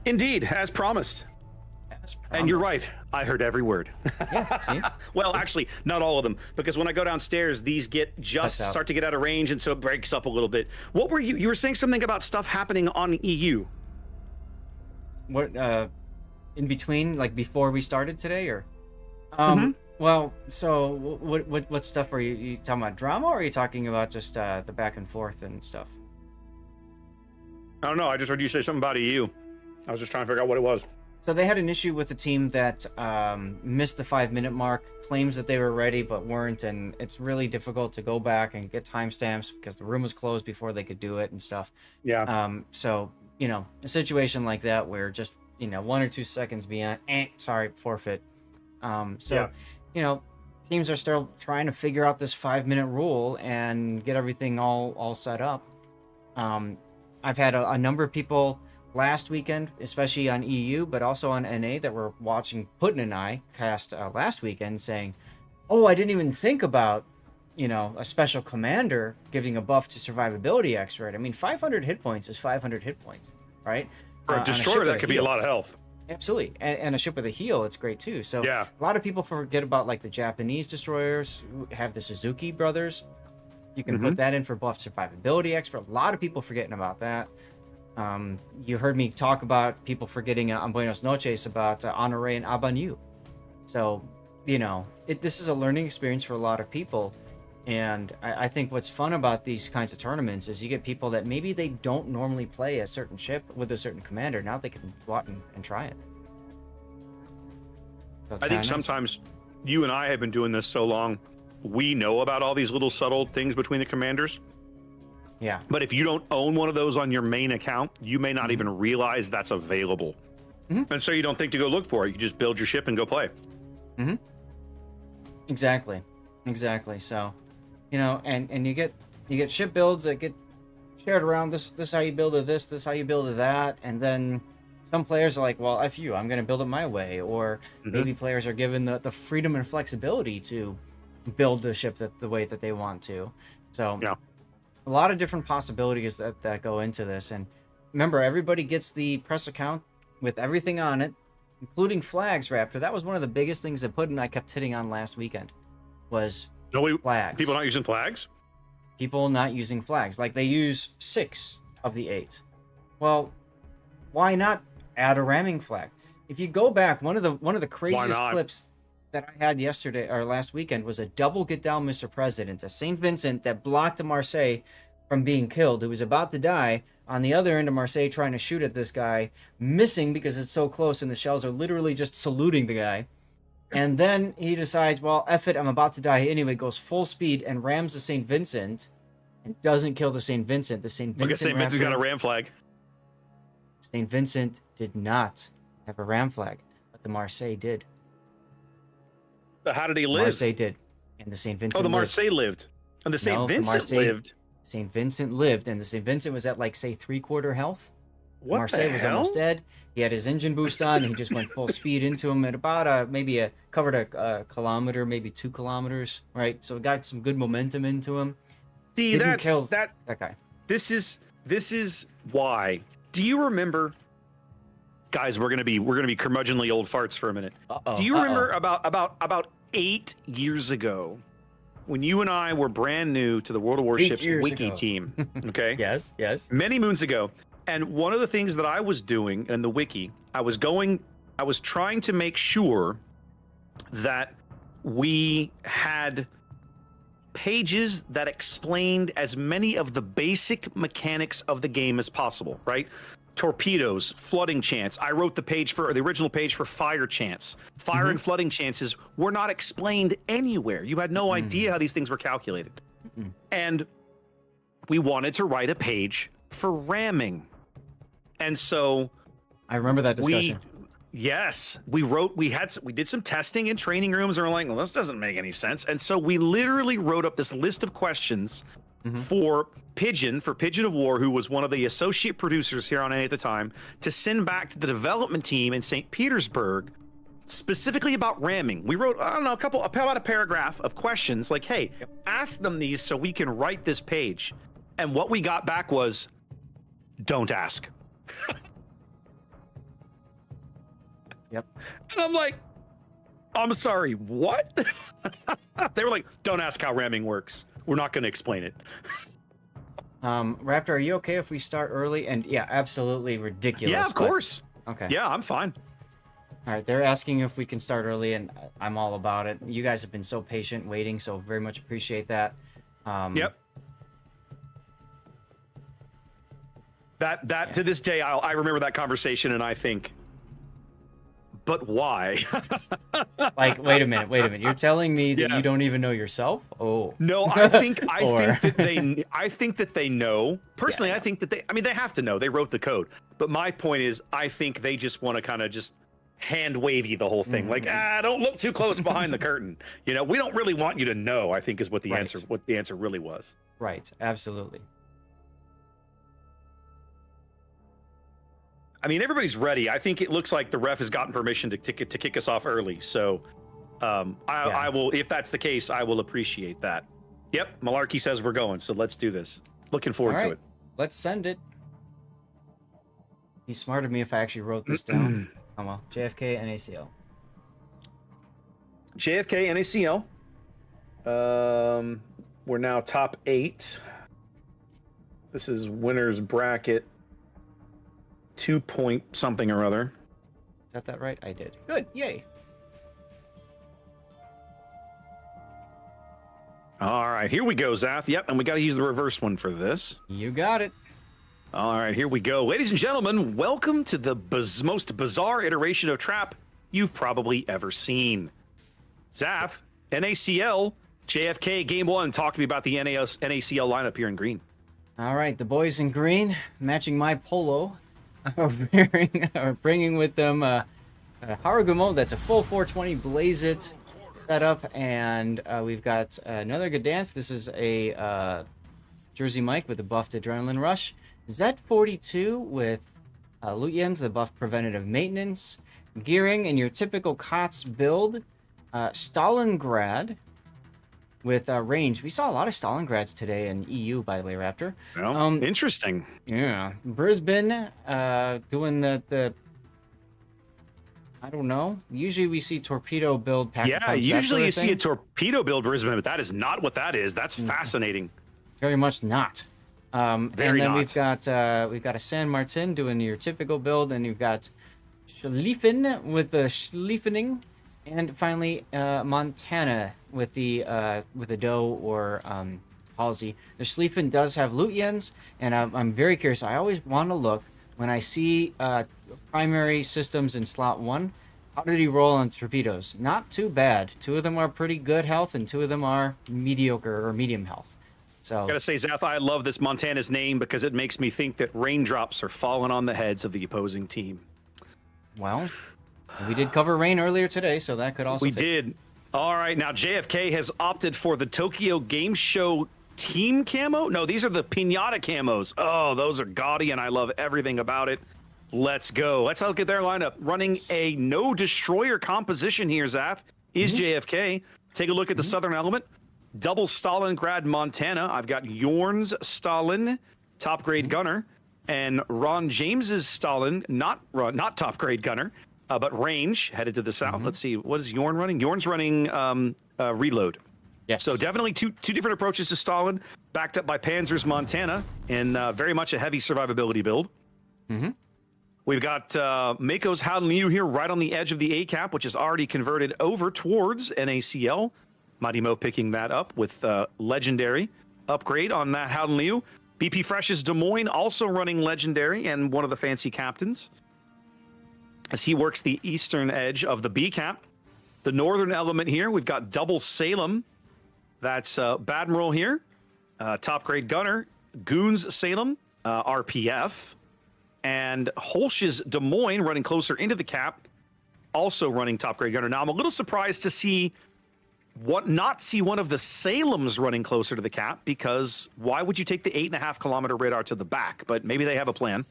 Indeed, as promised. And you're right. I heard every word. Yeah, see? Well, actually, not all of them, because when I go downstairs, these start to get out of range, and so it breaks up a little bit. What were you were saying something about stuff happening on EU? What, in between, like before we started today, or? Well, so what stuff are you talking about? Drama, or are you talking about just the back and forth and stuff? I don't know. I just heard you say something about EU. I was just trying to figure out what it was. So they had an issue with a team that missed the 5-minute mark, claims that they were ready but weren't, and it's really difficult to go back and get timestamps because the room was closed before they could do it and stuff. Yeah. So, a situation like that where just, 1 or 2 seconds beyond, forfeit. Teams are still trying to figure out this 5-minute rule and get everything all set up. I've had a number of people last weekend, especially on EU, but also on NA, that were watching Puddin and I cast last weekend, saying, oh, I didn't even think about, a special commander giving a buff to survivability expert. I mean, 500 hit points is 500 hit points, right? For a destroyer, that could be a lot of health. Absolutely. And a ship with a heal, it's great too. So yeah. A lot of people forget about like the Japanese destroyers who have the Suzuki brothers. You can put that in for buff survivability expert. A lot of people forgetting about that. You heard me talk about people forgetting on Buenos Noches about Honore and Abanyu. So, this is a learning experience for a lot of people. And I think what's fun about these kinds of tournaments is you get people that maybe they don't normally play a certain ship with a certain commander. Now they can go out and try it. So I think sometimes you and I have been doing this so long, we know about all these little subtle things between the commanders. Yeah. But if you don't own one of those on your main account, you may not even realize that's available. And so you don't think to go look for it. You just build your ship and go play. Exactly. So, you know, and you get ship builds that get shared around. This how you build it. This how you build it. That, and then some players are like, well, F you, I'm going to build it my way. Or maybe players are given the freedom and flexibility to build the ship the way that they want to. So a lot of different possibilities that go into this. And remember, everybody gets the press account with everything on it, including flags, Raptor. That was one of the biggest things that Puddin' and I kept hitting on last weekend was flags. People not using flags? People not using flags. Like, they use 6 of the 8. Well, why not add a ramming flag? If you go back, one of the craziest clips that I had yesterday or last weekend was a double get down Mr. President, a St. Vincent that blocked a Marseille from being killed, who was about to die on the other end of Marseille trying to shoot at this guy, missing because it's so close and the shells are literally just saluting the guy. And then he decides, well, F it, I'm about to die anyway, goes full speed and rams the St. Vincent and doesn't kill the St. Vincent. The St. Vincent, St. Vincent's got a ram flag. St. Vincent did not have a ram flag, but the Marseille did. So how did he live? Marseille did. And the St. Vincent the Marseille lived. And the St. Vincent lived. St. Vincent lived, and the St. Vincent was at, like, say, 3/4 health. What Marseille the was hell? almost dead. He had his engine boost on, and he just went full speed into him at about covered a kilometer, maybe 2 kilometers, right? So it got some good momentum into him. See, Didn't kill that guy. This is why. Do you remember, guys? We're gonna be curmudgeonly old farts for a minute. Do you remember about 8 years ago, when you and I were brand new to the World of Warships wiki team? Okay. Yes. Many moons ago. And one of the things that I was doing in the wiki, I was trying to make sure that we had pages that explained as many of the basic mechanics of the game as possible, right? Torpedoes, flooding chance. I wrote the original page for fire chance. Fire and flooding chances were not explained anywhere. You had no idea how these things were calculated. And we wanted to write a page for ramming. And so I remember that discussion. We did some testing in training rooms, and we're like, well, this doesn't make any sense. And so we literally wrote up this list of questions for Pigeon of War, who was one of the associate producers here on NA at the time, to send back to the development team in St. Petersburg, specifically about ramming. We wrote, I don't know, about a paragraph of questions like, hey, ask them these so we can write this page. And what we got back was, don't ask. Yep. And I'm like, I'm sorry, what? They were like, don't ask how ramming works. We're not going to explain it. Raptor, are you okay if we start early? And yeah, absolutely ridiculous. Yeah, of course. Okay. Yeah, I'm fine. All right, they're asking if we can start early, and I'm all about it. You guys have been so patient waiting, so very much appreciate that. Yep. That to this day, I remember that conversation, and I think, but why? Like, wait a minute. You're telling me that you don't even know yourself? Oh. No, I think that they know. Personally, I think that they have to know. They wrote the code. But my point is, I think they just want to kind of just hand wavy the whole thing. Like, don't look too close behind the curtain. You know, we don't really want you to know, I think is what the answer really was. Right. Absolutely. I mean, everybody's ready. I think it looks like the ref has gotten permission to kick us off early. So I will, if that's the case, I will appreciate that. Yep, Malarkey says we're going, so let's do this. Looking forward to it. Let's send it. He smarted me if I actually wrote this down. Oh well. JFK NACL. JFK NACL. We're now top 8. This is winner's bracket 2 point something or other. Is that right? I did. Good. Yay. All right, here we go, Zath. Yep, and we got to use the reverse one for this. You got it. All right, here we go. Ladies and gentlemen, welcome to the most bizarre iteration of Trap you've probably ever seen. Zath, NACL, JFK, Game 1. Talk to me about the NACL lineup here in green. All right, the boys in green, matching my polo. bringing with them Harugumo. That's a full 420 Blaze It setup, and we've got another good dance. This is a Jersey Mike with the buffed Adrenaline Rush. Z42 with Lutyens, the buff Preventative Maintenance. Gearing in your typical COTS build. Stalingrad with range. We saw a lot of Stalingrads today in EU, by the way, Raptor. Well, interesting. Yeah. Brisbane doing the I don't know. Usually we see torpedo build pack. Yeah, usually you see a torpedo build Brisbane, but that is not what that is. That's fascinating. Very much not. And then we've got a San Martin doing your typical build, and you've got Schlieffen with the Schlieffening, and finally Montana with the Doe or Halsey. The Schlieffen does have Lutyens, and I'm very curious. I always want to look when I see primary systems in slot 1. How did he roll on torpedoes? Not too bad. 2 of them are pretty good health, and 2 of them are mediocre or medium health. So I gotta say, Zath, I love this Montana's name because it makes me think that raindrops are falling on the heads of the opposing team. Well, we did cover rain earlier today, so that could also We did. All right, now JFK has opted for the Tokyo Game Show team camo. No, these are the Pinata camos. Oh, those are gaudy, and I love everything about it. Let's go. Let's look at their lineup. Running a no destroyer composition here, Zath, is JFK. Take a look at the Southern Element. Double Stalingrad Montana. I've got Yorn's Stalin, top grade gunner, and Ron James's Stalin, not top grade gunner, but range headed to the south. Let's see, what is Yorn running? Yorn's running reload. Yes. So definitely two different approaches to Stalin, backed up by Panzer's Montana, and very much a heavy survivability build. We've got Mako's Howden Liu here right on the edge of the ACAP, which is already converted over towards NACL. Mighty Mo picking that up with Legendary upgrade on that Howden Liu. BP Fresh's Des Moines also running Legendary and one of the fancy captains as he works the eastern edge of the B-Cap. The northern element here, we've got double Salem. That's Badmiral here, top grade gunner, Goons Salem, RPF, and Holsch's Des Moines running closer into the cap, also running top grade gunner. Now I'm a little surprised to not see one of the Salems running closer to the cap, because why would you take the 8.5 kilometer radar to the back? But maybe they have a plan.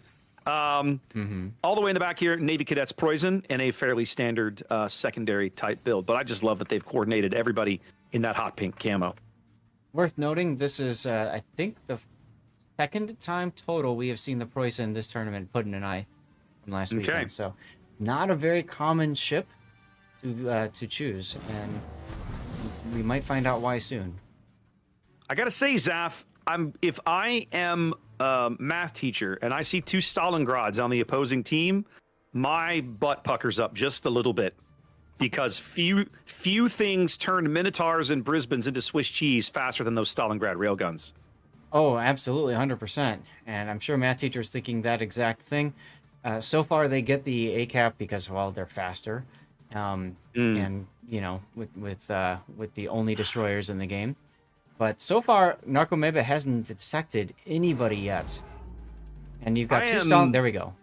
All the way in the back here, Navy Cadets Poison in a fairly standard secondary type build. But I just love that they've coordinated everybody in that hot pink camo. Worth noting, this is, I think, the second time total we have seen the Poison in this tournament put in an eye from last weekend. So not a very common ship to choose, and we might find out why soon. I gotta say, Zath, if I am a math teacher and I see 2 Stalingrads on the opposing team, my butt puckers up just a little bit, because few things turn Minotaurs and Brisbanes into Swiss cheese faster than those Stalingrad railguns. Oh, absolutely, 100%. And I'm sure math teachers thinking that exact thing. So far, they get the ACAP because, well, they're faster. And you know, with the only destroyers in the game, but so far Narcomeba hasn't detected anybody yet. And you've got there we go.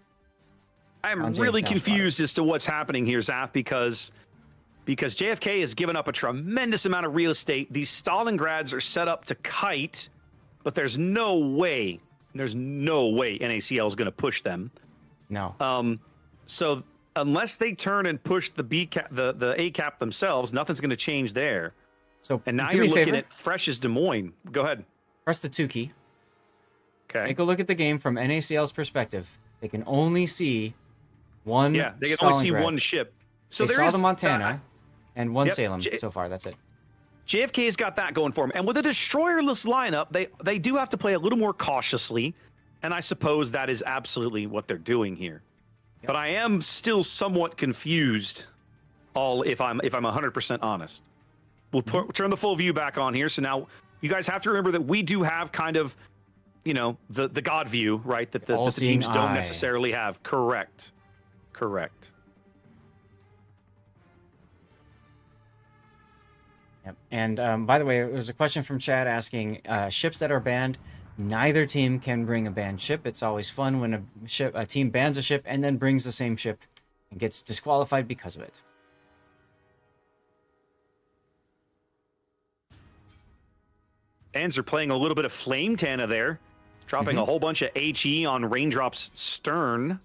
I'm really confused as to what's happening here, Zath, because JFK has given up a tremendous amount of real estate. These Stalingrads are set up to kite, but there's no way NACL is going to push them. No. So unless they turn and push the A-cap themselves, nothing's going to change there. So, and now you're looking at Fresh's Des Moines. Go ahead. Press the 2 key. Okay. Take a look at the game from NACL's perspective. They can only see one. Yeah, they can only see one ship. So they saw the Montana and one Salem so far. That's it. JFK's got that going for them. And with a destroyerless lineup, they do have to play a little more cautiously. And I suppose that is absolutely what they're doing here. Yep. But I am still somewhat confused, if I'm 100% honest. We'll turn the full view back on here. So now you guys have to remember that we do have kind of, you know, the God view, right? That the teams don't necessarily have. Correct. Yep. And by the way, there was a question from Chad asking ships that are banned. Neither team can bring a banned ship. It's always fun when a team bans a ship and then brings the same ship and gets disqualified because of it. Fans are playing a little bit of Flame Tana there, dropping a whole bunch of HE on Raindrop's stern.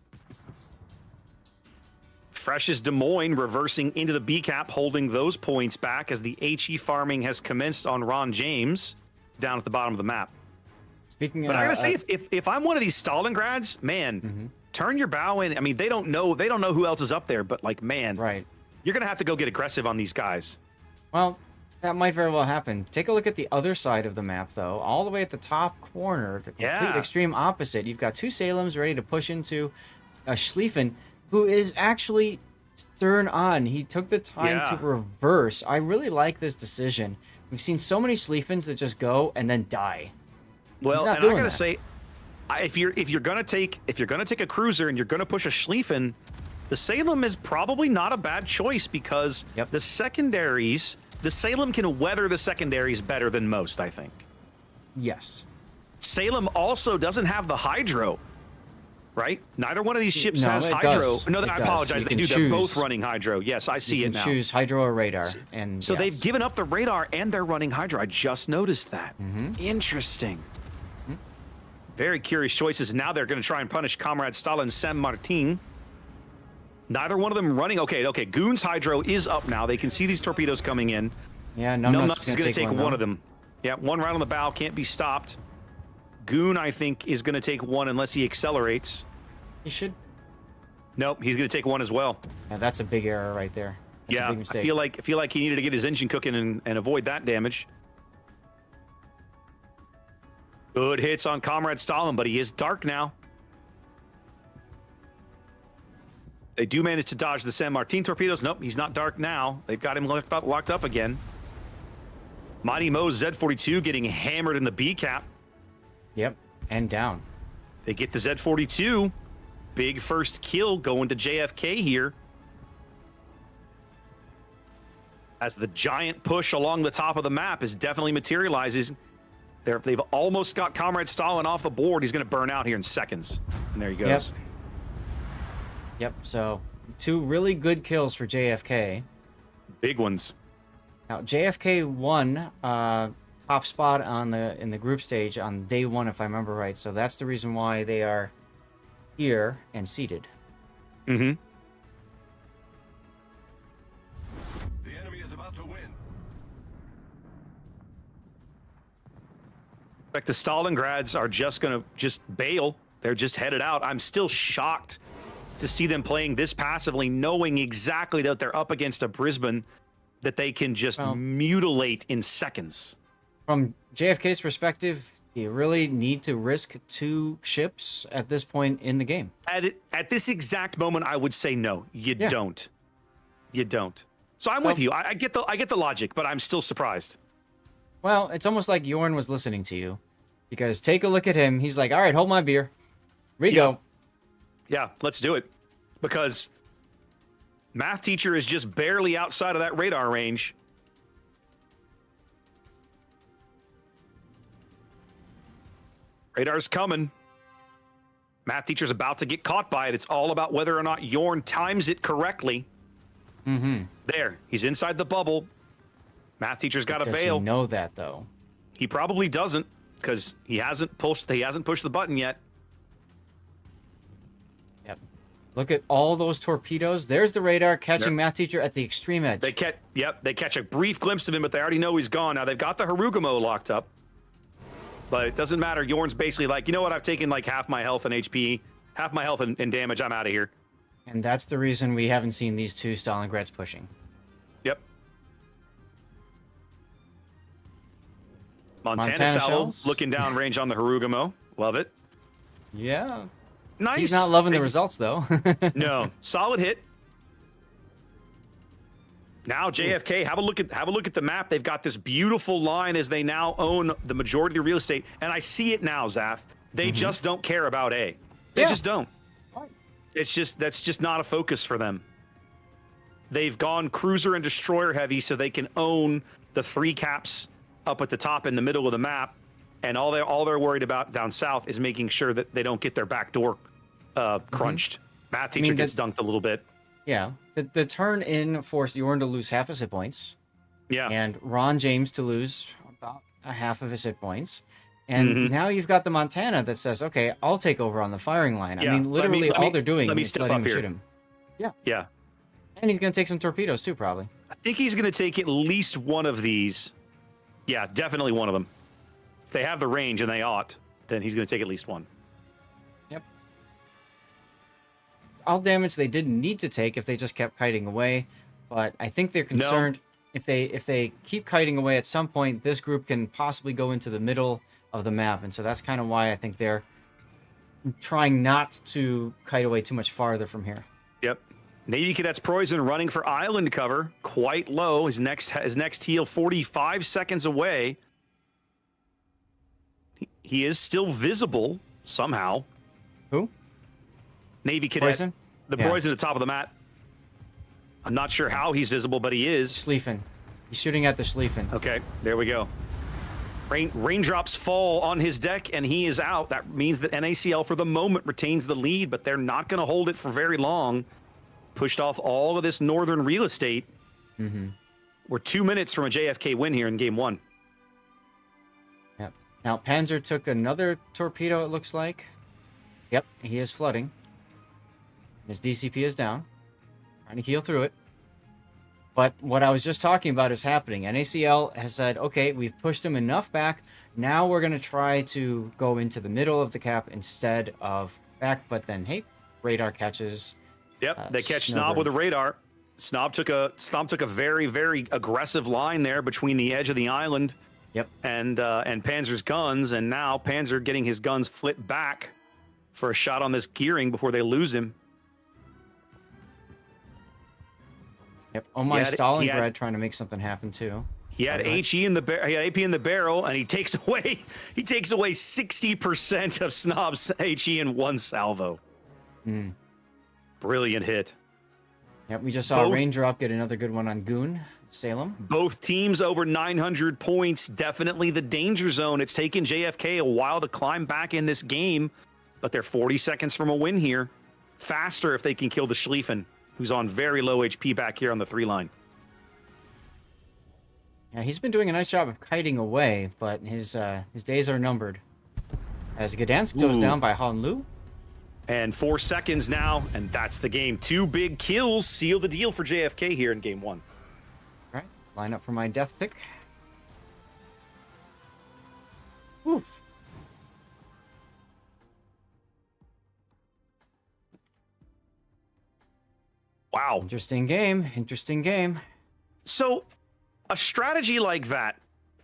Fresh as Des Moines reversing into the B cap, holding those points back as the HE farming has commenced on Ron James down at the bottom of the map. Speaking But I gotta say, if I'm one of these Stalingrads, man, turn your bow in. I mean, they don't know who else is up there, but like, man, right. You're gonna have to go get aggressive on these guys. Well, that might very well happen. Take a look at the other side of the map, though. All the way at the top corner, the complete extreme opposite. You've got two Salems ready to push into a Schlieffen, who is actually stern on. He took the time to reverse. I really like this decision. We've seen so many Schlieffens that just go and then die. Well, and I gotta say, if you're gonna take a cruiser and you're gonna push a Schlieffen, the Salem is probably not a bad choice because the secondaries. The Salem can weather the secondaries better than most, I think. Yes. Salem also doesn't have the Hydro, right? Neither one of these ships has Hydro. Does. No, I apologize. They do. They're both running Hydro. Yes, I see it now. Choose Hydro or Radar. And so they've given up the Radar and they're running Hydro. I just noticed that. Interesting. Very curious choices. Now they're going to try and punish Comrade Stalin San Martin. Neither one of them running. Okay. Goon's Hydro is up now. They can see these torpedoes coming in. Yeah, Numbnuts is going to take one of them. Yeah, one right on the bow. Can't be stopped. Goon, I think, is going to take one unless he accelerates. He should. Nope, he's going to take one as well. Yeah, that's a big error right there. That's a big mistake. I feel like he needed to get his engine cooking and avoid that damage. Good hits on Comrade Stalin, but he is dark now. They do manage to dodge the San Martin torpedoes. Nope, he's not dark now. They've got him locked up again. Mighty Mo's Z42 getting hammered in the B cap. Yep, and down. They get the Z42. Big first kill going to JFK here. As the giant push along the top of the map is definitely materializing. They've almost got Comrade Stalin off the board. He's going to burn out here in seconds. And there he goes. Yep, so 2 really good kills for JFK. Big ones. Now, JFK won top spot in the group stage on day 1, if I remember right. So that's the reason why they are here and seated. The enemy is about to win. In fact, the Stalingrads are just going to bail. They're just headed out. I'm still shocked to see them playing this passively, knowing exactly that they're up against a Brisbane that they can just mutilate in seconds. From JFK's perspective, do you really need to risk 2 ships at this point in the game? At this exact moment, I would say no. You don't. You don't. So I'm with you. I get the logic, but I'm still surprised. Well, it's almost like Yorn was listening to you, because take a look at him. He's like, all right, hold my beer. We go. Yeah, let's do it. Because math teacher is just barely outside of that radar range. Radar's coming. Math teacher's about to get caught by it. It's all about whether or not Yorn times it correctly. There, he's inside the bubble. Math teacher's got to bail. Does he know that though? He probably doesn't, because he hasn't pushed the button yet. Yep. Look at all those torpedoes. There's the radar catching Math teacher at the extreme edge. They catch a brief glimpse of him, but they already know he's gone. Now they've got the Harugumo locked up. But it doesn't matter. Yorn's basically like, you know what? I've taken like half my health and HP, half my health and damage. I'm out of here. And that's the reason we haven't seen these 2 Stalingrads pushing. Yep. Montana shells looking down range on the Harugumo. Love it. Yeah. Nice. He's not loving the results though. No. Solid hit. Now JFK, have a look at the map. They've got this beautiful line as they now own the majority of the real estate. And I see it now, Zaf. They just don't care about A. They just don't. That's just not a focus for them. They've gone cruiser and destroyer heavy so they can own the 3 caps up at the top in the middle of the map. and all they're worried about down south is making sure that they don't get their back door crunched. Math teacher gets dunked a little bit. Yeah, the turn in forced Yorn to lose half his hit points. Yeah, And Ron James to lose about a half of his hit points. And now you've got the Montana that says, okay, I'll take over on the firing line. Yeah. I mean, literally all they're doing let me is step letting up him here. shoot him. Yeah. Yeah. And he's going to take some torpedoes too, probably. I think he's going to take at least one of these. Yeah, definitely one of them. If they have the range, and they ought, then he's going to take at least one. Yep. It's all damage they didn't need to take if they just kept kiting away. But I think they're concerned if they keep kiting away at some point, this group can possibly go into the middle of the map. And so that's kind of why I think they're trying not to kite away too much farther from here. Yep. Navy Cadets Poison running for island cover, quite low. His next heal 45 seconds away. He is still visible somehow. Who? Navy Cadet. Poison? The Yeah. Poison at the top of the map. I'm not sure how he's visible, but he is. Schlieffen. He's shooting at the Schlieffen. Okay, there we go. Raindrops fall on his deck, and he is out. That means that NACL, for the moment, retains the lead, but they're not going to hold it for very long. Pushed off all of this northern real estate. We're 2 minutes from a JFK win here in game one. Yep. Now, Panzer took another torpedo, it looks like. Yep, he is flooding. His DCP is down. Trying to heal through it. But what I was just talking about is happening. NACL has said, okay, we've pushed him enough back. Now we're going to try to go into the middle of the cap instead of back. But then, hey, radar catches. Yep, they catch Snob with a radar. Snob took a very, very aggressive line there between the edge of the island. Yep. And Panzer's guns, and now Panzer getting his guns flipped back for a shot on this gearing before they lose him. Yep. Oh my, He Stalingrad had- trying to make something happen too. He had HE in the he had AP in the barrel, and he takes away 60% of Snob's HE in one salvo. Brilliant hit. Yep, we just saw Raindrop get another good one on Goon, Salem. Both teams over 900 points. Definitely the danger zone. It's taken JFK a while to climb back in this game, but they're 40 seconds from a win here. Faster if they can kill the Schlieffen, who's on very low HP back here on the 3 line. Yeah, he's been doing a nice job of kiting away, but his days are numbered. As Gdansk goes down by Han Lu. And 4 seconds now, and that's the game. 2 big kills seal the deal for JFK here in game 1. All right, let's line up for my death pick. Whew. Wow. Interesting game. Interesting game. So a strategy like that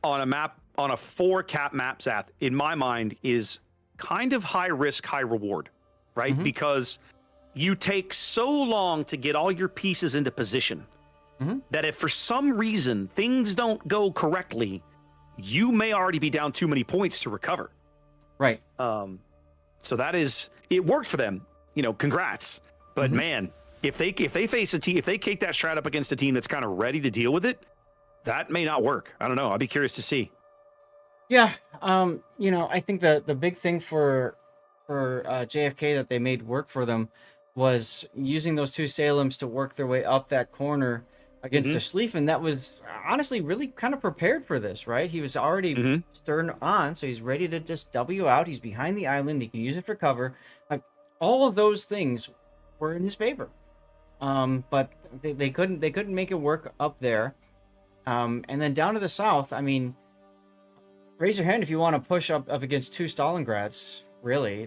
on a map, on a 4 cap map, Zath, in my mind, is kind of high risk, high reward, right? Because you take so long to get all your pieces into position that if for some reason things don't go correctly, you may already be down too many points to recover. Right. So that is, it worked for them, congrats. But man, if they face a team, if they cake that strat up against a team that's kind of ready to deal with it, that may not work. I don't know. I'd be curious to see. Yeah. I think the big thing for JFK that they made work for them was using those 2 Salems to work their way up that corner against the Schlieffen. That was honestly really kind of prepared for this, right? He was already stern on, so he's ready to just W out. He's behind the island. He can use it for cover. Like, all of those things were in his favor. But they couldn't make it work up there. And then down to the south, I mean, raise your hand if you want to push up against 2 Stalingrads, really.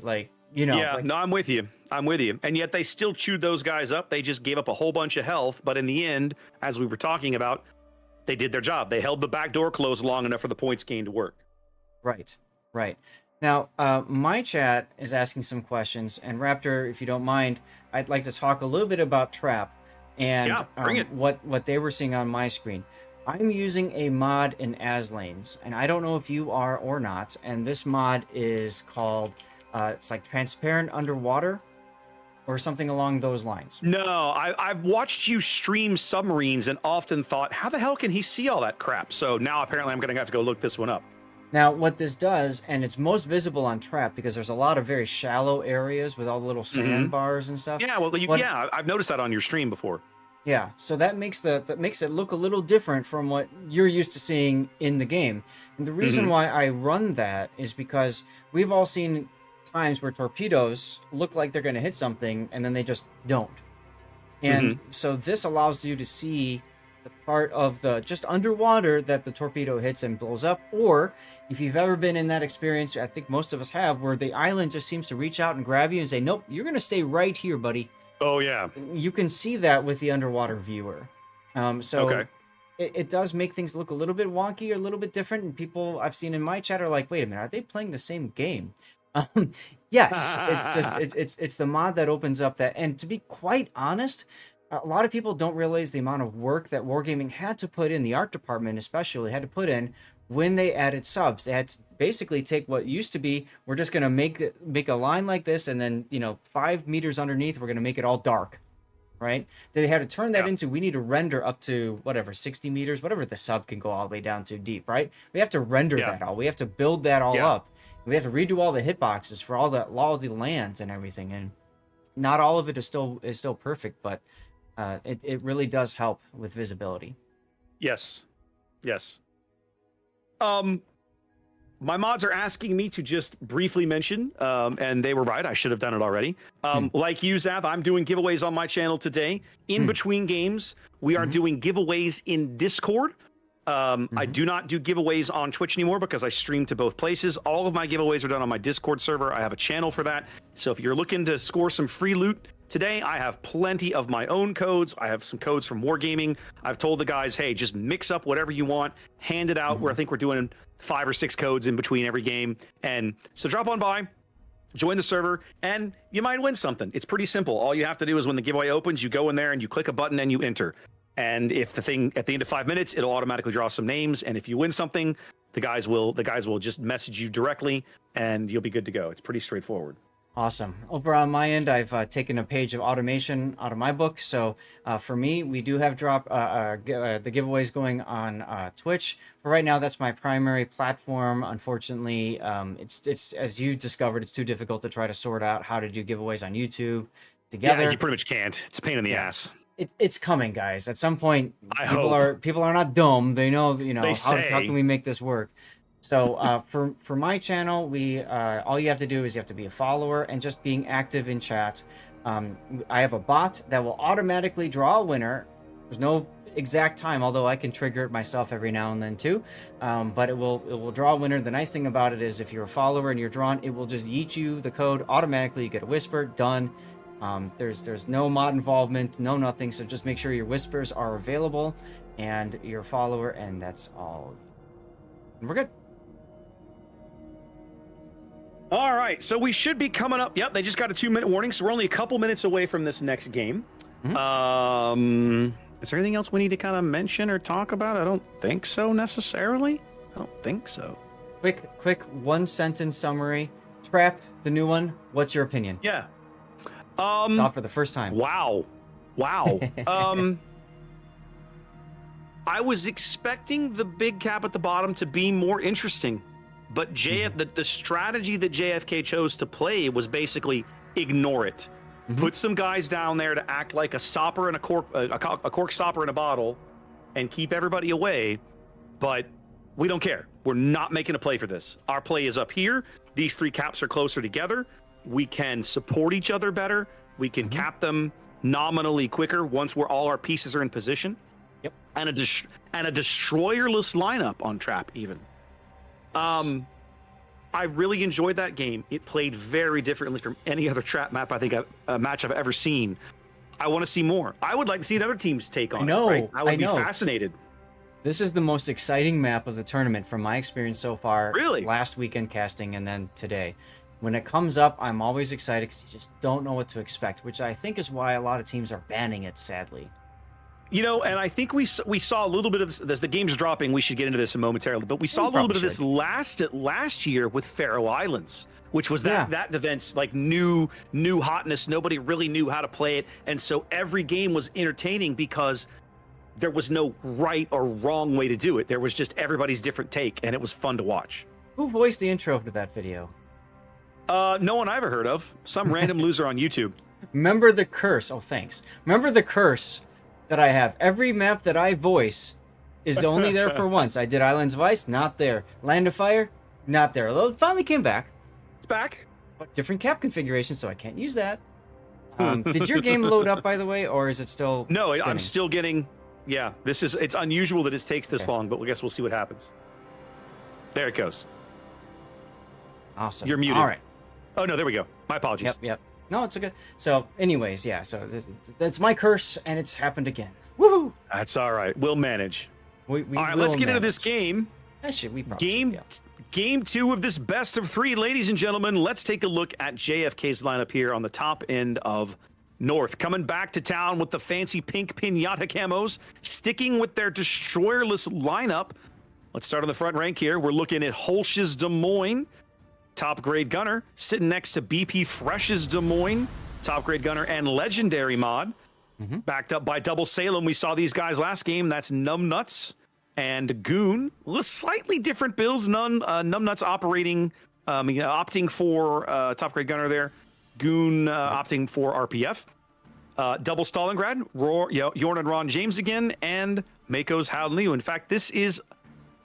Yeah, no, I'm with you. And yet they still chewed those guys up. They just gave up a whole bunch of health. But in the end, as we were talking about, they did their job. They held the back door closed long enough for the points gain to work. Right. Now, my chat is asking some questions. And Raptor, if you don't mind, I'd like to talk a little bit about Trap and bring it. what they were seeing on my screen. I'm using a mod in Aslanes, and I don't know if you are or not. And this mod is called, it's like Transparent Underwater or something along those lines. No, I've watched you stream submarines and often thought, how the hell can he see all that crap? So now apparently I'm going to have to go look this one up. Now, what this does, and it's most visible on Trap because there's a lot of very shallow areas with all the little sandbars and stuff. Yeah, well, What- I've noticed that on your stream before. Yeah, so that makes it look a little different from what you're used to seeing in the game. And the reason why I run that is because we've all seen times where torpedoes look like they're going to hit something and then they just don't. And so this allows you to see the part of the just underwater that the torpedo hits and blows up. Or if you've ever been in that experience, I think most of us have, where the island just seems to reach out and grab you and say, nope, you're going to stay right here, buddy. Oh yeah. You can see that with the underwater viewer. So it does make things look a little bit wonky or a little bit different. And people I've seen in my chat are like, wait a minute, are they playing the same game? Yes, it's the mod that opens up that. And to be quite honest, a lot of people don't realize the amount of work that Wargaming had to put in, the art department especially had to put in when they added subs. They had to basically take what used to be, we're just going to make a line like this, and then 5 meters underneath we're going to make it all dark, right? They had to turn that into, we need to render up to whatever 60 meters, whatever the sub can go all the way down to deep, right? We have to render that all, we have to build that all up, we have to redo all the hitboxes for all the lands and everything. And not all of it is still perfect, but it really does help with visibility. Yes. My mods are asking me to just briefly mention, and they were right, I should have done it already. Like you, Zav, I'm doing giveaways on my channel today. In between games, we are doing giveaways in Discord. I do not do giveaways on Twitch anymore because I stream to both places. All of my giveaways are done on my Discord server. I have a channel for that. So if you're looking to score some free loot today, I have plenty of my own codes. I have some codes from Wargaming. I've told the guys, hey, just mix up whatever you want, hand it out. Where I think we're doing 5 or 6 codes in between every game. And so drop on by, join the server, and you might win something. It's pretty simple. All you have to do is when the giveaway opens, you go in there and you click a button and you enter. And if the thing at the end of 5 minutes, it'll automatically draw some names. And if you win something, the guys will just message you directly and you'll be good to go. It's pretty straightforward. Awesome. Over on my end, I've taken a page of automation out of my book. So for me, we do have the giveaways going on Twitch. For right now, that's my primary platform. Unfortunately, it's as you discovered, it's too difficult to try to sort out how to do giveaways on YouTube together. Yeah, you pretty much can't. It's a pain in the ass. It's coming, guys. At some point, hope. people are not dumb. They know, They how can we make this work? So for my channel, we all you have to do is you have to be a follower and just being active in chat. I have a bot that will automatically draw a winner. There's no exact time, although I can trigger it myself every now and then too. But it will draw a winner. The nice thing about it is if you're a follower and you're drawn, it will just yeet you the code automatically. You get a whisper, done. There's no mod involvement, no nothing. So just make sure your whispers are available and you're a follower, and that's all. And we're good. All right, so we should be coming up. Yep, they just got a 2-minute warning, so we're only a couple minutes away from this next game. Is there anything else we need to kind of mention or talk about? I don't think so necessarily. I don't think so. Quick 1-sentence summary. Trap, the new one. What's your opinion? Yeah. Not for the first time. Wow. I was expecting the big cap at the bottom to be more interesting, but the strategy that JFK chose to play was basically ignore it. Put some guys down there to act like a stopper and a cork stopper in a bottle, and keep everybody away. But we don't care. We're not making a play for this. Our play is up here. These 3 caps are closer together. We can support each other better. We can cap them nominally quicker once all our pieces are in position. Yep. And a destroyerless lineup on Trap even. I really enjoyed that game. It played very differently from any other Trap map match I've ever seen. I want to see more. I would like to see another team's take on it. Right? I would be fascinated. This is the most exciting map of the tournament from my experience so far. Really? Last weekend casting and then today. When it comes up, I'm always excited because you just don't know what to expect, which I think is why a lot of teams are banning it, sadly. And I think we saw a little bit of this. As the game's dropping, we should get into this momentarily. But we saw a little bit of this last year with Faroe Islands, which was that event's like new hotness. Nobody really knew how to play it, and so every game was entertaining because there was no right or wrong way to do it. There was just everybody's different take, and it was fun to watch. Who voiced the intro to that video? No one I ever heard of. Some random loser on YouTube. Remember the curse. Oh, thanks. Remember the curse that I have. Every map that I voice is only there for once. I did Islands of Ice, not there. Land of Fire, not there. Although it finally came back. It's back. But different cap configuration, so I can't use that. Did your game load up, by the way, or is it still No, spinning? I'm still getting... Yeah, it's unusual that it takes this long, but I guess we'll see what happens. There it goes. Awesome. You're muted. All right. Oh, no, there we go. My apologies. Yep. No, it's okay. So, anyways, yeah. So that's my curse, and it's happened again. Woohoo! That's all right. We'll manage. We All right, will let's get into manage. this game. Actually, we probably should, yeah. Game 2 of this best of 3, ladies and gentlemen. Let's take a look at JFK's lineup here on the top end of North. Coming back to town with the fancy pink pinata camos, sticking with their destroyerless lineup. Let's start on the front rank here. We're looking at Holsch's Des Moines, top grade gunner, sitting next to BP Fresh's Des Moines, top grade gunner and legendary mod. Backed up by Double Salem. We saw these guys last game. That's Numbnuts and Goon. Slightly different builds. Numbnuts operating, opting for top grade gunner there. Goon opting for RPF. Double Stalingrad, Jorn and Ron James again, and Mako's Howden Liu. In fact, this is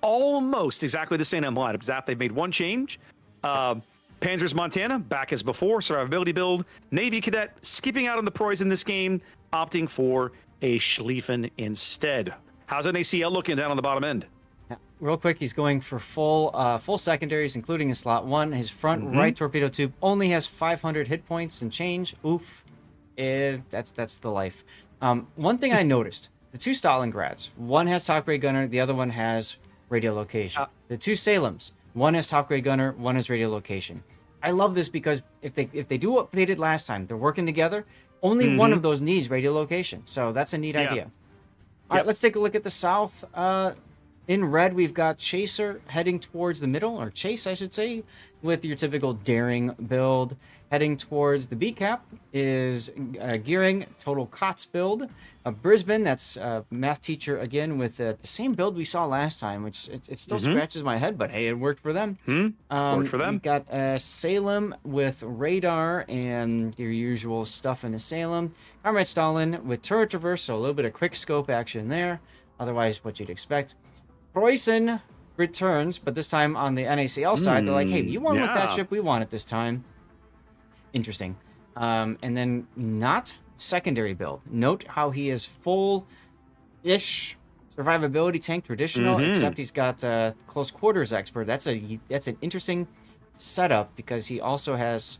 almost exactly the same lineup. Zap, they've made one change. Panzer's Montana, back as before, survivability build. Navy Cadet, skipping out on the proys in this game, opting for a Schlieffen instead. How's an ACL looking down on the bottom end? Yeah. Real quick, he's going for full secondaries, including his slot 1. His front right torpedo tube only has 500 hit points and change. Oof. That's the life. One thing I noticed, the 2 Stalingrads, one has top grade gunner, the other one has radio location. The 2 Salems, one has top grade gunner, one has radio location. I love this because if they do what they did last time, they're working together. Only one of those needs radio location, so that's a neat idea. All right, let's take a look at the south. In red, we've got Chaser heading towards the middle, or Chase, I should say, with your typical daring build. Heading towards the B cap is Gearing, total COTS build. Brisbane, that's math teacher again with the same build we saw last time, which it still scratches my head, but hey, it worked for them. Worked for them. We've got Salem with radar and your usual stuff in the Salem. Comrade Stalin with turret traverse, so a little bit of quick scope action there. Otherwise, what you'd expect. Preußen returns, but this time on the NACL side, they're like, hey, you won with that ship, we want it this time. Interesting. And then not secondary build. Note how he is full-ish survivability tank traditional, except he's got close quarters expert. That's an interesting setup because he also has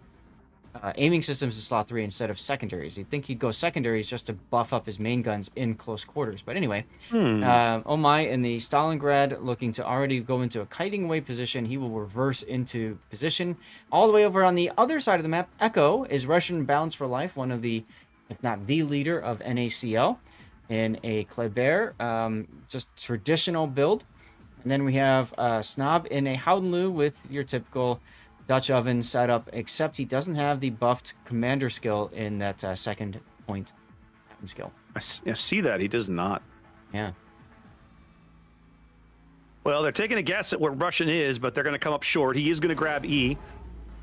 aiming systems in slot 3 instead of secondaries. You'd think he'd go secondaries just to buff up his main guns in close quarters. But anyway, oh my, in the Stalingrad, looking to already go into a kiting away position. He will reverse into position. All the way over on the other side of the map, Echo is Russian Balance for Life, one of the, if not the leader of NACL in a Kleber, just traditional build. And then we have Snob in a Howden Liu with your typical Dutch oven setup, except he doesn't have the buffed commander skill in that second point skill. I see that. He does not. Yeah. Well, they're taking a guess at what Russian is, but they're going to come up short. He is going to grab E.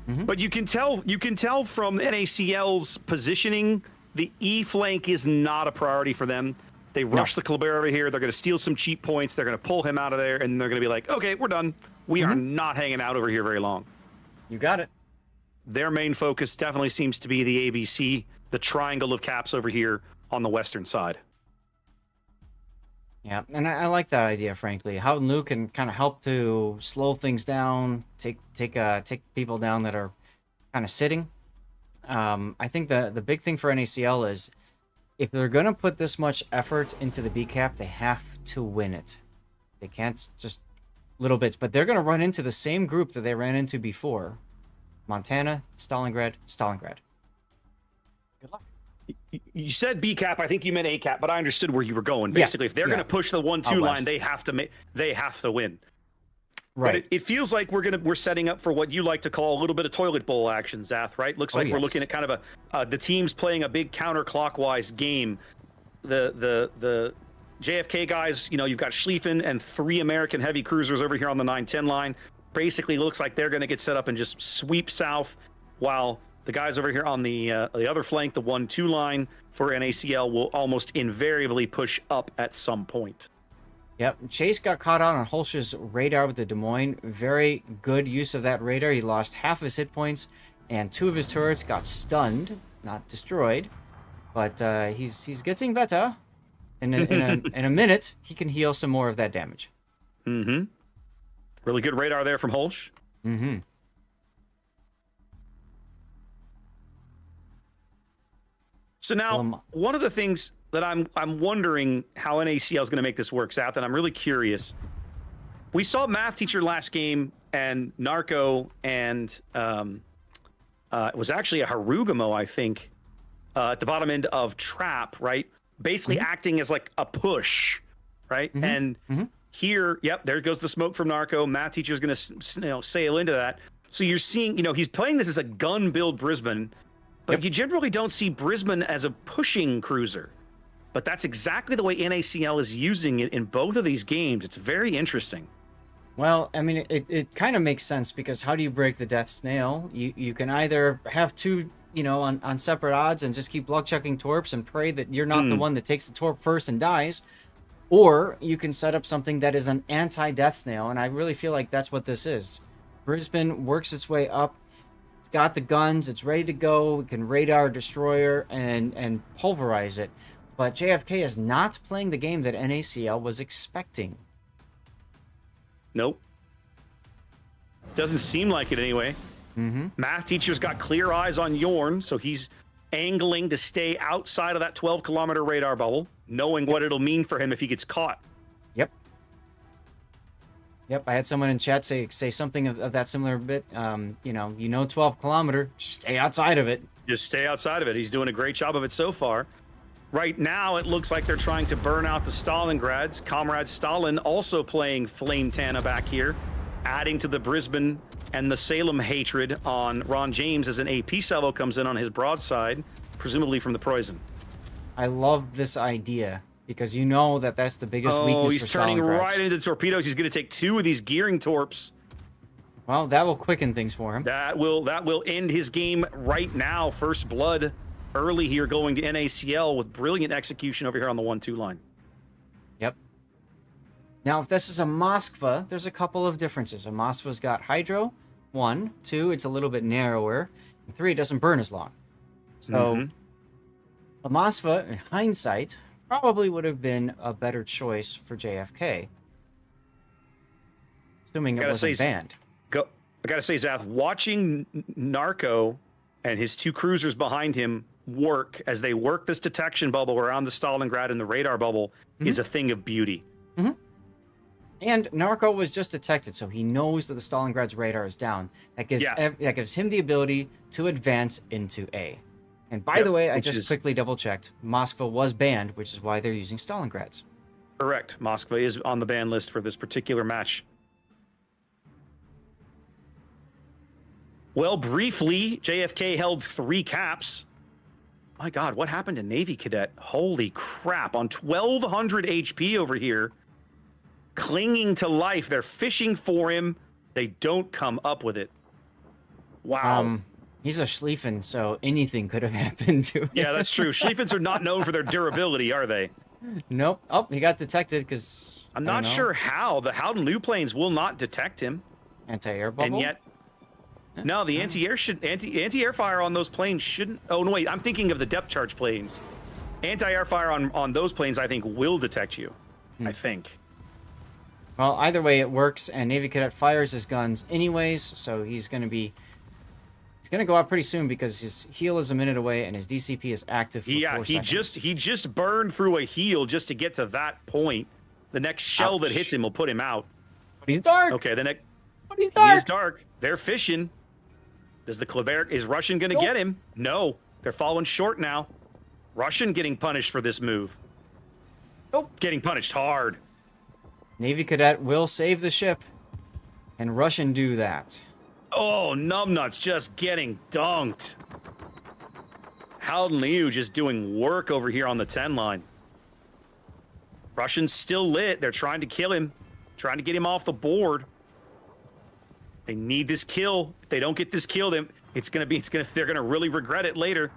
But you can tell from NACL's positioning, the E flank is not a priority for them. They rush the Kleber over here. They're going to steal some cheap points. They're going to pull him out of there, and they're going to be like, okay, we're done. We are not hanging out over here very long. You got it. Their main focus definitely seems to be the ABC, the triangle of caps over here on the western side. Yeah, and I like that idea, frankly. Howden Liu can kind of help to slow things down, take people down that are kind of sitting. I think the big thing for NACL is if they're going to put this much effort into the B cap, they have to win it. They can't just little bits, but they're going to run into the same group that they ran into before. Montana, Stalingrad. Good luck. You said B cap. I think you meant A cap, but I understood where you were going. Basically, if they're going to push the 1-2 line, they have to win. Right. But it feels like we're setting up for what you like to call a little bit of toilet bowl action, Zath. Right? Looks like we're looking at kind of the teams playing a big counterclockwise game. The JFK guys, you've got Schlieffen and 3 American heavy cruisers over here on the 9-10 line. basically looks like they're going to get set up and just sweep south, while the guys over here on the other flank, the 1-2 line for NACL, will almost invariably push up at some point. Yep, Chase got caught out on Hulsh's radar with the Des Moines. Very good use of that radar. He lost half of his hit points, and 2 of his turrets got stunned, not destroyed. But he's getting better. In a minute, he can heal some more of that damage. Mm-hmm. Really good radar there from Hulsh. Mm-hmm. So now, one of the things that I'm wondering how NACL is going to make this work, Seth, and I'm really curious. We saw Math Teacher last game, and Narco, and it was actually a Harugamo, I think, at the bottom end of Trap, right? Basically acting as like a push, right? And here, yep, there goes the smoke from Narco. Math Teacher is going to sail into that. So you're seeing, he's playing this as a gun build Brisbane, but you generally don't see Brisbane as a pushing cruiser. But that's exactly the way NACL is using it in both of these games. It's very interesting. Well, I mean, it kind of makes sense, because how do you break the death snail? You can either have 2, on separate odds and just keep luck checking torps and pray that you're not the one that takes the torp first and dies, or you can set up something that is an anti-death snail, and I really feel like that's what this is. Brisbane works its way up. It's got the guns. It's ready to go. It can radar a destroyer and pulverize it. But JFK is not playing the game that NACL was expecting. Nope. Doesn't seem like it anyway. Math Teacher's got clear eyes on Yorn, so he's angling to stay outside of that 12-kilometer radar bubble, knowing what it'll mean for him if he gets caught. Yep, I had someone in chat say something of that similar bit. 12 kilometer, just stay outside of it. Just stay outside of it. He's doing a great job of it so far. Right now, it looks like they're trying to burn out the Stalingrads. Comrade Stalin also playing Flame Tana back here, adding to the Brisbane and the Salem hatred on Ron James as an AP salvo comes in on his broadside, presumably from the Poison. I love this idea, because that's the biggest weakness for he's turning Stalingrads. right into torpedoes. He's going to take 2 of these gearing torps. Well, that will quicken things for him. That will end his game right now. First blood early here going to NACL with brilliant execution over here on the 1-2 line. Yep. Now, if this is a Moskva, there's a couple of differences. A Moskva's got Hydro, 1. 2, it's a little bit narrower. And 3, it doesn't burn as long. So, a Moskva, in hindsight, probably would have been a better choice for JFK. Assuming it wasn't banned. I gotta say, Zath, watching Narco and his 2 cruisers behind him work as they work this detection bubble around the Stalingrad and the radar bubble is a thing of beauty. And Narco was just detected, so he knows that the Stalingrad's radar is down. That gives him the ability to advance into A. And by the way, I just quickly double-checked. Moskva was banned, which is why they're using Stalingrads. Correct. Moskva is on the ban list for this particular match. Well, briefly, JFK held 3 caps. My God, what happened to Navy Cadet? Holy crap. On 1,200 HP over here. Clinging to life. They're fishing for him. They don't come up with it. Wow. He's a Schlieffen, so anything could have happened to him. Yeah, that's true. Schlieffens are not known for their durability, are they? Nope. Oh, he got detected because... I'm not sure how. The Howden Liu planes will not detect him. Anti-air bubble? And yet... No, the anti-air fire on those planes shouldn't... Oh, no, wait. I'm thinking of the depth charge planes. Anti-air fire on those planes, I think, will detect you. I think. Well, either way, it works, and Navy Cadet fires his guns anyways, so he's going to go out pretty soon because his heal is a minute away and his DCP is active for 4 seconds. he just burned through a heal just to get to that point. The next shell that hits him will put him out. But he's dark. Okay, But he's dark. He is dark. They're fishing. Is Russian going to get him? No. They're falling short now. Russian getting punished for this move. Nope. Getting punished hard. Navy Cadet will save the ship. And Russian do that. Oh, numbnuts just getting dunked. Howden Liu just doing work over here on the 10 line. Russian's still lit. They're trying to kill him. Trying to get him off the board. They need this kill. If they don't get this kill, then they're gonna really regret it later.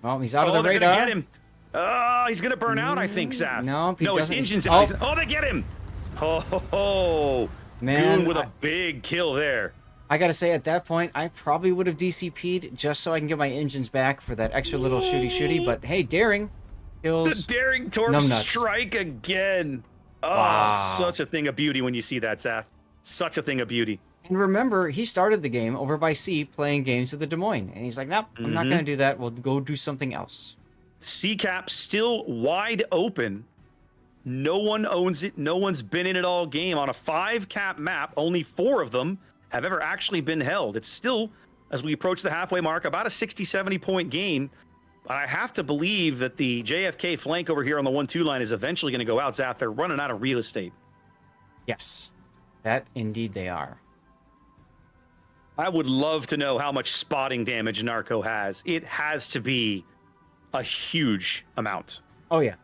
Well, he's out of Oh, the they're radar. gonna get him. Oh, he's gonna burn out, I think, Zaf. No, he his doesn't. engine's Oh. out. Oh, they get him. Oh, ho, ho. Man, Goon with a big kill there. I gotta say, at that point, I probably would have DCP'd just so I can get my engines back for that extra little shooty. But hey, daring kills. The daring torp numbnuts. strike again. Oh, Wow. such a thing of beauty when you see that, Zaf. Such a thing of beauty. And remember, he started the game over by sea playing games with the Des Moines, and he's like, "Nope, I'm not gonna do that. We'll go do something else." C-cap still wide open. No one owns it. No one's been in it all game. On a 5-cap map, only 4 of them have ever actually been held. It's still, as we approach the halfway mark, about a 60-70 point game. I have to believe that the JFK flank over here on the 1-2 line is eventually going to go out. Zaf, they're running out of real estate. Yes, that indeed they are. I would love to know how much spotting damage Narco has. It has to be a huge amount. Oh yeah.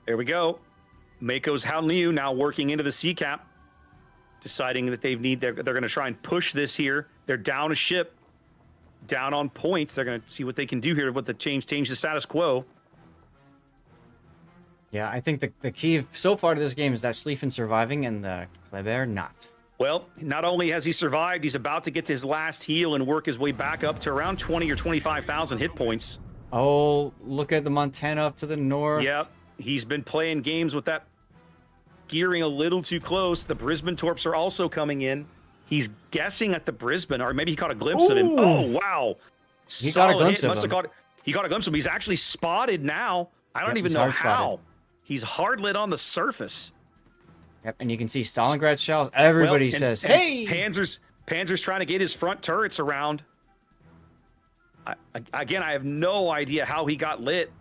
There we go. Mako's Haoliu now working into the C-cap, deciding that they're going to try and push this here. They're down a ship, down on points. They're going to see what they can do here with the change the status quo. Yeah, I think the key so far to this game is that Schlieffen surviving and the Kleber not. Well, not only has he survived, he's about to get to his last heal and work his way back up to around 20 or 25,000 hit points. Oh, look at the Montana up to the north. Yep, he's been playing games with that gearing a little too close. The Brisbane Torps are also coming in. He's guessing at the Brisbane, or maybe he caught a glimpse of him. Oh, wow. He got a glimpse of him. He got a glimpse of him. He's actually spotted now. I don't even know how. Spotted. He's hard lit on the surface. Yep, and you can see Stalingrad shells. Everybody says, "Hey!" Panzer's trying to get his front turrets around. Again, I have no idea how he got lit,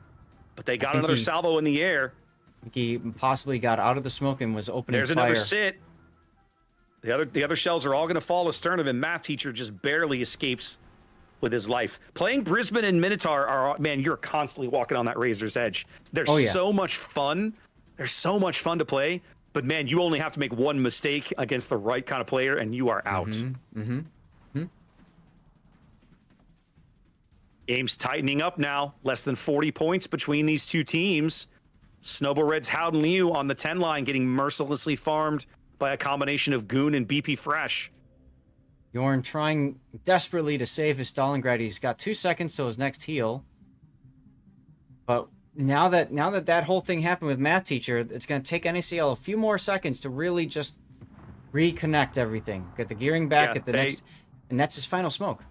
but they got another salvo in the air. I think he possibly got out of the smoke and was opening There's fire. another sit. The other shells are all going to fall astern of him. Math teacher just barely escapes with his life. Playing Brisbane and Minotaur are, man, you're constantly walking on that razor's edge. They're so much fun. They're so much fun to play. But man, you only have to make one mistake against the right kind of player, and you are out. Game's tightening up now. Less than 40 points between these two teams. Snowball Red's Howden Liu on the 10 line getting mercilessly farmed by a combination of Goon and BP Fresh. Jorn trying desperately to save his Stalingrad. He's got 2 seconds till his next heal. But now that whole thing happened with Math Teacher, it's going to take NACL a few more seconds to really just reconnect everything. Get the gearing back at the next, and that's his final smoke.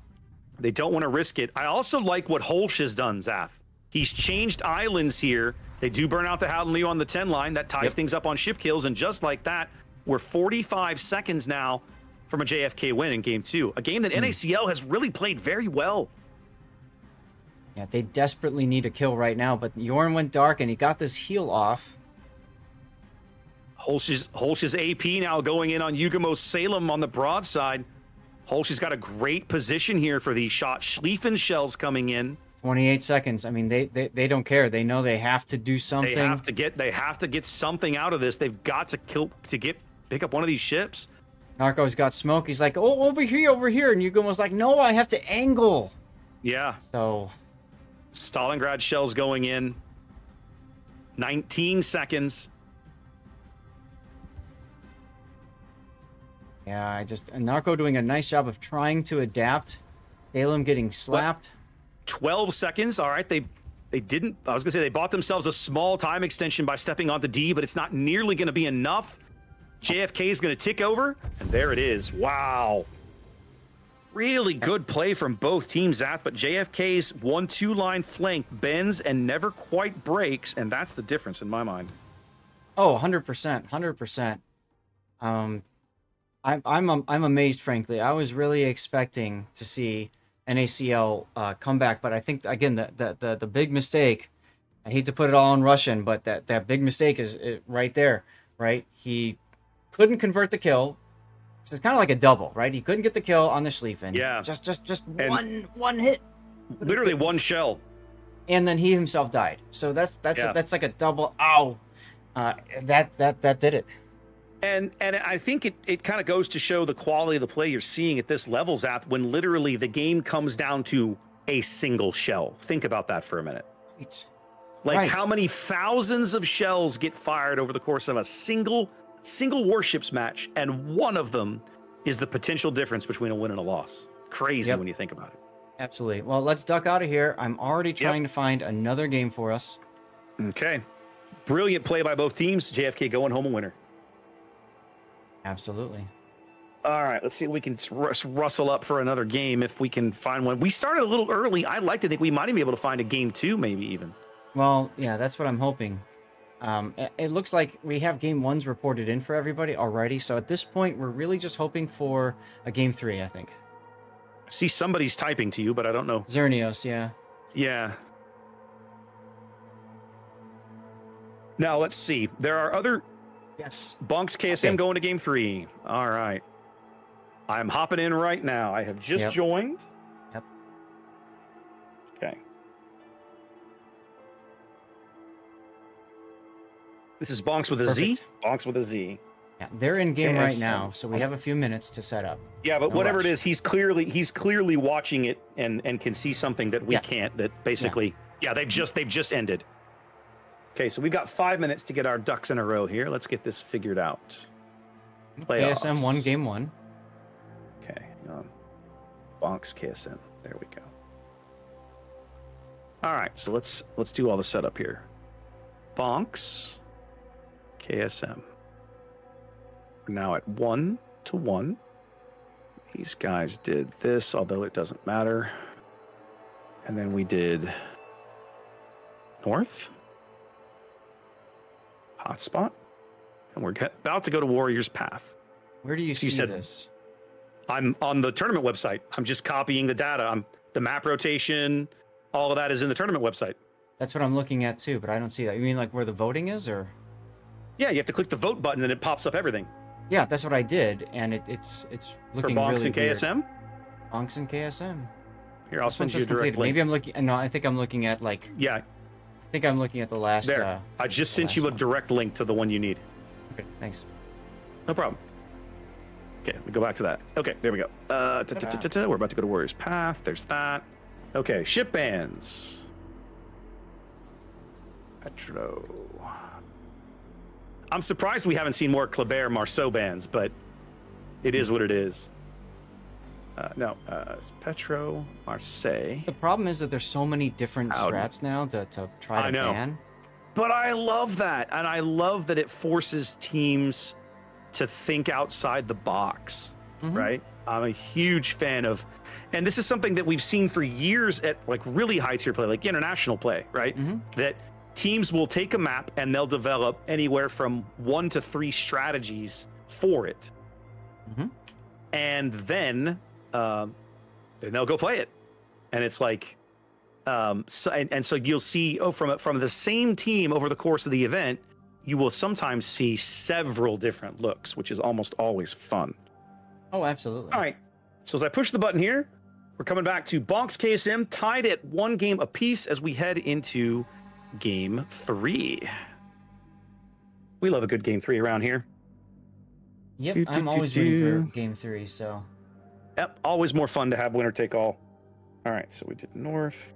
They don't want to risk it. I also like what Holsch has done, Zaf. He's changed islands here. They do burn out the Howden Liu on the 10 line. That ties things up on ship kills, and just like that, we're 45 seconds now from a JFK win in Game 2. A game that NACL has really played very well. Yeah, they desperately need a kill right now, but Jorn went dark and he got this heal off. Holsch's AP now going in on Yugamo Salem on the broadside. Holsch has got a great position here for these shots. Schlieffen shells coming in. 28 seconds. I mean, they don't care. They know they have to do something. They have to get something out of this. They've got to pick up one of these ships. Narco's got smoke. He's like, "Oh, over here," and Yugumo's like, "No, I have to angle." Yeah. So Stalingrad shells going in. 19 seconds. yeah, Narco doing a nice job of trying to adapt. Salem getting slapped. 12 seconds. All right, they didn't. I was gonna say they bought themselves a small time extension by stepping onto D, but it's not nearly gonna be enough. JFK is gonna tick over, and there it is. Wow. Really good play from both teams, Zach, but JFK's 1-2 line flank bends and never quite breaks, and that's the difference in my mind. Oh, 100%, 100%. I'm amazed, frankly. I was really expecting to see NACL come back, but I think again the big mistake. I hate to put it all in Russian, but that big mistake is right there, right? He couldn't convert the kill. So it's kind of like a double, right? He couldn't get the kill on the Schlieffen. Yeah. Just one hit. Literally one shell. and then he himself died. So that's Yeah. that's like a double ow. That did it. And I think it kind of goes to show the quality of the play you're seeing at this level, Zath, when literally the game comes down to a single shell. Think about that for a minute. Right. Like Right. how many thousands of shells get fired over the course of a single warships match, and one of them is the potential difference between a win and a loss. Crazy when you think about it. Absolutely. Well, let's duck out of here. I'm already trying to find another game for us. Okay. Brilliant play by both teams. JFK going home a winner. Absolutely. All right, let's see if we can rustle up for another game if we can find one. We started a little early. I'd like to think we might even be able to find a game 2, maybe even. Well, yeah, that's what I'm hoping. It looks like we have game 1s reported in for everybody already. So at this point, we're really just hoping for a game 3, I think. I see somebody's typing to you, but I don't know. Xerneos, yeah. Yeah. Now, let's see. There are other... Yes. Bonks KSM going to game 3. All right. I'm hopping in right now. I have just joined. Yep. Okay. This is Bonks with a Z. Bonks with a Z. Yeah, they're in game right KSM. now, so we have a few minutes to set up. Yeah, but No whatever rush. it is, he's clearly watching it and can see something that we can't. That basically, they've just ended. Okay, so we've got 5 minutes to get our ducks in a row here. Let's get this figured out. Playoffs. KSM won game 1. Okay, hang on. Bonks KSM. There we go. All right, so let's do all the setup here. Bonks KSM. We're now at 1-1. These guys did this, although it doesn't matter. And then we did North. Hotspot. And we're about to go to Warrior's Path. Where do you see said- this? I'm on the tournament website. I'm just copying the data. The map rotation, all of that is in the tournament website. That's what I'm looking at too, but I don't see that. You mean like where the voting is, or? Yeah, you have to click the vote button and it pops up everything. Yeah, that's what I did, and it's For looking Bonks really and weird. KSM? Bonks and KSM. Here, I'll This one send you a says direct completed. link. Maybe I'm looking. No, I think I'm looking at like. Yeah, I think I'm looking at the last. there. I just the sent you a last one. direct link to the one you need. Okay, thanks. No problem. Okay, we go back to that. Okay, there we go. We're about to go to Warrior's Path. There's that. Okay, ship bans. Petro. I'm surprised we haven't seen more Kleber Marceau bans, but it is what it is. It's Petro, Marseille. The problem is that there's so many different Out. strats now to try to I know. ban. But I love that. And I love that it forces teams to think outside the box, right? I'm a huge fan of, and this is something that we've seen for years at like really high tier play, like international play, right? That teams will take a map and they'll develop anywhere from 1 to 3 strategies for it. And then they'll go play it. And it's like, so you'll see from the same team over the course of the event, you will sometimes see several different looks, which is almost always fun. Oh, absolutely. All right. So as I push the button here, we're coming back to Bonks KSM tied at 1 game apiece as we head into game 3. We love a good game 3 around here. Yep, Do, I'm do, always do, rooting for do. game 3. So Yep. Always more fun to have winner take all. All right. So we did North.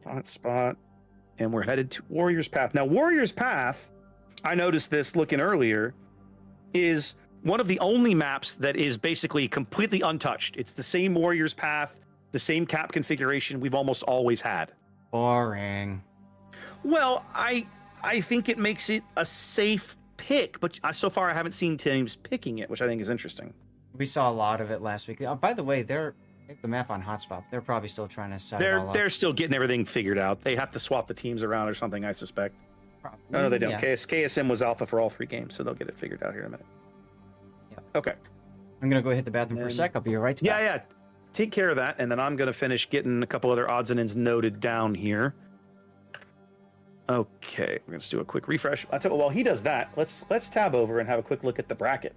Hot spot. And we're headed to Warrior's Path. Now, Warrior's Path, I noticed this looking earlier, is one of the only maps that is basically completely untouched. It's the same Warrior's Path, the same cap configuration we've almost always had. boring. Well, I think it makes it a safe pick, but so far I haven't seen teams picking it, which I think is interesting. We saw a lot of it last week. By the way, the map on Hotspot. They're probably still trying to set it all up. They're still getting everything figured out. They have to swap the teams around or something, I suspect. Probably, No, they don't. yeah. KSM was alpha for all 3 games, so they'll get it figured out here in a minute. Yeah. Okay. I'm gonna go hit the bathroom for a And- sec. I'll be right back. Yeah. Take care of that, and then I'm gonna finish getting a couple other odds and ends noted down here. Okay, we're gonna just do a quick refresh. I tell you, while he does that, let's tab over and have a quick look at the bracket.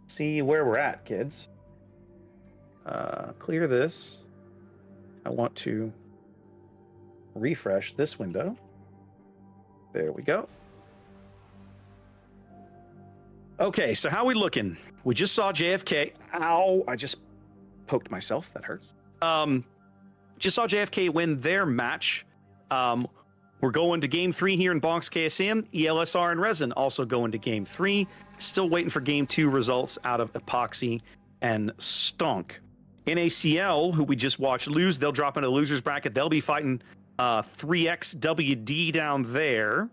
See where we're at, kids. Clear this. I want to refresh this window. There we go. Okay, so how we looking? We just saw JFK. Ow, I just poked myself. That hurts. Just saw JFK win their match. We're going to game 3 here in Bonks KSM. ELSR and Resin also going to game 3. Still waiting for game 2 results out of Epoxy and Stonk. NACL, who we just watched lose, they'll drop into the losers bracket. They'll be fighting 3XWD down there.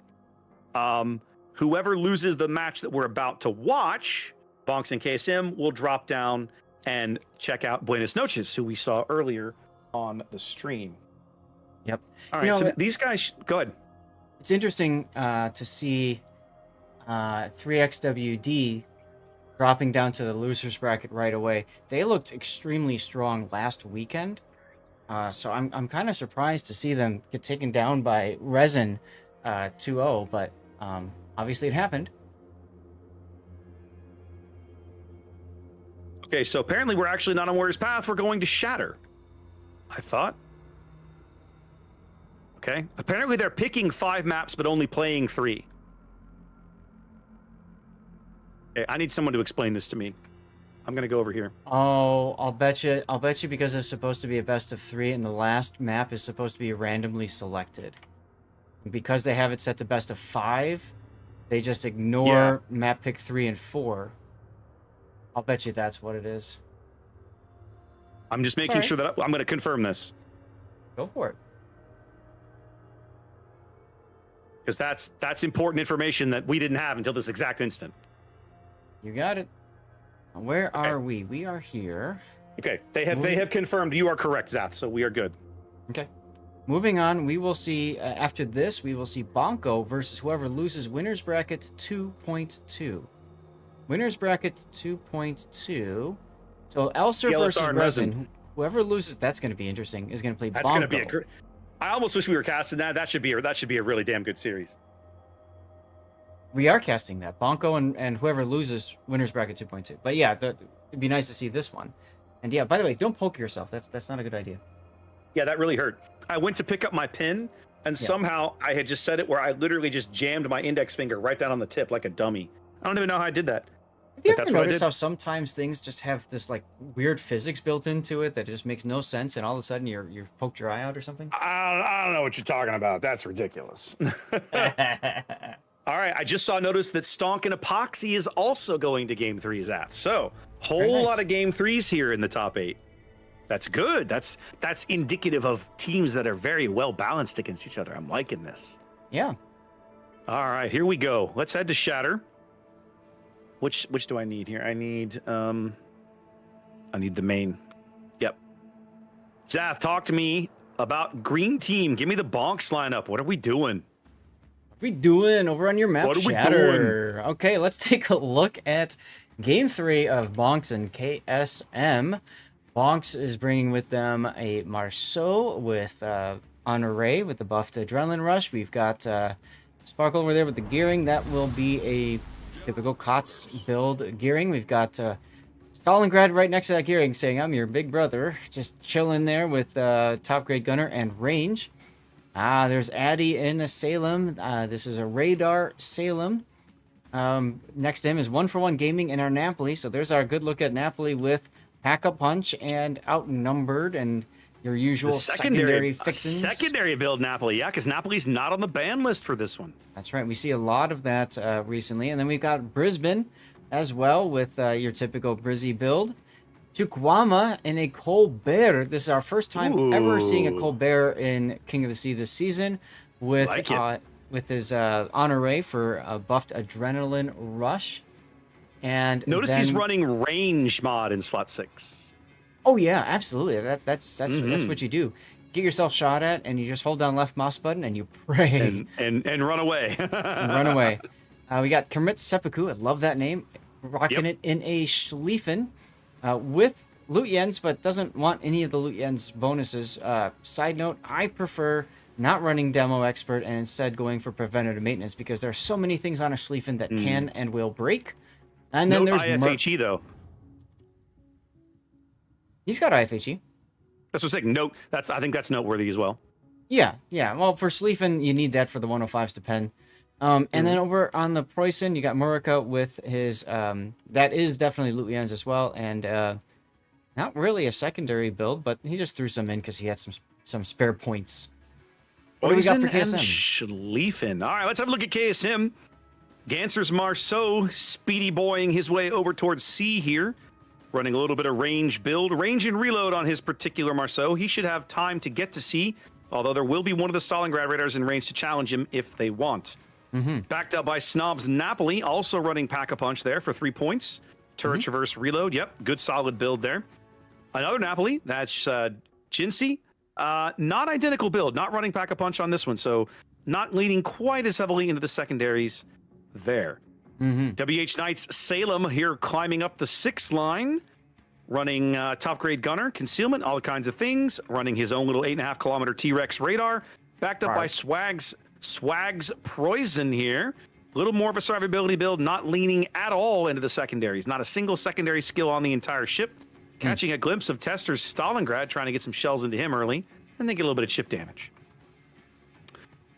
Whoever loses the match that we're about to watch, Bonks and KSM, will drop down and check out Buenos Noches, who we saw earlier on the stream. Yep. All right, so these guys, go ahead. It's interesting to see 3XWD dropping down to the losers bracket right away. They looked extremely strong last weekend, so I'm kind of surprised to see them get taken down by Resin 2-0, but obviously it happened. Okay, so apparently we're actually not on Warriors Path. We're going to Shatter, I thought. Okay, apparently they're picking 5 maps, but only playing 3. Okay, I need someone to explain this to me. I'm gonna go over here. Oh, I'll bet you because it's supposed to be a best of 3 and the last map is supposed to be randomly selected. And because they have it set to best of 5, they just ignore map pick 3 and 4. I'll bet you that's what it is. I'm just making sure that I'm gonna confirm this. Go for it. Because that's important information that we didn't have until this exact instant. You got it. Where are we? We are here. Okay, they have confirmed you are correct, Zath, so we are good. Okay. Moving on, we will see, after this, we will see Bonko versus whoever loses Winners Bracket 2.2. Winners Bracket 2.2. So Elser versus Resin. Whoever loses, that's going to be interesting, is going to play Bonko. That's going to be a great... I almost wish we were casting that. That should be a really damn good series. We are casting that. Bonko and whoever loses Winners Bracket 2.2. But yeah, it'd be nice to see this one. And yeah, by the way, don't poke yourself. That's not a good idea. Yeah, that really hurt. I went to pick up my pin, and somehow I had just set it where I literally just jammed my index finger right down on the tip like a dummy. I don't even know how I did that. Have you ever noticed how sometimes things just have this like weird physics built into it that just makes no sense, and all of a sudden you've poked your eye out or something? I don't know what you're talking about. That's ridiculous. All right, I just notice that Stonk and Epoxy is also going to game 3, Zath. So whole lot of game 3s here in the top 8. That's good. That's indicative of teams that are very well balanced against each other. I'm liking this. Yeah. All right, here we go. Let's head to Shatter. Which do I need here? I need the main. Yep. Zath, talk to me about green team. Give me the bonks lineup. What are we doing? What are we doing over on your map, What are Shatter? we doing? Okay, let's take a look at game 3 of Bonks and KSM. Bonks is bringing with them a Marceau with Honore with the buffed Adrenaline Rush. We've got Sparkle over there with the gearing. That will be a typical COTS build gearing. We've got Stalingrad right next to that gearing saying, I'm your big brother. Just chilling there with top grade gunner and range. There's Addy in a Salem. This is a Radar Salem. Next to him is 1-for-1 Gaming in our Napoli. So there's our good look at Napoli with Pack-a-Punch and Outnumbered and your usual secondary fixings. Secondary build Napoli, yeah, because Napoli's not on the ban list for this one. That's right. We see a lot of that recently. And then we've got Brisbane as well with your typical Brizzy build. Tukwama in a Colbert. This is our first time ever seeing a Colbert in King of the Sea this season with his Honore for a buffed Adrenaline Rush. And notice he's running range mod in slot 6. Oh yeah, absolutely. That's what you do. Get yourself shot at, and you just hold down left mouse button and you pray and run away. and run away. We got Kermit Seppuku. I love that name. Rocking it in a Schlieffen with Lutjens, but doesn't want any of the Lutjens bonuses. Side note: I prefer not running Demo Expert and instead going for preventative maintenance because there are so many things on a Schlieffen that can and will break. And then there's IFHE though. He's got IFHE. That's what I'm saying. I think that's noteworthy as well. Yeah, yeah. Well, for Schlieffen, you need that for the 105s to pen. And then over on the Preußen, you got Murica with his, that is definitely Lutyens as well, and not really a secondary build, but he just threw some in because he had some spare points. What do we got for Poison and KSM? Schlieffen. All right, let's have a look at KSM. Ganser's Marceau speedy boying his way over towards C here. Running a little bit of range build. Range and reload on his particular Marceau. He should have time to get to C, although there will be one of the Stalingrad Raiders in range to challenge him if they want. Backed up by Snob's Napoli, also running Pack-a-Punch there for 3 points. Turret Traverse Reload, yep, good solid build there. Another Napoli, that's Jinsey. Not identical build, not running Pack-a-Punch on this one, so not leaning quite as heavily into the secondaries there. WH Knights Salem here climbing up the 6th line, running top grade gunner, concealment, all kinds of things, running his own little 8.5 kilometer T-Rex radar, backed up by Swag's Preußen here. A little more of a survivability build, not leaning at all into the secondaries. Not a single secondary skill on the entire ship. Catching a glimpse of Tester's Stalingrad, trying to get some shells into him early, and then get a little bit of chip damage.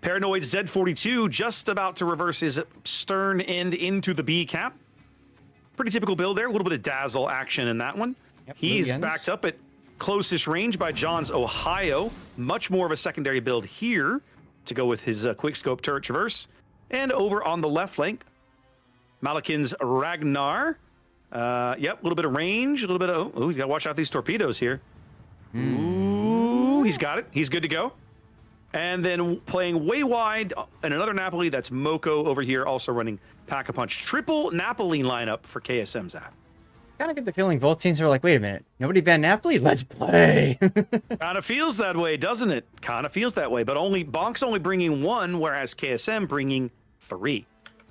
Paranoid Z42 just about to reverse his stern end into the B cap. Pretty typical build there. A little bit of dazzle action in that one. Yep, He's Lutyens. backed up at closest range by John's Ohio. Much more of a secondary build here to go with his quickscope turret traverse. And over on the left flank, Malakin's Ragnar. Yep, a little bit of range, a little bit of... Oh, he's got to watch out these torpedoes here. Ooh, he's got it. He's good to go. And then playing way wide, and another Napoli, that's Moko over here, also running Pack-a-Punch. Triple Napoli lineup for KSM's app. Kind of get the feeling both teams are like, wait a minute, nobody banned Napoli? Let's play. Kind of feels that way, doesn't it? Kind of feels that way, but Bonk's only bringing 1, whereas KSM bringing 3.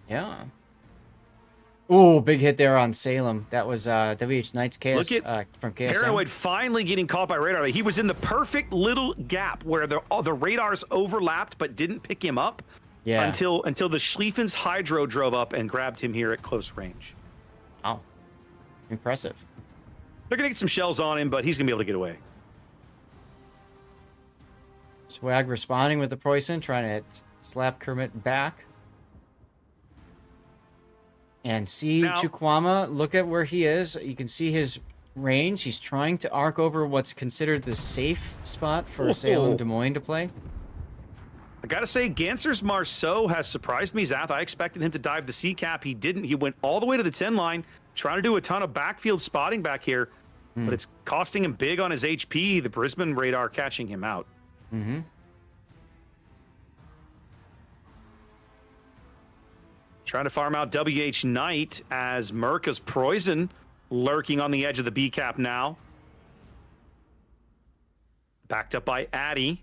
Yeah. Ooh, big hit there on Salem. That was WH Knights KS Look at from KSM. Paranoid finally getting caught by radar. He was in the perfect little gap where the radars overlapped but didn't pick him up. Yeah. Until the Schlieffen's Hydro drove up and grabbed him here at close range. Wow. Impressive. They're gonna get some shells on him, but he's gonna be able to get away. Swag responding with the Preußen, trying to slap Kermit back. And see Now- Chukwama, look at where he is. You can see his range. He's trying to arc over what's considered the safe spot for Salem Des Moines to play. I gotta say, Ganser's Marceau has surprised me, Zath. I expected him to dive the C cap. He didn't. He went all the way to the 10 line, trying to do a ton of backfield spotting back here, but it's costing him big on his HP. The Brisbane radar catching him out. Trying to farm out WH Knight as Merca's Preußen lurking on the edge of the B cap now. Backed up by Addy.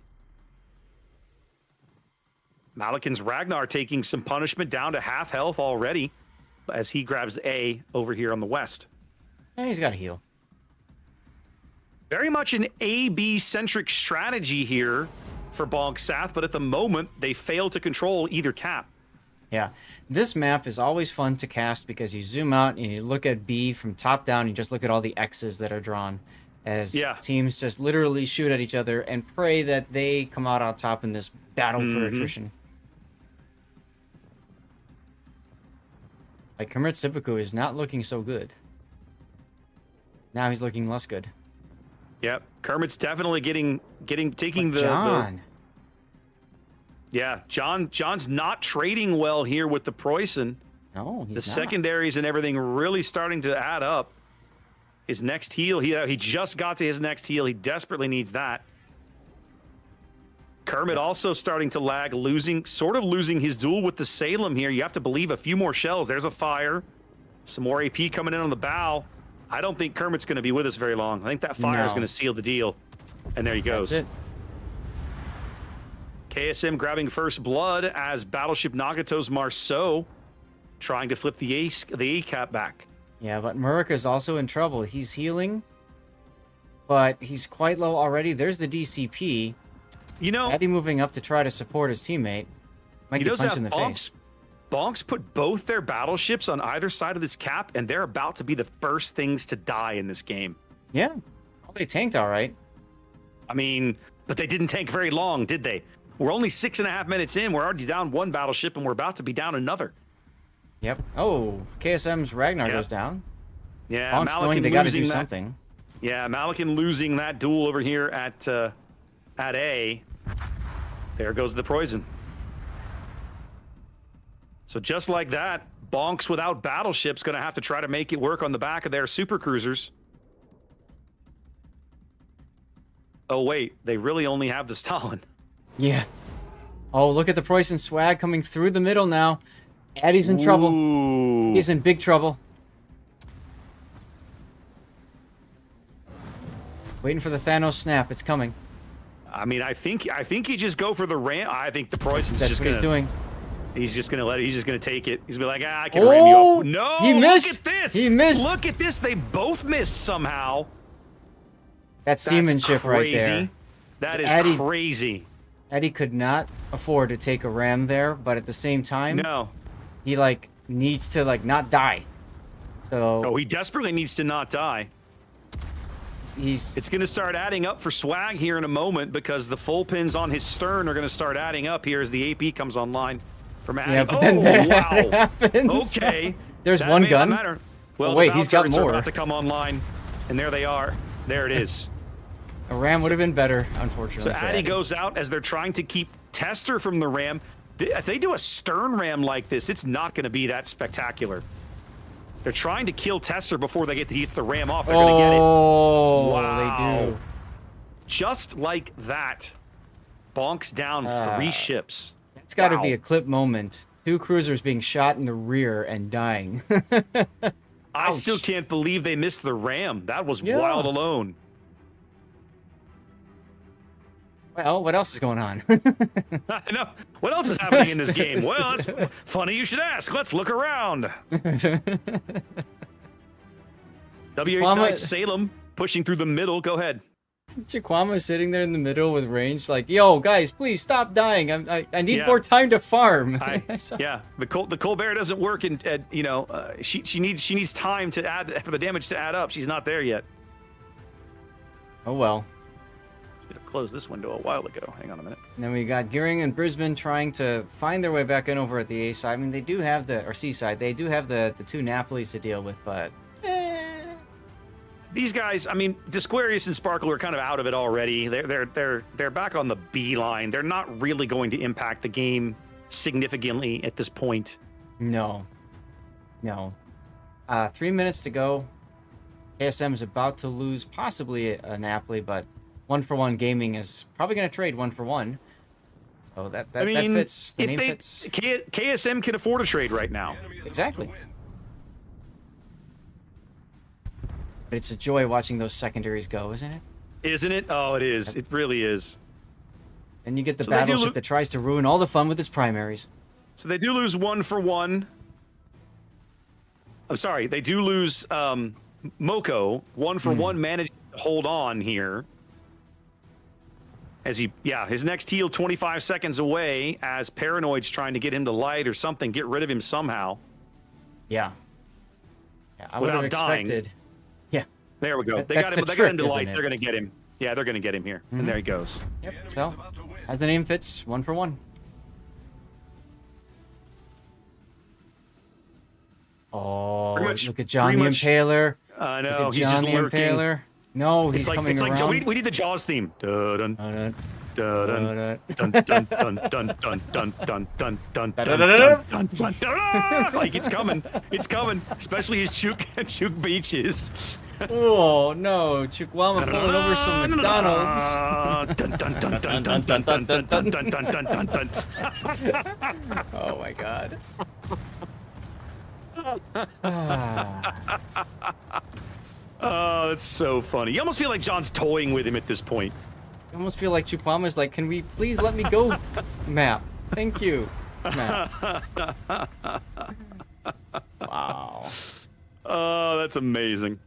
Malakin's Ragnar taking some punishment down to half health already as he grabs A over here on the west. And he's got a heal. Very much an A-B centric strategy here for Bonk Sath, but at the moment they fail to control either cap. Yeah, this map is always fun to cast because you zoom out and you look at B from top down. You just look at all the X's that are drawn as teams just literally shoot at each other and pray that they come out on top in this battle for attrition. Like Kermit Sipiku is not looking so good. Now he's looking less good. Yep, Kermit's definitely taking the John. Yeah, John's not trading well here with the Preußen. No, he's The not. secondaries and everything really starting to add up. His next heal, he just got to his next heal. He desperately needs that. Kermit also starting to lag, sort of losing his duel with the Salem here. You have to believe a few more shells. There's a fire. Some more AP coming in on the bow. I don't think Kermit's going to be with us very long. I think that fire is going to seal the deal. And there he goes. That's it. KSM grabbing first blood as Battleship Nagato's Marceau trying to flip the A cap back. Yeah, but Murica's also in trouble. He's healing, but he's quite low already. There's the DCP. You know, Addy moving up to try to support his teammate. Might get punched in the face. Bonks put both their battleships on either side of this cap, and they're about to be the first things to die in this game. Yeah. Well, they tanked all right. I mean, But they didn't take very long, did they? We're only 6.5 minutes in. We're already down one battleship, and we're about to be down another. Yep. Oh, KSM's Ragnar goes down. Yeah, Bonk's knowing they got to do something. Yeah, Malikan losing that duel over here at A. There goes the poison. So just like that, Bonks without battleships going to have to try to make it work on the back of their super cruisers. Oh wait, they really only have the Stalin. Yeah. Oh, look at the Preußen swag coming through the middle now. Addy's in trouble. Ooh. He's in big trouble. Waiting for the Thanos snap. It's coming. I mean, I think you just go for the ram. I think the Preußen's That's just what gonna, he's doing. He's just gonna let it. He's just gonna take it. He's gonna be like, I can ram you off. No, he missed. Look at this. He missed. Look at this. They both missed somehow. That's seamanship right there. That is Addy, crazy. Eddie could not afford to take a ram there, but at the same time, No. he like needs to like not die. So Oh, he desperately needs to not die. he's It's going to start adding up for swag here in a moment because the full pins on his stern are going to start adding up here as the AP comes online from Addy. yeah, but then that wow. happens. Okay. There's That one may not gun. matter. Well, Oh, wait, the he's bow got turrets are more. about to come online, and there they are. There it is. A ram would have been better, unfortunately. So for Addy goes out as they're trying to keep Tester from the ram. If they do a stern ram like this, it's not going to be that spectacular. They're trying to kill Tester before they get to use the ram off. They're going to get it. Oh, Wow. they do. Just like that. Bonks down 3 ships. It's got to be Wow. a clip moment. 2 cruisers being shot in the rear and dying. I still can't believe they missed the ram. That was Yeah. wild alone. Well, what else is going on? I know. What else is happening in this game? Well, it's funny you should ask. Let's look around. WH Knight Salem pushing through the middle. Go ahead. Chiquama sitting there in the middle with range, like, "Yo, guys, please stop dying. I need Yeah. more time to farm." Yeah, the Colbert doesn't work, and she needs time to add for the damage to add up. She's not there yet. Oh well. Should have closed this window a while ago. Hang on a minute. And then we got Gearing and Brisbane trying to find their way back in over at the A side. I mean, they do have or C side. They do have the 2 Napolis to deal with, but These guys, I mean, Disquarius and Sparkle are kind of out of it already. They're back on the B line. They're not really going to impact the game significantly at this point. no. 3 minutes to go. KSM is about to lose possibly a Napoli, but 1-for-1 Gaming is probably going to trade 1-for-1. So that fits. The name fits. KSM can afford a trade right now. Exactly. But it's a joy watching those secondaries go, isn't it? Isn't it? Oh, it is. It really is. And you get the So they do battleship that tries to ruin all the fun with its primaries. So they do lose 1-for-1. I'm sorry, they do lose Moko. 1-for-1 managed to hold on here. As his next heal 25 seconds away as Paranoid's trying to get him to light or something, get rid of him somehow. Yeah. I would have Without dying. expected. Yeah. There we go. They That's got him. the They got him trick, to light. isn't it? They're going to get him. Yeah, they're going to get him here. And there he goes. Yep. So, as the name fits, 1-for-1. Oh, Pretty much- look at John the pretty much- Impaler. I Look know. at He's John just the lurking. Impaler. No, he's It's like coming we around. need the Jaws theme. Dun Uh, dun dun dun dun dun dun dun dun dun dun dun dun dun dun. Like it's coming. It's coming. Especially as Chuk beaches. Oh no, Chihuahua pulling over some McDonald's. Dun dun dun dun dun dun dun dun dun dun dun dun dun. Oh my god. Oh, that's so funny. You almost feel like John's toying with him at this point. I almost feel like Chihuahua is like, "Can we please let me go, map? Thank you, map." Wow. Oh, that's amazing.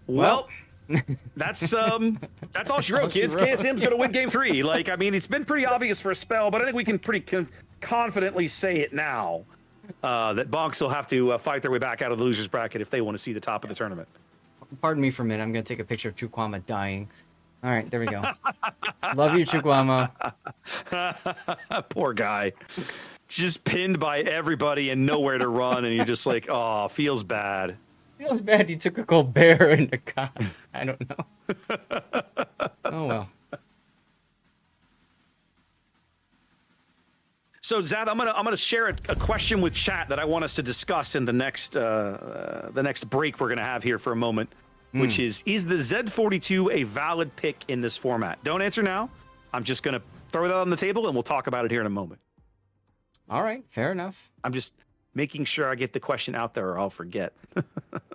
Well, that's all she wrote, kids. KSM's gonna win game 3. Like, I mean, it's been pretty obvious for a spell, but I think we can pretty confidently say it now that Bonks will have to fight their way back out of the losers bracket if they want to see the top of the tournament. Pardon me for a minute. I'm gonna take a picture of Chukwama dying. All right, there we go. Love you, Chukwama. Poor guy. Just pinned by everybody and nowhere to run, and you're just like, oh, feels bad. Feels bad you took a Colbert into Cons. I don't know. Oh, well. So, Zath, I'm gonna share a question with chat that I want us to discuss in the next break we're gonna have here for a moment, which is the Z42 a valid pick in this format? Don't answer now. I'm just gonna throw that on the table, and we'll talk about it here in a moment. All right, fair enough. I'm just making sure I get the question out there, or I'll forget.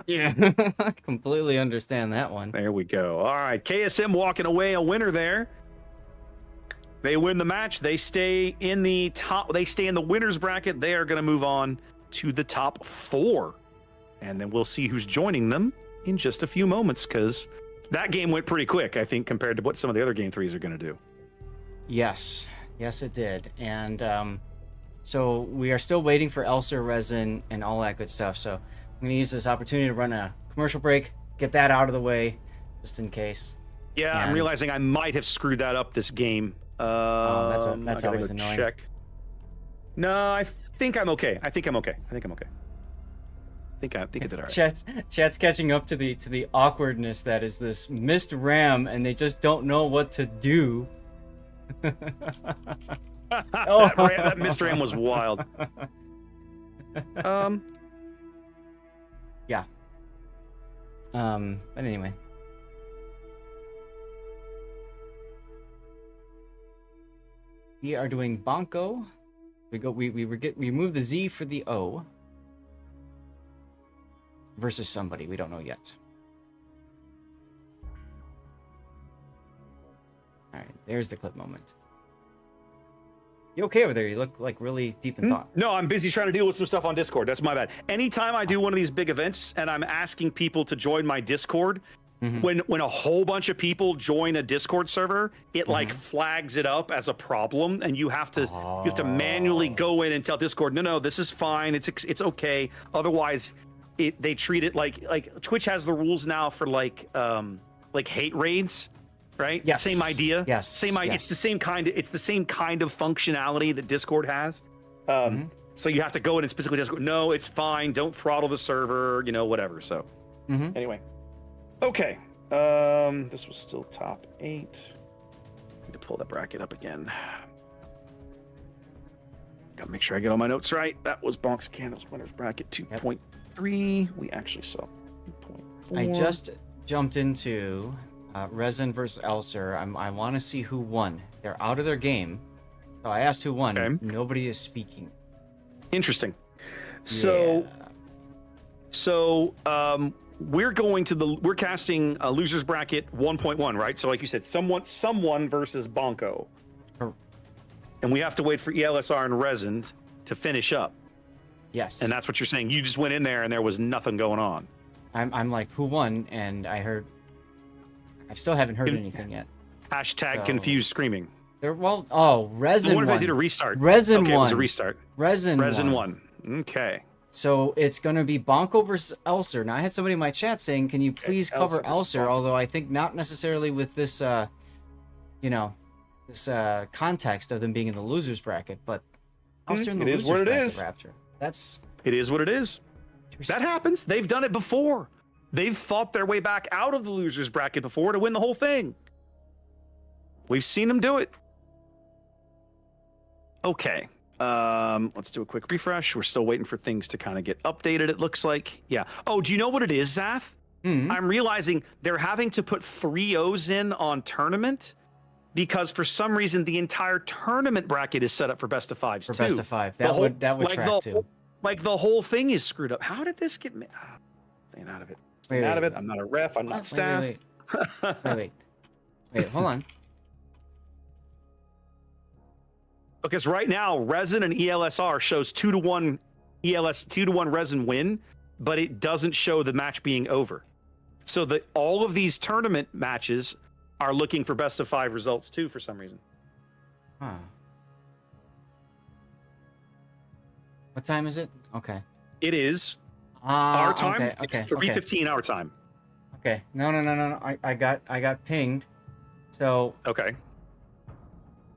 Yeah, I completely understand that one. There we go. All right, KSM walking away a winner there. They win the match. They stay in the top. They stay in the winners bracket. They are going to move on to the top 4, and then we'll see who's joining them in just a few moments, because that game went pretty quick, I think, compared to what some of the other game 3s are going to do. Yes, it did, and so we are still waiting for Elser, Resin, and all that good stuff. So I'm going to use this opportunity to run a commercial break, get that out of the way, just in case. Yeah, And- I'm realizing I might have screwed that up this game. that's I gotta always go annoying. check. No, I think I'm okay. I think I think I did all right. Chat's catching up to the awkwardness that is this missed ram, and they just don't know what to do. That Mr. M was wild. Yeah. But anyway. We are doing Bonko. We move the Z for the O. Versus somebody, we don't know yet. Alright, there's the clip moment. You okay over there? You look like really deep in thought. No, I'm busy trying to deal with some stuff on Discord. That's my bad. Anytime I do one of these big events and I'm asking people to join my Discord, when a whole bunch of people join a Discord server, it like flags it up as a problem, and you have to manually go in and tell Discord, no, this is fine, it's okay. Otherwise, they treat it like Twitch has the rules now for like hate raids. Right? Yes. Same idea. Yes. Same idea. Yes. It's the same kind of functionality that Discord has. So you have to go in and specifically Discord. No, it's fine. Don't throttle the server. Whatever. So anyway, okay. This was still top 8. Need to pull that bracket up again. Gotta make sure I get all my notes right. That was Bonks Candles winners bracket 2.3. We actually saw 2.4. I just jumped into Resin versus Elser. I want to see who won. They're out of their game. So I asked who won. Okay. Nobody is speaking. Interesting. So we're casting a losers bracket 1.1, right? So like you said, someone versus Bonko. And we have to wait for ELSR and Resin to finish up. Yes. And that's what you're saying. You just went in there and there was nothing going on. I'm like, who won? And I still haven't heard anything yet. Hashtag So- confused screaming. Resin I won. wonder if I did a restart. Resin okay, won. It was a restart. Resin won. Okay. So it's going to be Bonko versus Elser. Now, I had somebody in my chat saying, can you please cover Elser versus Elser? Bonko. Although I think not necessarily with this, this context of them being in the losers bracket, but Elser in the It is losers what it bracket is. Rapture. It is what it is. That happens. They've done it before. They've fought their way back out of the losers bracket before to win the whole thing. We've seen them do it. Okay. Let's do a quick refresh. We're still waiting for things to kind of get updated, it looks like. Yeah. Oh, do you know what it is, Zath? I'm realizing they're having to put 3 O's in on tournament because for some reason the entire tournament bracket is set up for best of 5s For too. best of 5. That would track too. Like the whole thing is screwed up. How did this get staying out of it? Staying out of it. I'm not a ref. I'm not staff. Wait, hold on. Because right now, Resin and ELSR shows 2-1 2-1 Resin win, but it doesn't show the match being over. So all of these tournament matches are looking for best of 5 results too for some reason. Huh. What time is it? Okay. It is our time. Okay, It's okay, 3:15 our time. Okay. No. I got pinged So Okay.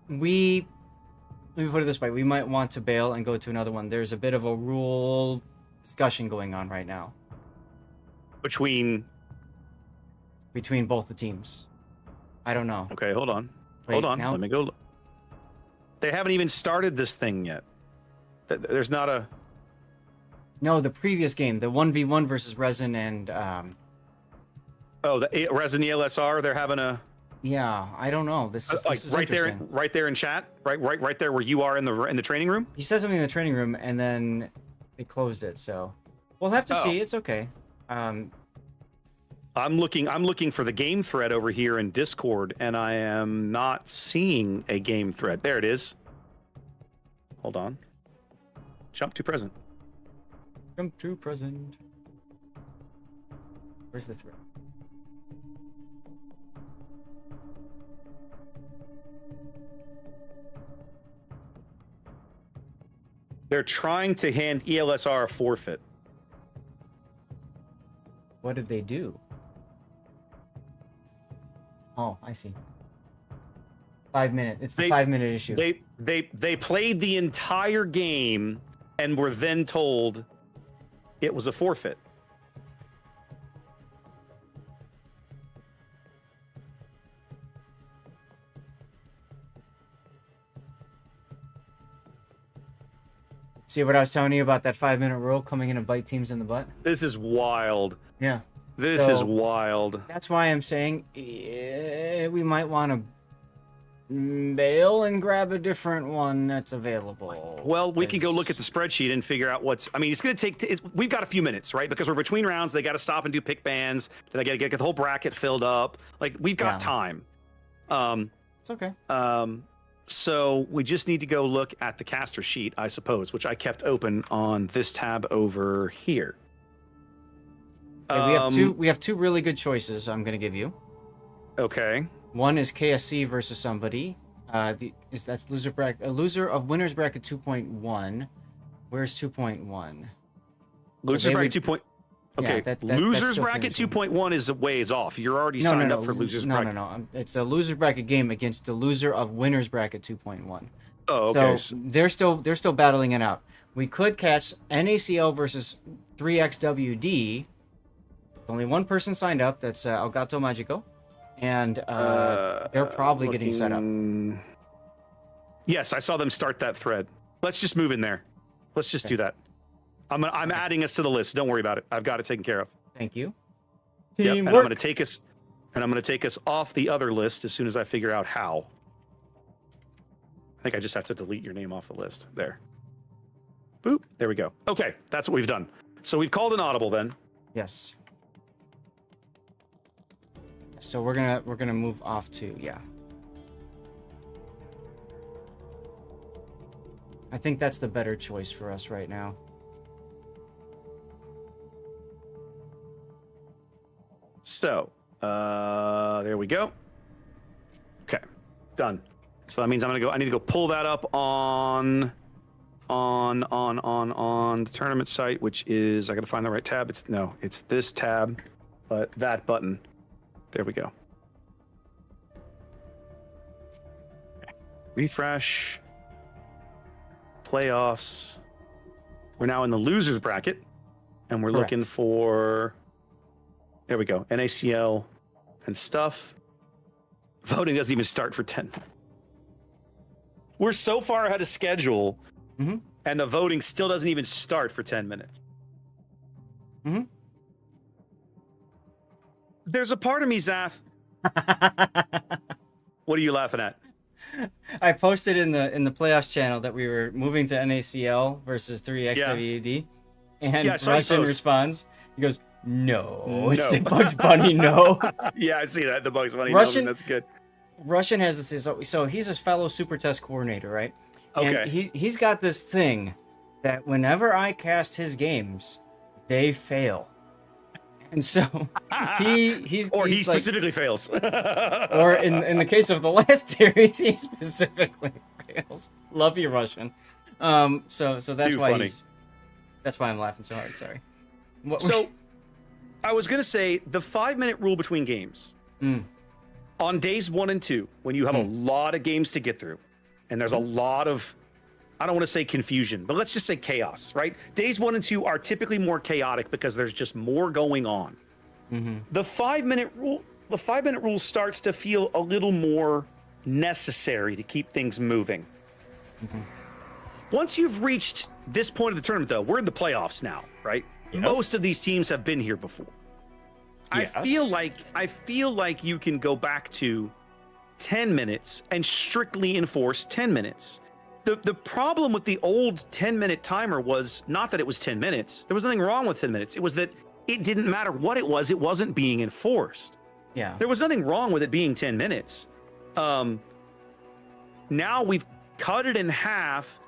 let me put it this way: we might want to bail and go to another one. There's a bit of a rule discussion going on right now Between. between both the teams. I don't know. Okay, hold on. Wait, Hold on. now? Let me go. They haven't even started this thing yet. There's not a. No, the previous game, the 1v1 versus Resin and Oh, the Resin ELSR. They're having a. yeah, I don't know. This is Like this is right there, interesting. right there in chat, right there where you are in the training room. He said something in the training room, and then they closed it. So we'll have to Oh. see. It's okay. I'm looking for the game thread over here in Discord, and I am not seeing a game thread. There it is. Hold on. Jump to present. Jump to present. Where's the thread? They're trying to hand ELSR a forfeit. What did they do? Oh, I see. 5 minutes. It's the They- 5 minute issue. They played the entire game and were then told it was a forfeit. See what I was telling you about that 5 minute rule coming in and bite teams in the butt? This is wild. Yeah. This is So- wild. That's why I'm saying we might want to bail and grab a different one that's available. Well, we can go look at the 'cause- spreadsheet and figure out what's. I mean, it's going to take. We've got a few minutes, right? Because we're between rounds. They got to stop and do pick bands. They got to get the whole bracket filled up. Like we've got Yeah. time. It's okay. So we just need to go look at the caster sheet, I suppose, which I kept open on this tab over here. Okay, we have two really good choices I'm going to give you. Okay. One is KSC versus somebody. That's loser bracket, a loser of winners bracket 2.1. Where's 2.1? Losers they bracket would- 2. Yeah, Okay. that's Losers still bracket finishing. 2.1 is a ways off. You're already signed up for losers bracket. No. It's a loser bracket game against the loser of winners bracket 2.1. Oh, okay. So they're still battling it out. We could catch NACL versus 3XWD. Only one person signed up. That's Elgato Magico, and they're probably getting set up. Yes, I saw them start that thread. Let's just move in there. Let's just do that. I'm adding us to the list. Don't worry about it. I've got it taken care of. Thank you. Yep, Teamwork. and I'm going to take us off the other list as soon as I figure out how. I think I just have to delete your name off the list. There. Boop. There we go. Okay, that's what we've done. So we've called an audible then. Yes. So we're gonna move off to yeah. I think that's the better choice for us right now. So, there we go. Okay, done. So that means I need to go pull that up on the tournament site, which is, I got to find the right tab. It's this tab, but that button. There we go. Okay. Refresh. Playoffs. We're now in the losers bracket, and we're Correct. looking for. There we go. NACL and stuff. Voting doesn't even start for 10. We're so far ahead of schedule, Mhm. and the voting still doesn't even start for 10 minutes. Mhm. There's a part of me, Zath. What are you laughing at? I posted in the playoffs channel that we were moving to NACL versus 3XWD, and Yeah, I saw you Russian post. responds. He goes, "No, it's No. the Bugs Bunny. No." Yeah, I see that. The Bugs Bunny. Russian- That's good. Russian has this. So he's a fellow super test coordinator, right? And Okay. he's got this thing that whenever I cast his games, they fail. And so he He like, specifically fails. or in the case of the last series, he specifically fails. Love you, Russian. So that's Too why funny. that's why I'm laughing so hard. Sorry. What, So, I was gonna say the 5-minute rule between games. Mm. On days 1 and 2, when you have a lot of games to get through, and there's a lot of, I don't want to say confusion, but let's just say chaos, right? Days 1 and 2 are typically more chaotic because there's just more going on. The 5-minute rule starts to feel a little more necessary to keep things moving. Once you've reached this point of the tournament, though, we're in the playoffs now, right? Yes. Most of these teams have been here before. Yes. I feel like you can go back to 10 minutes and strictly enforce 10 minutes. The problem with the old 10-minute timer was not that it was 10 minutes. There was nothing wrong with 10 minutes. It was that it didn't matter what it wasn't being enforced. Yeah. There was nothing wrong with it being 10 minutes. Now we've cut it in half,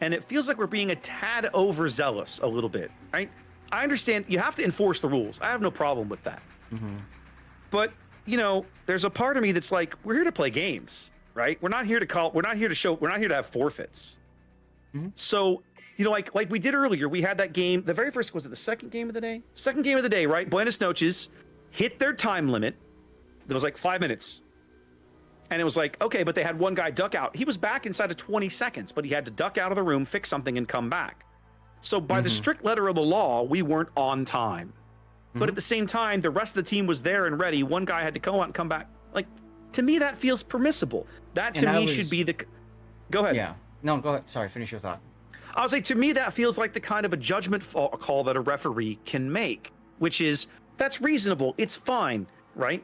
and it feels like we're being a tad overzealous a little bit, right? I understand you have to enforce the rules. I have no problem with that. But, you know, there's a part of me that's like, we're here to play games, right? We're not here to have forfeits. So, you know, like we did earlier, we had that game, the very first, was it the second game of the day? Second game of the day, right? Buenos Noches hit their time limit. It was like 5 minutes. And it was like, okay, but they had one guy duck out. He was back inside of 20 seconds, but he had to duck out of the room, fix something, and come back. So by the strict letter of the law, we weren't on time. But at the same time, the rest of the team was there and ready. One guy had to go out and come back. Like, to me, that feels permissible. That to me should be the... Go ahead. Yeah. No, go ahead. Sorry, finish your thought. I was like, to me, that feels like the kind of a judgment call that a referee can make, which is, that's reasonable. It's fine, right?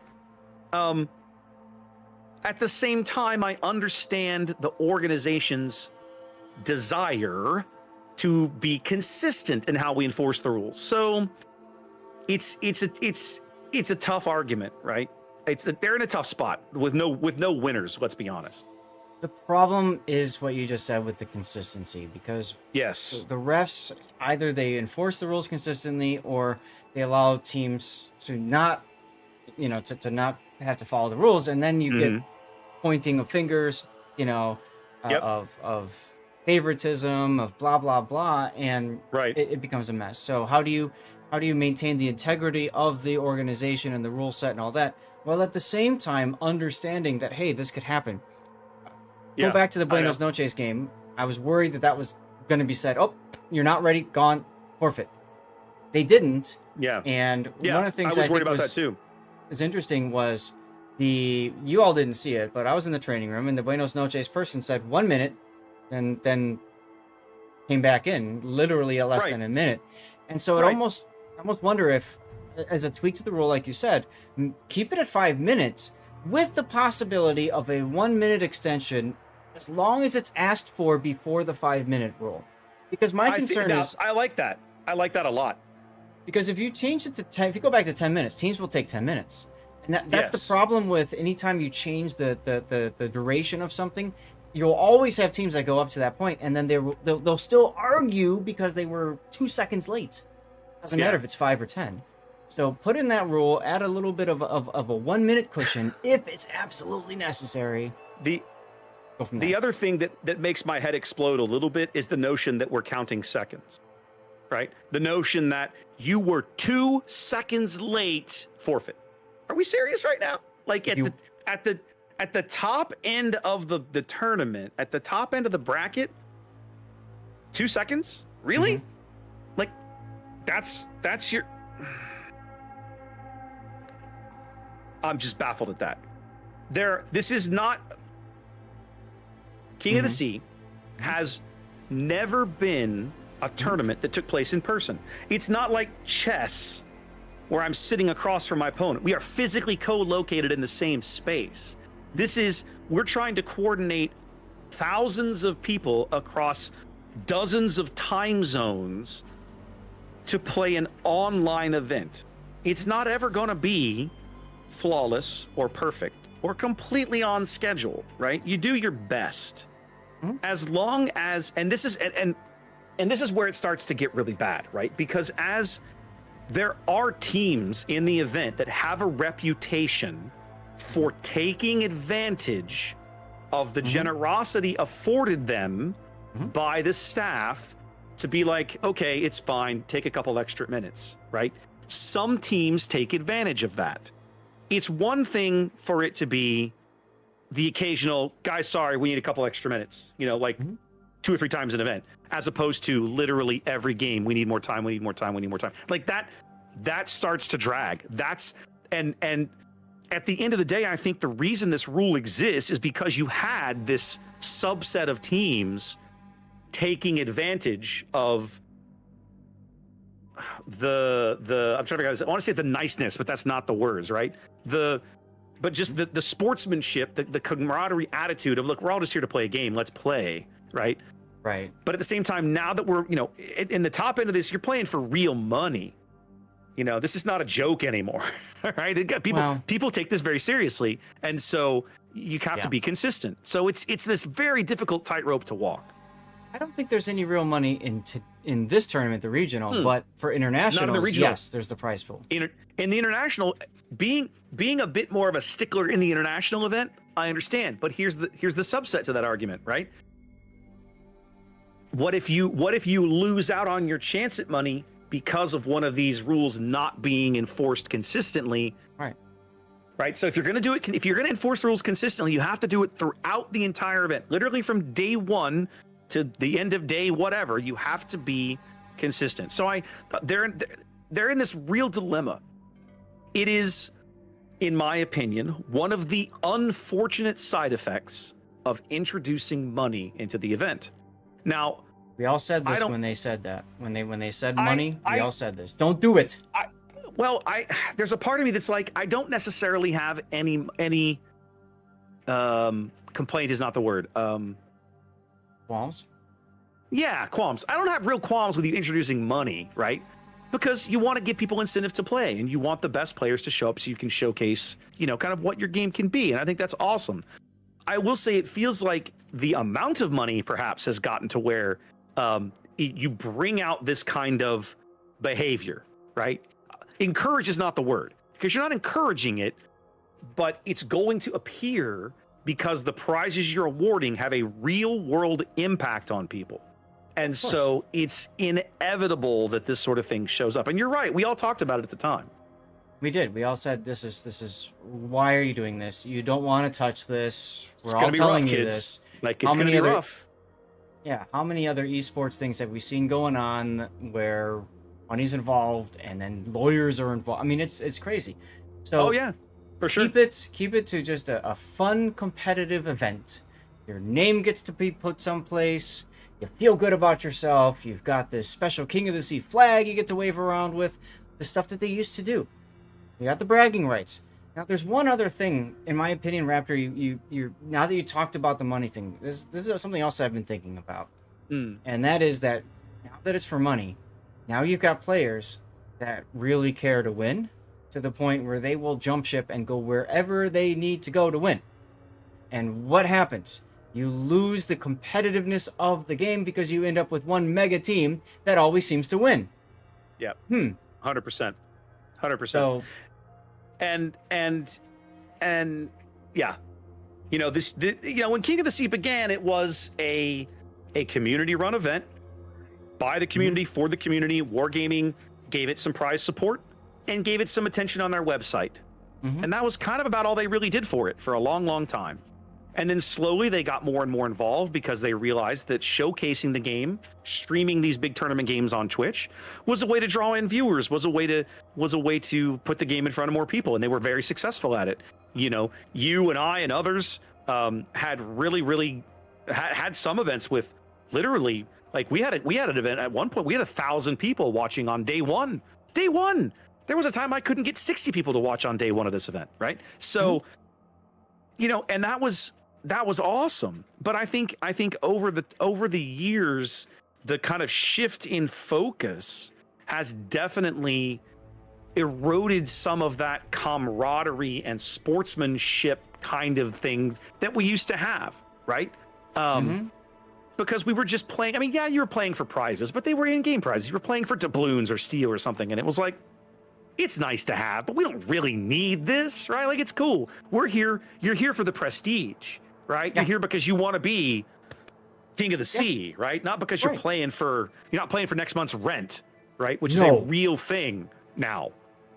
At the same time, I understand the organization's desire to be consistent in how we enforce the rules. So it's a tough argument, right? They're in a tough spot with no winners, let's be honest. The problem is what you just said with the consistency, because Yes. the refs, either they enforce the rules consistently or they allow teams to not, you know, to not have to follow the rules, and then you get pointing of fingers, you know, of favoritism, of blah blah blah, and it becomes a mess. So how do you maintain the integrity of the organization and the rule set and all that, while at the same time understanding that, hey, this could happen? Go back to the Buenos Noches game. I was worried that was going to be said, oh, you're not ready, gone, forfeit. They didn't. Yeah. And one of the things I was worried about that too. Is interesting was you all didn't see it, but I was in the training room and the Buenos Noches person said 1 minute and then came back in literally at less than a minute. And so it almost wonder if, as a tweak to the rule, like you said, keep it at 5 minutes with the possibility of a 1 minute extension as long as it's asked for before the 5 minute rule. Because my concern is... I like that. I like that a lot. Because if you change it to 10, if you go back to 10 minutes, teams will take 10 minutes. And that's the problem with anytime you change the duration of something, you'll always have teams that go up to that point, and then they'll still argue because they were 2 seconds late. Doesn't matter if it's 5 or 10. So put in that rule, add a little bit of a 1 minute cushion if it's absolutely necessary. The other thing that makes my head explode a little bit is the notion that we're counting seconds, right? The notion that you were 2 seconds late, forfeit. Are we serious right now? Like at the top end of the tournament, at the top end of the bracket, 2 seconds? Really? Like that's your... I'm just baffled at that. This is not... King of the Sea has never been a tournament that took place in person. It's not like chess where I'm sitting across from my opponent. We are physically co-located in the same space. We're trying to coordinate thousands of people across dozens of time zones to play an online event. It's not ever going to be flawless or perfect or completely on schedule, right? You do your best. As long as, and this is where it starts to get really bad, right? Because as there are teams in the event that have a reputation for taking advantage of the generosity afforded them by the staff to be like, okay, it's fine, take a couple extra minutes, right? Some teams take advantage of that. it's one thing for it to be the occasional guys, sorry, we need a couple extra minutes, you know, like 2 or 3 times an event, as opposed to literally every game, we need more time, we need more time, we need more time. Like that starts to drag. And at the end of the day, I think the reason this rule exists is because you had this subset of teams taking advantage of the I'm trying to figure out, I want to say the niceness, but that's not the words, right? But just the sportsmanship, the camaraderie attitude of, look, we're all just here to play a game, let's play, right? Right. But at the same time, now that we're, you know, in the top end of this, you're playing for real money. You know, this is not a joke anymore, right? People take this very seriously, and so you have to be consistent. So it's this very difficult tightrope to walk. I don't think there's any real money in this tournament, the regional, but for international, yes, there's the prize pool. In the international, being a bit more of a stickler in the international event, I understand. But here's the subset to that argument, right? What if you lose out on your chance at money because of one of these rules not being enforced consistently? Right. So if you're going to enforce rules consistently, you have to do it throughout the entire event, literally from day one to the end of day whatever. You have to be consistent. So they're in this real dilemma. It is, in my opinion, one of the unfortunate side effects of introducing money into the event. Now, we all said this when they said that. When they said money, we all said this. Don't do it. There's a part of me that's like, I don't necessarily have any complaint is not the word. Qualms? Yeah, qualms. I don't have real qualms with you introducing money, right? Because you want to give people incentive to play, and you want the best players to show up so you can showcase, you know, kind of what your game can be. And I think that's awesome. I will say it feels like the amount of money perhaps has gotten to where you bring out this kind of behavior, right? Encourage is not the word, because you're not encouraging it, but it's going to appear because the prizes you're awarding have a real world impact on people. And so it's inevitable that this sort of thing shows up. And you're right. We all talked about it at the time. We did. We all said, this is why are you doing this? You don't want to touch this. We're all telling you this. Like, it's going to be rough. Yeah. How many other esports things have we seen going on where money's involved and then lawyers are involved? I mean, it's crazy. So yeah, for sure. Keep it to just a fun, competitive event. Your name gets to be put someplace. You feel good about yourself. You've got this special King of the Sea flag you get to wave around with. The stuff that they used to do. You got the bragging rights. Now, there's one other thing, in my opinion, Raptor. You now that you talked about the money thing, this is something else I've been thinking about, and that is that now that it's for money, now you've got players that really care to win, to the point where they will jump ship and go wherever they need to go to win. And what happens? You lose the competitiveness of the game because you end up with one mega team that always seems to win. Yeah. 100%. 100%. So, and yeah, you know, when King of the Sea began, it was a community run event by the community for the community. Wargaming gave it some prize support and gave it some attention on their website. And that was kind of about all they really did for it for a long, long time. And then slowly they got more and more involved because they realized that showcasing the game, streaming these big tournament games on Twitch, was a way to draw in viewers, was a way to put the game in front of more people, and they were very successful at it. You know, you and I and others had had some events with literally, like, we had an event at one point, we had 1,000 people watching on day one. Day one. There was a time I couldn't get 60 people to watch on day one of this event, right? So, you know, and that was awesome. But I think over the years, the kind of shift in focus has definitely eroded some of that camaraderie and sportsmanship kind of things that we used to have, right? Because we were just playing. I mean, yeah, you were playing for prizes, but they were in-game prizes. You were playing for doubloons or steel or something, and it was like, it's nice to have, but we don't really need this, right? Like, it's cool. We're here. You're here for the prestige, right? Yeah. You're here because you want to be King of the Sea, right? Not because you're playing for, you're not playing for next month's rent, right? Which is a real thing now.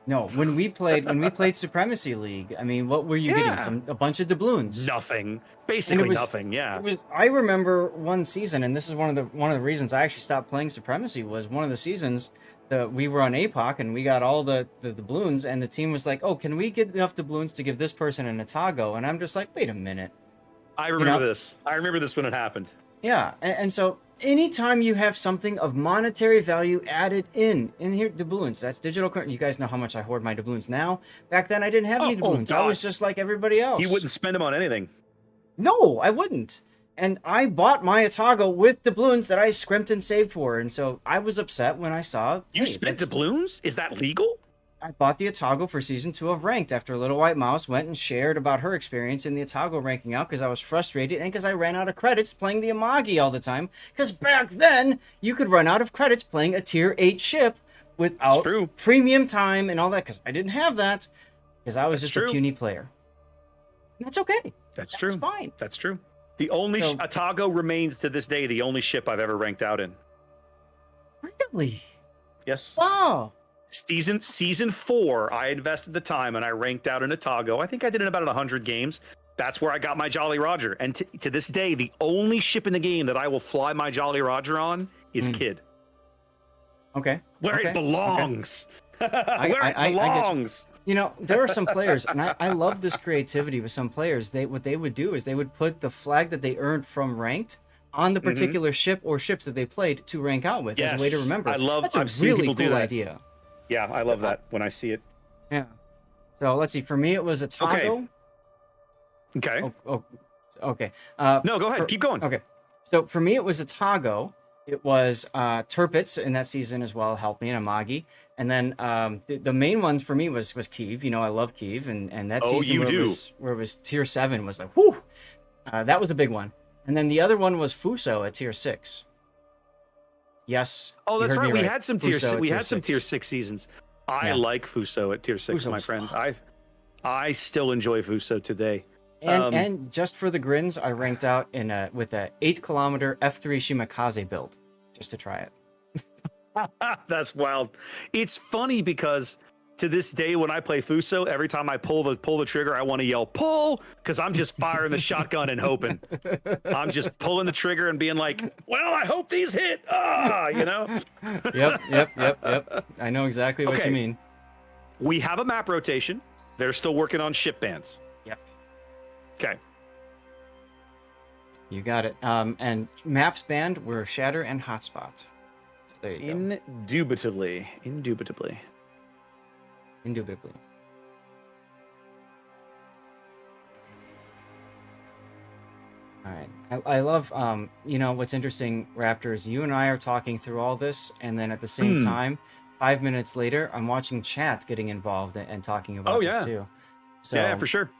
No, when we played Supremacy League, I mean, what were you Yeah. getting? A bunch of doubloons. Nothing. Basically was- nothing. Yeah. I remember one season, and this is one of the reasons I actually stopped playing Supremacy, was one of the seasons that we were on APOC and we got all the doubloons, and the team was like, "Oh, can we get enough doubloons to give this person an Atago?" And I'm just like, "Wait a minute." I remember know? this. I remember this when it happened. Yeah, and so anytime you have something of monetary value added in here, doubloons, that's digital currency. You guys know how much I hoard my doubloons now. Back then, I didn't have any doubloons. I was just like everybody else. You wouldn't spend them on anything. No, I wouldn't. And I bought my Atago with doubloons that I scrimped and saved for, and so I was upset when I saw. You spent doubloons? Is that legal? I bought the Atago for Season 2 of Ranked after Little White Mouse went and shared about her experience in the Atago ranking out because I was frustrated and because I ran out of credits playing the Amagi all the time. Because back then, you could run out of credits playing a Tier 8 ship without premium time and all that, because I didn't have that because I was just a puny player. And that's okay. That's true. That's fine. That's true. The only Atago remains to this day the only ship I've ever ranked out in. Really? Yes. Wow. Season 4, I invested the time and I ranked out in Atago. I think I did in about 100 games. That's where I got my Jolly Roger. And to this day, the only ship in the game that I will fly my Jolly Roger on is Kid. Okay. Where it belongs. Okay. Where it belongs. You know, there are some players, and I love this creativity with some players. What they would do is they would put the flag that they earned from ranked on the particular ship or ships that they played to rank out with as a way to remember. That's a really cool idea. Yeah, I love that when I see it. Yeah. So let's see. For me, it was a Atago. Okay. Okay. No, go ahead. Keep going. Okay. So for me, it was a Atago. It was Turpitz in that season as well, helped me, and Amagi. And then the main one for me was Kiev. You know, I love Kiev, and that season where it was Tier 7 was like, whew! That was a big one. And then the other one was Fuso at Tier 6. Yes. Oh, that's right. We had some Tier 6. We had some 6. Tier 6 seasons. I like Fuso at Tier 6, my friend. I still enjoy Fuso today. And just for the grins, I ranked out with a 8-kilometer F3 Shimakaze build just to try it. That's wild. It's funny because to this day, when I play Fuso, every time I pull the trigger, I want to yell "pull" because I'm just firing the shotgun and hoping. I'm just pulling the trigger and being like, "Well, I hope these hit." You know. Yep. I know exactly what you mean. We have a map rotation. They're still working on ship bans. Yep. Okay. You got it. And maps banned were Shatter and Hotspot. So there you go. Indubitably. All right. I love, you know, what's interesting, Raptors, you and I are talking through all this, and then at the same time, 5 minutes later, I'm watching chat getting involved and talking about this too. So, yeah, for sure.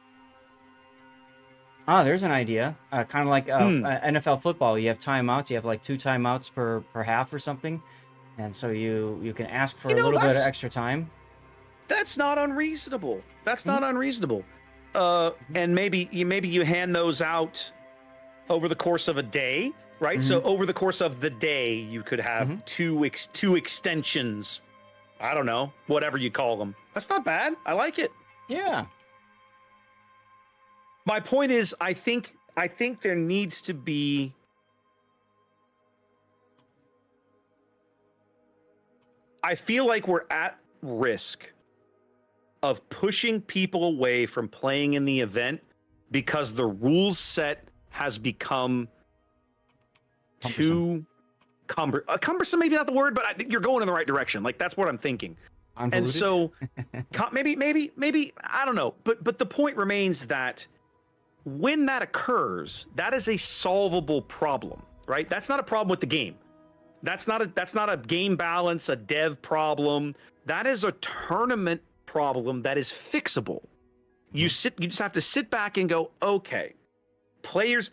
There's an idea. Kind of like NFL football. You have timeouts. You have like 2 timeouts per half or something. And so you can ask for a little bit of extra time. That's not unreasonable. And maybe you hand those out over the course of a day, right? So over the course of the day, you could have two extensions. I don't know, whatever you call them. That's not bad. I like it. Yeah. My point is, I think there needs to be. I feel like we're at risk of pushing people away from playing in the event because the rules set has become too cumbersome. Maybe not the word, but I think you're going in the right direction. Like, that's what I'm thinking. And so maybe I don't know, but the point remains that when that occurs, that is a solvable problem, right? That's not a problem with the game. That's not a game balance, a dev problem. That is a tournament problem that is fixable. You just have to sit back and go, okay, players,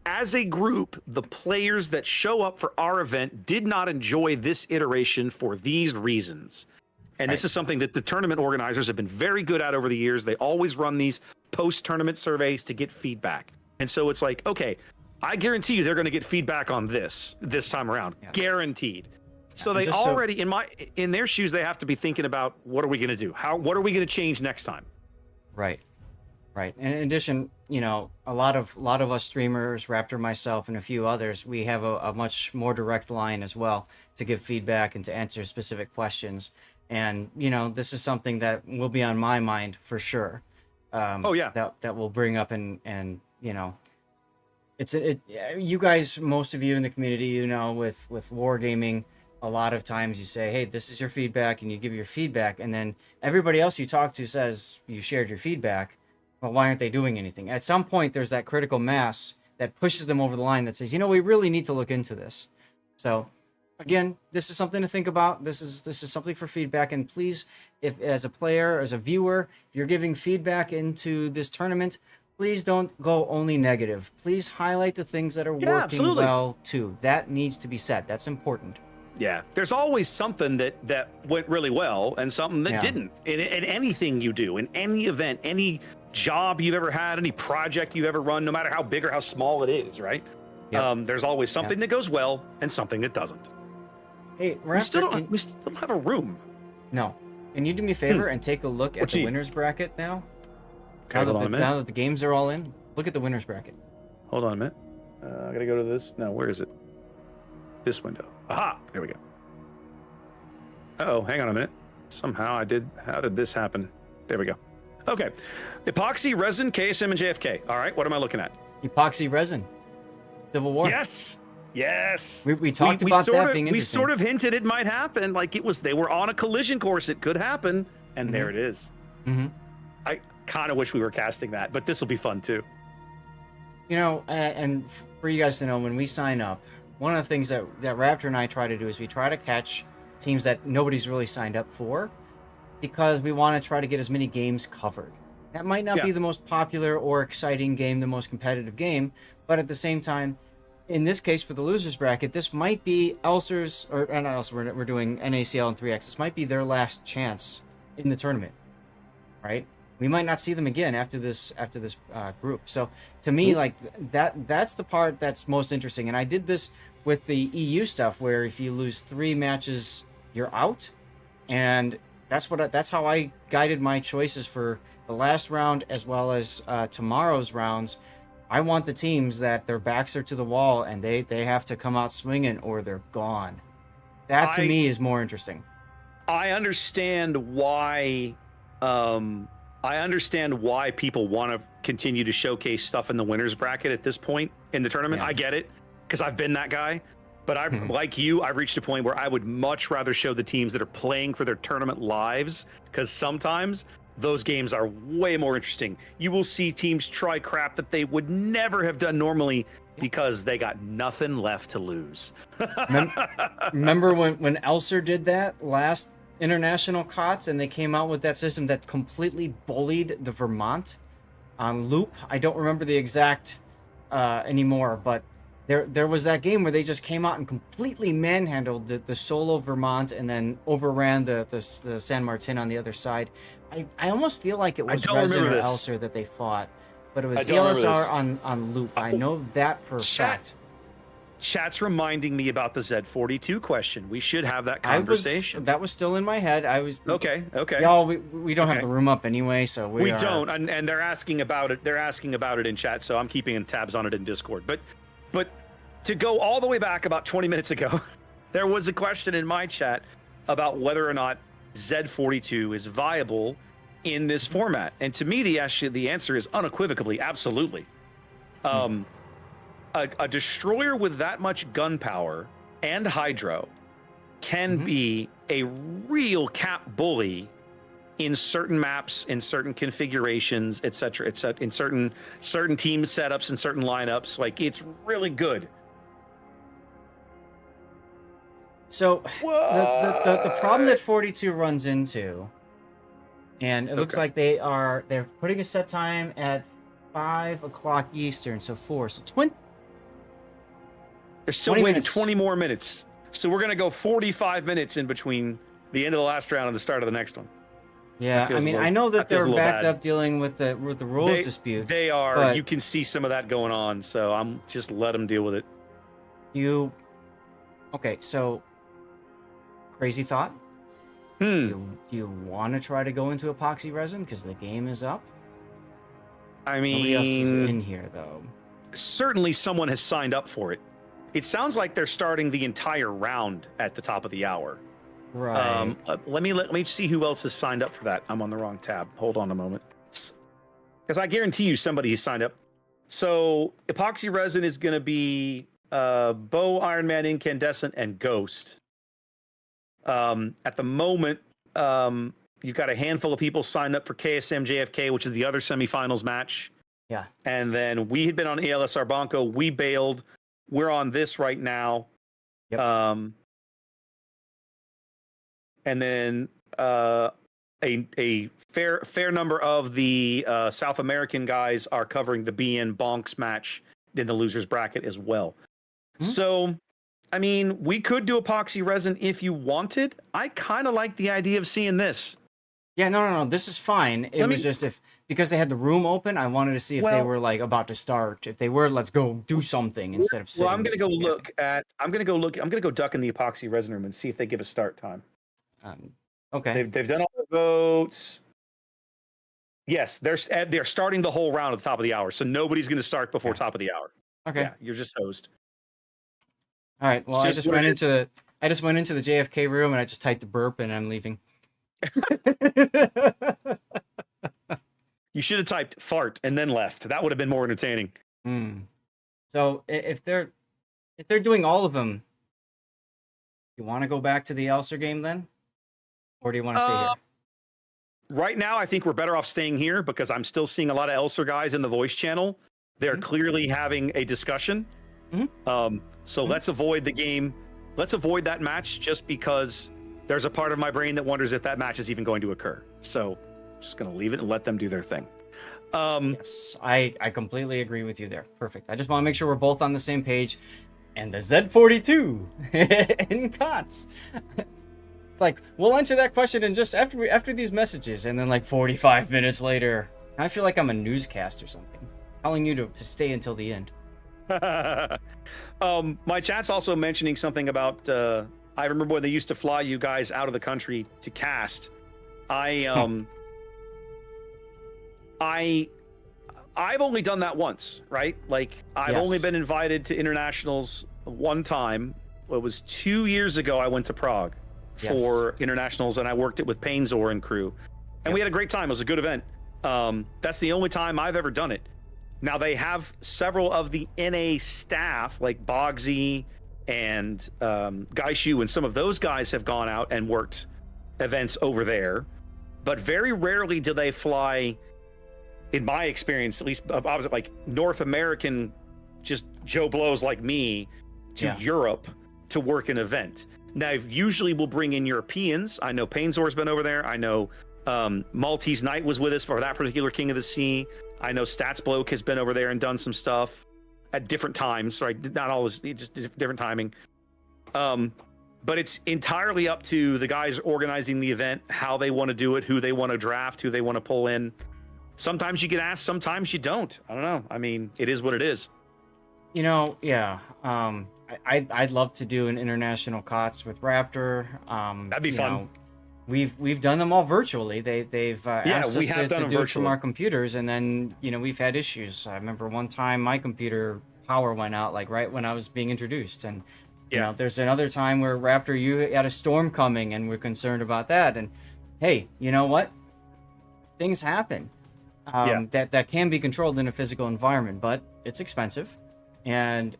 as a group, the players that show up for our event did not enjoy this iteration for these reasons. And this is something that the tournament organizers have been very good at over the years. They always run these post-tournament surveys to get feedback. And so it's like, okay, I guarantee you they're going to get feedback on this time around. Yeah. Guaranteed. So they Just so- already in their shoes, they have to be thinking about what are we going to do? What are we going to change next time? Right. Right. And in addition, a lot of us streamers, Raptor, myself, and a few others, we have a much more direct line as well to give feedback and to answer specific questions. And this is something that will be on my mind for sure. Oh yeah. That will bring up and you guys, most of you in the community, with wargaming, a lot of times you say, hey, this is your feedback, and you give your feedback, and then everybody else you talk to says you shared your feedback. Well, why aren't they doing anything? At some point, there's that critical mass that pushes them over the line that says, we really need to look into this. So, again, this is something to think about. This is something for feedback. And please, if as a player, as a viewer, if you're giving feedback into this tournament, please don't go only negative. Please highlight the things that are working absolutely. well too. That needs to be said. That's important. Yeah, there's always something that went really well and something that didn't. In anything you do, in any event, any job you've ever had, any project you've ever run, no matter how big or how small it is, right? Yep. There's always something that goes well and something that doesn't. Hey, Raptor, we still don't have a room. No. Can you do me a favor and take a look at the winners bracket now? Okay, now that the games are all in, look at the winners bracket. Hold on a minute. I gotta go to this. No, where is it? This window. Aha! There we go. Uh-oh, hang on a minute. Somehow how did this happen? There we go. Okay. Epoxy, resin, KSM, and JFK. All right, what am I looking at? Epoxy resin. Civil War. Yes! Yes! We talked about that being interesting. We sort of hinted it might happen. Like they were on a collision course. It could happen. And there it is. Mm-hmm. I kind of wish we were casting that, but this will be fun too. And for you guys to know, when we sign up, one of the things that Raptor and I try to do is we try to catch teams that nobody's really signed up for, because we want to try to get as many games covered. That might not be the most popular or exciting game, the most competitive game, but at the same time, in this case for the losers bracket, this might be Elser's, or not Elser, we're doing NACL and 3X. This might be their last chance in the tournament, right? We might not see them again after this group. So to me, like that's the part that's most interesting. And I did this with the EU stuff, where if you lose 3 matches, you're out. And that's how I guided my choices for the last round as well as tomorrow's rounds. I want the teams that their backs are to the wall and they have to come out swinging or they're gone. That to me is more interesting. I understand why. I understand why people want to continue to showcase stuff in the winners bracket at this point in the tournament. I get it, because I've been that guy. But like you, I've reached a point where I would much rather show the teams that are playing for their tournament lives, because sometimes those games are way more interesting. You will see teams try crap that they would never have done normally because they got nothing left to lose. Remember when Elser did that last international COTS, and they came out with that system that completely bullied the Vermont on loop? I don't remember the exact anymore, but there was that game where they just came out and completely manhandled the solo Vermont and then overran the San Martin on the other side. I almost feel like it was Resin or Elser that they fought, but it was ELSR on loop. I know that for a fact. Chat's reminding me about the Z42 question. We should have that conversation. That was still in my head. Okay. Y'all, we don't have the room up anyway, so we don't. And they're asking about it. They're asking about it in chat, so I'm keeping tabs on it in Discord. But to go all the way back about 20 minutes ago, there was a question in my chat about whether or not Z42 is viable in this format. And to me, the answer is unequivocally absolutely. A destroyer with that much gunpowder and hydro can be a real cap bully in certain maps, in certain configurations, etc., in certain team setups and certain lineups. Like, it's really good. So the problem that 42 runs into, and it looks like they're putting a set time at 5 o'clock Eastern, so 4. So they're still waiting 20 more minutes. So we're going to go 45 minutes in between the end of the last round and the start of the next one. Yeah, I mean, I know that they're backed up dealing with the rules dispute. They are. You can see some of that going on, so I'm just let them deal with it. Okay, so crazy thought. Hmm. Do you want to try to go into epoxy resin because the game is up? I Nobody else is mean, in here though. certainly someone has signed up for it. It sounds like they're starting the entire round at the top of the hour. Right. Let me see who else has signed up for that. I'm on the wrong tab. Hold on a moment, because I guarantee you somebody has signed up. So epoxy resin is going to be Bow, Iron Man, Incandescent, and Ghost. At the moment, you've got a handful of people signed up for KSM JFK, which is the other semifinals match. Yeah. And then we had been on ALS Arbanco. We bailed. We're on this right now. Yep. And then a fair number of the South American guys are covering the BN Bonks match in the losers bracket as well. Mm-hmm. So, I mean, we could do epoxy resin if you wanted. I kind of like the idea of seeing this. Yeah, no. This is fine. It was just because they had the room open, I wanted to see if they were like about to start. If they were, let's go do something instead of sitting. Well, I'm gonna go duck in the epoxy resin room and see if they give a start time. Okay. They've done all the votes. Yes, they're starting the whole round at the top of the hour, so nobody's going to start before top of the hour. Okay. Yeah, you're just host. All right. Well, I just went into the JFK room and I just typed a burp and I'm leaving. You should have typed fart and then left. That would have been more entertaining. So if they're doing all of them, you want to go back to the Elser game then? Or do you want to stay here? Right now, I think we're better off staying here because I'm still seeing a lot of Elser guys in the voice channel. They're clearly having a discussion. So let's avoid the game. Let's avoid that match just because there's a part of my brain that wonders if that match is even going to occur. So just going to leave it and let them do their thing. Yes, I completely agree with you there. Perfect. I just want to make sure we're both on the same page. And the Z42 in COTS. Like, we'll answer that question in just after these messages, and then like 45 minutes later, I feel like I'm a newscast or something, telling you to stay until the end. My chat's also mentioning something about I remember when they used to fly you guys out of the country to cast. I've only done that once, right? Like I've only been invited to internationals one time. It was 2 years ago. I went to Prague for internationals, and I worked it with Painzor and crew, and we had a great time. It was a good event. That's the only time I've ever done it. Now they have several of the NA staff, like Bogsy and Gaishu, and some of those guys have gone out and worked events over there, but very rarely do they fly, in my experience, at least opposite, like North American, just Joe Blows like me, to Europe to work an event. Now, usually we'll bring in Europeans. I know Painzor's been over there. I know Maltese Knight was with us for that particular King of the Sea. I know Stats Bloke has been over there and done some stuff at different times. Right, not always, just different timing. But it's entirely up to the guys organizing the event, how they want to do it, who they want to draft, who they want to pull in. Sometimes you get asked, sometimes you don't. I don't know. I mean, it is what it is. You know, yeah. I'd love to do an international COTS with Raptor. That'd be fun. Know, we've done them all virtually. They've asked us to do it from our computers, and then we've had issues. I remember one time my computer power went out like right when I was being introduced, and there's another time where Raptor, you had a storm coming, and we're concerned about that. And hey, you know what? Things happen. That can be controlled in a physical environment, but it's expensive, and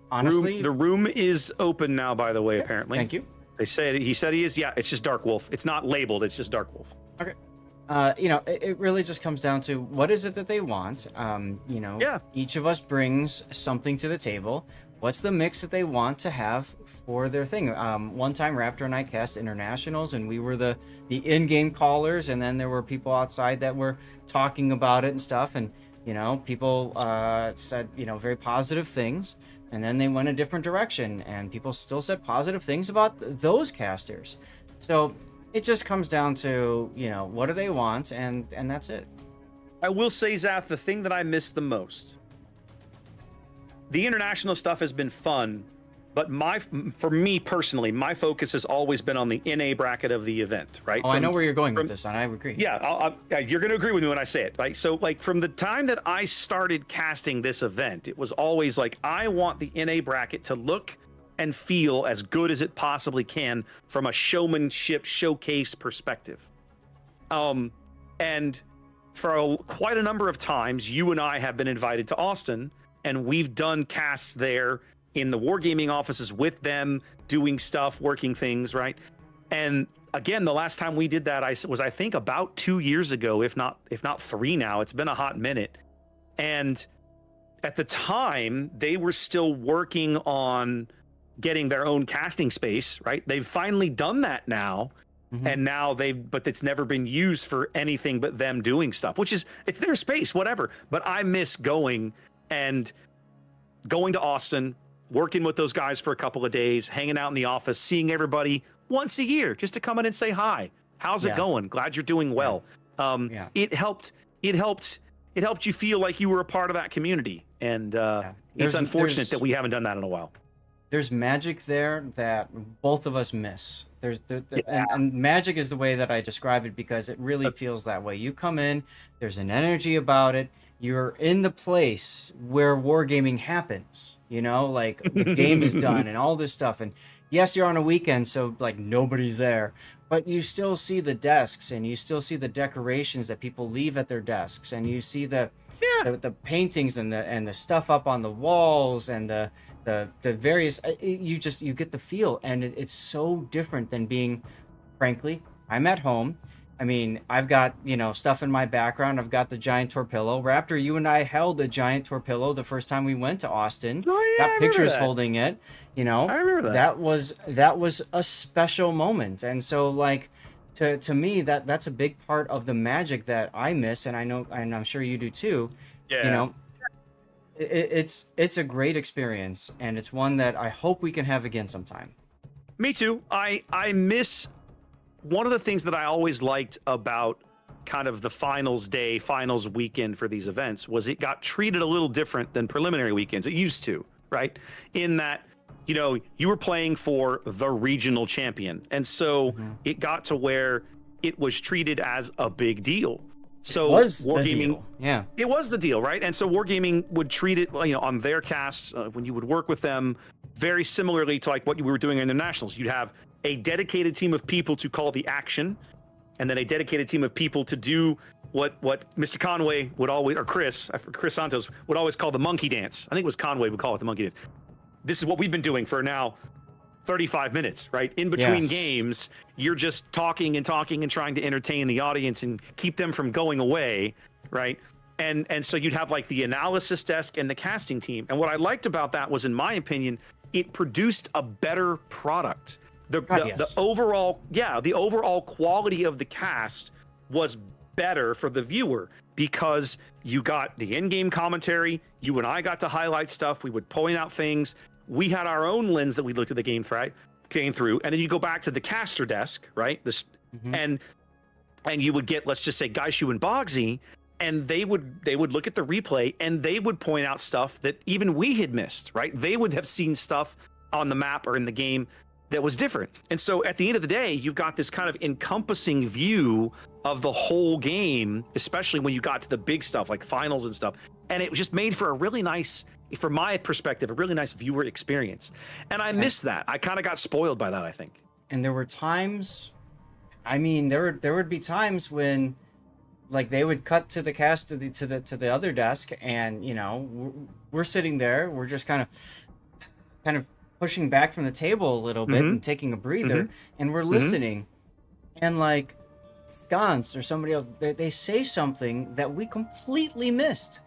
honestly, the room is open now, by the way. Apparently, thank you. He said he is. Yeah, it's just Dark Wolf. It's not labeled. It's just Dark Wolf. Okay. It really just comes down to what is it that they want. Each of us brings something to the table. What's the mix that they want to have for their thing? One time, Raptor and I cast internationals, and we were the in-game callers, and then there were people outside that were talking about it and stuff, and people said very positive things, and then they went a different direction, and people still said positive things about those casters. So it just comes down to what do they want, and that's it. I will say, Zath, the thing that I miss the most, the international stuff has been fun, But for me personally, my focus has always been on the NA bracket of the event, right? Oh, I know where you're going with this, and I agree. Yeah, you're going to agree with me when I say it, right? So, like, from the time that I started casting this event, it was always like, I want the NA bracket to look and feel as good as it possibly can from a showmanship showcase perspective. And for quite a number of times, you and I have been invited to Austin, and we've done casts there in the wargaming offices with them, doing stuff, working things, right? And again, the last time we did that, I think about 2 years ago, if not 3 now. It's been a hot minute. And at the time, they were still working on getting their own casting space, right? They've finally done that now. And now but it's never been used for anything but them doing stuff, which is, it's their space, whatever. But I miss going to Austin, working with those guys for a couple of days, hanging out in the office, seeing everybody once a year just to come in and say hi. How's it going? Glad you're doing well. It helped you feel like you were a part of that community. And it's unfortunate that we haven't done that in a while. There's magic there that both of us miss. And magic is the way that I describe it, because it really feels that way. You come in, there's an energy about it. You're in the place where wargaming happens, like the game is done and all this stuff. And yes, you're on a weekend, so like nobody's there, but you still see the desks and you still see the decorations that people leave at their desks, and you see the paintings and the stuff up on the walls and the various. You get the feel, and it's so different than being. Frankly, I'm at home. I mean, I've got, stuff in my background. I've got the giant torpillo. Raptor, you and I held a giant torpillo the first time we went to Austin. Oh, yeah, got pictures holding it. I remember that. That was a special moment. And so, like, to me, that's a big part of the magic that I miss, and I know, and I'm sure you do too. Yeah. It's a great experience, and it's one that I hope we can have again sometime. Me too. I miss. One of the things that I always liked about kind of the finals weekend for these events was it got treated a little different than preliminary weekends. It used to, right? In that, you were playing for the regional champion. And so it got to where it was treated as a big deal. So it was Wargaming, the deal. Yeah, it was the deal, right? And so Wargaming would treat it, on their casts, when you would work with them, very similarly to like what we were doing in the nationals. You'd have a dedicated team of people to call the action, and then a dedicated team of people to do what Mr. Conway would always, or Chris Santos would always call the monkey dance. I think it was Conway would call it the monkey dance. This is what we've been doing for now 35 minutes, right? In between games, you're just talking and trying to entertain the audience and keep them from going away, right? And so you'd have like the analysis desk and the casting team. And what I liked about that was, in my opinion, it produced a better product. The overall quality of the cast was better for the viewer, because you got the in-game commentary. You and I got to highlight stuff. We would point out things. We had our own lens that we looked at the game through, and then you go back to the caster desk, right? And you would get, let's just say, Gaishu and Bogsy, and they would look at the replay and they would point out stuff that even we had missed, right? They would have seen stuff on the map or in the game that was different. And so at the end of the day, you've got this kind of encompassing view of the whole game, especially when you got to the big stuff like finals and stuff. And it was just made for a really nice, from my perspective, a really nice viewer experience. And I missed that. I kind of got spoiled by that, I think. And there were times, there would be times when, like, they would cut to the cast to the other desk, and we're sitting there, we're just kind of pushing back from the table a little bit and taking a breather, and we're listening, and like Sconce or somebody else, they say something that we completely missed,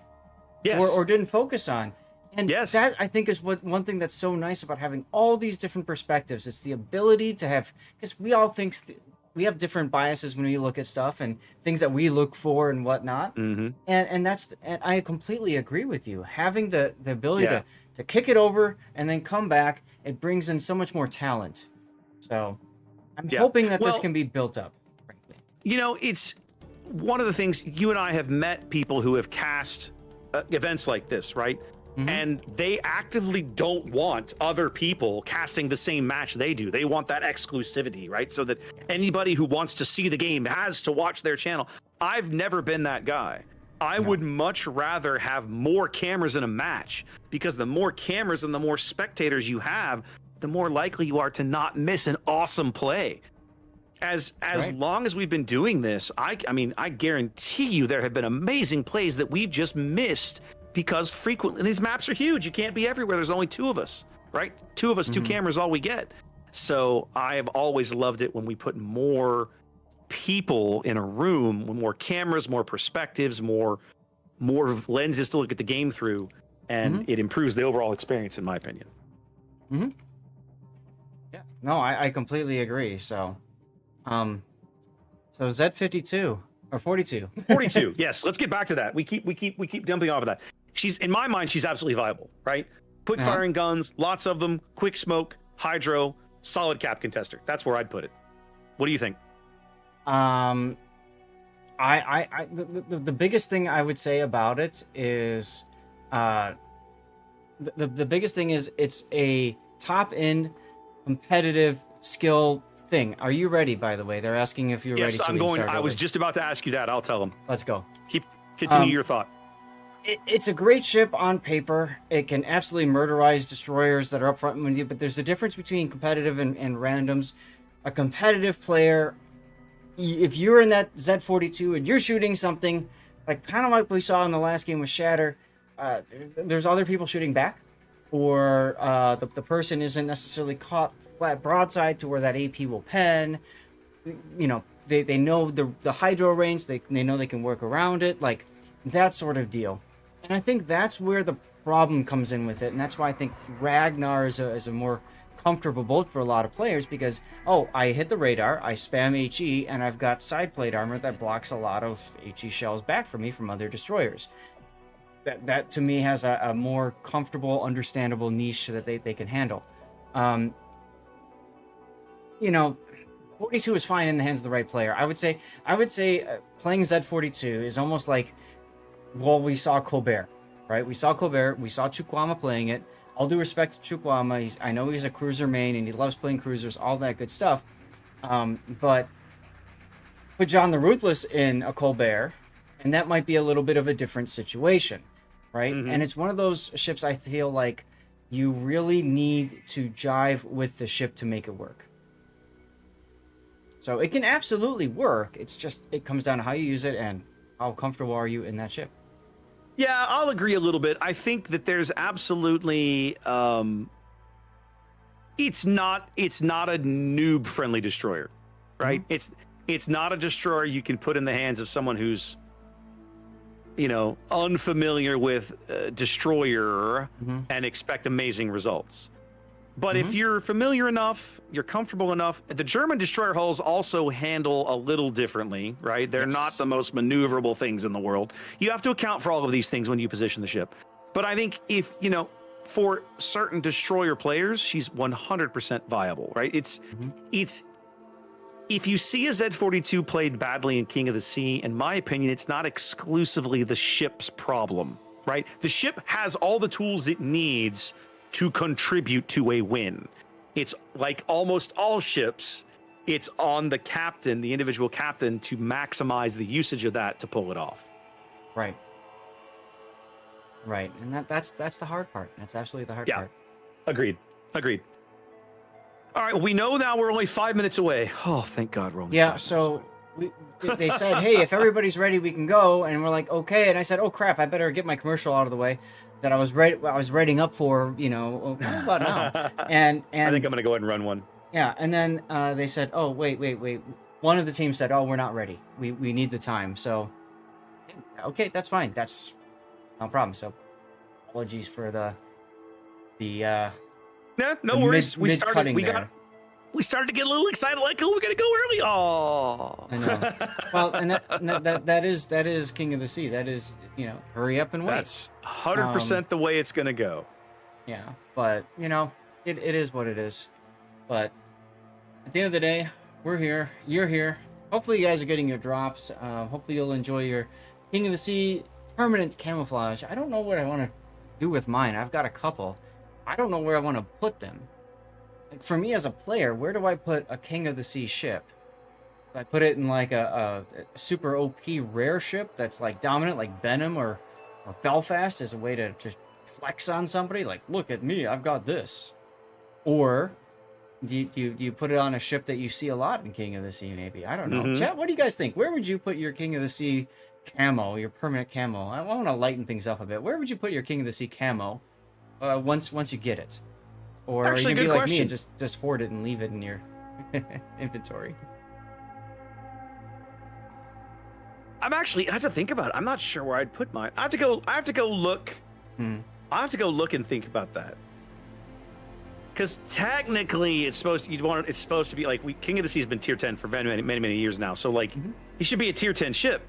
or didn't focus on. And that, I think, is one thing that's so nice about having all these different perspectives. It's the ability to have, because we all think we have different biases when we look at stuff and things that we look for and whatnot. And I completely agree with you. Having the ability to kick it over and then come back, it brings in so much more talent. So I'm hoping that this can be built up, frankly. It's one of the things, you and I have met people who have cast events like this, right? and they actively don't want other people casting the same match they do. They want that exclusivity, right? So that anybody who wants to see the game has to watch their channel. I've never been that guy. I would much rather have more cameras in a match, because the more cameras and the more spectators you have, the more likely you are to not miss an awesome play. As long as we've been doing this, I mean, I guarantee you there have been amazing plays that we've just missed, because frequently these maps are huge. You can't be everywhere. There's only 2 of us, right? 2 of us, 2 cameras, all we get. So I have always loved it when we put more people in a room, with more cameras, more perspectives, more lenses to look at the game through, and it improves the overall experience, in my opinion. Yeah, no, I completely agree. So Z52 or 42. 42. Yes, let's get back to that. We keep dumping off of that. She's, in my mind, she's absolutely viable, right? Quick firing guns, lots of them, quick smoke, hydro, solid cap contester. That's where I'd put it. What do you think? The biggest thing I would say about it is, the biggest thing is it's a top-end competitive skill thing. Are you ready, by the way? They're asking if you're ready. Yes, I'm going. I was just about to ask you that. I'll tell them. Let's go. Continue your thought. It's a great ship on paper. It can absolutely murderize destroyers that are up front with you, but there's a difference between competitive and randoms. A competitive player, if you're in that Z42 and you're shooting something, kind of like we saw in the last game with Shatter, there's other people shooting back, or the person isn't necessarily caught flat broadside to where that AP will pen. You know, they know the hydro range, they know they can work around it, like that sort of deal. And I think that's where the problem comes in with it, and that's why I think Ragnar is a more comfortable boat for a lot of players, because I hit the radar, I spam HE, and I've got side plate armor that blocks a lot of HE shells back from me from other destroyers. That to me has a more comfortable, understandable niche that they can handle. You know, 42 is fine in the hands of the right player. I would say playing Z42 is almost like, well, we saw Colbert, right? We saw Colbert, we saw Chukwama playing it. All due respect to Chukwama, I know he's a cruiser main and he loves playing cruisers, all that good stuff. But put John the Ruthless in a Colbert, and that might be a little bit of a different situation, right? And it's one of those ships I feel like you really need to jive with the ship to make it work. So it can absolutely work. It's just, it comes down to how you use it and how comfortable are you in that ship. Yeah, I'll agree a little bit. I think that there's absolutely it's not a noob friendly destroyer, right? It's not a destroyer you can put in the hands of someone who's, you know, unfamiliar with destroyer and expect amazing results. But if you're familiar enough, you're comfortable enough, the German destroyer hulls also handle a little differently, right? They're not the most maneuverable things in the world. You have to account for all of these things when you position the ship. But I think if, you know, for certain destroyer players, she's 100% viable, right? It's if you see a Z42 played badly in King of the Sea, in my opinion, it's not exclusively the ship's problem, right? The ship has all the tools it needs to contribute to a win. It's like almost all ships, it's on the captain, the individual captain, to maximize the usage of that to pull it off. Right. And that's the hard part. That's absolutely the hard part. Agreed. All right, we know now we're only 5 minutes away. Oh, thank God we're only 5 minutes away. They said, hey, if everybody's ready, we can go. And we're like, okay. And I said, oh crap, I better get my commercial out of the way that I was writing up for, you know, about now. And I think I'm gonna go ahead and run one. Yeah, and then they said, oh wait. One of the teams said, oh, we're not ready. We need the time. So okay, that's fine. That's no problem. So apologies for the no worries. We started to get a little excited, like, oh, we're gonna go early. Oh, I know. Well, and that is King of the Sea. That is, you know, hurry up and wait. That's 100% the way it's gonna go. Yeah, but you know, it is what it is. But at the end of the day, we're here. You're here. Hopefully, you guys are getting your drops. Hopefully, you'll enjoy your King of the Sea permanent camouflage. I don't know what I want to do with mine. I've got a couple. I don't know where I want to put them. Like for me as a player, where do I put a King of the Sea ship? Do I put it in like a super OP rare ship that's like dominant, like Benham or Belfast, as a way to flex on somebody? Like, look at me, I've got this. Or do you put it on a ship that you see a lot in King of the Sea? Maybe, I don't know. Chat, what do you guys think? Where would you put your King of the Sea camo, your permanent camo? I want to lighten things up a bit. Where would you put your King of the Sea camo once you get it? Or are you gonna be like me and just hoard it and leave it in your inventory? I have to think about it. I'm not sure where I'd put mine. I have to go look. I have to go look and think about that. Because technically, it's supposed to be like King of the Sea has been tier 10 for many years now. So like, he should be a tier 10 ship.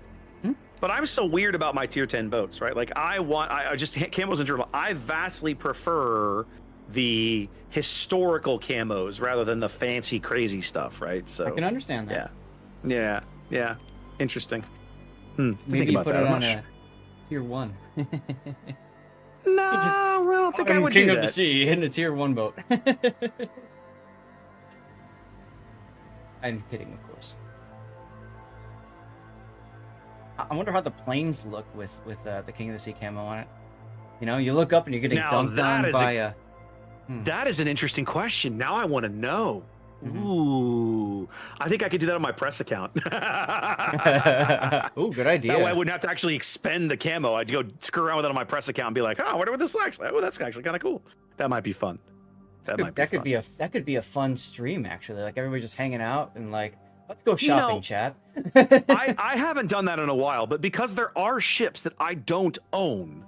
But I'm so weird about my tier 10 boats, right? Like I just camos in general. I vastly prefer the historical camos rather than the fancy crazy stuff, right? So I can understand that. Yeah. Interesting. Maybe you put it on a tier 1. No, I don't think I would do that. King of the Sea in a tier 1 boat. I'm kidding, of course. I wonder how the planes look with the King of the Sea camo on it. You know, you look up and you're getting dunked on by a... That is an interesting question. Now I want to know. Ooh, I think I could do that on my press account. Ooh, good idea. That way I wouldn't have to actually expend the camo. I'd go screw around with it on my press account and be like, oh, I wonder what this looks like. Oh, that's actually kind of cool. That might be fun. That could be a fun stream, actually. Like everybody just hanging out and like, let's go shopping, chat. I haven't done that in a while, but because there are ships that I don't own,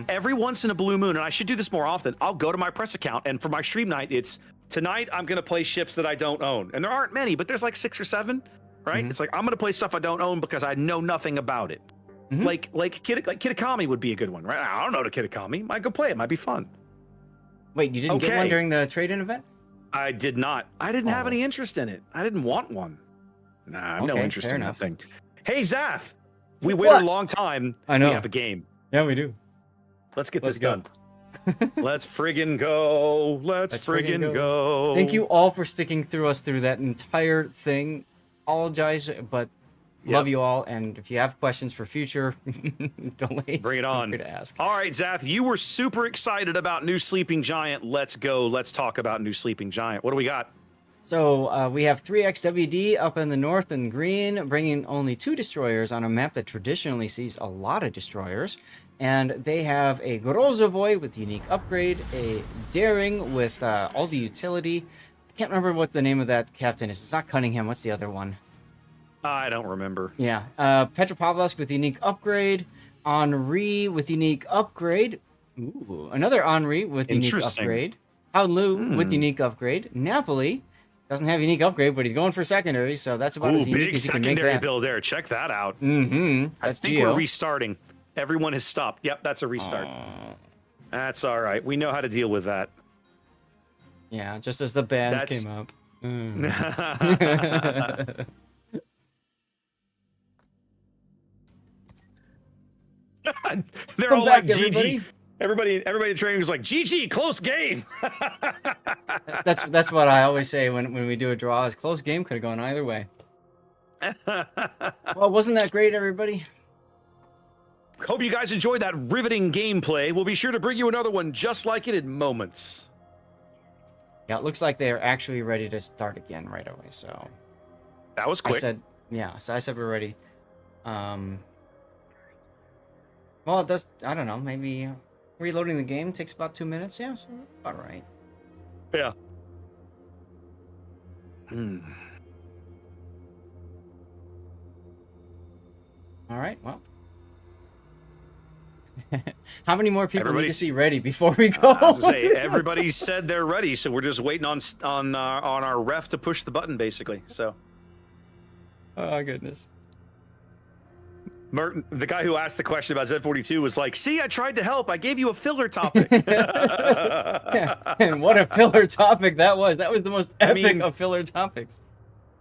every once in a blue moon, and I should do this more often, I'll go to my press account, and for my stream night, it's tonight I'm going to play ships that I don't own. And there aren't many, but there's like 6 or 7, right? It's like, I'm going to play stuff I don't own because I know nothing about it. Like Kitakami would be a good one, right? I don't know the Kitakami. Might go play it. Might be fun. Wait, you didn't get one during the trade-in event? I did not. I didn't have any interest in it. I didn't want one. Nah, I have no interest in that thing. Hey, Zaf, we waited a long time. I know. We have a game. Yeah, we do. Let's get this done. Let's friggin' go. Let's friggin' go. Thank you all for sticking through that entire thing. Apologize, but love you all. And if you have questions for future delays, bring it on. Feel free to ask. All right, Zath, you were super excited about New Sleeping Giant. Let's go. Let's talk about New Sleeping Giant. What do we got? So we have 3XWD up in the north in green, bringing only 2 destroyers on a map that traditionally sees a lot of destroyers. And they have a Grozovoy with unique upgrade, a Daring with all the utility. I can't remember what the name of that captain is. It's not Cunningham. What's the other one? I don't remember. Yeah. Petropavlovsk with unique upgrade. Henri with unique upgrade. Ooh, another Henri with unique upgrade. Haolu with unique upgrade. Napoli doesn't have unique upgrade, but he's going for secondary, so that's about as unique as you can make that. Big secondary build there. Check that out. I think we're restarting. Everyone has stopped. Yep, that's a restart. That's all right. We know how to deal with that. Yeah, just as the bands came up. They're all like GG. Everybody in training is like GG, close game. That's what I always say when we do a draw. Is close game, could have gone either way. Well, wasn't that great, everybody? Hope you guys enjoyed that riveting gameplay. We'll be sure to bring you another one just like it in moments. Yeah, it looks like they're actually ready to start again right away. So that was quick. I said we're ready. Well, it does. I don't know. Maybe reloading the game takes about 2 minutes. Yeah, so all right. Yeah. All right. Well. How many more people need to see ready before we go? I was gonna say, everybody said they're ready, so we're just waiting on our ref to push the button, basically. So. Oh goodness. Merton, the guy who asked the question about Z42 was like, "See, I tried to help. I gave you a filler topic." Yeah. And what a filler topic that was. That was the most epic of filler topics.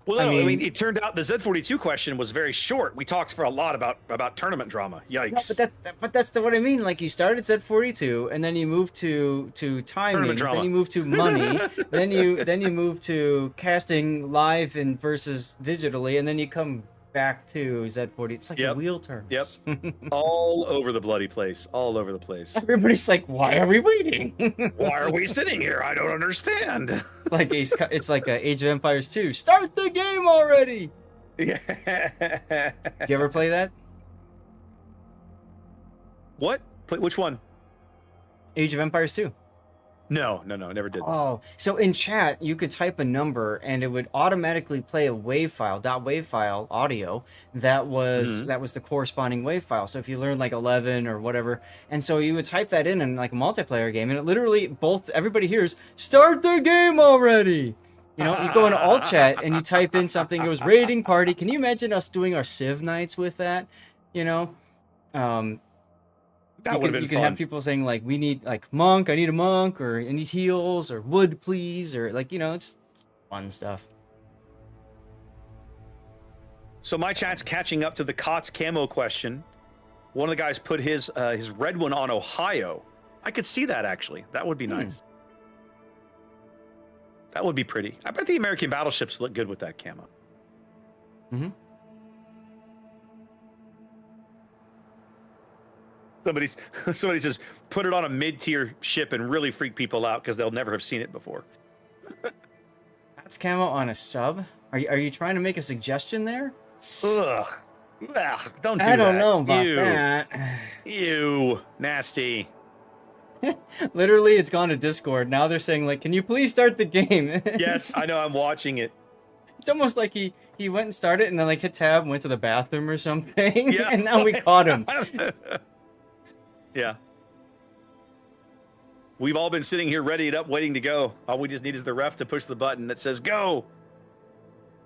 Well, no, I mean, it turned out the Z42 question was very short. We talked for a lot about tournament drama. Yikes! No, but that's what I mean. Like you started at 42, and then you moved to timings, drama. then you moved to money, then you move to casting live and versus digitally, and then you come back to Z40. It's like a wheel turns. Yep. All over the bloody place. All over the place. Everybody's like, why are we waiting? Why are we sitting here? I don't understand. It's like Age of Empires 2. Start the game already. Yeah. You ever play that? What? Which one? Age of Empires 2. No, never did. Oh, so in chat you could type a number and it would automatically play a WAV file, .wav file audio that was the corresponding WAV file. So if you learned like 11 or whatever, and so you would type that in like a multiplayer game, and it literally everybody hears "Start the game already." You know, you go into alt chat and you type in something. It was raiding party. Can you imagine us doing our Civ nights with that? You know. That would have been you fun. can have people saying like, we need like monk, I need a monk, or I need heals, or wood please, or like, you know, it's fun stuff. So my chat's catching up to the COTS camo question. One of the guys put his red one on Ohio. I could see that actually. That would be nice. That would be pretty. I bet the American battleships look good with that camo. Mm-hmm. Somebody says, put it on a mid-tier ship and really freak people out because they'll never have seen it before. That's camo on a sub? Are you trying to make a suggestion there? Ugh. Don't do that. I don't know about Ew. that. Ew. Nasty. Literally, it's gone to Discord. Now they're saying like, can you please start the game? Yes, I know. I'm watching it. It's almost like he went and started and then like hit tab and went to the bathroom or something. Yeah. And now we caught him. Yeah. We've all been sitting here readied up, waiting to go. All we just need is the ref to push the button that says go.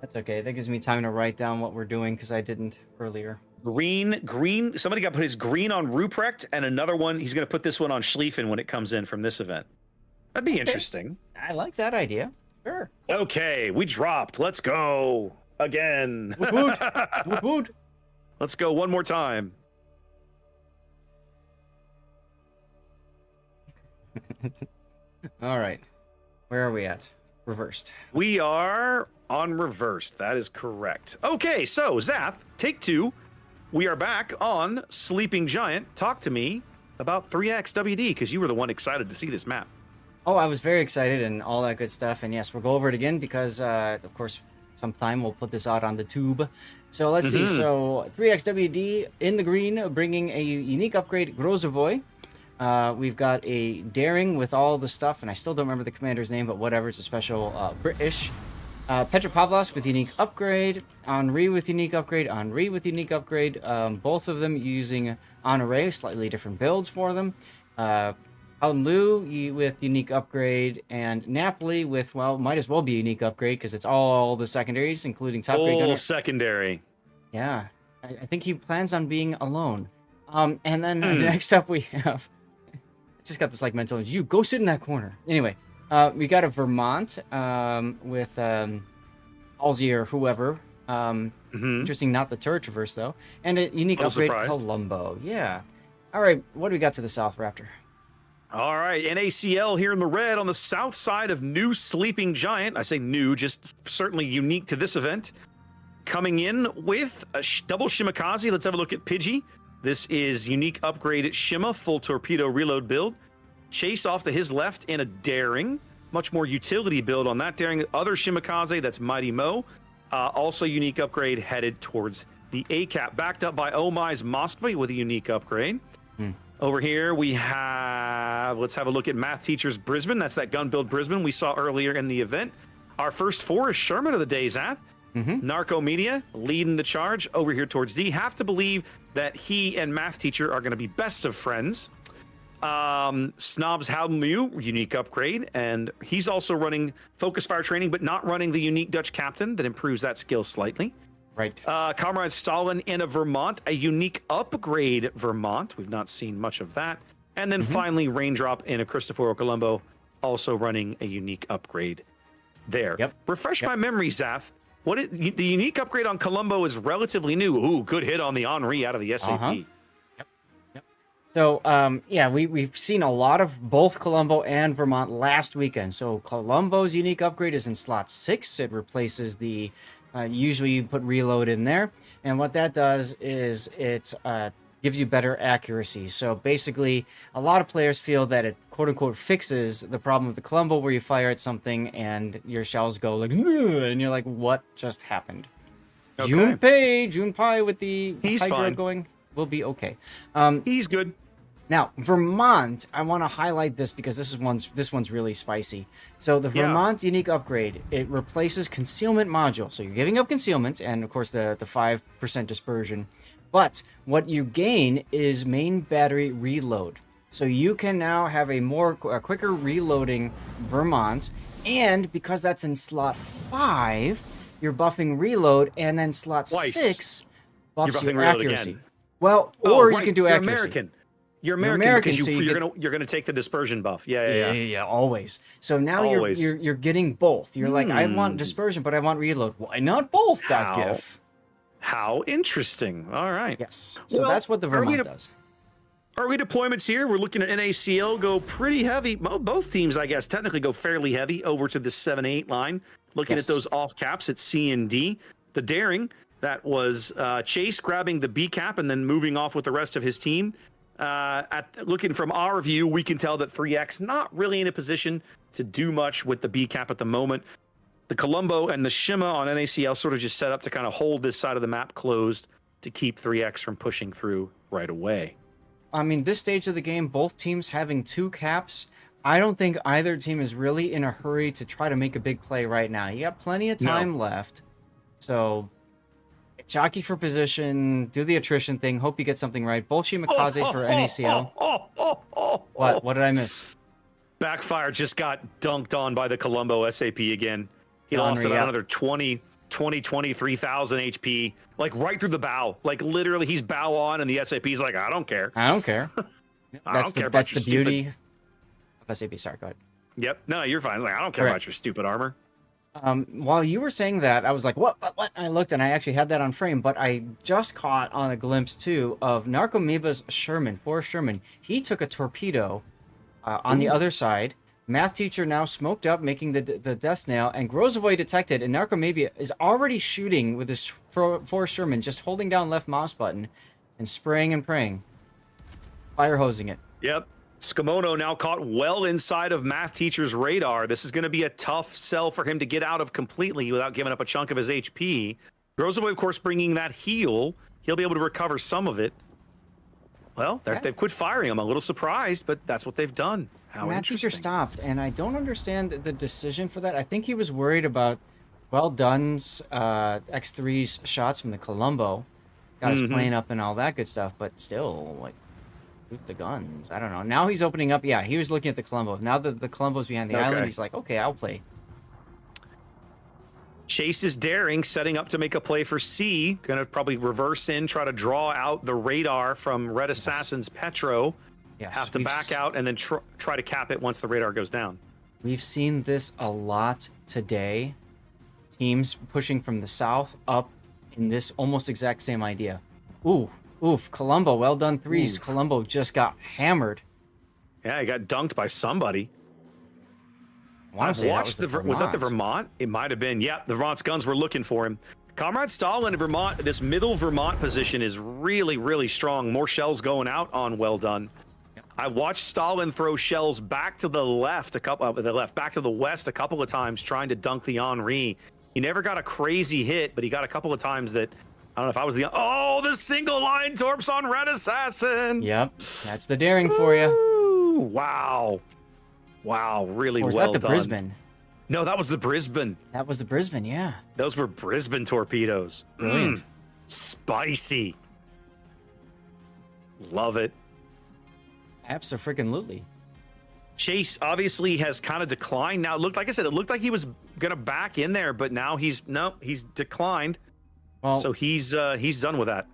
That's okay. That gives me time to write down what we're doing because I didn't earlier. Green. Somebody got put his green on Ruprecht, and another one, he's going to put this one on Schlieffen when it comes in from this event. That'd be interesting. I like that idea. Sure. Okay, we dropped. Let's go again. Woot, woot, woot. Let's go one more time. All right. Where are we at? Reversed. We are on reversed. That is correct. Okay, so Zath, take 2. We are back on Sleeping Giant. Talk to me about 3XWD because you were the one excited to see this map. Oh, I was very excited and all that good stuff. And yes, we'll go over it again because, of course, sometime we'll put this out on the tube. So let's see. So 3XWD in the green, bringing a unique upgrade, Grozovoy. We've got a Daring with all the stuff, and I still don't remember the commander's name, but whatever. It's a special British. Petropavlos with unique upgrade. Henri with unique upgrade. Henri with unique upgrade. Both of them using Honore, slightly different builds for them. Lu with unique upgrade, and Napoli with, well, might as well be a unique upgrade because it's all the secondaries, including top grade gunner. Secondary. Yeah, I think he plans on being alone. And then next up we have, I just got this like mental, you go sit in that corner. Anyway, we got a Vermont with Halsey or whoever. Interesting, not the turret traverse though, and a unique upgrade, Columbo. Yeah. All right, what do we got to the south, Raptor? All right, NACL here in the red on the south side of new Sleeping Giant. I say new, just certainly unique to this event. Coming in with a double Shimakaze. Let's have a look at Pidgey. This is unique upgrade Shima, full torpedo reload build. Chase off to his left in a Daring. Much more utility build on that Daring. Other Shimakaze, that's Mighty Mo. Also unique upgrade headed towards the ACAP. Backed up by Oh My's Moskva with a unique upgrade. Over here we have, let's have a look at Math Teachers Brisbane. That's that gun build Brisbane we saw earlier in the event. Our first 4 is Sherman of the day, Zath. Narco Media leading the charge over here towards D. Have to believe that he and Math Teacher are going to be best of friends. Snobs Howden Liu, unique upgrade, and he's also running focus fire training, but not running the unique Dutch captain that improves that skill slightly. Right. Comrade Stalin in a Vermont, a unique upgrade Vermont. We've not seen much of that. And then finally, Raindrop in a Cristoforo Colombo, also running a unique upgrade there. Yep. Refresh my memory, Zath. The unique upgrade on Colombo is relatively new. Ooh, good hit on the Henri out of the SAP. Yep. So, yeah, we've seen a lot of both Colombo and Vermont last weekend. So Colombo's unique upgrade is in slot 6. It replaces the, usually you put reload in there. And what that does is it gives you better accuracy. So basically, a lot of players feel that it quote-unquote fixes the problem with the Colombo where you fire at something and your shells go like, and you're like, what just happened? Okay. Junpei with the He's Hydra fine. going will be okay. He's good. Now, Vermont, I want to highlight this because this one's really spicy. So the Vermont unique upgrade, it replaces concealment module. So you're giving up concealment and of course the 5% dispersion. But what you gain is main battery reload. So you can now have a quicker reloading Vermont, and because that's in slot 5, you're buffing reload, and then slot Twice. 6 buffs You're buffing your reload accuracy. again. Well, or you can do You're accuracy. You're American because so you're gonna take the dispersion buff. Yeah. Always. So now Always. you're getting both. You're like, I want dispersion, but I want reload. Why not both? .gif. How interesting. All right. Yes. So Well, that's what the Vermont does. Early deployments here. We're looking at NACL go pretty heavy. Both teams, I guess, technically go fairly heavy over to the 7-8 line. Looking at those off caps at C and D. The Daring, that was Chase grabbing the B cap and then moving off with the rest of his team. Looking from our view, we can tell that 3X not really in a position to do much with the B cap at the moment. The Colombo and the Shima on NACL sort of just set up to kind of hold this side of the map closed to keep 3X from pushing through right away. I mean, this stage of the game, both teams having 2 caps, I don't think either team is really in a hurry to try to make a big play right now. You got plenty of time left. So, jockey for position, do the attrition thing, hope you get something right. Both Shimakaze for NACL. What did I miss? Backfire just got dunked on by the Colombo SAP again. He lost about another 23,000 HP, like right through the bow. Like literally, he's bow on, and the SAP's like, I don't care. I don't care. That's the beauty of SAP. Sorry, go ahead. Yep. No, you're fine. Like, I don't care about your stupid armor. While you were saying that, I was like, what? I looked, and I actually had that on frame, but I just caught on a glimpse, too, of Narcomoeba's Sherman, Forrest Sherman. He took a torpedo on the other side. Math teacher now smoked up, making the death snail, and Grozovoy detected, and Narcomoeba is already shooting with his Forrest Sherman, just holding down left mouse button and spraying and praying. Fire hosing it. Yep. Skamono now caught well inside of math teacher's radar. This is going to be a tough sell for him to get out of completely without giving up a chunk of his HP. Grozovoy, of course, bringing that heal. He'll be able to recover some of it. Well, they've quit firing. I'm a little surprised, but that's what they've done. How Math interesting. teacher stopped, and I don't understand the decision for that. I think he was worried about Well Done's X3's shots from the Colombo. Got his plane up and all that good stuff, but still, like, shoot the guns. I don't know. Now he's opening up. Yeah, he was looking at the Colombo. Now that the Colombo's behind the island, he's like, okay, I'll play. Chase is Daring, setting up to make a play for C. Going to probably reverse in, try to draw out the radar from Red Assassin's Petro. Yes, have to back out and then try to cap it once the radar goes down. We've seen this a lot today. Teams pushing from the south up in this almost exact same idea. Oof, Colombo, well done threes. Colombo just got hammered. Yeah, he got dunked by somebody. Was Was that the Vermont? It might have been. Yeah, the Vermont's guns were looking for him. Comrade Stalin in Vermont, this middle Vermont position is really, really strong. More shells going out on Well Done. I watched Stalin throw shells back to the left, back to the west a couple of times, trying to dunk the Henri. He never got a crazy hit, but he got a couple of times that, I don't know if I was the single line torps on Red Assassin. Yep, that's the Daring for you. Ooh, wow, really well done. Or was that the Brisbane? No, that was the Brisbane. That was the Brisbane, yeah. Those were Brisbane torpedoes. Brilliant. Spicy. Love it. Absolutely. Chase obviously has kind of declined now. It looked like he was gonna back in there, but now he's declined. Well, so he's done with that.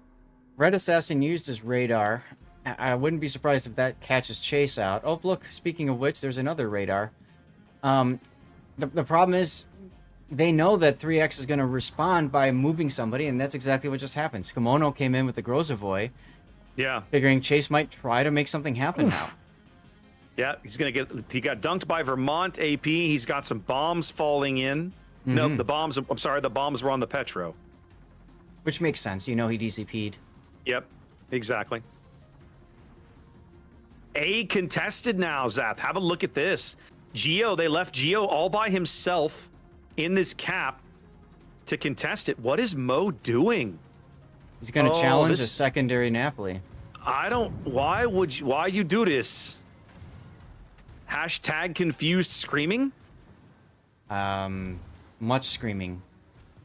Red Assassin used his radar. I wouldn't be surprised if that catches Chase out. Oh, look, speaking of which, there's another radar. The problem is they know that 3X is going to respond by moving somebody, and that's exactly what just happened. Skimono came in with the Grozavoy, Yeah. figuring Chase might try to make something happen now. Yeah, he got dunked by Vermont AP. He's got some bombs falling in. Nope, the bombs were on the Petro. Which makes sense. You know he DCP'd. Yep, exactly. A contested now, Zath. Have a look at this. They left Geo all by himself in this cap to contest it. What is Mo doing? He's going to challenge a secondary Napoli. Why you do this? Hashtag confused screaming? Much screaming.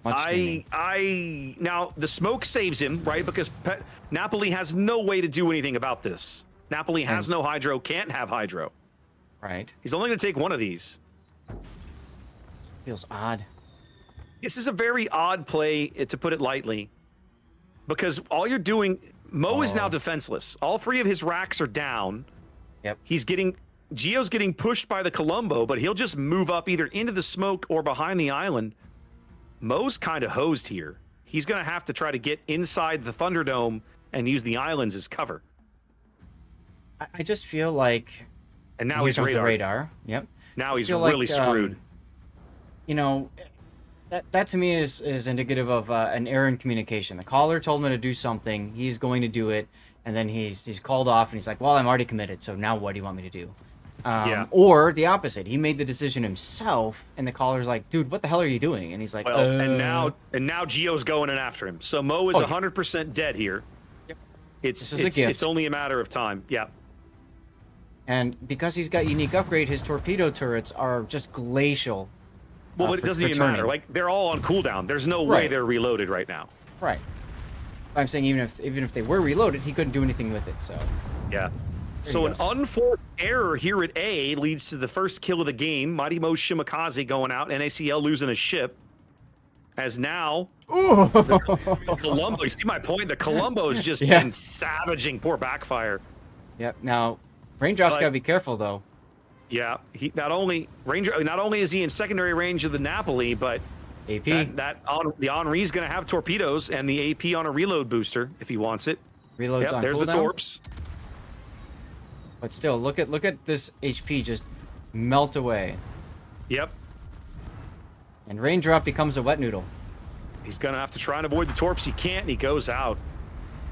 Much screaming. Now, the smoke saves him, right? Because Napoli has no way to do anything about this. Napoli has no hydro, can't have hydro. Right. He's only going to take one of these. Feels odd. This is a very odd play, to put it lightly. Because all you're doing... Mo is now defenseless. All three of his racks are down. Yep. Geo's getting pushed by the Colombo, but he'll just move up either into the smoke or behind the island. Mo's kind of hosed here. He's going to have to try to get inside the Thunderdome and use the islands as cover. I just feel like... And now he's radar. Yep. Now he's really screwed. You know, that to me is indicative of an error in communication. The caller told him to do something. He's going to do it. And then he's called off and he's like, well, I'm already committed. So now what do you want me to do? Or the opposite. He made the decision himself, and the caller's like, "Dude, what the hell are you doing?" And he's like, "Well, and now Geo's going in after him. So Mo is 100% dead here. Yep. It's only a matter of time. Yeah. And because he's got unique upgrade, his torpedo turrets are just glacial. Well, but it doesn't even matter. Like they're all on cooldown. There's no way they're reloaded right now. Right. I'm saying even if they were reloaded, he couldn't do anything with it. So. Yeah. So an unforced error here at A leads to the first kill of the game. Mighty Mo Shimakaze going out. NACL losing a ship. As now, the Colombo, you see my point? The Colombo has just been savaging poor Backfire. Yep. Now, Raindrop's got to be careful, though. Yeah. He not only is he in secondary range of the Napoli, but AP. The Henri's going to have torpedoes and the AP on a reload booster if he wants it. Reloads on there's cooldown. The torps. But still, look at this HP just melt away. Yep. And Raindrop becomes a wet noodle. He's gonna have to try and avoid the torps. He can't, and he goes out.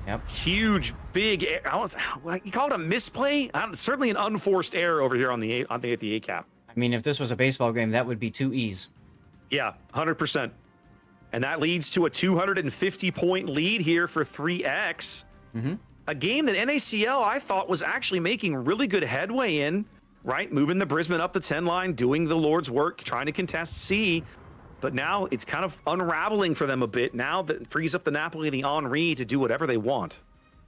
Yep. Huge, big. You call it a misplay? Certainly an unforced error over here on the A cap. I mean, if this was a baseball game, that would be 2 E's. Yeah, 100%. And that leads to a 250-point lead here for 3X. Mm-hmm. A game that NACL I thought was actually making really good headway in, right? Moving the Brisbane up the 10 line, doing the Lord's work, trying to contest C. But now it's kind of unraveling for them a bit. Now that frees up the Napoli, the Henri to do whatever they want.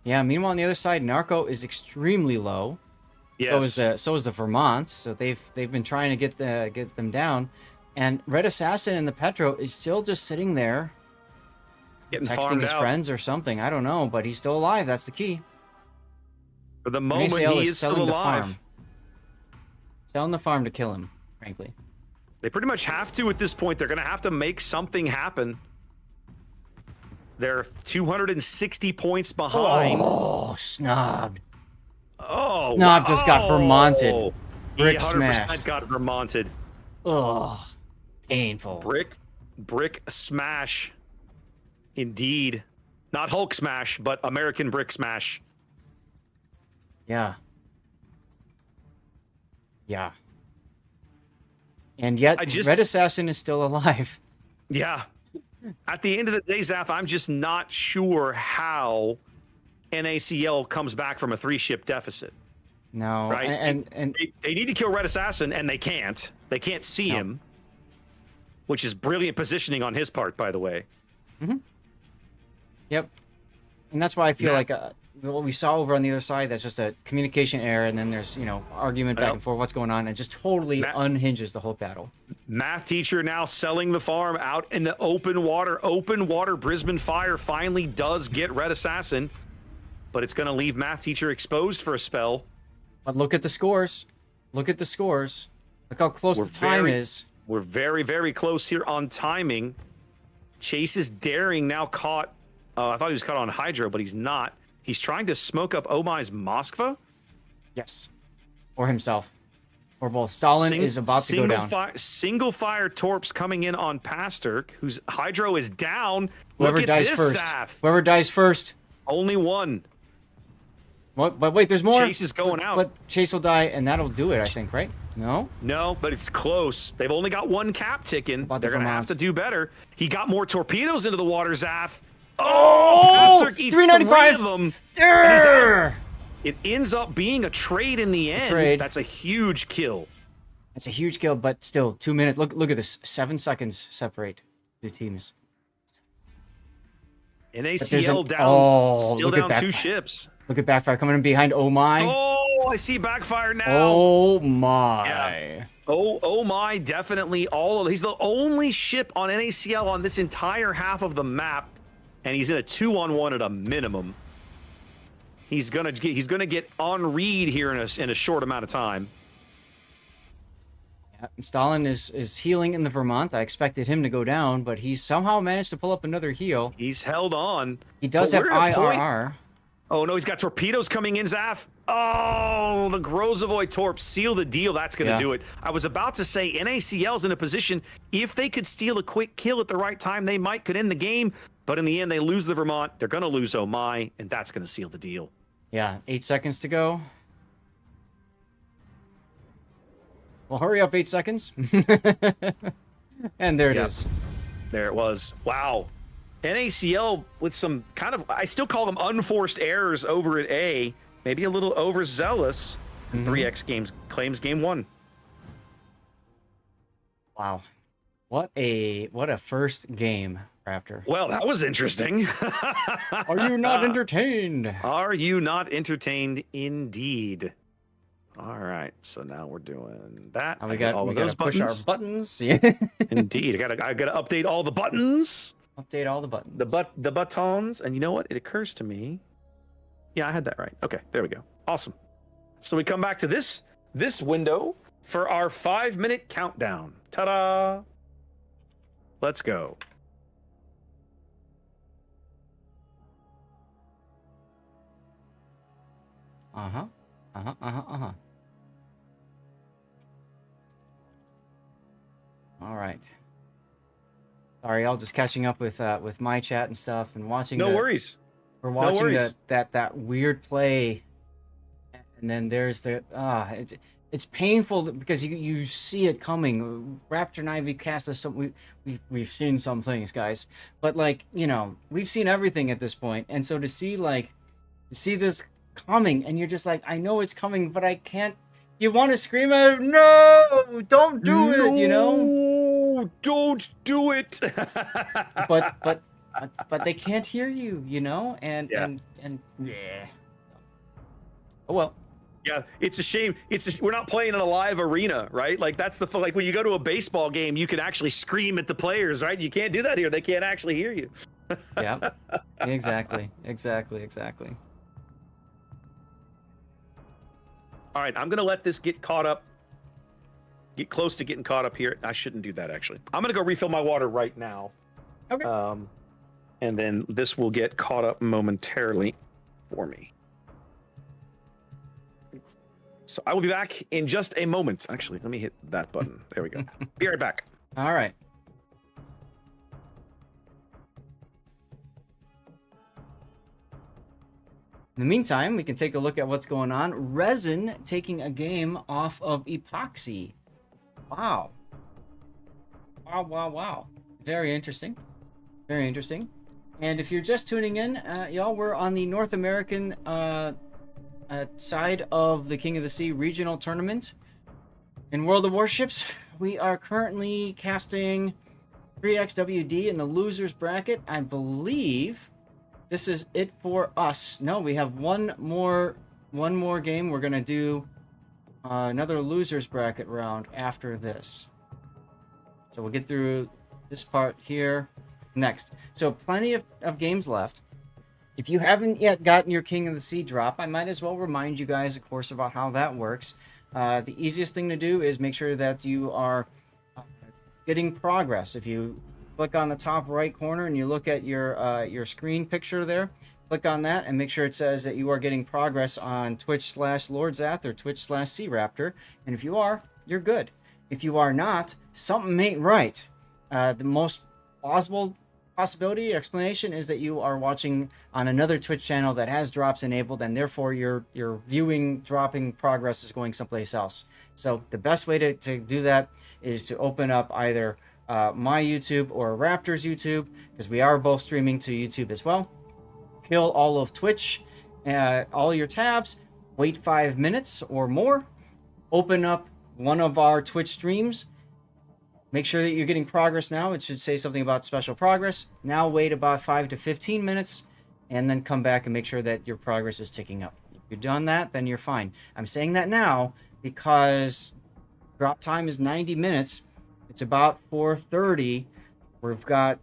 Yeah, meanwhile, on the other side, Narco is extremely low. Yes. So is the Vermont. So they've been trying to get them down. And Red Assassin in the Petro is still just sitting there. Getting texting his friends or something. I don't know, but he's still alive. That's the key. For the moment, he is still alive. Selling the farm to kill him, frankly. They pretty much have to at this point. They're going to have to make something happen. They're 260 points behind. Oh, Snob. Oh, Snob just got Vermonted. Brick smash. Got Vermonted. Oh, painful. Brick smash. Indeed. Not Hulk smash, but American brick smash. Yeah. Yeah. And yet, Red Assassin is still alive. Yeah. At the end of the day, Zaf, I'm just not sure how NACL comes back from a 3-ship deficit. No. Right? And they need to kill Red Assassin, and they can't. They can't see him, which is brilliant positioning on his part, by the way. Mm-hmm. Yep. And that's why I feel like what we saw over on the other side, that's just a communication error, and then there's, argument back and forth, what's going on, and just totally unhinges the whole battle. Math teacher now selling the farm out in the open water. Open water Brisbane Fire finally does get Red Assassin, but it's going to leave math teacher exposed for a spell. But look at the scores. Look at the scores. Look how close the time is. We're very, very close here on timing. Chase is daring now caught. I thought he was caught on Hydro, but he's not. He's trying to smoke up Omai's Moskva. Yes. Or himself. Or both. Stalin is about to go down. Single fire torps coming in on Pasterk, whose Hydro is down. Whoever Look at dies this, first. Saf. Whoever dies first. Only one. What? But wait, there's more. Chase is going out. But Chase will die, and that'll do it, I think, right? No? No, but it's close. They've only got one cap ticking. They're going to have to do better. He got more torpedoes into the water, Zaf. Oh, Pasterk eats 3 of them. It ends up being a trade in the end. That's a huge kill. It's a huge kill, but still, 2 minutes. Look at this. 7 seconds separate the teams. NACL down. Still down 2 ships. Look at Backfire coming in behind Oh My. Oh, I see Backfire now. Oh my. Yeah. Oh my, definitely he's the only ship on NACL on this entire half of the map, and he's in a 2-on-1 at a minimum. He's gonna get on read here in a short amount of time. Yeah, Stalin is healing in the Vermont. I expected him to go down, but he's somehow managed to pull up another heal. He's held on. He does have IRR. Oh no, he's got torpedoes coming in, Zaf. Oh, the Grozavoy torps seal the deal. That's going to do it. I was about to say NACL's in a position, if they could steal a quick kill at the right time, they could end the game. But in the end, they lose the Vermont. They're going to lose Oh My, and that's going to seal the deal. Yeah, 8 seconds to go. Well, hurry up, 8 seconds. And there it is. There it was. Wow. NACL with some kind of, I still call them unforced errors over at A. Maybe a little overzealous. 3X games claims game 1. Wow. What a first game, Raptor. Well, that was interesting. Are you not entertained? Are you not entertained? Indeed. All right, so now we're doing that. We got all of those buttons. Push our buttons. Yeah. Indeed, I gotta update all the buttons. Update all the buttons. The buttons, and you know what? It occurs to me. Yeah, I had that right. Okay, there we go. Awesome. So we come back to this window for our 5-minute countdown. Ta-da! Let's go. All right. Sorry, y'all, just catching up with my chat and stuff and watching. No worries. We're watching that weird play, and then there's it's painful because you see it coming. Raptor and Ivy cast us some. We've seen some things, guys, but we've seen everything at this point, and so to see this coming, and you're just like, I know it's coming, but I can't. You want to scream out, no, don't do it, No, don't do it. but they can't hear you, and yeah. Oh well. Yeah, it's a shame. We're not playing in a live arena, right? Like that's like when you go to a baseball game, you can actually scream at the players, right? You can't do that here. They can't actually hear you. Yeah. Exactly. All right, I'm gonna let this get close to getting caught up here. I shouldn't do that actually. I'm gonna go refill my water right now. Okay. And then this will get caught up momentarily for me. So I will be back in just a moment. Actually, let me hit that button. There we go. Be right back. All right. In the meantime, we can take a look at what's going on. Resin taking a game off of Epoxy. Wow. Wow. Very interesting. And if you're just tuning in, y'all, we're on the North American side of the King of the Sea regional tournament. In World of Warships, we are currently casting 3XWD in the losers bracket. I believe this is it for us. No, we have one more game. We're gonna do another losers bracket round after this. So we'll get through this part here next. So plenty of games left. If you haven't yet gotten your King of the Sea drop, I might as well remind you guys, of course, about how that works. The easiest thing to do is make sure that you are getting progress. If you click on the top right corner and you look at your screen picture there, click on that and make sure it says that you are getting progress on Twitch/LordZath or Twitch/CRaptor. And if you are, you're good. If you are not, something ain't right. The most plausible possibility explanation is that you are watching on another Twitch channel that has drops enabled, and therefore your viewing dropping progress is going someplace else. So the best way to do that is to open up either my YouTube or Raptor's YouTube, because we are both streaming to YouTube as well. Kill all of Twitch, all your tabs, wait 5 minutes or more, open up one of our Twitch streams. Make sure that you're getting progress now. It should say something about special progress. Now wait about 5 to 15 minutes and then come back and make sure that your progress is ticking up. If you've done that, then you're fine. I'm saying that now because drop time is 90 minutes. It's about 4:30. We've got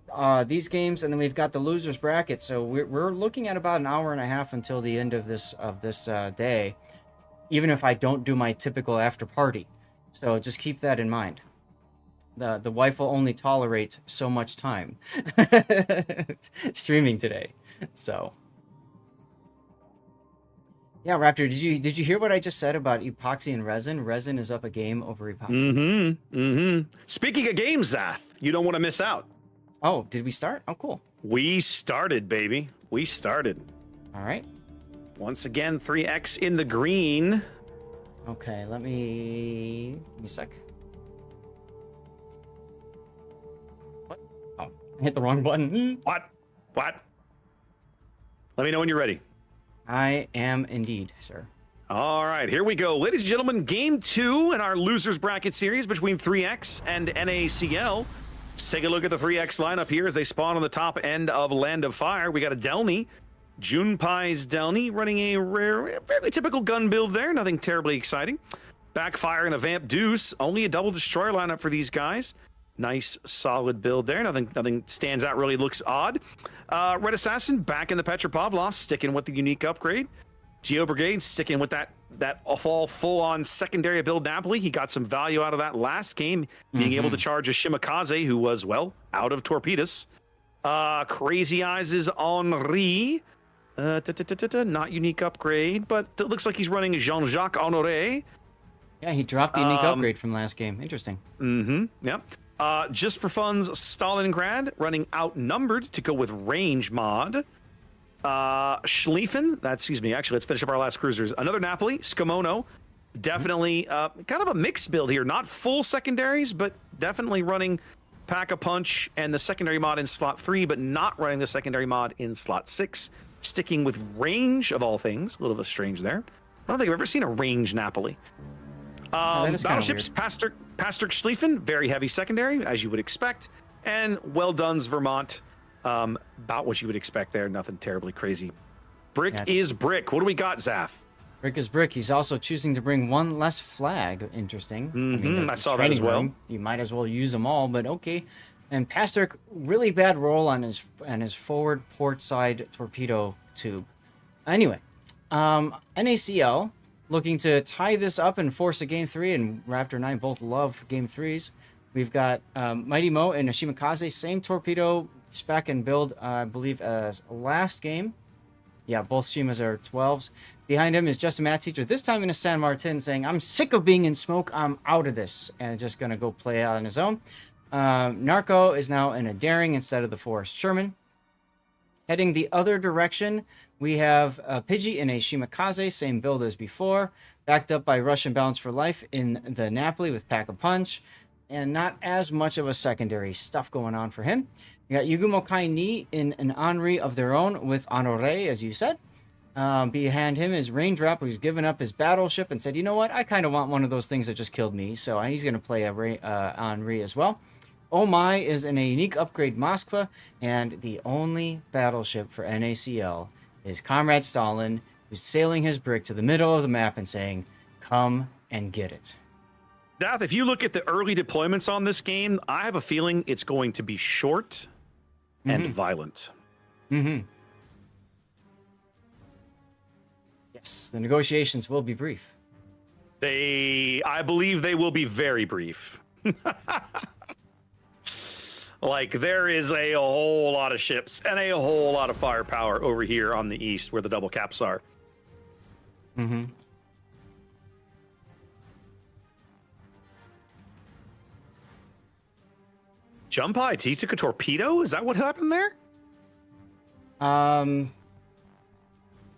these games, and then we've got the losers bracket. So we're looking at about an hour and a half until the end of this day, even if I don't do my typical after party. So just keep that in mind. The wife will only tolerate so much time streaming today. So yeah, Raptor, did you hear what I just said about epoxy and resin? Resin is up a game over epoxy. Speaking of games, Zath, you don't want to miss out. Oh, did we start? Oh, cool. We started, baby. We started. All right. Once again, 3X in the green. Okay, give me a sec. What? Oh, I hit the wrong button. What? Let me know when you're ready. I am indeed, sir. All right, here we go. Ladies and gentlemen, game 2 in our losers bracket series between 3X and NACL. Let's take a look at the 3X lineup here as they spawn on the top end of Land of Fire. We got a Delny, Junpei's Delny, running a rare, fairly typical gun build there. Nothing terribly exciting. Backfire and a Vamp Deuce. Only a double destroyer lineup for these guys. Nice, solid build there. Nothing stands out, really looks odd. Red Assassin back in the Petropavlov, sticking with the unique upgrade. Geo Brigade sticking with that full-on secondary build Napoli. He got some value out of that last game, being able to charge a Shimakaze, who was, well, out of Torpedos. Crazy Eyes is Henri. Not unique upgrade, but it looks like he's running Jean-Jacques Honoré. Yeah, he dropped the unique upgrade from last game. Interesting. Yep. Just for fun's Stalingrad, running Outnumbered to go with Range mod. Schlieffen, actually, let's finish up our last cruisers. Another Napoli, Scamono. Definitely kind of a mixed build here. Not full secondaries, but definitely running Pack-a-Punch and the secondary mod in slot 3, but not running the secondary mod in slot 6. Sticking with Range, of all things. A little bit strange there. I don't think I've ever seen a Range Napoli. Battleships, Pastrick Schlieffen, very heavy secondary, as you would expect. And Well Done's Vermont, about what you would expect there. Nothing terribly crazy. Brick is Brick. What do we got, Zath? Brick is Brick. He's also choosing to bring one less flag. Interesting. I mean, I saw that as well. You might as well use them all, but okay. And Pastrick, really bad roll on his forward port side torpedo tube. Anyway, NACL looking to tie this up and force a game 3, and Raptor and I both love game 3s. We've got Mighty Mo and Shimakaze, same torpedo spec and build, I believe, as last game. Yeah, both Shimas are 12s. Behind him is Justin Matt Teacher, this time in a San Martin, saying, I'm sick of being in smoke, I'm out of this, and just going to go play out on his own. Narco is now in a Daring instead of the Forrest Sherman. Heading the other direction, we have Pidgey in a Shimakaze, same build as before, backed up by Russian Balance for Life in the Napoli with Pack-a-Punch, and not as much of a secondary stuff going on for him. We got Yugumo Kai Ni in an Henri of their own with Honoré, as you said. Behind him is Raindrop, who's given up his battleship and said, you know what, I kind of want one of those things that just killed me, so he's going to play a Henri as well. Oh My is in a unique upgrade Moskva, and the only battleship for NACL is Comrade Stalin, who's sailing his brick to the middle of the map and saying, come and get it. Dath, if you look at the early deployments on this game, I have a feeling it's going to be short and violent. Yes, the negotiations will be brief. I believe they will be very brief. Like, there is a whole lot of ships and a whole lot of firepower over here on the east where the double caps are. Mm-hmm. Jump high. He took a torpedo? Is that what happened there? I'm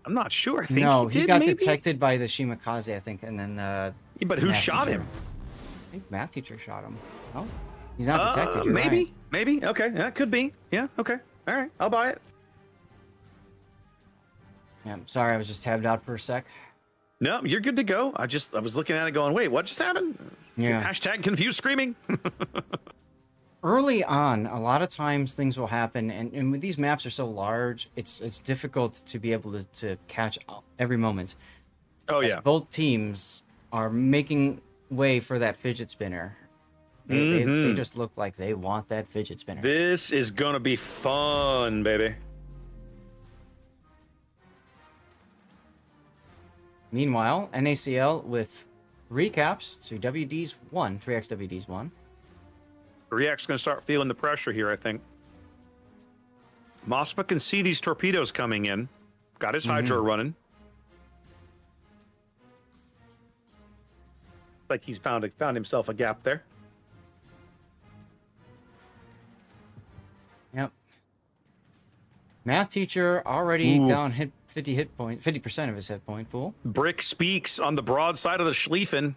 not sure. I think No, he, did, got maybe? detected by the Shimakaze, I think, and then Yeah, but who math shot teacher. him? I think math teacher shot him. Oh, he's not detected. You're maybe, right. maybe. Okay, that could be. Yeah. Okay. All right. I'll buy it. Yeah, I'm sorry, I was just tabbed out for a sec. No, you're good to go. I was looking at it going, wait, what just happened? Yeah. Hashtag confused screaming. Early on, a lot of times things will happen, and when these maps are so large, it's difficult to be able to catch every moment. Oh As yeah. both teams are making way for that fidget spinner. They just look like they want that fidget spinner. This is gonna be fun, baby. Meanwhile, NACL with recaps to WD's 1, 3x WD's 1. React's gonna start feeling the pressure here, I think. Moskva can see these torpedoes coming in. Got his hydro running. Like he's found himself a gap there. Yep. Math teacher already down 50% of his hit point pool. Brick speaks on the broadside of the Schlieffen.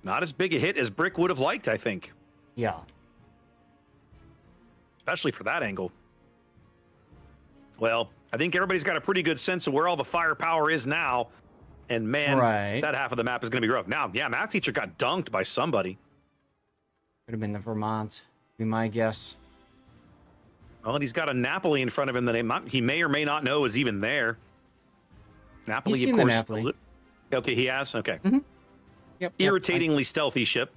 Not as big a hit as Brick would have liked, I think. Yeah. Especially for that angle. Well, I think everybody's got a pretty good sense of where all the firepower is now. And man, that half of the map is going to be rough. Now, yeah, math teacher got dunked by somebody. Could have been the Vermont, be my guess. Well, and he's got a Napoli in front of him that he may or may not know is even there. Napoli, He's of seen the course. Napoli. Okay, he has? Okay. Yep. Irritatingly stealthy ship.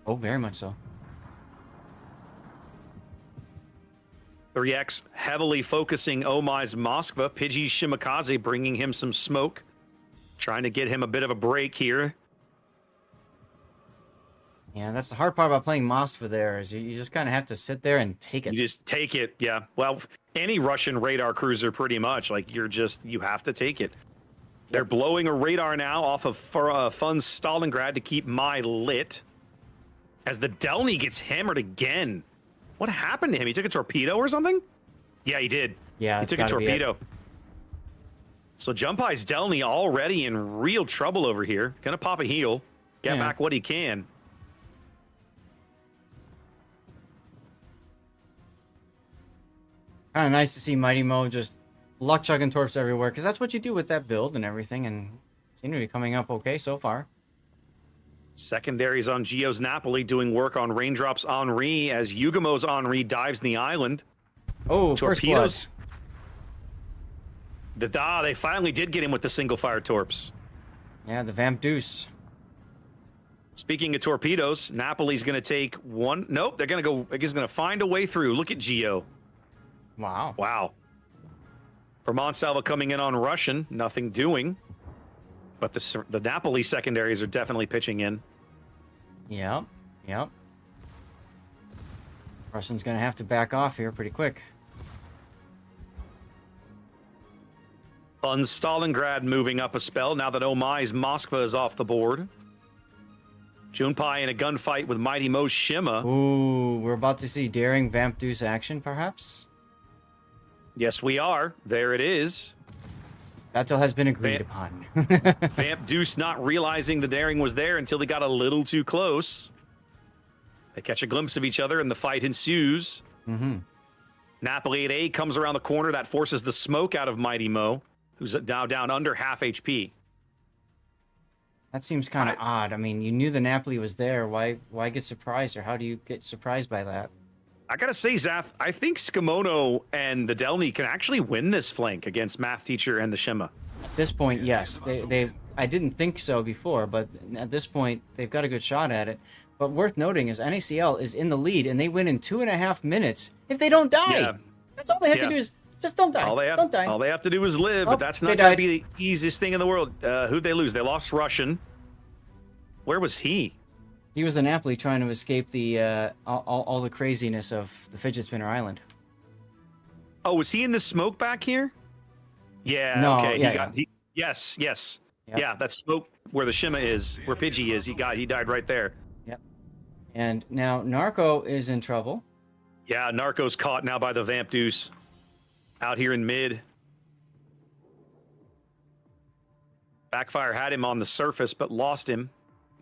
Oh, very much so. 3X heavily focusing Omai's Moskva. Pidgey's Shimakaze bringing him some smoke. Trying to get him a bit of a break here. Yeah, that's the hard part about playing Moskva there, is you just kind of have to sit there and take it. You just take it, yeah. Well, any Russian radar cruiser pretty much, like you have to take it. They're blowing a radar now off of Fun Stalingrad to keep Mai lit. As the Delny gets hammered again. What happened to him? He took a torpedo or something? Yeah, he did. Yeah, he took a torpedo. So Jumpai's Delny already in real trouble over here. Gonna pop a heel. Get back what he can. Kind of nice to see Mighty Mo just luck chugging torps everywhere, because that's what you do with that build and everything, and seem to be coming up okay so far. Secondaries on Gio's Napoli doing work on Raindrop's Henri as Yugamo's Henri dives in the island. Oh, torpedoes. They finally did get him with the single fire torps. Yeah, the Vamp Deuce. Speaking of torpedoes, Napoli's going to take one. Nope, they're going to go. He's going to find a way through. Look at Gio. Wow. Wow. Vermont Salva coming in on Russian, nothing doing. But the Napoli secondaries are definitely pitching in. Yep. Russian's going to have to back off here pretty quick. Fun Stalingrad moving up a spell now that Omai's Moskva is off the board. Junpei in a gunfight with Mighty Mo's Shima. Ooh, we're about to see daring Vamp Deuce action, perhaps? Yes, we are. There it is. Battle has been agreed upon. Vamp Deuce not realizing the daring was there until they got a little too close. They catch a glimpse of each other and the fight ensues. Napoli at A comes around the corner. That forces the smoke out of Mighty Mo, who's now down under half HP. That seems kind of odd. I mean, you knew the Napoli was there. Why get surprised, or how do you get surprised by that? I gotta say, Zath, I think Skimono and the Delny can actually win this flank against Math Teacher and the Shima. At this point, yes. I didn't think so before, but at this point, they've got a good shot at it. But worth noting is NACL is in the lead, and they win in 2.5 minutes if they don't die. Yeah. That's all they have to do is just don't die. Don't die. All they have to do is live, Oh, but that's they not going to died. be the easiest thing in the world. Who'd they lose? They lost Russian. Where was he? He was the Napoli trying to escape the all the craziness of the Fidget Spinner Island. Oh, was he in the smoke back here? Yeah. No, Okay. yeah, Yes. Yep. Yeah, that smoke where the Shima is, where Pidgey is. He died right there. Yep. And now Narco is in trouble. Yeah, Narco's caught now by the Vamp Deuce. Out here in mid. Backfire had him on the surface, but lost him.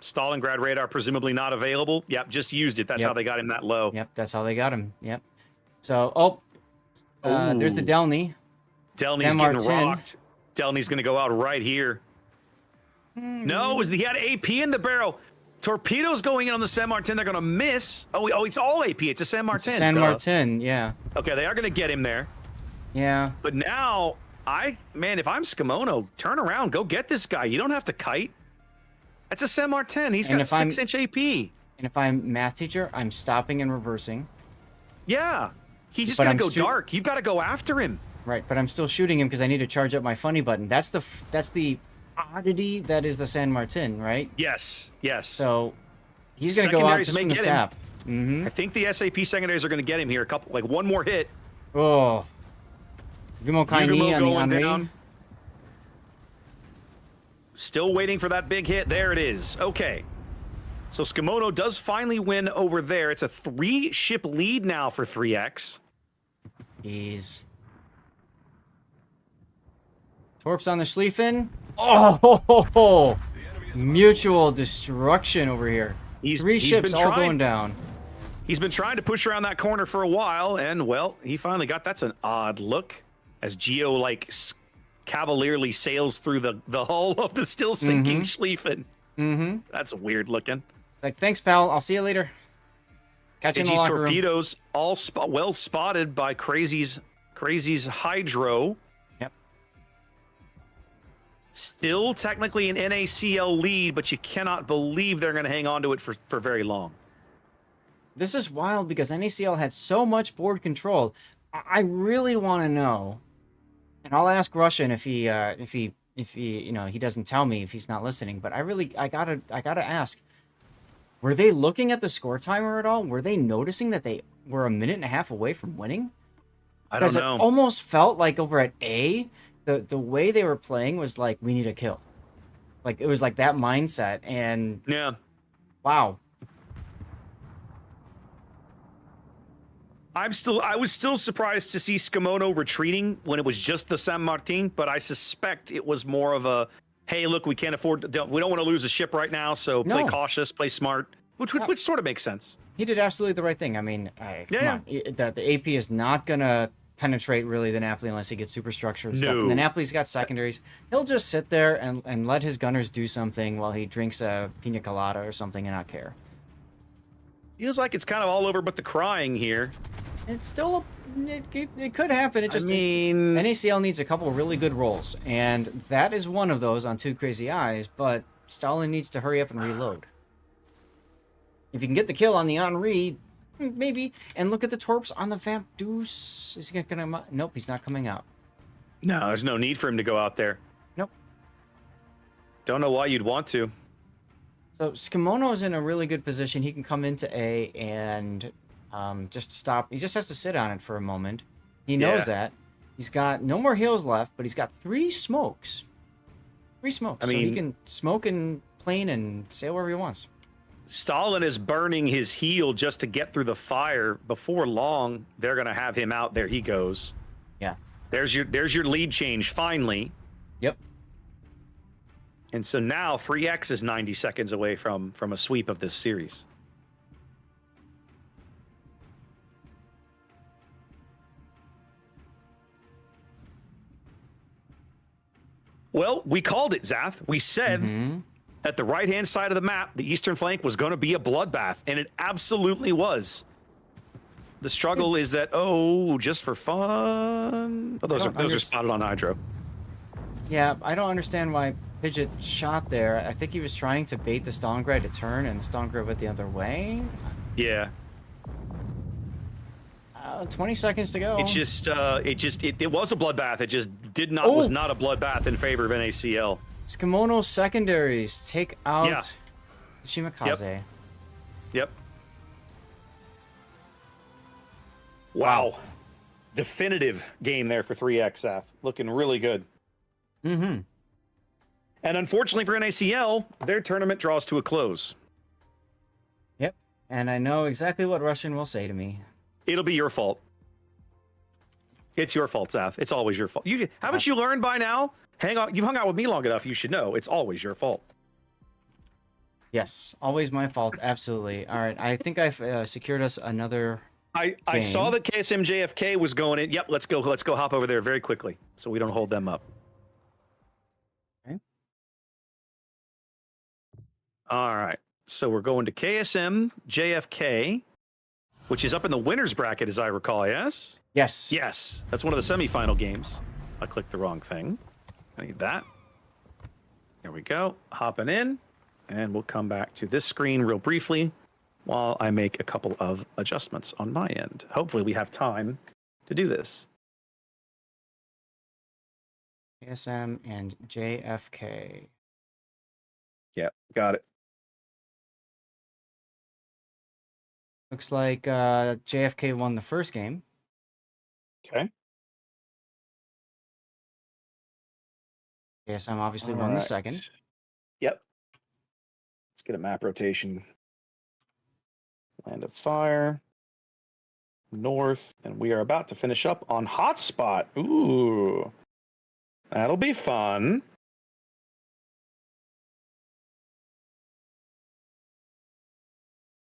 Stalingrad radar presumably not available. Yep, just used it. That's how they got him that low. Yep, that's how they got him. Yep. So, there's the Delny. Delny's getting rocked. Delny's going to go out right here. No, he had AP in the barrel. Torpedoes going in on the San Martin. They're going to miss. Oh, it's all AP. It's a San Martin. It's a San Martin, yeah. Okay, they are going to get him there. Yeah. But now, if I'm Skimono, turn around. Go get this guy. You don't have to kite. That's a San Martin. He's got 6-inch AP. And if I'm math teacher, I'm stopping and reversing. Yeah. He's just going to go dark. You've got to go after him. Right, but I'm still shooting him because I need to charge up my funny button. That's the oddity that is the San Martin, right? Yes. So he's going to go out just from the sap. I think the SAP secondaries are going to get him here. One more hit. Oh. Gumo Kaini on the Henri. Down. Still waiting for that big hit. There it is. Okay. So Skimono does finally win over there. It's a 3-ship lead now for 3X. Jeez. Torps on the Schlieffen. Oh, mutual destruction over here. Three ships all going down. He's been trying to push around that corner for a while, and, well, he finally got... That's an odd look as Geo, cavalierly sails through the hull of the still sinking Schlieffen. That's weird looking. It's like, thanks, pal. I'll see you later. Catch you in the locker room. Torpedoes all well spotted by Crazy's Hydro. Yep. Still technically an NACL lead, but you cannot believe they're going to hang on to it for very long. This is wild because NACL had so much board control. I really want to know, and I'll ask Russian if he he doesn't tell me if he's not listening. But I gotta ask. Were they looking at the score timer at all? Were they noticing that they were a minute and a half away from winning? I don't know. It almost felt like over at A, the way they were playing was like, we need a kill. Like, it was like that mindset. And yeah, wow. I was still surprised to see Skimono retreating when it was just the San Martin, but I suspect it was more of a, hey, look, we can't afford, we don't want to lose a ship right now, so play cautious, play smart, which sort of makes sense. He did absolutely the right thing. I mean, come on. The AP is not going to penetrate really the Napoli unless he gets superstructure and stuff. And the Napoli's got secondaries. He'll just sit there and let his gunners do something while he drinks a pina colada or something and not care. Feels like it's kind of all over but the crying here. It's still it could happen. NACL needs a couple of really good rolls, and that is one of those on Two Crazy Eyes. But Stalin needs to hurry up and reload. If you can get the kill on the Henri, maybe. And look at the torps on the Vamp Deuce. Is he gonna? Nope, he's not coming out. No, there's no need for him to go out there. Nope. Don't know why you'd want to. So Skimono is in a really good position. He can come into A and just stop. He just has to sit on it for a moment. He knows that. He's got no more heals left, but he's got 3 smokes. 3 smokes. So he can smoke and plane and sail wherever he wants. Stalin is burning his heel just to get through the fire. Before long, they're going to have him out. There he goes. Yeah. There's your lead change finally. Yep. And so now 3X is 90 seconds away from a sweep of this series. Well, we called it, Zath. We said at the right-hand side of the map, the eastern flank was going to be a bloodbath, and it absolutely was. The struggle is that, just for fun. Oh, those are spotted on Hydro. Yeah, I don't understand why Pidgeot shot there. I think he was trying to bait the Stalingrad to turn, and the Stalingrad went the other way. Yeah. 20 seconds to go. It was a bloodbath. It just was not a bloodbath in favor of NACL. Skimono secondaries take out Shimakaze. Yep. Wow. Definitive game there for 3XF. Looking really good. Mm-hmm. And unfortunately for NACL, their tournament draws to a close. Yep. And I know exactly what Russian will say to me. It'll be your fault. It's your fault, Seth. It's always your fault. Haven't you learned by now? You've hung out with me long enough. You should know it's always your fault. Yes, always my fault. Absolutely. All right. I think I've secured us another. I saw that KSM JFK was going in. Yep, let's go hop over there very quickly so we don't hold them up. Okay. All right. So we're going to KSM JFK, which is up in the winners bracket, as I recall, yes? Yes. Yes. That's one of the semifinal games. I clicked the wrong thing. I need that. There we go. Hopping in. And we'll come back to this screen real briefly while I make a couple of adjustments on my end. Hopefully we have time to do this. ASM and JFK. Yep, got it. Looks like JFK won the first game. Okay. ASM obviously won the second. Yep. Let's get a map rotation. Land of Fire. North. And we are about to finish up on Hotspot. Ooh. That'll be fun.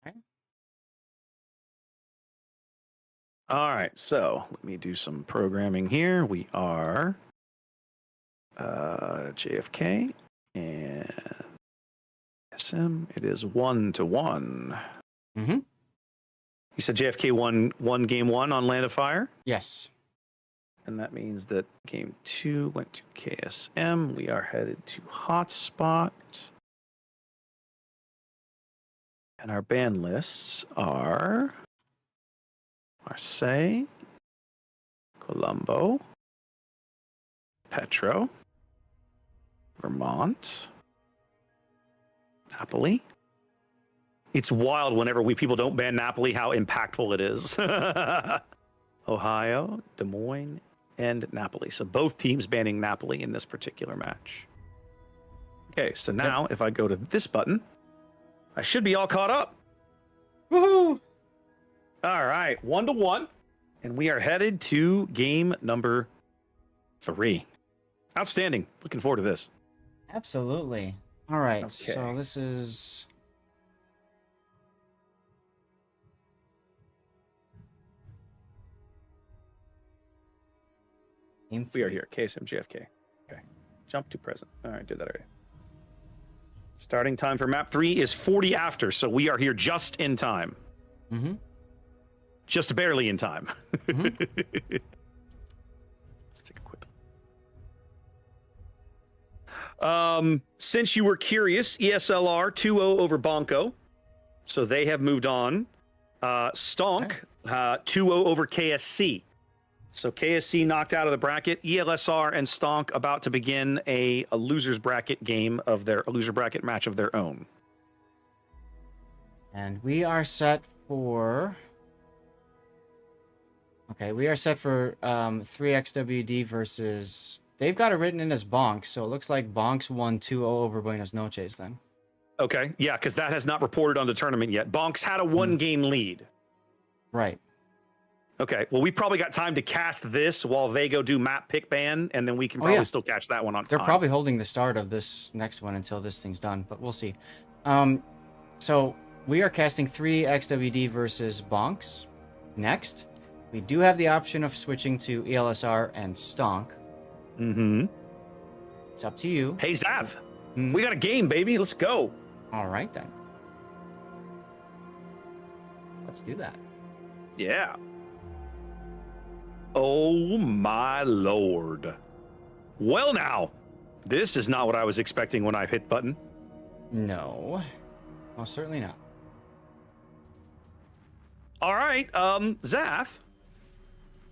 Okay. All right, so let me do some programming here. We are JFK and SM. It is 1-1. Mm-hmm. You said JFK won game 1 on Land of Fire? Yes. And that means that game 2 went to KSM. We are headed to Hotspot. And our ban lists are Marseille, Colombo, Petro, Vermont, Napoli. It's wild whenever people don't ban Napoli, how impactful it is. Ohio, Des Moines, and Napoli. So both teams banning Napoli in this particular match. Okay, so now if I go to this button, I should be all caught up. Woohoo! All right, 1-1. And we are headed to game number 3. Outstanding. Looking forward to this. Absolutely. All right. Okay. So this is game We are 3. here. KSM JFK. Okay. Jump to present. All right, did that already. Starting time for map 3 is 40 after, so we are here just in time. Mm-hmm. Just barely in time. Mm-hmm. Let's take a quick. Since you were curious, ESLR 2-0 over Bonko. So they have moved on. Stonk 2-0 over KSC. So KSC knocked out of the bracket. ELSR and Stonk about to begin a loser's bracket game of a loser bracket match of their own. And we are set for. Okay, we are set for 3XWD versus. They've got it written in as Bonks, so it looks like Bonks won 2-0 over Buenos Noches then. Okay, yeah, because that has not reported on the tournament yet. Bonks had a 1-game lead. Right. Okay, well, we've probably got time to cast this while they go do map pick ban, and then we can probably still catch that one on They're time. probably holding the start of this next one until this thing's done, but we'll see. So we are casting 3XWD versus Bonks. Next, we do have the option of switching to ELSR and Stonk. Mm-hmm. It's up to you. Hey, Zav, Mhm. we got a game, baby. Let's go. All right, then. Let's do that. Yeah. Oh, my Lord. Well, now, this is not what I was expecting when I hit button. No. Well, certainly not. All right, Zath,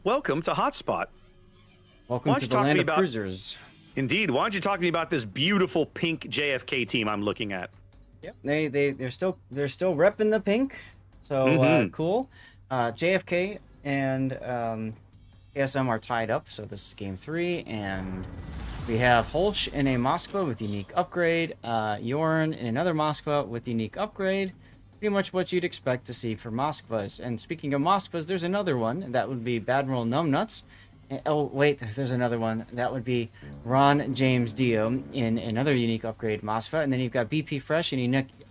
welcome to Hotspot. Welcome Why don't to you the talk to land me of about- cruisers. Indeed. Why don't you talk to me about this beautiful pink JFK team I'm looking at? Yep. They're still repping the pink. So cool. JFK and KSM are tied up, so this is game 3, and we have Holsch in a Moskva with unique upgrade, Yorn in another Moskva with unique upgrade. Pretty much what you'd expect to see for Moskvas. And speaking of Moskvas, there's another one. That would be Badmiral Numbnuts. Oh, wait, there's another one. That would be Ron James Dio in another unique upgrade Moskva. And then you've got BP Fresh and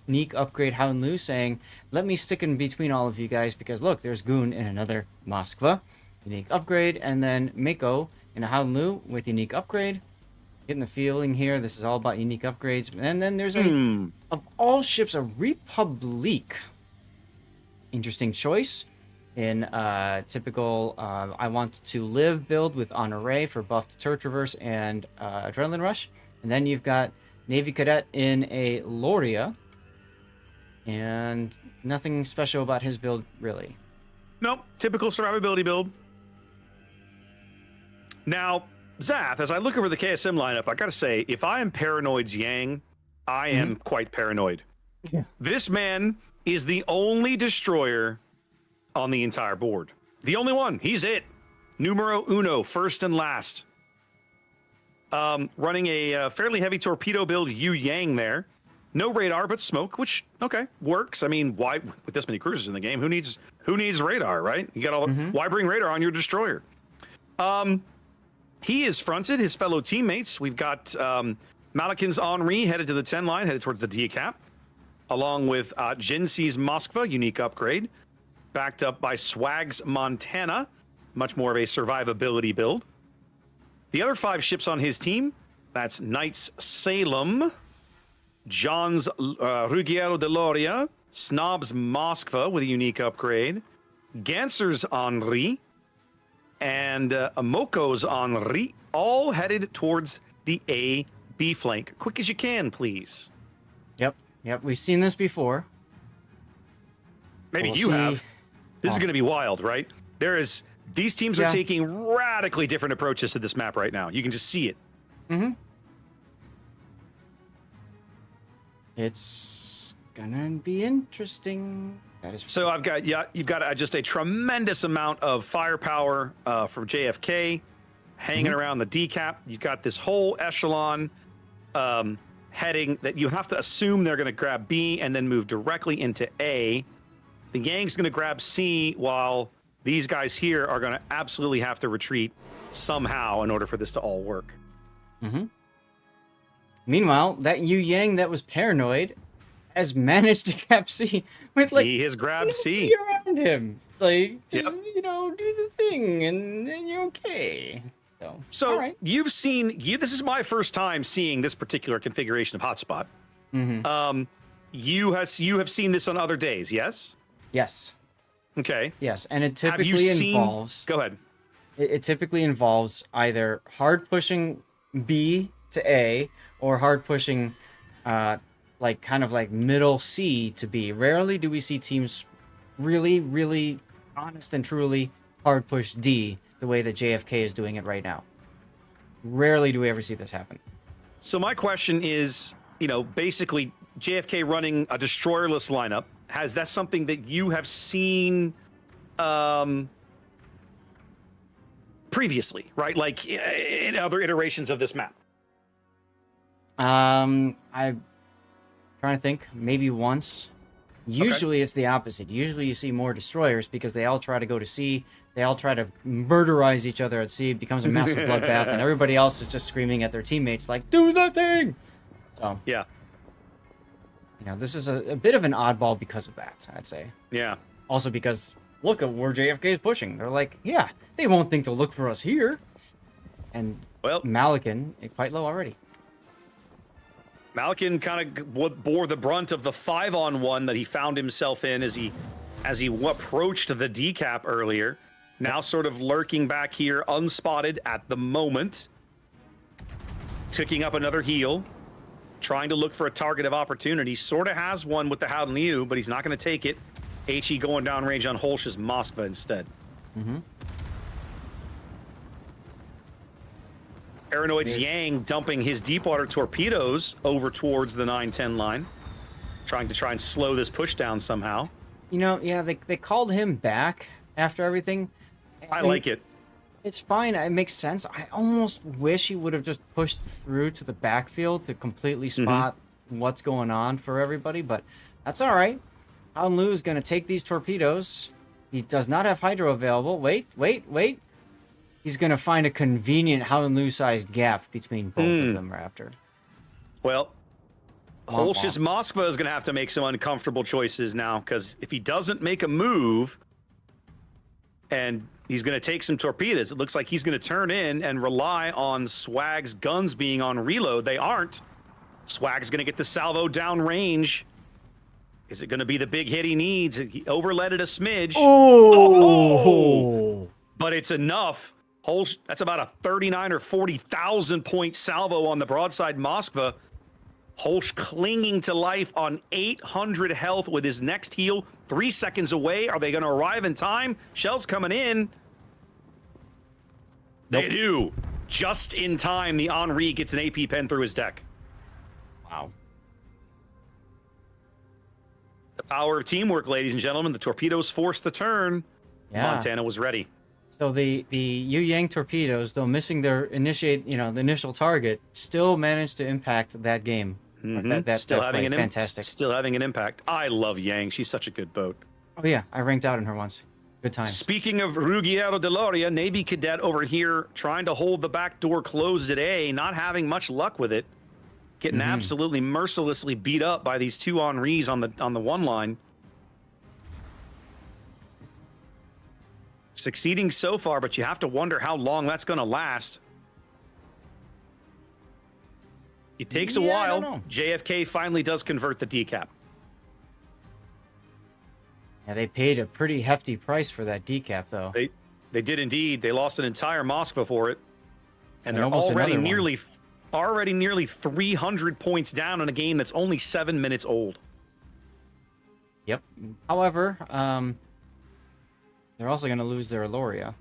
unique upgrade Hound Lu saying, let me stick in between all of you guys because look, there's Goon in another Moskva. Unique upgrade. And then Mako in a Hound Lu with unique upgrade. Getting the feeling here, this is all about unique upgrades. And then there's of all ships, a Republique. Interesting choice. In typical I Want to Live build with Honore for buffed Turret Traverse and Adrenaline Rush. And then you've got Navy Cadet in a Loria. And nothing special about his build, really. Nope, typical survivability build. Now, Zath, as I look over the KSM lineup, I gotta say, if I am Paranoid's Yang, I am quite paranoid. Yeah. This man is the only destroyer on the entire board. The only one. He's it. Numero uno, first and last. Running a fairly heavy torpedo build, Yu Yang there. No radar, but smoke, which, okay, works. I mean, why, with this many cruisers in the game, who needs radar, right? You got all why bring radar on your destroyer? He is fronted his fellow teammates. We've got Malikin's Henri headed to the 10 line, headed towards the decap, along with Jinsi's Moskva, unique upgrade, backed up by Swag's Montana, much more of a survivability build. The other 5 ships on his team, that's Knight's Salem, John's Ruggiero de Loria, Snob's Moskva with a unique upgrade, Ganser's Henri, and Moko's Henri, all headed towards the A, B flank. Quick as you can, please. Yep, we've seen this before. Maybe We'll you see. have. This is going to be wild, right? These teams are taking radically different approaches to this map right now. You can just see it. It's gonna be interesting. That is So you've got just a tremendous amount of firepower from JFK hanging around the decap. You've got this whole echelon heading that you have to assume they're going to grab B and then move directly into A. The Yang's going to grab C while these guys here are going to absolutely have to retreat somehow in order for this to all work. Meanwhile, that Yu Yang that was paranoid has managed to cap C with He has grabbed C. around him. Like, just, do the thing and you're okay. So all right. this is my first time seeing this particular configuration of hotspot. You have seen this on other days, yes? Yes. Okay. Yes, and it Have you typically seen... involves... Go ahead. It typically involves either hard pushing B to A or hard pushing kind of like middle C to B. Rarely do we see teams really, really honest and truly hard push D the way that JFK is doing it right now. Rarely do we ever see this happen. So my question is, basically JFK running a destroyerless lineup, has that something that you have seen previously, right? Like in other iterations of this map? I'm trying to think. Maybe once. Usually it's the opposite. Usually you see more destroyers because they all try to go to C. They all try to murderize each other at sea. It becomes a massive bloodbath, and everybody else is just screaming at their teammates like, "Do the thing!" So yeah, this is a bit of an oddball because of that, I'd say. Yeah. Also because look at where JFK is pushing. They're like, yeah, they won't think to look for us here. And Malikin quite low already. Malikin kind of bore the brunt of the 5-on-1 that he found himself in as he approached the decap earlier. Now sort of lurking back here, unspotted at the moment. Ticking up another heal. Trying to look for a target of opportunity. Sort of has one with the Howden Liu, but he's not going to take it. HE going down range on Holsch's Moskva instead. Paranoid's Yang dumping his deep water torpedoes over towards the 9-10 line. trying and slow this push down somehow. You know, yeah, they called him back after everything. I like it. It's fine. It makes sense. I almost wish he would have just pushed through to the backfield to completely spot what's going on for everybody, but that's all right. Howlin' Lu is going to take these torpedoes. He does not have hydro available. Wait. He's going to find a convenient Howlin' Lu-sized gap between both of them, Raptor. Well, Holsh's Moskva is going to have to make some uncomfortable choices now, because if he doesn't make a move and he's going to take some torpedoes, it looks like he's going to turn in and rely on Swag's guns being on reload. They aren't. Swag's going to get the salvo down range. Is it going to be the big hit he needs? He overlet it a smidge. Oh! But it's enough. Holsh, that's about a 39 or 40,000 point salvo on the broadside Moskva. Holsh clinging to life on 800 health with his next heal 3 seconds away. Are they going to arrive in time? Shells coming in. They do. Just in time, the Henri gets an AP pen through his deck. Wow. The power of teamwork, ladies and gentlemen. The torpedoes forced the turn. Yeah. Montana was ready. So the Yu Yang torpedoes, though missing their the initial target, still managed to impact that game. Still having an fantastic. Still having an impact. I love Yang. She's such a good boat. Oh yeah, I ranked out in her once. Good times. Speaking of Ruggiero de Loria, Navy cadet over here trying to hold the back door closed at A, not having much luck with it. Getting absolutely mercilessly beat up by these two Henris on the one line. Succeeding so far, but you have to wonder how long that's going to last. It takes a while. JFK finally does convert the decap. Yeah, they paid a pretty hefty price for that decap, though. They did indeed. They lost an entire Moskva for it, and they're almost already another nearly 300 points down in a game that's only 7 minutes old. Yep. However, they're also going to lose their Aloria.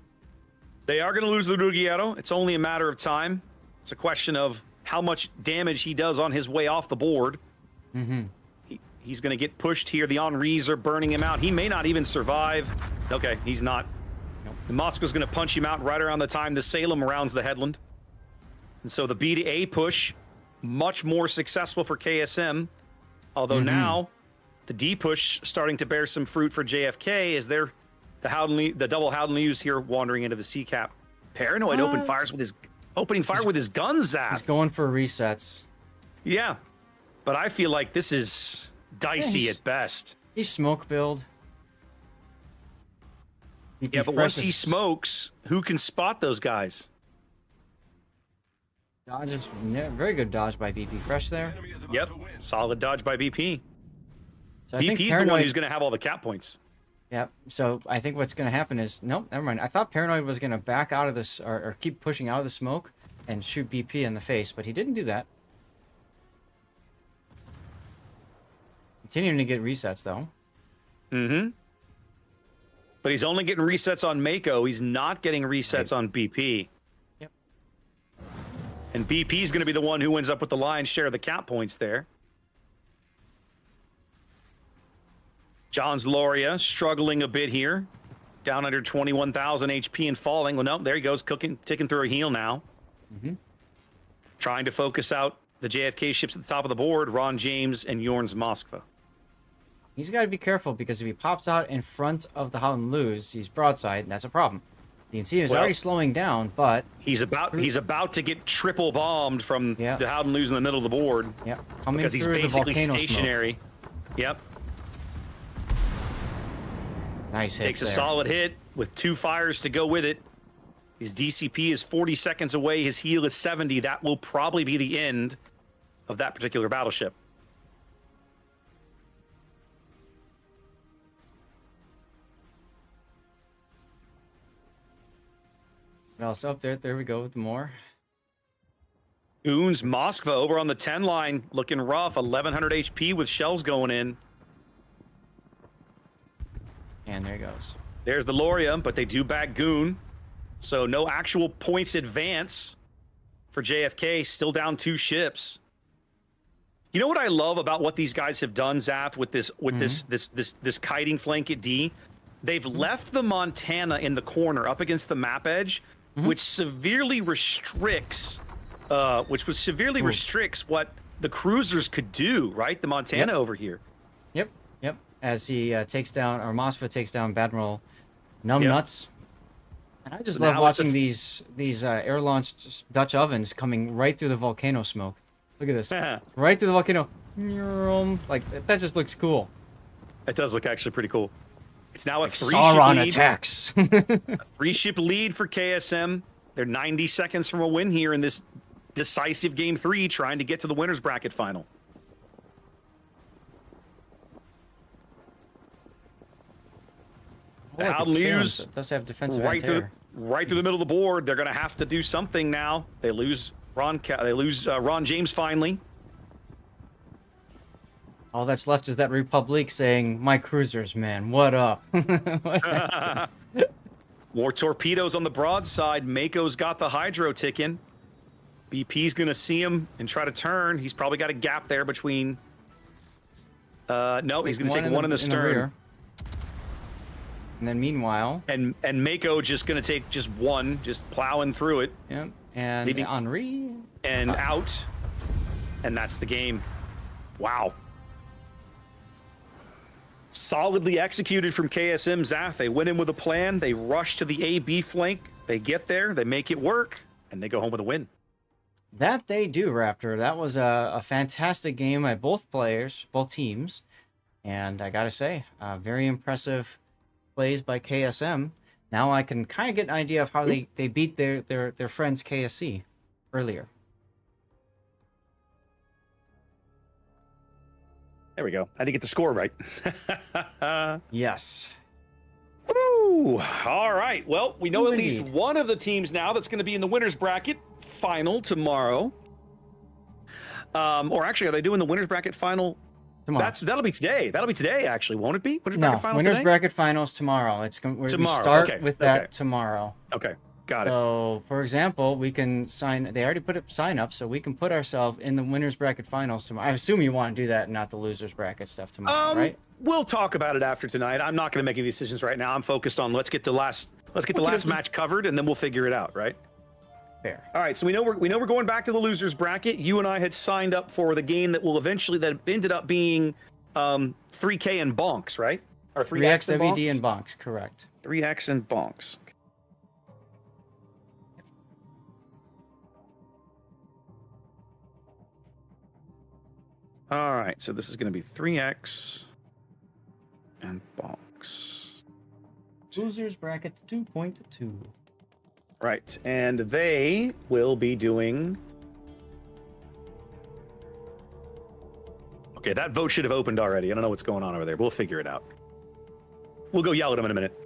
They are going to lose the Ruggiero. It's only a matter of time. It's a question of how much damage he does on his way off the board. He's going to get pushed here. The Henris are burning him out. He may not even survive. Okay, he's not. Nope. The Moskva's going to punch him out right around the time the Salem rounds the headland. And so the B to A push, much more successful for KSM. Although now, the D push starting to bear some fruit for JFK as the double Howden Lewis here wandering into the C cap. Paranoid opening fire with his guns. Zaf. He's going for resets. Yeah, but I feel like this is dicey at best. He's smoke build. Yeah, but once he smokes, who can spot those guys? Dodge very good dodge by BP Fresh there. Yep, solid dodge by BP. So I think BP's the one who's going to have all the cap points. Yep. So I think what's going to happen is nope, never mind. I thought Paranoid was going to back out of this or keep pushing out of the smoke and shoot BP in the face, but he didn't do that. Continuing to get resets though. But he's only getting resets on Mako. He's not getting resets on BP. Yep. And BP's going to be the one who ends up with the lion's share of the cap points there. John's Loria struggling a bit here. Down under 21,000 HP and falling. Well, no, there he goes, ticking through a heal now. Trying to focus out the JFK ships at the top of the board, Ron James and Yorn's Moskva. He's got to be careful because if he pops out in front of the Howden Lewis, he's broadside, and that's a problem. You can see he's already slowing down, but he's about to get triple bombed from the Howden Lewis in the middle of the board. Yeah, coming because through he's basically the volcano stationary. Smoke. Yep. Nice hit. Takes a solid hit with 2 fires to go with it. His DCP is 40 seconds away. His heal is 70. That will probably be the end of that particular battleship. What else up there? There we go with more. Oons Moskva over on the 10 line looking rough. 1100 HP with shells going in. And there he goes. There's the Loria, but they do back Goon. So no actual points advance for JFK. Still down 2 ships. You know what I love about what these guys have done, Zath, with this kiting flank at D? They've left the Montana in the corner up against the map edge, which severely restricts restricts what the cruisers could do, right? The Montana over here. Yep. As he takes down, or Mosfa takes down Badmiral Numbnuts. And I just love watching these air-launched Dutch ovens coming right through the volcano smoke. Look at this. Right through the volcano. Like, that just looks cool. It does look actually pretty cool. It's now a like 3-ship Sauron lead. attacks. A 3-ship lead for KSM. They're 90 seconds from a win here in this decisive Game 3, trying to get to the winner's bracket final. Like lose. It does have defensive right through the middle of the board. They're going to have to do something now. They lose Ron James finally. All that's left is that Republic saying, "My cruisers, man, what up?" More torpedoes on the broadside. Mako's got the hydro ticking. BP's going to see him and try to turn. He's probably got a gap there between... no, he's going to take one in the stern. And then meanwhile... And Mako just going to take just one, just plowing through it. Yep. And maybe Henri. And out. And that's the game. Wow. Solidly executed from KSM Zath. They went in with a plan. They rush to the A-B flank. They get there. They make it work. And they go home with a win. That they do, Raptor. That was a fantastic game by both players, both teams. And I gotta say, very impressive plays by KSM. Now I can kind of get an idea of how they beat their friends KSC earlier. There we go. I didn't get the score right. Yes. Woo! All right. Well, we know at Indeed. least one of the teams now that's going to be in the winner's bracket final tomorrow. Or actually, are they doing the winner's bracket final? Tomorrow. That'll be today. That'll be today, actually, won't it be? Winner's No, bracket final winners today? bracket finals tomorrow. We Tomorrow, start okay, with that okay. tomorrow. Okay, got it. So, for example, we can sign. They already put up sign up, so we can put ourselves in the winners bracket finals tomorrow. I assume you want to do that, and not the losers bracket stuff tomorrow, right? We'll talk about it after tonight. I'm not going to make any decisions right now. I'm focused on let's get the last match covered, and then we'll figure it out, right? Fair. All right, so we know we're going back to the losers bracket. You and I had signed up for the game that ended up being 3K and bonks, right? Or 3X WD and bonks, correct. 3X and bonks. All right, so this is going to be 3X and bonks. Losers bracket 2.2. Right, and they will be doing... Okay, that vote should have opened already. I don't know what's going on over there. We'll figure it out. We'll go yell at them in a minute.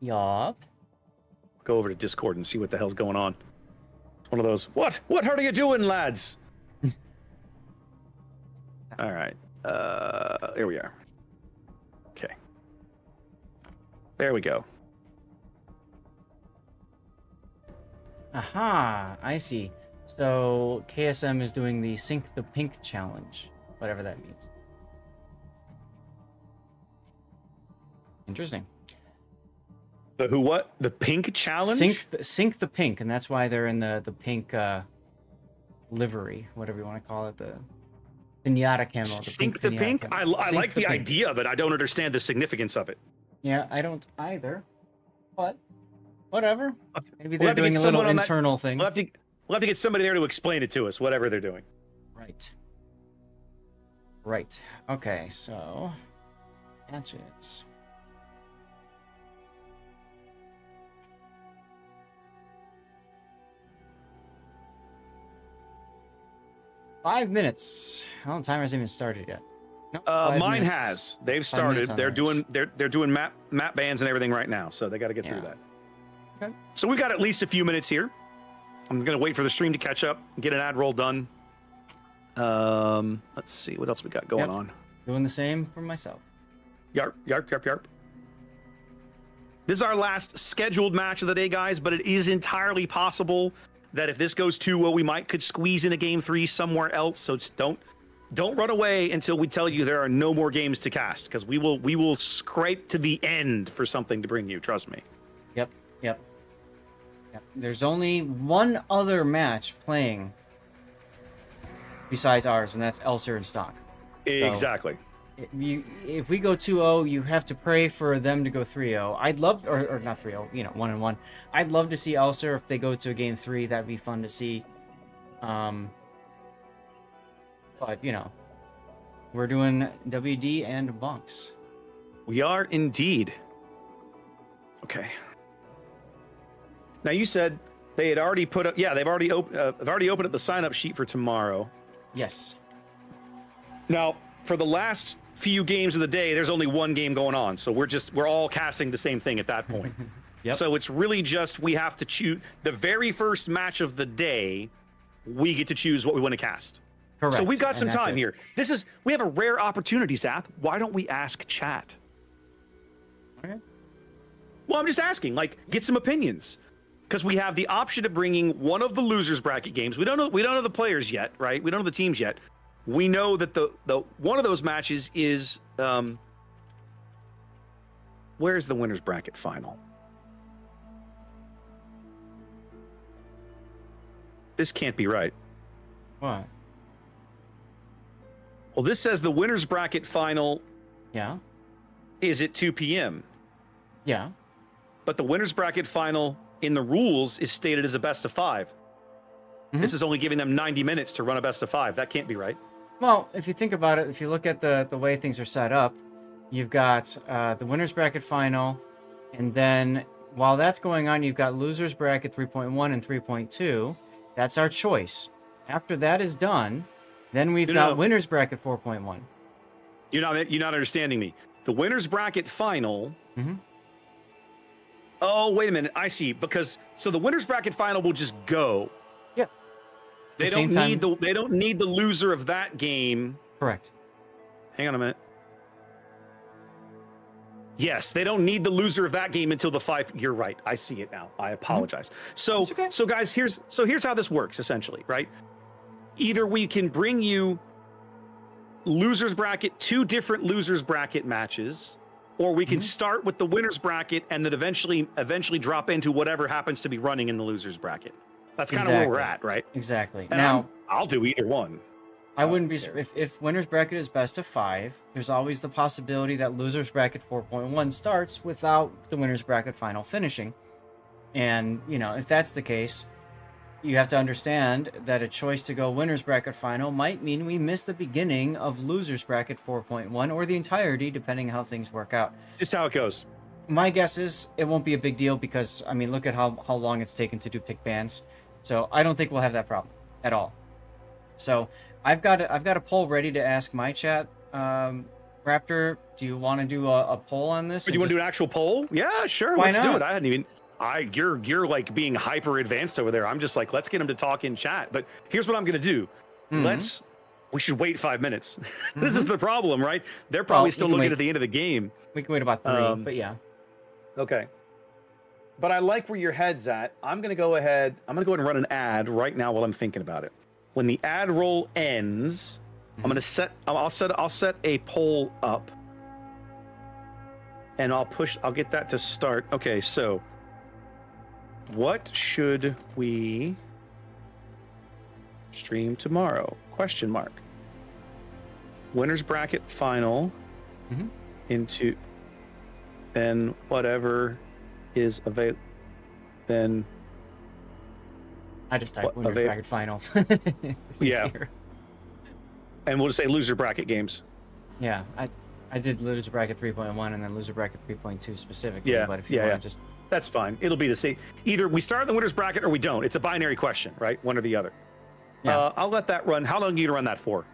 Yup. Go over to Discord and see what the hell's going on. It's one of those, what are you doing, lads? All right, here we are. Okay. There we go. Aha, I see. So KSM is doing the Sink the Pink challenge, whatever that means. Interesting. The who what? The pink challenge? Sink the pink, and that's why they're in the pink livery, whatever you want to call it, the pinata camo. Sink the pink? I like the idea of it. I don't understand the significance of it. Yeah, I don't either. But whatever. Maybe they're doing a little internal thing. We'll have to get somebody there to explain it to us, whatever they're doing. Right. Okay, so matches. Five minutes. Well, the timer hasn't even started yet. Nope, mine has. They've started. They're doing map bans and everything right now, so they got to get through that. Okay. So we've got at least a few minutes here. I'm gonna wait for the stream to catch up, get an ad roll done. Let's see what else we got going on. Doing the same for myself. Yarp, yarp, yarp, yarp. This is our last scheduled match of the day, guys, but it is entirely possible that if this goes 2-0, we could squeeze in a game 3 somewhere else. So don't run away until we tell you there are no more games to cast, because we will scrape to the end for something to bring you. Trust me. Yep. There's only one other match playing besides ours, and that's Elser and Stock. Exactly. So, if we go 2-0, you have to pray for them to go 3-0. I'd love, or not 3-0, 1-1. I'd love to see Elser if they go to a game 3. That'd be fun to see. But we're doing WD and Bunks. We are indeed. Okay. Now you said they had already put up. Yeah, they've already opened up the sign-up sheet for tomorrow. Yes. Now, for the last few games of the day, there's only one game going on, so we're all casting the same thing at that point. Yep. So it's really just we have to choose the very first match of the day. We get to choose what we want to cast. Correct. So we've got some And that's time it. here. We have a rare opportunity, Zath. Why don't we ask chat? Okay. Well, I'm just asking, get some opinions. Because we have the option of bringing one of the losers bracket games. We don't know the players yet, right? We don't know the teams yet. We know that the one of those matches is where's the winners bracket final? This can't be right. What? Well, this says the winners bracket final Yeah. is at 2 p.m. Yeah. But the winners bracket final in the rules is stated as a best of 5. Mhm. This is only giving them 90 minutes to run a best of 5. That can't be right. Well, if you think about it, if you look at the way things are set up, you've got the winners bracket final, and then while that's going on, you've got losers bracket 3.1 and 3.2. That's our choice. After that is done, then we've got winners bracket 4.1. You're not understanding me. The winners bracket final. Mhm. Oh, wait a minute. I see. So the winners bracket final will just go. Yep. They don't need the loser of that game. Correct. Hang on a minute. Yes, they don't need the loser of that game until the 5. You're right. I see it now. I apologize. So, It's okay. so guys, here's how this works essentially, right? Either we can bring you losers bracket, 2 different losers bracket matches, or we can start with the winners bracket and then eventually drop into whatever happens to be running in the losers bracket. That's kind of where we're at, right? Exactly. And Now, I'll do either one. I wouldn't be if winners bracket is best of 5. There's always the possibility that losers bracket 4.1 starts without the winners bracket final finishing. And if that's the case, you have to understand that a choice to go winners bracket final might mean we miss the beginning of losers bracket 4.1 or the entirety, depending how things work out. Just how it goes. My guess is it won't be a big deal because look at how long it's taken to do pick bans. So I don't think we'll have that problem at all. So I've got a poll ready to ask my chat. Raptor, do you want to do a poll on this? Do you want to do an actual poll? Yeah, sure. Why Let's do not? it. I hadn't even. You're like being hyper advanced over there. I'm just like, let's get them to talk in chat. But here's what I'm gonna do. We should wait 5 minutes. This is the problem, right? They're probably still looking at the end of the game. We can wait about 3, but yeah. Okay. But I like where your head's at. I'm gonna go ahead and run an ad right now while I'm thinking about it. When the ad roll ends, I'll set a poll up. And I'll get that to start. Okay, so what should we stream tomorrow? Question mark. Winners bracket final into then whatever is available. Then I just typed winners bracket final. It's Yeah. easier. And we'll just say loser bracket games. Yeah, I did loser bracket 3.1 and then loser bracket 3.2 specifically. Yeah, But if you yeah, want yeah. to just That's fine. It'll be the same. Either we start in the winners bracket or we don't. It's a binary question, right? One or the other. Yeah. I'll let that run. How long are you to run that for?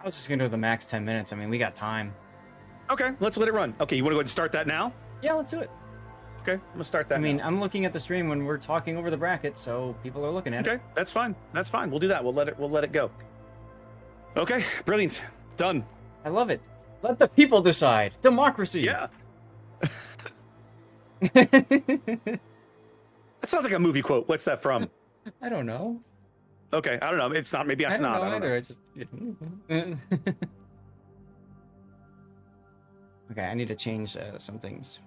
I was just gonna do the max 10 minutes. I mean, we got time. Okay, let's let it run. Okay, you want to go ahead and start that now? Yeah, let's do it. Okay, I'm gonna start that. I mean, now. I'm looking at the stream when we're talking over the bracket, so people are looking at it. Okay, that's fine. That's fine. We'll do that. We'll let it go. Okay, brilliant. Done. I love it. Let the people decide. Democracy. Yeah. That sounds like a movie quote. What's that from? I don't know. Okay, I don't know. It's not. Maybe I that's don't not. know I don't either. know. I just. Okay, I need to change some things.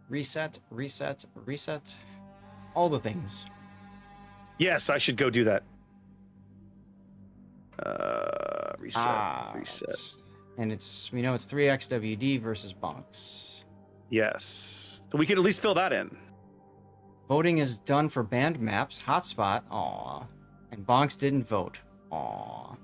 Reset, reset, reset. All the things. Yes, I should go do that. Reset. Reset. And we know it's 3xWD versus Bonks. Yes. So we can at least fill that in. Voting is done for banned maps. Hotspot. Aw. And Bonks didn't vote. Aw.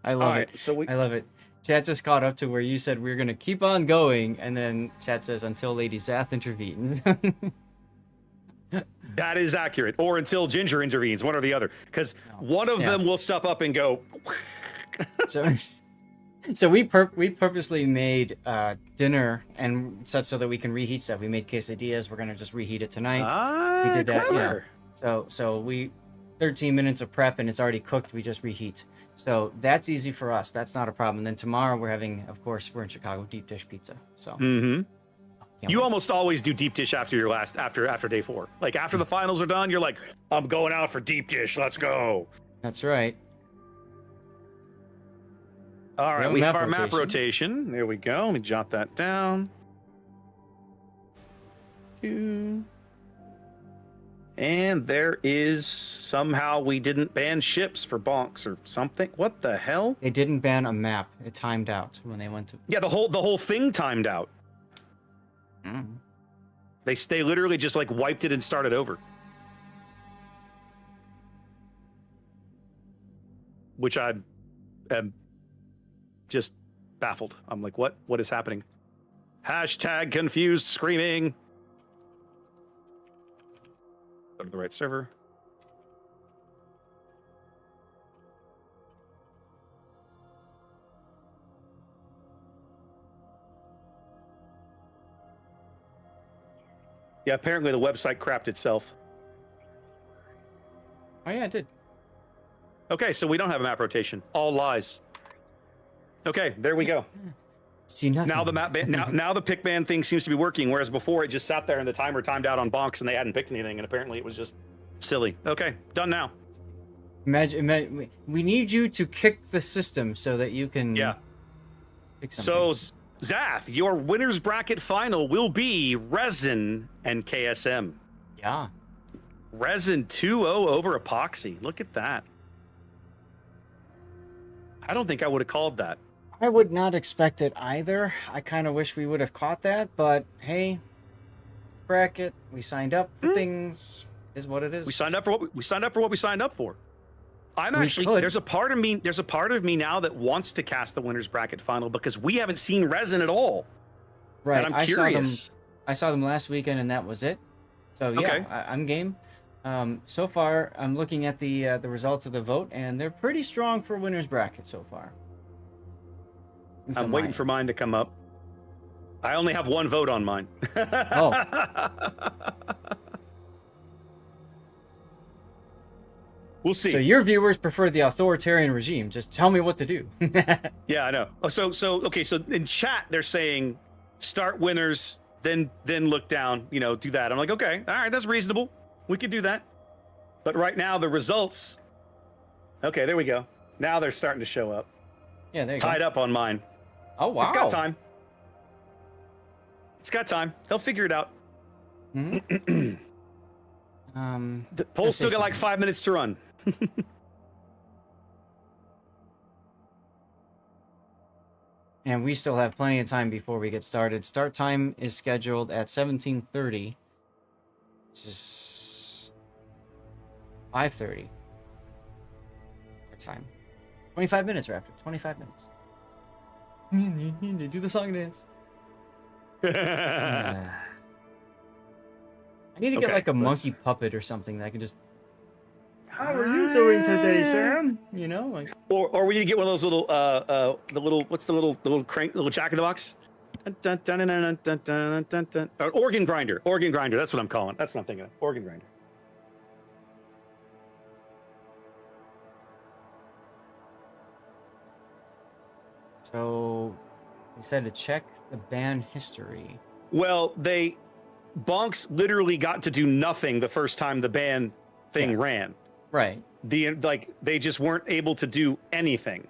I love it. So I love it. Chat just caught up to where you said we are gonna keep on going, and then chat says until Lady Zath intervenes. that is accurate. Or until Ginger intervenes, one or the other. Because one of them will step up and go. So we purposely made dinner and such so that we can reheat stuff. We made quesadillas. We're gonna just reheat it tonight. We did that. Clever. Yeah. So we 13 minutes of prep and it's already cooked. We just reheat. So that's easy for us. That's not a problem. And then tomorrow we're having, of course, we're in Chicago, deep dish pizza. So you wait. almost always do deep dish after after day 4. Like after the finals are done, you're like, I'm going out for deep dish. Let's go. That's right. All right, we have our map rotation. There we go. Let me jot that down. 2. And there is somehow we didn't ban ships for bonks or something. What the hell? They didn't ban a map. It timed out when they went to. Yeah, the whole thing timed out. They literally just like wiped it and started over. Which I am just baffled. I'm like, what is happening? Hashtag confused screaming. Go to the right server. Yeah, apparently the website crapped itself. Oh yeah, it did. Okay, so we don't have a map rotation. All lies. Okay, there we go. See nothing. Now the map now the pick ban thing seems to be working, whereas before it just sat there and the timer timed out on bonks and they hadn't picked anything, and apparently it was just silly. Okay, done now. Imagine we need you to kick the system so that you can. Yeah. Pick something. So Zath, your winners bracket final will be Resin and KSM. Yeah. Resin 2-0 over Epoxy. Look at that. I don't think I would have called that. I would not expect it either. I kind of wish we would have caught that, but hey, it's the bracket. We signed up for things. Is what it is. We signed up for what we signed up for. I'm actually there's a part of me now that wants to cast the winners bracket final because we haven't seen Resin at all. Right. And I'm curious. I saw them last weekend and that was it. So yeah, Okay. I'm game. So far, I'm looking at the results of the vote, and they're pretty strong for winners bracket so far. I'm waiting for mine to come up. I only have one vote on mine. Oh. We'll see. So your viewers prefer the authoritarian regime. Just tell me what to do. Yeah, I know. So okay, so in chat they're saying start winners, then look down, do that. I'm like, okay, all right, that's reasonable. We could do that. But right now the results, okay, there we go. Now they're starting to show up. Yeah, there you Tied go. up on mine. Oh wow. It's got time. It's got time. They'll figure it out. Mm-hmm. The poll's still got like 5 minutes to run. And we still have plenty of time before we get started. Start time is scheduled at 17:30, which is 5:30. Our time. 25 minutes, Raptor. 25 minutes. Do the song dance. I need to get like a monkey puppet or something that I can just. How are you doing today, Sam? Like. Or we need to get one of those little what's the little crank, little jack in the box? Organ grinder. That's what I'm calling. That's what I'm thinking of. Organ grinder. So they said to check the ban history. Well, Bonks literally got to do nothing the first time the ban thing ran. Right. They just weren't able to do anything.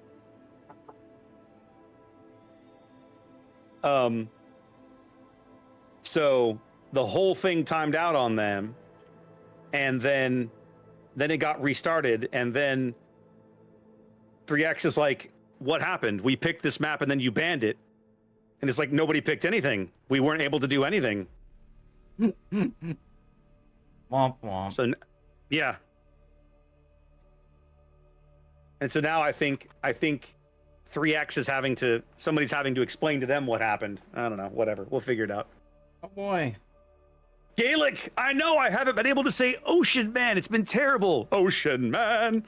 So the whole thing timed out on them, and then it got restarted, and then 3X is like, what happened? We picked this map and then you banned it. And it's like, nobody picked anything. We weren't able to do anything. Womp womp. So, yeah. And so now I think 3X is somebody's having to explain to them what happened. I don't know, whatever. We'll figure it out. Oh boy. Gaelic, I know I haven't been able to say Ocean Man. It's been terrible. Ocean Man.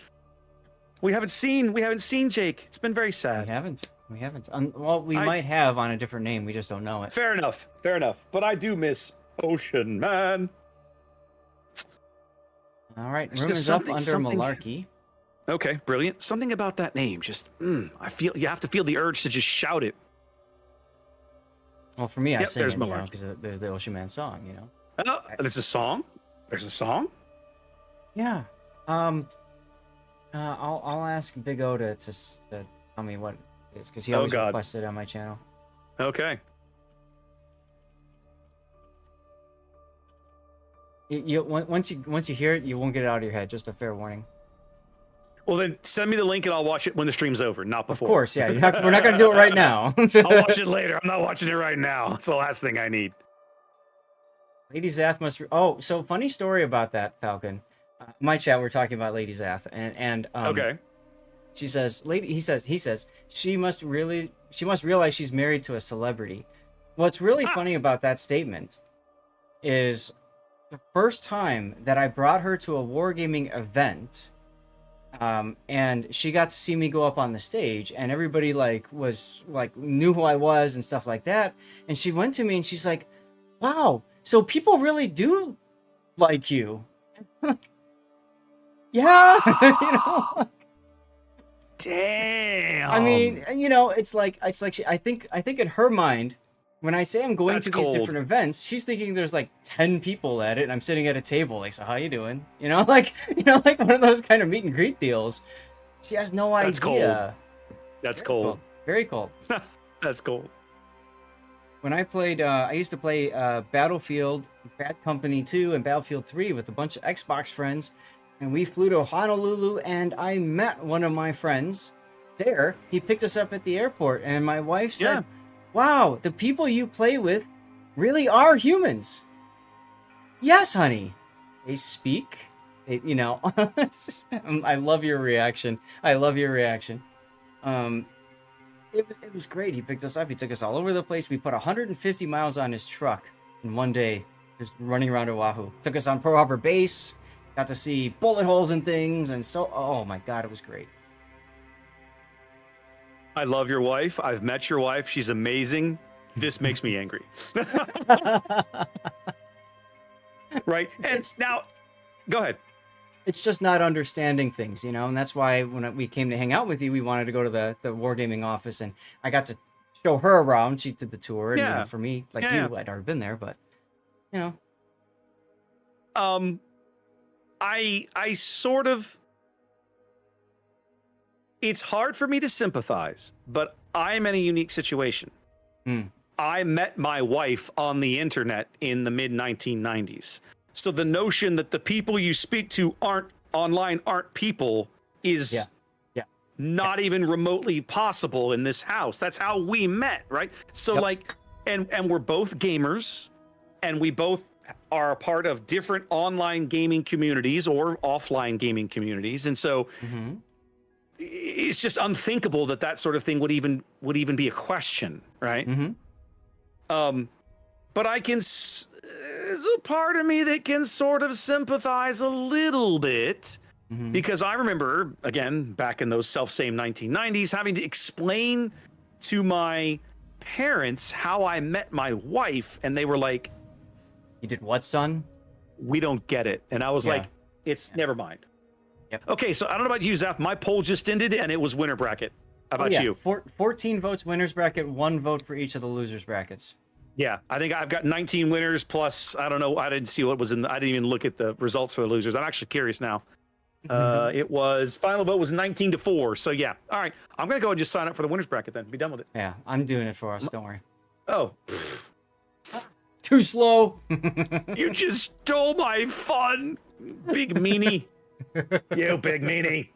We haven't seen Jake. It's been very sad. We haven't. Well, we might have on a different name. We just don't know it. Fair enough. But I do miss Ocean Man. All right, room is up under Malarkey. Okay, brilliant. Something about that name, just I feel you have to feel the urge to just shout it. Well, for me, I sing there's it, Malarkey. because there's the Ocean Man song, Oh, there's a song. There's a song. Yeah. I'll ask Big O to tell me what it is, because he always requested it on my channel. Okay. Once you hear it, you won't get it out of your head. Just a fair warning. Well, then send me the link and I'll watch it when the stream's over, not before. Of course, yeah. We're not going to do it right now. I'll watch it later. I'm not watching it right now. It's the last thing I need. Lady Zath must. Oh, so funny story about that, Falcon. My chat, we're talking about Lady Zath, and Okay. She says, he says she must realize she's married to a celebrity. What's really funny about that statement is the first time that I brought her to a wargaming event, and she got to see me go up on the stage, and everybody knew who I was and stuff like that. And she went to me and she's like, "Wow, so people really do like you." Yeah, Damn. I mean, it's like I think in her mind, when I say I'm going That's to these cold. different events, she's thinking there's like 10 people at it, and I'm sitting at a table like, "So how you doing?" Like one of those kind of meet and greet deals. She has no That's idea. That's Very cold. Very cold. That's cold. When I played, I used to play Battlefield, Bad Company 2, and Battlefield 3 with a bunch of Xbox friends. And we flew to Honolulu, and I met one of my friends there. He picked us up at the airport, and my wife said, "Wow, the people you play with really are humans." Yes, honey. They speak. I love your reaction. It was great. He picked us up. He took us all over the place. We put 150 miles on his truck in one day, just running around Oahu. Took us on Pearl Harbor Base. Got to see bullet holes and things, and oh my god, it was great. I love your wife. I've met your wife. She's amazing. This makes me angry. Right? And now, go ahead. It's just not understanding things, and that's why when we came to hang out with you, we wanted to go to the wargaming office, and I got to show her around. She did the tour, and for me, you, I'd never been there, but I sort of, it's hard for me to sympathize, but I'm in a unique situation. I met my wife on the internet in the mid 1990s. So the notion that the people you speak to aren't people is not even remotely possible in this house. That's how we met, right? So and we're both gamers, and we both are a part of different online gaming communities or offline gaming communities, and so it's just unthinkable that sort of thing would even be a question, right? But there's a part of me that can sort of sympathize a little bit, because I remember, again, back in those self-same 1990s, having to explain to my parents how I met my wife, and they were like, "You did what, son?" "We don't get it." And I was like, never mind. Yep. Okay, so I don't know about you, Zaf. My poll just ended, and it was winter bracket. How about you? 14 votes winners bracket, 1 vote for each of the losers brackets. Yeah, I think I've got 19 winners plus, I don't know, I didn't see what was in I didn't even look at the results for the losers. I'm actually curious now. It was, final vote was 19-4. So yeah. All right. I'm going to go and just sign up for the winners bracket then. Be done with it. Yeah, I'm doing it for us. Don't worry. Oh. Too slow. You just stole my fun, big meanie. You big meanie.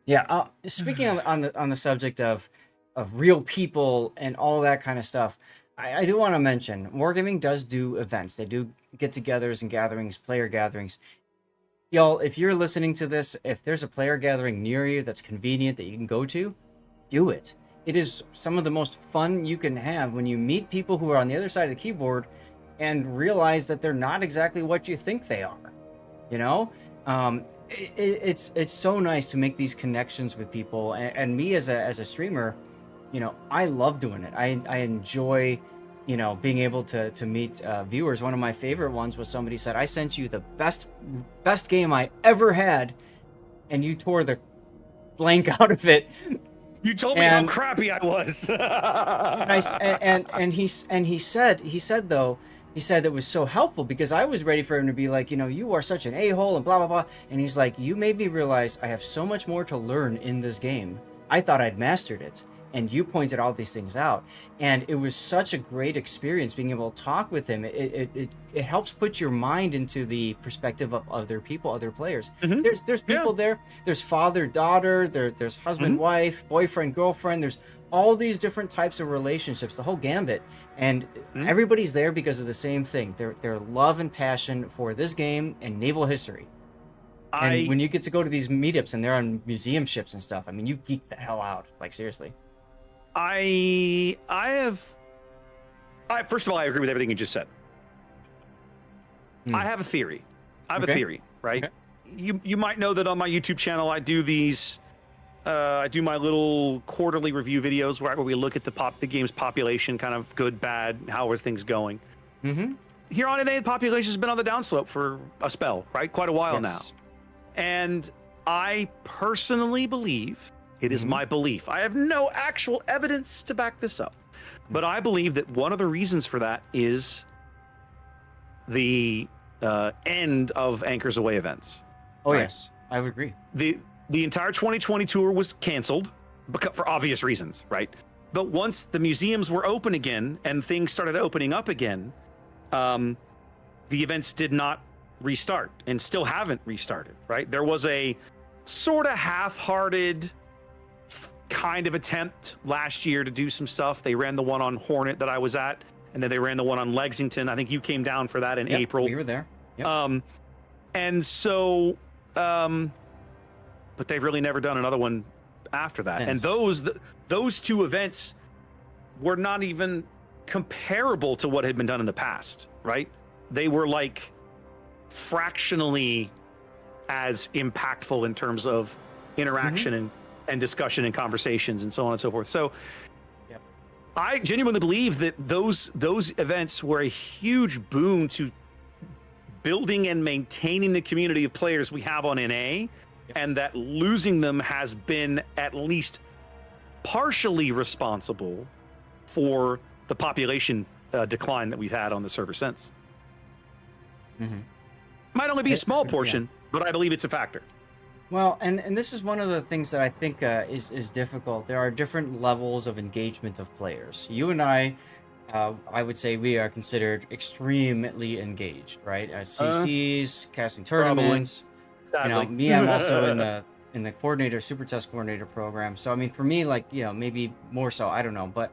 Yeah. Speaking on the subject of real people and all that kind of stuff, I do want to mention Wargaming does do events. They do get-togethers and gatherings, player gatherings. Y'all, if you're listening to this, if there's a player gathering near you that's convenient that you can go to, do it. It is some of the most fun you can have when you meet people who are on the other side of the keyboard and realize that they're not exactly what you think they are. You know, it's so nice to make these connections with people. And me as a streamer, you know, I love doing it. I enjoy, you know, being able to meet viewers. One of my favorite ones was somebody said, I sent you the best game I ever had, and you tore the blank out of it. You told me how crappy I was. and he said it was so helpful because I was ready for him to be like, you know, you are such an a-hole and blah blah blah. And he's like, you made me realize I have so much more to learn in this game. I thought I'd mastered it, and you pointed all these things out, and it was such a great experience being able to talk with him. It helps put your mind into the perspective of other people, other players. There's people there. There's father daughter. There's husband wife, boyfriend girlfriend. There's all these different types of relationships, the whole gambit, and everybody's there because of the same thing. Their love and passion for this game and naval history. And when you get to go to these meetups and they're on museum ships and stuff, I mean, you geek the hell out. Like, seriously. First of all, I agree with everything you just said. I have a theory. Right? Okay. You might know that on my YouTube channel, I do these, I do my little quarterly review videos where we look at the game's population, kind of good, bad, how are things going. Here on NA, the population has been on the downslope for a spell, right? Quite a while now. And I personally believe, it is my belief, I have no actual evidence to back this up, but I believe that one of the reasons for that is the end of Anchors Away events. Oh, right? yes, I would agree. The entire 2020 tour was canceled for obvious reasons, right? But once the museums were open again and things started opening up again, the events did not restart and still haven't restarted, right? There was a sort of half-hearted kind of attempt last year to do some stuff. They ran the one on Hornet that I was at, and then they ran the one on Lexington. I think you came down for that in April. We were there. And so, but they've really never done another one after that. Since. And those two events were not even comparable to what had been done in the past, right? They were like fractionally as impactful in terms of interaction and discussion and conversations and so on and so forth. So I genuinely believe that those events were a huge boon to building and maintaining the community of players we have on NA, and that losing them has been at least partially responsible for the population decline that we've had on the server since. Might only be a small portion, but I believe it's a factor. Well, and this is one of the things that I think is difficult. There are different levels of engagement of players. You and I would say we are considered extremely engaged, right? As CCs, casting tournaments. You know, me, I'm also in the coordinator, super test coordinator program. So I mean, for me, like, you know, maybe more so, I don't know, but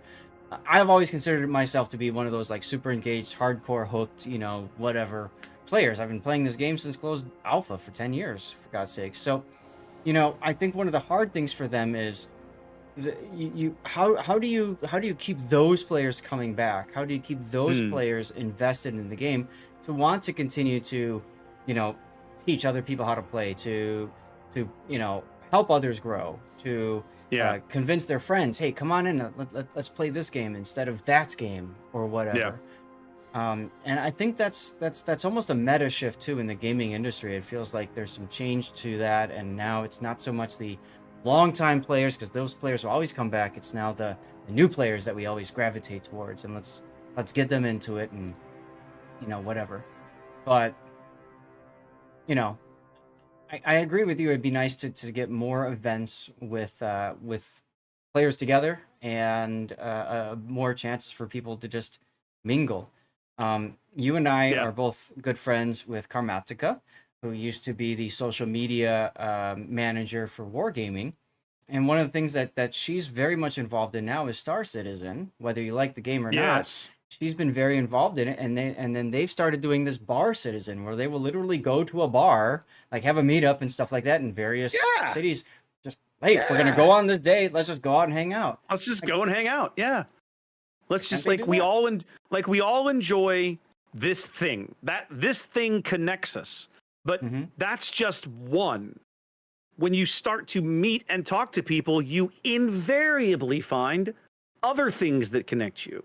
I've always considered myself to be one of those like super engaged, hardcore, hooked, you know, whatever players. I've been playing this game since closed alpha for 10 years, for God's sake. So, you know, I think one of the hard things for them is how do you keep those players coming back? How do you keep those players invested in the game to want to continue to, you know, teach other people how to play, to you know, help others grow, to convince their friends, hey, come on in, let's play this game instead of that game or whatever. And I think that's almost a meta shift too in the gaming industry. It feels like there's some change to that, and now it's not so much the longtime players, because those players will always come back. It's now the new players that we always gravitate towards, and let's get them into it, and whatever. But I agree with you. It'd be nice to get more events with players together, and more chances for people to just mingle. You and I are both good friends with Karmatica, who used to be the social media manager for Wargaming. And one of the things that she's very much involved in now is Star Citizen, whether you like the game or not. She's been very involved in it, and then they've started doing this Bar Citizen, where they will literally go to a bar, like have a meetup and stuff like that in various cities. Just, hey, we're gonna go on this date. Let's just go out and hang out. Let's just go and hang out. Yeah. Let's just we all enjoy this thing. This thing connects us. But that's just one. When you start to meet and talk to people, you invariably find other things that connect you.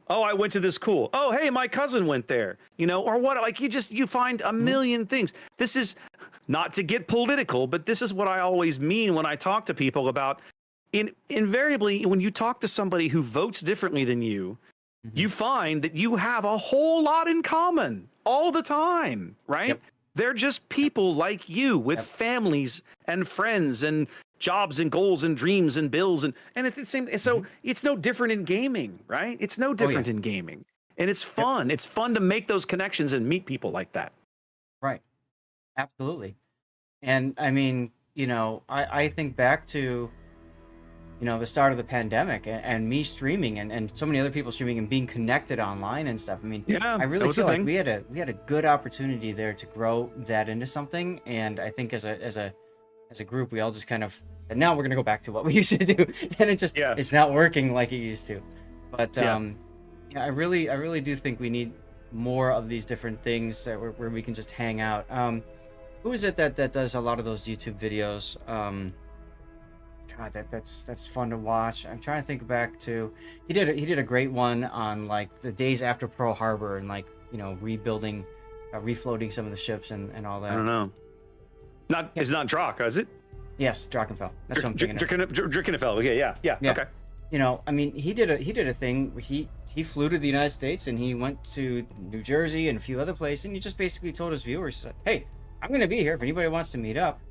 Oh, I went to this cool. Oh, hey, my cousin went there. Or what? Like you find a million things. This is not to get political, but this is what I always mean when I talk to people about. Invariably, when you talk to somebody who votes differently than you, you find that you have a whole lot in common all the time, right? Yep. They're just people like you with families and friends and jobs and goals and dreams and bills and at the same. So it's no different in gaming, right? It's no different in gaming, and it's fun. Yep. It's fun to make those connections and meet people like that. Right. Absolutely. And I mean, I think back to the start of the pandemic, and me streaming, and so many other people streaming and being connected online and stuff. I mean, I really feel like we had a good opportunity there to grow that into something. And I think as a group, we all just kind of said, now we're going to go back to what we used to do. And it's not working like it used to. But I really do think we need more of these different things where we can just hang out. Who is it that does a lot of those YouTube videos? God, that's fun to watch. I'm trying to think back to, he did a great one on like the days after Pearl Harbor, and like rebuilding, refloating some of the ships and all that. I don't know. It's not Drak, is it? Yes, Drakenfell. That's what I'm thinking of. Drakenfell. Okay, yeah. Okay. I mean, he did a thing. He flew to the United States, and he went to New Jersey and a few other places, and he just basically told his viewers, "Hey, I'm going to be here if anybody wants to meet up,"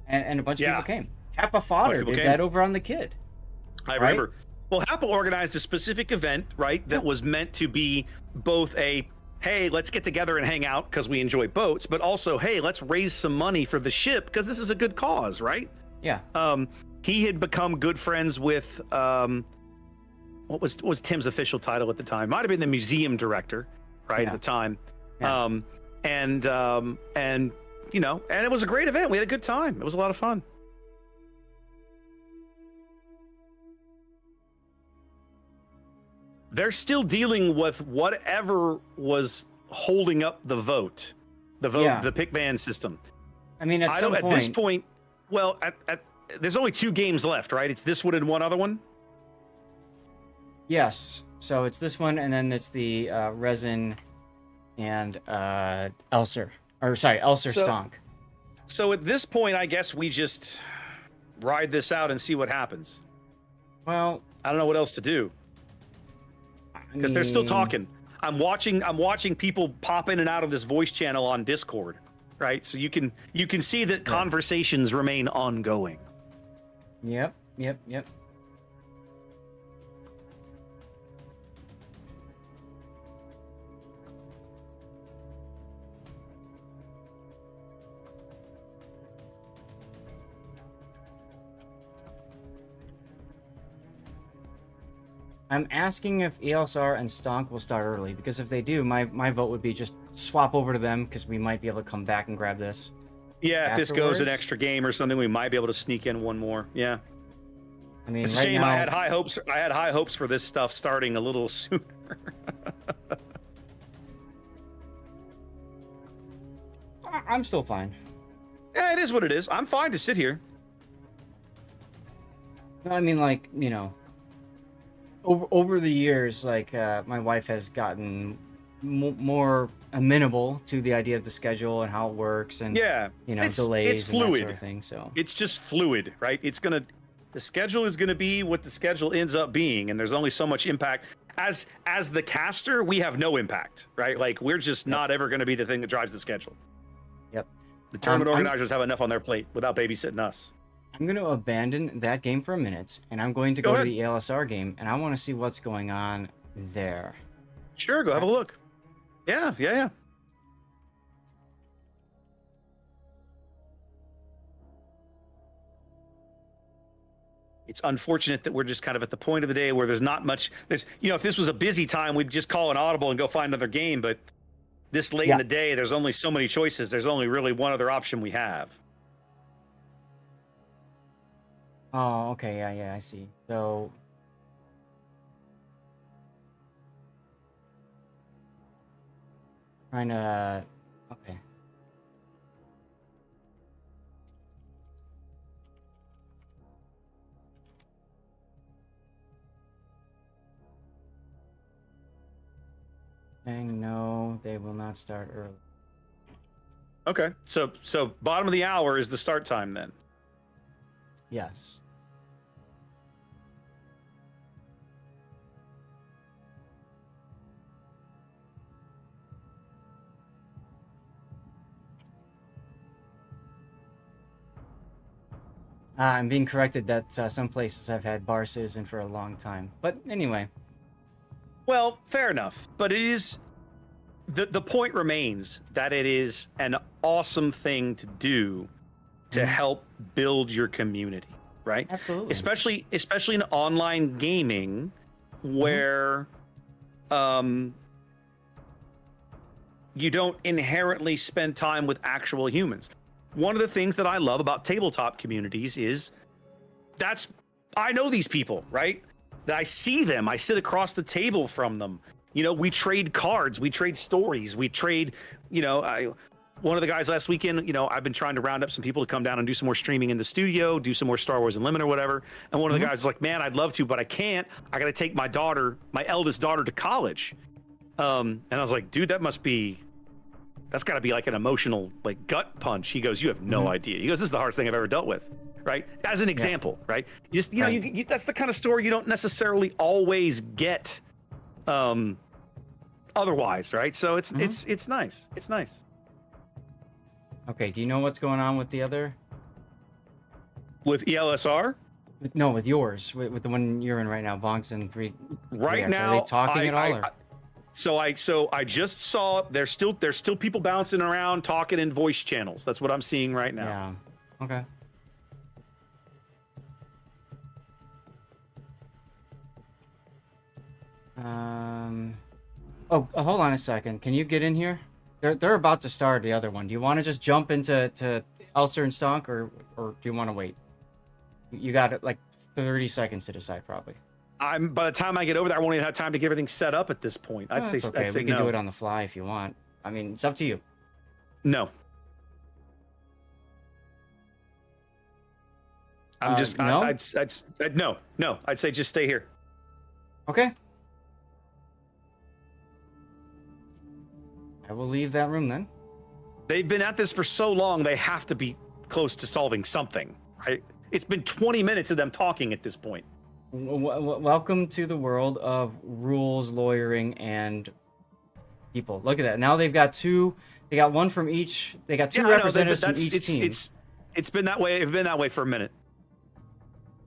and a bunch of people came. Kappa Fodder did that over on The Kid. I remember. Well, Kappa organized a specific event, right, that was meant to be both a, hey, let's get together and hang out because we enjoy boats, but also, hey, let's raise some money for the ship because this is a good cause, right? Yeah. He had become good friends with, what was Tim's official title at the time? Might have been the museum director, right, at the time. Yeah. And it was a great event. We had a good time. It was a lot of fun. They're still dealing with whatever was holding up the vote, the pick ban system. I mean, at this point, well, there's only 2 games left, right? It's this one and one other one. Yes. So it's this one, and then it's the Resin and Elser Stonk. So at this point, I guess we just ride this out and see what happens. Well, I don't know what else to do. Because they're still talking. I'm watching people pop in and out of this voice channel on Discord, right? So you can see that conversations remain ongoing. Yep. I'm asking if ELSR and Stonk will start early, because if they do, my vote would be just swap over to them, because we might be able to come back and grab this. Yeah, if this goes an extra game or something, we might be able to sneak in one more. Yeah. I mean, it's a shame. I had high hopes for this stuff starting a little sooner. I'm still fine. Yeah, it is what it is. I'm fine to sit here. I mean, like, over the years, like my wife has gotten more amenable to the idea of the schedule and how it works, and Yeah, delays it's and that fluid. sort of thing. So It's just fluid, right? The schedule is gonna be what the schedule ends up being, and there's only so much impact. As the caster, we have no impact, right? Like we're just not ever gonna be the thing that drives the schedule. Yep. The tournament organizers have enough on their plate without babysitting us. I'm going to abandon that game for a minute, and I'm going to go to the ALSR game, and I want to see what's going on there. Sure, go have a look. Yeah. It's unfortunate that we're just kind of at the point of the day where there's not much. If this was a busy time, we'd just call an audible and go find another game. But this late in the day, there's only so many choices. There's only really one other option we have. Oh, okay, yeah, I see. So, trying to, okay. Saying no, they will not start early. Okay, so bottom of the hour is the start time then. Yes. I'm being corrected that some places have had bar citizen for a long time. But anyway. Well, fair enough. But it is the point remains that it is an awesome thing to do to help build your community, right? Absolutely. Especially in online gaming where you don't inherently spend time with actual humans. One of the things that I love about tabletop communities is I know these people, right? That I see them. I sit across the table from them. We trade cards, we trade stories, we trade, one of the guys last weekend, I've been trying to round up some people to come down and do some more streaming in the studio, do some more Star Wars Unlimited or whatever. And one of the guys was like, man, I'd love to, but I can't. I got to take my eldest daughter to college. And I was like, dude, that's got to be like an emotional like gut punch. He goes, you have no idea. He goes, this is the hardest thing I've ever dealt with. Right. As an example, right? Just, you that's the kind of story you don't necessarily always get otherwise. Right. So it's nice. It's nice. Okay. Do you know what's going on with the other? With ELSR? No, with yours, with the one you're in right now, Bonks and 3. Right now, are they talking at all? So I just saw there's still people bouncing around talking in voice channels. That's what I'm seeing right now. Yeah. Okay. Oh, hold on a second. Can you get in here? They're about to start the other one. Do you want to just jump into Ulster and Stonk, or do you want to wait? You got like 30 seconds to decide, probably. By the time I get over there, I won't even have time to get everything set up at this point. I'd say okay. I'd say we can no. do it on the fly if you want. I mean, it's up to you. No. No? No. I'd say just stay here. Okay. I will leave that room then. They've been at this for so long, they have to be close to solving something, right? It's been 20 minutes of them talking at this point. Welcome to the world of rules, lawyering, and people. Look at that. Now they've got two. They got one from each. They got two representatives from each team. It's been that way. It's been that way for a minute.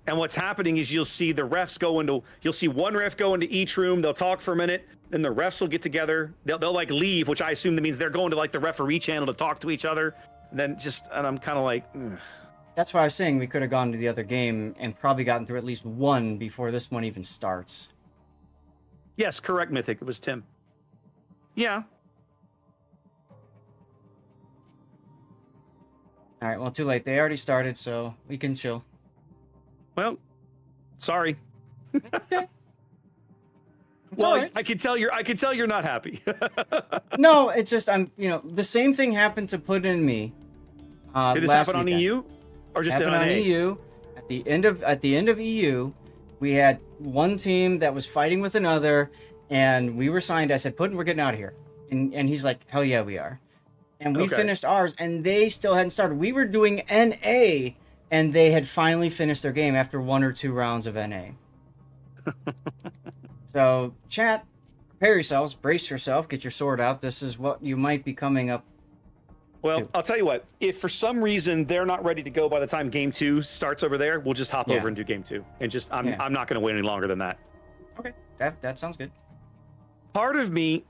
And what's happening is you'll see the refs you'll see one ref go into each room. They'll talk for a minute. Then the refs will get together. They'll like leave, which I assume that means they're going to like the referee channel to talk to each other. And I'm kind of like, ugh. That's why I was saying we could have gone to the other game and probably gotten through at least one before this one even starts. Yes, correct, Mythic. It was Tim. Yeah. All right, well, too late. They already started, so we can chill. Well, sorry. Okay. Well, right. I can tell you're not happy. No, it's just the same thing happened to put in me. Did this last happen on weekend. EU, or just happened on EU? At the end of EU, We had one team that was fighting with another, and we were signed. I said, Putin, we're getting out of here. And he's like, hell yeah, we are. And we finished ours, and they still hadn't started. We were doing NA, and they had finally finished their game after 1 or 2 rounds of NA. So, chat, prepare yourselves, brace yourself, get your sword out. This is what you might be coming up. Well, I'll tell you what. If for some reason they're not ready to go by the time game 2 starts over there, we'll just hop over and do game 2. And just I'm not going to wait any longer than that. Okay, that sounds good. Part of me,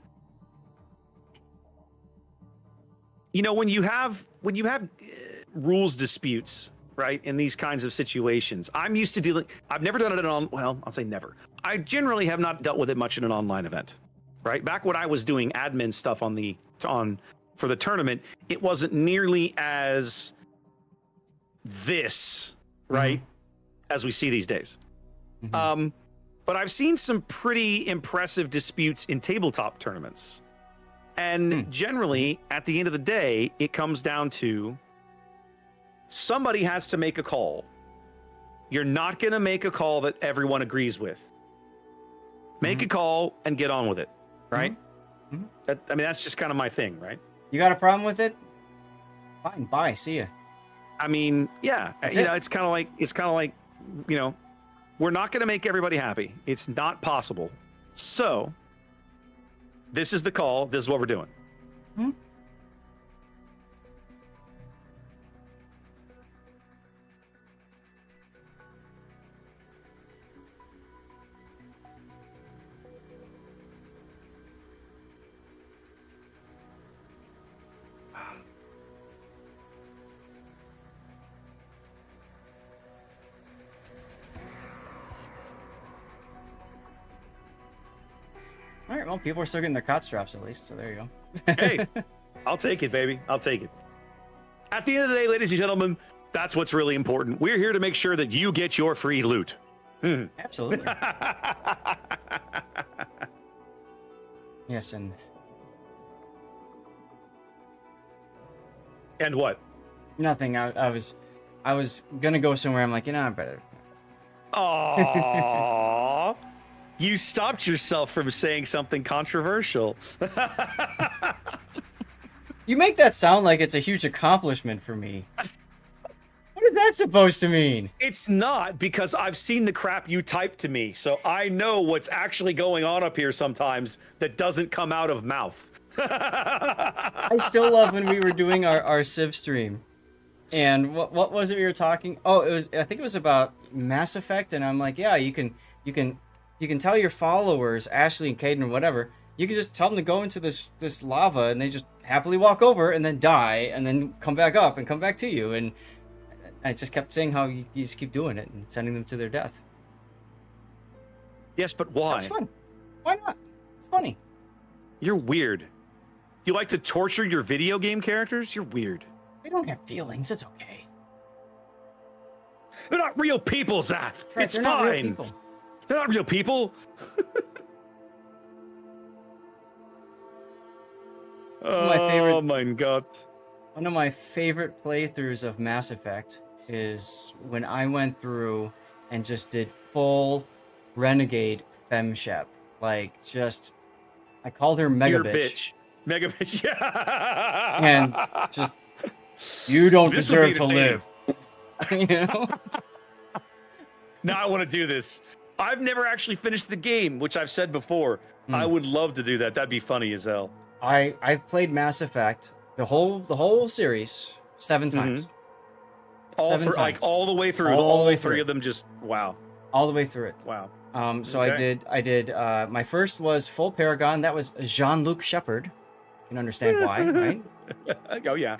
you know, when you have rules disputes, right, in these kinds of situations, I'm used to dealing. I've never done it well, I'll say never. I generally have not dealt with it much in an online event, right? Back when I was doing admin stuff for the tournament, it wasn't nearly as right, as we see these days. But I've seen some pretty impressive disputes in tabletop tournaments. And generally, at the end of the day, it comes down to somebody has to make a call. You're not going to make a call that everyone agrees with. Make a call and get on with it, right? That's just kind of my thing, right? You got a problem with it? Fine, bye, see ya. I mean, yeah, it's kind of like, you know, we're not going to make everybody happy. It's not possible. So, this is the call. This is what we're doing. All right, well, people are still getting their cot straps at least, so there you go. Hey, I'll take it, baby. I'll take it. At the end of the day, ladies and gentlemen, that's what's really important. We're here to make sure that you get your free loot. Absolutely. Yes, and what? nothing. I was gonna go somewhere. I'm like, I better. Aww. You stopped yourself from saying something controversial. You make that sound like it's a huge accomplishment for me. What is that supposed to mean? It's not, because I've seen the crap you type to me, so I know what's actually going on up here sometimes that doesn't come out of mouth. I still love when we were doing our Civ stream. And what was it we were talking? Oh, I think it was about Mass Effect, and I'm like, yeah, you can tell your followers, Ashley and Caden or whatever, you can just tell them to go into this lava, and they just happily walk over and then die and then come back up and come back to you. And I just kept saying how you just keep doing it and sending them to their death. Yes, but why? It's fun. Why not? It's funny. You're weird. You like to torture your video game characters? You're weird. They don't have feelings. It's okay. They're not real people, Zaf. Right, it's they're fine. not real people. They're not real people. Oh my god. One of my favorite playthroughs of Mass Effect is when I went through and just did full renegade femshep. Like, I called her Mega Bitch. Mega Bitch, yeah. And just, you don't This deserve would to be the live. You know? Now I want to do this. I've never actually finished the game, which I've said before. I would love to do that. That'd be funny as hell. I've played Mass Effect, the whole series, 7 times. All the way through. All the way three through. of them just wow. All the way through it. Wow. So Okay. I did my first was full Paragon. That was Jean-Luc Shepard. You can understand why, right? Oh yeah.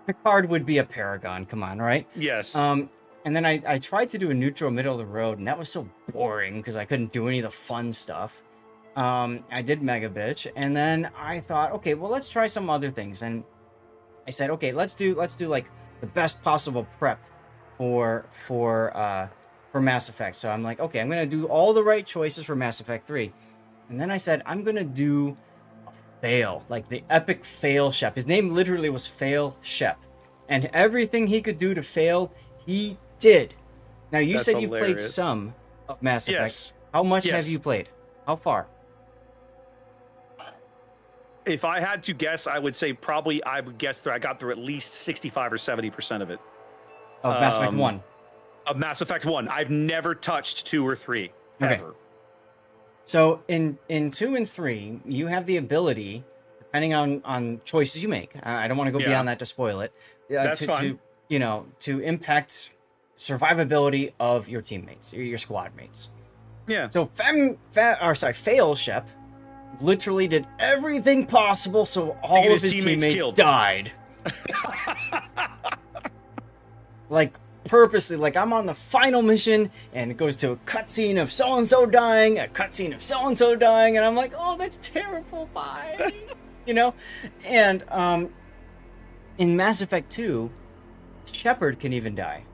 Picard would be a Paragon. Come on, right? Yes. And then I tried to do a neutral middle of the road, and that was so boring because I couldn't do any of the fun stuff. I did Mega Bitch, and then I thought, okay, well, let's try some other things. And I said, okay, let's do like the best possible prep for Mass Effect. So I'm like, okay, I'm gonna do all the right choices for Mass Effect 3. And then I said, I'm gonna do a fail, like the epic fail Shep. His name literally was Fail Shep, and everything he could do to fail, he did. Now you That's said you've played hilarious. some. of Mass Effect. Yes. How much have Yes. you played? How far? If I had to guess, I would say probably I would guess through. I got through at least 65 or 70% of it. Of Mass Effect 1. Of Mass Effect 1. I've never touched 2 or 3 Okay. ever. So in 2 and 3, you have the ability, depending on choices you make. I don't want to go Yeah. beyond that to spoil it. That's fine. To impact survivability of your teammates, your squad mates. Yeah. So Fail Shep literally did everything possible so all get of his his teammates teammates killed. died. Like purposely, like I'm on the final mission and it goes to a cutscene of so and so dying, a cutscene of so and so dying, and I'm like, oh, that's terrible. Bye. And in Mass Effect 2, Shepard can even die.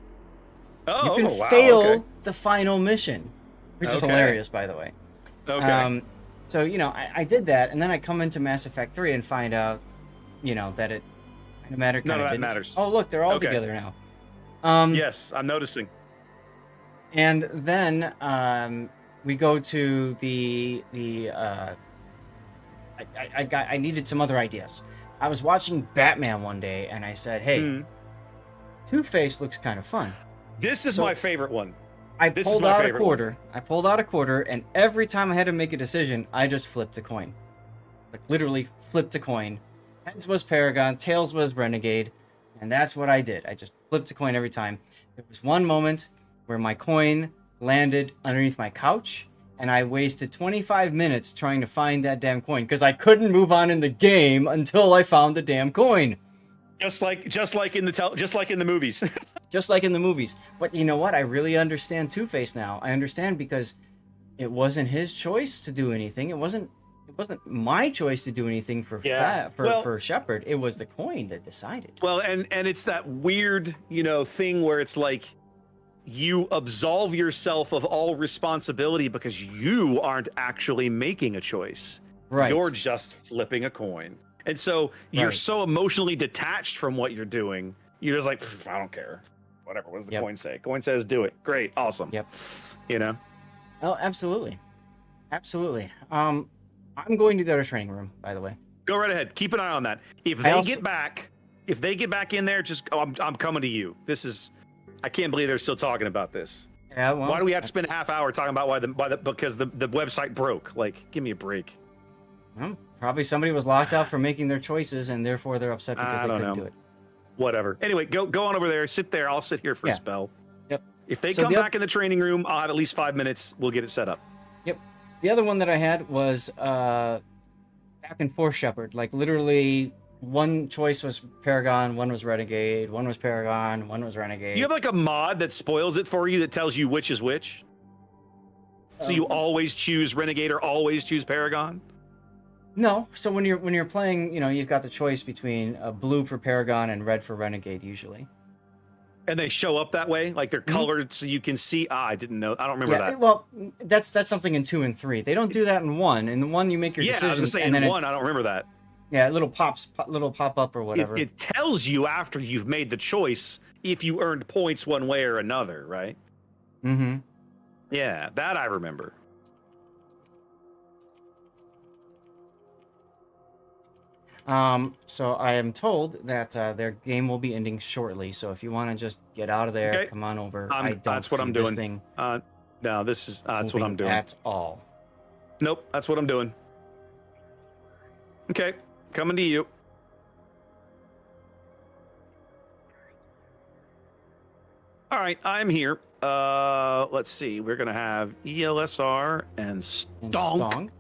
Oh, You can wow, fail okay. the final mission, which is Okay. hilarious, by the way. Okay. So, I did that, and then I come into Mass Effect 3 and find out, that it kind of mattered. None kind of that didn't. matters. Oh, look, they're all Okay. together now. Yes, I'm noticing. And then we go to I needed some other ideas. I was watching Batman one day, and I said, hey, Hmm. Two-Face looks kind of fun. This is So- my favorite one. I This is pulled my out a favorite one. quarter. I pulled out a quarter, and every time I had to make a decision, I just flipped a coin. Like literally flipped a coin. Heads was Paragon, tails was Renegade, and that's what I did. I just flipped a coin every time. There was one moment where my coin landed underneath my couch, and I wasted 25 minutes trying to find that damn coin because I couldn't move on in the game until I found the damn coin. Just like in the movies. Just like in the movies. But you know what? I really understand Two-Face now. I understand because it wasn't his choice to do anything. It wasn't my choice to do anything for Yeah. for Shepard. It was the coin that decided. Well, and it's that weird, thing where it's like you absolve yourself of all responsibility because you aren't actually making a choice. Right. You're just flipping a coin. And so you're Right. so emotionally detached from what you're doing. You're just like, I don't care. Whatever. What does the Yep. coin say? Coin says do it. Great. Awesome. Yep. Oh, absolutely. Absolutely. I'm going to the other training room, by the way. Go right ahead. Keep an eye on that. If I they also- get back in there, just I'm coming to you. I can't believe they're still talking about this. Yeah, well, Why do we have to spend a half hour talking about because the website broke? Like, give me a break. well, probably somebody was locked out for making their choices, and therefore they're upset because I they don't couldn't know. do it. Whatever. Anyway, go on over there. Sit there. I'll sit here for Yeah. a spell. Yep. If they So come the back in the training room, I'll have at least 5 minutes. We'll get it set up. Yep. The other one that I had was back and forth Shepard. Like literally, one choice was Paragon, one was Renegade, one was Paragon, one was Renegade. You have like a mod that spoils it for you that tells you which is which. So you always choose Renegade or always choose Paragon. No. So when you're playing, you've got the choice between blue for Paragon and red for Renegade usually. And they show up that way, like they're colored, so you can see. I didn't know. I don't remember that. Well, that's something in 2 and 3. They don't do that in 1. In the 1, you make your Yeah, I was decisions, just saying and then one. I don't remember that. little pop up or whatever. It tells you after you've made the choice if you earned points one way or another, right? Mm-hmm. Yeah, that I remember. So I am told that their game will be ending shortly. So if you want to just get out of there, Okay. come on over. I'm- I don't that's what see I'm this doing. thing No, that's what I'm moving doing. at all. Nope, that's what I'm doing. Okay, coming to you. All right, I'm here. Let's see. We're gonna have ELSR and And Stonk. Stonk.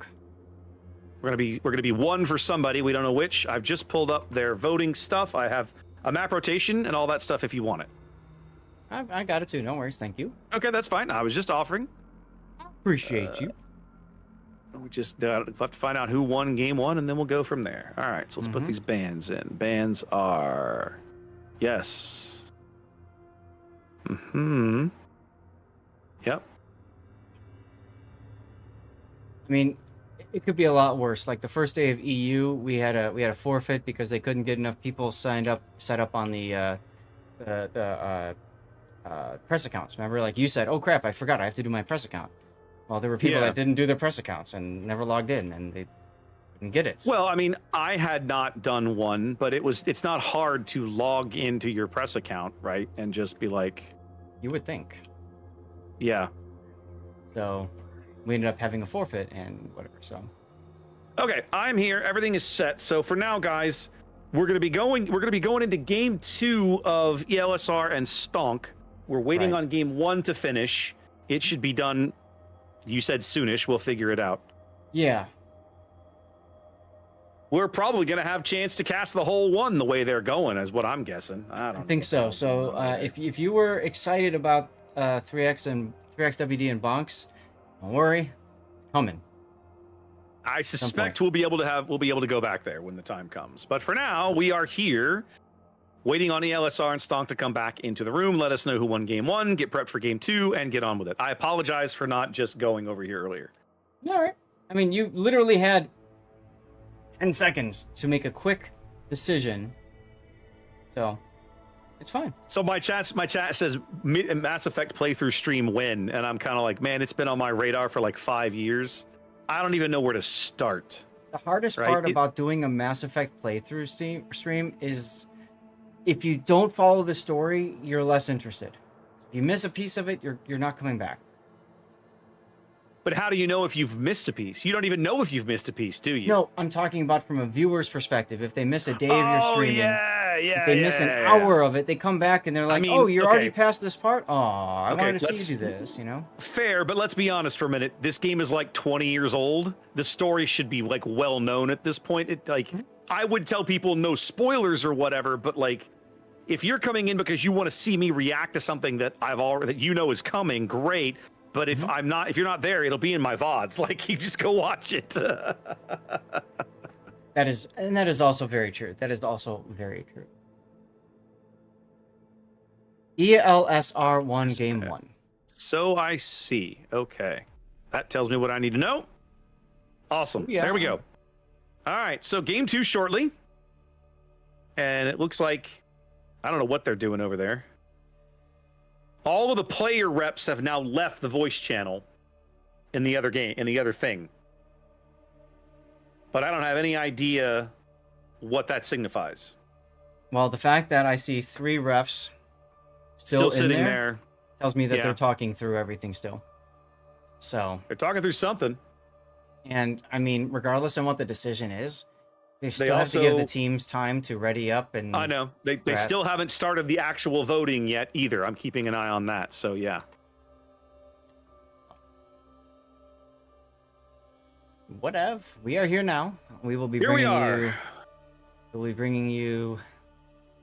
We're gonna be one for somebody. We don't know which. I've just pulled up their voting stuff. I have a map rotation and all that stuff if you want it. I got it too. No worries. Thank you. Okay, that's fine. I was just offering. Appreciate you. We just have to find out who won game one, and then we'll go from there. All right, so let's put these bands in. Bands are yes. Hmm. Yep. I mean, it could be a lot worse. Like the first day of EU, we had a forfeit because they couldn't get enough people set up on the press accounts. Remember, like you said, oh crap, I forgot, I have to do my press account. Well, there were people that didn't do their press accounts and never logged in, and they didn't get it. Well, I mean, I had not done one, but it's not hard to log into your press account, right? And just be like, You would think. yeah. So we ended up having a forfeit and whatever. So Okay, I'm here. Everything is set. So for now, guys, we're gonna be going into game 2 of ELSR and Stonk. We're waiting Right. on game 1 to finish. It should be done. You said soonish. We'll figure it out. yeah, We're probably gonna have chance to cast the whole one the way they're going, is what I'm guessing. I don't I think so. So if you were excited about 3x and 3xWD and Bonks, don't worry, it's coming. I suspect we'll be able to go back there when the time comes. But for now, we are here waiting on ELSR and Stonk to come back into the room, let us know who won game 1, get prepped for game 2, and get on with it. I apologize for not just going over here earlier. All right. I mean, you literally had 10 seconds to make a quick decision. So, it's fine. So my chat says Mass Effect playthrough stream win, and I'm kind of like, man, it's been on my radar for like 5 years. I don't even know where to start. The hardest Right, part it- about doing a Mass Effect playthrough stream is if you don't follow the story, you're less interested. If you miss a piece of it, you're not coming back. But how do you know if you've missed a piece? You don't even know if you've missed a piece, do you? No, I'm talking about from a viewer's perspective. If they miss a day of your streaming, if they miss an yeah. hour of it, they come back and they're like, mean, "Oh, you're already okay. past this part. Oh, I Okay, wanted to let's- see you do this." You know? Fair, but let's be honest for a minute. This game is like 20 years old. The story should be like well known at this point. It like I would tell people no spoilers or whatever, but like if you're coming in because you want to see me react to something that that you know is coming, great. But if if you're not there, it'll be in my VODs. Like you just go watch it. That is also very true. That is also very true. ELSR won game 1. So I see. Okay. That tells me what I need to know. Awesome. Yeah. There we go. All right. So game 2 shortly. And it looks like I don't know what they're doing over there. All of the player reps have now left the voice channel in the other game, in the other thing. But I don't have any idea what that signifies. Well, the fact that I see 3 refs Still in sitting there. tells me that Yeah. they're talking through everything still. So, They're talking through something. and I mean, regardless of what the decision is, they still have to give the also- teams time to ready up and I know. They Right. still haven't started the actual voting yet either. I'm keeping an eye on that. So yeah. whatever. We are here now. We will be Here we bringing are. you. We'll be bringing you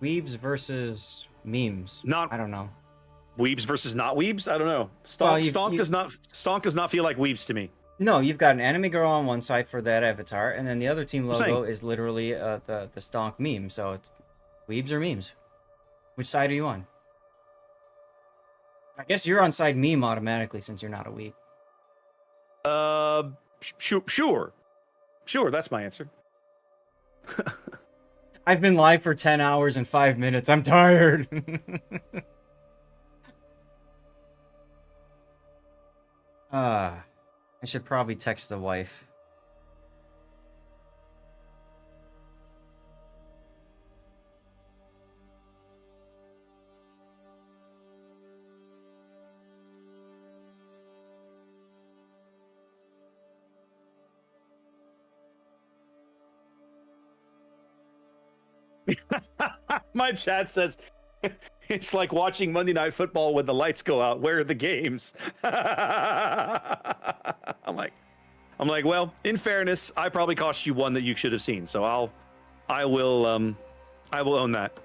weebs versus memes. Not I don't know. weebs versus not weebs. I don't know. Well, Stonk does not feel like weebs to me. No, you've got an anime girl on one side for that avatar, and then the other team I'm saying- logo is literally the stonk meme. So it's weebs or memes. Which side are you on? I guess you're on side meme automatically since you're not a weeb. Sure. That's my answer. I've been live for 10 hours and 5 minutes. I'm tired. I should probably text the wife. My chat says it's like watching Monday Night Football when the lights go out. Where are the games? I'm like, well, in fairness, I probably cost you one that you should have seen. So I will own that.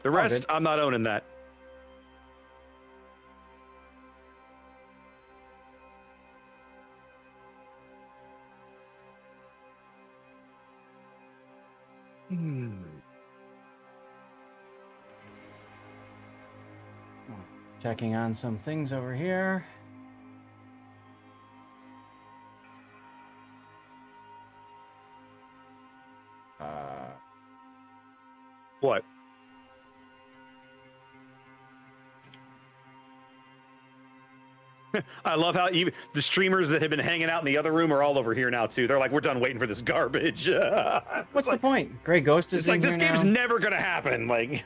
The rest, good. I'm not owning that. Checking on some things over here. What? I love how even the streamers that have been hanging out in the other room are all over here now too. They're like, we're done waiting for this garbage. What's the point? Grey Ghost is It's in like this here game's now. never gonna happen. Like,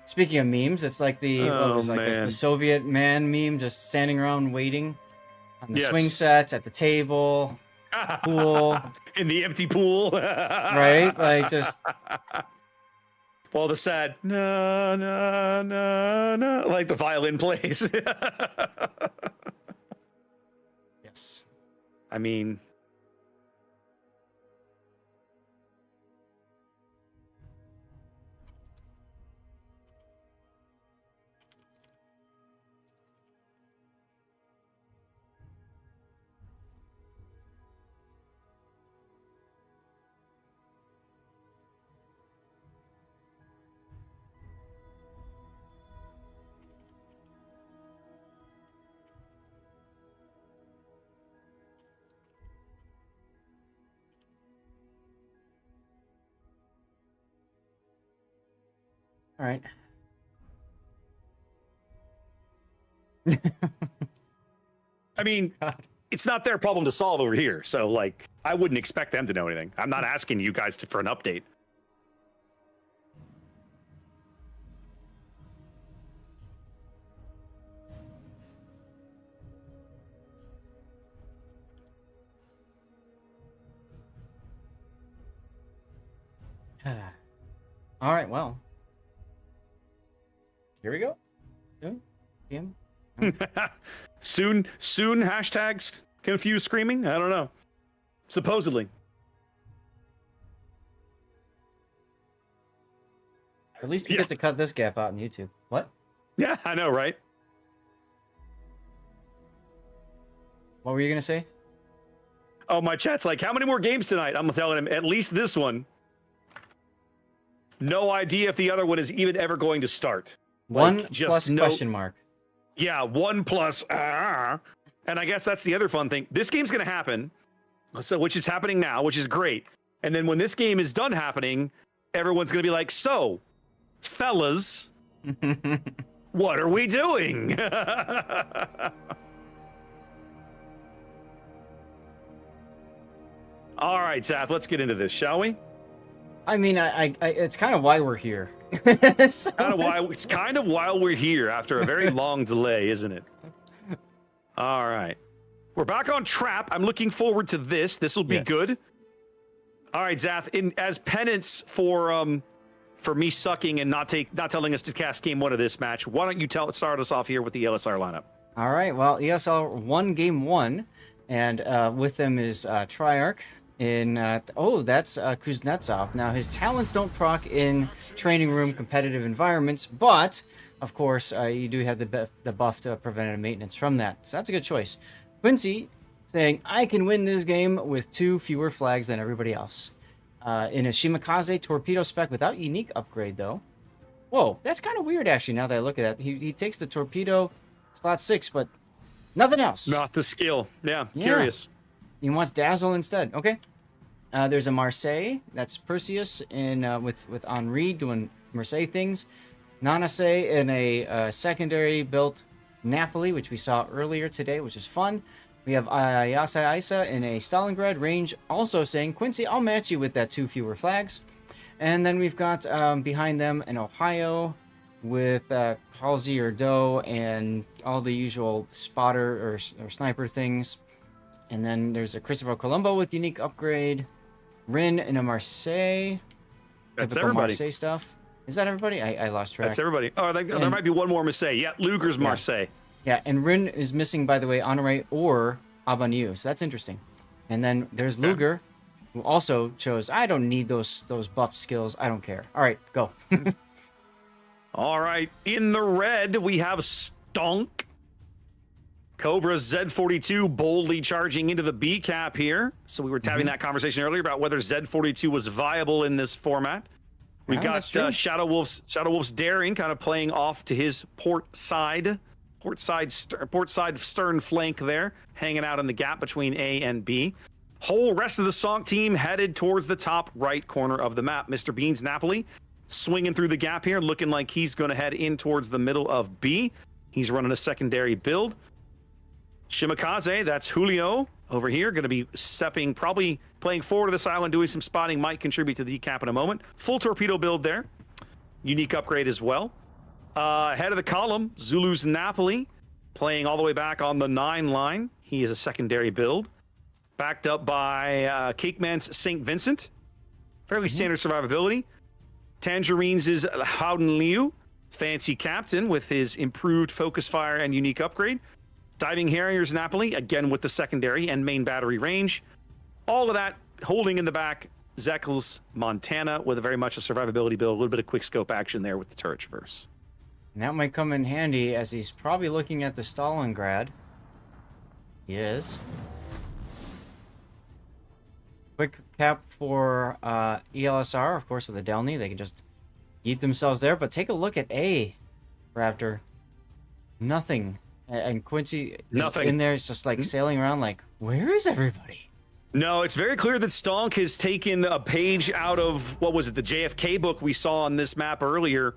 Speaking of memes, it's like the what was like this, man. the Soviet man meme, just standing around waiting on the Yes. swing sets at the table, pool, in the empty pool, right? Like just While the sad na na na na, like the violin plays. yes. I mean, All right. I mean, it's not their problem to solve over here. So, like, I wouldn't expect them to know anything. I'm not asking you guys for an update. All right. Well, here we go. PM. Soon, hashtags confused screaming. I don't know. Supposedly. At least we get to cut this gap out on YouTube. What? Yeah, I know, right? What were you gonna say? Oh, my chat's like, how many more games tonight? I'm telling him, at least this one. No idea if the other one is even ever going to start. One Like, just plus no- question mark. Yeah, 1 plus. And I guess that's the other fun thing. This game's going to happen, so which is happening now, which is great. And then when this game is done happening, everyone's going to be like, so, fellas, what are we doing? All right, Zath, let's get into this, shall we? I mean, I it's kind of why we're here. So It's kind of while we're here after a very long delay, isn't it? All right. We're back on Trap. I'm looking forward to this. This will be Yes. good. All right, Zath, as penance for me sucking and not telling us to cast game 1 of this match, why don't you start us off here with the LSR lineup? All right. Well, ESL won game 1, and with them is Triarch. That's Kuznetsov. Now his talents don't proc in training room competitive environments, but of course you do have the buff to preventative maintenance from that. So that's a good choice. Quincy saying I can win this game with 2 fewer flags than everybody else. In a Shimakaze torpedo spec without unique upgrade though. Whoa, that's kind of weird actually. Now that I look at that, he takes the torpedo slot 6, but nothing else. Not the skill. Yeah, Yeah. curious. He wants Dazzle instead. Okay. There's a Marseille. That's Perseus with Henri doing Marseille things. Nanase in a secondary built Napoli, which we saw earlier today, which is fun. We have Ayasa Isa in a Stalingrad range, also saying, Quincy, I'll match you with that 2 fewer flags. And then we've got behind them an Ohio with Halsey or Doe and all the usual spotter or sniper things. And then there's a Christopher Colombo with unique upgrade. Rin in a Marseille. That's Typical everybody. Marseille stuff. Is that everybody? I lost track. That's everybody. Oh, there And- might be one more Marseille. Yeah, Luger's Marseille. Yeah, and Rin is missing, by the way, Honore or Abanu. So that's interesting. And then there's Luger, who also chose, I don't need those buffed skills. I don't care. All right, go. All right, in the red, we have Stonk. Cobra Z42 boldly charging into the B cap here. So we were having that conversation earlier about whether Z42 was viable in this format. We've Yeah, got that's true. Shadow Wolf's Daring kind of playing off to his port side stern flank there, hanging out in the gap between A and B. Whole rest of the Sonk team headed towards the top right corner of the map. Mr. Bean's Napoli swinging through the gap here, looking like he's going to head in towards the middle of B. He's running a secondary build. Shimakaze, that's Julio over here, going to be stepping, probably playing forward to this island, doing some spotting, might contribute to the decap in a moment. Full torpedo build there. Unique upgrade as well. Head of the column, Zulu's Napoli, playing all the way back on the 9 line. He is a secondary build. Backed up by Cakeman's St. Vincent. Fairly standard survivability. Tangerines' Howden Liu, fancy captain with his improved focus fire and unique upgrade. Diving Harriers Napoli, again with the secondary and main battery range. All of that holding in the back, Zekel's Montana with a very much a survivability build, a little bit of quick scope action there with the turret traverse. And that might come in handy as he's probably looking at the Stalingrad. He is. Quick cap for ELSR, of course, with the Delny. They can just eat themselves there. But take a look at A, Raptor. Nothing. And Quincy is in there. It's just like sailing around like, where is everybody? No, it's very clear that Stonk has taken a page out of, what was it, the JFK book we saw on this map earlier.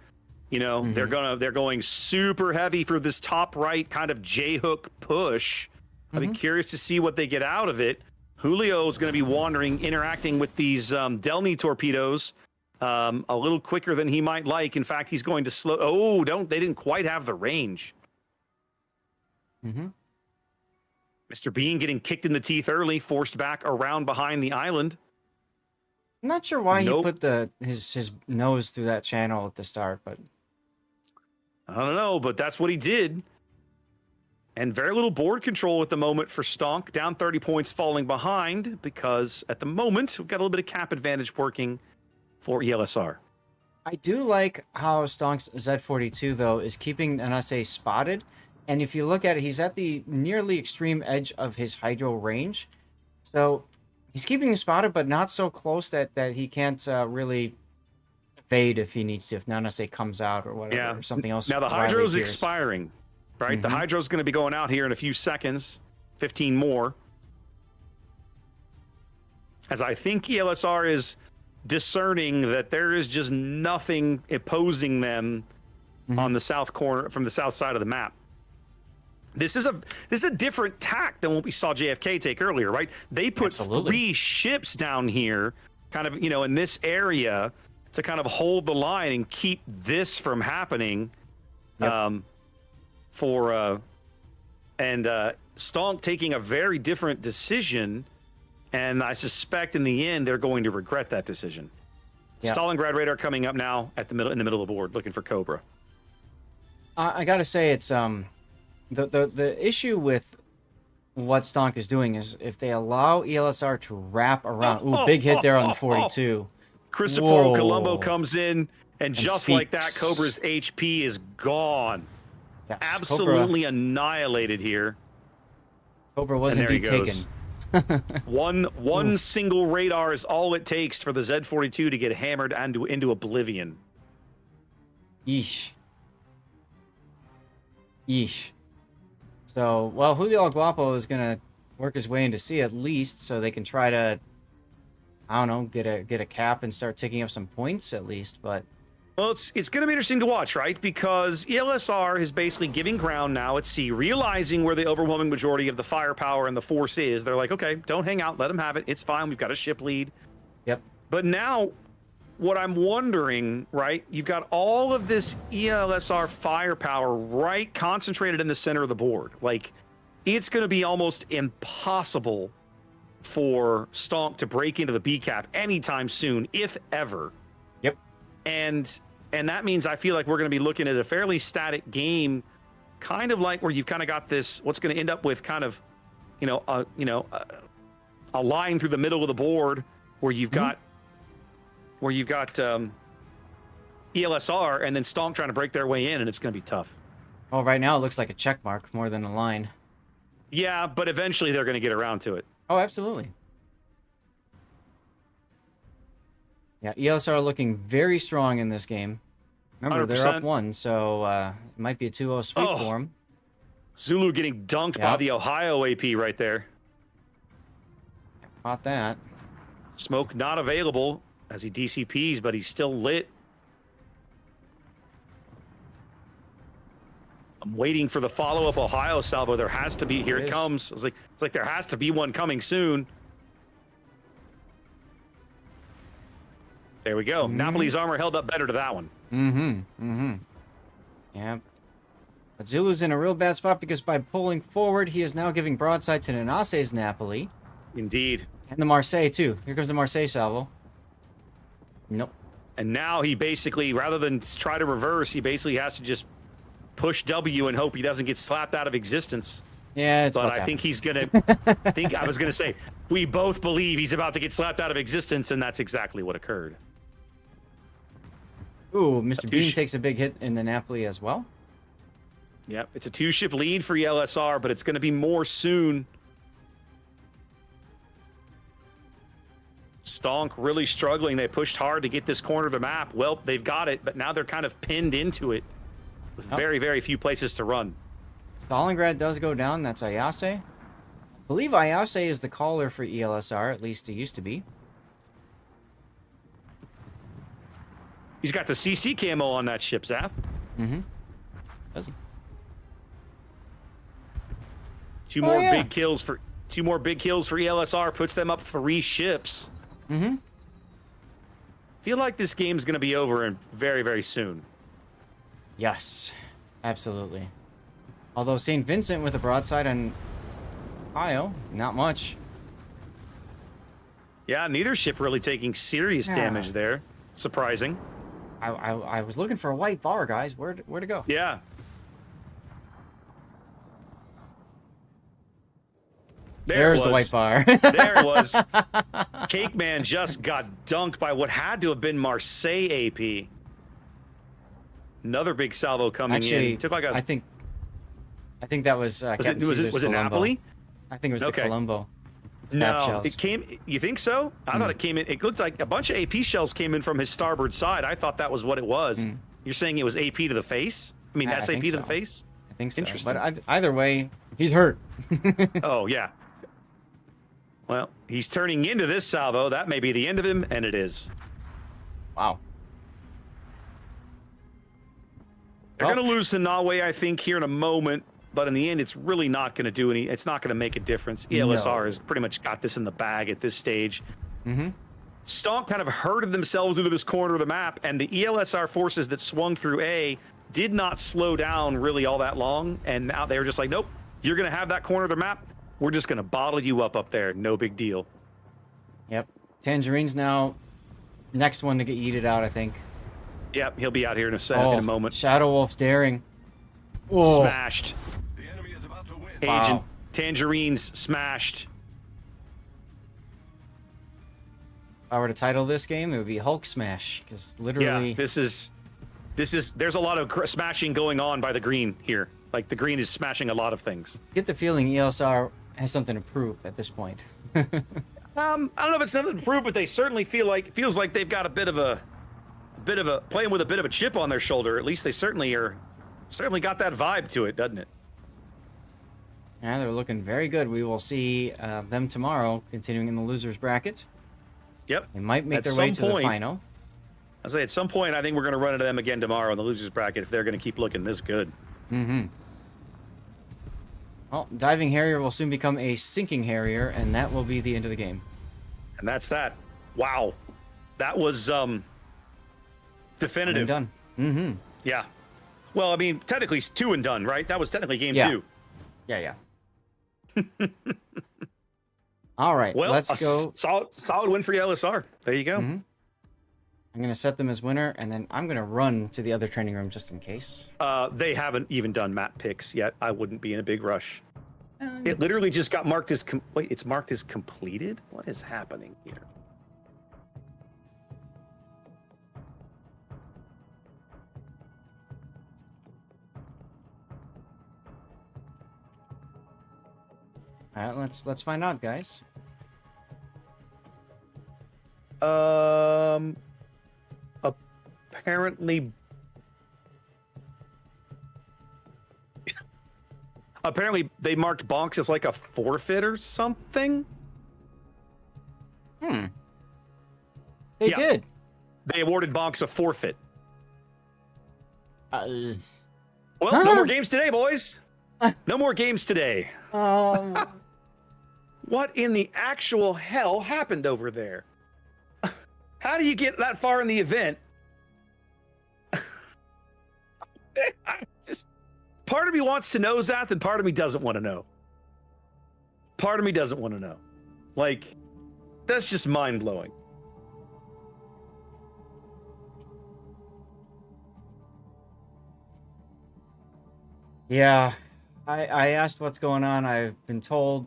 You know, they're going super heavy for this top right kind of J-hook push. I'd be curious to see what they get out of it. Julio is going to be wandering, interacting with these Delny torpedoes a little quicker than he might like. In fact, he's going to slow. Oh, they didn't quite have the range. Mr. Bean getting kicked in the teeth early, forced back around behind the island. I'm not sure why he put his nose through that channel at the start, but I don't know, but that's what he did. And very little board control at the moment for Stonk. Down 30 points, falling behind because at the moment we've got a little bit of cap advantage working for ELSR. I do like how Stonk's Z42 though is keeping NSA spotted. And if you look at it, he's at the nearly extreme edge of his hydro range. So he's keeping him spotted, but not so close that he can't really evade if he needs to, if NSA comes out or whatever, or something else. Now the hydro's expiring, right? The hydro's going to be going out here in a few seconds, 15 more. As I think ELSR is discerning that there is just nothing opposing them on the south corner, from the south side of the map. This is a different tack than what we saw JFK take earlier, right? They put 3 ships down here, kind of, you know, in this area to kind of hold the line and keep this from happening. Stonk taking a very different decision, and I suspect in the end they're going to regret that decision. Stalingrad radar coming up now in the middle of the board, looking for Cobra. I gotta say, it's the issue with what Stonk is doing is if they allow ELSR to wrap around. Big hit there on the 42. Christopher Colombo comes in, and just speaks. Like that, Cobra's HP is gone. Yes, absolutely annihilated here. Cobra was indeed taken. One single radar is all it takes for the Z42 to get hammered into oblivion. Yeesh. So, well, Julio El Guapo is going to work his way into C at least, so they can try to, I don't know, get a cap and start ticking up some points at least, but... Well, it's going to be interesting to watch, right? Because ELSR is basically giving ground now at sea, realizing where the overwhelming majority of the firepower and the force is. They're like, okay, don't hang out, let them have it. It's fine, we've got a ship lead. Yep. But now, what I'm wondering, right, you've got all of this ELSR firepower right concentrated in the center of the board. Like, it's going to be almost impossible for Stonk to break into the B cap anytime soon, if ever. Yep. And that means I feel like we're going to be looking at a fairly static game, kind of like where you've kind of got this, what's going to end up with kind of, a line through the middle of the board where you've got ELSR and then Stonk trying to break their way in, and it's going to be tough. Well, right now it looks like a check mark more than a line. Yeah, but eventually they're going to get around to it. Oh, absolutely. Yeah, ELSR looking very strong in this game. Remember, 100%. they're up 1, so it might be a 2-0 sweep for them. Zulu getting dunked by the Ohio AP right there. Caught that. Smoke not available as he DCPs, but he's still lit. I'm waiting for the follow-up Ohio salvo. There has to be. Here it comes. It's like there has to be one coming soon. There we go. Napoli's armor held up better to that one. Yep. But Zulu's in a real bad spot because by pulling forward, he is now giving broadside to Nanase's Napoli. Indeed. And the Marseille, too. Here comes the Marseille salvo. Nope. And now he basically, rather than try to reverse, he basically has to just push W and hope he doesn't get slapped out of existence. Yeah, it's but I think he's gonna. I was gonna say we both believe he's about to get slapped out of existence, and that's exactly what occurred. Ooh, Mr. Bean takes a big hit in the Napoli as well. Yep, it's a 2-ship lead for ELSR, but it's going to be more soon. Stonk really struggling. They pushed hard to get this corner of the map. Well, they've got it, but now they're kind of pinned into it with very, very few places to run. Stalingrad does go down. That's Ayase. I believe Ayase is the caller for ELSR. At least he used to be. He's got the CC camo on that ship, Zaf. Does he? Two more big kills for ELSR puts them up 3 ships. Feel like this game's going to be over in very, very soon. Yes, absolutely. Although St. Vincent with a broadside on Ohio, not much. Yeah, neither ship really taking serious damage there. Surprising. I was looking for a white bar, guys. Where'd it go? Yeah. There's the white bar. There it was. Cake Man just got dunked by what had to have been Marseille AP. Another big salvo coming in. Took like a... I think that was Captain Caesar's was it Napoli? I think it was the Colombo. No, shells. it came. You think so? I thought it came in. It looked like a bunch of AP shells came in from his starboard side. I thought that was what it was. You're saying it was AP to the face? I mean, SAP to the face? I think so. Interesting. But either way, he's hurt. Oh, yeah. Well, he's turning into this salvo. That may be the end of him, and it is. Wow. They're going to lose to Norway, I think, here in a moment. But in the end, it's really not going to do any. It's not going to make a difference. ELSR has pretty much got this in the bag at this stage. Stonk kind of herded themselves into this corner of the map, and the ELSR forces that swung through A did not slow down really all that long. And now they were just like, nope, you're going to have that corner of the map. We're just going to bottle you up there. No big deal. Yep. Tangerine's now next one to get yeeted out, I think. Yep, he'll be out here in a moment. Shadow Wolf's daring. Smashed. The enemy is about to win. Agent Tangerine's smashed. If I were to title this game, it would be Hulk Smash, because literally... Yeah, this is, there's a lot of smashing going on by the green here. Like, the green is smashing a lot of things. Get the feeling ELSR has something to prove at this point. I don't know if it's something to prove, but they certainly feels like they've got a bit of a playing with a bit of a chip on their shoulder. At least they certainly got that vibe to it, doesn't it? Yeah, they're looking very good. We will see them tomorrow, continuing in the losers bracket. Yep. They might make their way to the final. I'll say at some point, I think we're going to run into them again tomorrow in the losers bracket if they're going to keep looking this good. Well, Diving Harrier will soon become a Sinking Harrier, and that will be the end of the game. And that's that. Wow. That was definitive. Done. Yeah. Well, I mean, technically it's 2 and done, right? That was technically game 2. Yeah. All right, well, let's go. Solid win for LSR. There you go. I'm going to set them as winner, and then I'm going to run to the other training room just in case. They haven't even done map picks yet. I wouldn't be in a big rush. It literally just got marked as... Wait, it's marked as completed? What is happening here? All right, let's find out, guys. Apparently they marked Bonks as like a forfeit or something. They did. They awarded Bonks a forfeit. Well, no more games today, boys. No more games today. Oh. What in the actual hell happened over there? How do you get that far in the event? Part of me wants to know, Zath, and part of me doesn't want to know. Part of me doesn't want to know. Like, that's just mind-blowing. Yeah, I asked what's going on. I've been told.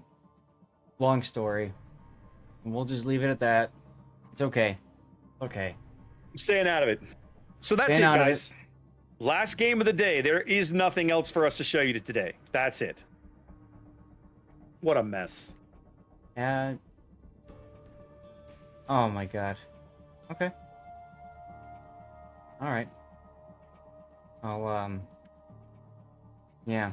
Long story. And we'll just leave it at that. It's okay. Okay. I'm staying out of it. So that's it, guys. Last game of the day. There is nothing else for us to show you today. That's it. What a mess. Oh my god. Okay. All right. I'll yeah.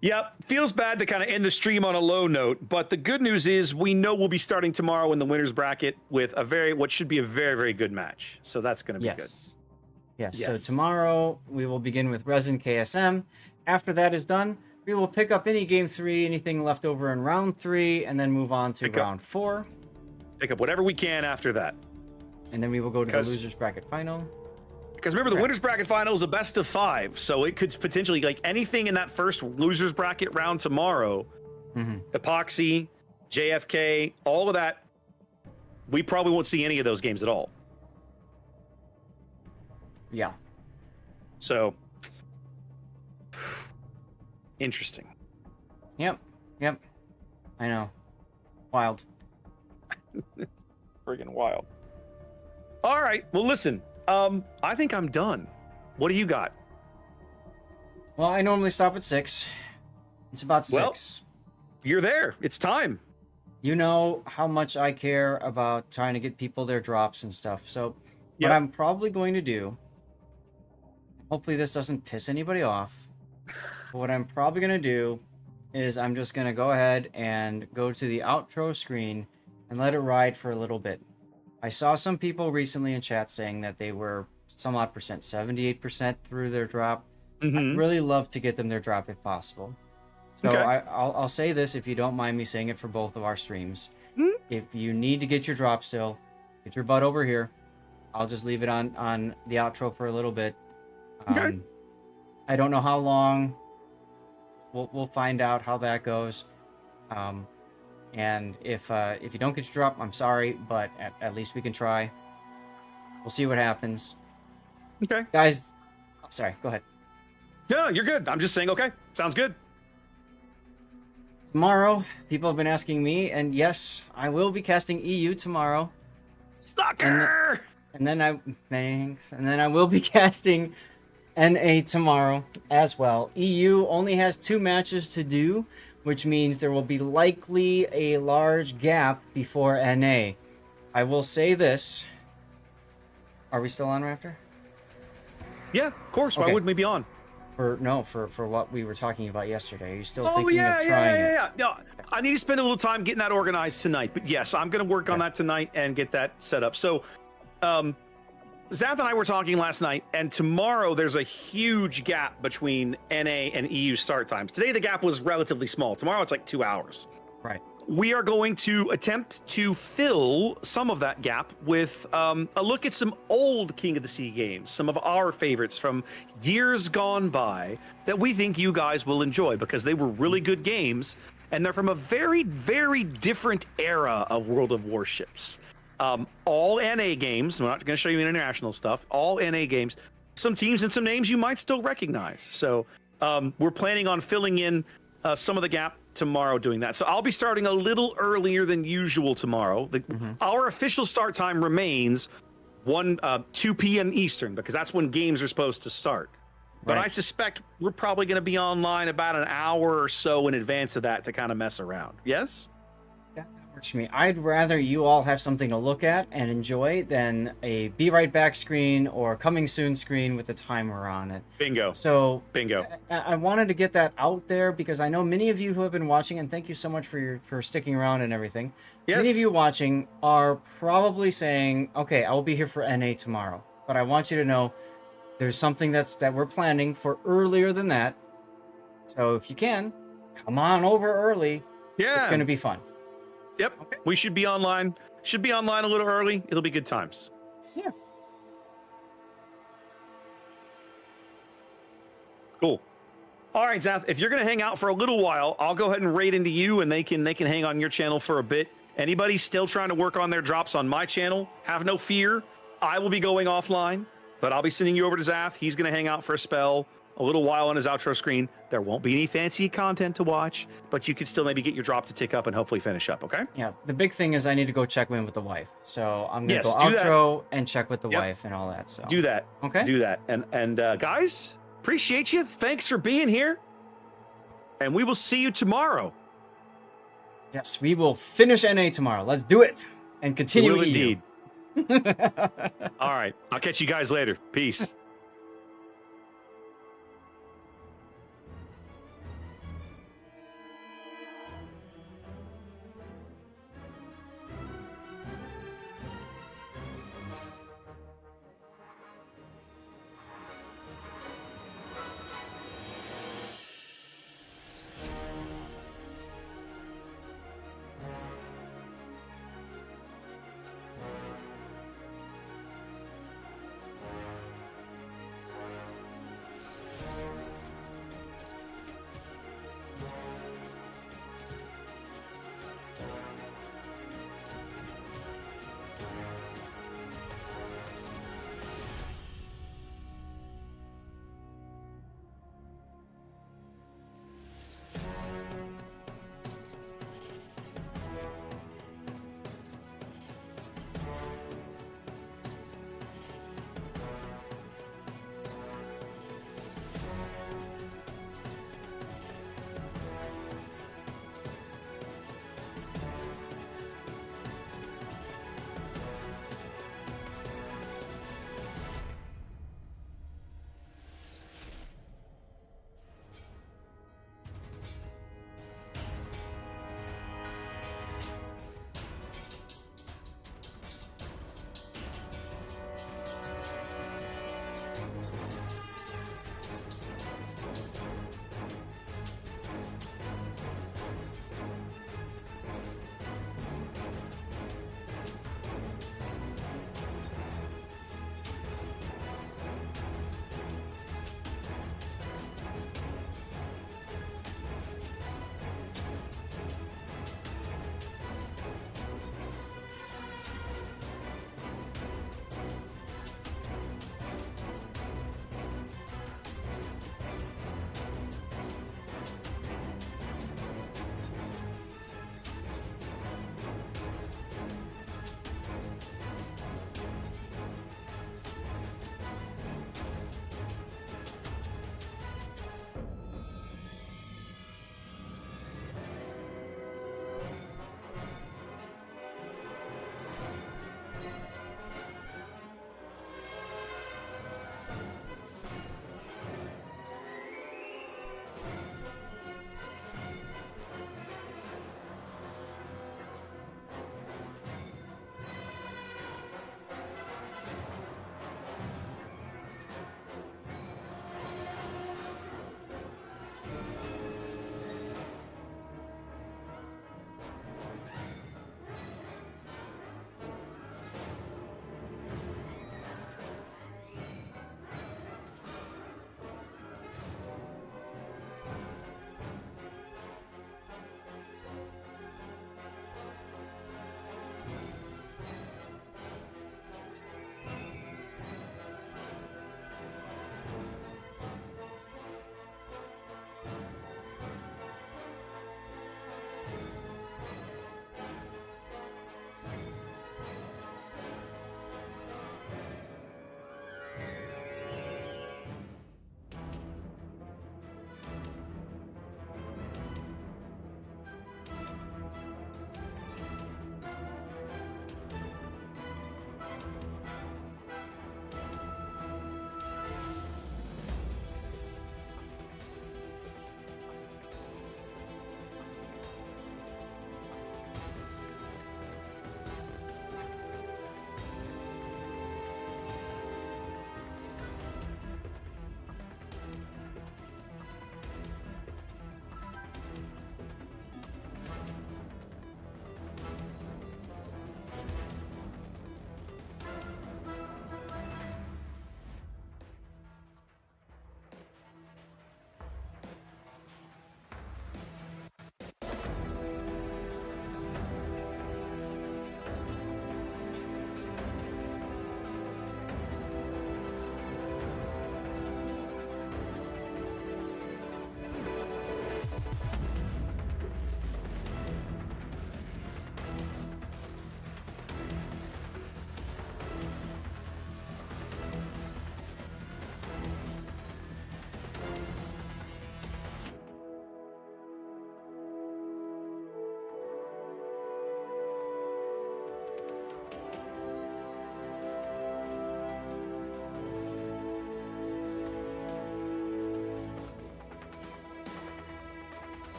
Yep, feels bad to kind of end the stream on a low note, but the good news is we know we'll be starting tomorrow in the winners bracket with what should be a very, very good match. So that's going to be good. Yes. So tomorrow we will begin with Resin KSM. After that is done, we will pick up any game 3, anything left over in round 3, and then move on to round 4. Pick up whatever we can after that. And then we will go to the losers bracket final. Because remember, the winners bracket final is a best of 5, so it could potentially, like, anything in that first losers bracket round tomorrow, Epoxy, JFK, all of that, we probably won't see any of those games at all. Yeah. So, interesting. Yep. I know. Wild. Friggin' wild. All right. Well, listen. I think I'm done. What do you got? Well, I normally stop at 6. It's about 6. Well, you're there. It's time. You know how much I care about trying to get people their drops and stuff. So what I'm probably going to do, hopefully this doesn't piss anybody off, but what I'm probably going to do is I'm just going to go ahead and go to the outro screen and let it ride for a little bit. I saw some people recently in chat saying that they were some odd percent, 78% through their drop. I'd really love to get them their drop if possible. So I'll say this, if you don't mind me saying it for both of our streams. If you need to get your drop still, get your butt over here. I'll just leave it on the outro for a little bit. I don't know how long. We'll find out how that goes. And if you don't get your drop, I'm sorry, but at least we can try. We'll see what happens. Okay. Guys, sorry, go ahead. No, you're good. I'm just saying, okay. Sounds good. Tomorrow, people have been asking me, and yes, I will be casting EU tomorrow. Sucker! And then I will be casting NA tomorrow as well. EU only has 2 matches to do, which means there will be likely a large gap before NA. I will say this. Are we still on, Raptor? Yeah, of course. Why wouldn't we be on? For what we were talking about yesterday. Are you still thinking of trying it? Yeah. No, I need to spend a little time getting that organized tonight. But yes, I'm going to work on that tonight and get that set up. So, Zath and I were talking last night, and tomorrow there's a huge gap between NA and EU start times. Today the gap was relatively small. Tomorrow it's like 2 hours. Right. We are going to attempt to fill some of that gap with a look at some old King of the Sea games, some of our favorites from years gone by that we think you guys will enjoy because they were really good games, and they're from a very, very different era of World of Warships. All NA games. I'm not going to show you international stuff. All NA games. Some teams and some names you might still recognize. So we're planning on filling in some of the gap tomorrow doing that. So I'll be starting a little earlier than usual tomorrow. Our official start time remains 2 p.m. Eastern because that's when games are supposed to start. But I suspect we're probably going to be online about an hour or so in advance of that to kind of mess around. Yes? That works for me. I'd rather you all have something to look at and enjoy than a be right back screen or coming soon screen with a timer on it. Bingo. So bingo. I wanted to get that out there because I know many of you who have been watching, and thank you so much for sticking around and everything. Yes. Many of you watching are probably saying, okay, I will be here for NA tomorrow. But I want you to know There's something that we're planning for earlier than that. So if you can, come on over early. Yeah. It's going to be fun. Yep. Okay. We should be online. Should be online a little early. It'll be good times. Yeah. Cool. All right, Zath, if you're going to hang out for a little while, I'll go ahead and raid into you, and they can hang on your channel for a bit. Anybody still trying to work on their drops on my channel, have no fear. I will be going offline, but I'll be sending you over to Zath. He's going to hang out for a spell, a little while on his outro screen. There won't be any fancy content to watch, but you could still maybe get your drop to tick up and hopefully finish up, okay? Yeah. The big thing is I need to go check in with the wife. So I'm going to Yes, go do that. outro and check with the Yep. wife and all that. So Do that. Okay. Do that. And guys, appreciate you. Thanks for being here. And we will see you tomorrow. Yes, we will finish NA tomorrow. Let's do it and continue We will EU. indeed. All right. I'll catch you guys later. Peace.